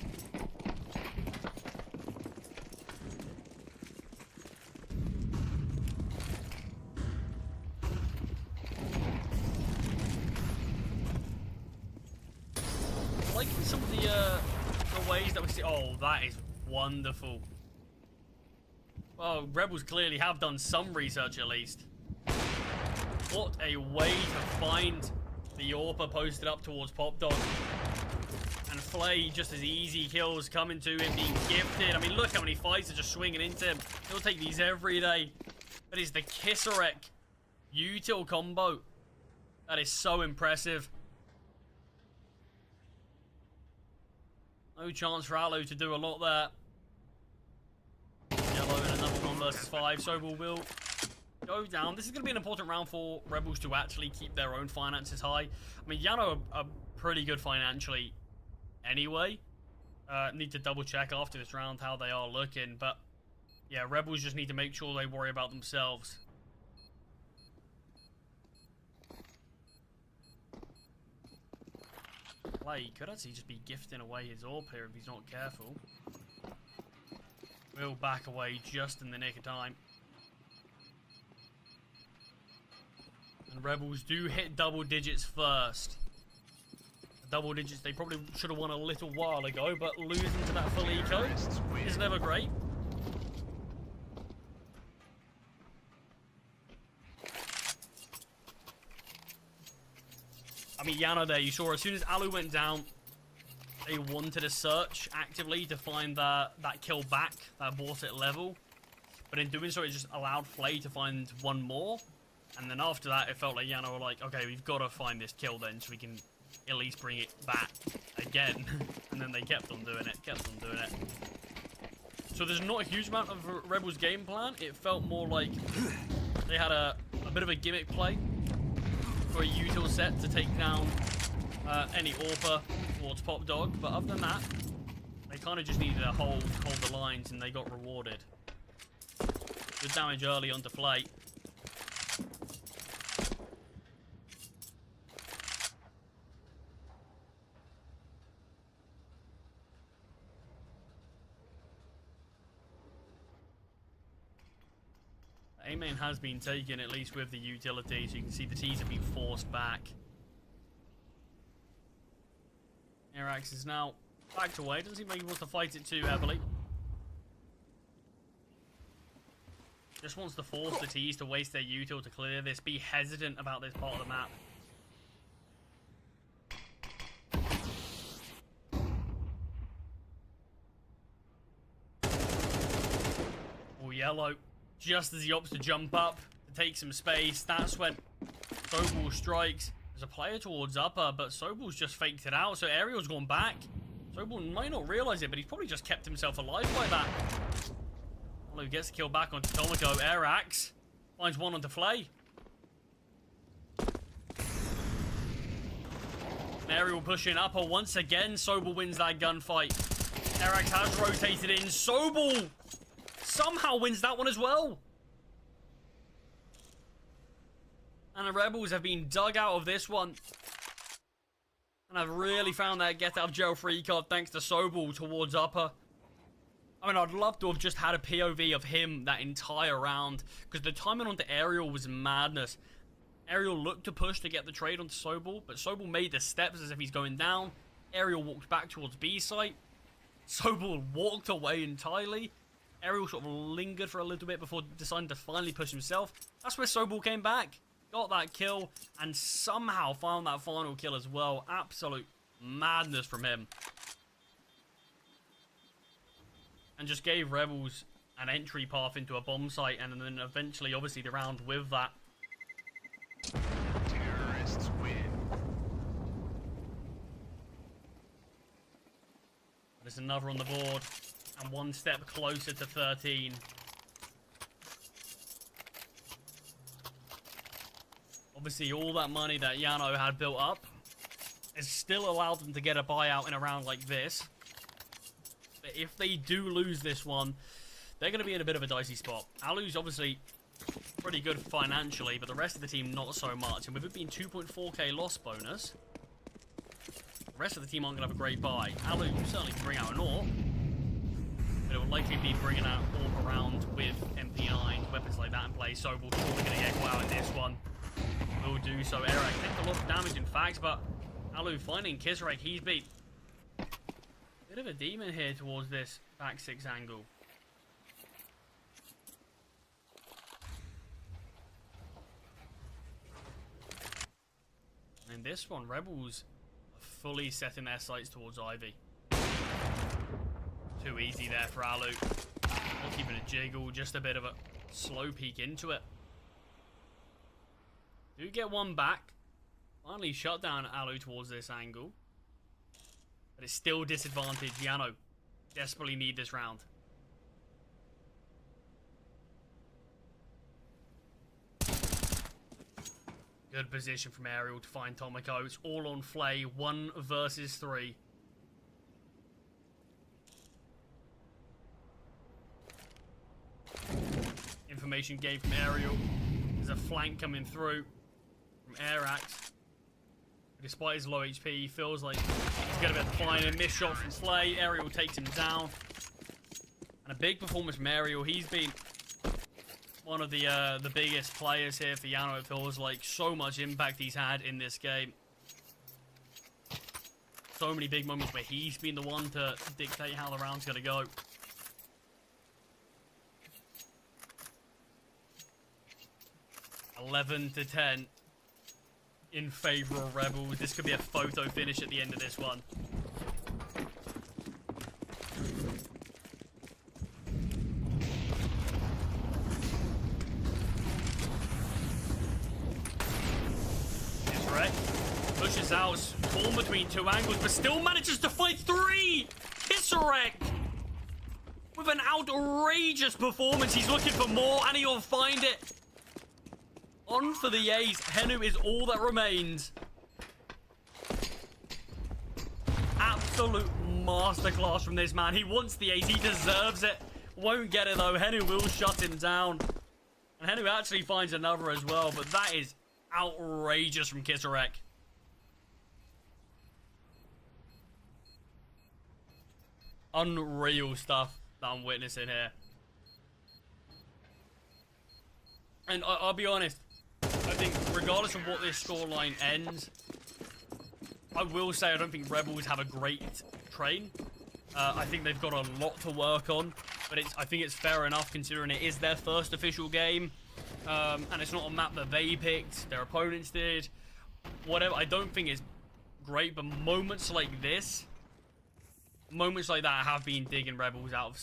Liking some of the ways that we see. Oh, that is wonderful. Well, Rebels clearly have done some research at least. What a way to find the AWPer posted up towards Pop Dog. And Flay, just as easy kills coming to him, being gifted. I mean, look how many fights are just swinging into him. He'll take these every day. That is the Kisserek util combo. That is so impressive. No chance for Alu to do a lot there. Yellow in another 1 versus 5. Sobel will go down. This is going to be an important round for Rebels to actually keep their own finances high. I mean, Yano are pretty good financially anyway. Need to double check after this round how they are looking, but yeah, Rebels just need to make sure they worry about themselves. Play could actually just be gifting away his AWP here if he's not careful. Will back away just in the nick of time. And Rebels do hit double digits first. Double digits they probably should have won a little while ago, but losing to that full eco is never great. I mean, Yano there, you saw as soon as Alu went down, they wanted to search actively to find that kill back, that bought it level. But in doing so, it just allowed Flay to find one more. And then after that, it felt like Yano were like, okay, we've got to find this kill then so we can at least bring it back again. And then they kept on doing it, So there's not a huge amount of Rebels game plan. It felt more like they had a bit of a gimmick play for a util set to take down any AWPer towards Pop Dog. But other than that, they kind of just needed to hold the lines and they got rewarded. Good damage early onto Flay. A-main has been taken, at least with the utility, so you can see the T's have been forced back. Arax is now backed away. Doesn't seem like he wants to fight it too heavily. Just wants to force the T's to waste their util to clear this. Be hesitant about this part of the map. Oh, Yellow. Just as he opts to jump up to take some space, that's when Sobel strikes. There's a player towards upper, but Sobel's just faked it out, so Aerial's gone back. Sobel might not realize it, but he's probably just kept himself alive by that. Well, he gets the kill back onto Tomoko. Arax finds one onto Flay. Aerial pushing upper once again. Sobel wins that gunfight. Arax has rotated in. Sobel somehow wins that one as well. And the Rebels have been dug out of this one. And I've really found that get out of jail free card thanks to Sobel towards upper. I mean, I'd love to have just had a POV of him that entire round, because the timing onto Aerial was madness. Aerial looked to push to get the trade onto Sobel, but Sobel made the steps as if he's going down. Aerial walked back towards B site. Sobel walked away entirely. Aerial sort of lingered for a little bit before deciding to finally push himself. That's where Sobel came back, got that kill, and somehow found that final kill as well. Absolute madness from him. And just gave Rebels an entry path into a bomb site, and then eventually, obviously, the round with that. Terrorists win. There's another on the board, and one step closer to 13. Obviously, all that money that Yano had built up has still allowed them to get a buyout in a round like this. But if they do lose this one, they're going to be in a bit of a dicey spot. Alu's obviously pretty good financially, but the rest of the team not so much. And with it being 2.4k loss bonus, the rest of the team aren't going to have a great buy. Alu certainly can bring out an AWP, but it will likely be bringing out AWP around with MP9, weapons like that in play. So we're probably going to get out in this one. Will do so. Eric takes a lot of damage in fact, but Alu finding Kisarek, he's beat. Bit of a demon here towards this back 6 angle. And in this one, Rebels are fully setting their sights towards Ivy. Too easy there for Alu. Not keeping a jiggle, just a bit of a slow peek into it. Do get one back. Finally shut down Alu towards this angle. But it's still disadvantage. Yano desperately need this round. Good position from Aerial to find Tomiko. It's all on Flay. 1 versus 3. Information gained from Aerial. There's a flank coming through from Airax. Despite his low HP, he feels like he's going to be able to find a missed shot from Flay. Aerial takes him down. And a big performance from Aerial. He's been one of the biggest players here for Yano. It feels like so much impact he's had in this game. So many big moments where he's been the one to dictate how the round's going to go. (11-10) in favor of Rebels. This could be a photo finish at the end of this one. Kisarek pushes out, torn between 2 angles, but still manages to fight 3! Kisarek! With an outrageous performance, he's looking for more, and he'll find it. On for the ace. Henu is all that remains. Absolute masterclass from this man. He wants the ace. He deserves it. Won't get it though. Henu will shut him down. And Henu actually finds another as well. But that is outrageous from Kisarek. Unreal stuff that I'm witnessing here. And I'll be honest. I think regardless of what this scoreline ends, I will say I don't think Rebels have a great train. I think they've got a lot to work on, but I think it's fair enough considering it is their first official game, and it's not a map that they picked, their opponents did. Whatever, I don't think it's great, but moments like this, moments like that have been digging Rebels out of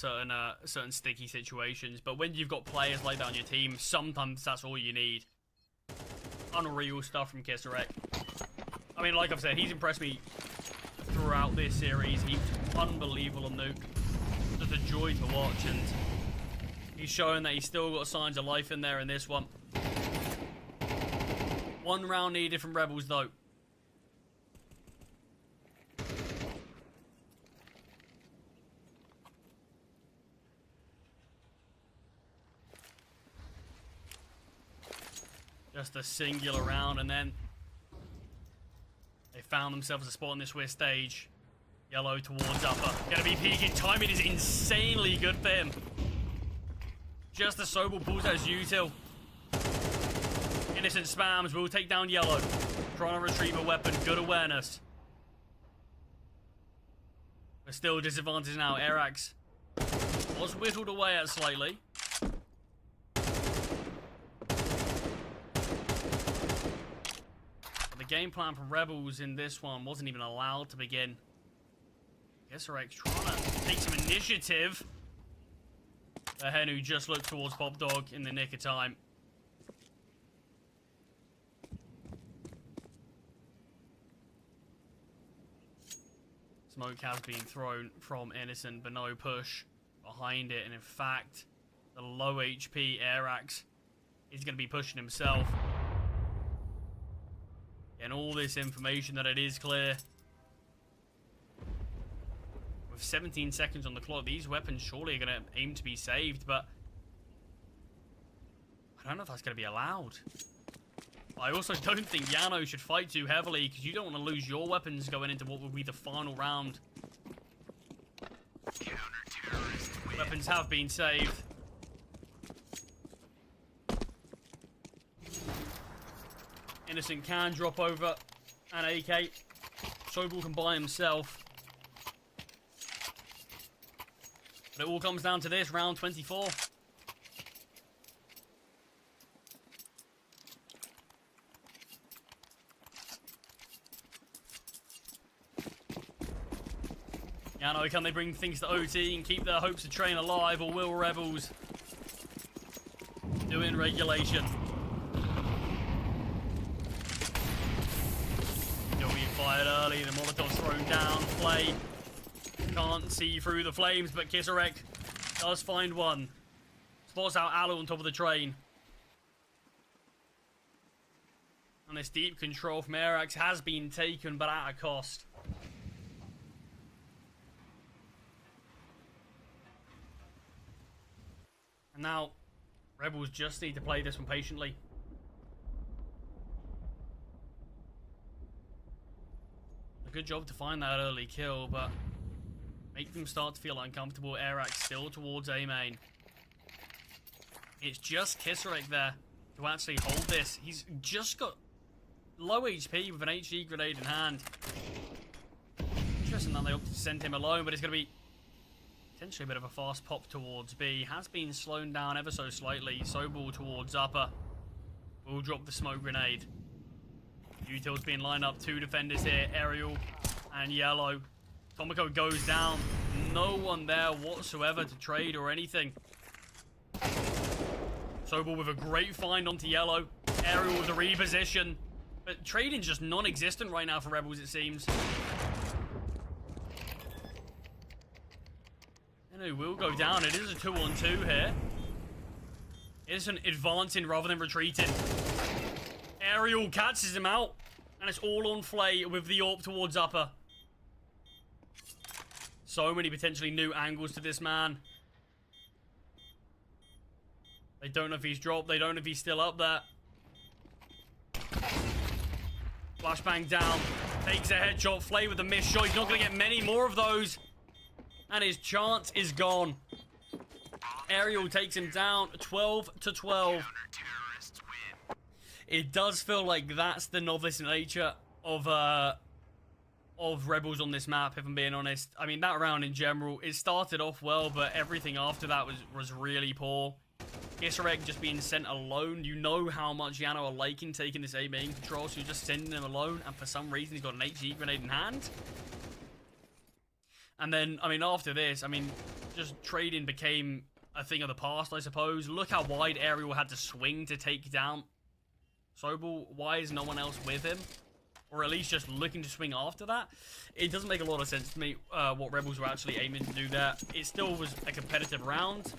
certain sticky situations. But when you've got players like that on your team, sometimes that's all you need. Unreal stuff from Kisarek. I mean, like I've said, he's impressed me throughout this series. He's unbelievable on Nuke. Just a joy to watch, and he's showing that he's still got signs of life in there in this one. 1 round needed from Rebels, though. Just a singular round, and then they found themselves a spot on this Swiss stage. Yellow towards upper. Gonna be peeking. Timing is insanely good for him. Just as Sobel pulls out his util. Innocent spams will take down Yellow. Trying to retrieve a weapon. Good awareness. But still disadvantaged now. Airax Was whittled away at slightly. But the game plan for Rebels in this one wasn't even allowed to begin. Kisarek trying to take some initiative. The hen who just looked towards Pop Dog in the nick of time. Smoke has been thrown from Innocent, but no push behind it. And in fact, the low HP Airax is going to be pushing himself. And all this information that it is clear. With 17 seconds on the clock, these weapons surely are going to aim to be saved, but I don't know if that's going to be allowed. I also don't think Yano should fight too heavily, because you don't want to lose your weapons going into what will be the final round. Weapons have been saved. Innocent can drop over an AK. Sobel can buy himself. But it all comes down to this, round 24. Yano, can they bring things to OT and keep their hopes of train alive, or will Rebels do it in regulation? Still being fired early, the Molotov's thrown down, play. Can't see through the flames, but Kisarek does find one. Spots out Alu on top of the train. And this deep control from Airax has been taken, but at a cost. And now, Rebels just need to play this one patiently. A good job to find that early kill, but make them start to feel uncomfortable. Airax still towards A main. It's just Kisarek there to actually hold this. He's just got low HP with an HE grenade in hand. Interesting that they opted to send him alone, but it's going to be potentially a bit of a fast pop towards B. Has been slowed down ever so slightly. Sobel towards upper. Will drop the smoke grenade. Util's being lined up. Two defenders here. Aerial and Yellow. Tomoko goes down. No one there whatsoever to trade or anything. Sobel with a great find onto Yellow. Aerial with a reposition. But trading's just non-existent right now for Rebels, it seems. And it will go down. It is a 2-on-2 here. It's an advancing rather than retreating. Aerial catches him out. And it's all on Flay with the AWP towards upper. So many potentially new angles to this man. They don't know if he's dropped. They don't know if he's still up there. Flashbang down. Takes a headshot. Flay with a missed shot. He's not going to get many more of those. And his chance is gone. Aerial takes him down 12-12. It does feel like that's the novice nature of Rebels on this map, if I'm being honest. I mean, that round in general, it started off well, but everything after that was really poor. Kisarek just being sent alone. You know how much Yano are liking taking this A main control, so you're just sending him alone, and for some reason he's got an HE grenade in hand. And then, I mean, after this, I mean, just trading became a thing of the past, I suppose. Look how wide Aerial had to swing to take down Sobel. Why is no one else with him? Or at least just looking to swing after that? It doesn't make a lot of sense to me what Rebels were actually aiming to do there. It still was a competitive round.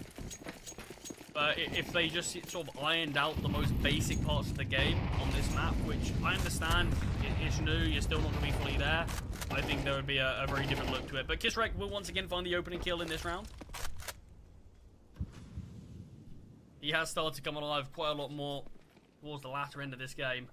But if they just sort of ironed out the most basic parts of the game on this map, which I understand, it's new, you're still not going to be fully there, I think there would be a very different look to it. But Kisarek will once again find the opening kill in this round. He has started to come alive quite a lot more towards the latter end of this game.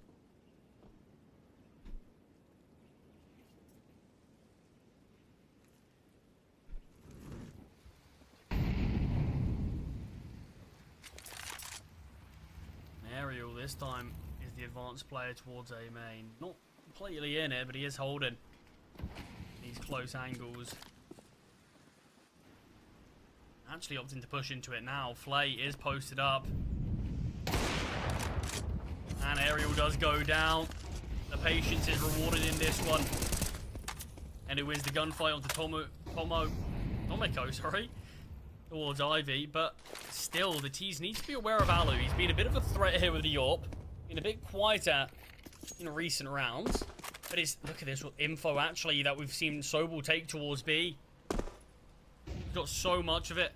Aerial this time is the advanced player towards A main. Not completely in it, but he is holding these close angles. Actually opting to push into it now. Flay is posted up. And Aerial does go down. The patience is rewarded in this one. And it wins the gunfight onto Tomiko, sorry, towards Ivy. But still, the Tees need to be aware of Alu. He's been a bit of a threat here with the AWP. Been a bit quieter in recent rounds. But it's, look at this info actually that we've seen Sobel take towards B. He's got so much of it.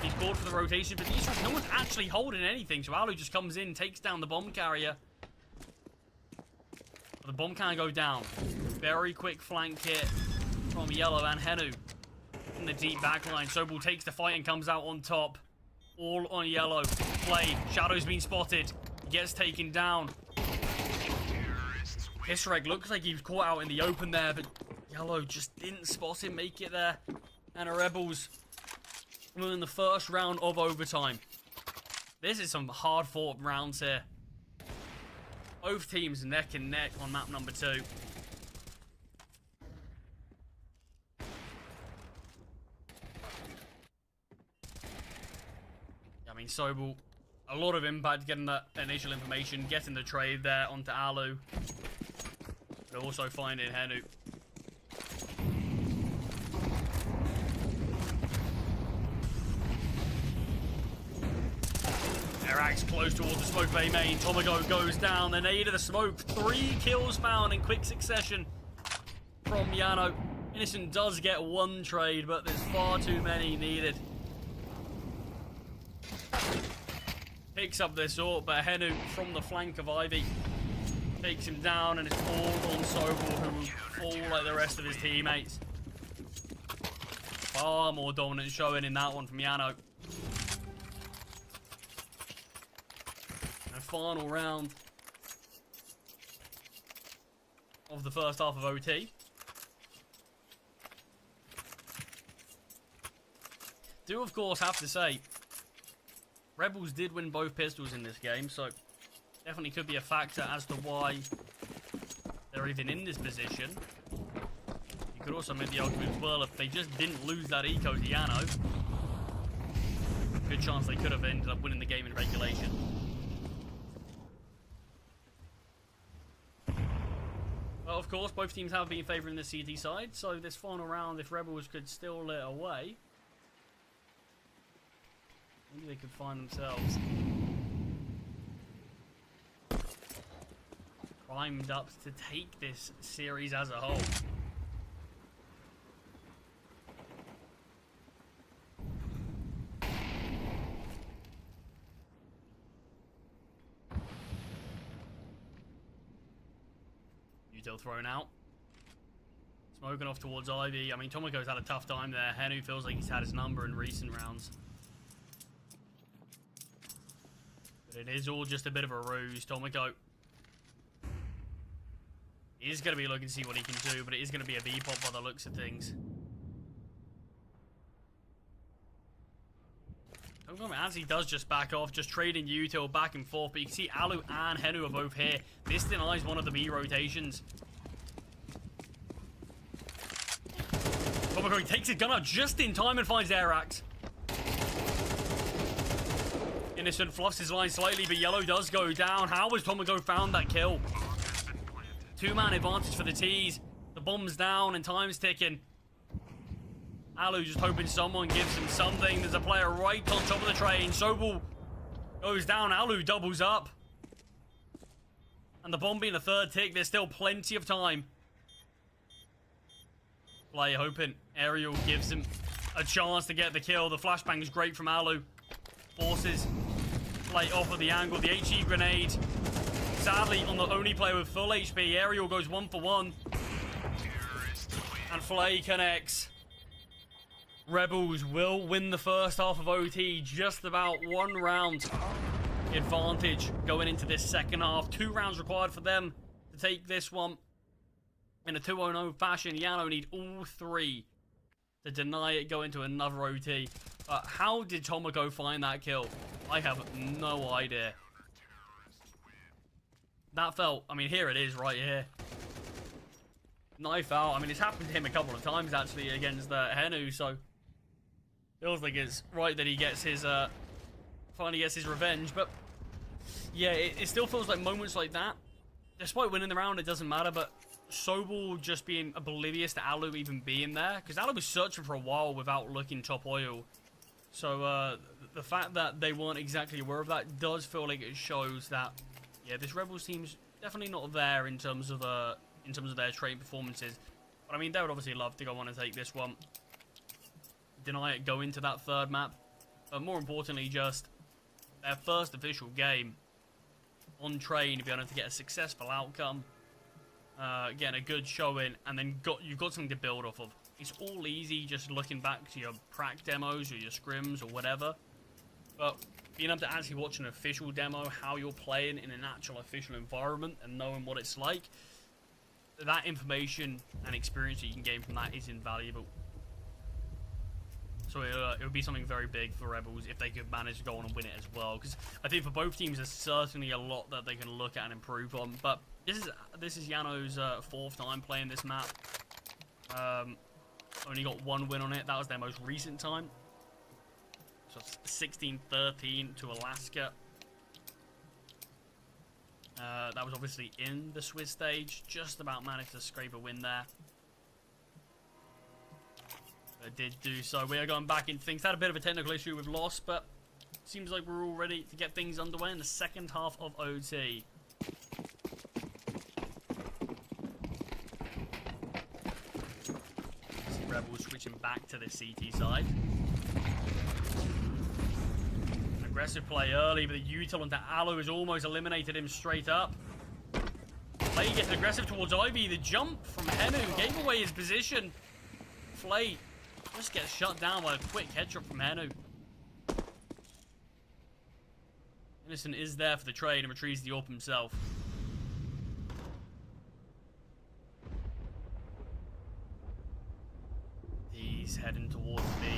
He's called for the rotation, but these no one's actually holding anything. So Alu just comes in, takes down the bomb carrier. But the bomb can go down. Very quick flank hit from Yellow and Henu in the deep backline. Sobel takes the fight and comes out on top. All on Yellow. Flay. Shadow's been spotted. Gets taken down. Hisreg looks like he was caught out in the open there, but Yellow just didn't spot him, make it there. And the Rebels were in the first round of overtime. This is some hard-fought rounds here. Both teams neck and neck on map number 2. I mean, Sobel, a lot of impact getting that initial information, getting the trade there onto Alu. But also finding Henu. Erax close towards the smoke bay main. Tomago goes down. The nade of the smoke. 3 kills found in quick succession from Yano. Innocent does get 1 trade, but there's far too many needed. Picks up this AWP, but Henu from the flank of Ivy takes him down, and it's all on Sobel, who will fall like the rest of his teammates. Far more dominant showing in that one from Yano. And final round of the first half of OT. Do of course have to say, Rebels did win both pistols in this game, so definitely could be a factor as to why they're even in this position. You could also make the argument as well, if they just didn't lose that eco to Yano, good chance they could have ended up winning the game in regulation. Well, of course, both teams have been favouring the CT side, so this final round, if Rebels could steal it away, maybe they could find themselves primed up to take this series as a whole. Util thrown out. Smoking off towards Ivy. I mean, Tomago's had a tough time there. Henu feels like he's had his number in recent rounds. But it is all just a bit of a ruse. Tomago is going to be looking to see what he can do, but it is going to be a B-pop by the looks of things. As he does just back off, just trading util back and forth, but you can see Alu and Henu are both here. This denies one of the B rotations. Tomago takes his gun out just in time and finds Airax. Innocent fluffs his line slightly, but Yellow does go down. How has Tomago found that kill? 2-man advantage for the T's. The bomb's down and time's ticking. Alu just hoping someone gives him something. There's a player right on top of the train. Sobel goes down. Alu doubles up. And the bomb being a 3rd tick, there's still plenty of time. Player hoping Aerial gives him a chance to get the kill. The flashbang is great from Alu. Forces Flay off of the angle. The HE grenade. Sadly, on the only player with full HP, Aerial goes 1 for 1. And Flay connects. Rebels will win the first half of OT. Just about 1 round advantage going into this second half. 2 rounds required for them to take this one in a 2-0 fashion. Yano need all 3 to deny it, go into another OT. How did Tomago find that kill? I have no idea. That felt, I mean, here it is right here. Knife out. I mean, it's happened to him a couple of times actually against the Henu, so Feels like it's right that he gets his, finally gets his revenge, but yeah, it still feels like moments like that, despite winning the round, it doesn't matter, but Sobel just being oblivious to Alu even being there, because Alu was searching for a while without looking top oil, so the fact that they weren't exactly aware of that does feel like it shows that, yeah, this Rebels team's definitely not there in terms of their trade performances, but I mean, they would obviously love to go on and take this one. Deny it, go into that third map, but more importantly, just their first official game on train to be able to get a successful outcome, getting a good showing, and then you've got something to build off of. It's all easy just looking back to your prac demos or your scrims or whatever, but being able to actually watch an official demo, how you're playing in an actual official environment and knowing what it's like, that information and experience that you can gain from that is invaluable. So it would be something very big for Rebels if they could manage to go on and win it as well. Because I think for both teams, there's certainly a lot that they can look at and improve on. But this is Yano's fourth time playing this map. Only got one win on it. That was their most recent time. So 16-13 to Alaska. That was obviously in the Swiss stage. Just about managed to scrape a win there. Did do so. We are going back into things. Had a bit of a technical issue with loss, but seems like we're all ready to get things underway in the second half of OT. See Rebels switching back to the CT side. Aggressive play early, but the util onto Alu has almost eliminated him straight up. Flay gets aggressive towards Ivy. The jump from Henu gave away his position. Flay just gets shut down by a quick headshot from Henu. Innocent is there for the trade and retrieves the AWP himself. He's heading towards B.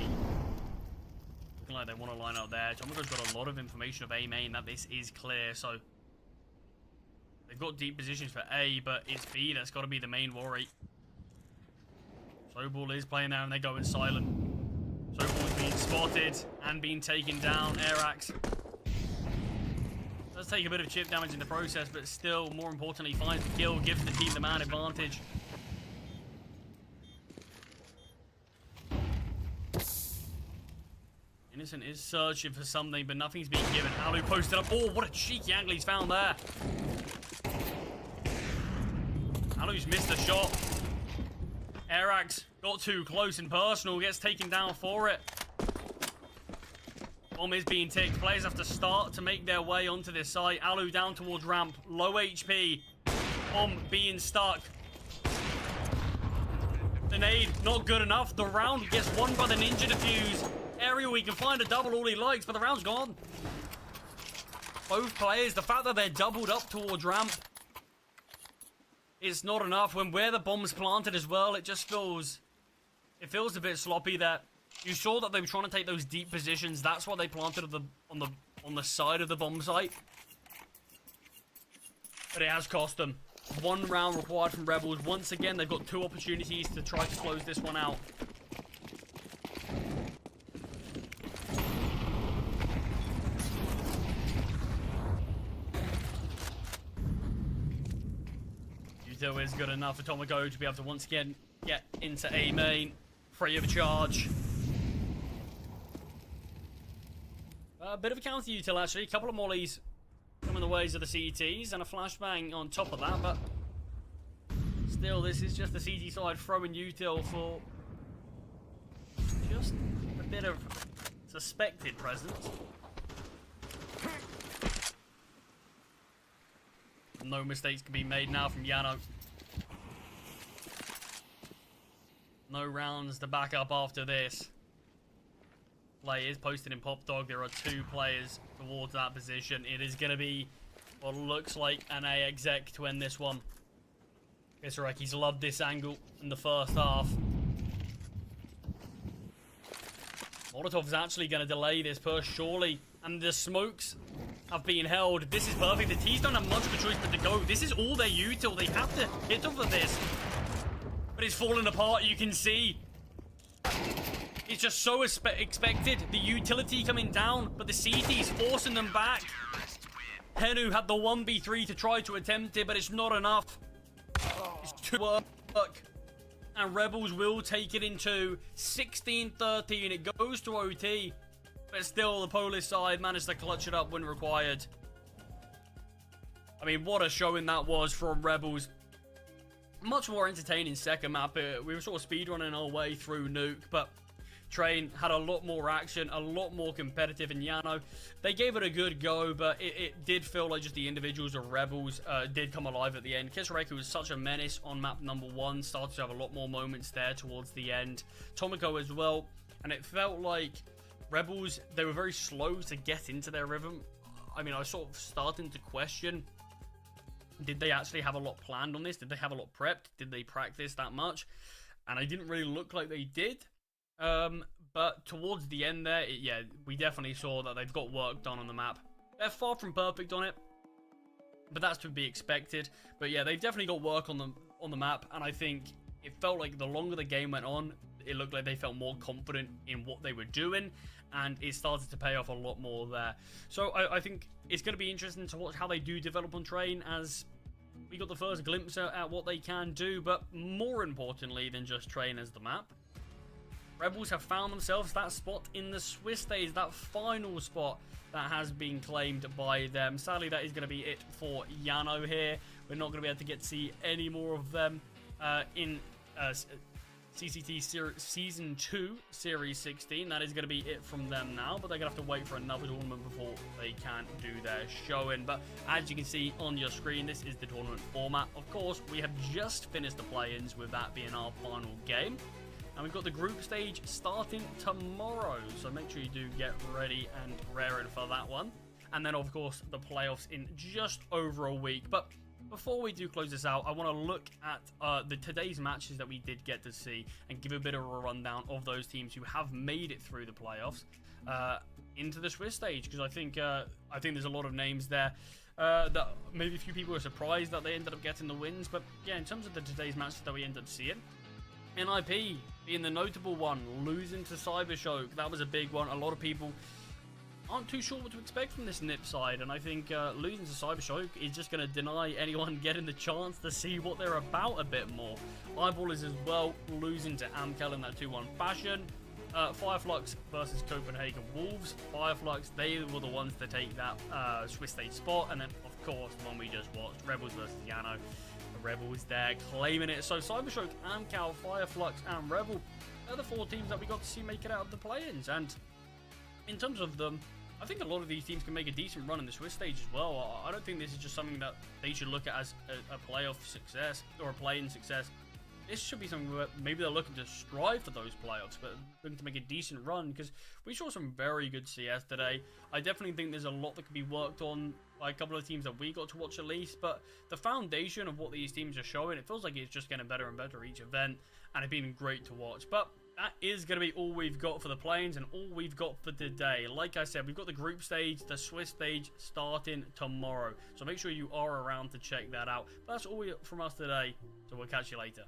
Looking like they want to line up there. Tomogo's got a lot of information of A main that this is clear, so they've got deep positions for A, but it's B that's got to be the main worry. Sobel is playing there and they go in silent. Sobel is being spotted and being taken down. Airax does take a bit of chip damage in the process, but still, more importantly, finds the kill, gives the team the man advantage. Innocent is searching for something, but nothing's being given. Alu posted up. Oh, what a cheeky angle he's found there. Alu's missed a shot. Airax got too close and personal, gets taken down for it. Bomb is being ticked. Players have to start to make their way onto this site. Alu down towards ramp. Low HP. Bomb being stuck. The nade not good enough. The round gets won by the ninja defuse. Aerial, he can find a double all he likes, but the round's gone. Both players, the fact that they're doubled up towards ramp, it's not enough. When where the bomb's planted as well, it just feels a bit sloppy. That you saw that they were trying to take those deep positions. That's why they planted on the side of the bomb site. But it has cost them. One round required from Rebels. Once again, they've got two opportunities to try to close this one out. Util is good enough for Tomogo to be able to once again get into A main, free of charge. A bit of a counter util actually, a couple of mollies coming the ways of the CTs and a flashbang on top of that, but still this is just the CT side throwing util for just a bit of suspected presence. No mistakes can be made now from Yano. No rounds to back up after this. Play is posted in Pop Dog. There are two players towards that position. It is going to be what looks like an A exec to end this one. Kisaraki's loved this angle in the first half. Molotov's actually going to delay this push, surely. And the smokes have been held. This is perfect. The T's don't have much of a choice but to go. This is all their util. They have to hit off of this. But it's falling apart, you can see. It's It's just so expected. The utility coming down, but the CT's forcing them back. Henu had the 1v3 to try to attempt it, but it's not enough. It's too work. And Rebels will take it into 16-13. It goes to OT, but still the Polish side managed to clutch it up when required. I mean, what a showing that was from Rebels. Much more entertaining second map. We were sort of speedrunning our way through Nuke, but Train had a lot more action, a lot more competitive, and Yano, they gave it a good go, but it did feel like just the individuals of Rebels did come alive at the end. Kisareki was such a menace on map number 1, started to have a lot more moments there towards the end. Tomiko as well, and it felt like Rebels, they were very slow to get into their rhythm. I mean, I was sort of starting to question, did they actually have a lot planned on this? Did they have a lot prepped? Did they practice that much? And it didn't really look like they did. But towards the end there, yeah, we definitely saw that they've got work done on the map. They're far from perfect on it, but that's to be expected. But yeah, they've definitely got work on the map, and I think it felt like the longer the game went on, it looked like they felt more confident in what they were doing, and it started to pay off a lot more there. So I think it's going to be interesting to watch how they do develop on Train, as we got the first glimpse at what they can do. But more importantly than just Train as the map, Rebels have found themselves that spot in the Swiss stage, that final spot that has been claimed by them. Sadly, that is going to be it for Yano here. We're not going to be able to get to see any more of them in CCT Season 2, Series 16. That is going to be it from them now, but they're going to have to wait for another tournament before they can do their showing. But as you can see on your screen, this is the tournament format. Of course, we have just finished the play-ins, with that being our final game. And we've got the group stage starting tomorrow, so make sure you do get ready and raring for that one. And then, of course, the playoffs in just over a week. But before we do close this out, I want to look at today's matches that we did get to see and give a bit of a rundown of those teams who have made it through the playoffs into the Swiss stage, because I think there's a lot of names there that maybe a few people are surprised that they ended up getting the wins. But yeah, in terms of today's matches that we ended up seeing, NIP being the notable one, losing to Cybershock. That was a big one. A lot of people aren't too sure what to expect from this NIP side, and I think losing to Cybershock is just going to deny anyone getting the chance to see what they're about a bit more. Eyeballers as well, losing to Amkel in that 2-1 fashion. Fireflux versus Copenhagen Wolves. Fireflux, they were the ones to take that Swiss stage spot, and then, of course, the one we just watched, Rebels versus Yano. Rebels there claiming it. So Cybershock, Amcal, Fireflux, and Rebel, they're the 4 teams that we got to see make it out of the play-ins. And in terms of them, I think a lot of these teams can make a decent run in the Swiss stage as well. I don't think this is just something that they should look at as a playoff success or a play-in success. This should be something where maybe they're looking to strive for those playoffs, but looking to make a decent run, because we saw some very good CS today. I definitely think there's a lot that could be worked on by a couple of teams that we got to watch at least, but the foundation of what these teams are showing, it feels like it's just getting better and better each event, and it's been great to watch. But that is going to be all we've got for the play-ins and all we've got for today. Like I said, we've got the group stage, the Swiss stage starting tomorrow, so make sure you are around to check that out. But that's all from us today, so we'll catch you later.